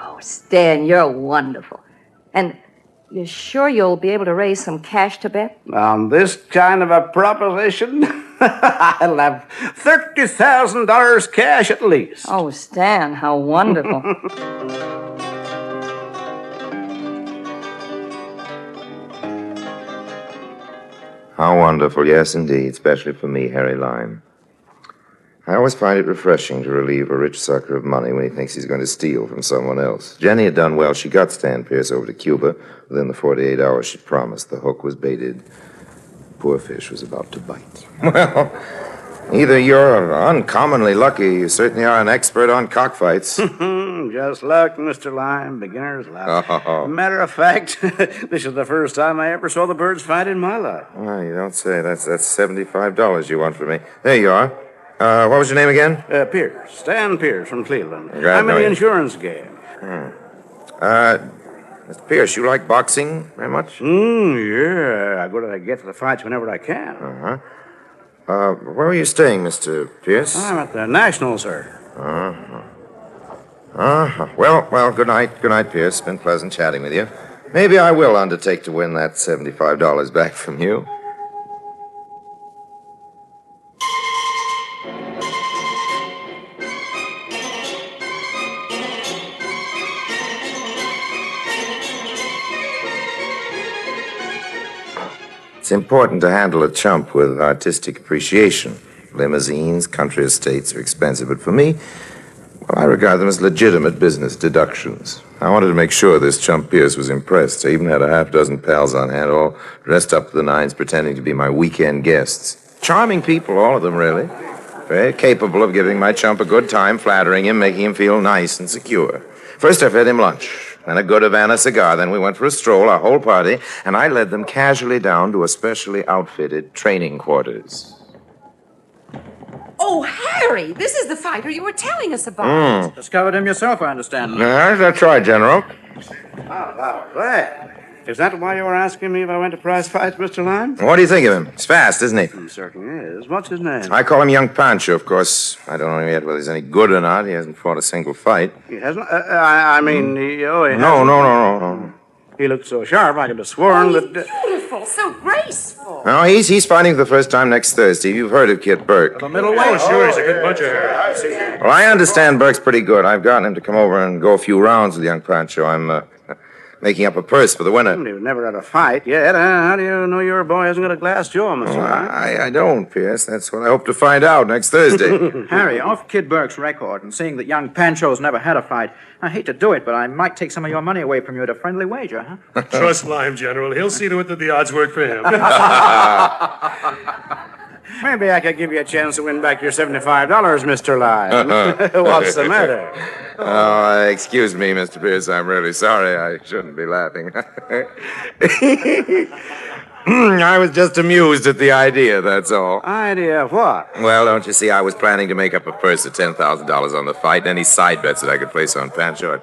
Oh, Stan, you're wonderful. And you're sure you'll be able to raise some cash to bet? On this kind of a proposition, I'll have $30,000 cash at least. Oh, Stan, how wonderful. How wonderful, yes, indeed, especially for me, Harry Lime. I always find it refreshing to relieve a rich sucker of money when he thinks he's going to steal from someone else. Jenny had done well. She got Stan Pierce over to Cuba within the 48 hours she promised. The hook was baited. Poor fish was about to bite. Well, either you're uncommonly lucky, you certainly are an expert on cockfights. Just luck, Mr. Lime. Beginner's luck. Oh. Matter of fact, this is the first time I ever saw the birds fight in my life. Oh, you don't say. That's $75 you want from me. There you are. What was your name again? Pierce. Stan Pierce from Cleveland. Glad to I'm in know the you. insurance game. Mr. Pierce, you like boxing very much? Yeah. I go to get to the fights whenever I can. Where are you staying, Mr. Pierce? I'm at the National, sir. Well, good night. Good night, Pierce. Been pleasant chatting with you. Maybe I will undertake to win that $75 back from you. It's important to handle a chump with artistic appreciation. Limousines, country estates are expensive, but for me, well, I regard them as legitimate business deductions. I wanted to make sure this chump Pierce was impressed. I even had a half dozen pals on hand, all dressed up to the nines, pretending to be my weekend guests. Charming people, all of them, really. Very capable of giving my chump a good time, flattering him, making him feel nice and secure. First, I fed him lunch, then a good Havana cigar, then we went for a stroll, our whole party, and I led them casually down to a specially outfitted training quarters. Oh, Harry, this is the fighter you were telling us about. Discovered him yourself, I understand. That's right, General. Oh, glad. Is that why you were asking me if I went to prize fights, Mr. Lime? What do you think of him? He's fast, isn't he? He certainly is. What's his name? I call him Young Pancho, of course. I don't know yet whether he's any good or not. He hasn't fought a single fight. He hasn't? I mean, he hasn't. No. He looked so sharp, I could have sworn that... Beautiful, so graceful. No, he's fighting for the first time next Thursday. You've heard of Kid Burke. The middleweight? Oh, sure, he's a good puncher, Harry. Well, I understand Burke's pretty good. I've gotten him to come over and go a few rounds with Young Pancho. I'm making up a purse for the winner. You've never had a fight yet. How do you know your boy hasn't got a glass jaw, Mr. Lime? I don't, Pierce. That's what I hope to find out next Thursday. Harry, off Kid Burke's record and seeing that young Pancho's never had a fight, I hate to do it, but I might take some of your money away from you at a friendly wager, huh? Trust Lime, General. He'll see to it that the odds work for him. Maybe I could give you a chance to win back your $75, Mr. Lime. What's the matter? Oh, excuse me, Mr. Pierce. I'm really sorry. I shouldn't be laughing. I was just amused at the idea, that's all. Idea of what? Well, don't you see, I was planning to make up a purse of $10,000 on the fight and any side bets that I could place on Pancho.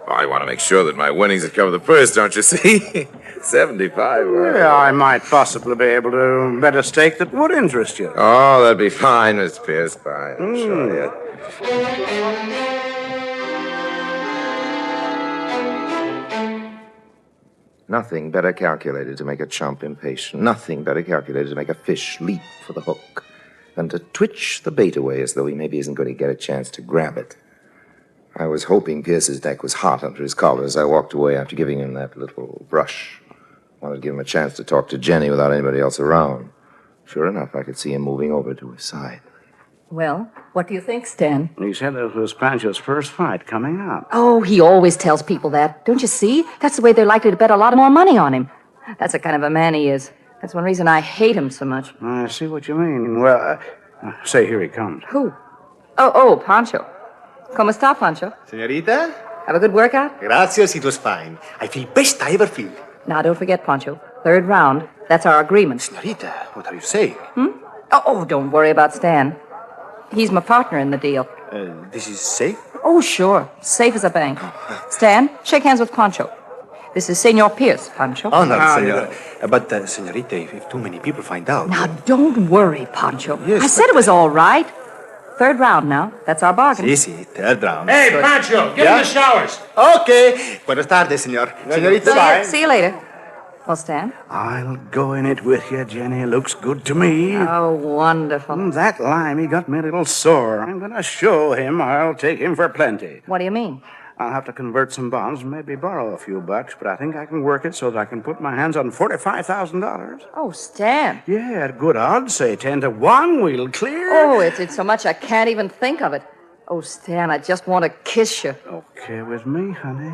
I want to make sure that my winnings would cover the purse, don't you see? 75. Yeah, I might possibly be able to bet a stake that would interest you. Oh, that'd be fine, Mr. Pierce. Fine. I'm sure, yeah. Nothing better calculated to make a chump impatient. Nothing better calculated to make a fish leap for the hook than to twitch the bait away as though he maybe isn't going to get a chance to grab it. I was hoping Pierce's neck was hot under his collar as I walked away after giving him that little brush. Wanted to give him a chance to talk to Jenny without anybody else around. Sure enough, I could see him moving over to his side. Well, what do you think, Stan? He said it was Pancho's first fight coming up. Oh, he always tells people that. Don't you see? That's the way they're likely to bet a lot more money on him. That's the kind of a man he is. That's one reason I hate him so much. I see what you mean. Well, say, here he comes. Who? Oh, Pancho. ¿Cómo está, Pancho? Senorita? Have a good workout? Gracias, it was fine. I feel best I ever feel. Now, don't forget, Pancho. Third round. That's our agreement. Senorita, what are you saying? Oh, don't worry about Stan. He's my partner in the deal. This is safe? Oh, sure. Safe as a bank. Stan, shake hands with Pancho. This is Senor Pierce, Pancho. Honor, senor. But, senorita, if too many people find out... Now, don't worry, Pancho. Yes, I said it was all right. Third round now. That's our bargain. Sí, third round. Hey, Pancho, get in the showers. Okay. Buenas tardes, senor. Senorita, See you later. Well, Stan? I'll go in it with you, Jenny. Looks good to me. Oh, wonderful. That lime, he got me a little sore. I'm going to show him I'll take him for plenty. What do you mean? I'll have to convert some bonds and maybe borrow a few bucks, but I think I can work it so that I can put my hands on $45,000. Oh, Stan. Yeah, at good odds, say 10 to 1, we'll clear. Oh, it's so much I can't even think of it. Oh, Stan, I just want to kiss you. Okay with me, honey.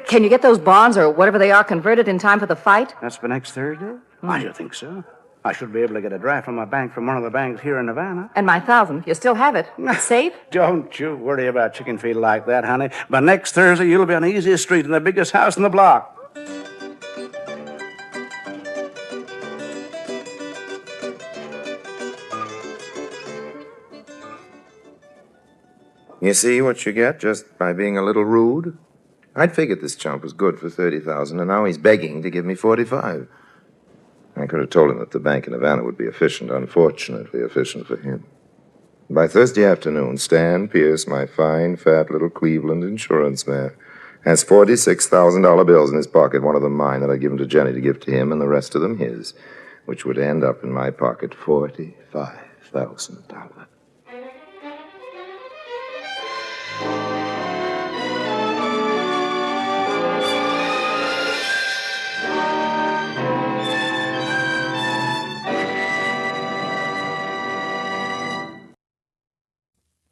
Can you get those bonds or whatever they are converted in time for the fight? That's for next Thursday? I should think so. I should be able to get a draft from my bank from one of the banks here in Havana. And my 1,000. You still have it. It's safe? Don't you worry about chicken feet like that, honey. By next Thursday, you'll be on the easiest street in the biggest house in the block. You see what you get just by being a little rude? I'd figured this chump was good for 30,000, and now he's begging to give me 45. I could have told him that the bank in Havana would be efficient, unfortunately efficient for him. By Thursday afternoon, Stan Pierce, my fine, fat little Cleveland insurance man, has $46,000 bills in his pocket, one of them mine that I give him to Jenny to give to him, and the rest of them his, which would end up in my pocket $45,000.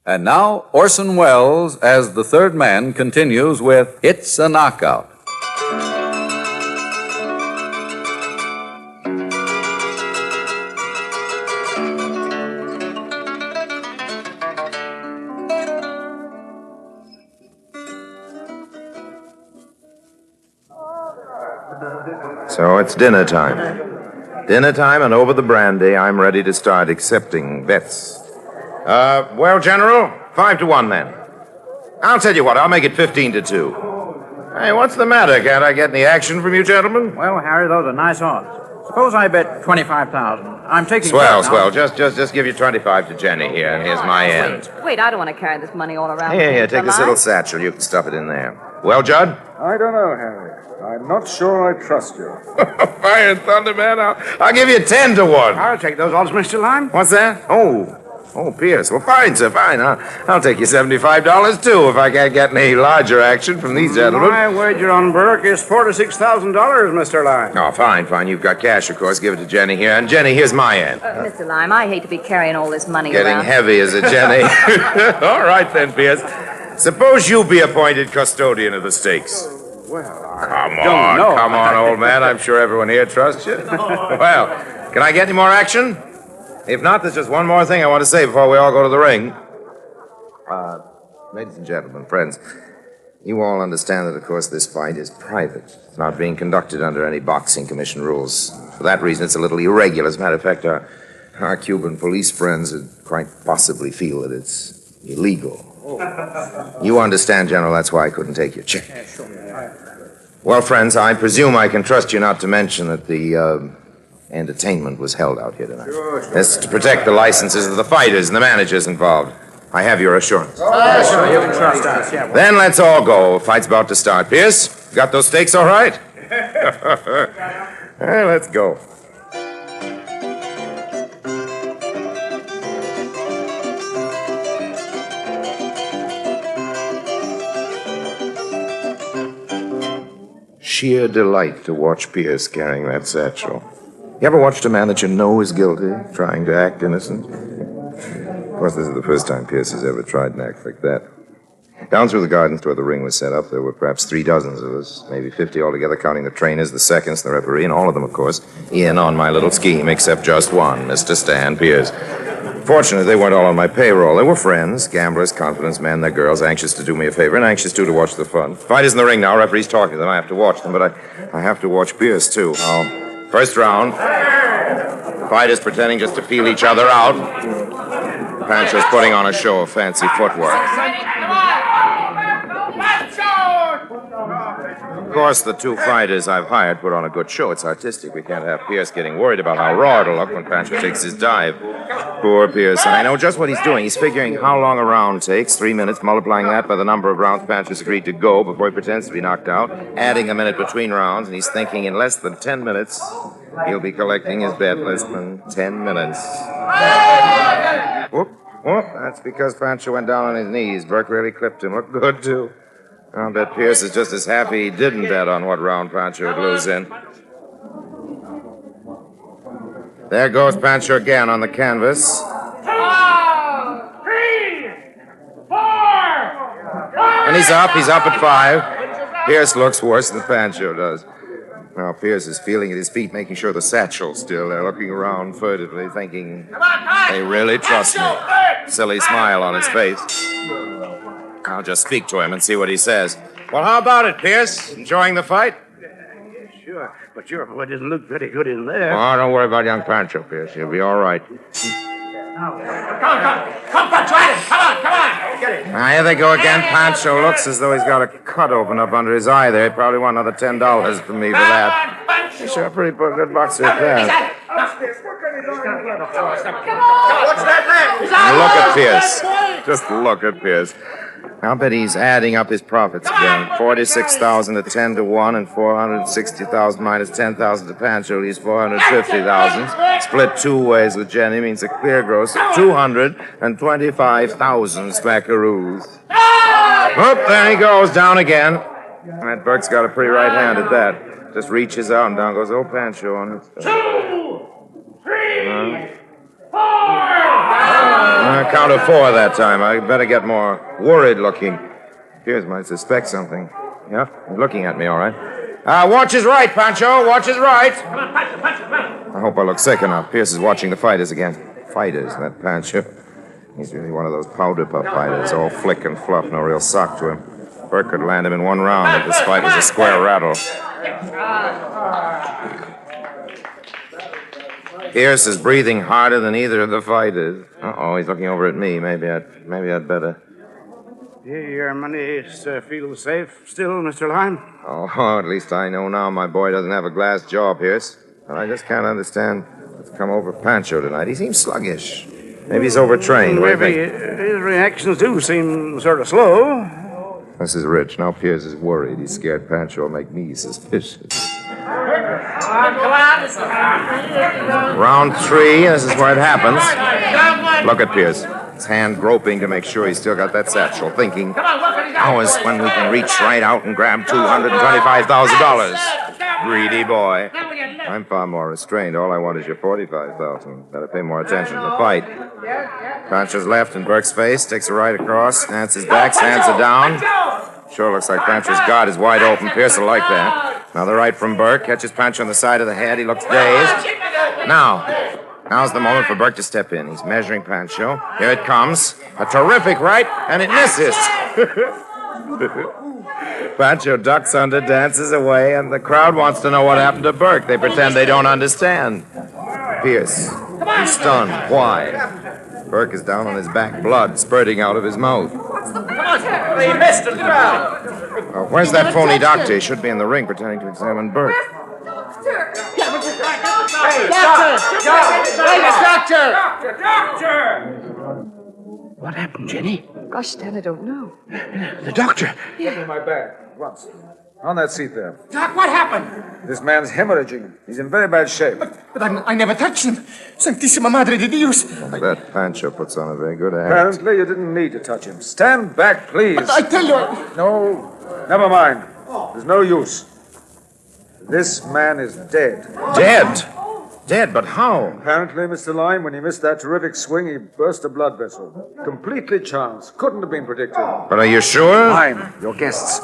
And now, Orson Welles, as the third man, continues with It's a Knockout. So it's dinner time. Dinner time, and over the brandy, I'm ready to start accepting bets. Well, General, 5-1 then. I'll tell you what, I'll make it 15-2. Hey, what's the matter? Can't I get any action from you gentlemen? Well, Harry, those are nice odds. Suppose I bet 25,000. I'm taking Swell. Just give you 25 to Jenny here, and here's my end. Wait, I don't want to carry this money all around. Here, take this little satchel. You can stuff it in there. Well, Judd? I don't know, Harry. I'm not sure I trust you. Fire and thunder, man. I'll give you 10-1. I'll take those odds, Mr. Lime. What's that? Oh, Pierce. Well, fine, sir, fine. I'll take you $75, too, if I can't get any larger action from these gentlemen. My wager on Burke is $46,000, Mr. Lime. Oh, fine. You've got cash, of course. Give it to Jenny here. And Jenny, here's my end. Mr. Lime, I hate to be carrying all this money Getting around. heavy, is it, Jenny? All right, then, Pierce. Suppose you be appointed custodian of the stakes. Well, Come on, old man. I'm sure everyone here trusts you. Well, can I get any more action? If not, there's just one more thing I want to say before we all go to the ring. Ladies and gentlemen, friends, you all understand that, of course, this fight is private. It's not being conducted under any boxing commission rules. For that reason, it's a little irregular. As a matter of fact, our Cuban police friends would quite possibly feel that it's illegal. You understand, General, that's why I couldn't take your check. Well, friends, I presume I can trust you not to mention that the entertainment was held out here tonight. Sure. That's to protect the licenses of the fighters and the managers involved. I have your assurance. Sure, you can trust us. Yeah, Then let's all go. Fight's about to start. Pierce, got those stakes all right? Let's go. Sheer delight to watch Pierce carrying that satchel. You ever watched a man that you know is guilty, trying to act innocent? Of course, this is the first time Pierce has ever tried an act like that. Down through the gardens to where the ring was set up, there were perhaps 3 dozens of us, maybe 50 altogether, counting the trainers, the seconds, the referee, and all of them, of course, in on my little scheme, except just one, Mr. Stan Pierce. Fortunately, they weren't all on my payroll. They were friends, gamblers, confidence men, their girls, anxious to do me a favor, and anxious, too, to watch the fun. Fighters in the ring now, referee's talking to them. I have to watch them, but I have to watch Pierce, too. First round, fighters pretending just to feel each other out. Pancho's putting on a show of fancy footwork. Of course, the 2 fighters I've hired put on a good show. It's artistic. We can't have Pierce getting worried about how raw it'll look when Pancho takes his dive. Poor Pierce. I know just what he's doing. He's figuring how long a round takes, 3 minutes, multiplying that by the number of rounds Pancho's agreed to go before he pretends to be knocked out, adding a minute between rounds, and he's thinking in less than 10 minutes, he'll be collecting his bet less than 10 minutes. Whoop. That's because Pancho went down on his knees. Burke really clipped him. Looked good, too. I'll bet Pierce is just as happy he didn't bet on what round Pancho would lose in. There goes Pancho again on the canvas. 2, 3, 4. And he's up at 5. Pierce looks worse than Pancho does. Now Pierce is feeling at his feet, making sure the satchel's still there, looking around furtively, thinking they really trust me. Silly smile on his face. I'll just speak to him and see what he says. Well, how about it, Pierce? Enjoying the fight? Sure, but your boy doesn't look very good in there. Oh, don't worry about young Pancho, Pierce. He'll be all right. Come, Pancho, come on. Get it. Now, here they go again. Pancho looks as though he's got a cut open up under his eye there. He probably want another $10 from me for that. He's sure a pretty good boxer at that. What's that, Look at Pierce. Just look at Pierce. I'll bet he's adding up his profits again. 46,000 at 10 to 1 and 460,000 minus 10,000 to Pancho leaves 450,000. Split two ways with Jenny means a clear gross of 225,000 smackaroos. Whoop, there he goes, down again. That Burke's got a pretty right hand at that. Just reaches out and down goes old Pancho on it. 2, 3, 4. Count of 4 that time. I better get more worried looking. Pierce might suspect something. Yeah, he's looking at me, all right. Watch his right, Pancho. Watch his right. Come on, Pancho. I hope I look sick enough. Pierce is watching the fighters again. Fighters, that Pancho. He's really one of those powder puff fighters. All flick and fluff, no real sock to him. Burke could land him in one round if this fight was a square rattle. Pierce is breathing harder than either of the fighters. Uh-oh, he's looking over at me. Maybe I'd better. Your money feels safe still, Mr. Lime? Oh, at least I know now my boy doesn't have a glass jaw, Pierce. I just can't understand what's come over Pancho tonight. He seems sluggish. Maybe he's overtrained. Maybe his reactions do seem sort of slow. This is Rich. Now Pierce is worried. He's scared Pancho will make me suspicious. Round 3, this is where it happens. Look at Pierce. His hand groping to make sure he's still got that satchel, thinking, now is when we can reach right out and grab $225,000. Greedy boy. I'm far more restrained. All I want is your $45,000. Better pay more attention to the fight. Pancho's left in Burke's face, takes a right across, hands his back, hands are down. Sure looks like Pancho's guard is wide open. Pierce will like that. Another right from Burke, catches Pancho on the side of the head. He looks dazed. Now's the moment for Burke to step in. He's measuring Pancho. Here it comes. A terrific right, and it misses. Pancho ducks under, dances away, and the crowd wants to know what happened to Burke. They pretend they don't understand. Pierce, he's stunned. Why? Burke is down on his back, blood spurting out of his mouth. They missed it. Where's that phony doctor? He should be in the ring pretending to examine Burke. Doctor! What happened, Jenny? Gosh, Stan, I don't know. The doctor. Give me my bag, at once. On that seat there. Doc, what happened? This man's hemorrhaging. He's in very bad shape. But I never touched him. Santissima Madre de Dios. That Pancho puts on a very good act. Apparently, you didn't need to touch him. Stand back, please. But I tell you... No, never mind. There's no use. This man is dead. Dead? Dead, but how? Apparently, Mr. Lime, when he missed that terrific swing, he burst a blood vessel. Completely chance. Couldn't have been predicted. But are you sure? Lime, your guests.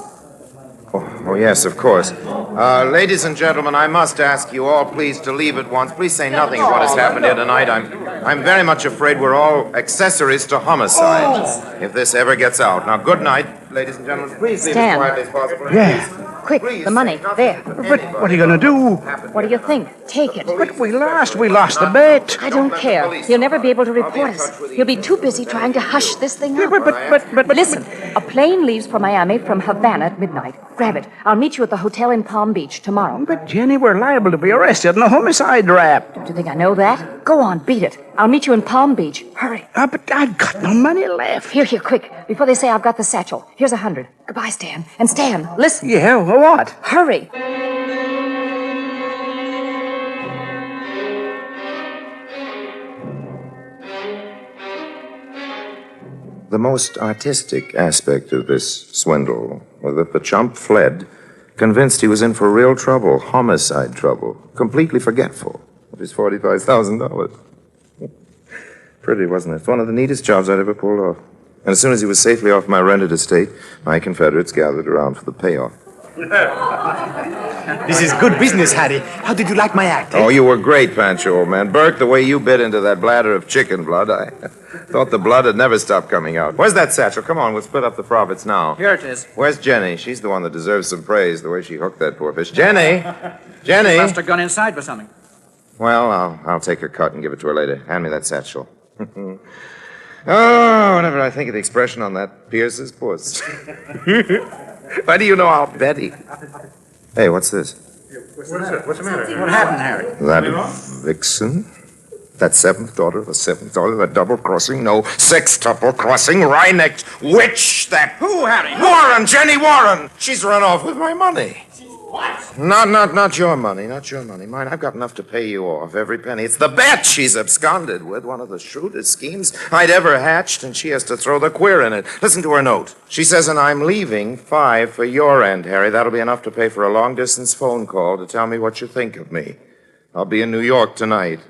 Oh, yes, of course. Ladies and gentlemen, I must ask you all, please, to leave at once. Please say nothing of what has happened here tonight. I'm very much afraid we're all accessories to homicide, if this ever gets out. Now, good night, ladies and gentlemen. Please leave as quietly as possible. Yeah. Quick, the money. There. But what are you going to do? What do you think? Take it. But we lost the bet. I don't care. He'll never be able to report us. He'll be too busy trying to hush this thing up. But listen, a plane leaves for Miami from Havana at midnight. Grab it. I'll meet you at the hotel in Palm Beach tomorrow. But, Jenny, we're liable to be arrested in a homicide rap. Don't you think I know that? Go on, beat it. I'll meet you in Palm Beach. Hurry. But I've got no money left. Here, quick. Before they say I've got the satchel. Here's 100. Goodbye, Stan. And Stan, listen. Yeah, what? Hurry. The most artistic aspect of this swindle was that the chump fled, convinced he was in for real trouble, homicide trouble, completely forgetful of his $45,000. Pretty, wasn't it? It's one of the neatest jobs I'd ever pulled off. And as soon as he was safely off my rented estate, my confederates gathered around for the payoff. This is good business, Harry. How did you like my act? Oh, you were great, Pancho, old man. Burke, the way you bit into that bladder of chicken blood, I thought the blood had never stopped coming out. Where's that satchel? Come on, we'll split up the profits now. Here it is. Where's Jenny? She's the one that deserves some praise, the way she hooked that poor fish. Jenny! Jenny! She must have gone inside for something. Well, I'll take her cut and give it to her later. Hand me that satchel. Oh, whenever I think of the expression on that Pierce's puss. Why do you know I'll Betty? Hey, what's this? What's the matter? What happened, Harry? That vixen? That seventh daughter of the seventh daughter, that double-crossing, no, sextuple-crossing, wry-necked witch, that... Who, Harry? Warren, Jenny Warren! She's run off with my money. What? Not your money, not your money. Mine, I've got enough to pay you off, every penny. It's the bet she's absconded with, one of the shrewdest schemes I'd ever hatched, and she has to throw the queer in it. Listen to her note. She says, and I'm leaving 5 for your end, Harry. That'll be enough to pay for a long-distance phone call to tell me what you think of me. I'll be in New York tonight,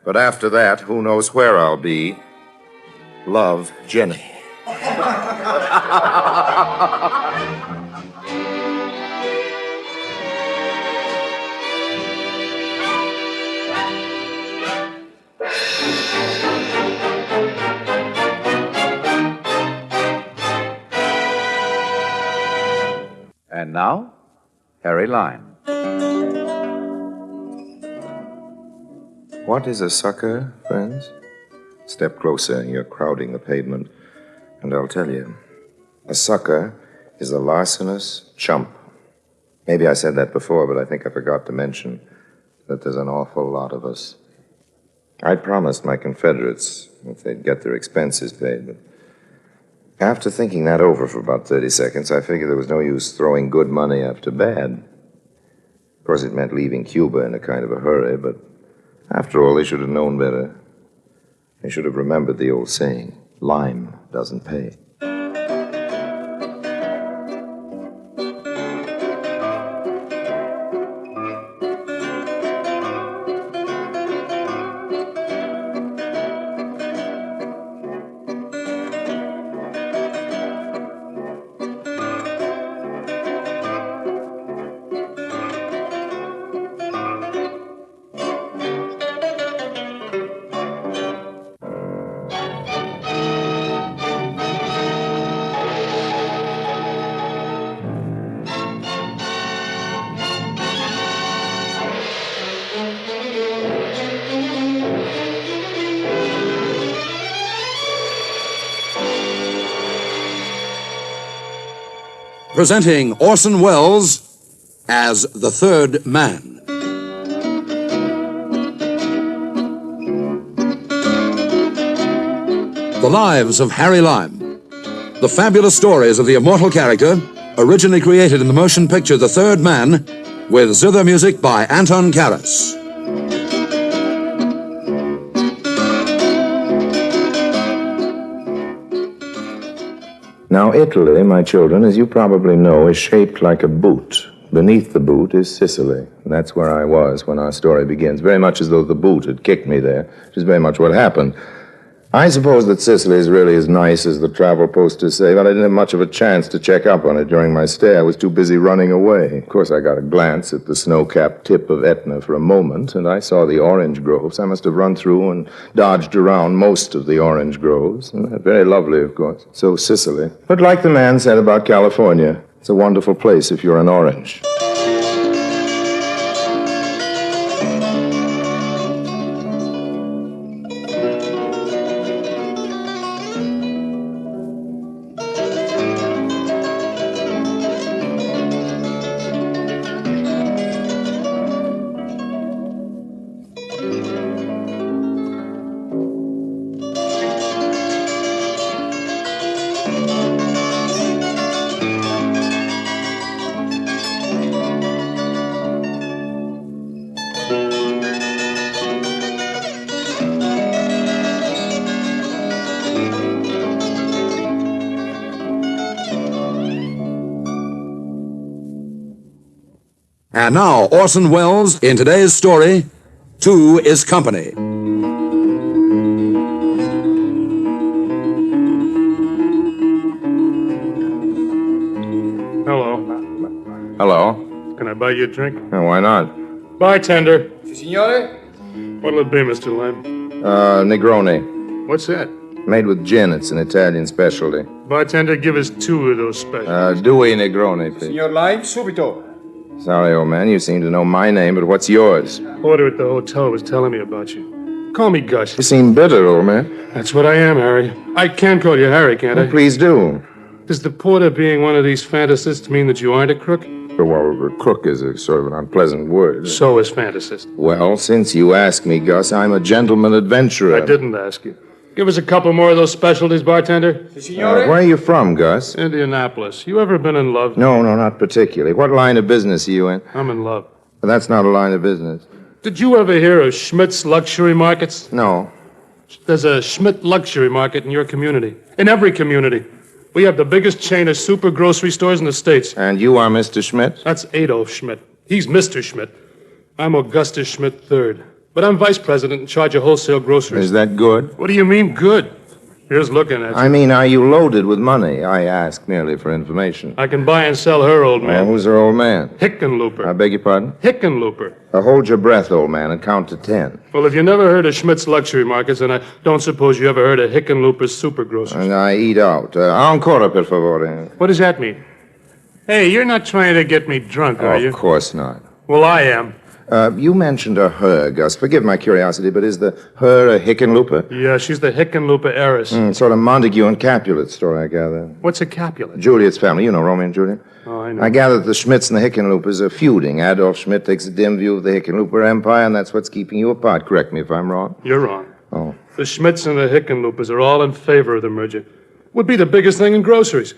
but after that, who knows where I'll be. Love, Jenny. And now, Harry Lime. What is a sucker, friends? Step closer, you're crowding the pavement, and I'll tell you. A sucker is a larcenous chump. Maybe I said that before, but I think I forgot to mention that there's an awful lot of us. I promised my Confederates if they'd get their expenses paid, but after thinking that over for about 30 seconds, I figured there was no use throwing good money after bad. Of course, it meant leaving Cuba in a kind of a hurry, but after all, they should have known better. They should have remembered the old saying, lime doesn't pay. Presenting Orson Welles as the Third Man. The Lives of Harry Lime. The fabulous stories of the immortal character, originally created in the motion picture The Third Man, with zither music by Anton Karas. Now, Italy, my children, as you probably know, is shaped like a boot. Beneath the boot is Sicily, and that's where I was when our story begins, very much as though the boot had kicked me there, which is very much what happened. I suppose that Sicily is really as nice as the travel posters say, but I didn't have much of a chance to check up on it during my stay. I was too busy running away. Of course, I got a glance at the snow-capped tip of Etna for a moment, and I saw the orange groves. I must have run through and dodged around most of the orange groves. Very lovely, of course. So Sicily. But like the man said about California, it's a wonderful place if you're an orange. And now, Orson Welles in today's story, Two is Company. Hello. Hello. Can I buy you a drink? Oh, why not? Bartender. Signore? What'll it be, Mr. Lime? Negroni. What's that? Made with gin. It's an Italian specialty. Bartender, give us 2 of those specials. Dewey Negroni, please. Signor Lime, subito. Sorry, old man. You seem to know my name, but what's yours? Porter at the hotel was telling me about you. Call me Gus. You seem bitter, old man. That's what I am, Harry. I can call you Harry, can't I? Please do. Does the porter being one of these fantasists mean that you aren't a crook? Well, crook is a sort of an unpleasant word. So is fantasist. Well, since you ask me, Gus, I'm a gentleman adventurer. I didn't ask you. Give us a couple more of those specialties, bartender. Where are you from, Gus? Indianapolis. You ever been in love? No, not particularly. What line of business are you in? I'm in love. Well, that's not a line of business. Did you ever hear of Schmidt's Luxury Markets? No. There's a Schmidt Luxury Market in your community. In every community. We have the biggest chain of super grocery stores in the States. And you are Mr. Schmidt? That's Adolf Schmidt. He's Mr. Schmidt. I'm Augustus Schmidt III. But I'm vice president in charge of wholesale groceries. Is that good? What do you mean, good? Here's looking at you. I mean, are you loaded with money? I ask merely for information. I can buy and sell her, old man. Well, who's her old man? Hickenlooper. I beg your pardon? Hickenlooper. Hold your breath, old man, and count to 10. Well, if you never heard of Schmidt's Luxury Markets, then I don't suppose you ever heard of Hickenlooper's Super Groceries. And I eat out. Ancora, per favore. What does that mean? Hey, you're not trying to get me drunk, are you? Of course not. Well, I am. You mentioned a her, Gus. Forgive my curiosity, but is the her a Hickenlooper? Yeah, she's the Hickenlooper heiress. Sort of Montague and Capulet story, I gather. What's a Capulet? Juliet's family. You know Romeo and Juliet. Oh, I know. I gather that the Schmidts and the Hickenloopers are feuding. Adolf Schmidt takes a dim view of the Hickenlooper empire, and that's what's keeping you apart. Correct me if I'm wrong. You're wrong. Oh. The Schmidts and the Hickenloopers are all in favor of the merger. Would be the biggest thing in groceries.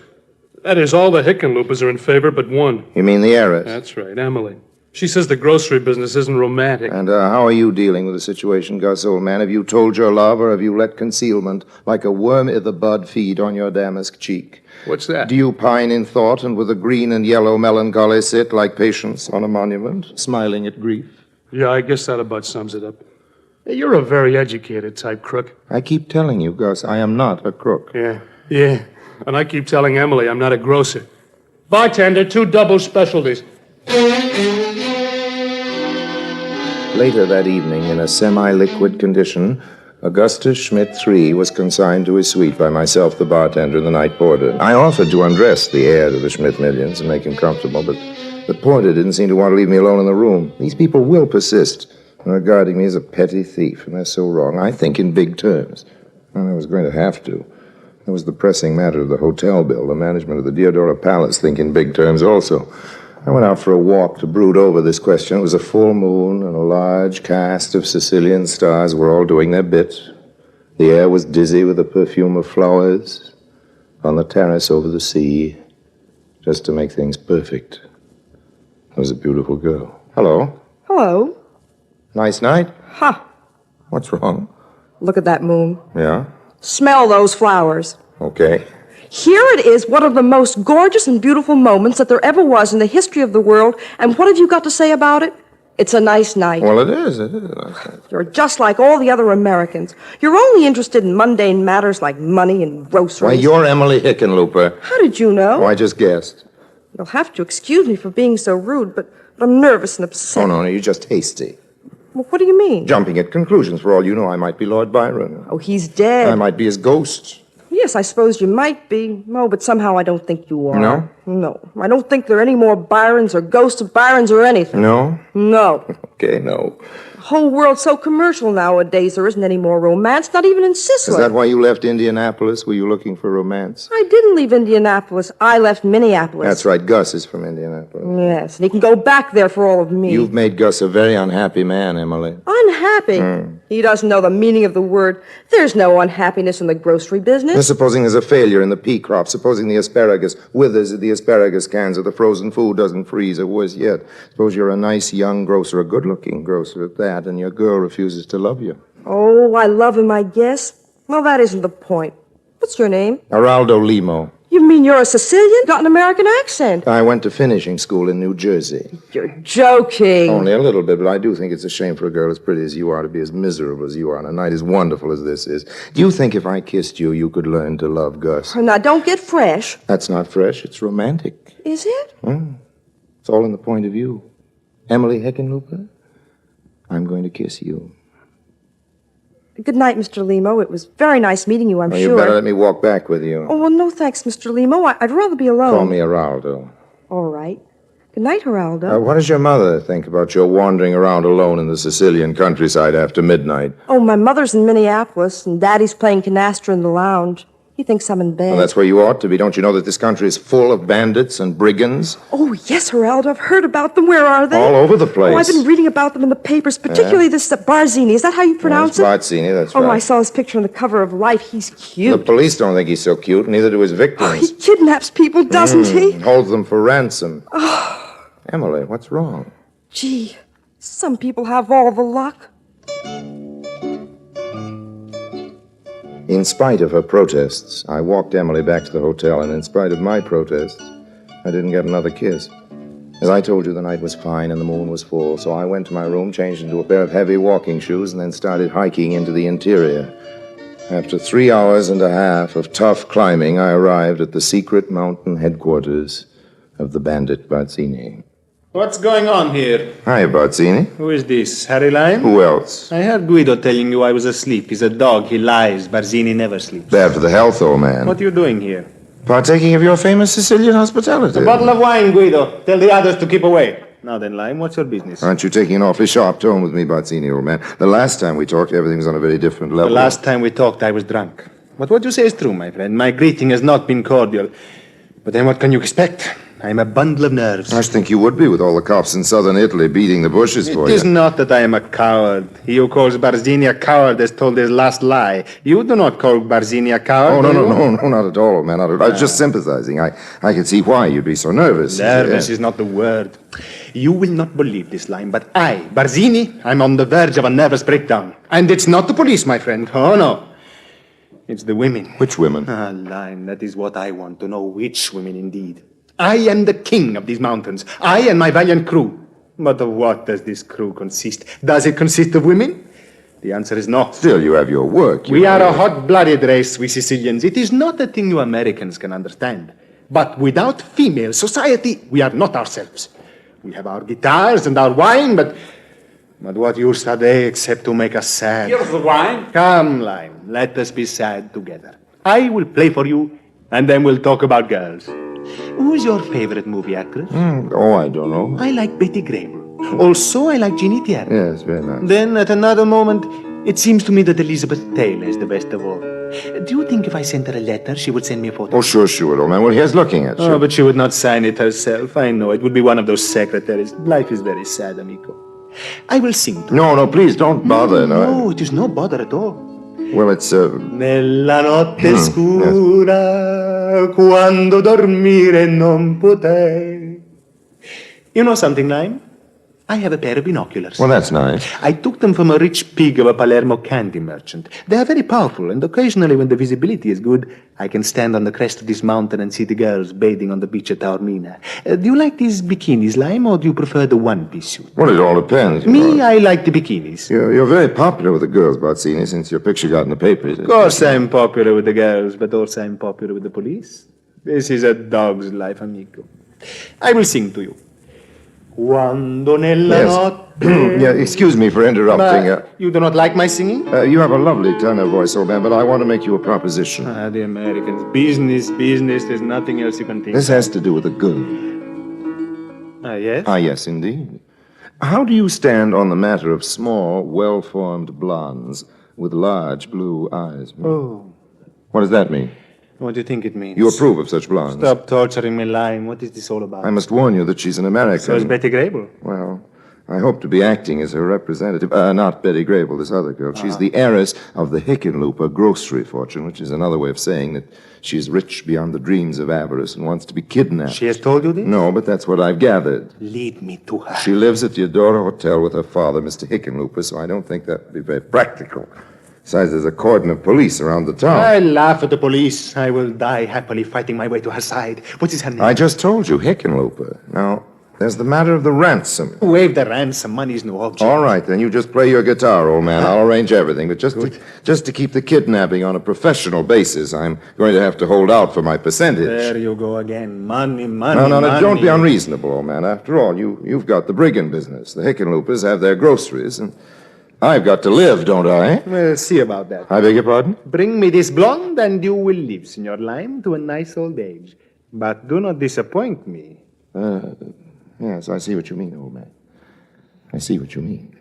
That is, all the Hickenloopers are in favor but one. You mean the heiress? That's right, Emily. She says the grocery business isn't romantic. And how are you dealing with the situation, Gus, old man? Have you told your love, or have you let concealment, like a worm i' the bud, feed on your damask cheek? What's that? Do you pine in thought, and with a green and yellow melancholy sit like patience on a monument, smiling at grief? Yeah, I guess that about sums it up. Hey, you're a very educated type crook. I keep telling you, Gus, I am not a crook. Yeah. And I keep telling Emily I'm not a grocer. Bartender, 2 double specialties. Later that evening, in a semi-liquid condition, Augustus Schmidt III was consigned to his suite by myself, the bartender, and the night porter. I offered to undress the heir to the Schmidt millions and make him comfortable, but the porter didn't seem to want to leave me alone in the room. These people will persist in regarding me as a petty thief, and they're so wrong. I think in big terms. And I was going to have to. There was the pressing matter of the hotel bill. The management of the Diodora Palace think in big terms also. I went out for a walk to brood over this question. It was a full moon, and a large cast of Sicilian stars were all doing their bit. The air was dizzy with the perfume of flowers. On the terrace over the sea, just to make things perfect, there was a beautiful girl. Hello. Hello. Nice night? Huh. What's wrong? Look at that moon. Yeah? Smell those flowers. Okay. Here it is, one of the most gorgeous and beautiful moments that there ever was in the history of the world. And what have you got to say about it? It's a nice night. Well, it is. It is a nice night. You're just like all the other Americans. You're only interested in mundane matters like money and groceries. Why, you're Emily Hickenlooper. How did you know? Oh, I just guessed. You'll have to excuse me for being so rude, but I'm nervous and upset. Oh, no, you're just hasty. Well, what do you mean? Jumping at conclusions. For all you know, I might be Lord Byron. Oh, he's dead. I might be his ghost. Yes, I suppose you might be. Oh, but somehow I don't think you are. No? No. I don't think there are any more Byrons or ghosts of Byrons or anything. No? No. Okay, no. The whole world's so commercial nowadays, there isn't any more romance, not even in Sicily. Is that why you left Indianapolis? Were you looking for romance? I didn't leave Indianapolis. I left Minneapolis. That's right. Gus is from Indianapolis. Yes, and he can go back there for all of me. You've made Gus a very unhappy man, Emily. Unhappy? He doesn't know the meaning of the word. There's no unhappiness in the grocery business. Now, supposing there's a failure in the pea crop, supposing the asparagus withers at the asparagus cans or the frozen food doesn't freeze, or worse yet, suppose you're a nice young grocer, a good-looking grocer at that, and your girl refuses to love you. Oh, I love him, I guess. Well, that isn't the point. What's your name? Araldo Limo. You mean you're a Sicilian? Got an American accent. I went to finishing school in New Jersey. You're joking. Only a little bit, but I do think it's a shame for a girl as pretty as you are to be as miserable as you are on a night as wonderful as this is. Do you think if I kissed you, you could learn to love Gus? Now, don't get fresh. That's not fresh. It's romantic. Is it? It's all in the point of view. Emily Hickenlooper, I'm going to kiss you. Good night, Mr. Limo. It was very nice meeting you, I'm Well, sure. you better let me walk back with you. Oh, well, no thanks, Mr. Limo. I'd rather be alone. Call me Geraldo. All right. Good night, Geraldo. What does your mother think about your wandering around alone in the Sicilian countryside after midnight? Oh, my mother's in Minneapolis, and Daddy's playing canasta in the lounge. He thinks I'm in bed. Well, that's where you ought to be. Don't you know that this country is full of bandits and brigands? Oh, yes, Geraldo. I've heard about them. Where are they? All over the place. Oh, I've been reading about them in the papers, particularly this Barzini. Is that how you pronounce it? Barzini, that's Oh, right. I saw his picture on the cover of Life. He's cute. The police don't think he's so cute, neither do his victims. Oh, he kidnaps people, doesn't he? Holds them for ransom. Oh, Emily, what's wrong? gee, some people have all the luck. In spite of her protests, I walked Emily back to the hotel, and in spite of my protests, I didn't get another kiss. As I told you, the night was fine and the moon was full, so I went to my room, changed into a pair of heavy walking shoes, and then started hiking into the interior. After 3 hours and a half of tough climbing, I arrived at the secret mountain headquarters of the bandit Barzini. What's going on here? Hi, Barzini. Who is this? Harry Lime? Who else? I heard Guido telling you I was asleep. He's a dog. He lies. Barzini never sleeps. Bad for the health, old man. What are you doing here? Partaking of your famous Sicilian hospitality. A bottle of wine, Guido. Tell the others to keep away. Now then, Lime, what's your business? Aren't you taking an awfully sharp tone with me, Barzini, old man? The last time we talked, everything was on a very different level. The last time we talked, I was drunk. But what you say is true, my friend. My greeting has not been cordial. But then what can you expect? I'm a bundle of nerves. I should think you would be with all the cops in southern Italy beating the bushes for It you. is not that I am a coward. He who calls Barzini a coward has told his last lie. You do not call Barzini a coward. Oh, no, do no, you? no, not at all, old man. Not at all. I was just sympathizing. I can see why you'd be so nervous. Nervous Yeah. is not the word. You will not believe this line, but I, Barzini, I'm on the verge of a nervous breakdown. And it's not the police, my friend. Oh, no. It's the women. Which women? Ah, Lime, that is what I want to know. Which women, indeed. I am the king of these mountains. I and my valiant crew. But of what does this crew consist? Does it consist of women? The answer is no. Still, you have your work. We are a hot-blooded race, we Sicilians. It is not a thing you Americans can understand. But without female society, we are not ourselves. We have our guitars and our wine, but what use are they except to make us sad? Here's the wine. Come, Lime, let us be sad together. I will play for you, and then we'll talk about girls. Who's your favorite movie actress? Oh, I don't know. I like Betty Grable. Also, I like Jeannie Thierry. Yes, very nice. Then, at another moment, it seems to me that Elizabeth Taylor is the best of all. Do you think if I sent her a letter, she would send me a photo? Oh, sure, she would, old man. Well, here's looking at you. Oh, but she would not sign it herself. I know. It would be one of those secretaries. Life is very sad, amico. I will sing to No, please, don't bother. No, it is no bother at all. Well, it's, Nella notte scura, quando dormire non potei. You know something, Lime? I have a pair of binoculars. Well, that's nice. I took them from a rich pig of a Palermo candy merchant. They are very powerful, and occasionally when the visibility is good, I can stand on the crest of this mountain and see the girls bathing on the beach at Taormina. Do you like these bikinis, Lime, or do you prefer the one-piece suit? Well, it all depends. Me, I like the bikinis. You're very popular with the girls, Barzini, since your picture got in the papers. Of course I'm popular with the girls, but also I'm popular with the police. This is a dog's life, amico. I will sing to you. Quando nella notte... Yeah, excuse me for interrupting. You do not like my singing? You have a lovely tenor voice, old man, but I want to make you a proposition. The Americans. Business, business. There's nothing else you can think This of. has to do with a girl. Yes? Yes, indeed. How do you stand on the matter of small, well-formed blondes with large blue eyes? Oh. What does that mean? What do you think it means? You approve of such blondes? Stop torturing me, Lime. What is this all about? I must warn you that she's an American. So is Betty Grable. Well, I hope to be acting as her representative. Not Betty Grable, this other girl. She's the heiress of the Hickenlooper grocery fortune, which is another way of saying that she's rich beyond the dreams of avarice and wants to be kidnapped. She has told you this? No, but that's what I've gathered. Lead me to her. She lives at the Adora Hotel with her father, Mr. Hickenlooper, so I don't think that would be very practical. Besides, there's a cordon of police around the town. I laugh at the police. I will die happily fighting my way to her side. What is her name? I just told you, Hickenlooper. Now, There's the matter of the ransom. Waive the ransom. Money's no object. All right, then you just play your guitar, old man. I'll arrange everything. But just to keep the kidnapping on a professional basis, I'm going to have to hold out for my percentage. There you go again. Money. No, don't be unreasonable, old man. After all, you've got the brigand business. The Hickenloopers have their groceries, and I've got to live, don't I? We'll see about that. I beg your pardon? Bring me this blonde, and you will live, Senor Lime, to a nice old age. But do not disappoint me. Yes, I see what you mean, old man. I see what you mean.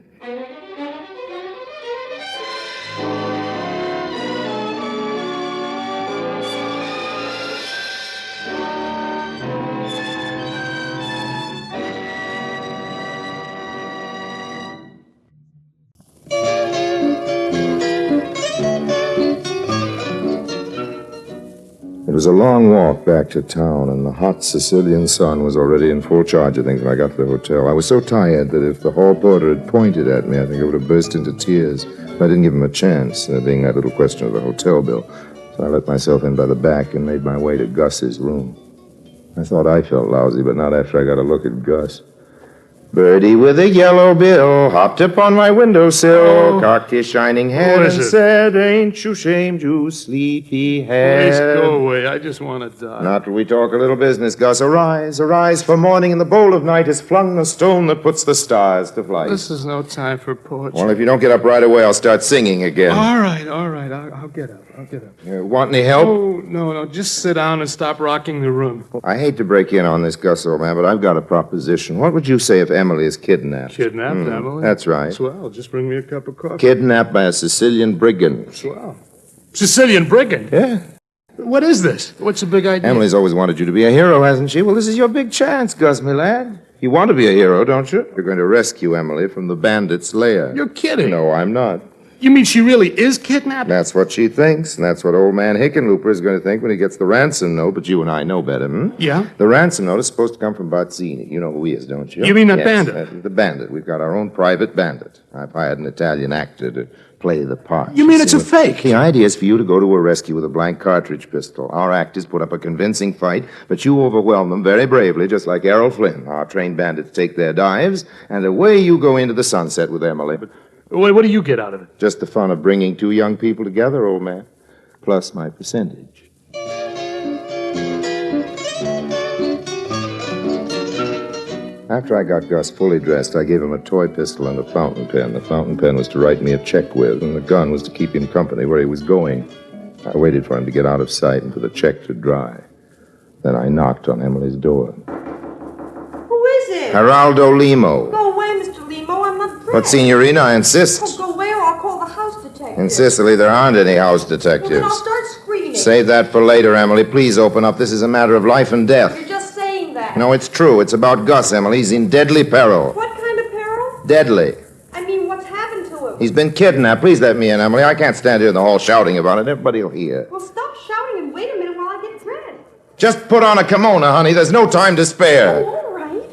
It was a long walk back to town, and the hot Sicilian sun was already in full charge of things when I got to the hotel. I was so tired that if the hall porter had pointed at me, I think I would have burst into tears. I didn't give him a chance, there being that little question of the hotel bill. So I let myself in by the back and made my way to Gus's room. I thought I felt lousy, but not after I got a look at Gus. Birdie with a yellow bill hopped up on my windowsill, cocked his shining head and said, "Ain't you ashamed, you sleepy head?" Please go away. I just want to die. Not till we talk a little business, Gus. Arise, arise, for morning in the bowl of night has flung the stone that puts the stars to flight. This is no time for poetry. Well, if you don't get up right away, I'll start singing again. All right. I'll get up. Want any help? Oh, no. Just sit down and stop rocking the room. I hate to break in on this, Gus, old man, but I've got a proposition. What would you say if Emily is kidnapped? Kidnapped, Emily? That's right. Swell. Just bring me a cup of coffee. Kidnapped by a Sicilian brigand. Swell. Sicilian brigand? Yeah. What is this? What's the big idea? Emily's always wanted you to be a hero, hasn't she? Well, this is your big chance, Gus, my lad. You want to be a hero, don't you? You're going to rescue Emily from the bandits' lair. You're kidding. No, I'm not. You mean she really is kidnapped? That's what she thinks, and that's what old man Hickenlooper is going to think when he gets the ransom note, but you and I know better, Yeah? The ransom note is supposed to come from Bazzini. You know who he is, don't you? You mean that Yes, bandit? The bandit. We've got our own private bandit. I've hired an Italian actor to play the part. You mean it's a fake? The idea is for you to go to a rescue with a blank cartridge pistol. Our actors put up a convincing fight, but you overwhelm them very bravely, just like Errol Flynn. Our trained bandits take their dives, and away you go into the sunset with Emily. But Wait, what do you get out of it? just the fun of bringing two young people together, old man, plus my percentage. After I got Gus fully dressed, I gave him a toy pistol and a fountain pen. The fountain pen was to write me a check with, and the gun was to keep him company where he was going. I waited for him to get out of sight and for the check to dry. Then I knocked on Emily's door. Who is it? Geraldo Limo. Go away, Mr. Limo. I'm not dressed. But, Signorina, I insist. Oh, go away or I'll call the house detective. In Sicily, there aren't any house Well, then detectives. I'll start screaming. Save that for later, Emily. Please open up. This is a matter of life and death. You're just saying that. No, it's true. It's about Gus, Emily. He's in deadly peril. What kind of peril? Deadly. I mean, what's happened to him? He's been kidnapped. Please let me in, Emily. I can't stand here in the hall shouting about it. Everybody will hear. Well, stop shouting and wait a minute while I get dressed. Just put on a kimono, honey. There's no time to spare. All right.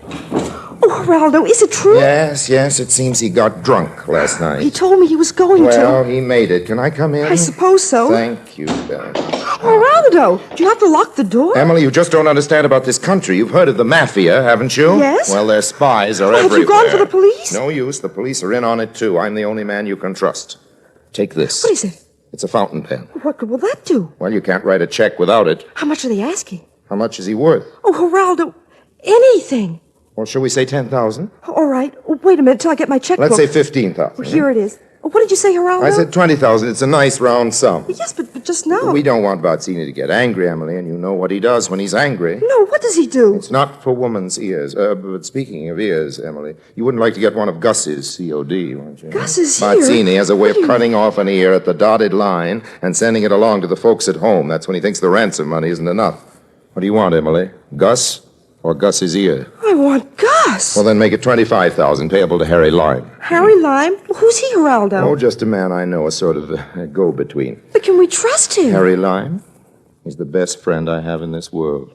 Oh, Geraldo, is it true? Yes. It seems he got drunk last night. He told me he was going Well, to. he made it. Can I come in? I suppose so. Thank you, darling. Geraldo, do you have to lock the door? Emily, you just don't understand about this country. You've heard of the mafia, haven't you? Yes. Well, their spies are Well, have everywhere. you gone for the police? No use. The police are in on it, too. I'm the only man you can trust. Take this. What is it? It's a fountain pen. What will that do? Well, you can't write a check without it. How much are they asking? How much is he worth? Oh, Geraldo, anything. Well, shall we say 10,000? All right. Oh, wait a minute till I get my checkbook. Let's say 15,000. Well, here it is. Oh, what did you say, Geraldo? I said 20,000. It's a nice round sum. Yes, but just now. We don't want Bazzini to get angry, Emily, and you know what he does when he's angry. No, what does he do? It's not for woman's ears. But speaking of ears, Emily, you wouldn't like to get one of Gus's COD, wouldn't you? Gus's ear? Bazzini has a way of cutting off an ear at the dotted line and sending it along to the folks at home. That's when he thinks the ransom money isn't enough. What do you want, Emily? Gus or Gus's ear? I want Gus. Well, then make it 25,000 payable to Harry Lime. Harry Lime? Well, who's he, Geraldo? Oh, just a man I know, a sort of a go-between. But can we trust him? Harry Lime? He's the best friend I have in this world.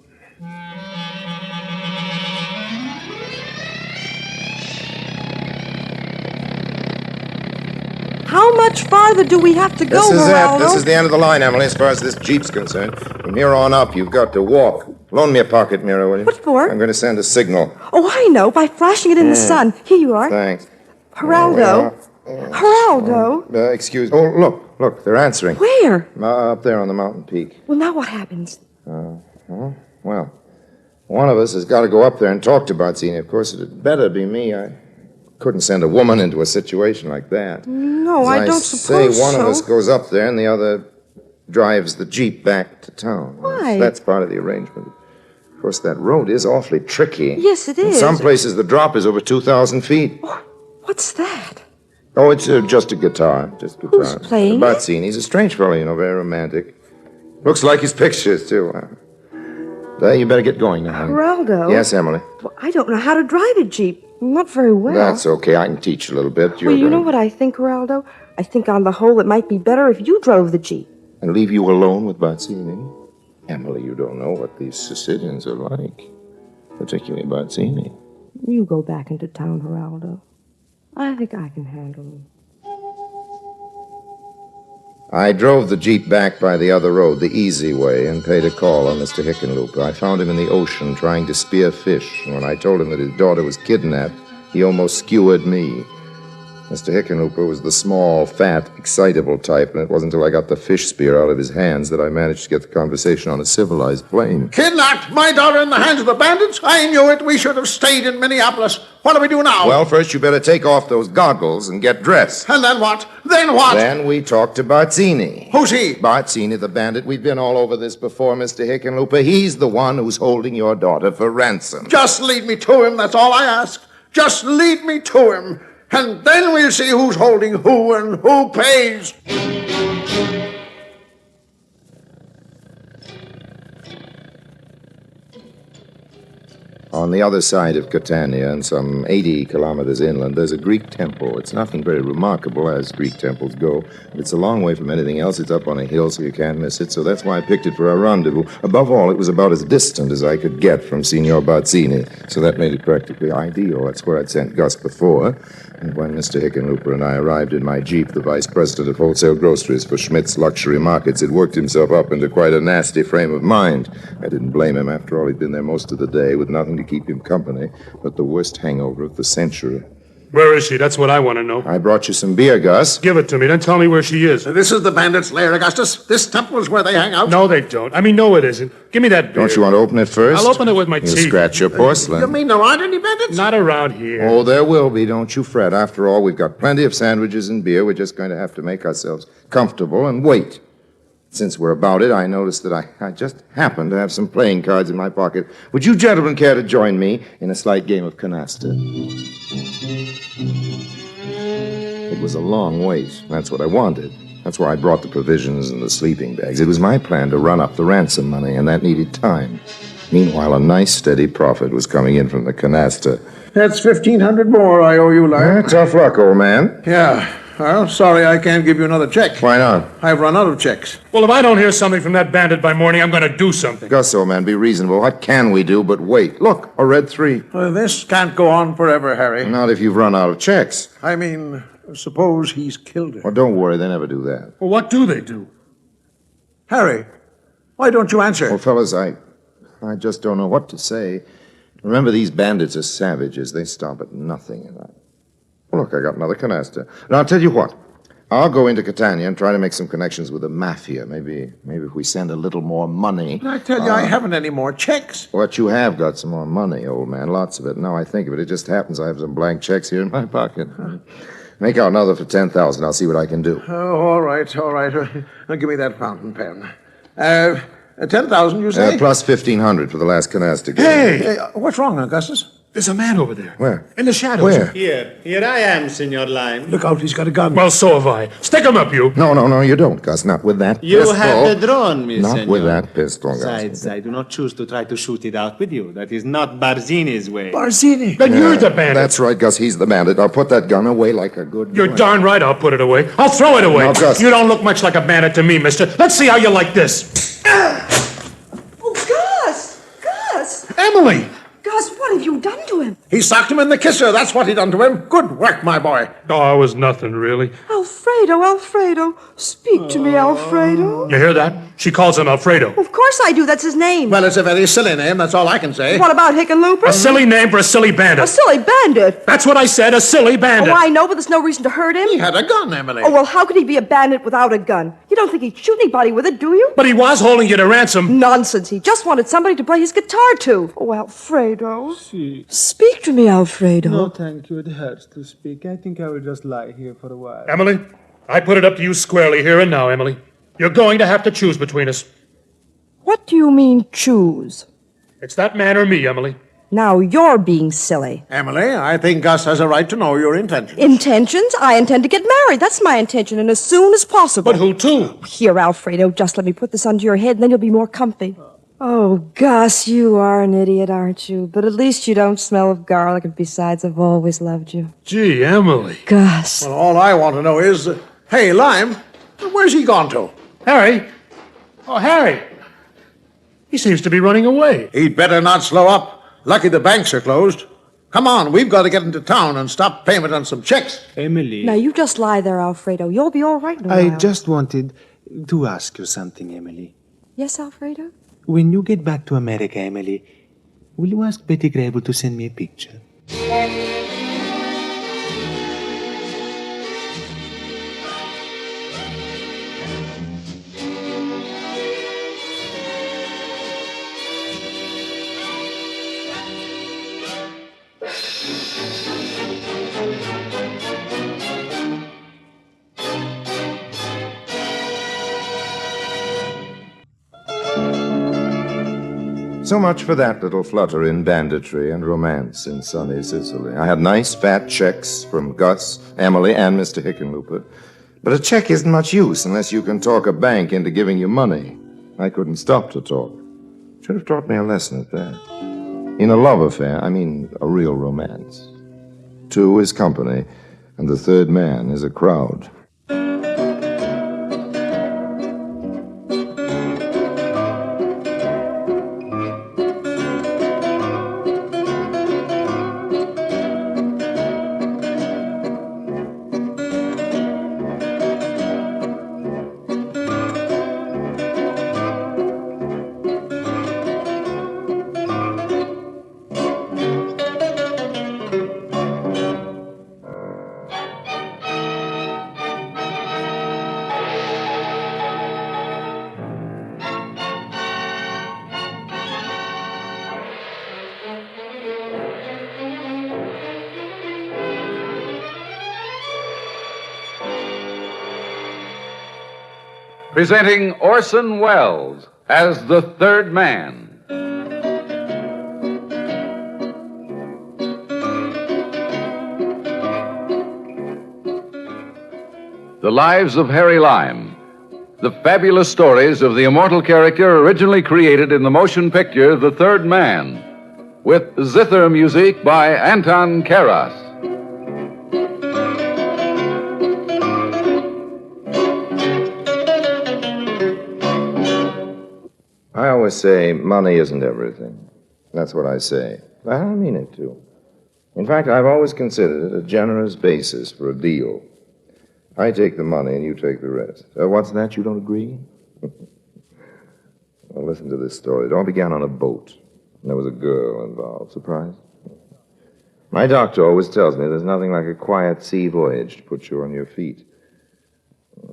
How much farther do we have to go, This is Geraldo? it. This is the end of the line, Emily, as far as this Jeep's concerned. From here on up, you've got to walk. Loan me a pocket mirror, will you? What for? I'm going to send a signal. Oh, I know, by flashing it in the sun. Here you are. Thanks. Geraldo. Geraldo. Excuse. Oh, look, they're answering. Where? Up there on the mountain peak. Well, now what happens? Well, one of us has got to go up there and talk to Bazzini. Of course, it'd better be me. I couldn't send a woman into a situation like that. No, I don't suppose say one so. of us goes up there and the other drives the Jeep back to town. Why? That's part of the arrangement. Of course, that road is awfully tricky. Yes, it In is. some places, the drop is over 2,000 feet. What's that? Oh, it's just a guitar. Just a guitar. Who's playing it? Bazzini. He's a strange fellow, very romantic. Looks like his pictures, too. You better get going now. honey. Geraldo. Yes, Emily. Well, I don't know how to drive a Jeep. Not very well. That's okay. I can teach you a little bit. Well, you know what I think, Geraldo? I think on the whole it might be better if you drove the Jeep. And leave you alone with Bazzini? Emily, you don't know what these Sicilians are like. Particularly Bazzini. You go back into town, Geraldo. I think I can handle him. I drove the Jeep back by the other road, the easy way, and paid a call on Mr. Hickenlooper. I found him in the ocean trying to spear fish, and when I told him that his daughter was kidnapped, he almost skewered me. Mr. Hickenlooper was the small, fat, excitable type, and it wasn't until I got the fish spear out of his hands that I managed to get the conversation on a civilized plane. Kidnapped my daughter in the hands of the bandits? I knew it. We should have stayed in Minneapolis. What do we do now? Well, first you better take off those goggles and get dressed. And then what? Then what? Then we talk to Bazzini. Who's he? Bazzini, the bandit. We've been all over this before, Mr. Hickenlooper. He's the one who's holding your daughter for ransom. Just lead me to him, that's all I ask. Just lead me to him. And then we'll see who's holding who and who pays. On the other side of Catania, and some 80 kilometers inland, there's a Greek temple. It's nothing very remarkable, as Greek temples go. It's a long way from anything else. It's up on a hill, so you can't miss it. So that's why I picked it for our rendezvous. Above all, it was about as distant as I could get from Signor Bazzini, so that made it practically ideal. That's where I'd sent Gus before. And when Mr. Hickenlooper and I arrived in my Jeep, the vice president of wholesale groceries for Schmidt's Luxury Markets had worked himself up into quite a nasty frame of mind. I didn't blame him. After all, he'd been there most of the day with nothing to keep him company but the worst hangover of the century. Where is she? That's what I want to know. I brought you some beer, Gus. Give it to me. Then tell me where she is. This is the bandits' lair, Augustus. This temple is where they hang out. No, they don't. I mean, no, it isn't. Give me that beer. Don't you want to open it first? I'll open it with my You'll teeth. scratch your porcelain. You mean there aren't any bandits? Not around here. Oh, there will be. Don't you fret. After all, we've got plenty of sandwiches and beer. We're just going to have to make ourselves comfortable and wait. Since we're about it, I noticed that I just happened to have some playing cards in my pocket. Would you gentlemen care to join me in a slight game of canasta? It was a long wait. That's what I wanted. That's why I brought the provisions and the sleeping bags. It was my plan to run up the ransom money, and that needed time. Meanwhile, a nice, steady profit was coming in from the canasta. That's 1,500 more I owe you, Lyle. Tough luck, old man. Yeah. Well, sorry I can't give you another check. Why not? I've run out of checks. Well, if I don't hear something from that bandit by morning, I'm going to do something. Gus, old man, be reasonable. What can we do but wait? Look, a red 3. This can't go on forever, Harry. Not if you've run out of checks. I mean, suppose he's killed her. Well, don't worry, they never do that. Well, what do they do? Harry, why don't you answer? Well, fellas, I just don't know what to say. Remember, these bandits are savages. They stop at nothing. And look, I got another canasta. Now, I'll tell you what. I'll go into Catania and try to make some connections with the mafia. Maybe if we send a little more money. I tell you, I haven't any more checks. What you have got some more money, old man. Lots of it. Now I think of it, it just happens I have some blank checks here in my pocket. Make out another for 10,000. I'll see what I can do. Oh, all right. Now give me that fountain pen. 10,000, you say? Plus 1,500 for the last canasta. Hey! What's wrong, Augustus? There's a man over there. Where? In the shadows. Where? Here I am, Senor Lime. Look out, he's got a gun. Well, so have I. Stick him up, you. No, you don't, Gus. Not with that You pistol. have the drone, mi Not senor. with that pistol, Gus. Besides, I do not choose to try to shoot it out with you. That is not Barzini's way. Barzini? Then you're the bandit. That's right, Gus. He's the bandit. I'll put that gun away like a good You're boy. darn right I'll put it away. I'll throw it away. Now, Gus. You don't look much like a bandit to me, mister. Let's see how you like this. Oh, Gus! Emily! Gus, what have you done to him? He socked him in the kisser. That's what he done to him. Good work, my boy. Oh, it was nothing, really. Alfredo, speak to me, Alfredo. You hear that? She calls him Alfredo. Of course I do. That's his name. Well, it's a very silly name. That's all I can say. What about Hickenlooper? A silly name for a silly bandit. A silly bandit? That's what I said, a silly bandit. Oh, I know, but there's no reason to hurt him. He had a gun, Emily. Oh, well, how could he be a bandit without a gun? You don't think he'd shoot anybody with it, do you? But he was holding you to ransom. Nonsense. He just wanted somebody to play his guitar to. Oh, Alfredo. Speak to me, Alfredo. No, thank you. It hurts to speak. I think I will just lie here for a while. Emily, I put it up to you squarely here and now, Emily. You're going to have to choose between us. What do you mean, choose? It's that man or me, Emily. Now you're being silly. Emily, I think Gus has a right to know your intentions. Intentions? I intend to get married. That's my intention, and as soon as possible. But who to? Here, Alfredo, just let me put this under your head, and then you'll be more comfy. Oh, Gus, you are an idiot, aren't you? But at least you don't smell of garlic, and besides, I've always loved you. Gee, Emily. Gus. Well, all I want to know is, hey, Lime, where's he gone to? Harry? Oh, Harry. He seems to be running away. He'd better not slow up. Lucky the banks are closed. Come on, we've got to get into town and stop payment on some checks. Emily. Now, you just lie there, Alfredo. You'll be all right in a while. I just wanted to ask you something, Emily. Yes, Alfredo? When you get back to America, Emily, will you ask Betty Grable to send me a picture? So much for that little flutter in banditry and romance in sunny Sicily. I had nice fat checks from Gus, Emily, and Mr. Hickenlooper. But a check isn't much use unless you can talk a bank into giving you money. I couldn't stop to talk. Should have taught me a lesson at that. In a love affair, I mean a real romance. Two is company, and the third man is a crowd. Presenting Orson Welles as the third man. The Lives of Harry Lime. The fabulous stories of the immortal character originally created in the motion picture The Third Man, with zither music by Anton Karas. I always say money isn't everything. That's what I say. I don't mean it to. In fact, I've always considered it a generous basis for a deal. I take the money and you take the rest. What's that? You don't agree? Well, listen to this story. It all began on a boat. And there was a girl involved. Surprised? My doctor always tells me there's nothing like a quiet sea voyage to put you on your feet.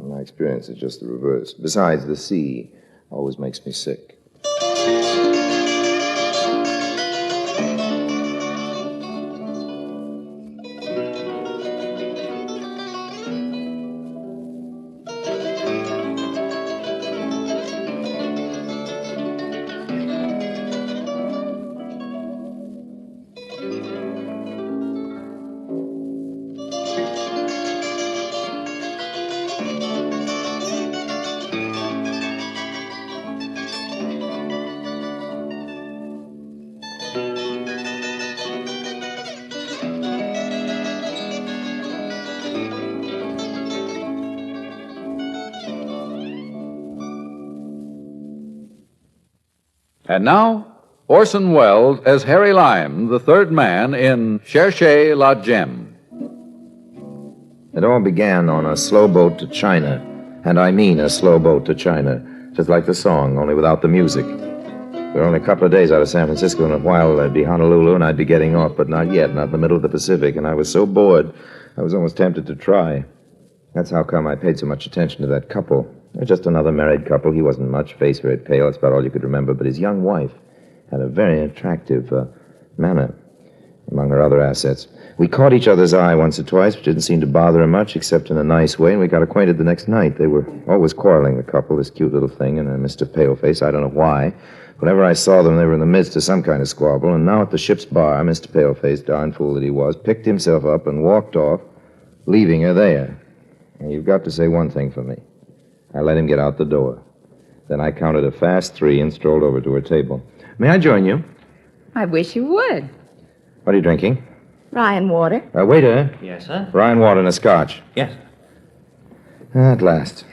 My experience is just the reverse. Besides, the sea always makes me sick. And now, Orson Welles as Harry Lime, the third man in Cherchez La Gem. It all began on a slow boat to China, and I mean a slow boat to China, just like the song, only without the music. There were only a couple of days out of San Francisco, and in a while I'd be Honolulu and I'd be getting off, but not yet, not in the middle of the Pacific, and I was so bored, I was almost tempted to try. That's how come I paid so much attention to that couple. They're just another married couple. He wasn't much, face very pale, that's about all you could remember, but his young wife had a very attractive manner, among her other assets. We caught each other's eye once or twice, which didn't seem to bother her much, except in a nice way, and we got acquainted the next night. They were always quarreling, the couple, this cute little thing, and Mr. Paleface. I don't know why. Whenever I saw them, they were in the midst of some kind of squabble, and now at the ship's bar, Mr. Paleface, darn fool that he was, picked himself up and walked off, leaving her there. And you've got to say one thing for me. I let him get out the door. Then I counted a fast 3 and strolled over to her table. May I join you? I wish you would. What are you drinking? Rye and water. Waiter. Yes, sir? Rye and water and a scotch. Yes. At last.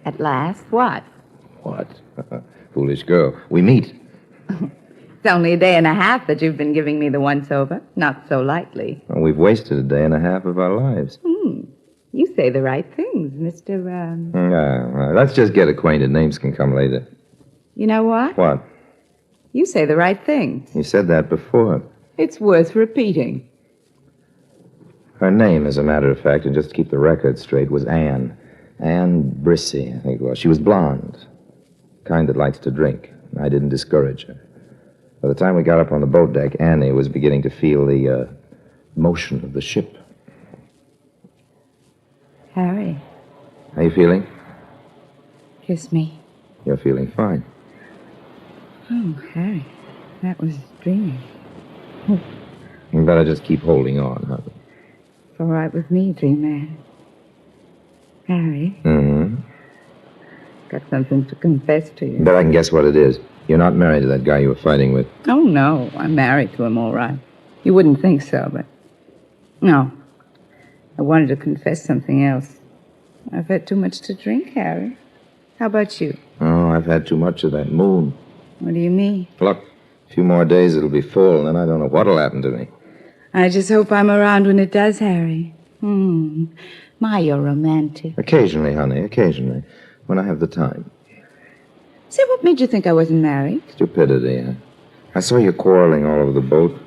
At last, what? What? Foolish girl. We meet. It's only a day and a half that you've been giving me the once-over. Not so lightly. Well, we've wasted a day and a half of our lives. You say the right things, Mr. Let's just get acquainted. Names can come later. You know what? What? You say the right things. You said that before. It's worth repeating. Her name, as a matter of fact, and just to keep the record straight, was Anne. Anne Brissy, I think it was. She was blonde. Kind that likes to drink. I didn't discourage her. By the time we got up on the boat deck, Annie was beginning to feel the motion of the ship. Harry. How you feeling? Kiss me. You're feeling fine. Oh, Harry. That was dreamy. You better just keep holding on, huh? It's all right with me, dream man. Harry. Mm-hmm. Got something to confess to you. Bet I can guess what it is. You're not married to that guy you were fighting with. Oh, no. I'm married to him, all right. You wouldn't think so, but... No. I wanted to confess something else. I've had too much to drink, Harry. How about you? Oh, I've had too much of that moon. What do you mean? Look, a few more days it'll be full, and then I don't know what'll happen to me. I just hope I'm around when it does, Harry. My, you're romantic. Occasionally, honey, occasionally. When I have the time. Say, what made you think I wasn't married? Stupidity, huh? I saw you quarreling all over the boat.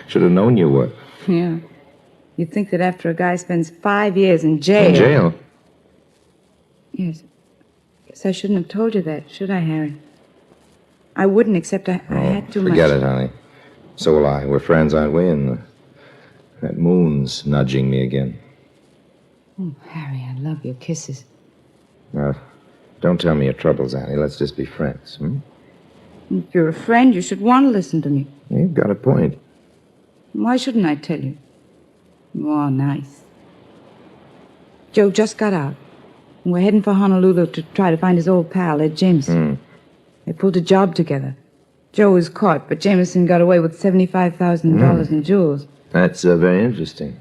Should have known you were. Yeah. You'd think that after a guy spends 5 years in jail... In jail? Yes. Guess I shouldn't have told you that, should I, Harry? I wouldn't, except I had too much. Forget it, honey. So will I. We're friends, aren't we? And that moon's nudging me again. Oh, Harry, I love your kisses. Now, don't tell me your troubles, Annie. Let's just be friends, If you're a friend, you should want to listen to me. You've got a point. Why shouldn't I tell you? Oh, nice. Joe just got out. We're heading for Honolulu to try to find his old pal, Ed Jameson. They pulled a job together. Joe was caught, but Jameson got away with $75,000 in jewels. That's very interesting.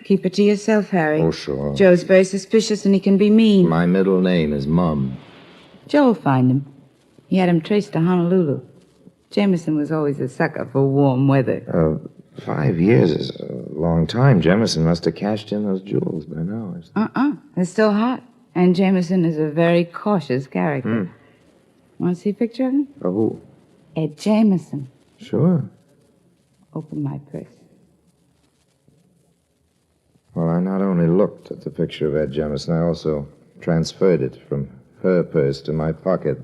Keep it to yourself, Harry. Oh, sure. Joe's very suspicious and he can be mean. My middle name is Mum. Joe'll find him. He had him traced to Honolulu. Jameson was always a sucker for warm weather. 5 years is a long time. Jameson must have cashed in those jewels by now. They're still hot. And Jameson is a very cautious character. Want to see a picture of him? Oh, who? Ed Jameson. Sure. Open my purse. Well, I not only looked at the picture of Ed Jameson, I also transferred it from her purse to my pocket.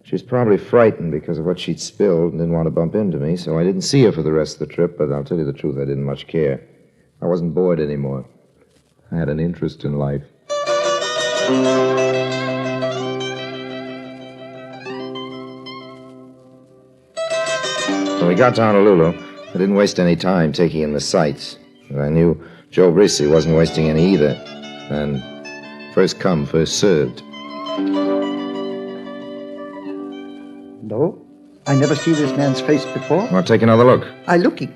She was probably frightened because of what she'd spilled and didn't want to bump into me, so I didn't see her for the rest of the trip, but I'll tell you the truth, I didn't much care. I wasn't bored anymore. I had an interest in life. When we got to Honolulu, I didn't waste any time taking in the sights. I knew Joe Brissy wasn't wasting any either. And first come, first served. No, I never see this man's face before. Well, take another look. I looking.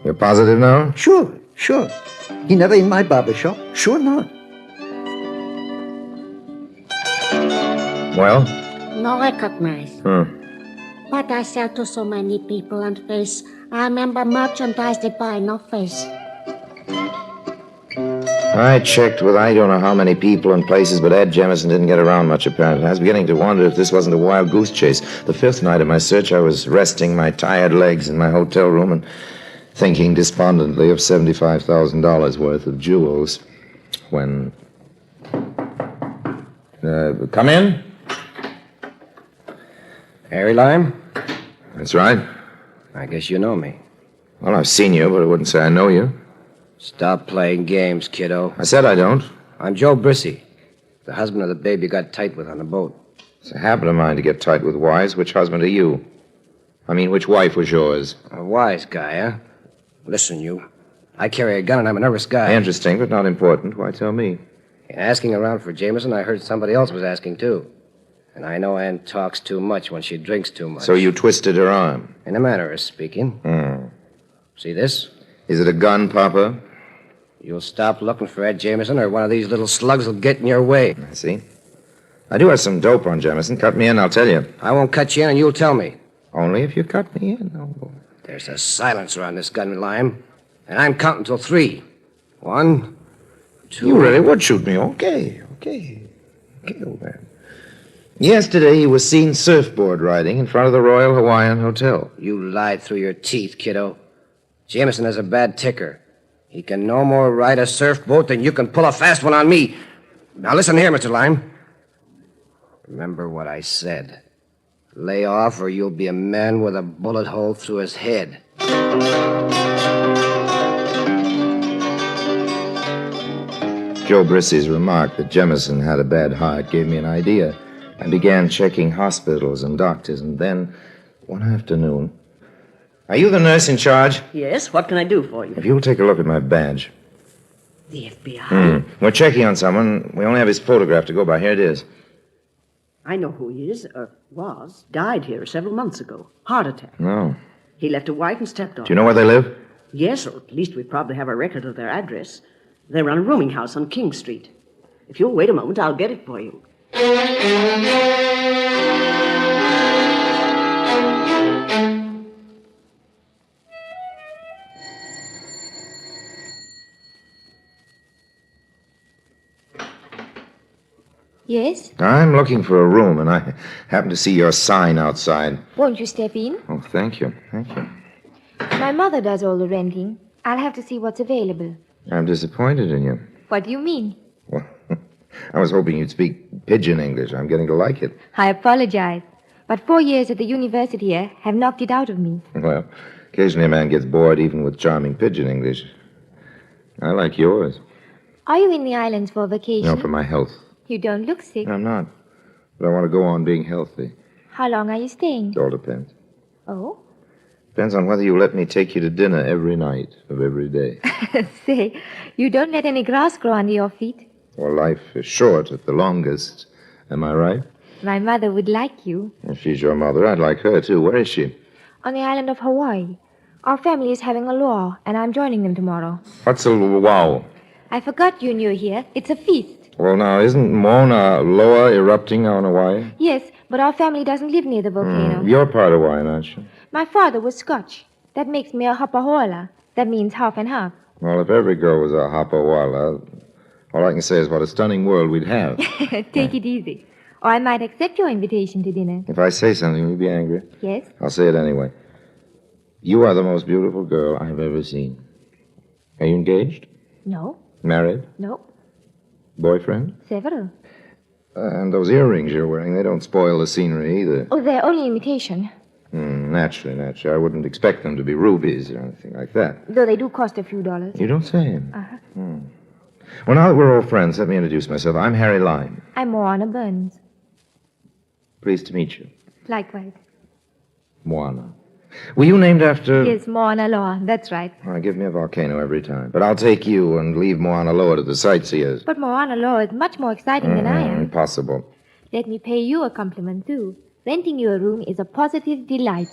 You're positive now? Sure. He never in my barber shop. Sure not. Well? No recognize. But I sell to so many people and face. I remember merchandise they buy no face. I checked with I don't know how many people and places, but Ed Jemison didn't get around much, apparently. I was beginning to wonder if this wasn't a wild goose chase. The fifth night of my search, I was resting my tired legs in my hotel room and thinking despondently of $75,000 worth of jewels when... come in? Harry Lime? That's right. I guess you know me. Well, I've seen you, but I wouldn't say I know you. Stop playing games, kiddo. I said I don't. I'm Joe Brissy, the husband of the babe you got tight with on the boat. It's a habit of mine to get tight with wives. Which husband are you? I mean, which wife was yours? A wise guy, huh? Listen, you. I carry a gun and I'm a nervous guy. Interesting, but not important. Why tell me? In asking around for Jameson, I heard somebody else was asking, too. And I know Ann talks too much when she drinks too much. So you twisted her arm? In a manner of speaking. See this? Is it a gun, Papa? You'll stop looking for Ed Jameson or one of these little slugs will get in your way. I see. I do have some dope on Jameson. Cut me in, I'll tell you. I won't cut you in and you'll tell me. Only if you cut me in. Oh. There's a silencer on this gun, Lime. And I'm counting till 3. 1, 2... You really would shoot me. Okay, old man. Yesterday he was seen surfboard riding in front of the Royal Hawaiian Hotel. You lied through your teeth, kiddo. Jameson has a bad ticker. He can no more ride a surfboat than you can pull a fast one on me. Now listen here, Mr. Lime. Remember what I said. Lay off or you'll be a man with a bullet hole through his head. Joe Brissy's remark that Jemison had a bad heart gave me an idea. I began checking hospitals and doctors, and then, one afternoon... Are you the nurse in charge? Yes, what can I do for you? If you'll take a look at my badge. The FBI? We're checking on someone. We only have his photograph to go by. Here it is. I know who he is, or was. Died here several months ago. Heart attack. No. He left a wife and stepdaughter. Do you know where they live? Yes, or at least we probably have a record of their address. They run a rooming house on King Street. If you'll wait a moment, I'll get it for you. Yes? I'm looking for a room, and I happen to see your sign outside. Won't you step in? Oh, thank you. My mother does all the renting. I'll have to see what's available. I'm disappointed in you. What do you mean? Well, I was hoping you'd speak Pigeon English. I'm getting to like it. I apologize. But 4 years at the university here have knocked it out of me. Well, occasionally a man gets bored even with charming Pigeon English. I like yours. Are you in the islands for vacation? No, for my health. You don't look sick. I'm not. But I want to go on being healthy. How long are you staying? It all depends. Oh? Depends on whether you let me take you to dinner every night of every day. Say, you don't let any grass grow under your feet. Well, life is short at the longest. Am I right? My mother would like you. If she's your mother, I'd like her, too. Where is she? On the island of Hawaii. Our family is having a luau, and I'm joining them tomorrow. What's a luau? I forgot you knew here. It's a feast. Well, now, isn't Mauna Loa erupting on Hawaii? Yes, but our family doesn't live near the volcano. You're part of Hawaii, aren't you? My father was Scotch. That makes me a hapahoala. That means half and half. Well, if every girl was a hapawala, all I can say is what a stunning world we'd have. Take it easy. Or I might accept your invitation to dinner. If I say something, will you be angry? Yes? I'll say it anyway. You are the most beautiful girl I have ever seen. Are you engaged? No. Married? No. Boyfriend? Several. And those earrings you're wearing, they don't spoil the scenery either. Oh, they're only imitation. Naturally. I wouldn't expect them to be rubies or anything like that. Though they do cost a few dollars. You don't say. Uh-huh. Well, now that we're old friends, let me introduce myself. I'm Harry Lime. I'm Moana Burns. Pleased to meet you. Likewise. Moana. Were you named after... Yes, Mauna Loa. That's right. Well, give me a volcano every time. But I'll take you and leave Mauna Loa to the sightseers. But Mauna Loa is much more exciting than I am. Impossible. Let me pay you a compliment, too. Renting you a room is a positive delight.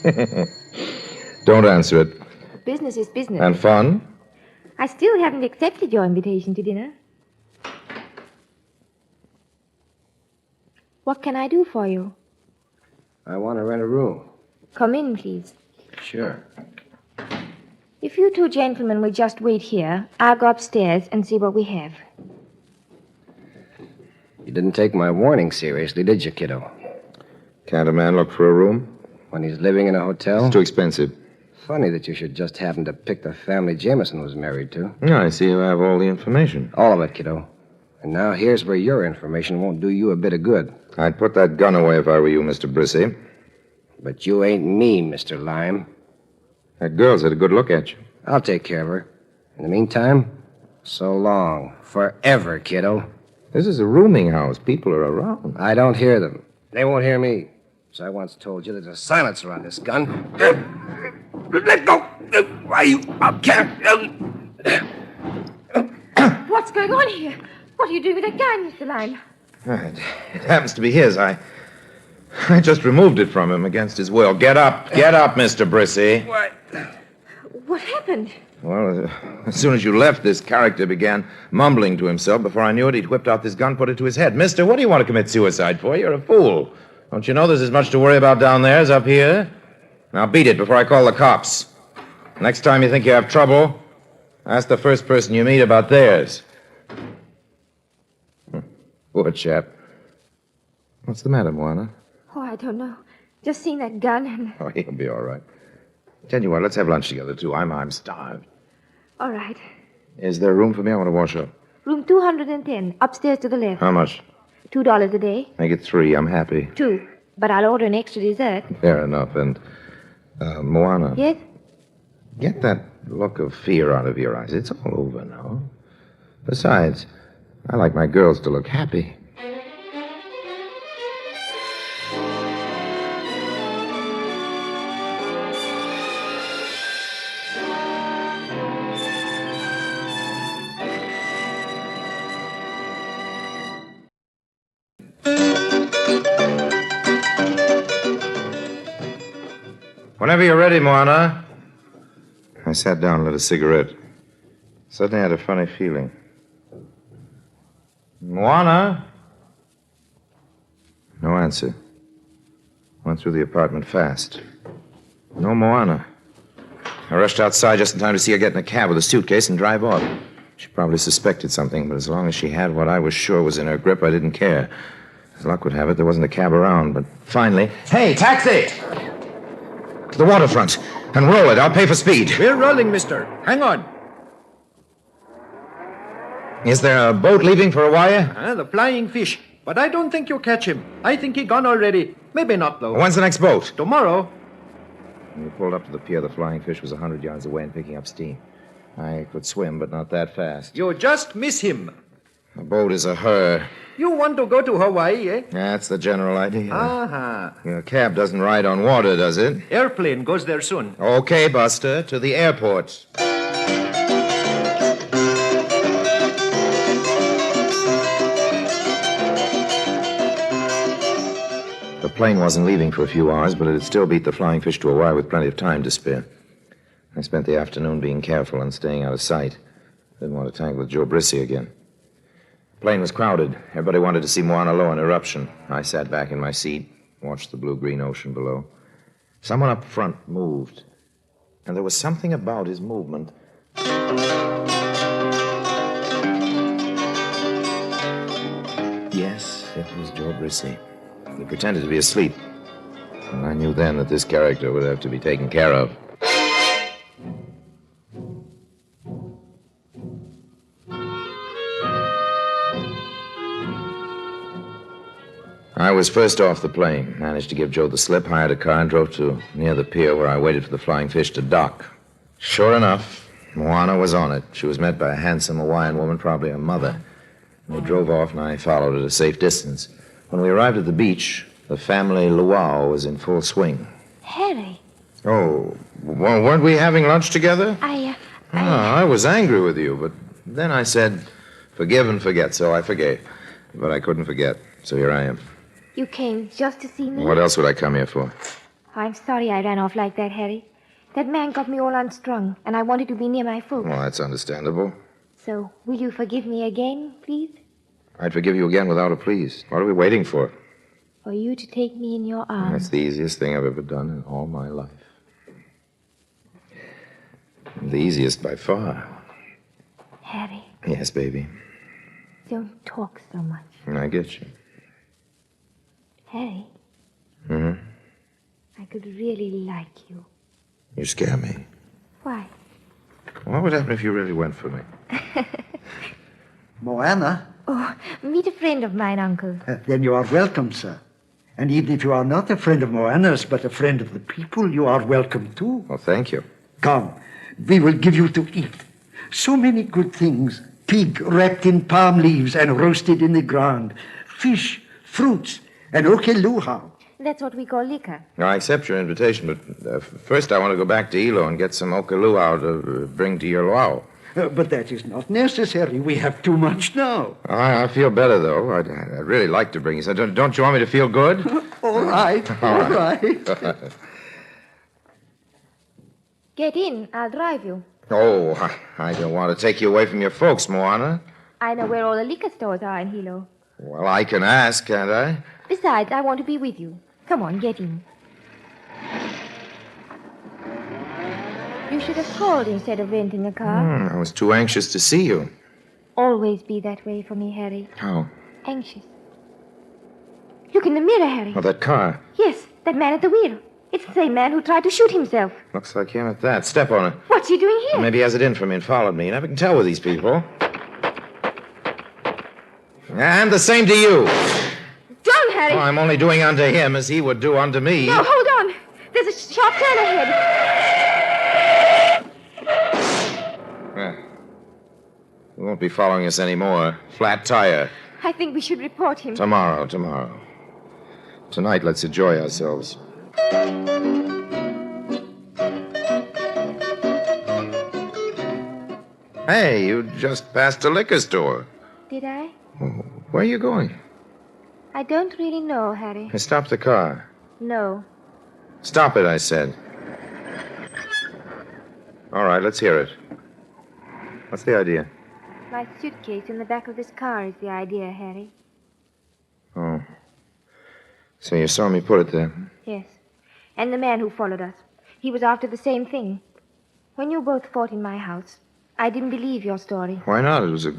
Don't answer it. Business is business. And fun? I still haven't accepted your invitation to dinner. What can I do for you? I want to rent a room. Come in, please. Sure. If you two gentlemen will just wait here, I'll go upstairs and see what we have. You didn't take my warning seriously, did you, kiddo? Can't a man look for a room? When he's living in a hotel? It's too expensive. Funny that you should just happen to pick the family Jameson was married to. I see you have all the information. All of it, kiddo. And now here's where your information won't do you a bit of good. I'd put that gun away if I were you, Mr. Brissy. But you ain't me, Mr. Lime. That girl's had a good look at you. I'll take care of her. In the meantime, so long. Forever, kiddo. This is a rooming house. People are around. I don't hear them. They won't hear me. As I once told you, there's a silencer on this gun. Let go! Why, you bobcat! What's going on here? What are you doing with that gun, Mr. Lime? It happens to be his. I just removed it from him against his will. Get up, Mr. Brissy. What? What happened? Well, as soon as you left, this character began mumbling to himself. Before I knew it, he'd whipped out this gun, put it to his head. Mister, what do you want to commit suicide for? You're a fool. Don't you know there's as much to worry about down there as up here? Now beat it before I call the cops. Next time you think you have trouble, ask the first person you meet about theirs. Poor chap. What's the matter, Moana? Oh, I don't know. Just seeing that gun and... Oh, he'll be all right. Tell you what, let's have lunch together, too. I'm starved. All right. Is there room for me? I want to wash up. Room 210, upstairs to the left. How much? $2 a day. Make it 3. I'm happy. 2. But I'll order an extra dessert. Fair enough. And, Moana. Yes? Get that look of fear out of your eyes. It's all over now. Besides, I like my girls to look happy. Whenever you're ready, Moana. I sat down and lit a cigarette. Suddenly I had a funny feeling. Moana? No answer. Went through the apartment fast. No Moana. I rushed outside just in time to see her get in a cab with a suitcase and drive off. She probably suspected something, but as long as she had what I was sure was in her grip, I didn't care. As luck would have it, there wasn't a cab around, but finally... Hey, taxi! To the waterfront. And roll it. I'll pay for speed. We're rolling, mister. Hang on. Is there a boat leaving for Hawaii? The Flying Fish. But I don't think you'll catch him. I think he gone already. Maybe not, though. When's the next boat? Tomorrow. When we pulled up to the pier, the Flying Fish was 100 yards away and picking up steam. I could swim, but not that fast. You just miss him. The boat is a her. You want to go to Hawaii, eh? That's the general idea. Uh-huh. Your cab doesn't ride on water, does it? Airplane goes there soon. Okay, Buster. To the airport. The plane wasn't leaving for a few hours, but it had still beat the Flying Fish to Hawaii with plenty of time to spare. I spent the afternoon being careful and staying out of sight. Didn't want to tangle with Joe Brissy again. The plane was crowded. Everybody wanted to see Mauna Loa in eruption. I sat back in my seat, watched the blue-green ocean below. Someone up front moved, and there was something about his movement. Yes, it was Joe Brissy. He pretended to be asleep, and I knew then that this character would have to be taken care of. I was first off the plane, managed to give Joe the slip, hired a car, and drove to near the pier where I waited for the Flying Fish to dock. Sure enough, Moana was on it. She was met by a handsome Hawaiian woman, probably her mother. They drove off, and I followed at a safe distance. When we arrived at the beach, the family luau was in full swing. Harry. Oh, well, weren't we having lunch together? I was angry with you, but then I said, forgive and forget, so I forgave. But I couldn't forget, so here I am. You came just to see me? What else would I come here for? I'm sorry I ran off like that, Harry. That man got me all unstrung, and I wanted to be near my folks. Well, that's understandable. So, will you forgive me again, please? I'd forgive you again without a please. What are we waiting for? For you to take me in your arms. That's the easiest thing I've ever done in all my life. The easiest by far. Harry, Yes, baby. don't talk so much. I get you. Harry, Mm-hmm. I could really like you. You scare me. Why? What would happen if you really went for me? Moana? Oh, meet a friend of mine, Uncle. Then you are welcome, sir. And even if you are not a friend of Moana's, but a friend of the people, you are welcome too. Well, thank you. Come, we will give you to eat. So many good things. Pig wrapped in palm leaves and roasted in the ground. Fish, fruits, and okeluha. That's what we call liquor. No, I accept your invitation, but first I want to go back to Ilo and get some okalua to bring to your luau. But that is not necessary. We have too much now. I feel better, though. I'd really like to bring you some. Don't you want me to feel good? All right, all right. Get in. I'll drive you. Oh, I don't want to take you away from your folks, Moana. I know where all the liquor stores are in Hilo. Well, I can ask, can't I? Besides, I want to be with you. Come on, get in. You should have called instead of renting a car. I was too anxious to see you. Always be that way for me, Harry. How? Anxious. Look in the mirror, Harry. Oh, that car. Yes, that man at the wheel. It's the same man who tried to shoot himself. Looks like him at that. Step on it. What's he doing here? Maybe he has it in for me and followed me. You never can tell with these people. And the same to you. Don't, Harry. I'm only doing unto him as he would do unto me. No, hold on. There's a sharp turn ahead. He won't be following us anymore. Flat tire. I think we should report him. Tomorrow. Tonight, let's enjoy ourselves. Hey, you just passed a liquor store. Did I? Where are you going? I don't really know, Harry. Hey, stop the car. No. Stop it, I said. All right, let's hear it. What's the idea? My suitcase in the back of this car is the idea, Harry. Oh. So you saw me put it there. Yes. And the man who followed us. He was after the same thing. When you both fought in my house, I didn't believe your story. Why not? It was a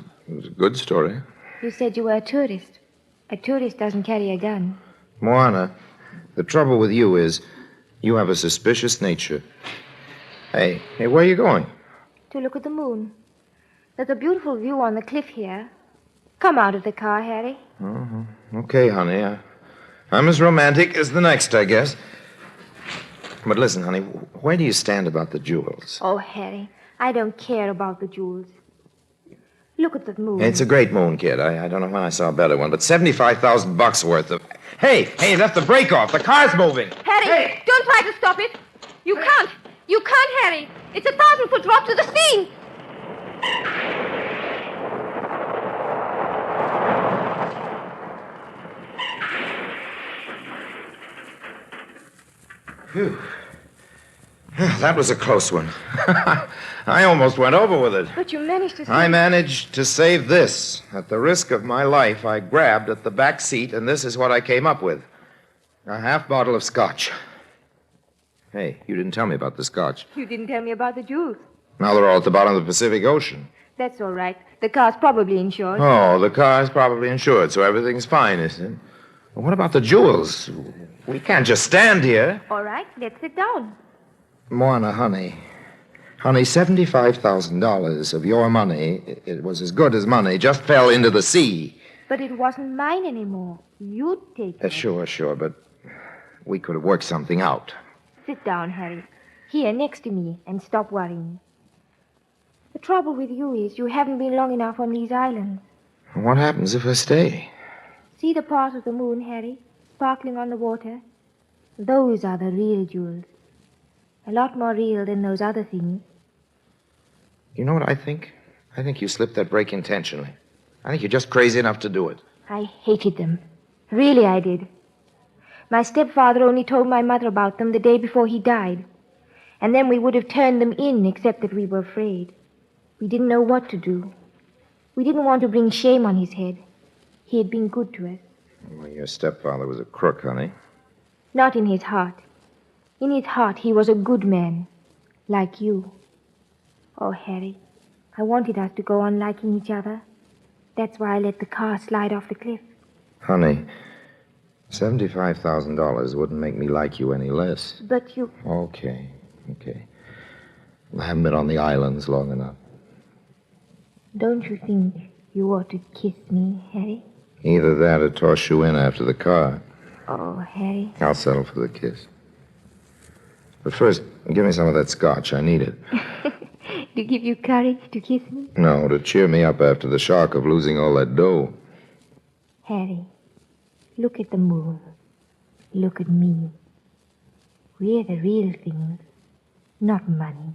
good story. You said you were a tourist. A tourist doesn't carry a gun. Moana, the trouble with you is you have a suspicious nature. Hey, where are you going? To look at the moon. There's a beautiful view on the cliff here. Come out of the car, Harry. Okay, honey. I'm as romantic as the next, I guess. But listen, honey, where do you stand about the jewels? Oh, Harry, I don't care about the jewels. Look at the moon. It's a great moon, kid. I don't know when I saw a better one, but $75,000 worth of... Hey, you left the brake off. The car's moving. Harry, don't try to stop it. You can't. You can't, Harry. It's a 1,000-foot drop to the sea. Phew. That was a close one. I almost went over with it. But you managed to... I managed to save this. At the risk of my life, I grabbed at the back seat, and this is what I came up with. A half bottle of scotch. Hey, you didn't tell me about the scotch. You didn't tell me about the jewels. Now they're all at the bottom of the Pacific Ocean. That's all right. The car's probably insured. Oh, the car's probably insured, so everything's fine, isn't it? Well, what about the jewels? We can't just stand here. All right, let's sit down. Moana, honey, $75,000 of your money, it was as good as money, just fell into the sea. But it wasn't mine anymore. You'd take it. Sure, but we could have worked something out. Sit down, Harry. Here, next to me, and stop worrying. The trouble with you is you haven't been long enough on these islands. What happens if I stay? See the part of the moon, Harry, sparkling on the water? Those are the real jewels. A lot more real than those other things. You know what I think? I think you slipped that brake intentionally. I think you're just crazy enough to do it. I hated them. Really, I did. My stepfather only told my mother about them the day before he died. And then we would have turned them in, except that we were afraid. We didn't know what to do. We didn't want to bring shame on his head. He had been good to us. Well, your stepfather was a crook, honey. Not in his heart. In his heart, he was a good man. Like you. Oh, Harry, I wanted us to go on liking each other. That's why I let the car slide off the cliff. Honey, $75,000 wouldn't make me like you any less. But you... Okay. I haven't been on the islands long enough. Don't you think you ought to kiss me, Harry? Either that or toss you in after the car. Oh, Harry. I'll settle for the kiss. But first, give me some of that scotch. I need it. To give you courage to kiss me? No, to cheer me up after the shock of losing all that dough. Harry, look at the moon. Look at me. We're the real things, not money.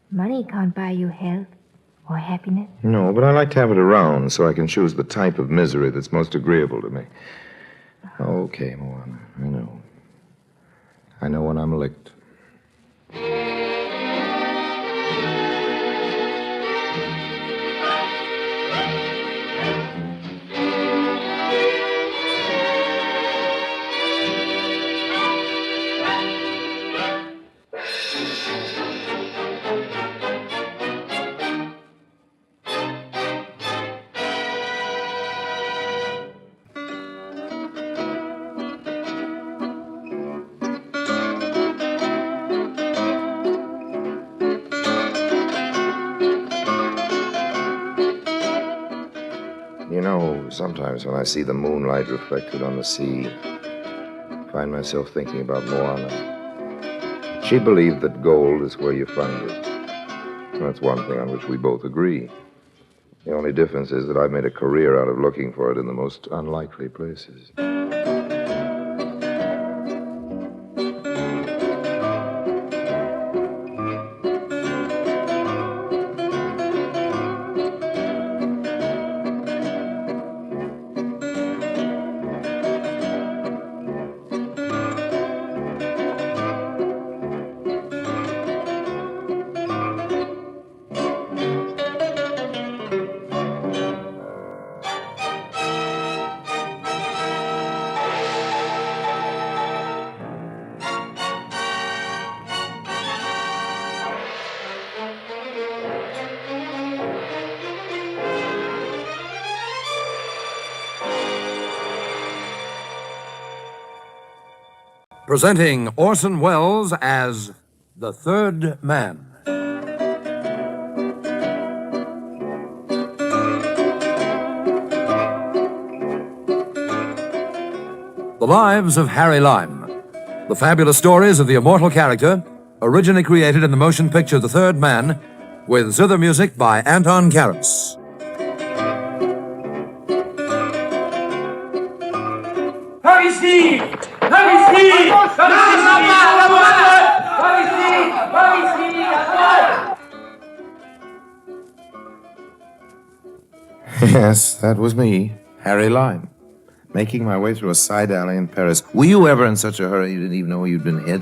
Money can't buy you health or happiness. No, but I like to have it around so I can choose the type of misery that's most agreeable to me. Okay, Moana, I know. I know when I'm licked. You know, sometimes when I see the moonlight reflected on the sea, I find myself thinking about Moana. She believed that gold is where you find it. That's one thing on which we both agree. The only difference is that I've made a career out of looking for it in the most unlikely places. Presenting Orson Welles as the Third Man. The Lives of Harry Lime. The fabulous stories of the immortal character, originally created in the motion picture The Third Man, with zither music by Anton Karas. Harry Steve! Harry Steve! Yes, that was me, Harry Lime, making my way through a side alley in Paris. Were you ever in such a hurry you didn't even know you'd been hit?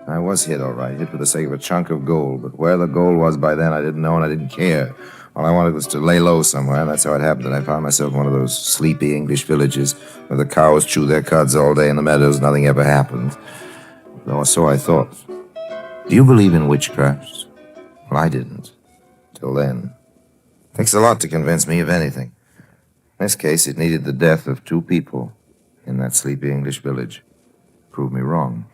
I was hit, all right, hit for the sake of a chunk of gold, but where the gold was by then I didn't know and I didn't care. All I wanted was to lay low somewhere, and that's how it happened that I found myself in one of those sleepy English villages where the cows chew their cuds all day in the meadows, nothing ever happened. Or so I thought. Do you believe in witchcraft? Well, I didn't. Till then. Takes a lot to convince me of anything. In this case, it needed the death of 2 people in that sleepy English village. Prove me wrong.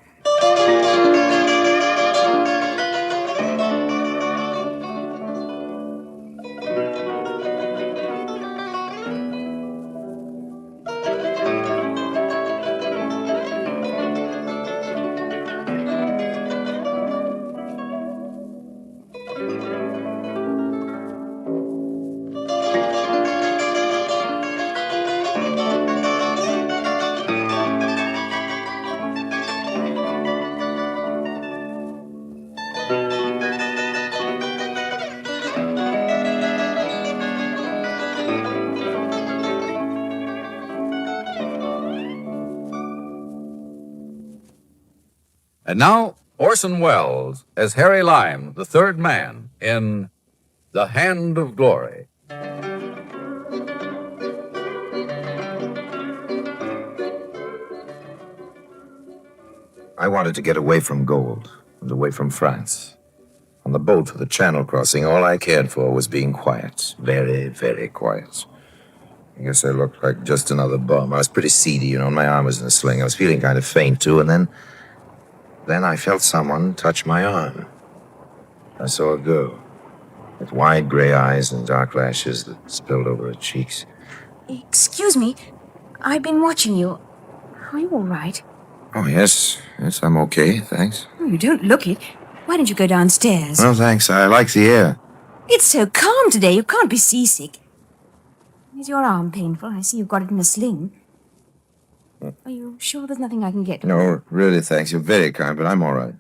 And now, Orson Welles as Harry Lime, the Third Man, in The Hand of Glory. I wanted to get away from gold and away from France. On the boat for the Channel crossing, all I cared for was being quiet. Very, very quiet. I guess I looked like just another bum. I was pretty seedy, and my arm was in a sling. I was feeling kind of faint, too, and then I felt someone touch my arm. I saw a girl with wide gray eyes and dark lashes that spilled over her cheeks. Excuse me. I've been watching you. Are you all right? Oh, yes. Yes, I'm okay, thanks. Oh, you don't look it. Why don't you go downstairs? Well, thanks. I like the air. It's so calm today. You can't be seasick. Is your arm painful? I see you've got it in a sling. Are you sure there's nothing I can get? No, really, thanks. You're very kind, but I'm all right.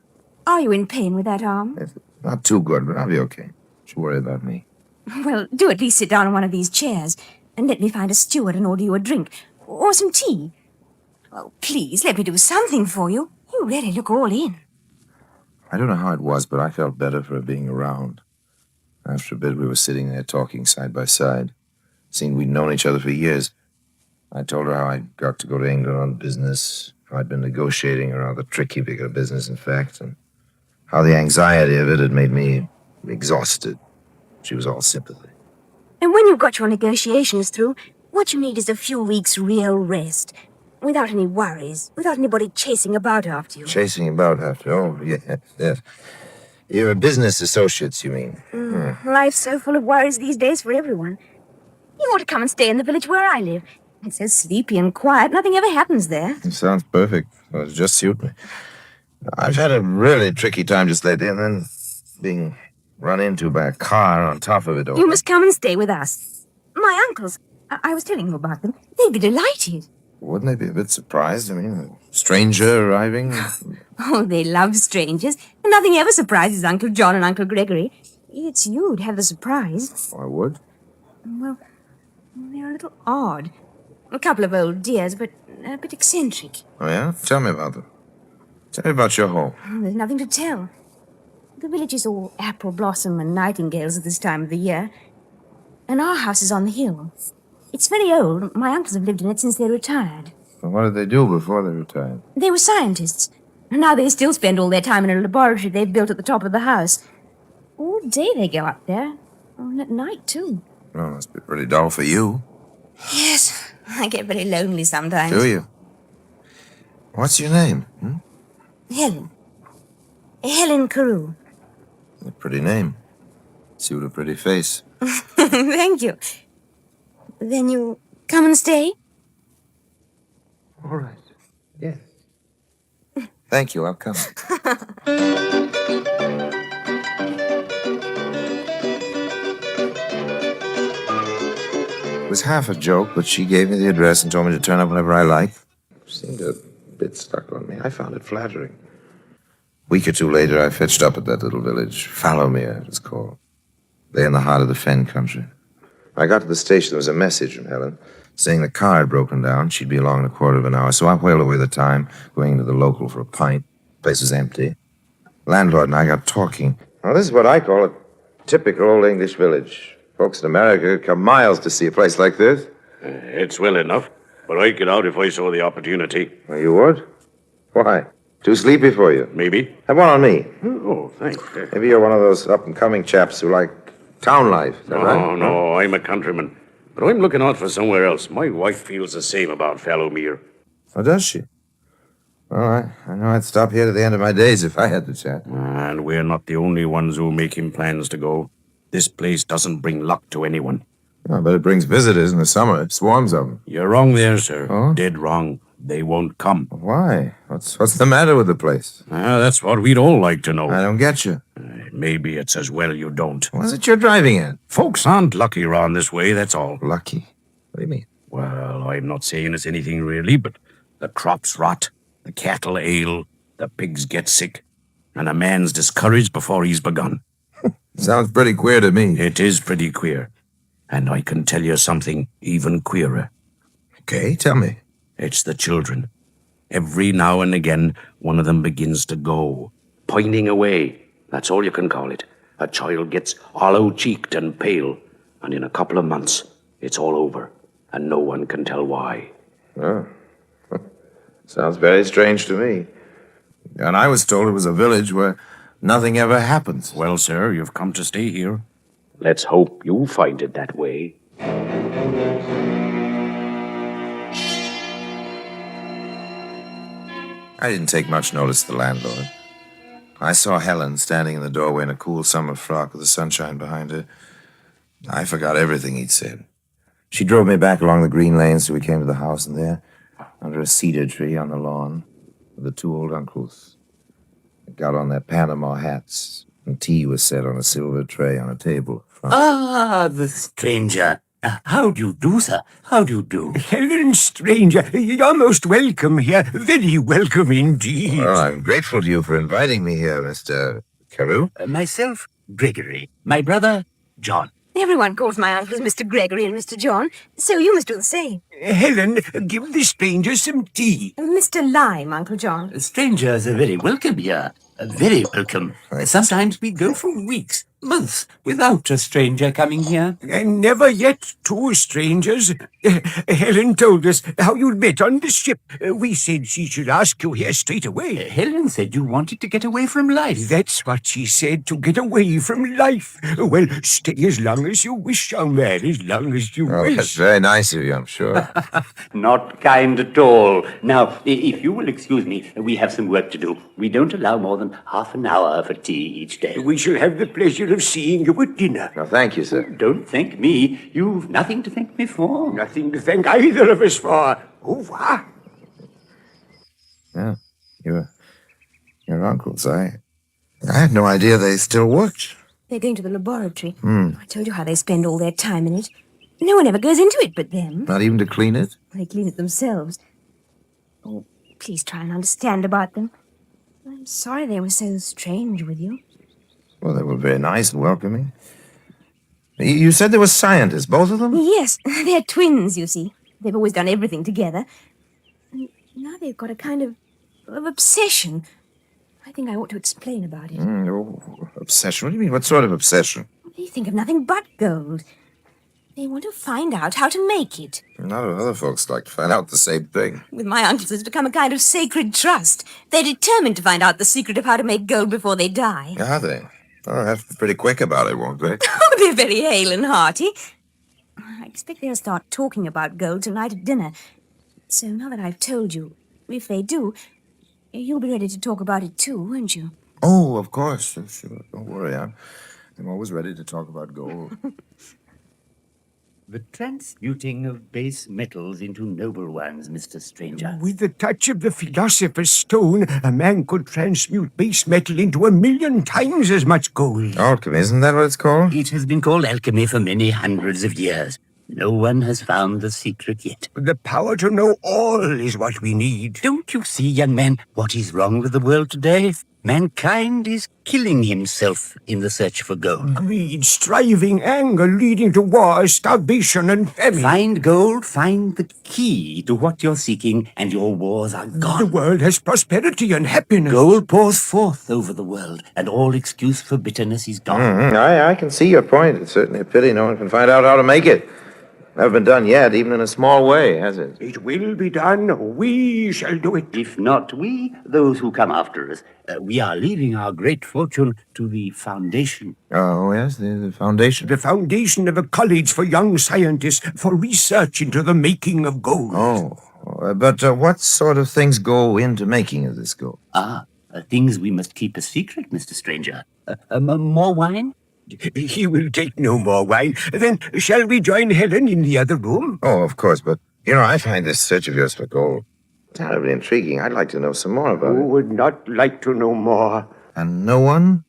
Are you in pain with that arm? It's not too good, but I'll be okay. Don't you worry about me. Well, do at least sit down on one of these chairs and let me find a steward and order you a drink. Or some tea. Oh, please, let me do something for you. You really look all in. I don't know how it was, but I felt better for her being around. After a bit, we were sitting there talking side by side. Seemed we'd known each other for years. I told her how I'd got to go to England on business, how I'd been negotiating a rather tricky bit of business, in fact, and how the anxiety of it had made me exhausted. She was all sympathy. And when you've got your negotiations through, what you need is a few weeks' real rest. Without any worries, without anybody chasing about after you. Chasing about after, oh, yes. You're business associates, you mean? Life's so full of worries these days for everyone. You ought to come and stay in the village where I live. It's so sleepy and quiet, nothing ever happens there. It sounds perfect. Well, it just suit me. I've had a really tricky time just lately, and then being run into by a car on top of it all. You must come and stay with us. My uncles, I was telling you about them. They'd be delighted. Wouldn't they be a bit surprised? I mean, a stranger arriving? Oh, they love strangers. And nothing ever surprises Uncle John and Uncle Gregory. It's you'd have the surprise. I would. Well, they're a little odd. A couple of old dears, but a bit eccentric. Oh, yeah? Tell me about them. Tell me about your home. Oh, there's nothing to tell. The village is all apple blossom and nightingales at this time of the year. And our house is on the hill. It's very old. My uncles have lived in it since they retired. Well, what did they do before they retired? They were scientists. And now they still spend all their time in a laboratory they've built at the top of the house. All day they go up there. And at night, too. Well, must be pretty dull for you. Yes, I get very lonely sometimes. Do you? What's your name? Helen. Helen Carew. A pretty name. Suit a pretty face. Thank you. Then you come and stay? All right. Yes. Thank you, I'll come. It was half a joke, but she gave me the address and told me to turn up whenever I like. Seemed a bit stuck on me. I found it flattering. A week or two later, I fetched up at that little village, Fallowmere, it was called. Lay in the heart of the fen country. I got to the station, there was a message from Helen saying the car had broken down. She'd be along in a quarter of an hour, so I whaled away the time, going into the local for a pint. The place was empty. Landlord and I got talking. Now, this is what I call a typical old English village. Folks in America come miles to see a place like this. It's well enough, but I'd get out if I saw the opportunity. Well, you would? Why? Too sleepy for you? Maybe. Have one on me. Oh, thanks. Maybe you're one of those up-and-coming chaps who like town life, is that right? No, I'm a countryman. But I'm looking out for somewhere else. My wife feels the same about Fallowmere. Oh, does she? All right. I know I'd stop here to the end of my days if I had the chat. And we're not the only ones who are making plans to go. This place doesn't bring luck to anyone. Oh, but it brings visitors in the summer. It swarms of them. You're wrong there, sir. Oh? Dead wrong. They won't come. Why? What's the matter with the place? That's what we'd all like to know. I don't get you. Maybe it's as well you don't. What's it you're driving at? Folks aren't lucky around this way, that's all. Lucky? What do you mean? Well, I'm not saying it's anything really, but the crops rot, the cattle ail, the pigs get sick, and a man's discouraged before he's begun. Sounds pretty queer to me. It is pretty queer. And I can tell you something even queerer. Okay, tell me. It's the children. Every now and again, one of them begins to go, pining away. That's all you can call it. A child gets hollow-cheeked and pale, and in a couple of months, it's all over, and no one can tell why. Oh. Sounds very strange to me. And I was told it was a village where nothing ever happens. Well, sir, you've come to stay here. Let's hope you find it that way. I didn't take much notice of the landlord. I saw Helen standing in the doorway in a cool summer frock with the sunshine behind her. I forgot everything he'd said. She drove me back along the green lanes till we came to the house, and there, under a cedar tree on the lawn, were the two old uncles. They got on their Panama hats, and tea was set on a silver tray on a table. Ah, the stranger. How do you do, sir? How do you do? Helen Stranger, you're most welcome here. Very welcome indeed. Well, I'm grateful to you for inviting me here, Mr. Carew. Myself, Gregory. My brother, John. Everyone calls my uncles Mr. Gregory and Mr. John, so you must do the same. Helen, give the stranger some tea. Mr. Lime, Uncle John. Strangers are very welcome here. Very welcome. Sometimes we go for weeks, months, without a stranger coming here. And never yet two strangers. Helen told us how you'd met on the ship. We said she should ask you here straight away. Helen said you wanted to get away from life. That's what she said, to get away from life. Well, stay as long as you wish, young man, as long as you wish. That's very nice of you, I'm sure. Not kind at all. Now, if you will excuse me, we have some work to do. We don't allow more than half an hour for tea each day. We shall have the pleasure of seeing you at dinner. No, thank you, sir. Don't thank me. You've nothing to thank me for. Nothing to thank either of us for. Au revoir. Yeah, your uncles. I had no idea they still worked. They're going to the laboratory. Hmm. I told you how they spend all their time in it. No one ever goes into it but them. Not even to clean it? They clean it themselves. Oh, please try and understand about them. I'm sorry they were so strange with you. Well, they were very nice and welcoming. You said they were scientists, both of them? Yes, they're twins, you see. They've always done everything together. And now they've got a kind of obsession. I think I ought to explain about it. Obsession? What do you mean? What sort of obsession? They think of nothing but gold. They want to find out how to make it. A lot of other folks like to find out the same thing. With my uncles, it's become a kind of sacred trust. They're determined to find out the secret of how to make gold before they die. Are they? Oh, they'll have to be pretty quick about it, won't they? Oh, they're very hale and hearty. I expect they'll start talking about gold tonight at dinner. So now that I've told you, if they do, you'll be ready to talk about it too, won't you? Oh, of course. Sure. Don't worry. I'm always ready to talk about gold. The transmuting of base metals into noble ones, Mr. Stranger. With the touch of the philosopher's stone, a man could transmute base metal into 1,000,000 times as much gold. Alchemy, isn't that what it's called? It has been called alchemy for many hundreds of years. No one has found the secret yet. The power to know all is what we need. Don't you see, young man, what is wrong with the world today? Mankind is killing himself in the search for gold. Greed, striving, anger, leading to war, starvation, and famine. Find gold, find the key to what you're seeking, and your wars are gone. The world has prosperity and happiness. Gold pours forth over the world, and all excuse for bitterness is gone. I can see your point. It's certainly a pity no one can find out how to make it. Never been done yet, even in a small way, has it? It will be done. We shall do it. If not we, those who come after us. We are leaving our great fortune to the foundation. Oh, yes, the foundation. The foundation of a college for young scientists for research into the making of gold. Oh, but what sort of things go into making of this gold? Things we must keep a secret, Mr. Stranger. More wine? He will take no more wine. Then shall we join Helen in the other room? Oh, of course, but, I find this search of yours for gold terribly intriguing. I'd like to know some more about it. Who would not like to know more? And no one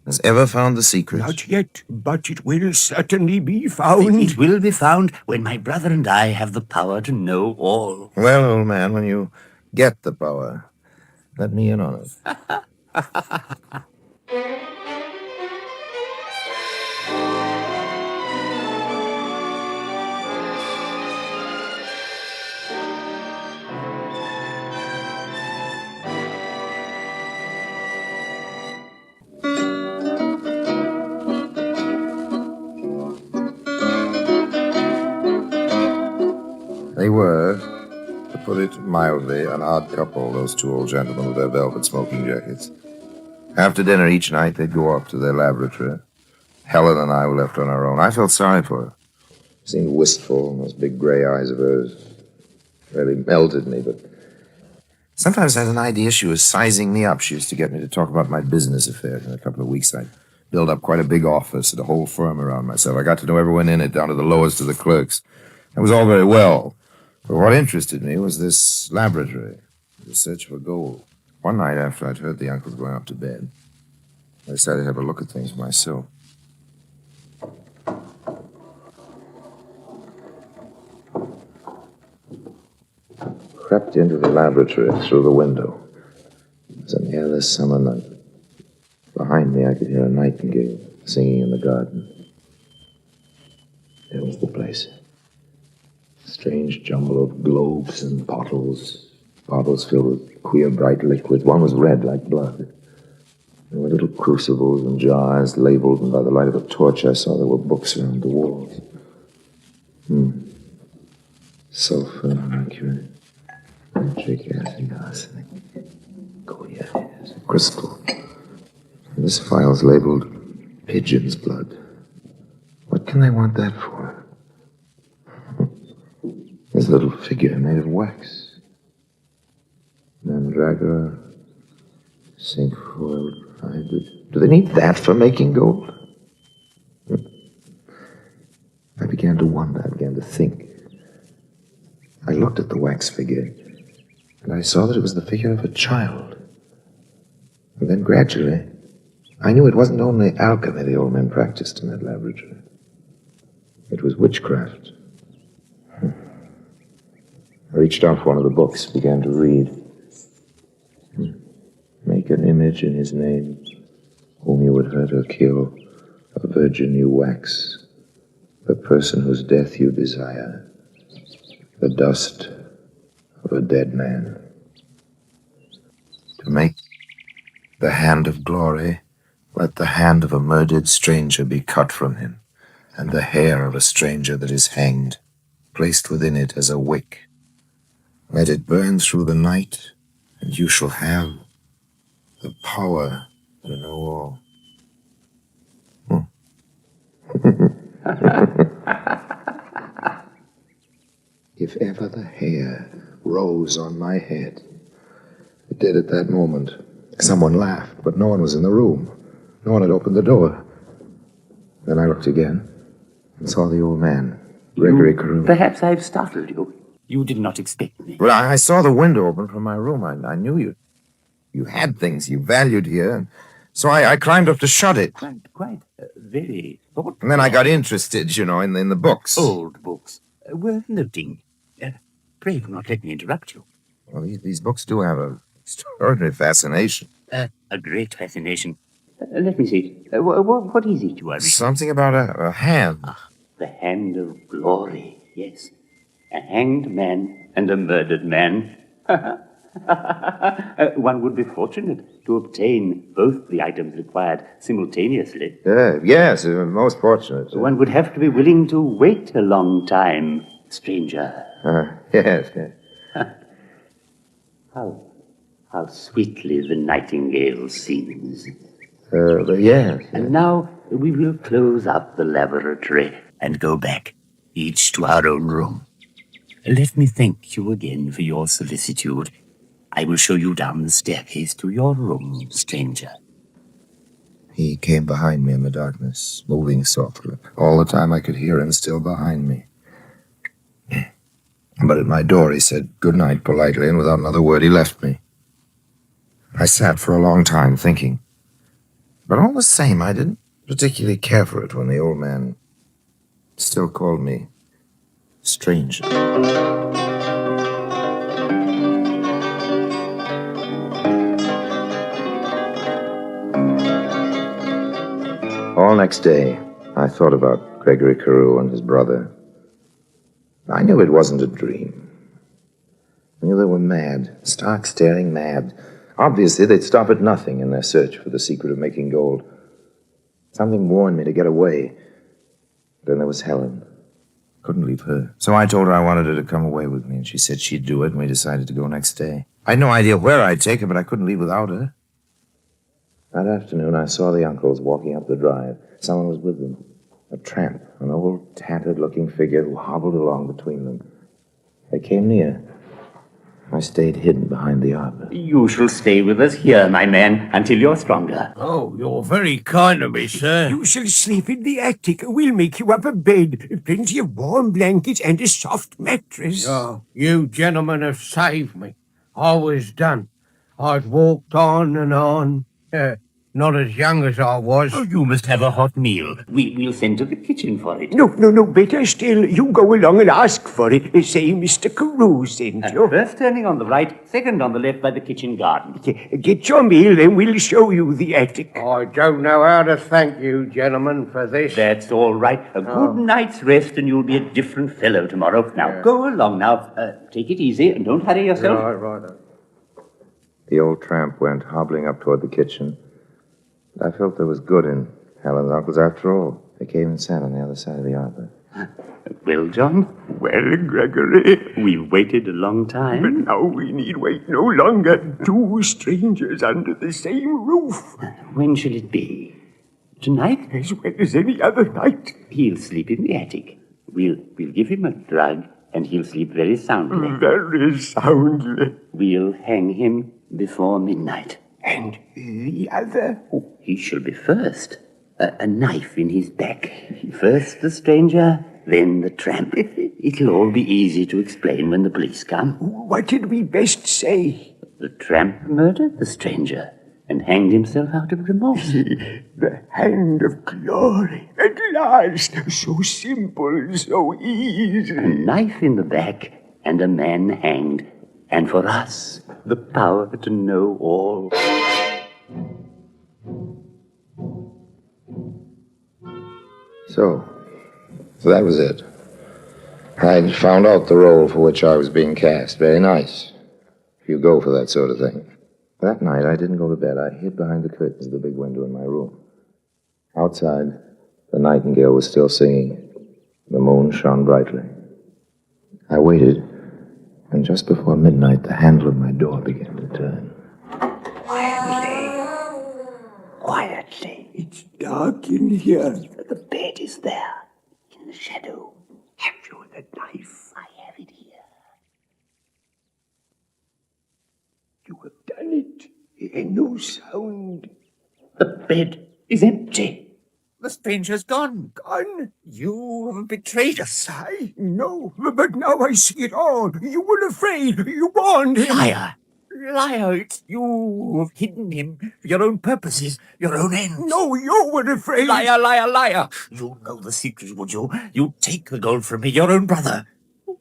has ever found the secret? Not yet, but it will certainly be found. It will be found when my brother and I have the power to know all. Well, old man, when you get the power, let me in on it. They were the put it mildly, an odd couple, those two old gentlemen with their velvet smoking jackets. After dinner each night, they'd go off to their laboratory. Helen and I were left on our own. I felt sorry for her. She seemed wistful, and those big gray eyes of hers really melted me, but sometimes I had an idea she was sizing me up. She used to get me to talk about my business affairs. In a couple of weeks, I'd build up quite a big office and a whole firm around myself. I got to know everyone in it, down to the lowest of the clerks. That was all very well. But what interested me was this laboratory, the search for gold. One night after I'd heard the uncles going off to bed, I decided to have a look at things myself. Crept into the laboratory through the window. It was an airless summer night. Behind me, I could hear a nightingale singing in the garden. There was the place. A strange jumble of globes and bottles filled with queer, bright liquid. One was red like blood. There were little crucibles and jars labeled, and by the light of a torch, I saw there were books around the walls. Sulfur, mercury, nitric acid, arsenic, crystal. And this file's labeled Pigeon's blood. What can they want that for? There's a little figure made of wax. Mandragora, cinquefoil, hybrid. Do they need that for making gold? I began to wonder. I began to think. I looked at the wax figure, and I saw that it was the figure of a child. And then gradually, I knew it wasn't only alchemy the old men practiced in that laboratory. It was witchcraft. I reached out for one of the books, began to read. Make an image in his name, whom you would hurt or kill, a virgin you wax, the person whose death you desire, the dust of a dead man. To make the hand of glory, let the hand of a murdered stranger be cut from him, and the hair of a stranger that is hanged, placed within it as a wick. Let it burn through the night, and you shall have the power to know all. If ever the hair rose on my head, it did at that moment. Someone laughed, but no one was in the room. No one had opened the door. Then I looked again and saw the old man, Gregory Carew. Perhaps I've startled you. You did not expect me. Well, I saw the window open from my room. I knew you had things you valued here, and so I climbed up to shut it. Quite very thoughtful. And then I got interested, in the books. Old books. Worth noting. Pray do not let me interrupt you. Well, these books do have an extraordinary fascination. A great fascination. Let me see. What is it you are reading? Something about a hand. The hand of glory, yes. A hanged man and a murdered man. One would be fortunate to obtain both the items required simultaneously. Yes, most fortunate. One would have to be willing to wait a long time, stranger. Yes. How sweetly the nightingale sings. Yes. And now we will close up the laboratory and go back, each to our own room. Let me thank you again for your solicitude. I will show you down the staircase to your room, stranger. He came behind me in the darkness, moving softly. All the time I could hear him still behind me. But at my door he said good night politely, and without another word he left me. I sat for a long time thinking. But all the same, I didn't particularly care for it when the old man still called me stranger. All next day, I thought about Gregory Carew and his brother. I knew it wasn't a dream. I knew they were mad, stark, staring mad. Obviously, they'd stop at nothing in their search for the secret of making gold. Something warned me to get away. Then there was Helen. Couldn't leave her. So I told her I wanted her to come away with me, and she said she'd do it, and we decided to go next day. I had no idea where I'd take her, but I couldn't leave without her. That afternoon, I saw the uncles walking up the drive. Someone was with them. A tramp, an old, tattered-looking figure who hobbled along between them. They came near. I stayed hidden behind the arbor. You shall stay with us here, my man, until you're stronger. Oh, you're very kind of me, sir. You shall sleep in the attic. We'll make you up a bed, plenty of warm blankets, and a soft mattress. Oh, you gentlemen have saved me. I was done. I'd walked on and on. Not as young as I was. Oh, you must have a hot meal. We'll send to the kitchen for it. No, better still, you go along and ask for it. Say Mr. Carew sent you. First turning on the right, second on the left by the kitchen garden. Get your meal, then we'll show you the attic. I don't know how to thank you, gentlemen, for this. That's all right. A good night's rest and you'll be a different fellow tomorrow. Now, go along now. Take it easy and don't hurry yourself. Right. The old tramp went hobbling up toward the kitchen. I felt there was good in Helen's uncles after all. They came and sat on the other side of the arbor. Well, John? Well, Gregory, we've waited a long time. But now we need wait no longer. Two strangers under the same roof. When shall it be? Tonight? As well as any other night. He'll sleep in the attic. We'll give him a drug, and he'll sleep very soundly. Very soundly. We'll hang him before midnight. And the other? Oh, he shall be first. A knife in his back. First the stranger, then the tramp. It'll all be easy to explain when the police come. What did we best say? The tramp murdered the stranger and hanged himself out of remorse. The hand of glory. At last. So simple, so easy. A knife in the back and a man hanged. And for us, the power to know all. So that was it. I'd found out the role for which I was being cast. Very nice. If you go for that sort of thing. That night, I didn't go to bed. I hid behind the curtains of the big window in my room. Outside, the nightingale was still singing. The moon shone brightly. I waited. And just before midnight, the handle of my door began to turn. Quietly. It's dark in here. The bed is there, in the shadow. Have you the knife? I have it here. You have done it. And no sound. The bed is empty. The stranger's gone. Gone? You have betrayed us. No, but now I see it all. You were afraid. You warned him. Liar. It's you have hidden him for your own purposes, your own ends. No, you were afraid. Liar. You know the secret, would you? You take the gold from me, your own brother.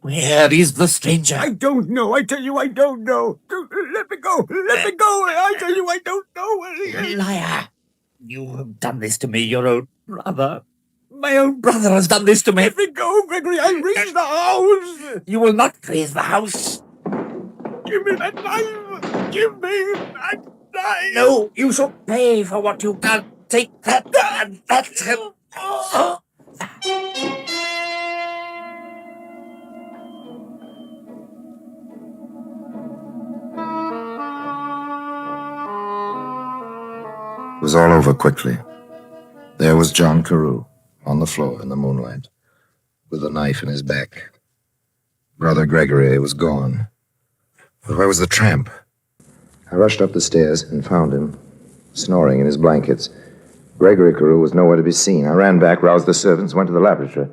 Where is the stranger? I don't know. I tell you, I don't know. Let me go. Let me go. I tell you, I don't know. Liar. You have done this to me, your own brother. My own brother has done this to me. Let me go, Gregory. I raise the house. You will not raise the house. Give me that knife. Give me that knife. No, you shall pay for what you've done. Take that and that's him. It was all over quickly. There was John Carew on the floor in the moonlight, with a knife in his back. Brother Gregory was gone. But where was the tramp? I rushed up the stairs and found him, snoring in his blankets. Gregory Carew was nowhere to be seen. I ran back, roused the servants, went to the laboratory.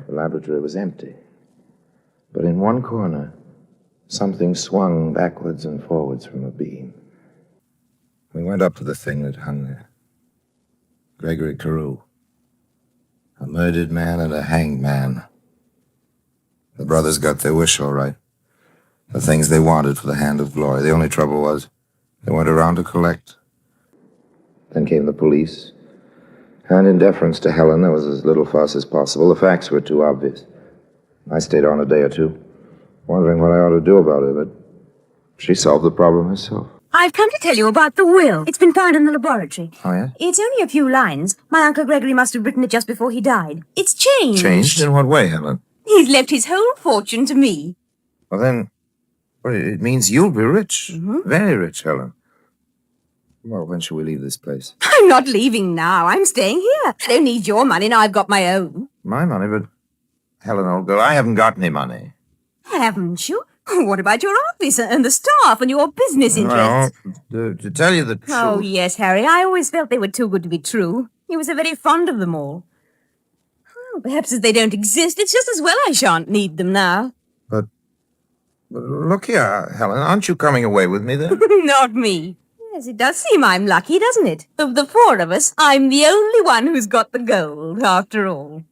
The laboratory was empty. But in one corner, something swung backwards and forwards from a beam. We went up to the thing that hung there. Gregory Carew. A murdered man and a hanged man. The brothers got their wish, all right. The things they wanted for the hand of glory. The only trouble was, they went around to collect. Then came the police. And in deference to Helen, there was as little fuss as possible. The facts were too obvious. I stayed on a day or two, wondering what I ought to do about it, but she solved the problem herself. I've come to tell you about the will. It's been found in the laboratory. Oh, yeah? It's only a few lines. My Uncle Gregory must have written it just before he died. It's changed. Changed? In what way, Helen? He's left his whole fortune to me. Well, then, it means you'll be rich. Very rich, Helen. Well, when shall we leave this place? I'm not leaving now. I'm staying here. I don't need your money now I've got my own. My money, but... Helen, old girl, I haven't got any money. Haven't you? What about your office and the staff and your business interests? Well, to tell you the truth... Oh, yes, Harry. I always felt they were too good to be true. He was so very fond of them all. Oh, perhaps as they don't exist, it's just as well I shan't need them now. But look here, Helen, aren't you coming away with me then? Not me. Yes, it does seem I'm lucky, doesn't it? Of the four of us, I'm the only one who's got the gold, after all.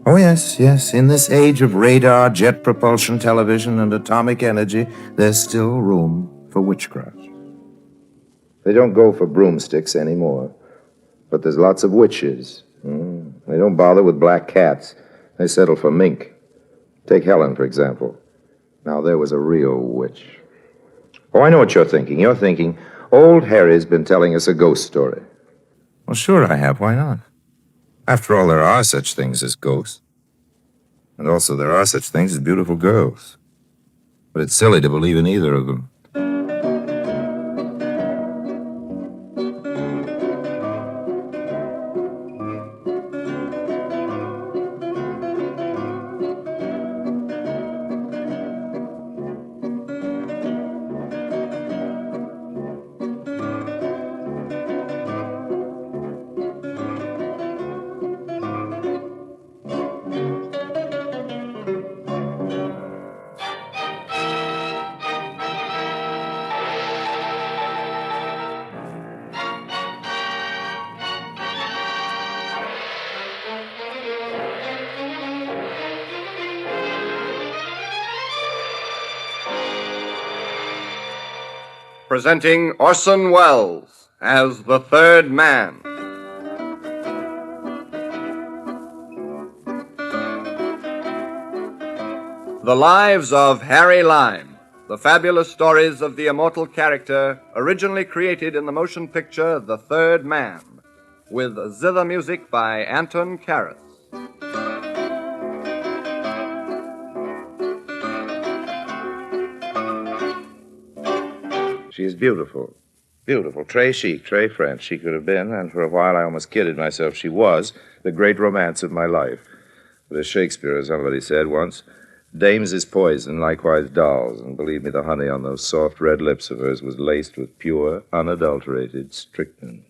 Oh, yes. In this age of radar, jet propulsion, television, and atomic energy, there's still room for witchcraft. They don't go for broomsticks anymore, but there's lots of witches. They don't bother with black cats. They settle for mink. Take Helen, for example. Now, there was a real witch. Oh, I know what you're thinking. You're thinking, old Harry's been telling us a ghost story. Well, sure I have. Why not? After all, there are such things as ghosts. And also, there are such things as beautiful girls. But it's silly to believe in either of them. Presenting Orson Welles as the third man. The Lives of Harry Lime, the fabulous stories of the immortal character originally created in the motion picture The Third Man, with zither music by Anton Karas. She is beautiful. Beautiful. Très chic, très French. She could have been, and for a while I almost kidded myself she was, the great romance of my life. But as Shakespeare, as somebody said once, dames is poison, likewise dolls. And believe me, the honey on those soft red lips of hers was laced with pure, unadulterated strychnine.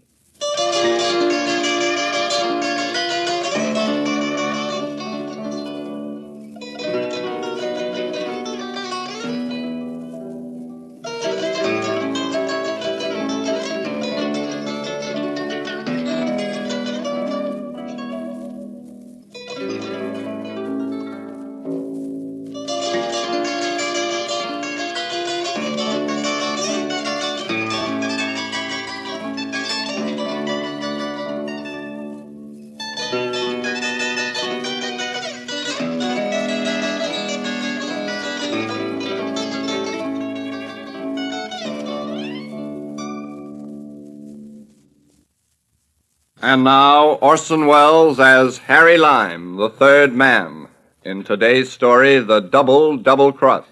And now, Orson Welles as Harry Lime, the third man, in today's story, The Double Cross.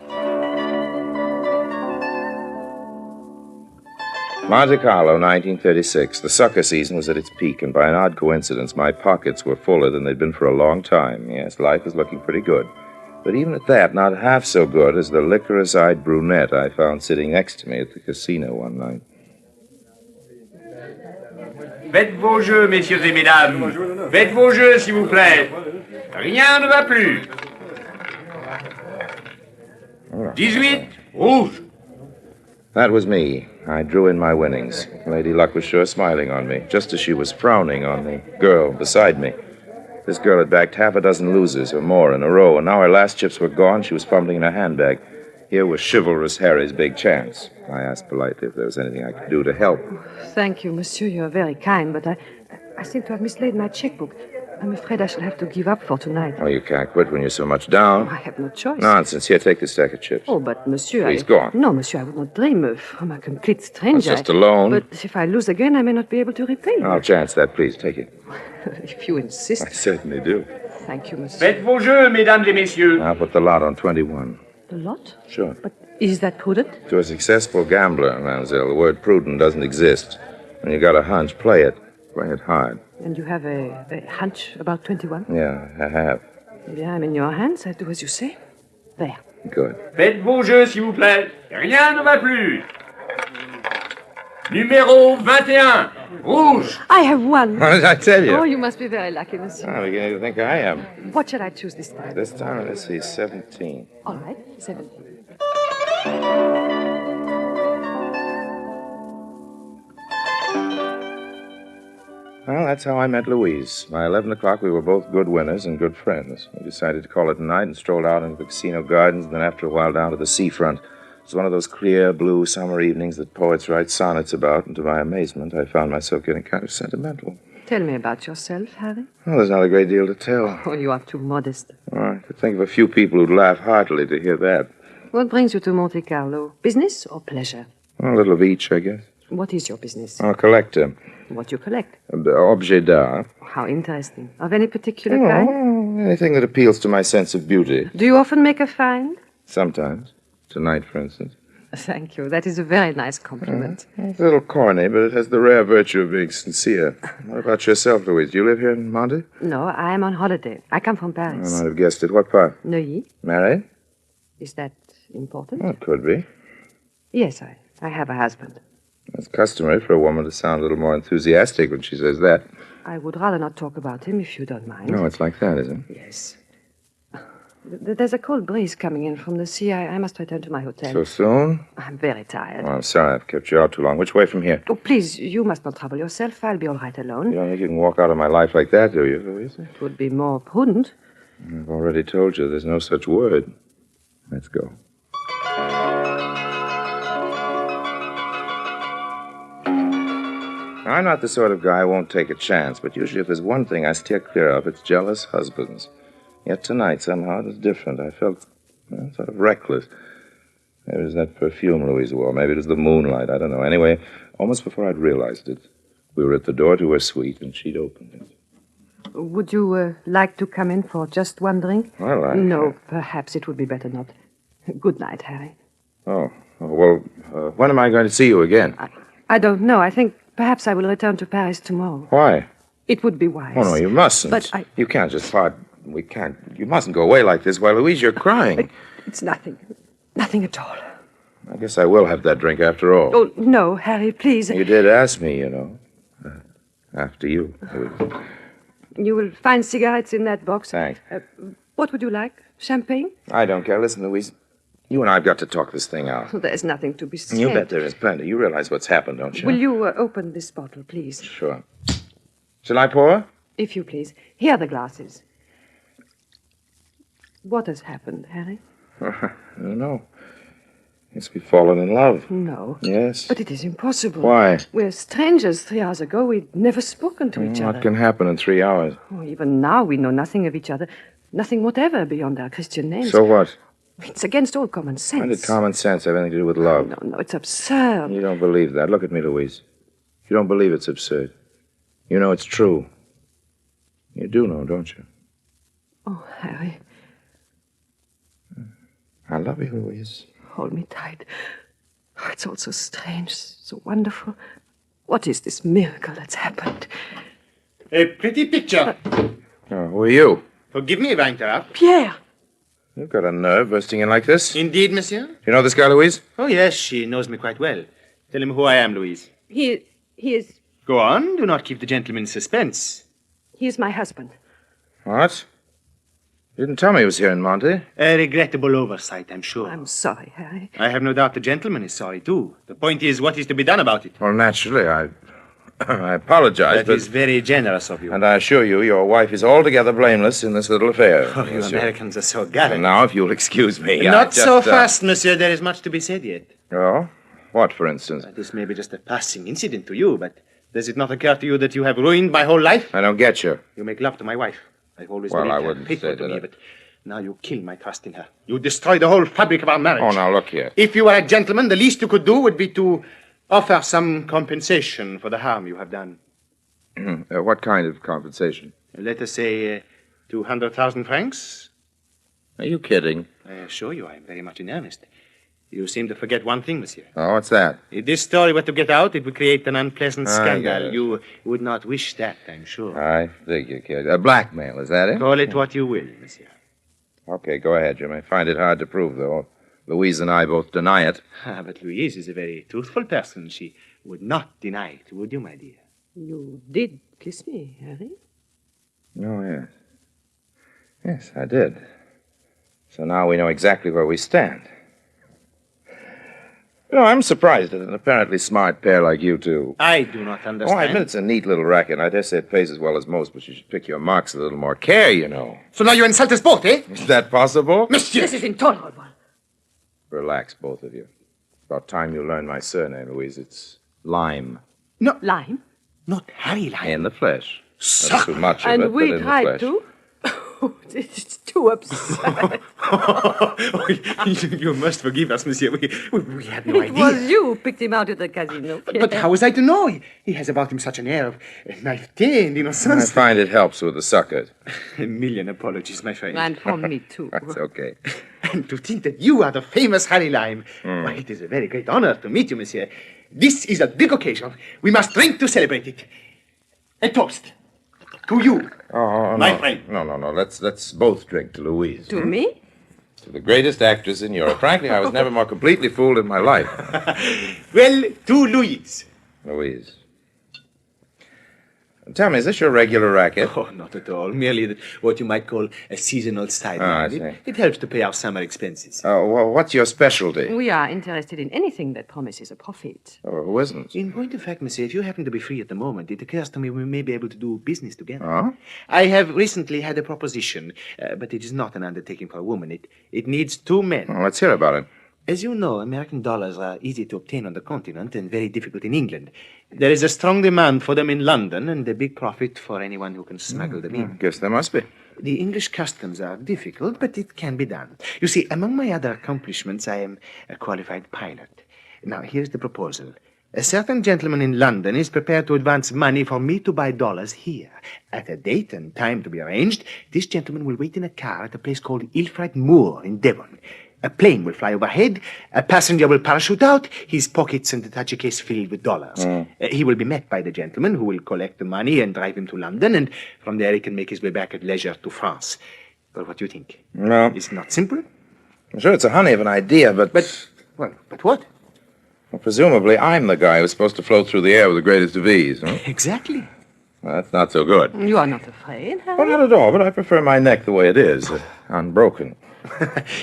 Monte Carlo, 1936. The sucker season was at its peak, and by an odd coincidence, my pockets were fuller than they'd been for a long time. Yes, life was looking pretty good. But even at that, not half so good as the licorice-eyed brunette I found sitting next to me at the casino one night. Faites vos jeux, messieurs et mesdames. Faites vos jeux, s'il vous plaît. Rien ne va plus. 18, rouge. That was me. I drew in my winnings. Lady Luck was sure smiling on me, just as she was frowning on the girl beside me. This girl had backed half a dozen losers or more in a row, and now her last chips were gone. She was fumbling in her handbag. Here was chivalrous Harry's big chance. I asked politely if there was anything I could do to help. Thank you, monsieur. You're very kind, but I seem to have mislaid my checkbook. I'm afraid I shall have to give up for tonight. Oh, you can't quit when you're so much down. I have no choice. Nonsense. Here, take this stack of chips. Oh, but monsieur... Please, go on. No, monsieur, I would not dream from a complete stranger. I'm just a loan. But if I lose again, I may not be able to repay you. I'll chance that. Please, take it. If you insist. I certainly do. Thank you, monsieur. Faites vos jeux, mesdames et messieurs. I'll put the lot on 21. The lot? Sure. But is that prudent? To a successful gambler, mademoiselle, the word prudent doesn't exist. When you got a hunch, play it. Play it hard. And you have a hunch about 21? Yeah, I have. Yeah, I'm in your hands. I do as you say. There. Good. Faites vos jeux, s'il vous plaît. Rien ne va plus. Numéro 21. Rouge. I have won. What did I tell you? Oh, you must be very lucky, monsieur. I'm beginning to think I am. What shall I choose this time? This time, let's see, 17. All right, 17. Well, that's how I met Louise. By 11 o'clock, we were both good winners and good friends. We decided to call it a night and strolled out into the casino gardens, and then after a while down to the seafront. It was one of those clear, blue summer evenings that poets write sonnets about, and to my amazement, I found myself getting kind of sentimental. Tell me about yourself, Harry. Well, there's not a great deal to tell. Oh, you are too modest. I could think of a few people who'd laugh heartily to hear that. What brings you to Monte Carlo? Business or pleasure? Well, a little of each, I guess. What is your business? I'm a collector. What you collect? Objets d'art. How interesting. Of any particular kind? Anything that appeals to my sense of beauty. Do you often make a find? Sometimes. Tonight, for instance. Thank you. That is a very nice compliment. It's a little corny, but it has the rare virtue of being sincere. What about yourself, Louise? Do you live here in Monte? No, I am on holiday. I come from I Paris. might have guessed it. What part? Neuilly. Married? Is that important? Well, it could be. Yes, I have a husband. It's customary for a woman to sound a little more enthusiastic when she says that. I would rather not talk about him if you don't mind. No, it's like that, is it? Yes. There's a cold breeze coming in from the sea. I must return to my hotel. So soon? I'm very tired. Oh, I'm sorry I've kept you out too long. Which way from here? Oh, please, you must not trouble yourself. I'll be all right alone. You don't think you can walk out of my life like that, do you, Louise? It would be more prudent. I've already told you there's no such word. Let's go. I'm not the sort of guy who won't take a chance, but usually if there's one thing I steer clear of, it's jealous husbands. Yet tonight, somehow, it was different. I felt sort of reckless. Maybe it was that perfume Louise wore. Maybe it was the moonlight. I don't know. Anyway, almost before I'd realized it, we were at the door to her suite, and she'd opened it. Would you like to come in for just one drink? Well, No, perhaps it would be better not. Good night, Harry. Oh, well, when am I going to see you again? I don't know. I think perhaps I will return to Paris tomorrow. Why? It would be wise. Oh, no, you mustn't. But You can't just part. We can't. You mustn't go away like this. Why, Louise, you're crying. It's nothing. Nothing at all. I guess I will have that drink after all. Oh, no, Harry, please. You did ask me, you know. After you. You will find cigarettes in that box. Thanks. What would you like? Champagne? I don't care. Listen, Louise. You and I have got to talk this thing out. There's nothing to be said. You bet there is plenty. You realize what's happened, don't you? Will you open this bottle, please? Sure. Shall I pour? If you please. Here are the glasses. What has happened, Harry? I don't know. Guess we've fallen in love. No. Yes. But it is impossible. Why? We're strangers. 3 hours ago, we'd never spoken to each other. What can happen in 3 hours? Oh, even now, we know nothing of each other. Nothing whatever beyond our Christian names. So what? It's against all common sense. When did common sense have anything to do with love? No, it's absurd. You don't believe that. Look at me, Louise. You don't believe it's absurd. You know it's true. You do know, don't you? Oh, Harry. I love you, Louise. Hold me tight. Oh, it's all so strange, so wonderful. What is this miracle that's happened? A pretty picture. Oh, who are you? Forgive me if I interrupt. Pierre! You've got a nerve bursting in like this. Indeed, monsieur. You know this guy, Louise? Oh, yes, she knows me quite well. Tell him who I am, Louise. He is... Go on, do not keep the gentleman in suspense. He is my husband. What? You didn't tell me he was here in Monte. A regrettable oversight, I'm sure. I'm sorry, Harry. I have no doubt the gentleman is sorry, too. The point is, what is to be done about it? Well, naturally, I apologize, That is very generous of you. And I assure you, your wife is altogether blameless in this little affair. Oh, you monsieur. Americans are so gallant. And now, if you'll excuse me... Not so fast, monsieur. There is much to be said yet. Oh? What, for instance? This may be just a passing incident to you, but does it not occur to you that you have ruined my whole life? I don't get you. You make love to my wife. I've always Well, believed I her wouldn't faithful say to me, that. but now you kill my trust in her. You destroy the whole fabric of our marriage. Oh, now, look here. If you were a gentleman, the least you could do would be to offer some compensation for the harm you have done. What kind of compensation? Let us say 200,000 francs. Are you kidding? I assure you, I am very much in earnest. You seem to forget one thing, monsieur. Oh, what's that? If this story were to get out, it would create an unpleasant I get scandal. it. You would not wish that, I'm sure. I figure, kid. Blackmail, is that it? Call it what you will, monsieur. Okay, go ahead, Jim. I find it hard to prove, though. Louise and I both deny it. But Louise is a very truthful person. She would not deny it, would you, my dear? You did kiss me, Harry? Oh, yes. Yes, I did. So now we know exactly where we stand. You know, I'm surprised at an apparently smart pair like you two. I do not understand. Oh, I admit it's a neat little racket, and I dare say it pays as well as most, but you should pick your marks with a little more care, you know. So now you insult us both, eh? Is that possible? Monsieur! This is intolerable. Relax, both of you. About time you learn my surname, Louise. It's Lime. No. Lime? Not Harry Lime. In the flesh. Not too much of And it, we but in the tried flesh. to. It's too absurd. You must forgive us, monsieur. We had no It idea. was you who picked him out at the casino. But how was I to know? He has about him such an air of naivete and I innocence. find it helps with the suckers. A million apologies, my friend. And from me, too. That's okay. And to think that you are the famous Harry Lime. Hmm. Why, it is a very great honor to meet you, monsieur. This is a big occasion. We must drink to celebrate it. A toast. To you. Oh, My no. friend. No. Let's both drink to Louise. To me? To the greatest actress in Europe. Frankly, I was never more completely fooled in my life. Well, to Louise. Louise. Tell me, is this your regular racket? Oh, not at all. Merely what you might call a seasonal sideline. I see. It helps to pay our summer expenses. Well, what's your specialty? We are interested in anything that promises a profit. Oh, who isn't? In point of fact, monsieur, if you happen to be free at the moment, it occurs to me we may be able to do business together. Oh? I have recently had a proposition, but it is not an undertaking for a woman. It needs two men. Well, let's hear about it. As you know, American dollars are easy to obtain on the continent and very difficult in England. There is a strong demand for them in London and a big profit for anyone who can smuggle them in. Guess there must be. The English customs are difficult, but it can be done. You see, among my other accomplishments, I am a qualified pilot. Now, here's the proposal. A certain gentleman in London is prepared to advance money for me to buy dollars here. At a date and time to be arranged, this gentleman will wait in a car at a place called Ilfracombe Moor in Devon. A plane will fly overhead, a passenger will parachute out, his pockets and attache case filled with dollars. He will be met by the gentleman who will collect the money and drive him to London, and from there he can make his way back at leisure to France. But what do you think? No. It's not simple? I'm sure it's a honey of an idea, but... But what? Well, presumably I'm the guy who's supposed to float through the air with the greatest of ease, huh? Exactly. Well, that's not so good. You are not afraid, Harry? Well, not at all, but I prefer my neck the way it is, unbroken.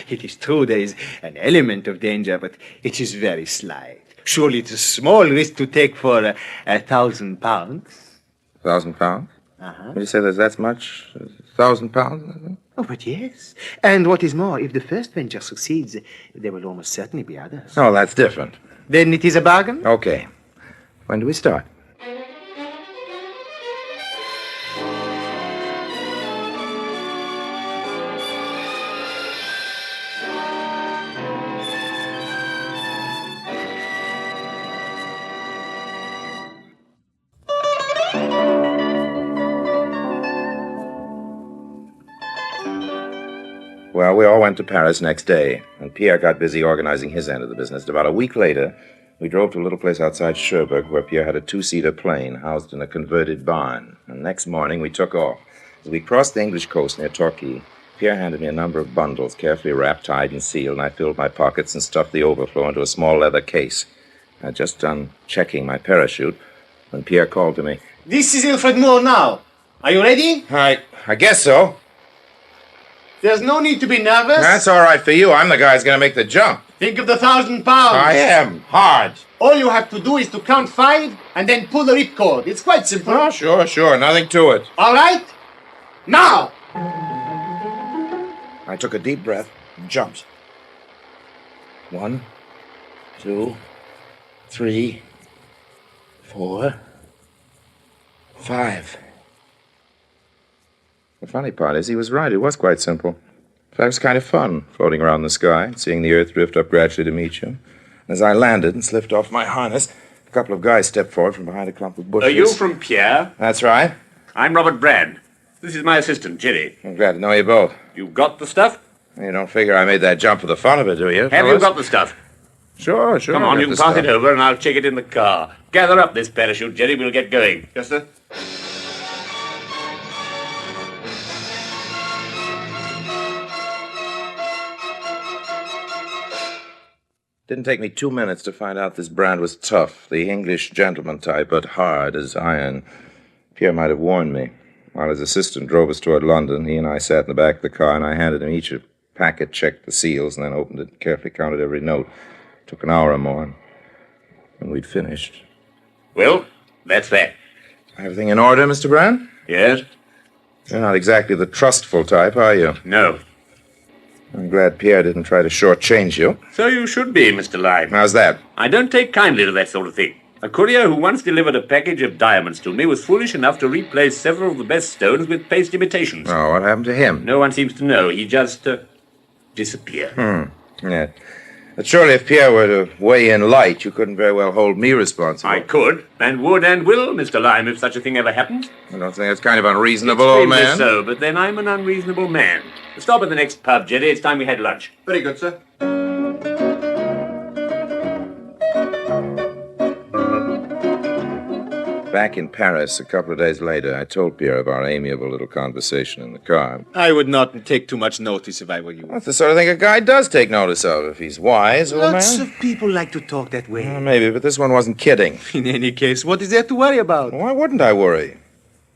It is true there is an element of danger, but it is very slight. Surely it's a small risk to take for 1,000 pounds. 1,000 pounds? Uh-huh. Did you say there's that much? 1,000 pounds? Oh, but yes. And what is more, if the first venture succeeds, there will almost certainly be others. Oh, that's different. Then it is a bargain? Okay. When do we start? Well, we all went to Paris next day, and Pierre got busy organizing his end of the business. About a week later, we drove to a little place outside Cherbourg where Pierre had a two-seater plane housed in a converted barn. And next morning, we took off. As we crossed the English coast near Torquay, Pierre handed me a number of bundles, carefully wrapped, tied, and sealed, and I filled my pockets and stuffed the overflow into a small leather case. I'd just done checking my parachute when Pierre called to me. This is Ilfracombe Moor now. Are you ready? I guess so. There's no need to be nervous. That's all right for you. I'm the guy who's going to make the jump. Think of the £1,000. I am. Hard. All you have to do is to count 5 and then pull the ripcord. It's quite simple. Oh, sure. Nothing to it. All right? Now! I took a deep breath and jumped. 1, 2, 3, 4, 5. The funny part is he was right. It was quite simple. In fact, it was kind of fun, floating around the sky, seeing the earth drift up gradually to meet you. As I landed and slipped off my harness, a couple of guys stepped forward from behind a clump of bushes. Are you from Pierre? That's right. I'm Robert Brand. This is my assistant, Jerry. I'm glad to know you both. You got the stuff? You don't figure I made that jump for the fun of it, do you? Have fellas? you got the stuff? Sure. Come on, you can pass it over and I'll check it in the car. Gather up this parachute, Jerry. We'll get going. Yes, sir. Didn't take me 2 minutes to find out this Brand was tough, the English gentleman type, but hard as iron. Pierre might have warned me. While his assistant drove us toward London, he and I sat in the back of the car, and I handed him each a packet, checked the seals, and then opened it and carefully counted every note. Took an hour or more, and we'd finished. Well, that's that. Everything in order, Mr. Brand? Yes? You're not exactly the trustful type, are you? No. I'm glad Pierre didn't try to shortchange you. So you should be, Mr. Lime. How's that? I don't take kindly to that sort of thing. A courier who once delivered a package of diamonds to me was foolish enough to replace several of the best stones with paste imitations. Oh, what happened to him? No one seems to know. He just disappeared. Yeah. But surely if Pierre were to weigh in light, you couldn't very well hold me responsible. I could, and would and will, Mr. Lime, if such a thing ever happened. I don't think that's kind of unreasonable, old Extremely man. so, but then I'm an unreasonable man. Stop at the next pub, Jerry. It's time we had lunch. Very good, sir. Back in Paris, a couple of days later, I told Pierre of our amiable little conversation in the car. I would not take too much notice if I were you. That's the sort of thing a guy does take notice of, if he's wise, old Lots man. of people like to talk that way. Well, maybe, but this one wasn't kidding. In any case, what is there to worry about? Why wouldn't I worry?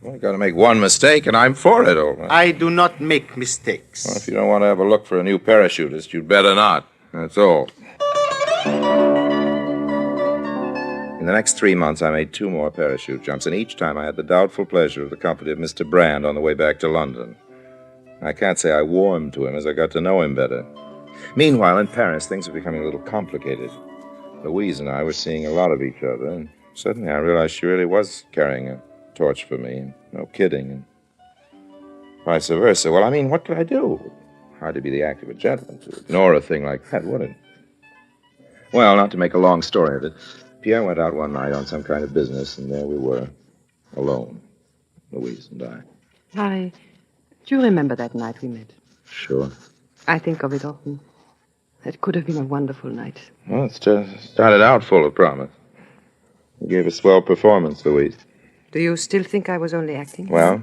Well, you got to make one mistake, and I'm for it, old man. I do not make mistakes. Well, if you don't want to have a look for a new parachutist, you'd better not. That's all. In the next 3 months, I made 2 more parachute jumps, and each time I had the doubtful pleasure of the company of Mr. Brand on the way back to London. I can't say I warmed to him as I got to know him better. Meanwhile, in Paris, things were becoming a little complicated. Louise and I were seeing a lot of each other, and suddenly I realized she really was carrying a torch for me. No kidding, and vice versa. Well, I mean, what could I do? Hardly be the act of a gentleman to ignore a thing like that, would it? Well, not to make a long story of it, Pierre went out one night on some kind of business, and there we were, alone, Louise and I. Do you remember that night we met? Sure. I think of it often. It could have been a wonderful night. Well, it started out full of promise. You gave a swell performance, Louise. Do you still think I was only acting? Well,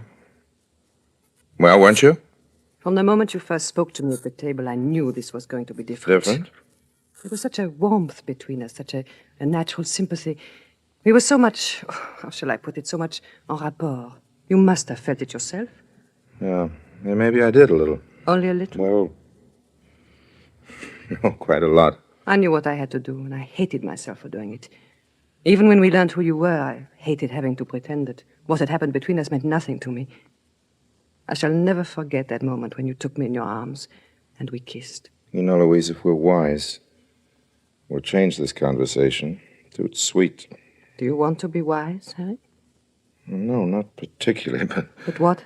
weren't you? From the moment you first spoke to me at the table, I knew this was going to be different. Different? There was such a warmth between us, such a natural sympathy. We were so much, how shall I put it, so much en rapport. You must have felt it yourself. Yeah, maybe I did a little. Only a little? Well, no, quite a lot. I knew what I had to do, and I hated myself for doing it. Even when we learned who you were, I hated having to pretend that what had happened between us meant nothing to me. I shall never forget that moment when you took me in your arms and we kissed. You know, Louise, if we're wise, we'll change this conversation to it's sweet. Do you want to be wise, Harry? No, not particularly, but... But what?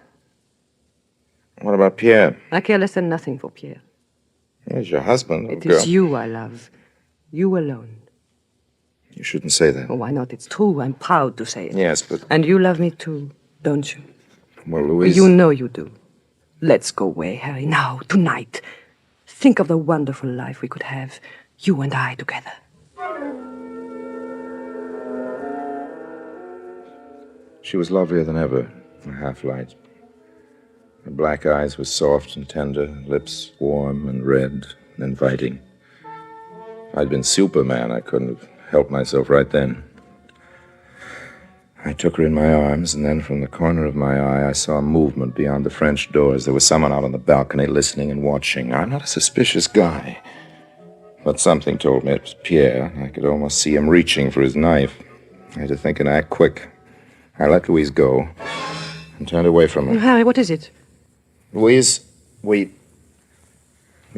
What about Pierre? I care less than nothing for Pierre. He's your husband, It girl. is you I love. You alone. You shouldn't say that. Oh, why not? It's true. I'm proud to say it. Yes, but... And you love me too, don't you? Well, Louise... You know you do. Let's go away, Harry, now, tonight. Think of the wonderful life we could have, you and I together. She was lovelier than ever, a half-light. Her black eyes were soft and tender, lips warm and red and inviting. If I'd been Superman, I couldn't have helped myself right then. I took her in my arms, and then from the corner of my eye, I saw a movement beyond the French doors. There was someone out on the balcony listening and watching. I'm not a suspicious guy. But something told me it was Pierre. I could almost see him reaching for his knife. I had to think and act quick. I let Louise go and turned away from her. Harry, what is it? Louise, we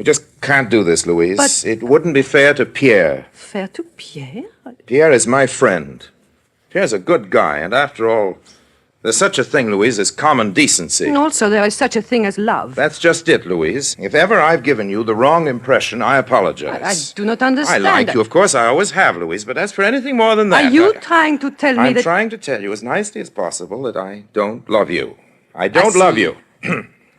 just can't do this, Louise. But- It wouldn't be fair to Pierre. Fair to Pierre? Pierre is my friend. Pierre's a good guy, and after all, there's such a thing, Louise, as common decency. And also, there is such a thing as love. That's just it, Louise. If ever I've given you the wrong impression, I apologize. I do not understand. I like you, of course, I always have, Louise, but as for anything more than that... Are you trying to tell me I'm that... trying to tell you as nicely as possible that I don't love you. I don't love you.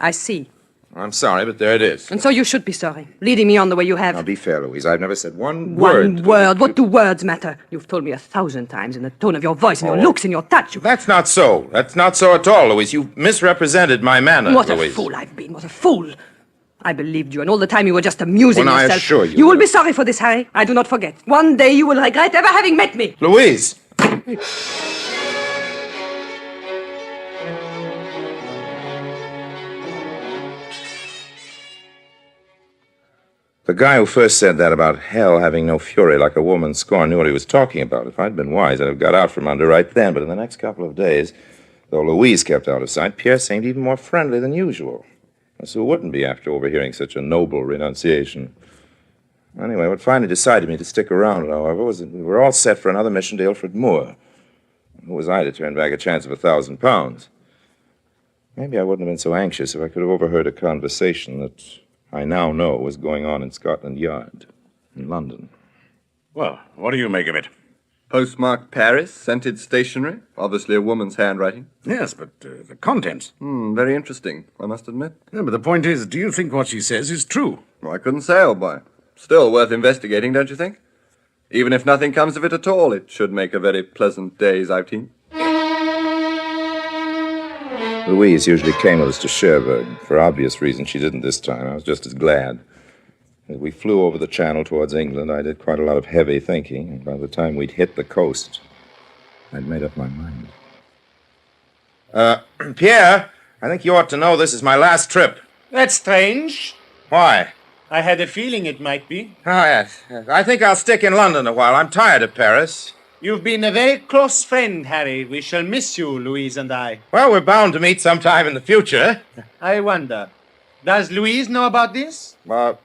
I see. I'm sorry, but there it is. And so you should be sorry, leading me on the way you have. Now, be fair, Louise. I've never said one word. One word. What do words matter? You've told me 1,000 times in the tone of your voice, in your looks, in your touch. That's not so. That's not so at all, Louise. You misrepresented my manner, What Louise. a fool I've been. What a fool. I believed you, and all the time you were just amusing When I yourself. assure you You will be sorry for this, Harry. I do not forget. One day you will regret ever having met me. Louise! The guy who first said that about hell having no fury like a woman's scorn knew what he was talking about. If I'd been wise, I'd have got out from under right then. But in the next couple of days, though Louise kept out of sight, Pierre seemed even more friendly than usual. As who wouldn't be after overhearing such a noble renunciation? Anyway, what finally decided me to stick around, however, was that we were all set for another mission to Ilford Moor. Who was I to turn back a chance of £1,000? Maybe I wouldn't have been so anxious if I could have overheard a conversation that I now know was going on in Scotland Yard, in London. Well, what do you make of it? Postmarked Paris, scented stationery, obviously a woman's handwriting. Yes, but the contents. Very interesting, I must admit. Yeah, but the point is, do you think what she says is true? Well, I couldn't say, old boy. Still worth investigating, don't you think? Even if nothing comes of it at all, it should make a very pleasant day's outing. Louise usually came with us to Cherbourg. For obvious reasons, she didn't this time. I was just as glad. As we flew over the channel towards England, I did quite a lot of heavy thinking, and by the time we'd hit the coast, I'd made up my mind. Pierre, I think you ought to know this is my last trip. That's strange. Why? I had a feeling it might be. Oh, yes. I think I'll stick in London a while. I'm tired of Paris. You've been a very close friend, Harry. We shall miss you, Louise and I. Well, we're bound to meet sometime in the future. I wonder, does Louise know about this? No,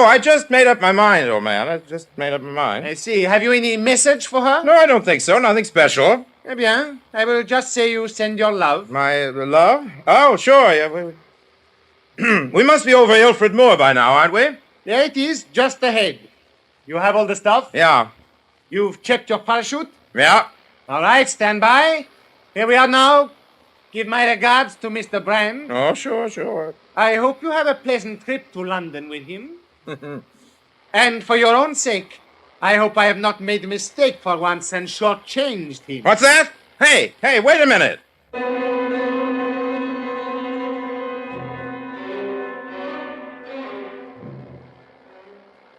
I just made up my mind, old man. I just made up my mind. I see. Have you any message for her? No, I don't think so. Nothing special. Eh bien, I will just say you send your love. My love? Oh, sure. Yeah, we must be over Ilford Moor by now, aren't we? There it is, just ahead. You have all the stuff? Yeah. You've checked your parachute? Yeah. All right, stand by. Here we are now. Give my regards to Mr. Brand. Oh, sure. I hope you have a pleasant trip to London with him. And for your own sake, I hope I have not made a mistake for once and shortchanged him. What's that? Hey, wait a minute.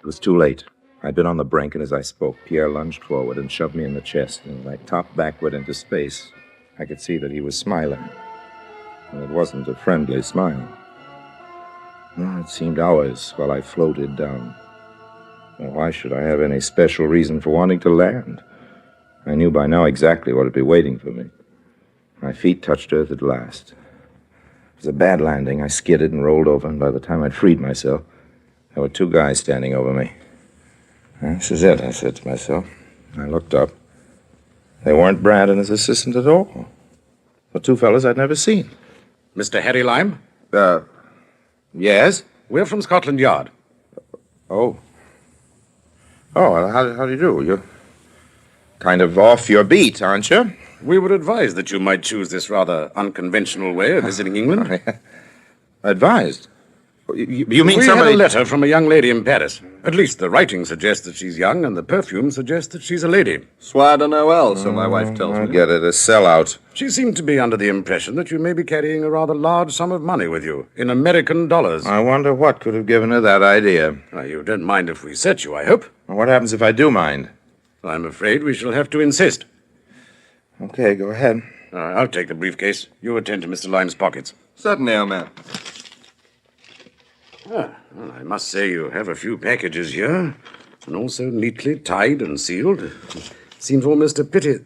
It was too late. I'd been on the brink, and as I spoke, Pierre lunged forward and shoved me in the chest, and as I topped backward into space, I could see that he was smiling. And it wasn't a friendly smile. No, it seemed hours while I floated down. Well, why should I have any special reason for wanting to land? I knew by now exactly what would be waiting for me. My feet touched earth at last. It was a bad landing. I skidded and rolled over, and by the time I'd freed myself, there were two guys standing over me. This is it, I said to myself. I looked up. They weren't Brad and his assistant at all. The two fellows I'd never seen. Mr. Harry Lime? Yes? We're from Scotland Yard. Oh, well, how do you do? You're kind of off your beat, aren't you? We were advised that you might choose this rather unconventional way of visiting England. Advised? You mean we somebody... had a letter from a young lady in Paris. At least the writing suggests that she's young, and the perfume suggests that she's a lady. Soir de Noël, so my wife tells me. I get it, a sellout. She seemed to be under the impression that you may be carrying a rather large sum of money with you, in American dollars. I wonder what could have given her that idea. You don't mind if we set you, I hope? What happens if I do mind? I'm afraid we shall have to insist. Okay, go ahead. I'll take the briefcase. You attend to Mr. Lime's pockets. Certainly, old man. Well, I must say you have a few packages here, and all so neatly tied and sealed. Seems almost a pity.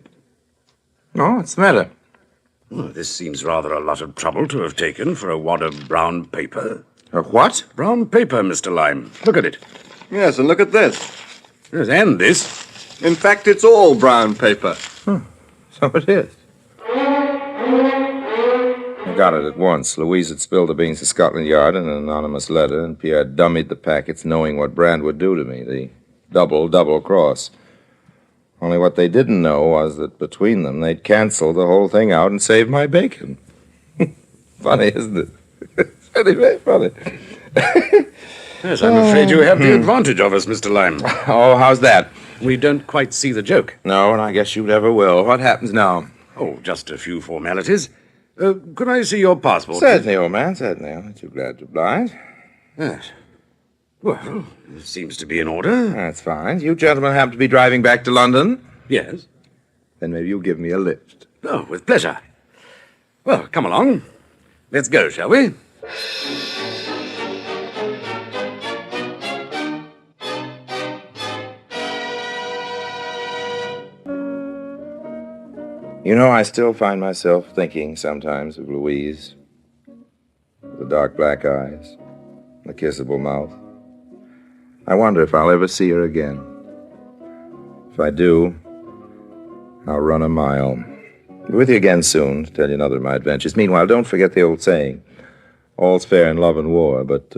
Oh, what's the matter? Well, this seems rather a lot of trouble to have taken for a wad of brown paper. A what? Brown paper, Mr. Lime. Look at it. Yes, and look at this. Yes, and this. In fact, it's all brown paper. So it is. I got it at once. Louise had spilled the beans to Scotland Yard in an anonymous letter, and Pierre dummied the packets, knowing what Brand would do to me, the double cross. Only what they didn't know was that between them, they'd cancel the whole thing out and save my bacon. Funny, isn't it? It's really very funny. Yes, I'm afraid you have the advantage of us, Mr. Lime. Oh, how's that? We don't quite see the joke. No, and I guess you never will. What happens now? Oh, just a few formalities. Could I see your passport? Certainly, old man, certainly. I'm too glad to oblige. Yes. Well, it seems to be in order. That's fine. You gentlemen happen to be driving back to London? Yes. Then maybe you'll give me a lift. Oh, with pleasure. Well, come along. Let's go, shall we? You know, I still find myself thinking sometimes of Louise. The dark black eyes, the kissable mouth. I wonder if I'll ever see her again. If I do, I'll run a mile. Be with you again soon to tell you another of my adventures. Meanwhile, don't forget the old saying, all's fair in love and war, but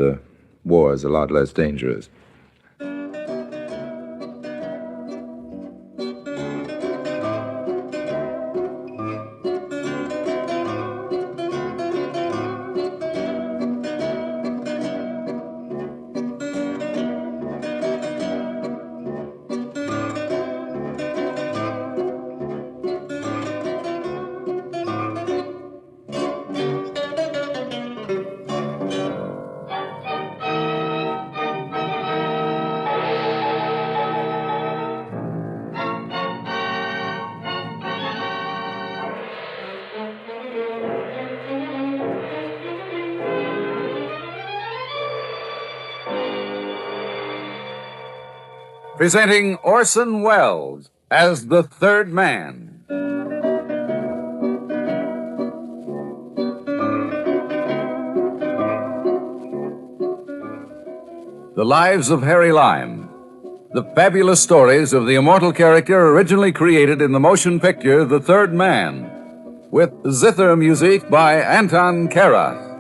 war is a lot less dangerous. Presenting Orson Welles as the third man. The Lives of Harry Lime. The fabulous stories of the immortal character originally created in the motion picture The Third Man, with zither music by Anton Karas.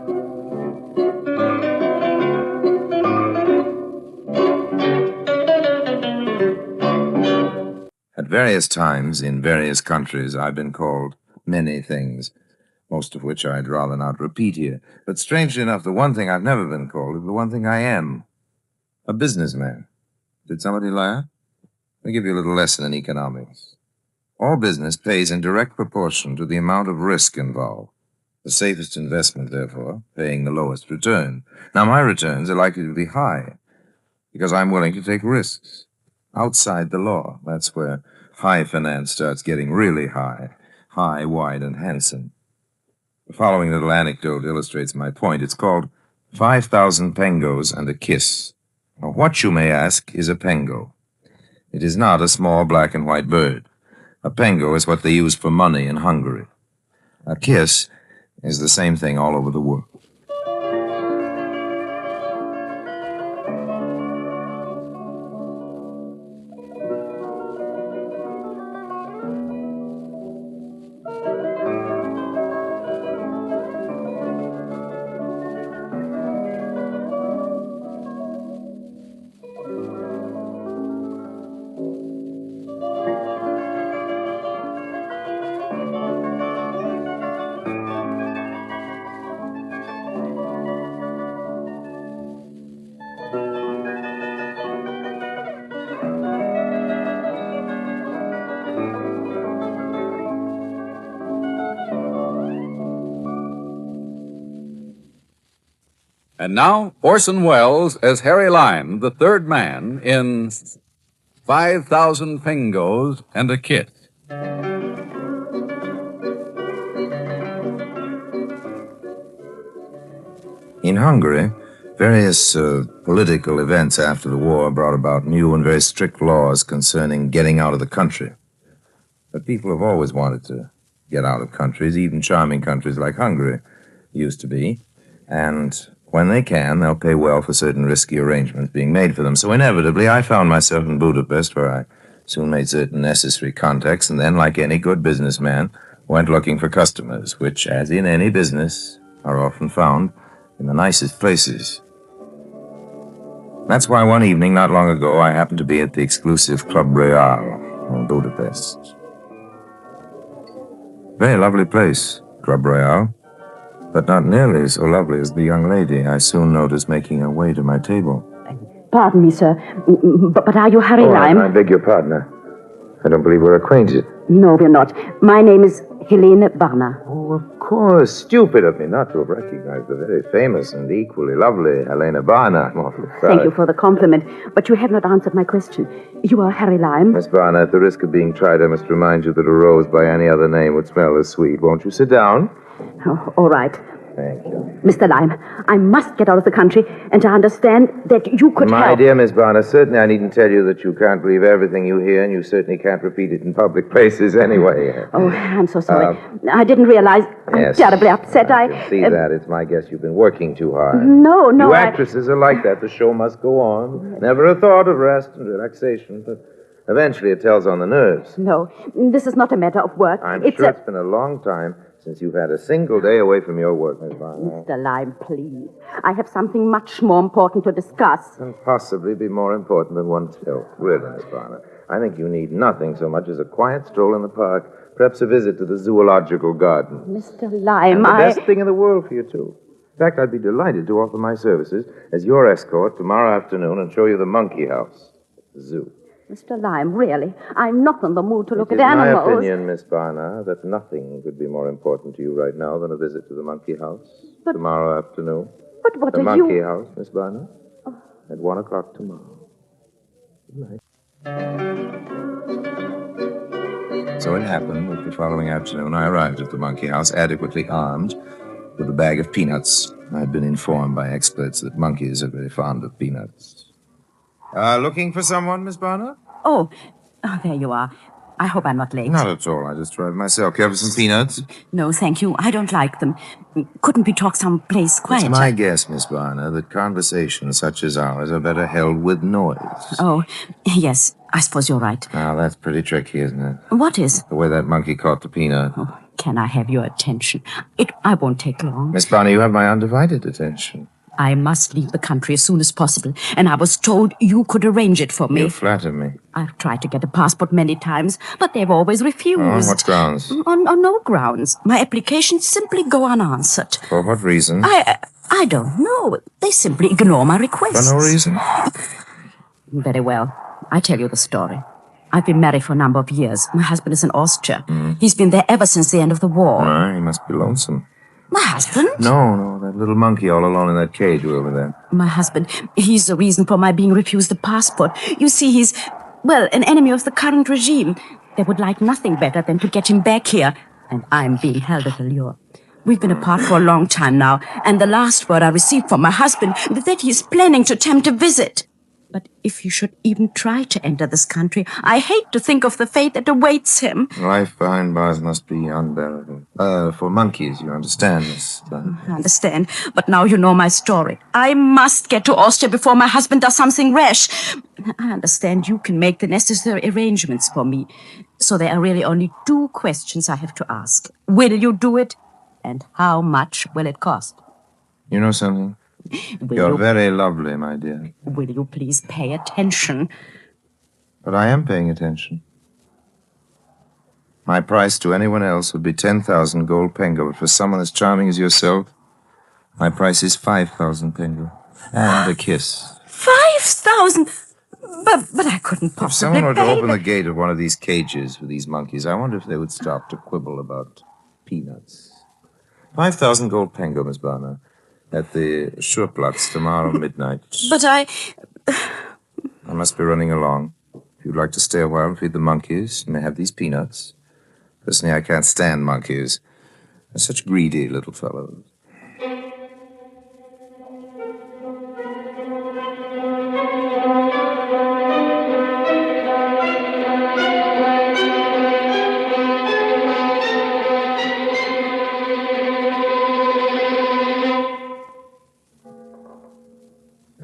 At various times, in various countries, I've been called many things, most of which I'd rather not repeat here. But strangely enough, the one thing I've never been called is the one thing I am. A businessman. Did somebody laugh? I'll give you a little lesson in economics. All business pays in direct proportion to the amount of risk involved. The safest investment, therefore, paying the lowest return. Now, my returns are likely to be high, because I'm willing to take risks. Outside the law, that's where high finance starts getting really high, wide, and handsome. The following little anecdote illustrates my point. It's called 5,000 Pengoes and a Kiss. Now, what, you may ask, is a Pengo? It is not a small black and white bird. A Pengo is what they use for money in Hungary. A kiss is the same thing all over the world. And now, Orson Welles as Harry Lime, the third man, in 5,000 Pengoes and a Kiss. In Hungary, various political events after the war brought about new and very strict laws concerning getting out of the country. But people have always wanted to get out of countries, even charming countries like Hungary used to be. And when they can, they'll pay well for certain risky arrangements being made for them. So inevitably, I found myself in Budapest, where I soon made certain necessary contacts, and then, like any good businessman, went looking for customers, which, as in any business, are often found in the nicest places. That's why one evening, not long ago, I happened to be at the exclusive Club Royal in Budapest. Very lovely place, Club Royal, but not nearly so lovely as the young lady I soon noticed making her way to my table. Pardon me, sir, but are you Harry Lime? I beg your pardon. I don't believe we're acquainted. No, we're not. My name is Helene Barna. Oh, of course. Stupid of me not to have recognized the very famous and equally lovely Helena Barna. I'm awfully sorry. Thank you for the compliment, but you have not answered my question. You are Harry Lime? Miss Barna, at the risk of being tried, I must remind you that a rose by any other name would smell as sweet. Won't you sit down? Oh, all right. Thank you. Mr. Lime, I must get out of the country, and I understand that you could help. My dear Miss Barna, certainly I needn't tell you that you can't believe everything you hear, and you certainly can't repeat it in public places anyway. Oh, I'm so sorry. I didn't realize. Yes. I'm terribly upset. I can see that. It's my guess you've been working too hard. No, You actresses are like that. The show must go on. Never a thought of rest and relaxation, but eventually it tells on the nerves. No, this is not a matter of work. I'm sure it's been a long time since you've had a single day away from your work, Miss Barna. Mr. Lime, please. I have something much more important to discuss. And possibly be more important than one's health. Really, Miss Barna. I think you need nothing so much as a quiet stroll in the park, perhaps a visit to the zoological garden. Mr. Lime, And the best thing in the world for you, too. In fact, I'd be delighted to offer my services as your escort tomorrow afternoon and show you the monkey house, the zoo. Mr. Lime, really, I'm not in the mood to look It at is animals. my opinion, Miss Barna, that nothing could be more important to you right now than a visit to the monkey house tomorrow afternoon. But what the are monkey you... house, Miss Barna, at 1 o'clock tomorrow. Good night. So it happened that the following afternoon I arrived at the monkey house adequately armed with a bag of peanuts. I'd been informed by experts that monkeys are very fond of peanuts. Looking for someone, Miss Barna? Oh, there you are. I hope I'm not late. Not at all. I just arrived myself. Care for some peanuts? No, thank you. I don't like them. Couldn't we talk someplace quieter? It's my guess, Miss Barna, that conversations such as ours are better held with noise. Oh, yes. I suppose you're right. Now, that's pretty tricky, isn't it? What is? The way that monkey caught the peanut. Oh, can I have your attention? I won't take long. Miss Barna, you have my undivided attention. I must leave the country as soon as possible, and I was told you could arrange it for me. You flatter me. I've tried to get a passport many times, but they've always refused. On what grounds? On no grounds. My applications simply go unanswered. For what reason? I don't know. They simply ignore my requests. For no reason? Very well. I tell you the story. I've been married for a number of years. My husband is in Austria. He's been there ever since the end of the war. He must be lonesome. My husband? No, that little monkey all alone in that cage over there. My husband, he's the reason for my being refused the passport. You see, he's, well, an enemy of the current regime. They would like nothing better than to get him back here. And I'm being held at a lure. We've been apart for a long time now, and the last word I received from my husband was that he is planning to attempt a visit. But if you should even try to enter this country, I hate to think of the fate that awaits him. Life behind bars must be unbearable. For monkeys, you understand, Miss. I understand, but now you know my story. I must get to Austria before my husband does something rash. I understand you can make the necessary arrangements for me. So there are really only 2 questions I have to ask. Will you do it? And how much will it cost? You know something? You're very lovely, my dear. Will you please pay attention? But I am paying attention. My price to anyone else would be 10,000 gold pengo, but for someone as charming as yourself, my price is 5,000 pengo. And a kiss. 5,000? But I couldn't possibly If someone were to pay open that. the gate of one of these cages for these monkeys, I wonder if they would stop to quibble about peanuts. 5,000 gold pengo, Miss Barna. At the Schurplatz tomorrow midnight. But I must be running along. If you'd like to stay a while and feed the monkeys, you may have these peanuts. Personally, I can't stand monkeys. They're such greedy little fellows.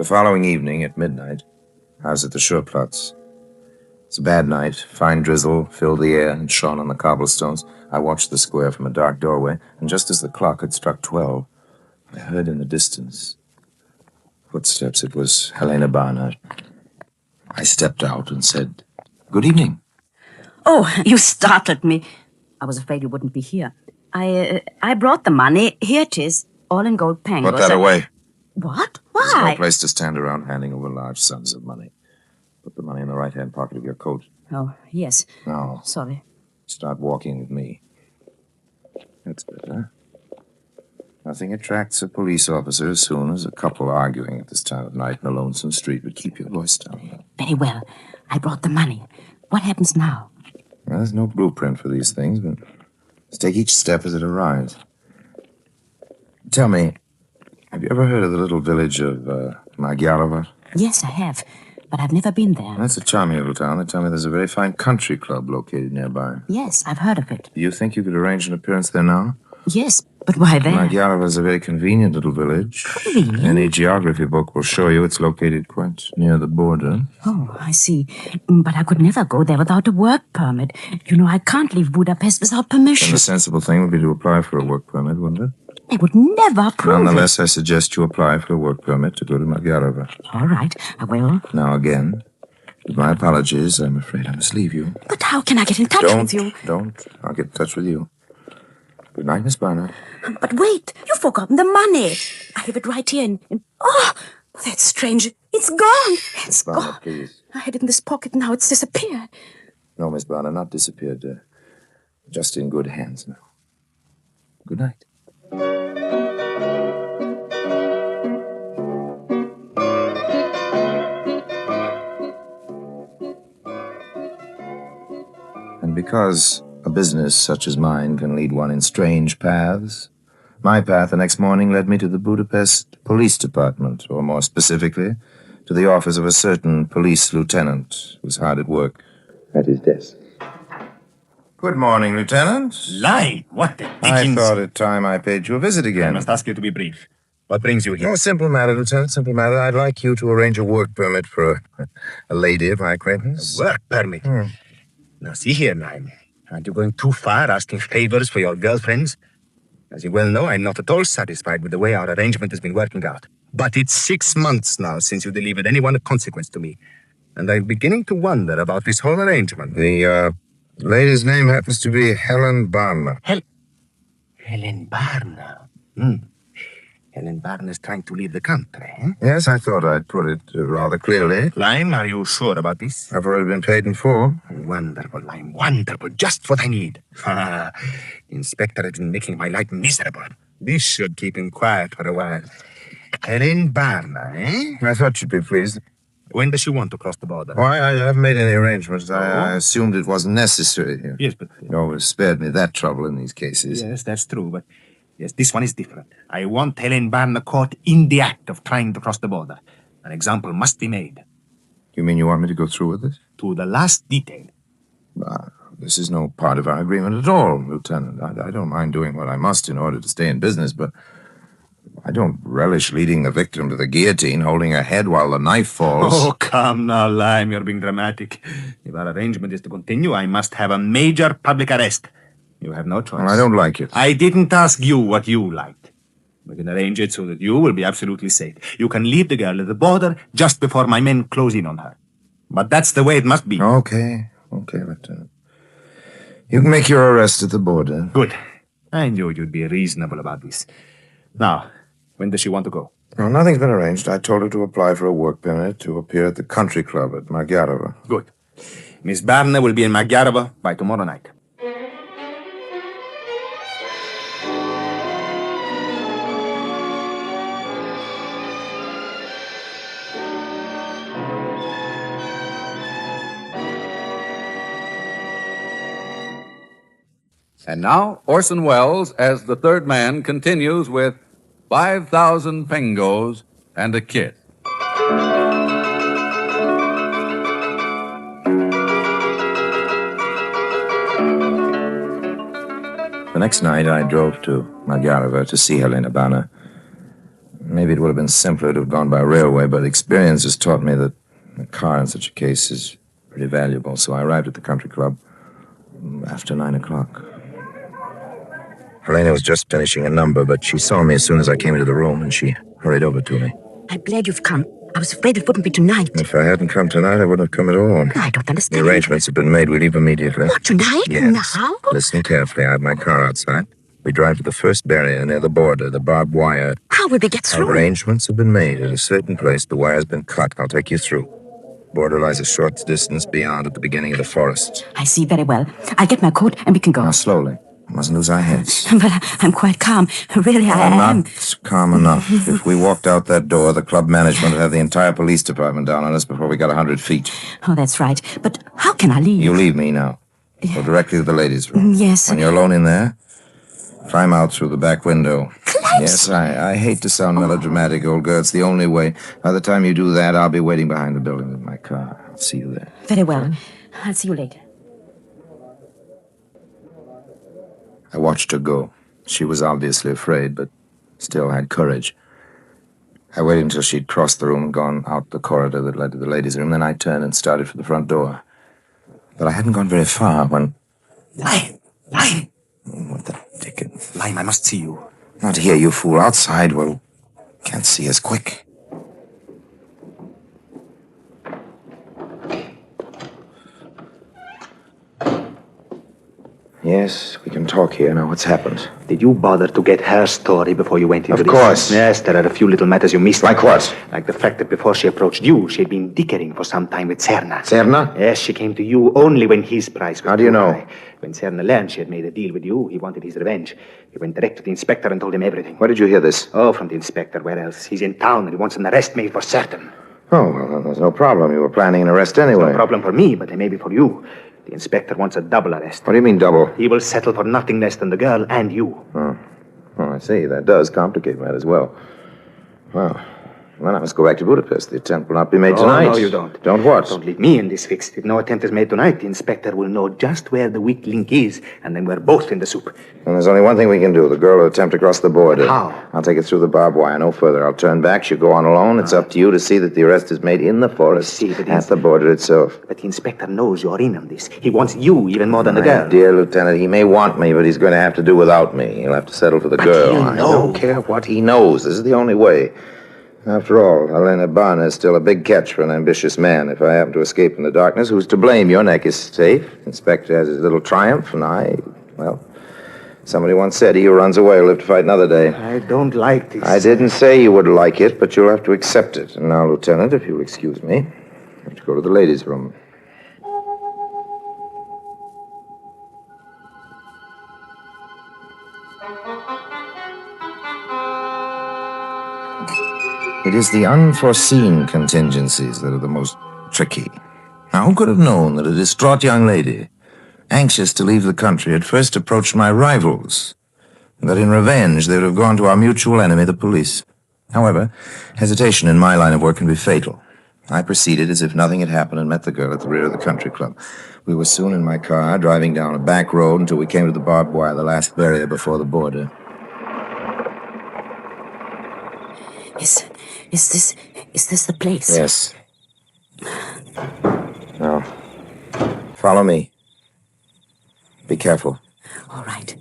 The following evening at midnight, I was at the Scherplatz. It's a bad night. Fine drizzle filled the air and shone on the cobblestones. I watched the square from a dark doorway, and just as the clock had struck 12, I heard in the distance footsteps. It was Helena Barnard. I stepped out and said, "Good evening." Oh, you startled me. I was afraid you wouldn't be here. I brought the money. Here it is, all in gold Pengoes. Put that away. What? There's Why? no place to stand around handing over large sums of money. Put the money in the right-hand pocket of your coat. Oh, yes. Now, Sorry. start walking with me. That's better. Nothing attracts a police officer as soon as a couple arguing at this time of night in a lonesome street, but keep your voice down. Very well. I brought the money. What happens now? Well, there's no blueprint for these things, but let's take each step as it arrives. Tell me, have you ever heard of the little village of Magyarova? Yes, I have. But I've never been there. That's a charming little town. They tell me there's a very fine country club located nearby. Yes, I've heard of it. Do you think you could arrange an appearance there now? Yes, but why there? Magyarova is a very convenient little village. Convenient? Any geography book will show you it's located quite near the border. Oh, I see. But I could never go there without a work permit. You know, I can't leave Budapest without permission. Then the sensible thing would be to apply for a work permit, wouldn't it? They would never approve Nonetheless, I suggest you apply for a work permit to go to Magyarova. All right, I will. Now again, with my apologies, I'm afraid I must leave you. But how can I get in touch with you? Don't. I'll get in touch with you. Good night, Miss Barnard. But wait, you've forgotten the money. I have it right here oh, that's strange. It's gone. It's Barnard, gone. please. I had it in this pocket, now it's disappeared. No, Miss Barnard, not disappeared. Just in good hands now. Good night. And because a business such as mine can lead one in strange paths, my path the next morning led me to the Budapest Police Department, or more specifically, to the office of a certain police lieutenant who was hard at work at his desk. Good morning, Lieutenant. Lie! What the I dickens? thought it time I paid you a visit again. I must ask you to be brief. What brings you here? Oh, simple matter, Lieutenant, simple matter. I'd like you to arrange a work permit for a lady of my acquaintance. A work permit? Now, see here, Lime. Aren't you going too far asking favors for your girlfriends? As you well know, I'm not at all satisfied with the way our arrangement has been working out. But it's 6 months now since you delivered anyone of consequence to me. And I'm beginning to wonder about this whole arrangement. The lady's name happens to be Helen Barner. Helen Barner? Helen Barner is trying to leave the country, eh? Yes, I thought I'd put it rather clearly. Lime, are you sure about this? I've already been paid in full. Wonderful, Lime, wonderful. Just what I need. The Inspector has been making my life miserable. This should keep him quiet for a while. Helen Barner, eh? I thought you'd be pleased. When does she want to cross the border? Why, I haven't made any arrangements. I assumed it wasn't necessary here. Yes, but... You always spared me that trouble in these cases. Yes, that's true, but... Yes, this one is different. I want Helen Barner caught in the act of trying to cross the border. An example must be made. You mean you want me to go through with this? To the last detail. This is no part of our agreement at all, Lieutenant. I don't mind doing what I must in order to stay in business, but I don't relish leading the victim to the guillotine, holding her head while the knife falls. Oh, come now, Lime, you're being dramatic. If our arrangement is to continue, I must have a major public arrest. You have no choice. Well, I don't like it. I didn't ask you what you liked. We can arrange it so that you will be absolutely safe. You can leave the girl at the border just before my men close in on her. But that's the way it must be. Okay, Lieutenant. You can make your arrest at the border. Good. I knew you'd be reasonable about this. Now, when does she want to go? Well, nothing's been arranged. I told her to apply for a work permit to appear at the country club at Magyarova. Good. Miss Barner will be in Magyarova by tomorrow night. And now, Orson Welles, as the third man, continues with 5,000 Pengoes and a Kiss. The next night, I drove to Magyarova to see Helena Barner. Maybe Maybe it would have been simpler to have gone by railway, but experience has taught me that a car in such a case is pretty valuable. So I arrived at the country club after 9 o'clock. Helena was just finishing a number, but she saw me as soon as I came into the room, and she hurried over to me. I'm glad you've come. I was afraid it wouldn't be tonight. If I hadn't come tonight, I wouldn't have come at all. I don't understand. The arrangements have been made. We leave immediately. What, tonight? Yes. Now? Listen carefully. I have my car outside. We drive to the first barrier near the border, the barbed wire. How will we get through? Arrangements have been made. At a certain place, the wire's been cut. I'll take you through. Border lies a short distance beyond at the beginning of the forest. I see very well. I'll get my coat and we can go. Now, slowly. Mustn't lose our heads. But I'm quite calm. Really, I am. Not calm enough. If we walked out that door, the club management would have the entire police department down on us before we got 100 feet. Oh, that's right. But how can I leave? You leave me now. Go directly to the ladies' room. Yes. When you're alone in there, climb out through the back window. Yes, I hate to sound melodramatic, old girl. It's the only way. By the time you do that, I'll be waiting behind the building with my car. I'll see you there. Very well. I'll see you later. I watched her go. She was obviously afraid, but still had courage. I waited until she'd crossed the room and gone out the corridor that led to the ladies' room. Then I turned and started for the front door. But I hadn't gone very far when... Lime! What the dickens? Lime, I must see you. Not here, you fool. Outside. Well, can't see us. Quick. Yes, we can talk here. Now, what's happened? Did you bother to get her story before you went into Of this? course. Yes, there are a few little matters you missed. Like what? Like the fact that before she approached you, she had been dickering for some time with Serna. Serna? Yes, she came to you only when his price was How do you too know? high. When Serna learned she had made a deal with you, he wanted his revenge. He went direct to the inspector and told him everything. Where did you hear this? Oh, from the inspector. Where else? He's in town and he wants an arrest made for certain. Oh, well, there's no problem. You were planning an arrest anyway. No problem for me, but there may be for you. The inspector wants a double arrest. What do you mean, double? He will settle for nothing less than the girl and you. Oh, I see. That does complicate matters well. Well, then I must go back to Budapest. The attempt will not be made tonight. No, you don't. Don't what? Don't leave me in this fix. If no attempt is made tonight, the inspector will know just where the weak link is, and then we're both in the soup. And there's only one thing we can do. The girl will attempt to cross the border. How? I'll take it through the barbed wire, no further. I'll turn back. She'll go on alone. It's up to you to see that the arrest is made in the forest, at the border itself. But the inspector knows you're in on this. He wants you even more than the girl. Dear Lieutenant, he may want me, but he's going to have to do without me. He'll have to settle for the girl. he'll I know. don't care what he knows. This is the only way. After all, Helena Barna is still a big catch for an ambitious man. If I happen to escape in the darkness, who's to blame? Your neck is safe. Inspector has his little triumph, and well, somebody once said he who runs away will live to fight another day. I don't like this. I didn't say you would like it, but you'll have to accept it. And now, Lieutenant, if you'll excuse me, I have to go to the ladies' room. It is the unforeseen contingencies that are the most tricky. Now, who could have known that a distraught young lady, anxious to leave the country, had first approached my rivals, and that in revenge they would have gone to our mutual enemy, the police? However, hesitation in my line of work can be fatal. I proceeded as if nothing had happened and met the girl at the rear of the country club. We were soon in my car, driving down a back road until we came to the barbed wire, the last barrier before the border. Is this the place? Yes. Now, follow me. Be careful. All right.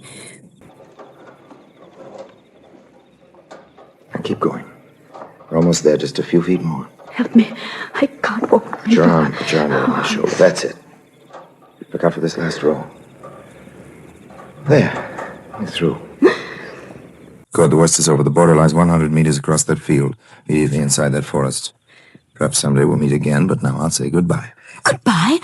Now keep going. We're almost there, just a few feet more. Help me. I can't walk. Put your arm on my shoulder. That's it. Look out for this last row. There. You're through. Good, the worst is over. The border lies 100 meters across that field, immediately inside that forest. Perhaps someday we'll meet again, but now I'll say goodbye. Goodbye?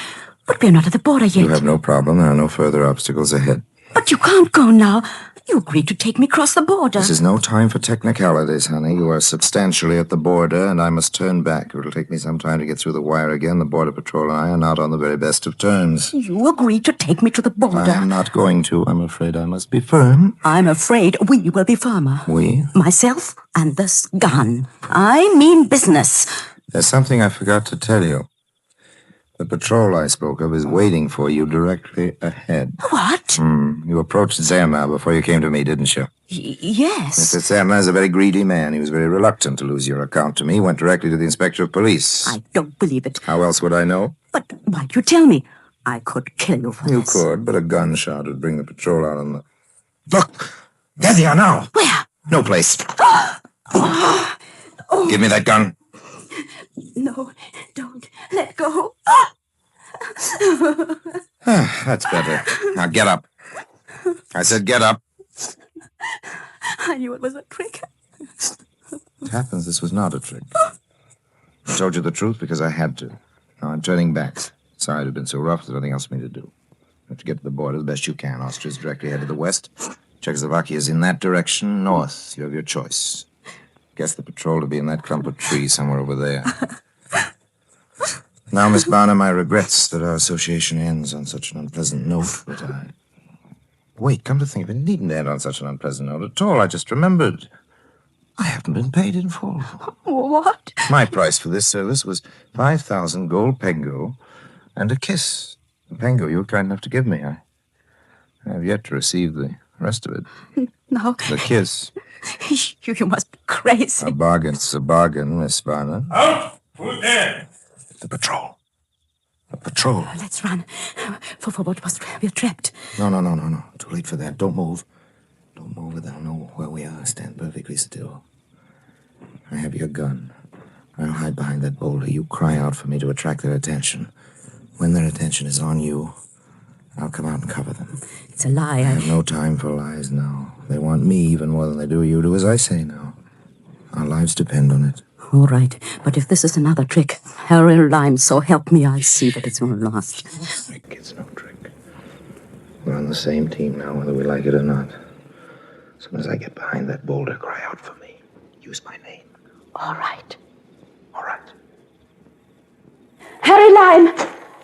But we're not at the border yet. You have no problem. There are no further obstacles ahead. But you can't go now. You agreed to take me across the border. This is no time for technicalities, honey. You are substantially at the border, and I must turn back. It'll take me some time to get through the wire again. The Border Patrol and I are not on the very best of terms. You agreed to take me to the border. I am not going to. I'm afraid I must be firm. I'm afraid we will be firmer. We? Myself and this gun. I mean business. There's something I forgot to tell you. The patrol I spoke of is waiting for you directly ahead. What? You approached Zerma before you came to me, didn't you? Yes. Mr. Zerma is a very greedy man. He was very reluctant to lose your account to me. Went directly to the inspector of police. I don't believe it. How else would I know? But why'd you tell me? I could kill you for You this. could, but a gunshot would bring the patrol out on the... Look! There they are now! Where? No place. Give me that gun. No, don't. Let go. That's better. Now get up. I said get up. I knew it was a trick. It happens this was not a trick. I told you the truth because I had to. Now I'm turning back. Sorry to have been so rough. There's nothing else for me to do. You have to get to the border the best you can. Austria's directly ahead of the west. Czechoslovakia is in that direction, north. You have your choice. Guess the patrol to be in that clump of trees somewhere over there. Now, Miss Barnum, I regrets that our association ends on such an unpleasant note, but I... Wait, come to think of it, it needn't end on such an unpleasant note at all. I just remembered. I haven't been paid in full. What? My price for this service was 5,000 gold Pengo and a kiss. The Pengo you were kind enough to give me. I have yet to receive the rest of it. No. The kiss. You must be crazy. A bargain's a bargain, Miss Barnum. Out! Who's there? The patrol. The patrol. Let's run. For what was we're trapped. No. Too late for that. Don't move. Don't move. They'll know where we are. Stand perfectly still. I have your gun. I'll hide behind that boulder. You cry out for me to attract their attention. When their attention is on you, I'll come out and cover them. It's a lie. I have no time for lies now. They want me even more than they do you. Do as I say now. Our lives depend on it. All right, but if this is another trick, Harry Lime, so help me, I'll see that it's won't last. Trick, it's no trick. We're on the same team now, whether we like it or not. As soon as I get behind that boulder, cry out for me. Use my name. All right. All right. Harry Lime!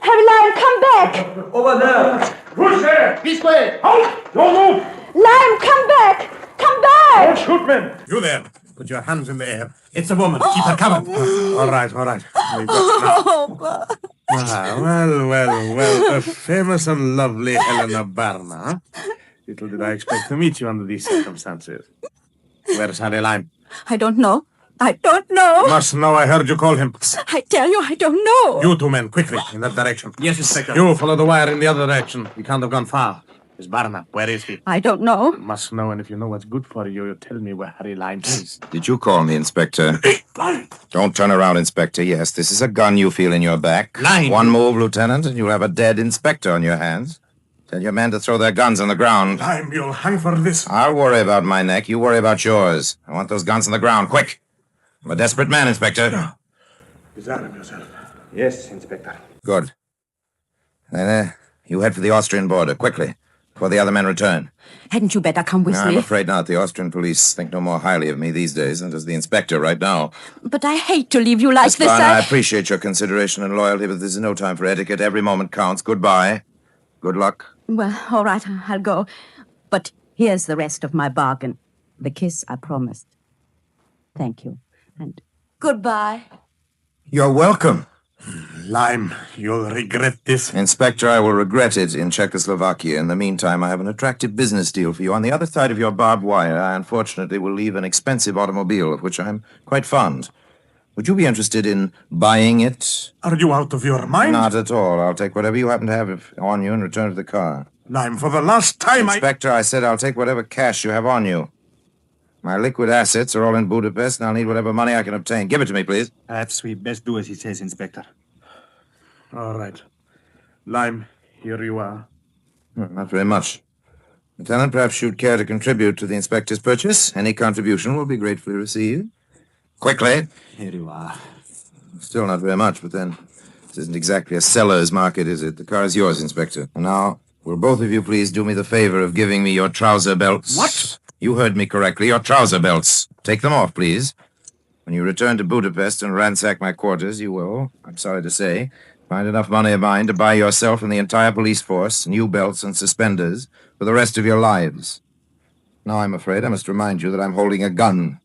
Harry Lime, come back! Over there! Who's there? This way! Out! Don't move! Lime, come back! Come back! Don't shoot, men! You there. Put your hands in the air. It's a woman. Keep her covered. All right. We've got well. A famous and lovely Helena Barna. Little did I expect to meet you under these circumstances. Where's Harry Lime? I don't know. I don't know. Must know. I heard you call him. I tell you, I don't know. You two men, quickly, in that direction. Yes, Inspector. You follow the wire in the other direction. You can't have gone far. Miss Barna, where is he? I don't know. Must know, and if you know what's good for you, you tell me where Harry Lime is. Did you call me, Inspector? Don't turn around, Inspector. Yes, this is a gun you feel in your back. Lime. One move, Lieutenant, and you'll have a dead inspector on your hands. Tell your men to throw their guns on the ground. Lime, you'll hang for this. I'll worry about my neck. You worry about yours. I want those guns on the ground. Quick. I'm a desperate man, Inspector. Disarm yourself. Yes, Inspector. Good. Then, you head for the Austrian border, quickly, before the other men return. Hadn't you better come with I'm me? afraid not. The Austrian police think no more highly of me these days than does the inspector right now. But I hate to leave you like Miss this. Barna, I appreciate your consideration and loyalty, but this is no time for etiquette. Every moment counts. Goodbye. Good luck. Well, all right, I'll go. But here's the rest of my bargain. The kiss I promised. Thank you. And goodbye. You're welcome. Lime, you'll regret this. Inspector, I will regret it in Czechoslovakia. In the meantime, I have an attractive business deal for you. On the other side of your barbed wire, I unfortunately will leave an expensive automobile, of which I'm quite fond. Would you be interested in buying it? Are you out of your mind? Not at all. I'll take whatever you happen to have on you and return to the car. Lime, for the last time, Inspector, I said I'll take whatever cash you have on you. My liquid assets are all in Budapest, and I'll need whatever money I can obtain. Give it to me, please. Perhaps we best do as he says, Inspector. All right. Lime, here you are. Not very much. Lieutenant, perhaps you'd care to contribute to the inspector's purchase. Any contribution will be gratefully received. Quickly. Here you are. Still not very much, but then this isn't exactly a seller's market, is it? The car is yours, Inspector. And now, will both of you please do me the favor of giving me your trouser belts? What? You heard me correctly. Your trouser belts. Take them off, please. When you return to Budapest and ransack my quarters, you will, I'm sorry to say, find enough money of mine to buy yourself and the entire police force new belts and suspenders for the rest of your lives. Now, I'm afraid I must remind you that I'm holding a gun.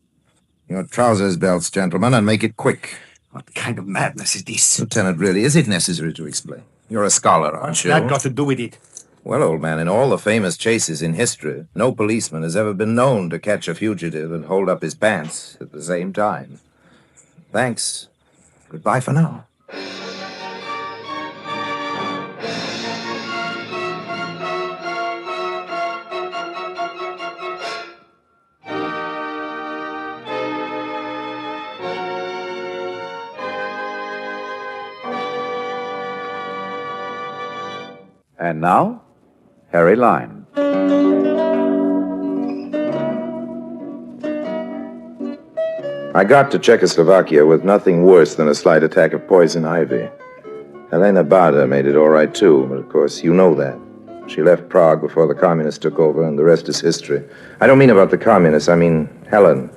Your trousers belts, gentlemen, and make it quick. What kind of madness is this? Lieutenant, really, is it necessary to explain? You're a scholar, aren't you? What's that got to do with it? Well, old man, in all the famous chases in history, no policeman has ever been known to catch a fugitive and hold up his pants at the same time. Thanks. Goodbye for now. And now, Harry Lime. I got to Czechoslovakia with nothing worse than a slight attack of poison ivy. Helena Bada made it all right, too, but of course, you know that. She left Prague before the communists took over, and the rest is history. I don't mean about the communists, I mean Helen.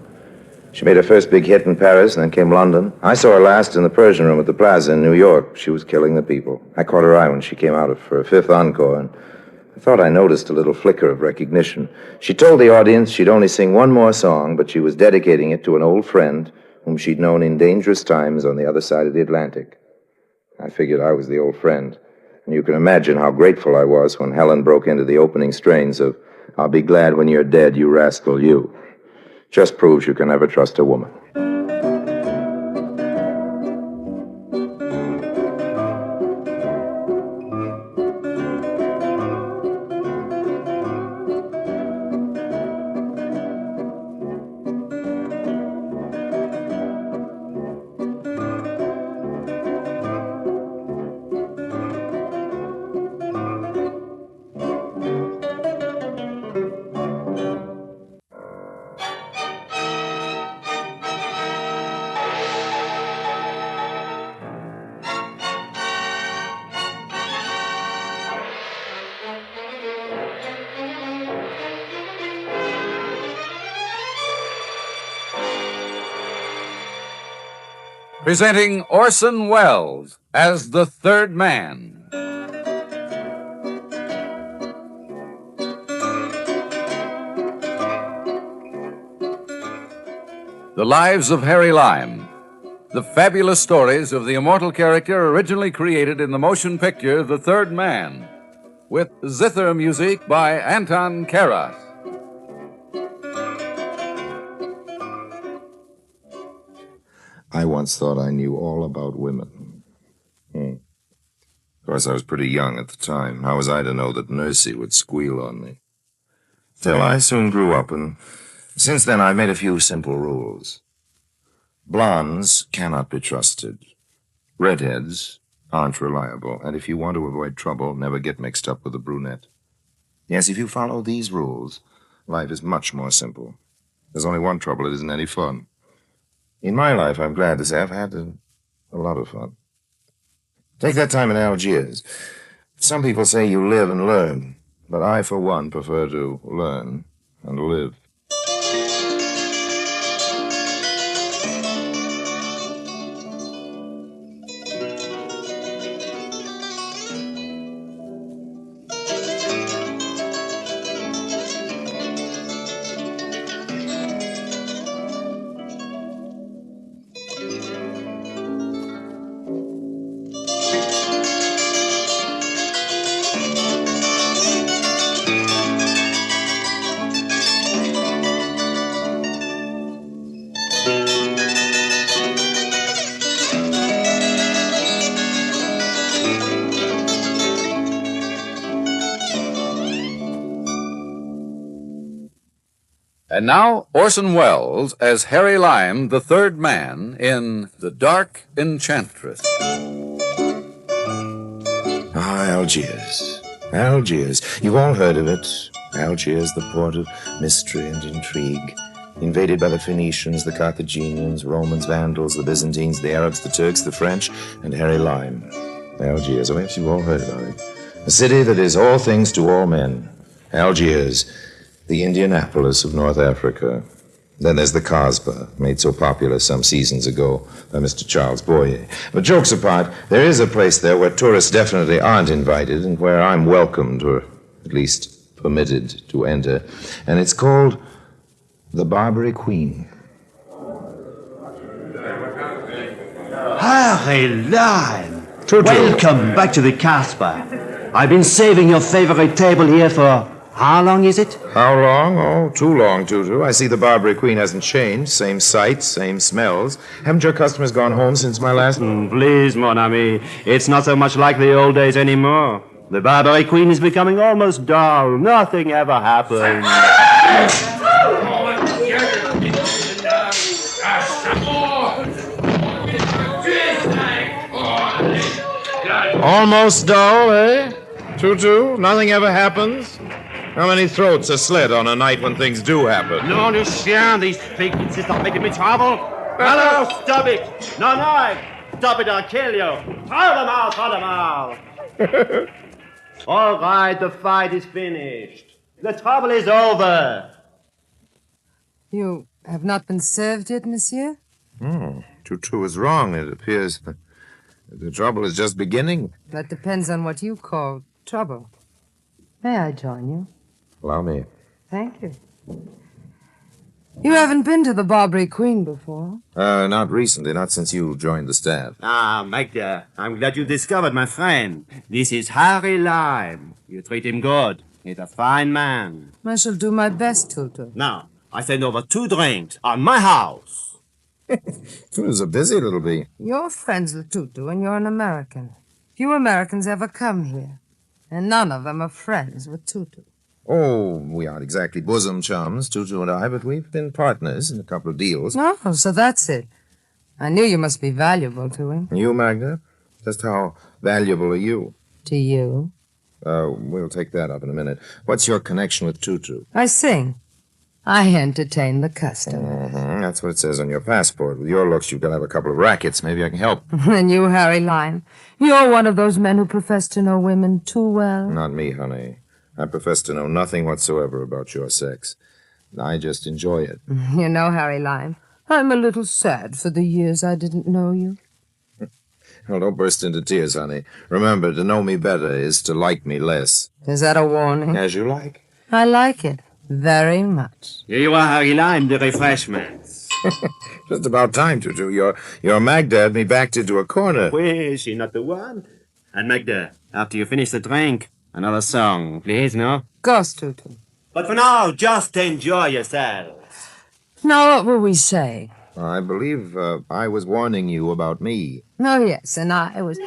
She made her first big hit in Paris, and then came London. I saw her last in the Persian Room at the Plaza in New York. She was killing the people. I caught her eye when she came out for a fifth encore, and I thought I noticed a little flicker of recognition. She told the audience she'd only sing one more song, but she was dedicating it to an old friend whom she'd known in dangerous times on the other side of the Atlantic. I figured I was the old friend, and you can imagine how grateful I was when Helen broke into the opening strains of "I'll Be Glad When You're Dead, You Rascal, You." Just proves you can never trust a woman. Presenting Orson Welles as the third man. The Lives of Harry Lime. The fabulous stories of the immortal character originally created in the motion picture The Third Man, with zither music by Anton Karas. I once thought I knew all about women. Of course, I was pretty young at the time. How was I to know that Nursey would squeal on me? Still, I soon grew up, and since then I've made a few simple rules. Blondes cannot be trusted. Redheads aren't reliable, and if you want to avoid trouble, never get mixed up with a brunette. Yes, if you follow these rules, life is much more simple. There's only one trouble: it isn't any fun. In my life, I'm glad to say I've had a lot of fun. Take that time in Algiers. Some people say you live and learn, but I, for one, prefer to learn and live. And now, Orson Welles as Harry Lime, the third man, in The Dark Enchantress. Ah, Algiers. Algiers. You've all heard of it. Algiers, the port of mystery and intrigue. Invaded by the Phoenicians, the Carthaginians, Romans, Vandals, the Byzantines, the Arabs, the Turks, the French, and Harry Lime. Algiers. Oh, yes, you've all heard about it. A city that is all things to all men. Algiers. The Indianapolis of North Africa. Then there's the Kasbah, made so popular some seasons ago by Mr. Charles Boyer. But jokes apart, there is a place there where tourists definitely aren't invited and where I'm welcomed, or at least permitted to enter. And it's called the Barbary Queen. Harry Lime! Welcome back to the Casbah. I've been saving your favorite table here for how long is it? How long? Oh, too long, Tutu. I see the Barbary Queen hasn't changed. Same sights, same smells. Haven't your customers gone home since my last... Please, mon ami. It's not so much like the old days anymore. The Barbary Queen is becoming almost dull. Nothing ever happens. Almost dull, eh? Tutu, nothing ever happens? How many throats are slit on a night when things do happen? Non, le chien, these pigs are making me trouble. Hello, stop it. No, stop it, I'll kill you. Throw them out. All right, the fight is finished. The trouble is over. You have not been served yet, monsieur? Tutu is wrong. It appears that the trouble is just beginning. That depends on what you call trouble. May I join you? Allow me. Thank you. You haven't been to the Barbary Queen before? Not recently, not since you joined the staff. Ah, Magda, I'm glad you discovered my friend. This is Harry Lime. You treat him good. He's a fine man. I shall do my best, Tutu. Now, I send over 2 drinks on my house. Tutu's a busy little bee. You're friends with Tutu, and you're an American. Few Americans ever come here, and none of them are friends with Tutu. Oh, we aren't exactly bosom chums, Tutu and I, but we've been partners in a couple of deals. Oh, so that's it. I knew you must be valuable to him. You, Magda? Just how valuable are you? To you? We'll take that up in a minute. What's your connection with Tutu? I sing. I entertain the customer. That's what it says on your passport. With your looks, you've got to have a couple of rackets. Maybe I can help. And you, Harry Lime, you're one of those men who profess to know women too well. Not me, honey. I profess to know nothing whatsoever about your sex. I just enjoy it. You know, Harry Lime, I'm a little sad for the years I didn't know you. Well, don't burst into tears, honey. Remember, to know me better is to like me less. Is that a warning? As you like. I like it very much. Here you are, Harry Lime, the refreshments. Just about time, Tutu. Your Magda had me backed into a corner. Well, is she not the one? And Magda, after you finish the drink, another song, please, no? Goes, Tutu. But for now, just enjoy yourself. Now, what were we saying? I believe I was warning you about me. Oh, yes, and I was...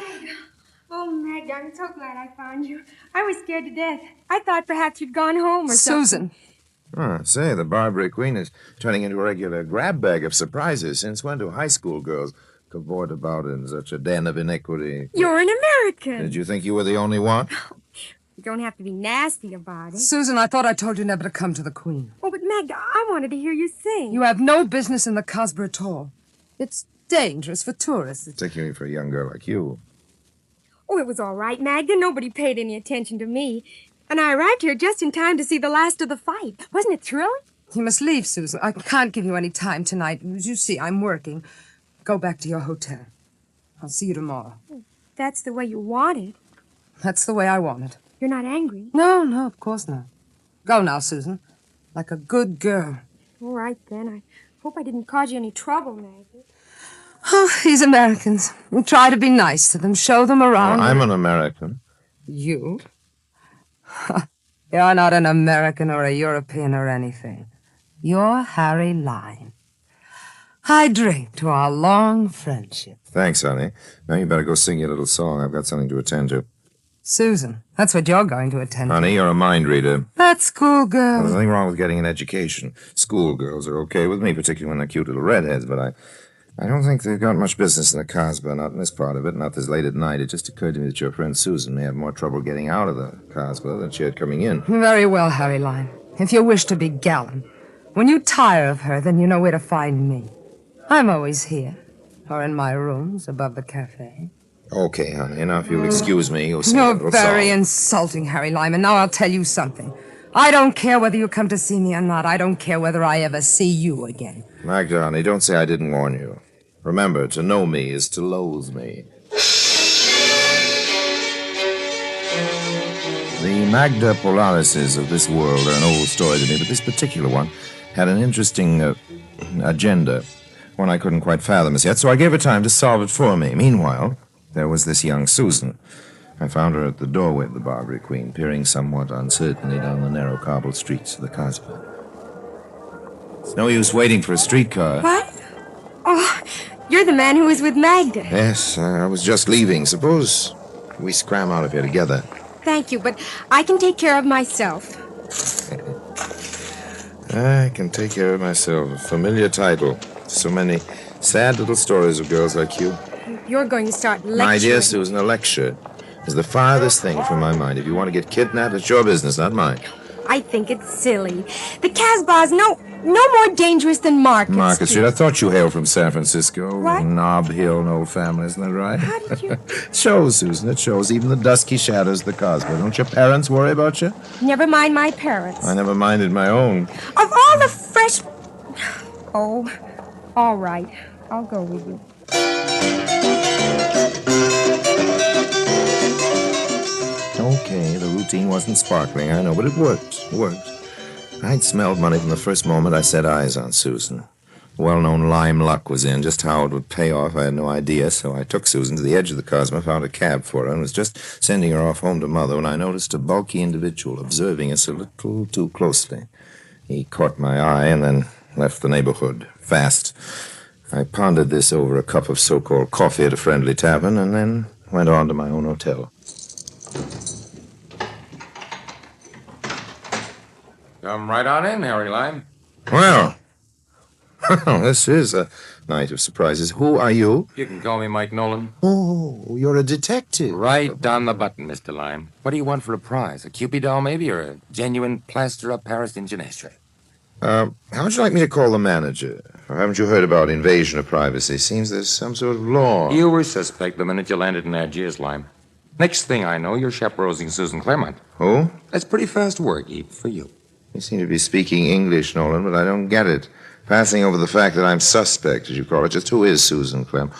Oh, Magda, I'm so glad I found you. I was scared to death. I thought perhaps you'd gone home or Susan. something. Say, the Barbary Queen is turning into a regular grab bag of surprises. Since when do high school girls cavort about in such a den of iniquity? You're an American. Did you think you were the only one? You don't have to be nasty about it. Susan, I thought I told you never to come to the Queen. Oh, but Magda, I wanted to hear you sing. You have no business in the Casbah at all. It's dangerous for tourists. Particularly for a young girl like you. Oh, it was all right, Magda. Nobody paid any attention to me. And I arrived here just in time to see the last of the fight. Wasn't it thrilling? You must leave, Susan. I can't give you any time tonight. As you see, I'm working. Go back to your hotel. I'll see you tomorrow. That's the way you want it. That's the way I want it. You're not angry? No, of course not. Go now, Susan. Like a good girl. All right, then. I hope I didn't cause you any trouble, Maggie. Oh, these Americans. You try to be nice to them, show them around. Well, I'm an American. You? You're not an American or a European or anything. You're Harry Lime. I drink to our long friendship. Thanks, honey. Now you better go sing your little song. I've got something to attend to. Susan, that's what you're going to attend to. Honey, you're a mind reader. That's schoolgirl. There's nothing wrong with getting an education. Schoolgirls are okay with me, particularly when they're cute little redheads, but I don't think they've got much business in the Casbah, not in this part of it, not this late at night. It just occurred to me that your friend Susan may have more trouble getting out of the Casbah than she had coming in. Very well, Harry Lime. If you wish to be gallant, when you tire of her, then you know where to find me. I'm always here, or in my rooms above the cafe. Okay, honey. Now, if you'll excuse me, you'll sing a You're little very song. insulting, Harry Lime, and now I'll tell you something. I don't care whether you come to see me or not. I don't care whether I ever see you again. Magda, honey, don't say I didn't warn you. Remember, to know me is to loathe me. The Magda Polarises of this world are an old story to me, but this particular one had an interesting agenda. one I couldn't quite fathom as yet, so I gave her time to solve it for me. Meanwhile, there was this young Susan. I found her at the doorway of the Barbary Queen, peering somewhat uncertainly down the narrow cobbled streets of the Casbah. It's no use waiting for a streetcar. What? Oh, you're the man who was with Magda. Yes, I was just leaving. Suppose we scram out of here together. Thank you, but I can take care of myself. I can take care of myself. A familiar title. So many sad little stories of girls like you. You're going to start lecturing. My dear Susan, a lecture is the farthest thing from my mind. If you want to get kidnapped, it's your business, not mine. I think it's silly. The Casbah's no more dangerous than Market Street. I thought you hailed from San Francisco. What? Nob Hill, an old family, isn't that right? How did you... It shows, Susan, it shows. Even the dusky shadows of the Casbah. Don't your parents worry about you? Never mind my parents. I never minded my own. Of all the fresh... Oh, all right. I'll go with you. Okay, the routine wasn't sparkling, I know, but it worked. It worked. I'd smelled money from the first moment I set eyes on Susan. Well-known lime luck was in. Just how it would pay off, I had no idea, so I took Susan to the edge of the Casbah, found a cab for her, and was just sending her off home to Mother when I noticed a bulky individual observing us a little too closely. He caught my eye and then left the neighborhood fast. I pondered this over a cup of so-called coffee at a friendly tavern and then went on to my own hotel. Come right on in, Harry Lime. Well, this is a night of surprises. Who are you? You can call me Mike Nolan. Oh, you're a detective. Right on the button, Mr. Lime. What do you want for a prize? A Cupid doll, maybe, or a genuine plaster of Paris in Genestre? How would you like me to call the manager? Or haven't you heard about invasion of privacy? Seems there's some sort of law. You were suspect the minute you landed in Tangiers, Lime. Next thing I know, you're chaperoning Susan Claremont. Who? That's pretty fast work, even for you. You seem to be speaking English, Nolan, but I don't get it. Passing over the fact that I'm suspect, as you call it. Just who is Susan Clem?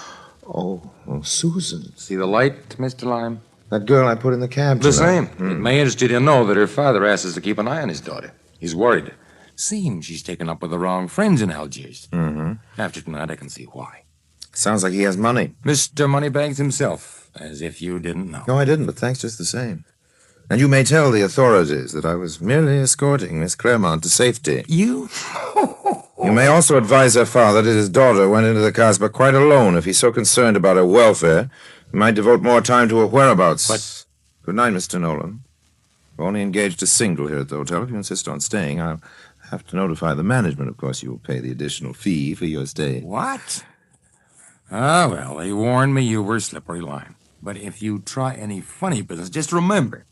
Oh, Susan. See the light, Mr. Lime? That girl I put in the cab The tonight. same. It may interest you to know that her father asks us to keep an eye on his daughter. He's worried. Seems she's taken up with the wrong friends in Algiers. Mm-hmm. After tonight, I can see why. Sounds like he has money. Mr. Moneybags himself, as if you didn't know. No, I didn't, but thanks just the same. And you may tell the authorities that I was merely escorting Miss Claremont to safety. You? You may also advise her father that his daughter went into the Casbah quite alone. If he's so concerned about her welfare, he might devote more time to her whereabouts. But... Good night, Mr. Nolan. I've only engaged a single here at the hotel. If you insist on staying, I'll have to notify the management. Of course, you will pay the additional fee for your stay. What? Ah, well, they warned me you were slippery line. But if you try any funny business, just remember,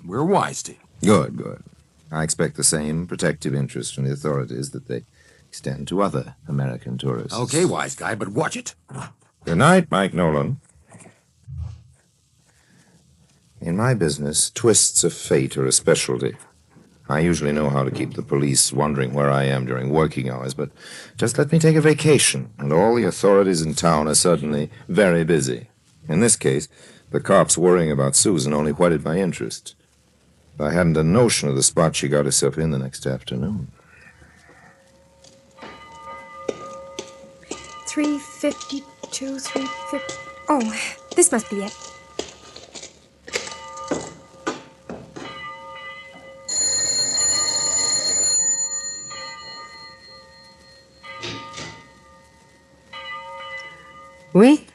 we're wise to you. Good, good. I expect the same protective interest from the authorities that they extend to other American tourists. Okay, wise guy, but watch it. Good night, Mike Nolan. In my business, twists of fate are a specialty. I usually know how to keep the police wondering where I am during working hours, but just let me take a vacation, and all the authorities in town are suddenly very busy. In this case, the cops worrying about Susan only whetted my interest. I hadn't a notion of the spot she got herself in the next afternoon. 352, 350... Oh, this must be it. Oui?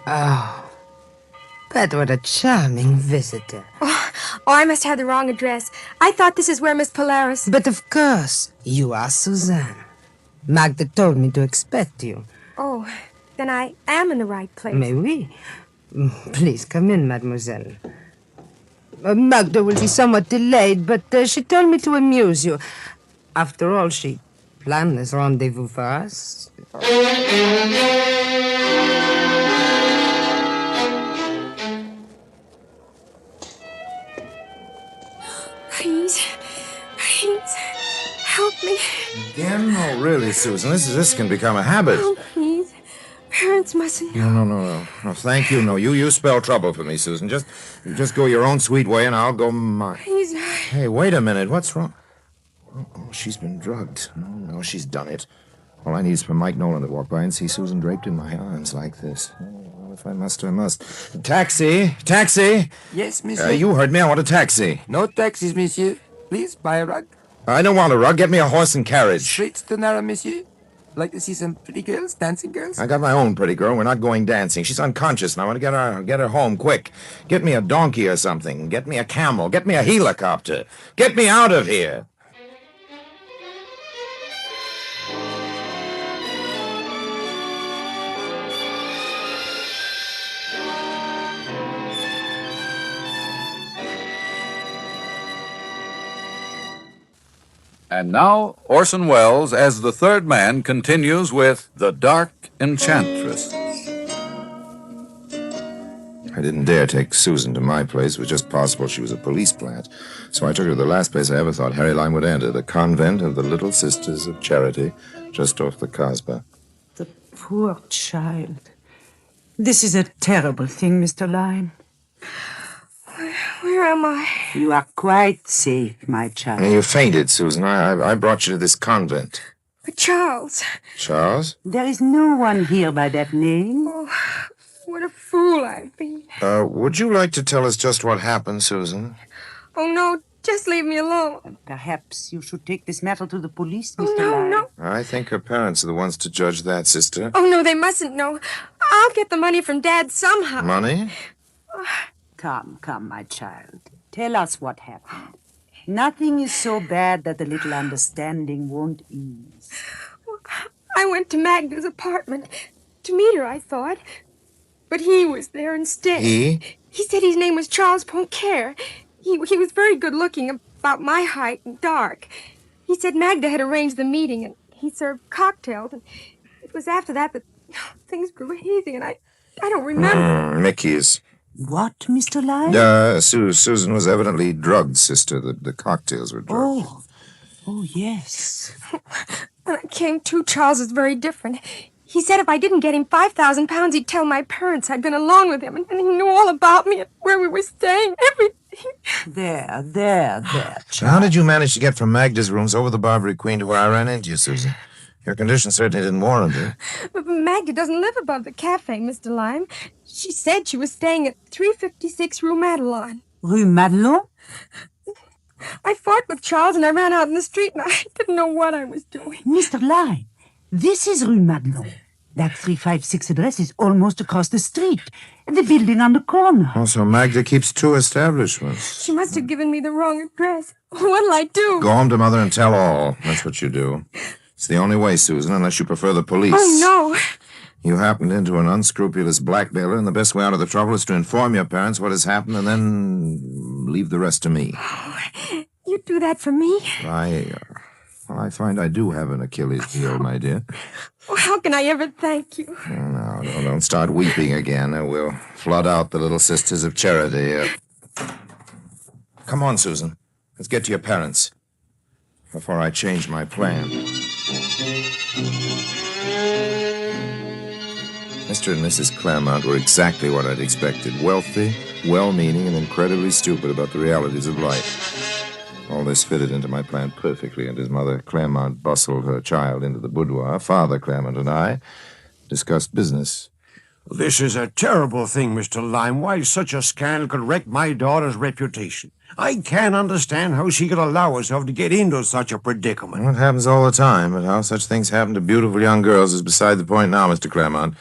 Oh, but what a charming visitor. Oh, I must have the wrong address. I thought this is where Miss Polaris... But of course, you are Suzanne. Magda told me to expect you. Oh, then I am in the right place. Mais oui. Please come in, mademoiselle. Magda will be somewhat delayed, but she told me to amuse you. After all, she planned this rendezvous for us. Please, help me. Again? Oh, really, Susan? This can become a habit. Oh, please. Parents mustn't know. No, thank you. No, you spell trouble for me, Susan. Just go your own sweet way, and I'll go mine. Please. Hey, wait a minute. What's wrong? Oh, she's been drugged. No, she's done it. All I need is for Mike Nolan to walk by and see Susan draped in my arms like this. Well, if I must, I must. Taxi! Taxi! Yes, monsieur. You heard me. I want a taxi. No taxis, monsieur. Please, buy a rug. I don't want a rug. Get me a horse and carriage. Straight to Nara, monsieur. Like to see some pretty girls, dancing girls? I got my own pretty girl. We're not going dancing. She's unconscious, and I want to get her home quick. Get me a donkey or something. Get me a camel. Get me a helicopter. Get me out of here. And now, Orson Welles, as the third man, continues with The Dark Enchantress. I didn't dare take Susan to my place. It was just possible she was a police plant. So I took her to the last place I ever thought Harry Lime would enter, the convent of the Little Sisters of Charity, just off the Kasbah. The poor child. This is a terrible thing, Mr. Lime. Where am I? You are quite safe, my child. You fainted, Susan. I brought you to this convent. But Charles. Charles? There is no one here by that name. Oh, what a fool I've been. Would you like to tell us just what happened, Susan? Oh, no, just leave me alone. Perhaps you should take this matter to the police, Oh, Mr. no, Lime. no. I think her parents are the ones to judge that, sister. Oh, no, they mustn't know. I'll get the money from Dad somehow. Money? Come, my child. Tell us what happened. Nothing is so bad that a little understanding won't ease. I went to Magda's apartment to meet her, I thought. But he was there instead. He? He said his name was Charles Poncare. He was very good-looking, about my height and dark. He said Magda had arranged the meeting, and he served cocktails. And it was after that things grew hazy, and I don't remember. Mickey's. What, Mr. Lime? Susan was evidently drugged, sister. The cocktails were drugged. Oh, yes. When I came to, Charles was very different. He said if I didn't get him 5,000 pounds, he'd tell my parents I'd been alone with him, and he knew all about me and where we were staying, everything. There, So how did you manage to get from Magda's rooms over the Barbary Queen to where I ran into you, Susan? Your condition certainly didn't warrant it. But Magda doesn't live above the cafe, Mr. Lime. She said she was staying at 356 Rue Madelon. Rue Madelon? I fought with Charles and I ran out in the street and I didn't know what I was doing. Mr. Lime, this is Rue Madelon. That 356 address is almost across the street. The building on the corner. Oh, so Magda keeps two establishments. She must have given me the wrong address. What'll I do? Go home to Mother and tell all. That's what you do. It's the only way, Susan, unless you prefer the police. Oh, no. You happened into an unscrupulous blackmailer, and the best way out of the trouble is to inform your parents what has happened and then leave the rest to me. You'd do that for me? I find I do have an Achilles heel, my dear. Oh, how can I ever thank you? No, don't start weeping again. We'll flood out the Little Sisters of Charity. Come on, Susan. Let's get to your parents before I change my plan. Mr. and Mrs. Claremont were exactly what I'd expected. Wealthy, well-meaning, and incredibly stupid about the realities of life. All this fitted into my plan perfectly, and as Mother Claremont bustled her child into the boudoir, Father Claremont and I discussed business. This is a terrible thing, Mr. Lime. Why such a scandal could wreck my daughter's reputation. I can't understand how she could allow herself to get into such a predicament. Well, it happens all the time, but how such things happen to beautiful young girls is beside the point now, Mr. Claremont.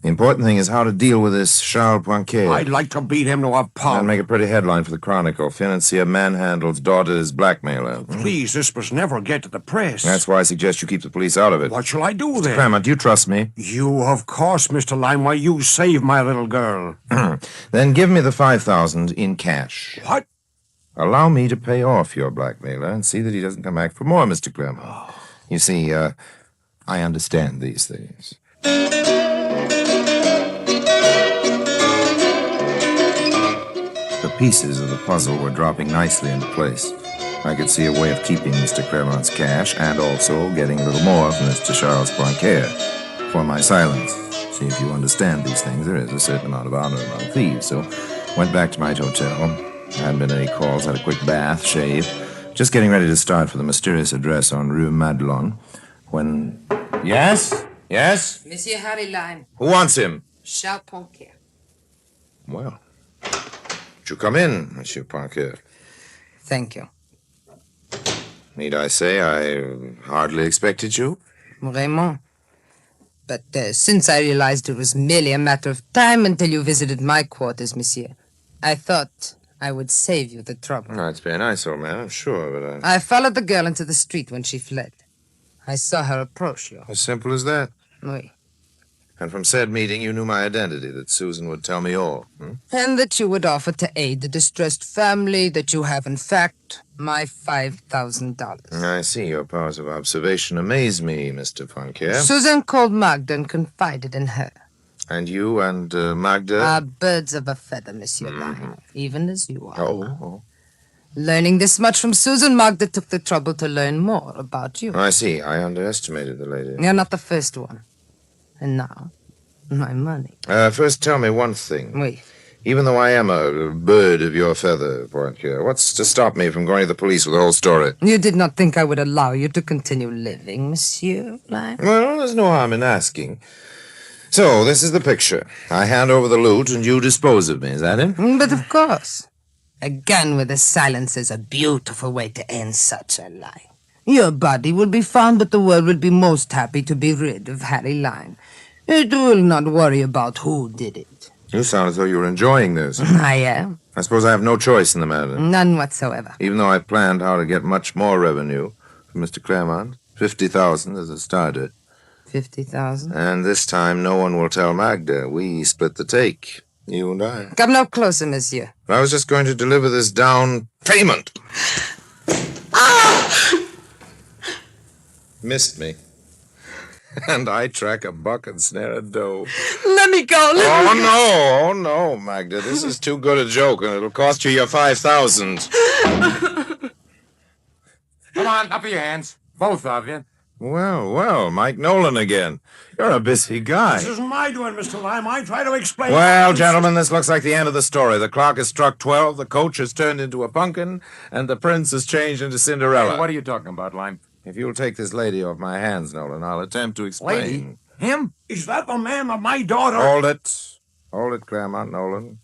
The important thing is how to deal with this Charles Poincaré. I'd like to beat him to a pulp. That'd make a pretty headline for the Chronicle. Financier manhandles daughter as blackmailer. Please, this must never get to the press. That's why I suggest you keep the police out of it. What shall I do then? Claremont, do you trust me? You, of course, Mr. Lime. Why, you saved my little girl. Then give me the 5,000 in cash. What? Allow me to pay off your blackmailer and see that he doesn't come back for more, Mr. Claremont. You see, I understand these things. The pieces of the puzzle were dropping nicely into place. I could see a way of keeping Mr. Claremont's cash and also getting a little more from Mr. Charles Poincaré for my silence. See, if you understand these things, there is a certain amount of honor among thieves. So went back to my hotel. Hadn't been any calls, had a quick bath, shave. Just getting ready to start for the mysterious address on Rue Madelon when Yes? Yes? Monsieur Harry Lime. Who wants him? Charles Ponquer. Well, won't you come in, Monsieur Parker? Thank you. Need I say I hardly expected you? Raymond. But since I realized it was merely a matter of time until you visited my quarters, monsieur, I thought I would save you the trouble. Oh, it's very nice, old man, I'm sure, but I followed the girl into the street when she fled. I saw her approach you. As simple as that. Oui. And from said meeting, you knew my identity, that Susan would tell me all. And that you would offer to aid the distressed family, that you have, in fact, my $5,000. I see. Your powers of observation amaze me, Mr. Fonkier. Susan called Magda and confided in her. And you and Magda? Are birds of a feather, Monsieur Lime, even as you are. Oh. Learning this much from Susan, Magda took the trouble to learn more about you. I see. I underestimated the lady. You're not the first one. And now, my money. First, tell me one thing. Oui. Even though I am a bird of your feather, Fonkier, what's to stop me from going to the police with the whole story? You did not think I would allow you to continue living, Monsieur Lime? Well, there's no harm in asking. So, this is the picture. I hand over the loot and you dispose of me, is that it? But of course. A gun with a silencer is a beautiful way to end such a lie. Your body will be found, but the world will be most happy to be rid of Harry Lime. It will not worry about who did it. You sound as though you were enjoying this. I am. I suppose I have no choice in the matter. None whatsoever. Even though I planned how to get much more revenue from Mr. Claremont, 50,000 as a starter. 50,000? And this time no one will tell Magda. We split the take, you and I. Come no closer, monsieur. I was just going to deliver this down payment. Missed me. And I track a buck and snare a doe. Let me go. Oh, no, Magda. This is too good a joke, and it'll cost you your 5,000. Come on, up your hands. Both of you. Well, Mike Nolan again. You're a busy guy. This isn't my doing, Mr. Lime. I try to explain. Well, gentlemen, this looks like the end of the story. The clock has struck 12, the coach has turned into a pumpkin, and the prince has changed into Cinderella. Hey, what are you talking about, Lime? If you'll take this lady off my hands, Nolan, I'll attempt to explain. Lady? Him? Is that the man of my daughter? Hold it, Claremont, Nolan.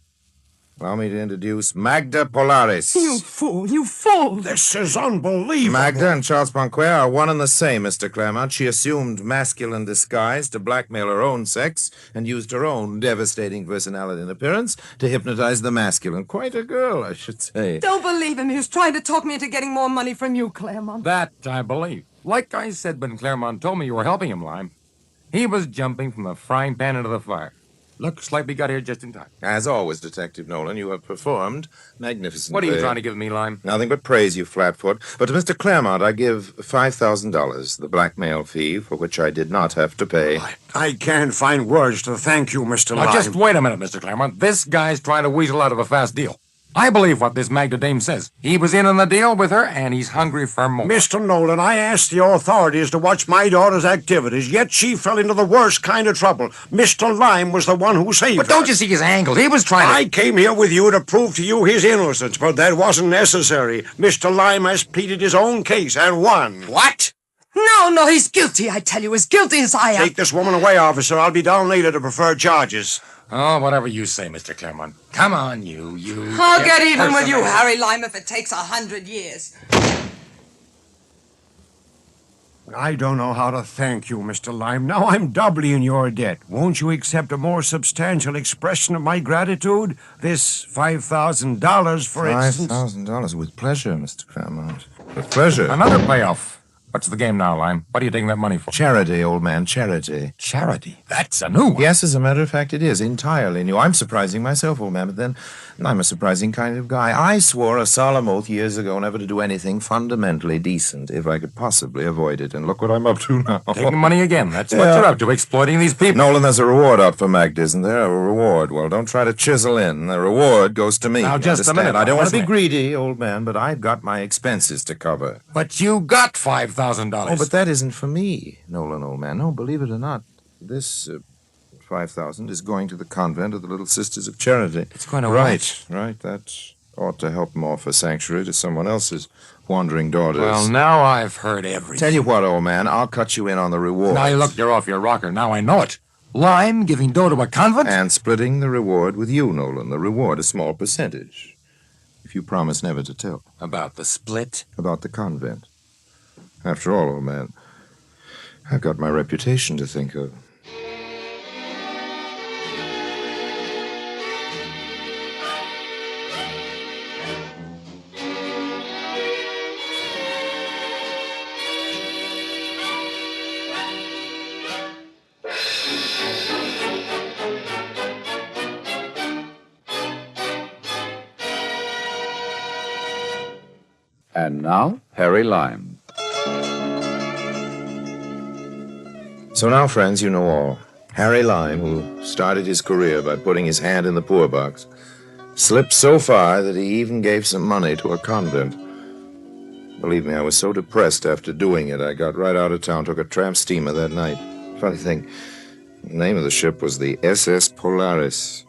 Allow me to introduce Magda Polaris. You fool. This is unbelievable. Magda and Charles Ponquer are one and the same, Mr. Claremont. She assumed masculine disguise to blackmail her own sex and used her own devastating personality and appearance to hypnotize the masculine. Quite a girl, I should say. Don't believe him. He was trying to talk me into getting more money from you, Claremont. That I believe. Like I said when Claremont told me you were helping him, Lime, he was jumping from the frying pan into the fire. Looks like we got here just in time. As always, Detective Nolan, you have performed magnificently. What are you trying to give me, Lime? Nothing but praise, you flatfoot. But to Mr. Claremont, I give $5,000, the blackmail fee, for which I did not have to pay. I can't find words to thank you, Mr. Now, Lime. just wait a minute, Mr. Claremont. This guy's trying to weasel out of a fast deal. I believe what this Magda dame says. He was in on the deal with her, and he's hungry for more. Mr. Nolan, I asked the authorities to watch my daughter's activities, yet she fell into the worst kind of trouble. Mr. Lime was the one who saved her. But don't you see his angle? He was trying to... I came here with you to prove to you his innocence, but that wasn't necessary. Mr. Lime has pleaded his own case and won. What? No, he's guilty, I tell you, as guilty as I am. Take this woman away, officer. I'll be down later to prefer charges. Oh, whatever you say, Mr. Claremont. Come on, you. I'll get even with you, Harry Lime, if it takes 100 years. I don't know how to thank you, Mr. Lime. Now I'm doubly in your debt. Won't you accept a more substantial expression of my gratitude? This $5,000, for instance. $5,000 with pleasure, Mr. Claremont. With pleasure. Another payoff. What's the game now, Lime? What are you taking that money for? Charity, old man, charity. Charity? That's a new one. Yes, as a matter of fact, it is. Entirely new. I'm surprising myself, old man, but then I'm a surprising kind of guy. I swore a solemn oath years ago never to do anything fundamentally decent if I could possibly avoid it, and look what I'm up to now. Taking money again. That's what you're up to, exploiting these people. Nolan, there's a reward out for Magda, isn't there? A reward. Well, don't try to chisel in. The reward goes to me. Now, just a minute. I don't want to be greedy, old man, but I've got my expenses to cover. But you got $5,000. Oh, but that isn't for me, Nolan, old man. No, believe it or not, this 5,000 is going to the convent of the Little Sisters of Charity. It's going to Right. That's Ought to help him offer sanctuary to someone else's wandering daughters. Well, now I've heard everything. Tell you what, old man, I'll cut you in on the reward. Now, look, you're off your rocker. Now I know it. Lime giving dough to a convent? And splitting the reward with you, Nolan. The reward, a small percentage. If you promise never to tell. About the split? About the convent. After all, old man, I've got my reputation to think of. And now, Harry Lime. So now, friends, you know all. Harry Lime, who started his career by putting his hand in the poor box, slipped so far that he even gave some money to a convent. Believe me, I was so depressed after doing it, I got right out of town, took a tramp steamer that night. Funny thing, the name of the ship was the SS Polaris.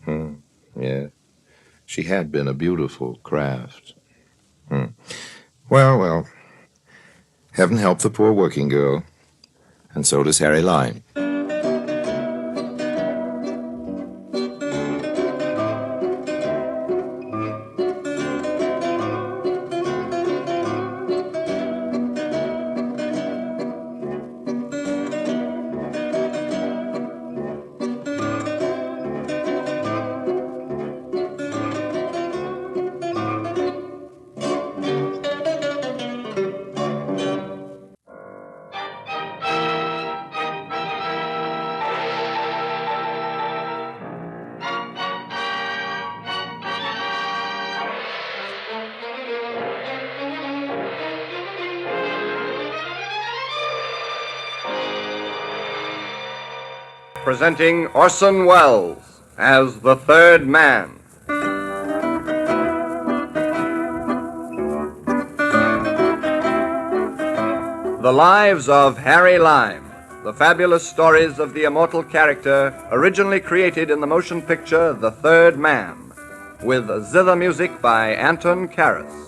Yeah. She had been a beautiful craft. Well, heaven help the poor working girl. And so does Harry Lime. Presenting Orson Welles as the third man. The Lives of Harry Lime, the fabulous stories of the immortal character originally created in the motion picture The Third Man, with zither music by Anton Karas.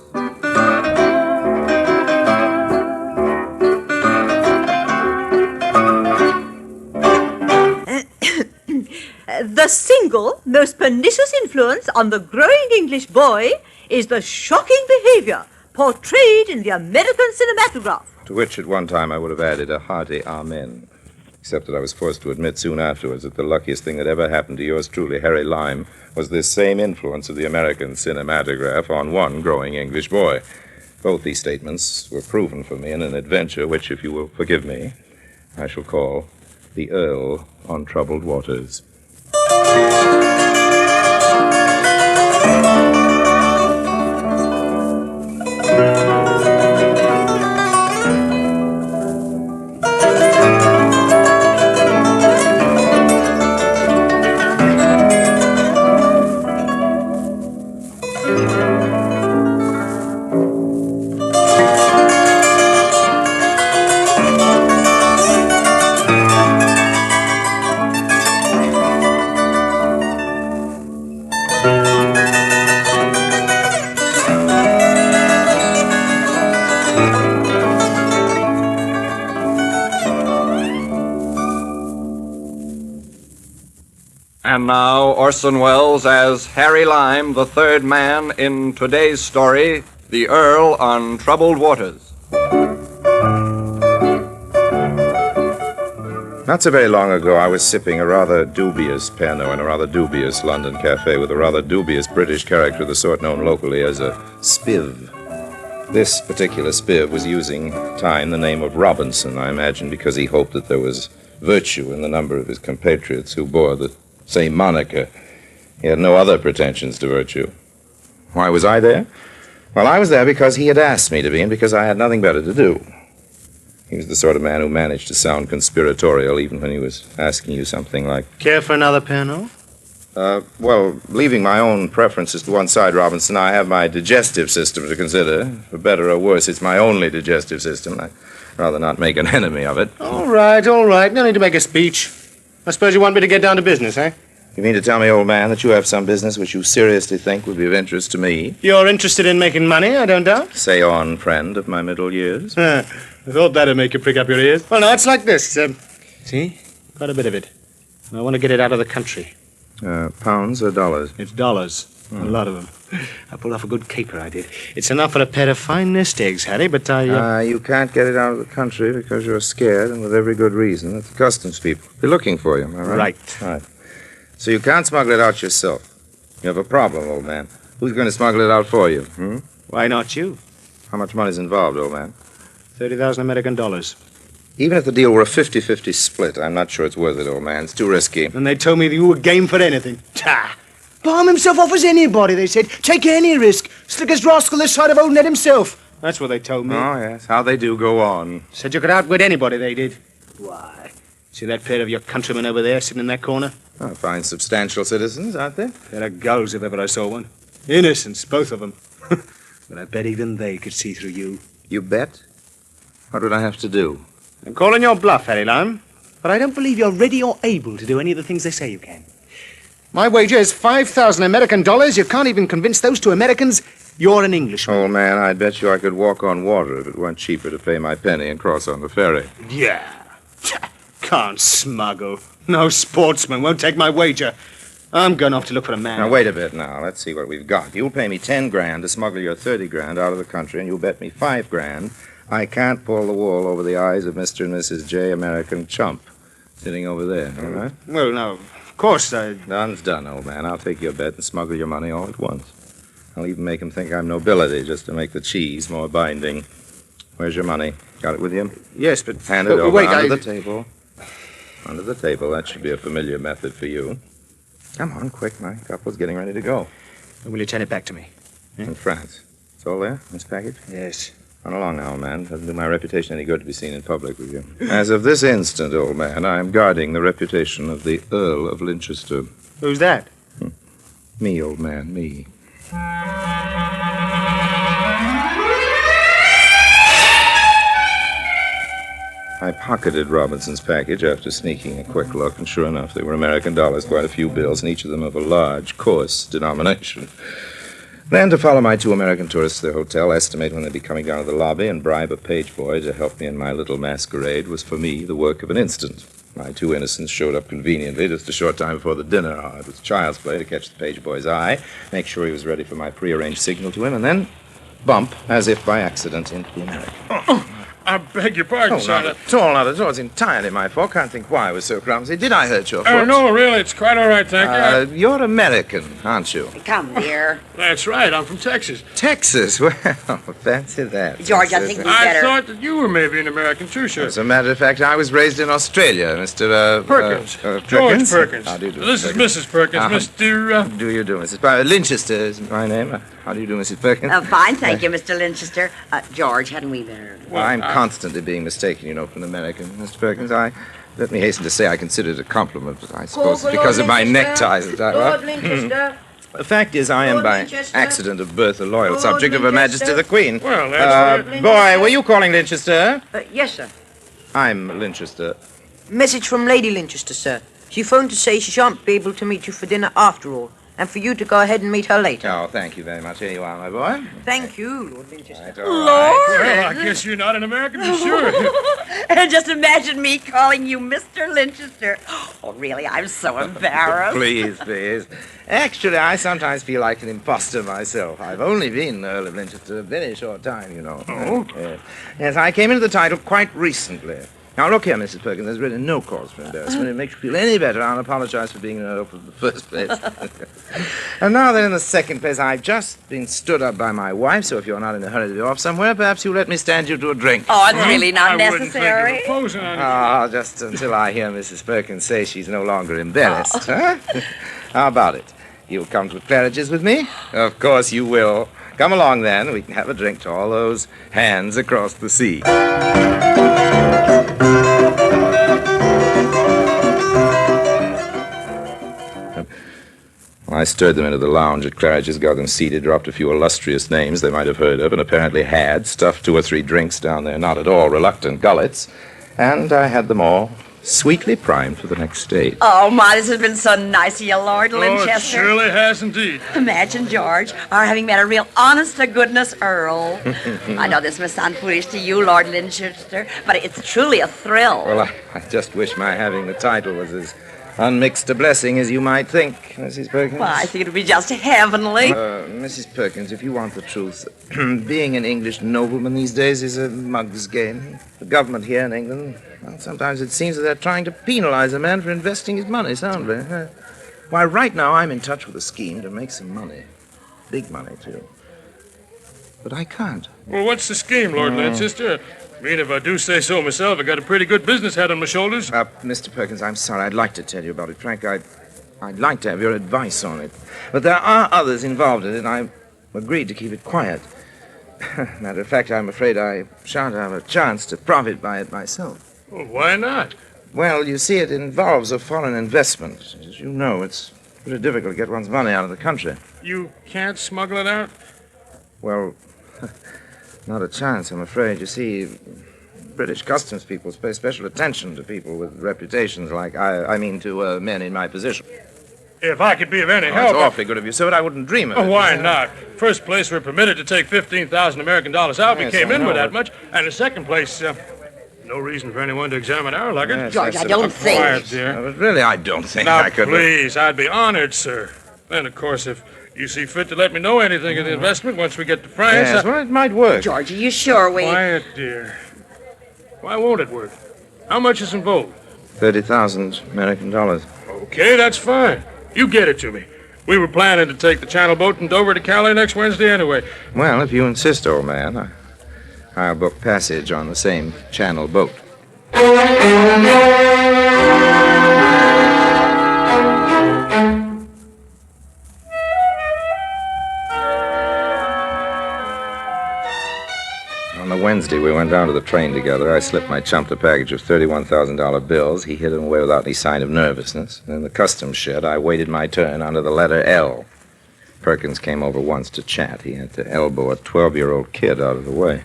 The single most pernicious influence on the growing English boy is the shocking behavior portrayed in the American cinematograph. To which at one time I would have added a hearty amen. Except that I was forced to admit soon afterwards that the luckiest thing that ever happened to yours truly, Harry Lime, was this same influence of the American cinematograph on one growing English boy. Both these statements were proven for me in an adventure which, if you will forgive me, I shall call The Earl on Troubled Waters. And now, Orson Welles as Harry Lime, the third man, in today's story, The Earl on Troubled Waters. Not so very long ago, I was sipping a rather dubious Penno in a rather dubious London cafe with a rather dubious British character of the sort known locally as a spiv. This particular spiv was using time the name of Robinson, I imagine because he hoped that there was virtue in the number of his compatriots who bore the same moniker. He had no other pretensions to virtue. Why was I there? Well, I was there because he had asked me to be and because I had nothing better to do. He was the sort of man who managed to sound conspiratorial even when he was asking you something like... Care for another Penno? Well, leaving my own preferences to one side, Robinson, I have my digestive system to consider. For better or worse, it's my only digestive system. I'd rather not make an enemy of it. All right. No need to make a speech. I suppose you want me to get down to business, eh? You mean to tell me, old man, that you have some business which you seriously think would be of interest to me? You're interested in making money, I don't doubt. Say on, friend of my middle years. I thought that'd make you prick up your ears. Well, no, it's like this. See? Quite a bit of it. And I want to get it out of the country. Pounds or dollars? It's dollars. A lot of them. I pulled off a good caper, I did. It's enough for a pair of fine nest eggs, Harry, but you can't get it out of the country because you're scared, and with every good reason, that the customs people be looking for you, am I right? Right. So you can't smuggle it out yourself. You have a problem, old man. Who's going to smuggle it out for you? Why not you? How much money's involved, old man? 30,000 American dollars. Even if the deal were a 50-50 split, I'm not sure it's worth it, old man. It's too risky. And they told me that you were game for anything. Ta! Palm himself off as anybody, they said. Take any risk. Slickest rascal this side of old Ned himself. That's what they told me. Oh, yes. How they do go on. Said you could outwit anybody, they did. Why? See that pair of your countrymen over there sitting in that corner? Oh, fine, substantial citizens, aren't they? They're gulls if ever I saw one. Innocents, both of them. But I bet even they could see through you. You bet? What would I have to do? I'm calling your bluff, Harry Lime. But I don't believe you're ready or able to do any of the things they say you can. My wager is 5,000 American dollars. You can't even convince those two Americans you're an Englishman. Old man, I'd bet you I could walk on water if it weren't cheaper to pay my penny and cross on the ferry. Yeah. Can't smuggle. No sportsman won't take my wager. I'm going off to look for a man. Now, wait a bit now. Let's see what we've got. You'll pay me 10 grand to smuggle your 30 grand out of the country, and you'll bet me 5 grand I can't pull the wool over the eyes of Mr. and Mrs. J. American Chump sitting over there, all right? Well, no, of course I... Done's done, old man. I'll take your bet and smuggle your money all at once. I'll even make him think I'm nobility just to make the cheese more binding. Where's your money? Got it with you? Yes, but... Hand it over under the table. Under the table. That should be a familiar method for you. Come on, quick. My couple's getting ready to go. Will you turn it back to me? In France. It's all there, this package? Yes. Run along now, old man. Doesn't do my reputation any good to be seen in public with you. As of this instant, old man, I am guarding the reputation of the Earl of Linchester. Who's that? Me, old man, me. I pocketed Robinson's package after sneaking a quick look, and sure enough, they were American dollars, quite a few bills, and each of them of a large, coarse denomination. Then, to follow my 2 American tourists to their hotel, estimate when they'd be coming down to the lobby, and bribe a page boy to help me in my little masquerade was, for me, the work of an instant. My 2 innocents showed up conveniently just a short time before the dinner hour. It was child's play to catch the page boy's eye, make sure he was ready for my prearranged signal to him, and then bump, as if by accident, into the American. I beg your pardon, sir. Not at all. It's entirely my fault. Can't think why I was so clumsy. Did I hurt your foot? No, really, it's quite all right, thank you. You're American, aren't you? Come, dear. That's right, I'm from Texas. Texas? Well, fancy that. George, I think we I better... thought that you were maybe an American, too, sir. As a matter of fact, I was raised in Australia, Mr. Perkins. Perkins. George Perkins. How do you do, This Perkins? is Mrs. Perkins. Mr. Do you do, Mrs. Linchester is my name. How do you do, Mrs. Perkins? fine, thank you, Mr. Linchester. George, hadn't we better... Well, I'm constantly being mistaken, for an American, Mr. Perkins. Let me hasten to say I consider it a compliment, but I suppose it's because of my neckties. Is that right? Linchester. The fact is, I am by accident of birth a loyal subject of Her Majesty the Queen. Well, that's... boy, were you calling Linchester? Yes, sir. I'm Linchester. Message from Lady Linchester, sir. She phoned to say she shan't be able to meet you for dinner after all, and for you to go ahead and meet her later. Oh, thank you very much. Here you are, my boy. Thank you, Lord Linchester. Right, all right. Well, I guess you're not an American for sure. And just imagine me calling you Mr. Linchester. Oh, really, I'm so embarrassed. Please. Actually, I sometimes feel like an imposter myself. I've only been Earl of Linchester a very short time, Oh? Yes, I came into the title quite recently. Now, look here, Mrs. Perkins, there's really no cause for embarrassment. If it makes you feel any better, I'll apologize for being an Earl from the first place. And now then, in the second place, I've just been stood up by my wife, so if you're not in a hurry to be off somewhere, perhaps you'll let me stand you to a drink. Oh, it's really not necessary. Just until I hear Mrs. Perkins say she's no longer embarrassed, huh? How about it? You'll come to Claridge's with me? Of course you will. Come along, then. We can have a drink to all those hands across the sea. I stirred them into the lounge at Claridge's, got them seated, dropped a few illustrious names they might have heard of, and apparently had, stuffed 2 or 3 drinks down their not at all reluctant gullets, and I had them all sweetly primed for the next stage. Oh, my, this has been so nice of you, Lord Oh, it Linchester. surely has indeed. Imagine, George, our having met a real honest-to-goodness Earl. I know this must sound foolish to you, Lord Linchester, but it's truly a thrill. Well, I just wish my having the title was as unmixed a blessing as you might think, Mrs. Perkins. Well, I think it would be just heavenly. Mrs. Perkins, if you want the truth, being an English nobleman these days is a mug's game. The government here in England, well, sometimes it seems that they're trying to penalize a man for investing his money soundly. Why, right now I'm in touch with a scheme to make some money. Big money, too. But I can't. Well, what's the scheme, Lord Lancaster? I mean, if I do say so myself, I got a pretty good business head on my shoulders. Mr. Perkins, I'm sorry. I'd like to tell you about it. Frank, I'd like to have your advice on it. But there are others involved in it, and I've agreed to keep it quiet. Matter of fact, I'm afraid I shan't have a chance to profit by it myself. Well, why not? Well, you see, it involves a foreign investment. As you know, it's pretty difficult to get one's money out of the country. You can't smuggle it out? Well, not a chance, I'm afraid. You see, British customs people pay special attention to people with reputations like to men in my position. If I could be of any Oh, help... it's awfully good of you, sir, but I wouldn't dream of it. Oh, why not? First place, we're permitted to take 15,000 American dollars out. Yes, we came I in know, with that but- much. And in second place, no reason for anyone to examine our luggage. Yes, George, I don't think- Quiet, dear. But really, I don't think Now, I could... please, I'd be honored, sir. And, of course, if you see fit to let me know anything of the investment once we get to France... Yes, well, it might work. George, are you sure we... Quiet, dear. Why won't it work? How much is involved? 30,000 American dollars. Okay, that's fine. You get it to me. We were planning to take the Channel boat from Dover to Calais next Wednesday anyway. Well, if you insist, old man, I'll book passage on the same Channel boat. On the Wednesday, we went down to the train together. I slipped my chump a package of $31,000 bills. He hid them away without any sign of nervousness. And in the customs shed, I waited my turn under the letter L. Perkins came over once to chat. He had to elbow a 12-year-old kid out of the way.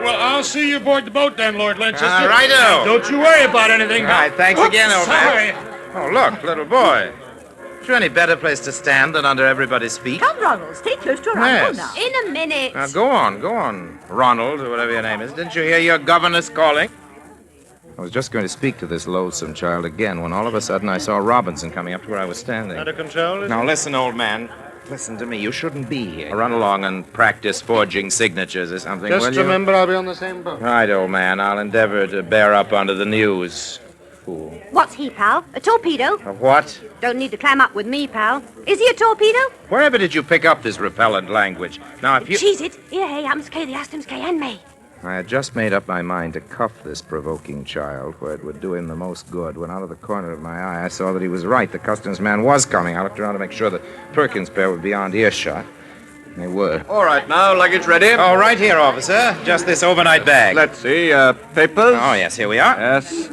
Well, I'll see you aboard the boat then, Lord Lancaster. Righto. Don't you worry about anything. All right, thanks Oops, again, old sorry. man. Oh, look, little boy. Is there any better place to stand than under everybody's feet? Come, Ronald, stay close to our Yes. uncle now. In a minute. Now, go on, Ronald, or whatever your name is. Didn't you hear your governess calling? I was just going to speak to this loathsome child again when all of a sudden I saw Robinson coming up to where I was standing. Under control? Now, listen, old man. Listen to me. You shouldn't be here. Run along and practice forging signatures or something, will Just you? remember, I'll be on the same boat. Right, old man. I'll endeavor to bear up under the news. Fool. What's he, pal? A torpedo? A what? Don't need to climb up with me, pal. Is he a torpedo? Wherever did you pick up this repellent language? Now, if you... Cheese it. Here, hey, Amskay, the Astamskay, and me. I had just made up my mind to cuff this provoking child where it would do him the most good when out of the corner of my eye I saw that he was right. The customs man was coming. I looked around to make sure the Perkins pair were beyond earshot. They were. All right, now, luggage ready? Oh, right here, officer. Just this overnight bag. Let's see, papers? Oh, yes, here we are. Yes.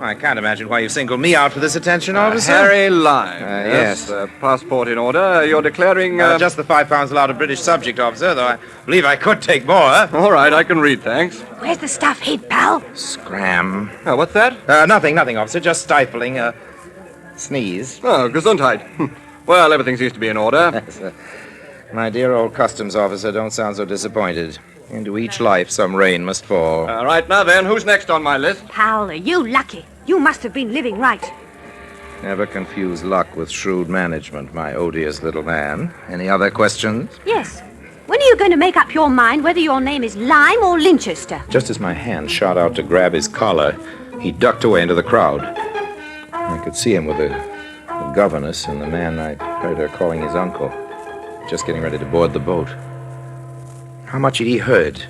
I can't imagine why you singled me out for this attention, officer. Harry Lime. Yes. Passport in order. You're declaring... Just the 5 pounds allowed of British subject, officer, though I believe I could take more. All right, I can read, thanks. Where's the stuff hid, pal? Scram. What's that? Nothing, officer. Just stifling. Sneeze. Oh, Gesundheit. Well, everything seems to be in order. My dear old customs officer, don't sound so disappointed. Into each life some rain must fall. Right, now then, who's next on my list? Pal, are you lucky? You must have been living right. Never confuse luck with shrewd management, my odious little man. Any other questions? Yes. When are you going to make up your mind whether your name is Lime or Linchester? Just as my hand shot out to grab his collar, he ducked away into the crowd. I could see him with the governess and the man I heard her calling his uncle, just getting ready to board the boat. How much had he heard?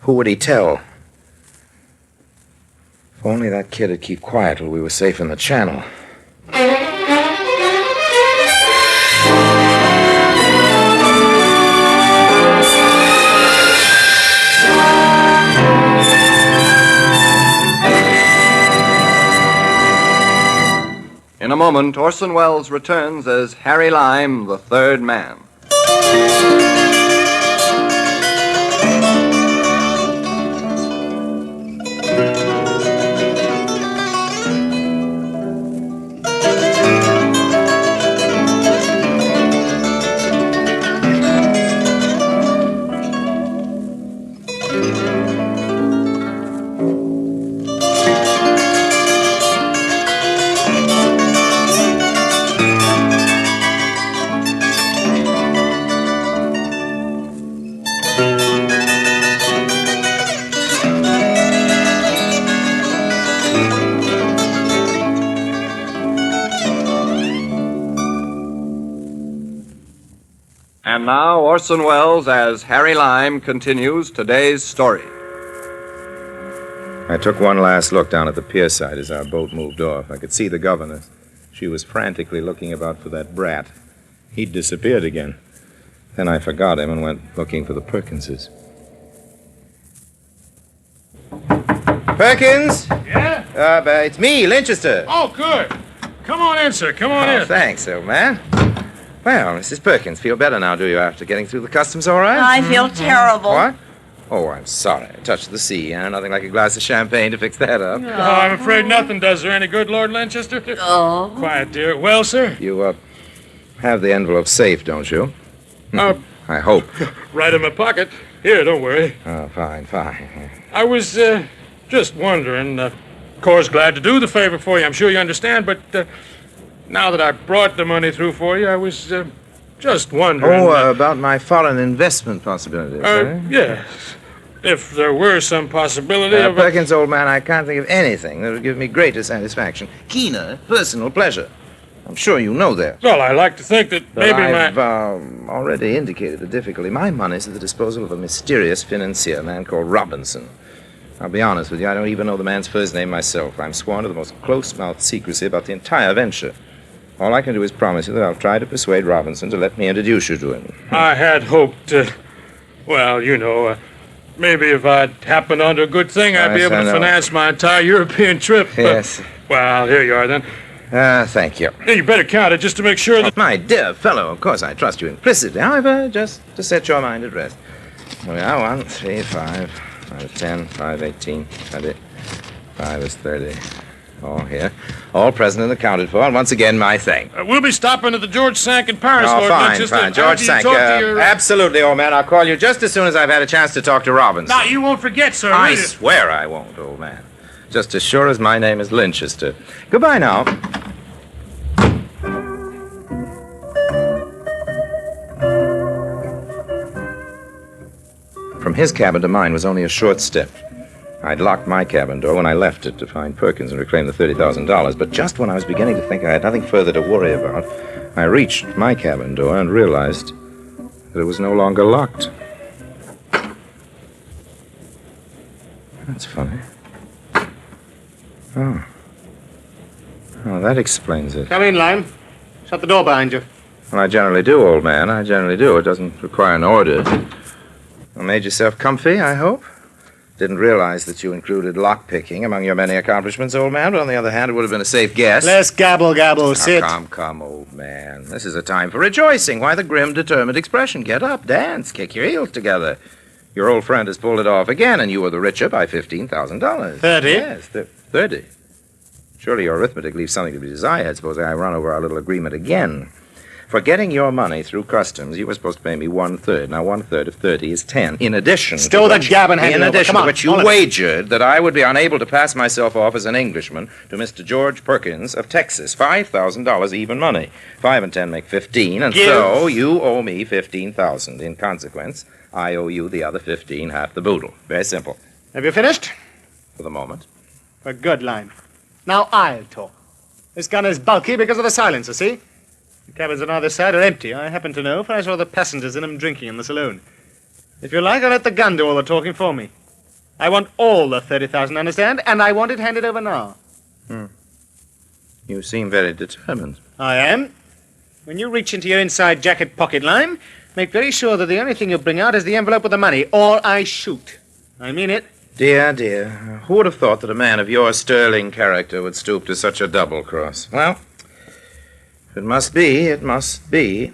Who would he tell? If only that kid would keep quiet till we were safe in the channel. In a moment, Orson Welles returns as Harry Lime, the third man. And now Orson Welles as Harry Lime continues today's story. I took one last look down at the pier side as our boat moved off. I could see the governess. She was frantically looking about for that brat. He'd disappeared again. Then I forgot him and went looking for the Perkinses. Perkins? Yeah? It's me, Linchester. Oh, good. Come on in, sir. Come on in. Thanks, old man. Well, Mrs. Perkins, feel better now, do you, after getting through the customs all right? I feel terrible. What? Oh, I'm sorry. I touched the sea, and nothing like a glass of champagne to fix that up. Oh, I'm afraid nothing does her any good, Lord Lanchester. Oh. Quiet, dear. Well, sir? You, have the envelope safe, don't you? I hope. Right in my pocket. Here, don't worry. Oh, fine. I was, just wondering. Of course, glad to do the favor for you. I'm sure you understand, but now that I brought the money through for you, I was just wondering. Oh, about my foreign investment possibilities, yes. If there were some possibility of... Perkins, old man, I can't think of anything that would give me greater satisfaction, keener personal pleasure. I'm sure you know that. Well, I like to think that maybe I've already indicated the difficulty. My money's at the disposal of a mysterious financier, a man called Robinson. I'll be honest with you, I don't even know the man's first name myself. I'm sworn to the most close-mouthed secrecy about the entire venture. All I can do is promise you that I'll try to persuade Robinson to let me introduce you to him. I had hoped, well, you know, maybe if I'd happened onto a good thing, I'd be able to finance my entire European trip. Yes. Well, here you are, then. Thank you. You better count it just to make sure that... My dear fellow, of course I trust you implicitly. However, just to set your mind at rest. Here we are, 1, 3, 5, 5 is 10, 5, 18, 20, 5 is 30. All here. All present and accounted for. And once again, my thanks. We'll be stopping at the George Sank in Paris, Lord fine. George George Sank. Absolutely, old man. I'll call you just as soon as I've had a chance to talk to Robinson. Now, you won't forget, sir. I swear I won't, old man. Just as sure as my name is Linchester. Goodbye now. From his cabin to mine was only a short step. I'd locked my cabin door when I left it to find Perkins and reclaim the $30,000, but just when I was beginning to think I had nothing further to worry about, I reached my cabin door and realized that it was no longer locked. That's funny. Oh, that explains it. Come in, Lime. Shut the door behind you. Well, I generally do, old man. I generally do. It doesn't require an order. You made yourself comfy, I hope? Didn't realize that you included lockpicking among your many accomplishments, old man, but on the other hand, it would have been a safe guess. Less gabble, sit. Come, old man. This is a time for rejoicing. Why the grim, determined expression? Get up, dance, kick your heels together. Your old friend has pulled it off again, and you were the richer by $15,000. 30? Yes, 30. Surely your arithmetic leaves something to be desired. Supposing I run over our little agreement again. For getting your money through customs, you were supposed to pay me 1/3. Now, 1/3 of 30 is 10. In addition, Stow that gab and hand it over. In addition Come to on, which you wagered that I would be unable to pass myself off as an Englishman to Mr. George Perkins of Texas. $5,000 even money. 5 and 10 make 15, and so you owe me $15,000. In consequence, I owe you the other 15, half the boodle. Very simple. Have you finished? For the moment. For good, Lime. Now I'll talk. This gun is bulky because of the silencer, see? The cabins on either side are empty. I happen to know, for I saw the passengers in them drinking in the saloon. If you like, I'll let the gun do all the talking for me. I want all the 30,000, understand? And I want it handed over now. You seem very determined. I am. When you reach into your inside jacket pocket, Lime, make very sure that the only thing you bring out is the envelope with the money, or I shoot. I mean it. Dear. Who would have thought that a man of your sterling character would stoop to such a double cross? Well, if it must be, it must be.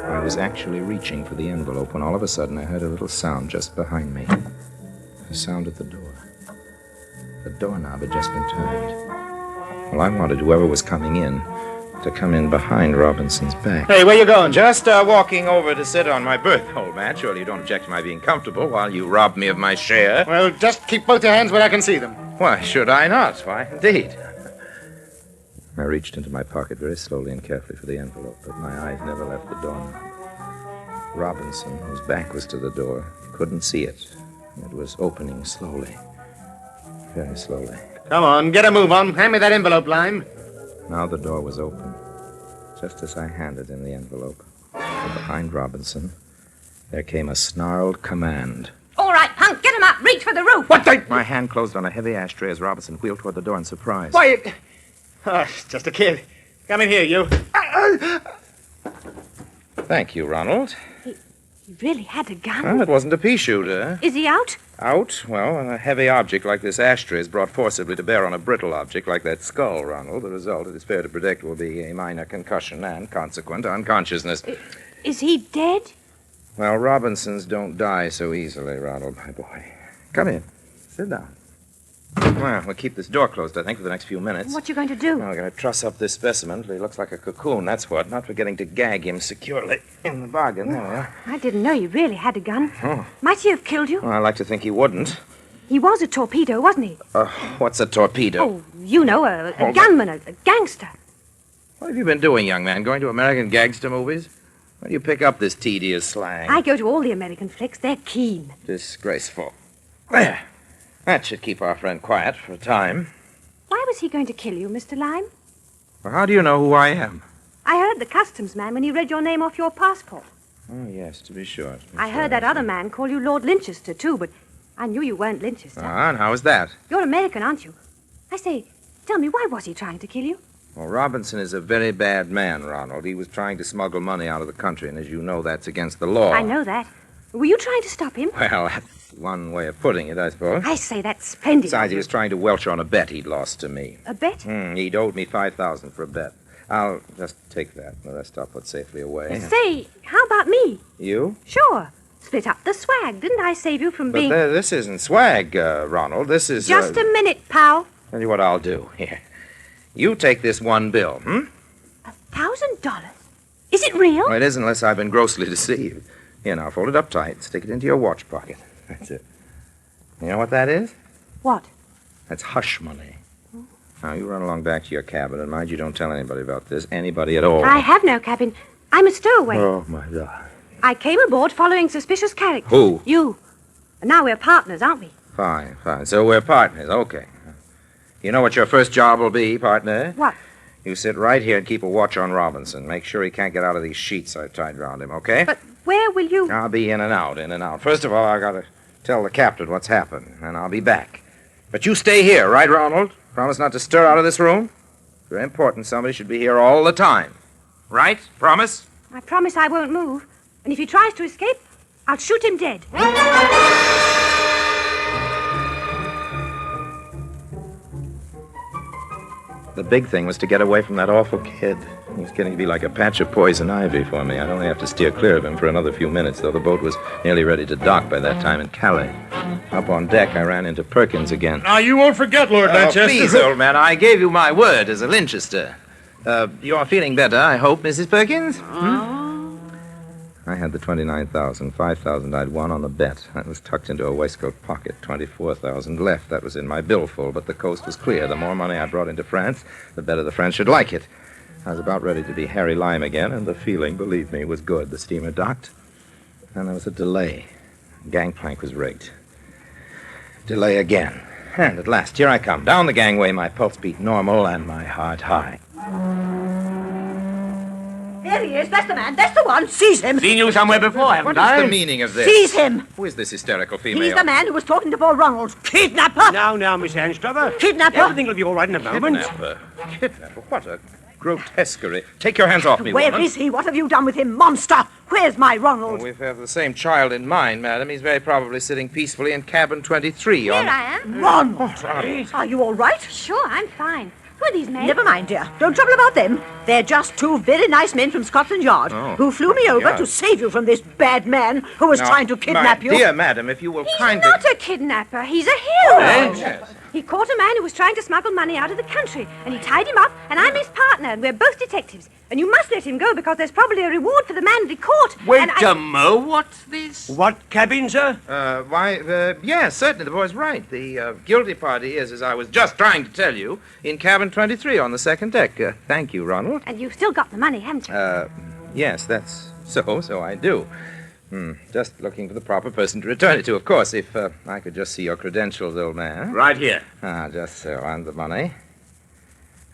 I was actually reaching for the envelope when all of a sudden I heard a little sound just behind me. A sound at the door. The doorknob had just been turned. Well, I wanted whoever was coming in to come in behind Robinson's back. Hey, where you going? Just walking over to sit on my berth, old man. Surely you don't object to my being comfortable while you rob me of my share. Well, just keep both your hands where I can see them. Why should I not? Why, indeed. I reached into my pocket very slowly and carefully for the envelope, but my eyes never left the doorknob. Robinson, whose back was to the door, couldn't see it. It was opening slowly. Very slowly. Come on, get a move on. Hand me that envelope, Lime. Now the door was open, just as I handed in the envelope. From behind Robinson, there came a snarled command. All right, punk, get him up. Reach for the roof. What the... My hand closed on a heavy ashtray as Robinson wheeled toward the door in surprise. Why, it's just a kid. Come in here, you. Thank you, Ronald. He really had a gun. Well, it wasn't a pea shooter. Is he out? Out? Well, when a heavy object like this ashtray is brought forcibly to bear on a brittle object like that skull, Ronald, the result, it is fair to predict, will be a minor concussion and consequent unconsciousness. Is he dead? Well, Robinsons don't die so easily, Ronald, my boy. Come in. Sit down. Well, we'll keep this door closed, I think, for the next few minutes. What you going to do? Well, we're going to truss up this specimen till he looks like a cocoon, that's what. Not forgetting to gag him securely in the bargain. There we are. I didn't know you really had a gun. Oh. Might he have killed you? Well, I like to think he wouldn't. He was a torpedo, wasn't he? What's a torpedo? Oh, you know, a Hold gunman, a gangster. What have you been doing, young man? Going to American gangster movies? Where do you pick up this tedious slang? I go to all the American flicks. They're keen. Disgraceful. There. That should keep our friend quiet for a time. Why was he going to kill you, Mr. Lime? Well, how do you know who I am? I heard the customs man when he read your name off your passport. Oh, yes, to be sure. I heard that other man call you Lord Linchester, too, but I knew you weren't Linchester. Ah, and how is that? You're American, aren't you? I say, tell me, why was he trying to kill you? Well, Robinson is a very bad man, Ronald. He was trying to smuggle money out of the country, and as you know, that's against the law. I know that. Were you trying to stop him? Well, that's one way of putting it, I suppose. I say, that's splendid. Besides, he was trying to welch on a bet he'd lost to me. A bet? He'd owed me $5,000 for a bet. I'll just take that. The rest I'll put safely away. Say, how about me? You? Sure. Split up the swag. Didn't I save you from being... But this isn't swag, Ronald. This is... Just a minute, pal. Tell you what I'll do. Here. You take this one bill, $1,000? Is it real? Well, it is unless I've been grossly deceived. Here, now, fold it up tight. Stick it into your watch pocket. That's it. You know what that is? What? That's hush money. Now, you run along back to your cabin, and mind you don't tell anybody about this. Anybody at all. I have no cabin. I'm a stowaway. Oh, my God. I came aboard following suspicious characters. Who? You. And now we're partners, aren't we? Fine. So we're partners. Okay. You know what your first job will be, partner? What? You sit right here and keep a watch on Robinson. Make sure he can't get out of these sheets I've tied around him, okay? But where will you... I'll be in and out. First of all, I gotta tell the captain what's happened, and I'll be back. But you stay here, right, Ronald? Promise not to stir out of this room? Very important. Somebody should be here all the time. Right? Promise? I promise I won't move. And if he tries to escape, I'll shoot him dead. The big thing was to get away from that awful kid. He's getting to be like a patch of poison ivy for me. I'd only have to steer clear of him for another few minutes, though the boat was nearly ready to dock by that time in Calais. Up on deck, I ran into Perkins again. Now, you won't forget, Lord Lanchester. Please, old man, I gave you my word as a Linchester. You're feeling better, I hope, Mrs. Perkins? I had the $29,000, $5,000 I'd won on the bet. That was tucked into a waistcoat pocket. $24,000 left. That was in my billfold, but the coast was clear. The more money I brought into France, the better the French should like it. I was about ready to be Harry Lime again, and the feeling, believe me, was good. The steamer docked, and there was a delay. The gangplank was rigged. Delay again. And at last, here I come. Down the gangway, my pulse beat normal and my heart high. There he is. That's the man. That's the one. Seize him. Seen you somewhere before, haven't What I? is the meaning of this? Seize him. Who is this hysterical female? He's the man who was talking to poor Ronald. Kidnapper. Now, Miss Anstruther. Kidnapper. Everything will be all right in a moment. Kidnapper? What a grotesquerie. Take your hands off me, Where woman. is he? What have you done with him, monster? Where's my Ronald? We have the same child in mind, madam. He's very probably sitting peacefully in cabin 23 Here on... I am. Ronald! Are you all right? Sure, I'm fine. Who are these men? Never mind, dear. Don't trouble about them. They're just two very nice men from Scotland Yard who flew me over to save you from this bad man who was trying to kidnap you. Dear madam, if you will kindly... He's not a kidnapper. He's a hero. Oh, yes. He caught a man who was trying to smuggle money out of the country, and he tied him up, and I'm his partner, and we're both detectives. And you must let him go because there's probably a reward for the man that he caught. Wait a mo, what's this? What cabin, sir? Yes, certainly, the boy's right. The guilty party is, as I was just trying to tell you, in cabin 23 on the second deck. Thank you, Ronald. And you've still got the money, haven't you? Yes, that's so I do. Just looking for the proper person to return it to, of course. If I could just see your credentials, old man. Right here. Just so, and the money.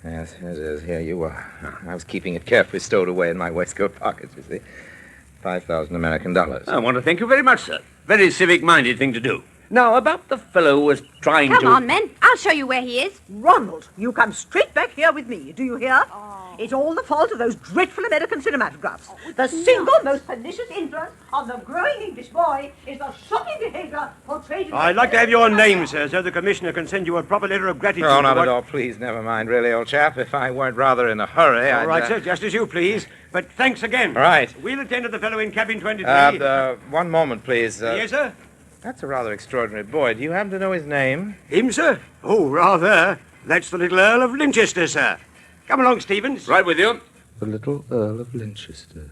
Yes, it is. Here you are. I was keeping it carefully stowed away in my waistcoat pockets, you see. 5,000 American dollars. I want to thank you very much, sir. Very civic-minded thing to do. Now, about the fellow who was trying to... Come on, men. I'll show you where he is. Ronald, you come straight back here with me. Do you hear? It's all the fault of those dreadful American cinematographs. The single most pernicious influence on the growing English boy is the shocking behavior portrayed in... I'd like to have your name, sir, so the commissioner can send you a proper letter of gratitude. Oh, not at all. Please, never mind. Really, old chap, if I weren't rather in a hurry, All I'd... right, sir, just as you please. But thanks again. All right. We'll attend to the fellow in cabin 23. One moment, please. Yes, sir? That's a rather extraordinary boy. Do you happen to know his name? Him, sir? Oh, rather. That's the little Earl of Linchester, sir. Come along, Stevens. Right with you. The little Earl of Linchester.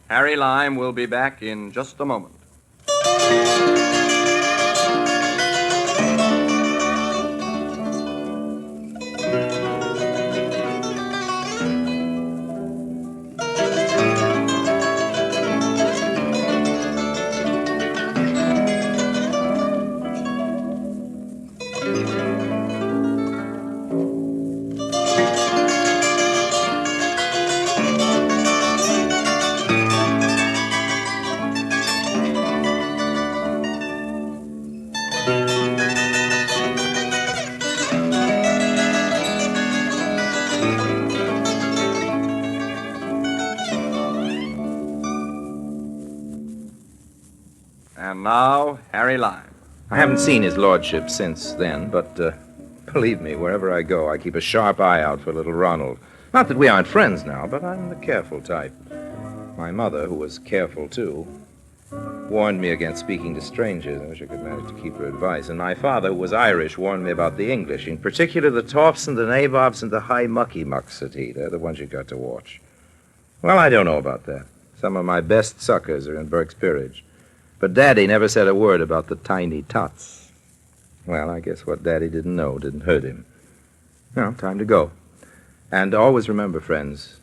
Harry Lime will be back in just a moment. And now, Harry Lime. I haven't seen his lordship since then, but believe me, wherever I go, I keep a sharp eye out for little Ronald. Not that we aren't friends now, but I'm the careful type. My mother, who was careful too, warned me against speaking to strangers. I wish I could manage to keep her advice. And my father, who was Irish, warned me about the English, in particular the toffs and the nabobs and the high mucky mucksety. They're the ones you got to watch. Well, I don't know about that. Some of my best suckers are in Burke's Peerage. But Daddy never said a word about the tiny tots. Well, I guess what Daddy didn't know didn't hurt him. Well, time to go. And always remember, friends,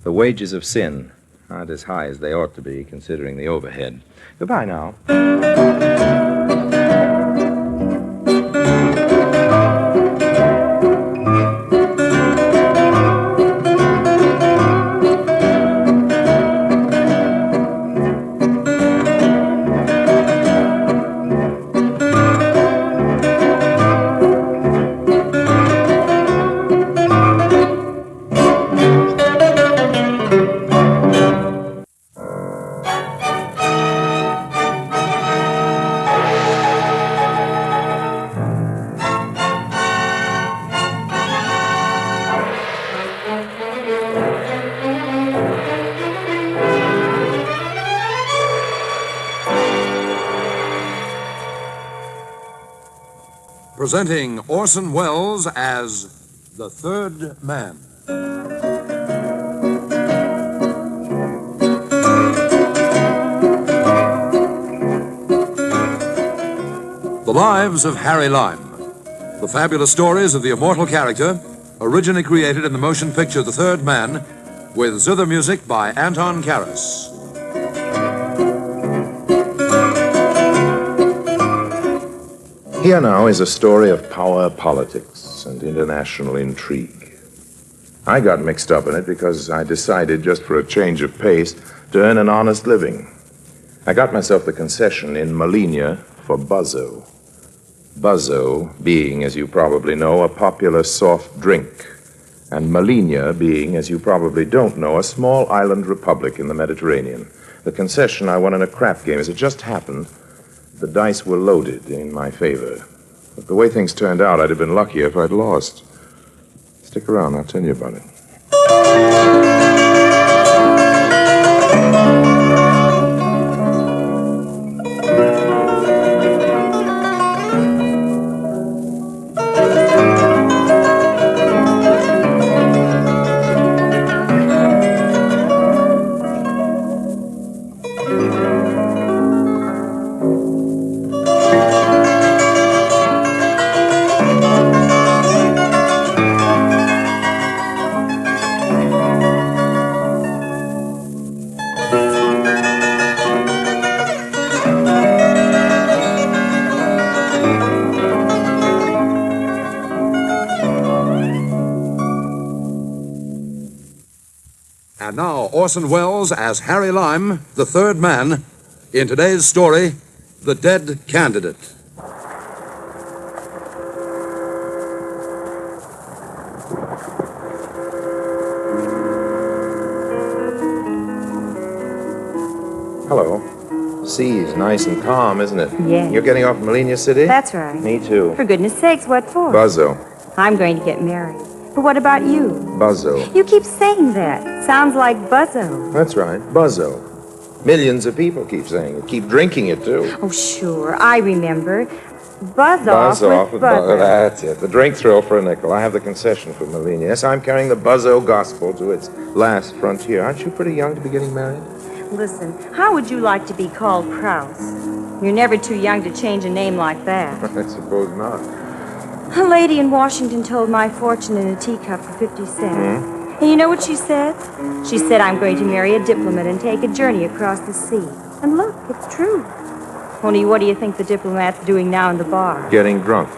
the wages of sin aren't as high as they ought to be, considering the overhead. Goodbye now. Presenting Orson Welles as the Third Man. The Lives of Harry Lime. The fabulous stories of the immortal character, originally created in the motion picture The Third Man, with zither music by Anton Karas. Here now is a story of power politics and international intrigue. I got mixed up in it because I decided, just for a change of pace, to earn an honest living. I got myself the concession in Malinia for Buzzo. Buzzo being, as you probably know, a popular soft drink, and Malinia being, as you probably don't know, a small island republic in the Mediterranean. The concession I won in a crap game. As it just happened, the dice were loaded in my favor. But the way things turned out, I'd have been luckier if I'd lost. Stick around, I'll tell you about it. Orson Welles as Harry Lime, the third man, in today's story, The Dead Candidate. Hello. Sea's nice and calm, isn't it? Yes. You're getting off Melania City? That's right. Me too. For goodness sakes, what for? Buzzo. I'm going to get married. But what about you? Buzzo. You keep saying that. Sounds like Buzzo. That's right. Buzzo. Millions of people keep saying it. Keep drinking it, too. Oh, sure. I remember. Buzz Buzz off with with Buzzo. That's it. The drink thrill for a nickel. I have the concession for Melania. Yes, I'm carrying the Buzzo gospel to its last frontier. Aren't you pretty young to be getting married? Listen, how would you like to be called Krause? You're never too young to change a name like that. I suppose not. A lady in Washington told my fortune in a teacup for 50 cents. Hmm? And you know what she said? She said I'm going to marry a diplomat and take a journey across the sea. And look, it's true. Only what do you think the diplomat's doing now in the bar? Getting drunk.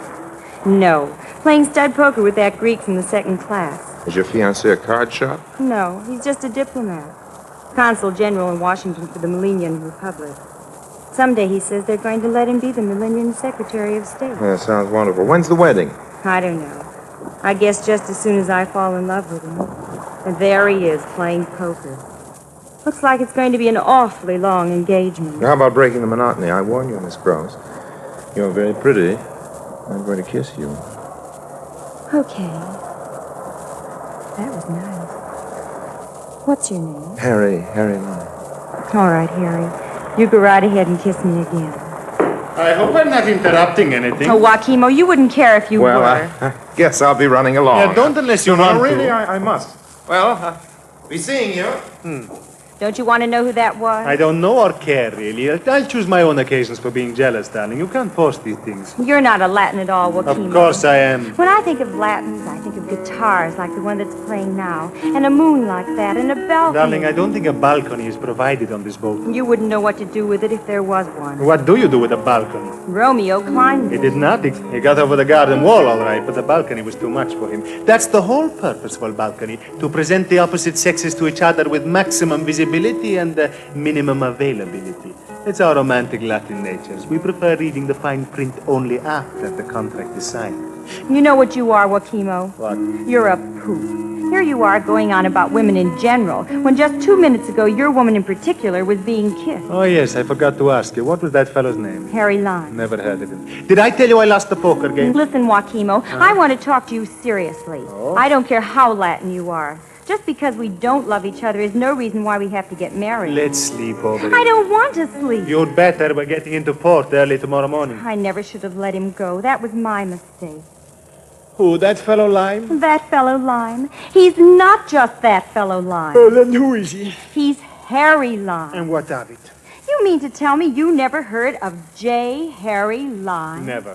No, playing stud poker with that Greek from the second class. Is your fiancé a card shop? No, he's just a diplomat. Consul General in Washington for the Millennium Republic. Someday, he says, they're going to let him be the Millennium Secretary of State. That sounds wonderful. When's the wedding? I don't know. I guess just as soon as I fall in love with him. And there he is, playing poker. Looks like it's going to be an awfully long engagement. How about breaking the monotony? I warn you, Miss Krause. You're very pretty. I'm going to kiss you. Okay. That was nice. What's your name? Harry Lime. All right, Harry. You go right ahead and kiss me again. I hope I'm not interrupting anything. Oh, Joaquimo, you wouldn't care if you Well, were. I guess I'll be running along. Yeah, don't unless you No, want really, to. I must. Well, be seeing you. Don't you want to know who that was? I don't know or care, really. I'll choose my own occasions for being jealous, darling. You can't force these things. You're not a Latin at all, Joaquimo. Of course I am. When I think of Latins, I think of guitars like the one that's playing now, and a moon like that, and a balcony. Darling, I don't think a balcony is provided on this boat. You wouldn't know what to do with it if there was one. What do you do with a balcony? Romeo climbed He it. did not. He got over the garden wall, all right, but the balcony was too much for him. That's the whole purpose of a balcony, to present the opposite sexes to each other with maximum visibility and minimum availability. It's our romantic Latin natures. We prefer reading the fine print only after the contract is signed. You know what you are, Joaquimo? What? You're a poop. Here you are going on about women in general, when just 2 minutes ago your woman in particular was being kissed. Oh, yes, I forgot to ask you. What was that fellow's name? Harry Lime. Never heard of him. Did I tell you I lost the poker game? Listen, Joaquimo, I want to talk to you seriously. Oh? I don't care how Latin you are. Just because we don't love each other is no reason why we have to get married. Let's sleep over it. I don't want to sleep. You'd better. We're getting into port early tomorrow morning. I never should have let him go. That was my mistake. Who, that fellow Lime? That fellow Lime. He's not just that fellow Lime. Oh, then who is he? He's Harry Lime. And what of it? You mean to tell me you never heard of J. Harry Lime? Never.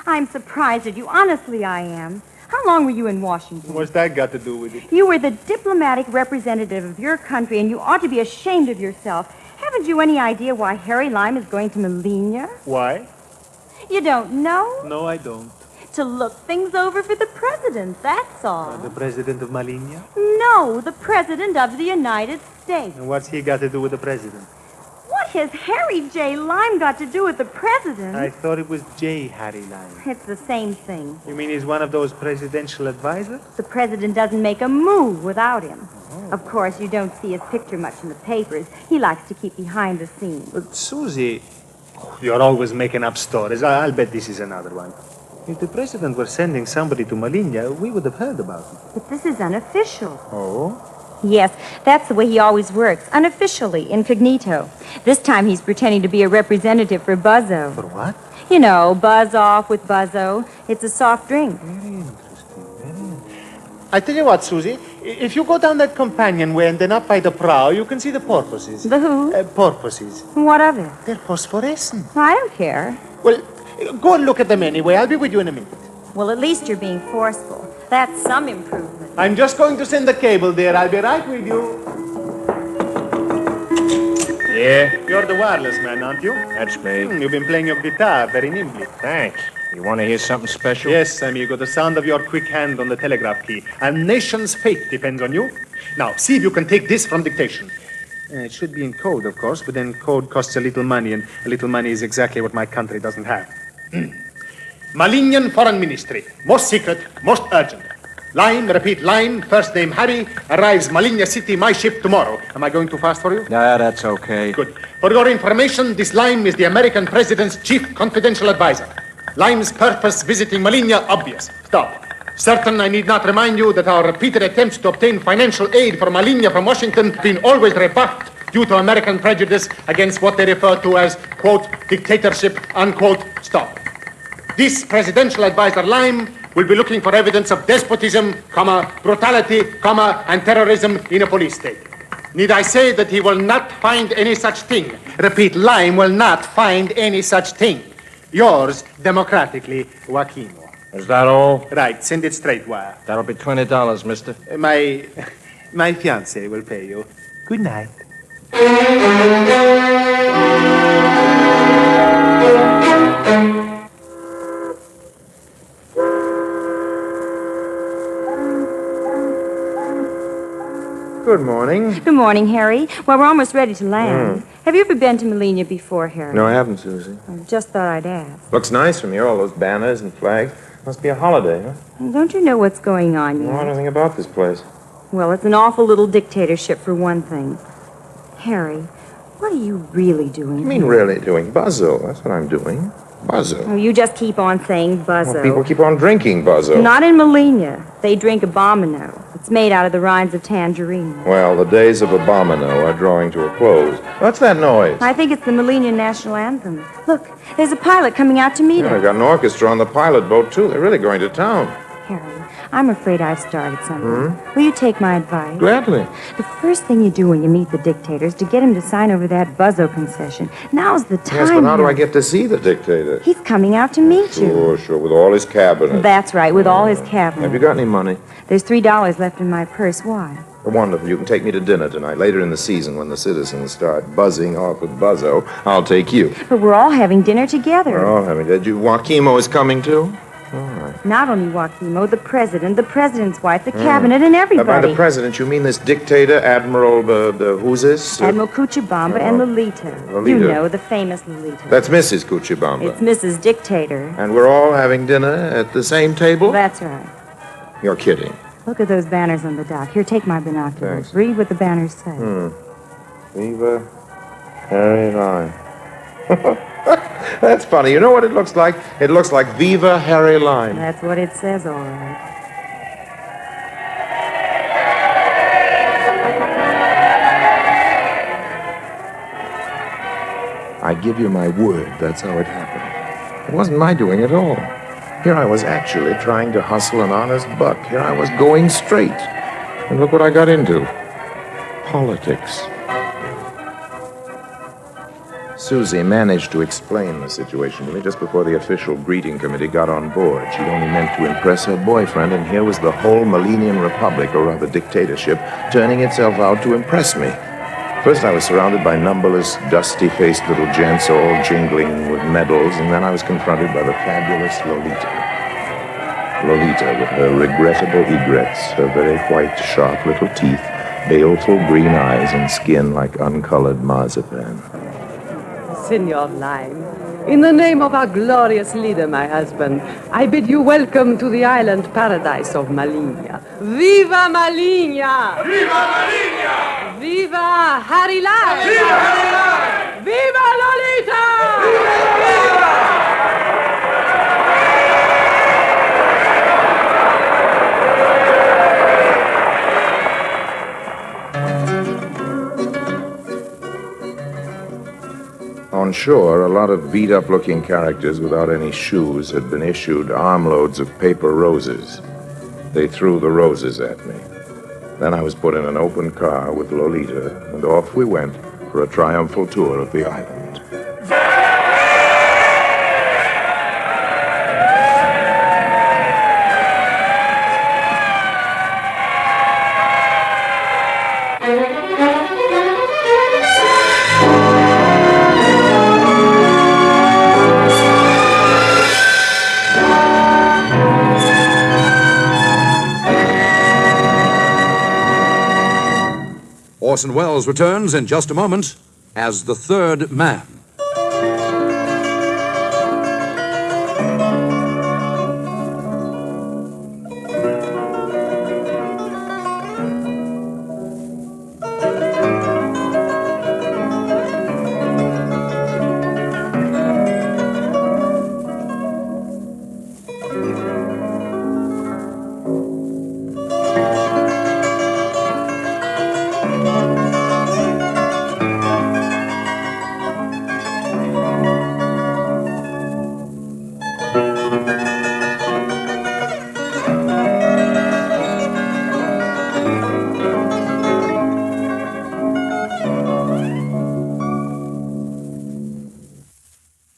I'm surprised at you. Honestly, I am. How long were you in Washington? What's that got to do with it? You were the diplomatic representative of your country, and you ought to be ashamed of yourself. Haven't you any idea why Harry Lime is going to Melania? Why? You don't know? No, I don't. To look things over for the president, that's all. The president of Malina? No, the president of the United States. And what's he got to do with the president? What has Harry J. Lime got to do with the president? I thought it was J. Harry Lime. It's the same thing. You mean he's one of those presidential advisors? The president doesn't make a move without him. Of course, you don't see his picture much in the papers. He likes to keep behind the scenes. But, Susie, you're always making up stories. I'll bet this is another one. If the president were sending somebody to Malina, we would have heard about it. But this is unofficial. Oh? Yes, that's the way he always works. Unofficially, incognito. This time he's pretending to be a representative for Buzzo. For what? You know, buzz off with Buzzo. It's a soft drink. Very interesting. I tell you what, Susie. If you go down that companionway and then up by the prow, you can see the porpoises. The who? Porpoises. What of it? They're phosphorescent. I don't care. Well, go and look at them anyway. I'll be with you in a minute. Well, at least you're being forceful. That's some improvement. I'm just going to send the cable there. I'll be right with you. Yeah? You're the wireless man, aren't you? That's me. You've been playing your guitar very nimbly. Thanks. You want to hear something special? Yes, amigo. The sound of your quick hand on the telegraph key. A nation's fate depends on you. Now, see if you can take this from dictation. It should be in code, of course, but then code costs a little money, and a little money is exactly what my country doesn't have. Malignan Foreign Ministry. Most secret, most urgent. Lime, repeat, Lime, first name Harry, arrives Maligna City, my ship, tomorrow. Am I going too fast for you? Yeah, that's okay. Good. For your information, this Lime is the American president's chief confidential advisor. Lime's purpose visiting Maligna, obvious. Stop. Certain, I need not remind you that our repeated attempts to obtain financial aid for Maligna from Washington have been always rebuffed due to American prejudice against what they refer to as, quote, dictatorship, unquote, stop. This presidential advisor, Lime, will be looking for evidence of despotism, brutality, and terrorism in a police state. Need I say that he will not find any such thing? Repeat, Lime will not find any such thing. Yours, democratically, Joaquino. Is that all? Right, send it straight wire. That'll be $20, mister. My fiancée will pay you. Good night. Good morning. Good morning, Harry. Well, we're almost ready to land. Have you ever been to Maligna before, Harry? No, I haven't, Susie. I just thought I'd ask. Looks nice from here, all those banners and flags. Must be a holiday, huh? Don't you know what's going on I yet? don't know anything about this place. Well, it's an awful little dictatorship for one thing. Harry, what are you really doing? What do you mean really doing? Buzzo. That's what I'm doing. Buzzo. Oh, you just keep on saying buzzo. Well, people keep on drinking Buzzo. Not in Maligna. They drink abomino. It's made out of the rinds of tangerine. Well, the days of Abomino are drawing to a close. What's that noise? I think it's the Maligna national anthem. Look, there's a pilot coming out to meet Yeah, us. they've got an orchestra on the pilot boat, too. They're really going to town. Harry, I'm afraid I've started something. Will you take my advice? Gladly. The first thing you do when you meet the dictator is to get him to sign over that buzzo concession. Now's the time. Yes, but how do I Harry. get to see the dictator? He's coming out to meet you. Sure, with all his cabinet. That's right, with all his cabinet. Have you got any money? There's $3 left in my purse. Why? Wonderful. You can take me to dinner tonight. Later in the season, when the citizens start buzzing off with Buzzo, I'll take you. But we're all having dinner together. We're all having that. Joaquimo is coming, too? All right. Not only Joaquimo, the president's wife, the cabinet, and everybody. By the president, you mean this dictator, Admiral, who's this? Admiral Cuchibamba and Lolita. Lolita. You know, the famous Lolita. That's Mrs. Cuchibamba. It's Mrs. Dictator. And we're all having dinner at the same table? That's right. You're kidding. Look at those banners on the dock. Here, take my binoculars. Thanks. Read what the banners say. Viva Harry Lime. That's funny. You know what it looks like? It looks like Viva Harry Lime. That's what it says, all right. I give you my word, that's how it happened. It wasn't my doing at all. Here I was actually trying to hustle an honest buck. Here I was going straight. And look what I got into. Politics. Susie managed to explain the situation to me just before the official greeting committee got on board. She'd only meant to impress her boyfriend, and here was the whole Millennium Republic, or rather dictatorship, turning itself out to impress me. First, I was surrounded by numberless, dusty-faced little gents, all jingling with medals, and then I was confronted by the fabulous Lolita. Lolita, with her regrettable egrets, her very white, sharp little teeth, baleful green eyes, and skin like uncolored marzipan. Senor Lime, in the name of our glorious leader, my husband, I bid you welcome to the island paradise of Maligna. Viva Maligna! Viva Maligna! Viva Harry Lime! Viva Harry Lime! Viva Lolita! Viva! On shore, a lot of beat-up-looking characters without any shoes had been issued armloads of paper roses. They threw the roses at me. Then I was put in an open car with Lolita, and off we went for a triumphal tour of the island. Orson Welles returns in just a moment as the third man.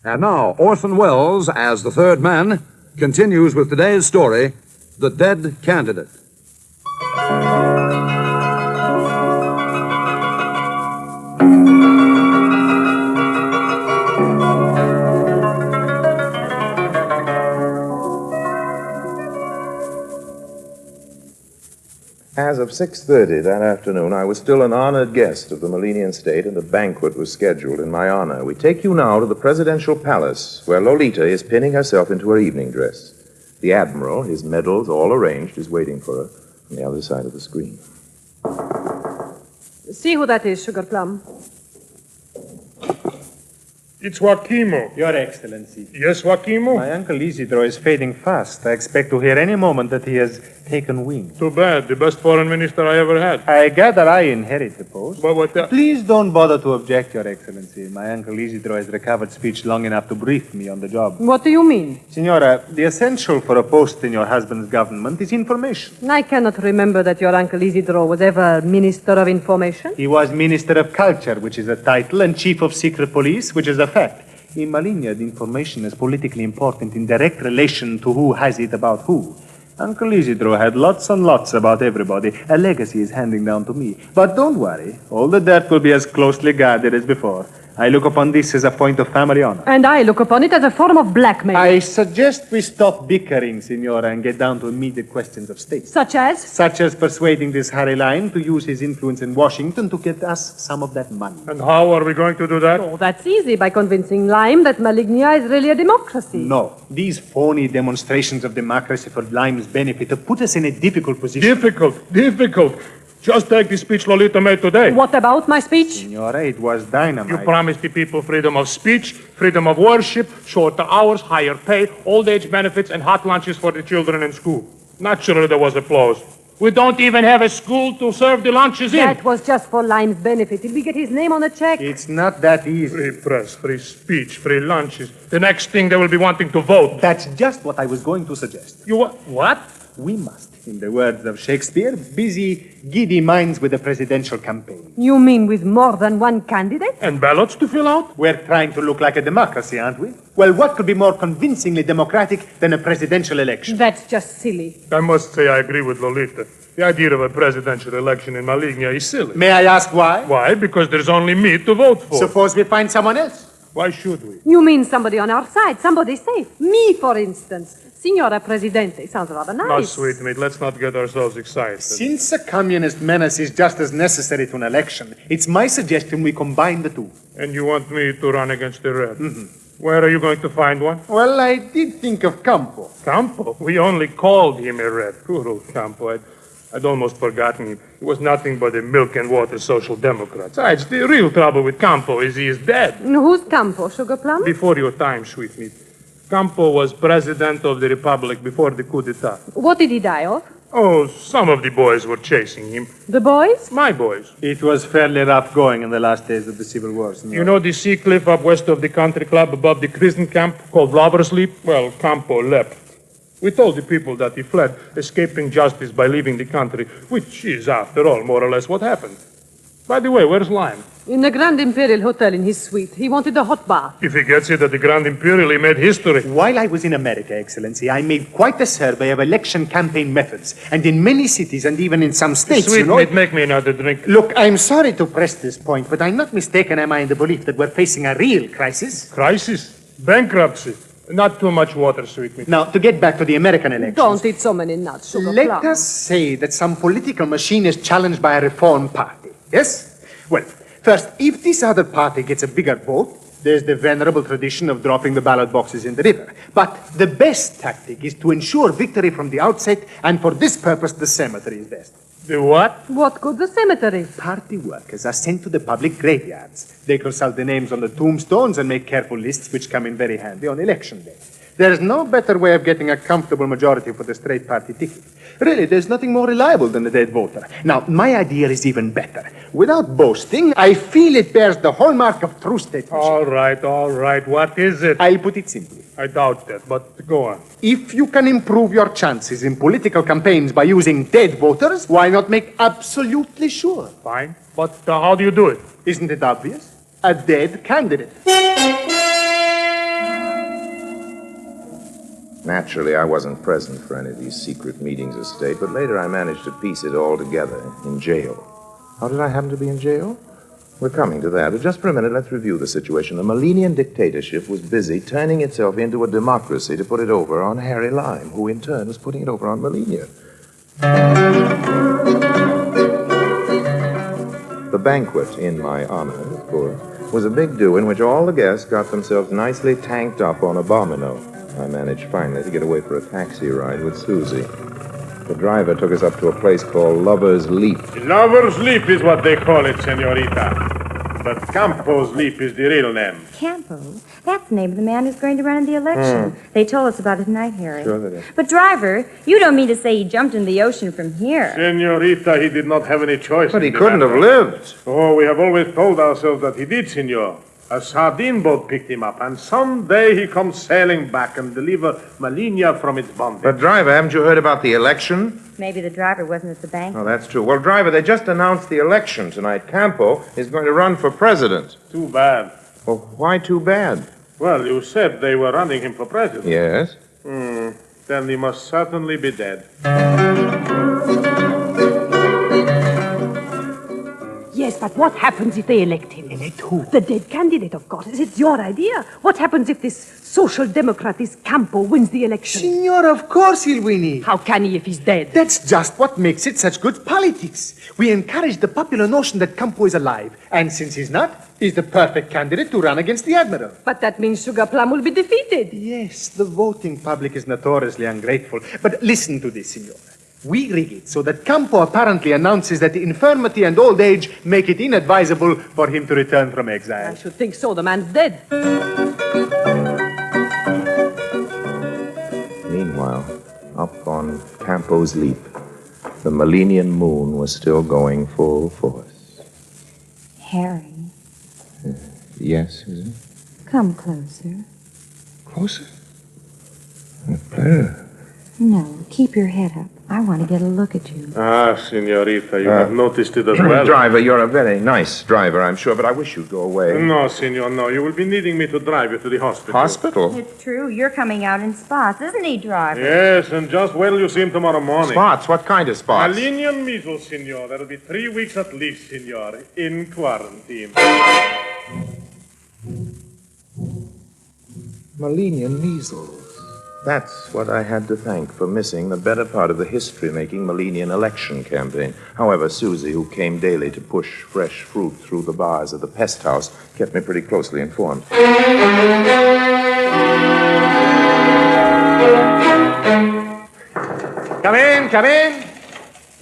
And now, Orson Welles, as the third man, continues with today's story, The Dead Candidate. As of 6:30 that afternoon, I was still an honored guest of the Malenian state, and a banquet was scheduled in my honor. We take you now to the presidential palace, where Lolita is pinning herself into her evening dress. The admiral, his medals all arranged, is waiting for her on the other side of the screen. See who that is, Sugar Plum. It's Joachimo. Your Excellency. Yes, Joachimo? My Uncle Isidro is fading fast. I expect to hear any moment that he has taken wing. Too bad. The best foreign minister I ever had. I gather I inherit the post. But what the... Please don't bother to object, Your Excellency. My Uncle Isidro has recovered speech long enough to brief me on the job. What do you mean? Signora, the essential for a post in your husband's government is information. I cannot remember that your Uncle Isidro was ever Minister of Information. He was Minister of Culture, which is a title, and Chief of Secret Police, which is a fact. In Malenia, the information is politically important in direct relation to who has it about who. Uncle Isidro had lots and lots about everybody. A legacy is handing down to me. But don't worry, all the dirt will be as closely guarded as before. I look upon this as a point of family honor. And I look upon it as a form of blackmail. I suggest we stop bickering, Signora, and get down to immediate questions of state. Such as? Such as persuading this Harry Lime to use his influence in Washington to get us some of that money. And how are we going to do that? Oh, that's easy, by convincing Lime that Malignia is really a democracy. No. These phony demonstrations of democracy for Lime's benefit have put us in a difficult position. Difficult. Just take the speech Lolita made today. What about my speech? Signora, it was dynamite. You promised the people freedom of speech, freedom of worship, shorter hours, higher pay, old age benefits, and hot lunches for the children in school. Naturally, there was applause. We don't even have a school to serve the lunches in. That was just for Lime's benefit. Did we get his name on a check? It's not that easy. Free press, free speech, free lunches. The next thing they will be wanting to vote. That's just what I was going to suggest. You what? We must, in the words of Shakespeare, busy giddy minds with the presidential campaign. You mean with more than one candidate? And ballots to fill out? We're trying to look like a democracy, aren't we? Well, what could be more convincingly democratic than a presidential election? That's just silly. I must say I agree with Lolita. The idea of a presidential election in Malignia is silly. May I ask why? Why? Because there's only me to vote for. Suppose we find someone else. Why should we? You mean somebody on our side, somebody safe. Me, for instance. Signora Presidente, sounds rather nice. Now, sweetmeat, let's not get ourselves excited. Since a communist menace is just as necessary to an election, it's my suggestion we combine the two. And you want me to run against the Red? Mm-hmm. Where are you going to find one? Well, I did think of Campo. Campo? We only called him a Red. Poor old Campo. I'd almost forgotten him. He was nothing but a milk and water social democrat. Besides, the real trouble with Campo is he is dead. Who's Campo, Sugar Plum? Before your time, sweetmeat. Campo was president of the republic before the coup d'etat. What did he die of? Oh, some of the boys were chasing him. The boys? My boys. It was fairly rough going in the last days of the Civil War. You know the sea cliff up west of the country club above the prison camp called Lover's Leap? Well, Campo leapt. We told the people that he fled, escaping justice by leaving the country, which is, after all, more or less what happened. By the way, where's Lime? In the Grand Imperial Hotel in his suite. He wanted a hot bath. If he gets it at the Grand Imperial, he made history. While I was in America, Excellency, I made quite a survey of election campaign methods. And in many cities and even in some states, Sweetmeat, make me another drink. Look, I'm sorry to press this point, but I'm not mistaken, am I, in the belief that we're facing a real crisis? Crisis? Bankruptcy? Not too much water, sweetmeat. Now, to get back to the American elections. Don't eat so many nuts, Sugar Let Plum. us say that some political machine is challenged by a reform party. Yes? Well, first, if this other party gets a bigger vote, there's the venerable tradition of dropping the ballot boxes in the river. But the best tactic is to ensure victory from the outset, and for this purpose, the cemetery is best. The what? What good the cemetery? Party workers are sent to the public graveyards. They consult the names on the tombstones and make careful lists which come in very handy on election day. There's no better way of getting a comfortable majority for the straight party ticket. Really, there's nothing more reliable than a dead voter. Now, my idea is even better. Without boasting, I feel it bears the hallmark of true statesmanship. All right. What is it? I'll put it simply. I doubt that, but go on. If you can improve your chances in political campaigns by using dead voters, why not make absolutely sure? Fine. But how do you do it? Isn't it obvious? A dead candidate. Naturally, I wasn't present for any of these secret meetings of state, but later I managed to piece it all together in jail. How did I happen to be in jail? We're coming to that, but just for a minute, let's review the situation. The Malenian dictatorship was busy turning itself into a democracy to put it over on Harry Lime, who in turn was putting it over on Malenia. The banquet, in my honor, of course, was a big do in which all the guests got themselves nicely tanked up on a bomino. I managed finally to get away for a taxi ride with Susie. The driver took us up to a place called Lover's Leap. Lover's Leap is what they call it, senorita. But Campo's Leap is the real name. Campo? That's the name of the man who's going to run in the election. They told us about it tonight, Harry. Sure they did. But, driver, you don't mean to say he jumped in the ocean from here. Senorita, he did not have any choice. But he couldn't have lived. Oh, we have always told ourselves that he did, senor. A sardine boat picked him up, and someday he comes sailing back and deliver Malenia from its bondage. But, driver, haven't you heard about the election? Maybe the driver wasn't at the bank. Oh, that's true. Well, driver, they just announced the election tonight. Campo is going to run for president. Too bad. Well, why too bad? Well, you said they were running him for president. Yes. Then he must certainly be dead. Yes, but what happens if they elect him? Elect who? The dead candidate, of course. It's your idea. What happens if this social democrat, this Campo, wins the election? Signor, of course he'll win it. How can he if he's dead? That's just what makes it such good politics. We encourage the popular notion that Campo is alive. And since he's not, he's the perfect candidate to run against the Admiral. But that means Sugar Plum will be defeated. Yes, the voting public is notoriously ungrateful. But listen to this, Signor. We rig it so that Campo apparently announces that infirmity and old age make it inadvisable for him to return from exile. I should think so. The man's dead. Meanwhile, up on Campo's Leap, the Malenian moon was still going full force. Harry, Yes, Susan? come closer. Closer? With pleasure. No, keep your head up. I want to get a look at you. Ah, senorita, you have noticed it as well. Driver, you're a very nice driver, I'm sure, but I wish you'd go away. No, senor, no. You will be needing me to drive you to the hospital. Hospital? It's true. You're coming out in spots, isn't he, driver? Yes, and just wait till you see him tomorrow morning. Spots? What kind of spots? Malenian measles, senor. That'll be 3 weeks at least, senor, in quarantine. Malenian measles. That's what I had to thank for missing the better part of the history-making Malenian election campaign. However, Susie, who came daily to push fresh fruit through the bars of the pest house, kept me pretty closely informed. Come in, come in.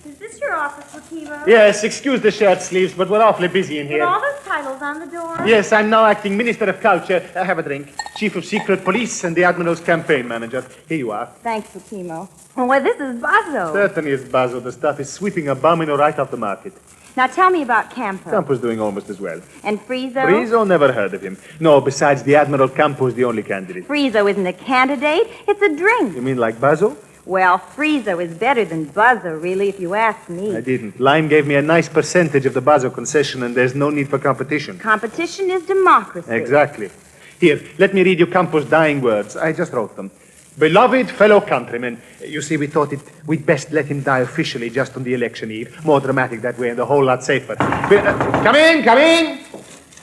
Is this your office, Wakimo? Yes, excuse the shirt sleeves, but we're awfully busy in With here. all those titles on the door? Yes, I'm now acting Minister of Culture. Have a drink. Chief of Secret Police and the Admiral's campaign manager. Here you are. Thanks, Wakimo. Well, this is Bazo. Certainly it's Basil. The stuff is sweeping a bomino right off the market. Now tell me about Campo. Campo's doing almost as well. And Friezo? Friezo, never heard of him. No, besides the Admiral, Campo's the only candidate. Friezo isn't a candidate. It's a drink. You mean like Basil? Well, Friezo is better than Buzzo, really, if you ask me. I didn't. Lime gave me a nice percentage of the Basil concession, and there's no need for competition. Competition is democracy. Exactly. Here, let me read you Campo's dying words. I just wrote them. Beloved fellow countrymen, you see, we thought we'd best let him die officially just on the election eve. More dramatic that way and a whole lot safer. Come in, come in!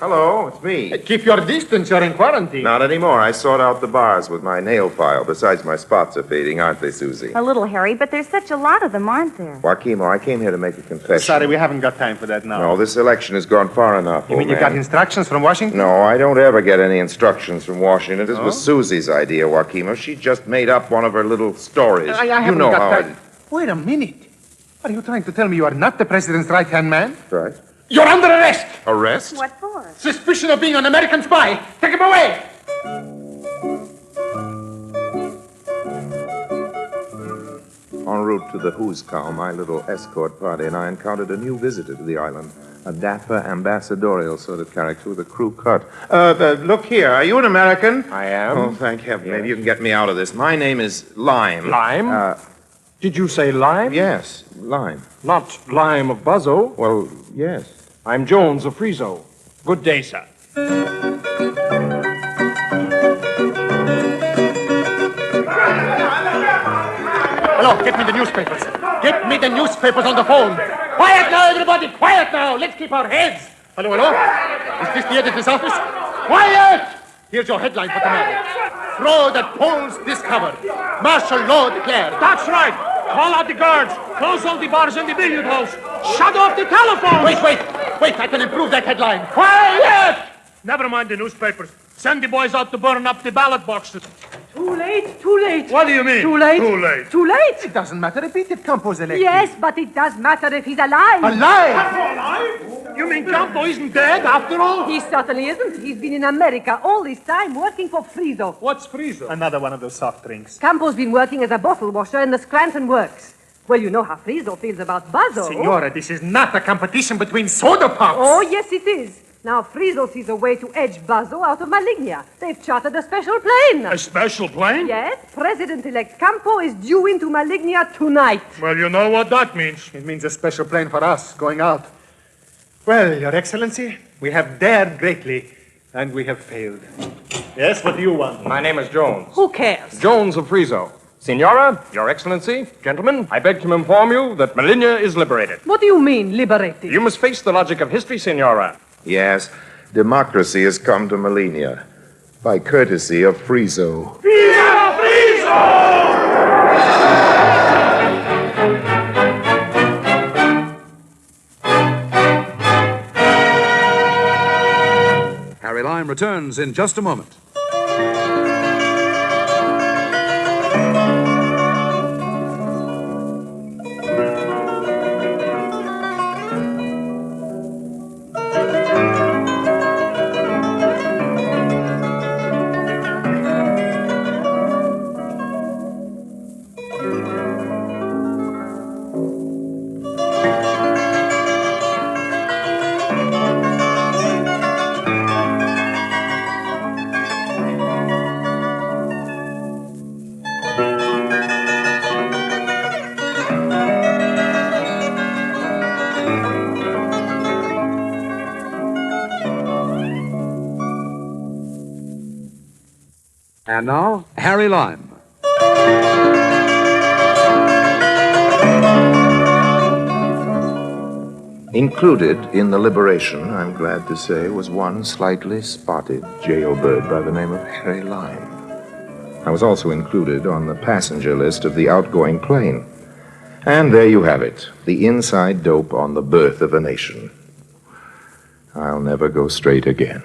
Hello, it's me. Keep your distance, you're in quarantine. Not anymore. I sort out the bars with my nail file. Besides, my spots are fading, aren't they, Susie? A little, Harry, but there's such a lot of them, aren't there? Joaquimo, I came here to make a confession. Sorry, we haven't got time for that now. No, this election has gone far enough. You mean you got instructions from Washington? No, I don't ever get any instructions from Washington. This was Oh? Susie's idea, Joaquimo. She just made up one of her little stories. I you haven't know got how time. it... Wait a minute. Are you trying to tell me you are not the president's right-hand man? Right. You're under arrest! Arrest? What for? Suspicion of being an American spy. Take him away! En route to the Huskow, my little escort party and I encountered a new visitor to the island. A dapper, ambassadorial sort of character with a crew cut. Look here, are you an American? I am. Oh, thank heaven. Maybe you can get me out of this. My name is Lime. Lime? Did you say Lime? Yes, Lime. Not Lime of Buzzo. Well, yes. I'm Jones of Friezo. Good day, sir. Hello, get me the newspapers. Get me the newspapers on the phone. Quiet now, everybody. Quiet now. Let's keep our heads. Hello, hello. Is this the editor's office? Quiet! Here's your headline for tomorrow. Fraud at polls discovered. Martial law declared. That's right. Call out the guards. Close all the bars and the billiard halls. Shut off the telephone. Wait. I can improve that headline. Quiet! Never mind the newspapers. Send the boys out to burn up the ballot boxes. Too late, too late. What do you mean? Too late. Too late. Too late? It doesn't matter if Pete Campo's elected. Yes, but it does matter if he's alive. Alive? You mean Campo isn't dead after all? He certainly isn't. He's been in America all this time working for Friezo. What's Friezo? Another one of those soft drinks. Campo's been working as a bottle washer in the Scranton Works. Well, you know how Friezo feels about Buzzo. Signora, this is not a competition between soda pops. Oh, yes, it is. Now, Friezo sees a way to edge Buzzo out of Malignia. They've chartered a special plane. A special plane? Yes. President-elect Campo is due into Malignia tonight. Well, you know what that means. It means a special plane for us going out. Well, Your Excellency, we have dared greatly, and we have failed. Yes, what do you want? My name is Jones. Who cares? Jones of Friezo. Signora, Your Excellency, gentlemen, I beg to inform you that Malignia is liberated. What do you mean, liberated? You must face the logic of history, Signora. Yes, democracy has come to Malinia by courtesy of Friezo. Viva Friezo! Harry Lime returns in just a moment. And now, Harry Lime. Included in the liberation, I'm glad to say, was one slightly spotted jailbird by the name of Harry Lime. I was also included on the passenger list of the outgoing plane. And there you have it, the inside dope on the birth of a nation. I'll never go straight again.